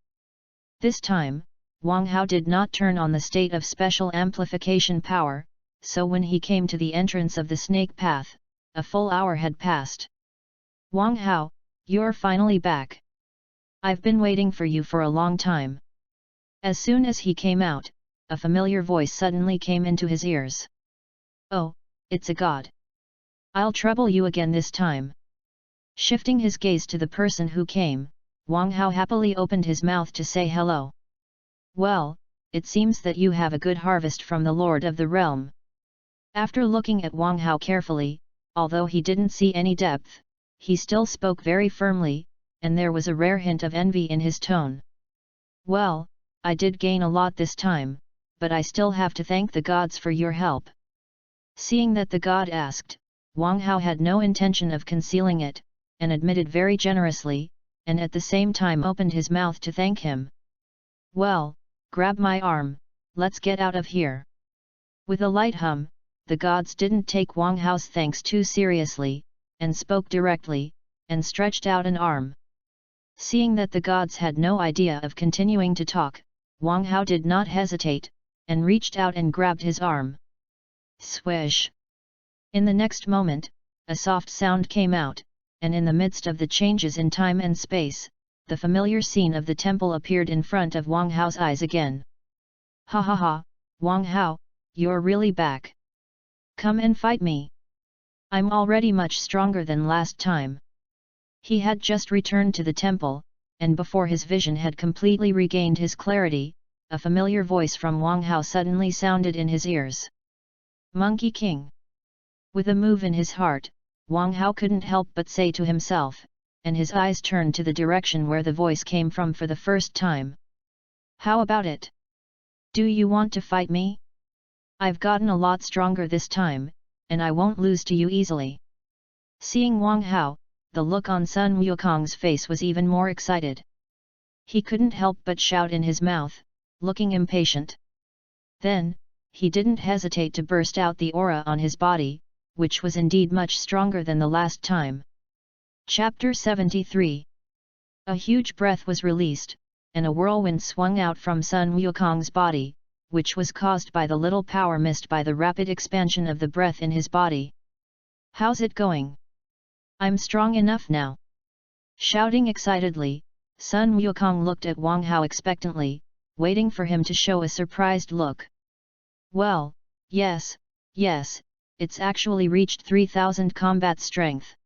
This time, Wang Hao did not turn on the state of special amplification power, so when he came to the entrance of the snake path, a full hour had passed. Wang Hao, you're finally back. I've been waiting for you for a long time. As soon as he came out, a familiar voice suddenly came into his ears. Oh, it's a god. I'll trouble you again this time. Shifting his gaze to the person who came, Wang Hao happily opened his mouth to say hello. Well, it seems that you have a good harvest from the Lord of the Realm. After looking at Wang Hao carefully, although he didn't see any depth, he still spoke very firmly, and there was a rare hint of envy in his tone. Well, I did gain a lot this time, but I still have to thank the gods for your help. Seeing that the god asked, Wang Hao had no intention of concealing it, and admitted very generously, and at the same time opened his mouth to thank him. Well, grab my arm, let's get out of here. With a light hum, the gods didn't take Wang Hao's thanks too seriously, and spoke directly, and stretched out an arm. Seeing that the gods had no idea of continuing to talk, Wang Hao did not hesitate, and reached out and grabbed his arm. Swish! In the next moment, a soft sound came out, and in the midst of the changes in time and space, the familiar scene of the temple appeared in front of Wang Hao's eyes again. Ha ha ha, Wang Hao, you're really back. Come and fight me. I'm already much stronger than last time. He had just returned to the temple, and before his vision had completely regained his clarity, a familiar voice from Wang Hao suddenly sounded in his ears. Monkey King. With a move in his heart, Wang Hao couldn't help but say to himself, and his eyes turned to the direction where the voice came from for the first time. How about it? Do you want to fight me? I've gotten a lot stronger this time, and I won't lose to you easily. Seeing Wang Hao, the look on Sun Wukong's face was even more excited. He couldn't help but shout in his mouth, looking impatient. Then, he didn't hesitate to burst out the aura on his body, which was indeed much stronger than the last time. Chapter 73. A huge breath was released, and a whirlwind swung out from Sun Wukong's body, which was caused by the little power missed by the rapid expansion of the breath in his body. How's it going? I'm strong enough now. Shouting excitedly, Sun Wukong looked at Wang Hao expectantly, waiting for him to show a surprised look. Well, yes, it's actually reached 3000 combat strength.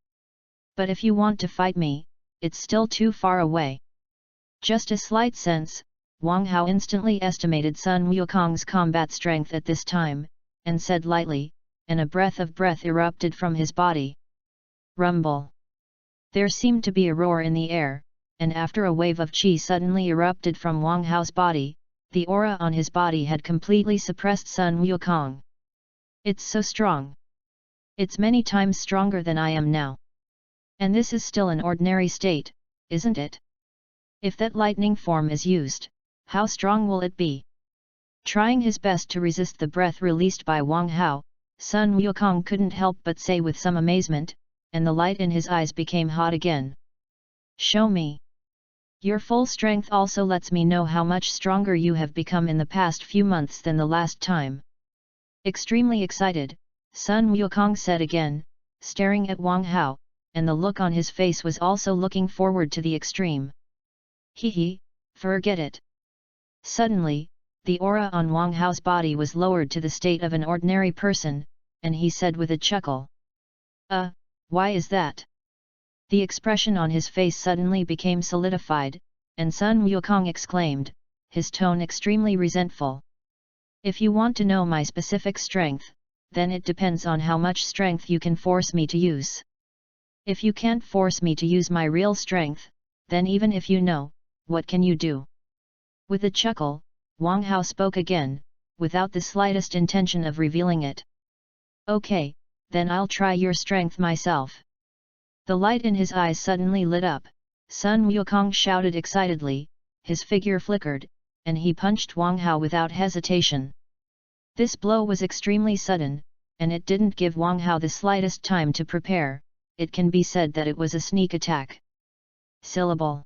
But if you want to fight me, it's still too far away. Just a slight sense, Wang Hao instantly estimated Sun Wukong's combat strength at this time, and said lightly, and a breath of breath erupted from his body. Rumble. There seemed to be a roar in the air, and after a wave of qi suddenly erupted from Wang Hao's body, the aura on his body had completely suppressed Sun Wukong. It's so strong. It's many times stronger than I am now. And this is still an ordinary state, isn't it? If that lightning form is used, how strong will it be? Trying his best to resist the breath released by Wang Hao, Sun Wukong couldn't help but say with some amazement, and the light in his eyes became hot again. Show me. Your full strength also lets me know how much stronger you have become in the past few months than the last time. Extremely excited, Sun Wukong said again, staring at Wang Hao, and the look on his face was also looking forward to the extreme. Hee, forget it. Suddenly, the aura on Wang Hao's body was lowered to the state of an ordinary person, and he said with a chuckle. Why is that? The expression on his face suddenly became solidified, and Sun Wukong exclaimed, his tone extremely resentful. If you want to know my specific strength, then it depends on how much strength you can force me to use. If you can't force me to use my real strength, then even if you know, what can you do? With a chuckle, Wang Hao spoke again, without the slightest intention of revealing it. Okay, then I'll try your strength myself. The light in his eyes suddenly lit up. Sun Wukong shouted excitedly, his figure flickered, and he punched Wang Hao without hesitation. This blow was extremely sudden, and it didn't give Wang Hao the slightest time to prepare. It can be said that it was a sneak attack. Syllable.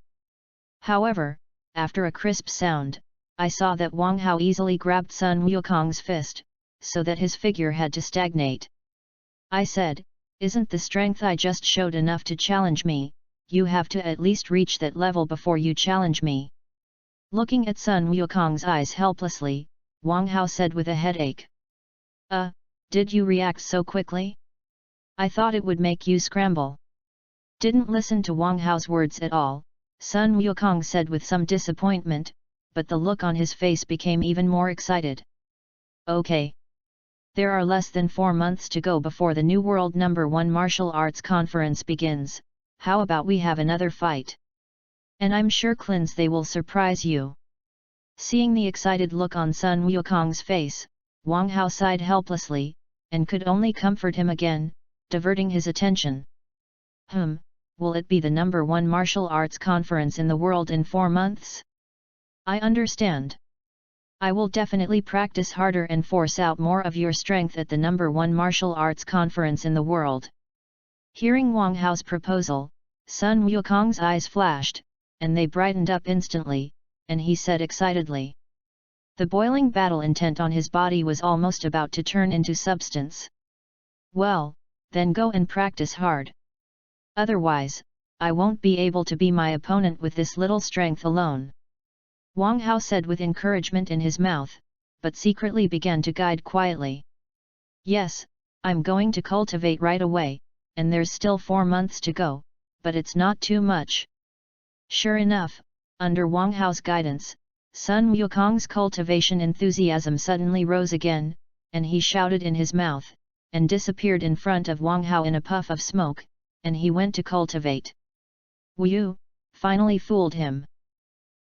However, after a crisp sound, I saw that Wang Hao easily grabbed Sun Wukong's fist, so that his figure had to stagnate. I said, "Isn't the strength I just showed enough to challenge me? You have to at least reach that level before you challenge me." Looking at Sun Wukong's eyes helplessly, Wang Hao said with a headache. Did you react so quickly? I thought it would make you scramble." Didn't listen to Wang Hao's words at all, Sun Wukong said with some disappointment, but the look on his face became even more excited. Okay. There are less than 4 months to go before the New World No. 1 Martial Arts Conference begins. How about we have another fight? And I'm sure they will surprise you. Seeing the excited look on Sun Wukong's face, Wang Hao sighed helplessly, and could only comfort him again, diverting his attention. Will it be the No. 1 Martial Arts Conference in the world in 4 months? I understand. I will definitely practice harder and force out more of your strength at the No. 1 Martial Arts Conference in the world. Hearing Wang Hao's proposal, Sun Wukong's eyes flashed, and they brightened up instantly, and he said excitedly. The boiling battle intent on his body was almost about to turn into substance. Well, then go and practice hard. Otherwise, I won't be able to be my opponent with this little strength alone. Wang Hao said with encouragement in his mouth, but secretly began to guide quietly. Yes, I'm going to cultivate right away, and there's still 4 months to go, but it's not too much. Sure enough, under Wang Hao's guidance, Sun Wukong's cultivation enthusiasm suddenly rose again, and he shouted in his mouth, and disappeared in front of Wang Hao in a puff of smoke, and he went to cultivate. Wu finally fooled him.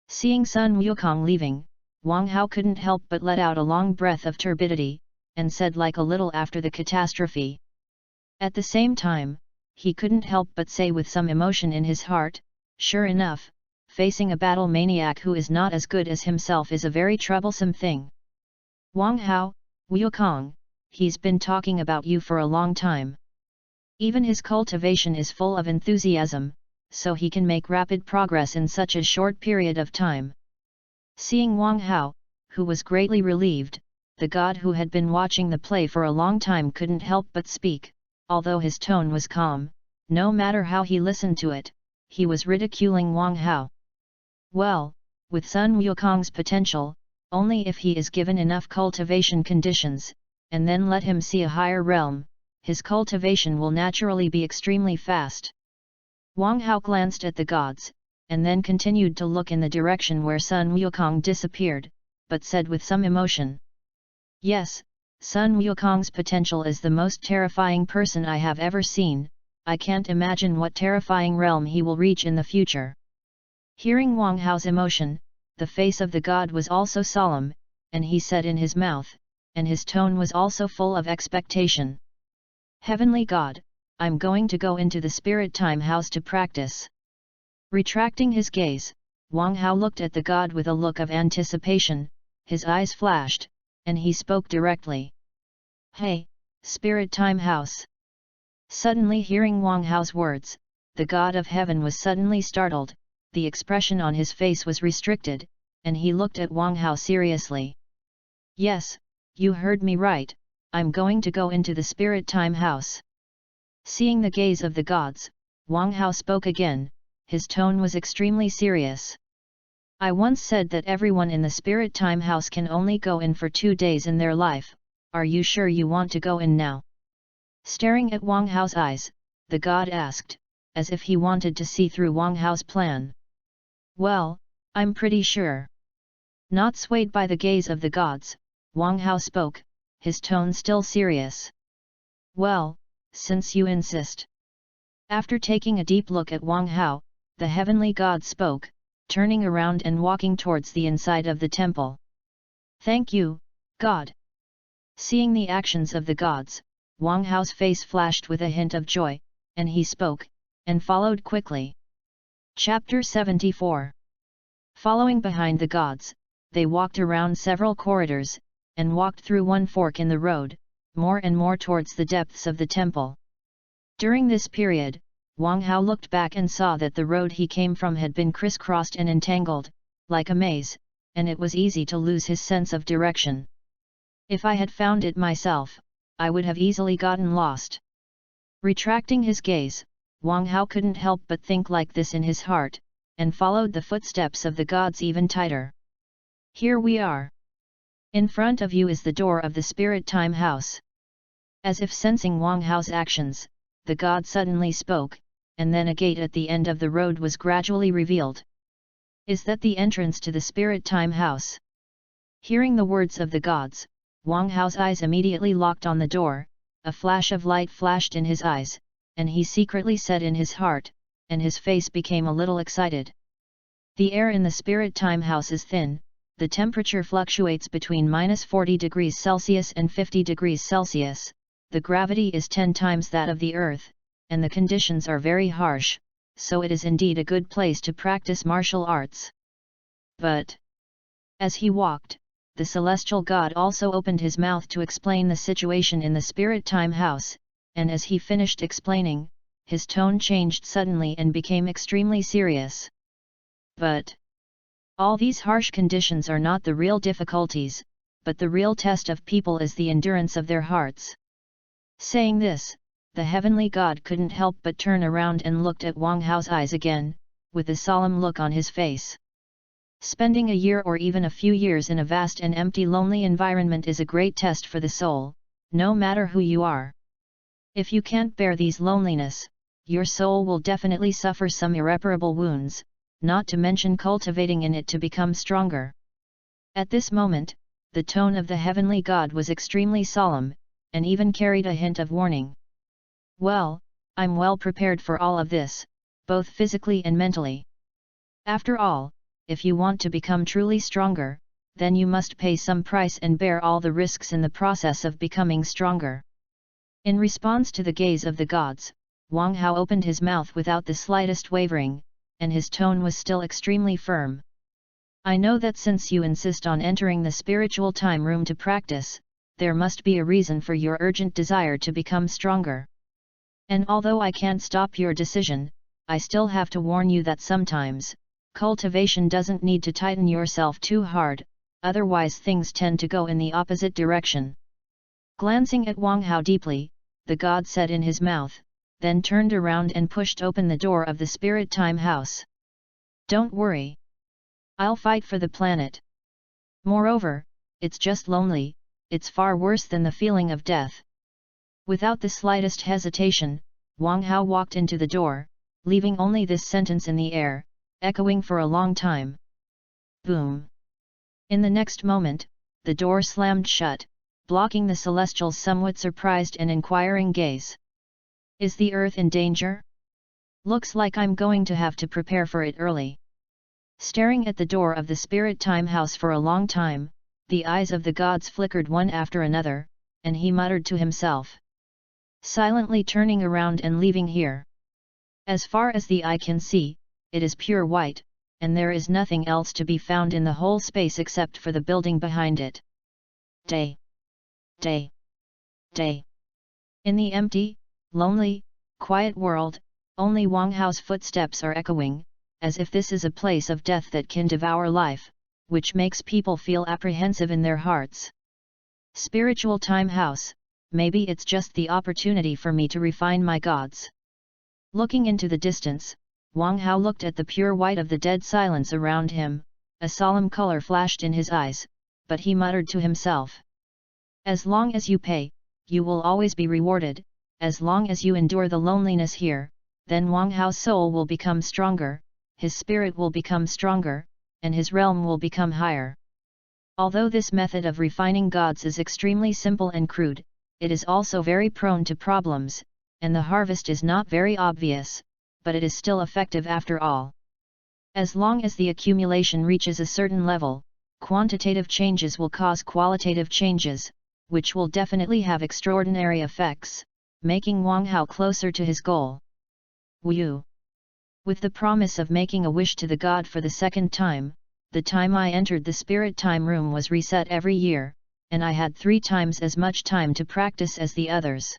Seeing Sun Wukong leaving, Wang Hao couldn't help but let out a long breath of turbidity, and said like a little after the catastrophe. At the same time, he couldn't help but say with some emotion in his heart, sure enough, facing a battle maniac who is not as good as himself is a very troublesome thing. Wang Hao, Wukong, he's been talking about you for a long time. Even his cultivation is full of enthusiasm, so he can make rapid progress in such a short period of time. Seeing Wang Hao, who was greatly relieved, the god who had been watching the play for a long time couldn't help but speak, although his tone was calm. No matter how he listened to it, he was ridiculing Wang Hao. Well, with Sun Wukong's potential, only if he is given enough cultivation conditions, and then let him see a higher realm, his cultivation will naturally be extremely fast. Wang Hao glanced at the gods, and then continued to look in the direction where Sun Wukong disappeared, but said with some emotion. Yes, Sun Wukong's potential is the most terrifying person I have ever seen. I can't imagine what terrifying realm he will reach in the future. Hearing Wang Hao's emotion, the face of the god was also solemn, and he said in his mouth, and his tone was also full of expectation. Heavenly God, I'm going to go into the spirit time house to practice. Retracting his gaze, Wang Hao looked at the god with a look of anticipation, his eyes flashed, and he spoke directly. Hey, spirit time house! Suddenly hearing Wang Hao's words, the god of heaven was suddenly startled, the expression on his face was restricted, and he looked at Wang Hao seriously. Yes, you heard me right, I'm going to go into the spirit time house. Seeing the gaze of the gods, Wang Hao spoke again, his tone was extremely serious. I once said that everyone in the spirit time house can only go in for 2 days in their life. Are you sure you want to go in now? Staring at Wang Hao's eyes, the god asked, as if he wanted to see through Wang Hao's plan. Well, I'm pretty sure. Not swayed by the gaze of the gods, Wang Hao spoke, his tone still serious. Well, since you insist. After taking a deep look at Wang Hao, the heavenly god spoke, turning around and walking towards the inside of the temple. Thank you, God. Seeing the actions of the gods, Wang Hao's face flashed with a hint of joy, and he spoke, and followed quickly. Chapter 74. Following behind the gods, they walked around several corridors, and walked through one fork in the road, more and more towards the depths of the temple. During this period, Wang Hao looked back and saw that the road he came from had been crisscrossed and entangled, like a maze, and it was easy to lose his sense of direction. If I had found it myself, I would have easily gotten lost. Retracting his gaze, Wang Hao couldn't help but think like this in his heart, and followed the footsteps of the gods even tighter. Here we are. In front of you is the door of the Spirit Time House. As if sensing Wang Hao's actions, the god suddenly spoke, and then a gate at the end of the road was gradually revealed. Is that the entrance to the Spirit Time House? Hearing the words of the gods, Wang Hao's eyes immediately locked on the door, a flash of light flashed in his eyes, and he secretly said in his heart, and his face became a little excited. The air in the Spirit Time House is thin, the temperature fluctuates between -40 degrees Celsius and 50 degrees Celsius, the gravity is 10 times that of the Earth, and the conditions are very harsh, so it is indeed a good place to practice martial arts. But, as he walked, the celestial god also opened his mouth to explain the situation in the Spirit Time House, and as he finished explaining, his tone changed suddenly and became extremely serious. But all these harsh conditions are not the real difficulties, but the real test of people is the endurance of their hearts. Saying this, the heavenly god couldn't help but turn around and looked at Wang Hao's eyes again, with a solemn look on his face. Spending a year or even a few years in a vast and empty lonely environment is a great test for the soul, no matter who you are. If you can't bear these loneliness, your soul will definitely suffer some irreparable wounds, not to mention cultivating in it to become stronger. At this moment, the tone of the heavenly god was extremely solemn, and even carried a hint of warning. Well, I'm well prepared for all of this, both physically and mentally. After all, if you want to become truly stronger, then you must pay some price and bear all the risks in the process of becoming stronger. In response to the gaze of the gods, Wang Hao opened his mouth without the slightest wavering, and his tone was still extremely firm. I know that since you insist on entering the spiritual time room to practice, there must be a reason for your urgent desire to become stronger. And although I can't stop your decision, I still have to warn you that sometimes, cultivation doesn't need to tighten yourself too hard, otherwise things tend to go in the opposite direction. Glancing at Wang Hao deeply, the god said in his mouth, then turned around and pushed open the door of the Spirit Time House. Don't worry. I'll fight for the planet. Moreover, it's just lonely, it's far worse than the feeling of death. Without the slightest hesitation, Wang Hao walked into the door, leaving only this sentence in the air, echoing for a long time. Boom! In the next moment, the door slammed shut, blocking the celestial's somewhat surprised and inquiring gaze. Is the Earth in danger? Looks like I'm going to have to prepare for it early. Staring at the door of the Spirit Time House for a long time, the eyes of the gods flickered one after another, and he muttered to himself. Silently turning around and leaving here. As far as the eye can see, it is pure white, and there is nothing else to be found in the whole space except for the building behind it. Day. Day. Day. In the empty, lonely, quiet world, only Wang Hao's footsteps are echoing, as if this is a place of death that can devour life, which makes people feel apprehensive in their hearts. Spiritual Time House, maybe it's just the opportunity for me to refine my gods. Looking into the distance, Wang Hao looked at the pure white of the dead silence around him, a solemn color flashed in his eyes, but he muttered to himself. As long as you pay, you will always be rewarded, as long as you endure the loneliness here, then Wang Hao's soul will become stronger, his spirit will become stronger, and his realm will become higher. Although this method of refining gods is extremely simple and crude, it is also very prone to problems, and the harvest is not very obvious, but it is still effective after all. As long as the accumulation reaches a certain level, quantitative changes will cause qualitative changes, which will definitely have extraordinary effects, making Wang Hao closer to his goal. Wu. With the promise of making a wish to the god for the second time, the time I entered the spirit time room was reset every year, and I had 3 times as much time to practice as the others.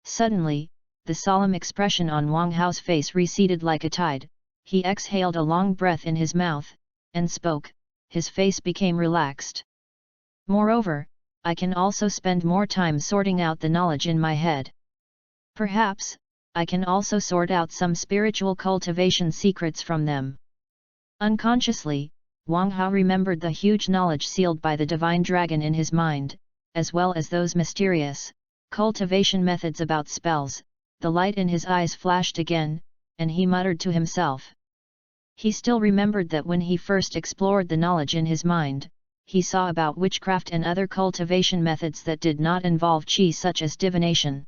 Suddenly, the solemn expression on Wang Hao's face receded like a tide. He exhaled a long breath in his mouth, and spoke. His face became relaxed. Moreover, I can also spend more time sorting out the knowledge in my head. Perhaps, I can also sort out some spiritual cultivation secrets from them. Unconsciously, Wang Hao remembered the huge knowledge sealed by the divine dragon in his mind, as well as those mysterious cultivation methods about spells. The light in his eyes flashed again, and he muttered to himself. He still remembered that when he first explored the knowledge in his mind, he saw about witchcraft and other cultivation methods that did not involve qi, such as divination.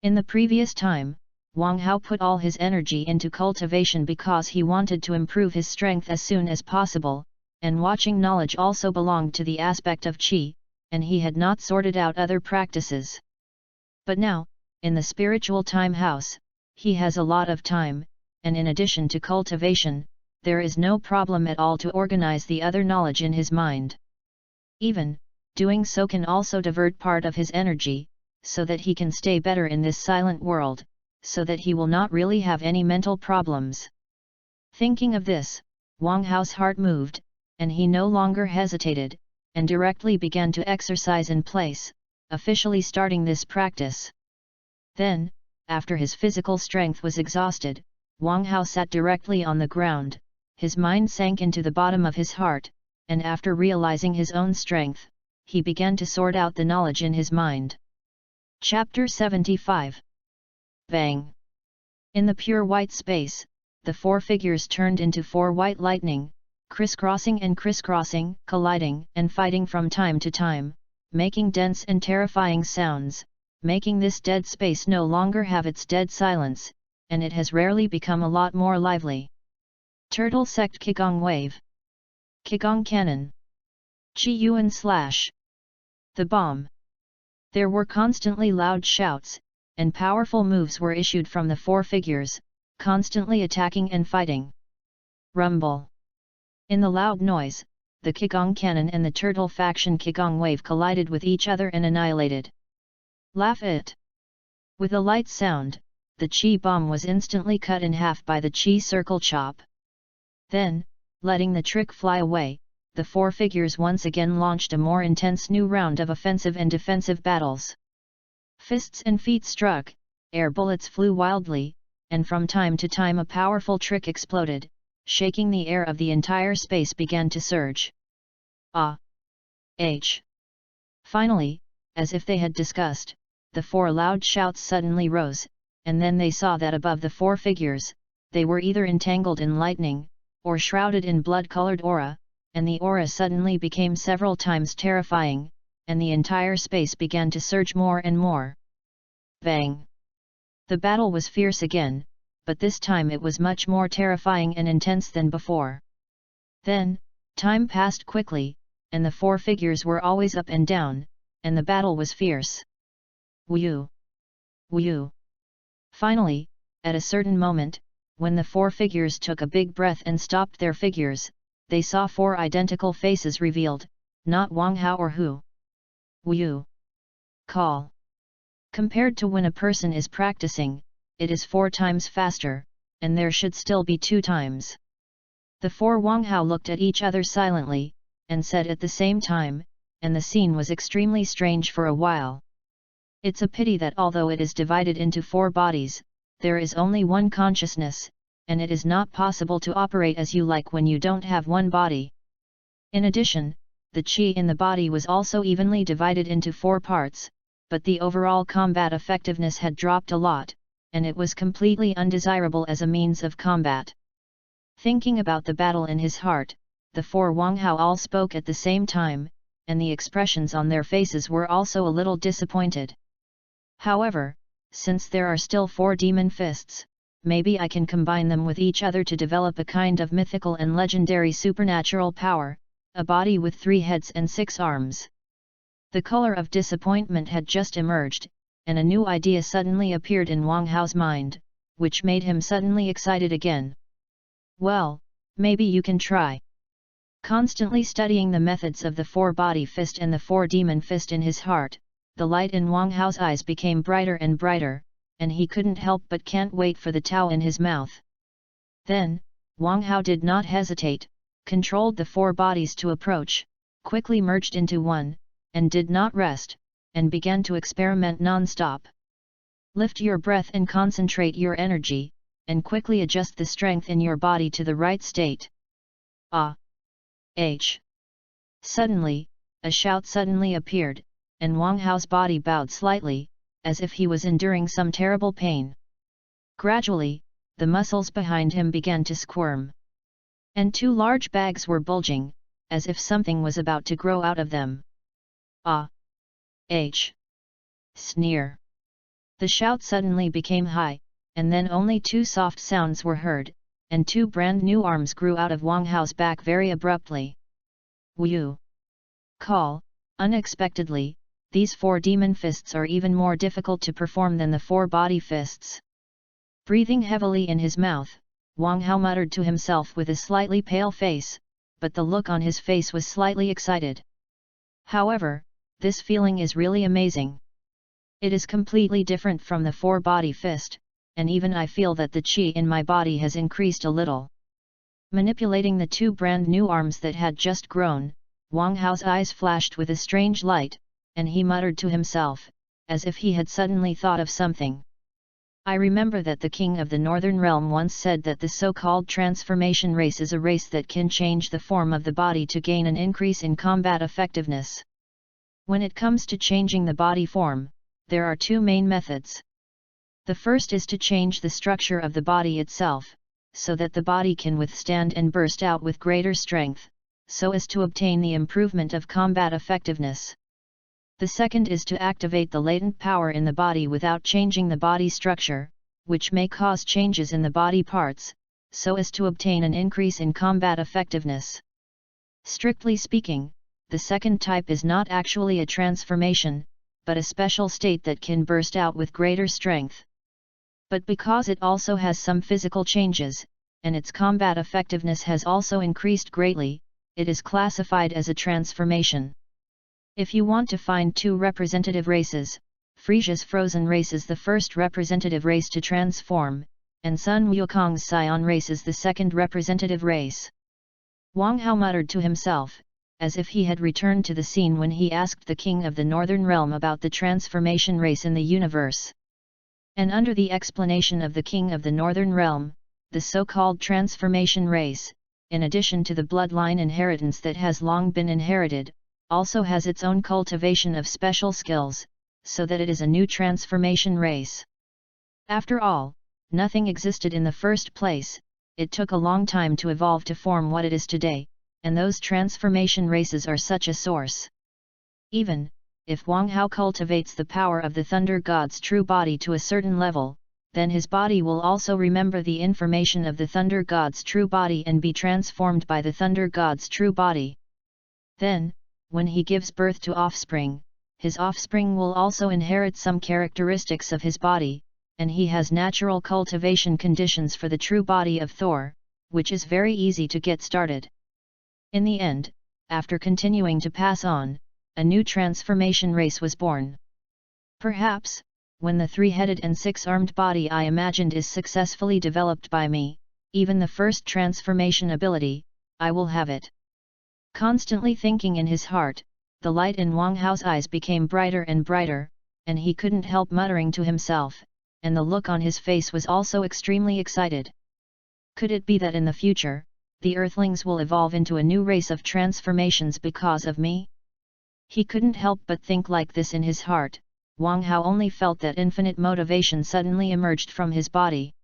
In the previous time, Wang Hao put all his energy into cultivation because he wanted to improve his strength as soon as possible, and watching knowledge also belonged to the aspect of qi, and he had not sorted out other practices. But now, in the spiritual time house, he has a lot of time, and in addition to cultivation, there is no problem at all to organize the other knowledge in his mind. Even, doing so can also divert part of his energy, so that he can stay better in this silent world, so that he will not really have any mental problems. Thinking of this, Wang Hao's heart moved, and he no longer hesitated, and directly began to exercise in place, officially starting this practice. Then, after his physical strength was exhausted, Wang Hao sat directly on the ground, his mind sank into the bottom of his heart, and after realizing his own strength, he began to sort out the knowledge in his mind. Chapter 75. Bang! In the pure white space, the 4 figures turned into 4 white lightning, crisscrossing and crisscrossing, colliding and fighting from time to time, making dense and terrifying sounds, making this dead space no longer have its dead silence, and it has rarely become a lot more lively. Turtle Sect Qigong Wave. Qigong Cannon. Qi Yuan Slash. The Bomb. There were constantly loud shouts, and powerful moves were issued from the 4 figures, constantly attacking and fighting. Rumble. In the loud noise, the Qigong Cannon and the Turtle Faction Qigong Wave collided with each other and annihilated. Laugh it! With a light sound, the Qi Bomb was instantly cut in half by the Qi Circle Chop. Then, letting the trick fly away, the 4 figures once again launched a more intense new round of offensive and defensive battles. Fists and feet struck, air bullets flew wildly, and from time to time a powerful trick exploded, shaking the air of the entire space began to surge. Ah! H! Finally, as if they had discussed, the 4 loud shouts suddenly rose, and then they saw that above the 4 figures, they were either entangled in lightning, or shrouded in blood-colored aura, and the aura suddenly became several times terrifying, and the entire space began to surge more and more. Bang! The battle was fierce again, but this time it was much more terrifying and intense than before. Then, time passed quickly, and the 4 figures were always up and down, and the battle was fierce. Woo! Woo! Finally, at a certain moment, when the 4 figures took a big breath and stopped their figures, they saw 4 identical faces revealed, not Wang Hao or Hu. Woo! Call. Compared to when a person is practicing, it is 4 times faster, and there should still be 2 times. The 4 Wang Hao looked at each other silently, and said at the same time, and the scene was extremely strange for a while. It's a pity that although it is divided into 4 bodies, there is only one consciousness, and it is not possible to operate as you like when you don't have one body. In addition, the qi in the body was also evenly divided into 4 parts, but the overall combat effectiveness had dropped a lot, and it was completely undesirable as a means of combat. Thinking about the battle in his heart, the 4 Wang Hao all spoke at the same time, and the expressions on their faces were also a little disappointed. However, since there are still 4 demon fists, maybe I can combine them with each other to develop a kind of mythical and legendary supernatural power, a body with 3 heads and 6 arms. The color of disappointment had just emerged, and a new idea suddenly appeared in Wang Hao's mind, which made him suddenly excited again. Well, maybe you can try. Constantly studying the methods of the 4-body fist and the 4-demon fist in his heart, the light in Wang Hao's eyes became brighter and brighter, and he couldn't help but can't wait for the Tao in his mouth. Then, Wang Hao did not hesitate, controlled the 4 bodies to approach, quickly merged into one, and did not rest, and began to experiment non-stop. Lift your breath and concentrate your energy, and quickly adjust the strength in your body to the right state. Ah! H. Suddenly, a shout suddenly appeared, and Wang Hao's body bowed slightly, as if he was enduring some terrible pain. Gradually, the muscles behind him began to squirm. And 2 large bags were bulging, as if something was about to grow out of them. Ah! H. Sneer. The shout suddenly became high, and then only 2 soft sounds were heard, and 2 brand new arms grew out of Wang Hao's back very abruptly. Wu! Call, unexpectedly, these 4 demon fists are even more difficult to perform than the 4-body fists. Breathing heavily in his mouth, Wang Hao muttered to himself with a slightly pale face, but the look on his face was slightly excited. However, this feeling is really amazing. It is completely different from the 4-body fist, and even I feel that the qi in my body has increased a little. Manipulating the 2 brand new arms that had just grown, Wang Hao's eyes flashed with a strange light, and he muttered to himself, as if he had suddenly thought of something. I remember that the king of the Northern Realm once said that the so-called transformation race is a race that can change the form of the body to gain an increase in combat effectiveness. When it comes to changing the body form, there are 2 main methods. The first is to change the structure of the body itself, so that the body can withstand and burst out with greater strength, so as to obtain the improvement of combat effectiveness. The second is to activate the latent power in the body without changing the body structure, which may cause changes in the body parts, so as to obtain an increase in combat effectiveness. Strictly speaking, the second type is not actually a transformation, but a special state that can burst out with greater strength. But because it also has some physical changes, and its combat effectiveness has also increased greatly, it is classified as a transformation. If you want to find 2 representative races, Frisia's frozen race is the first representative race to transform, and Sun Wukong's scion race is the second representative race. Wang Hao muttered to himself, as if he had returned to the scene when he asked the king of the Northern Realm about the transformation race in the universe. And under the explanation of the king of the Northern Realm, the so-called transformation race, in addition to the bloodline inheritance that has long been inherited, also has its own cultivation of special skills, so that it is a new transformation race. After all, nothing existed in the first place, it took a long time to evolve to form what it is today, and those transformation races are such a source. Even if Wang Hao cultivates the power of the Thunder God's true body to a certain level, then his body will also remember the information of the Thunder God's true body and be transformed by the Thunder God's true body. Then, when he gives birth to offspring, his offspring will also inherit some characteristics of his body, and he has natural cultivation conditions for the true body of Thor, which is very easy to get started. In the end, after continuing to pass on, a new transformation race was born. Perhaps, when the 3-headed and 6-armed body I imagined is successfully developed by me, even the first transformation ability, I will have it. Constantly thinking in his heart, the light in Wang Hao's eyes became brighter and brighter, and he couldn't help muttering to himself, and the look on his face was also extremely excited. Could it be that in the future, the Earthlings will evolve into a new race of transformations because of me? He couldn't help but think like this in his heart. Wang Hao only felt that infinite motivation suddenly emerged from his body.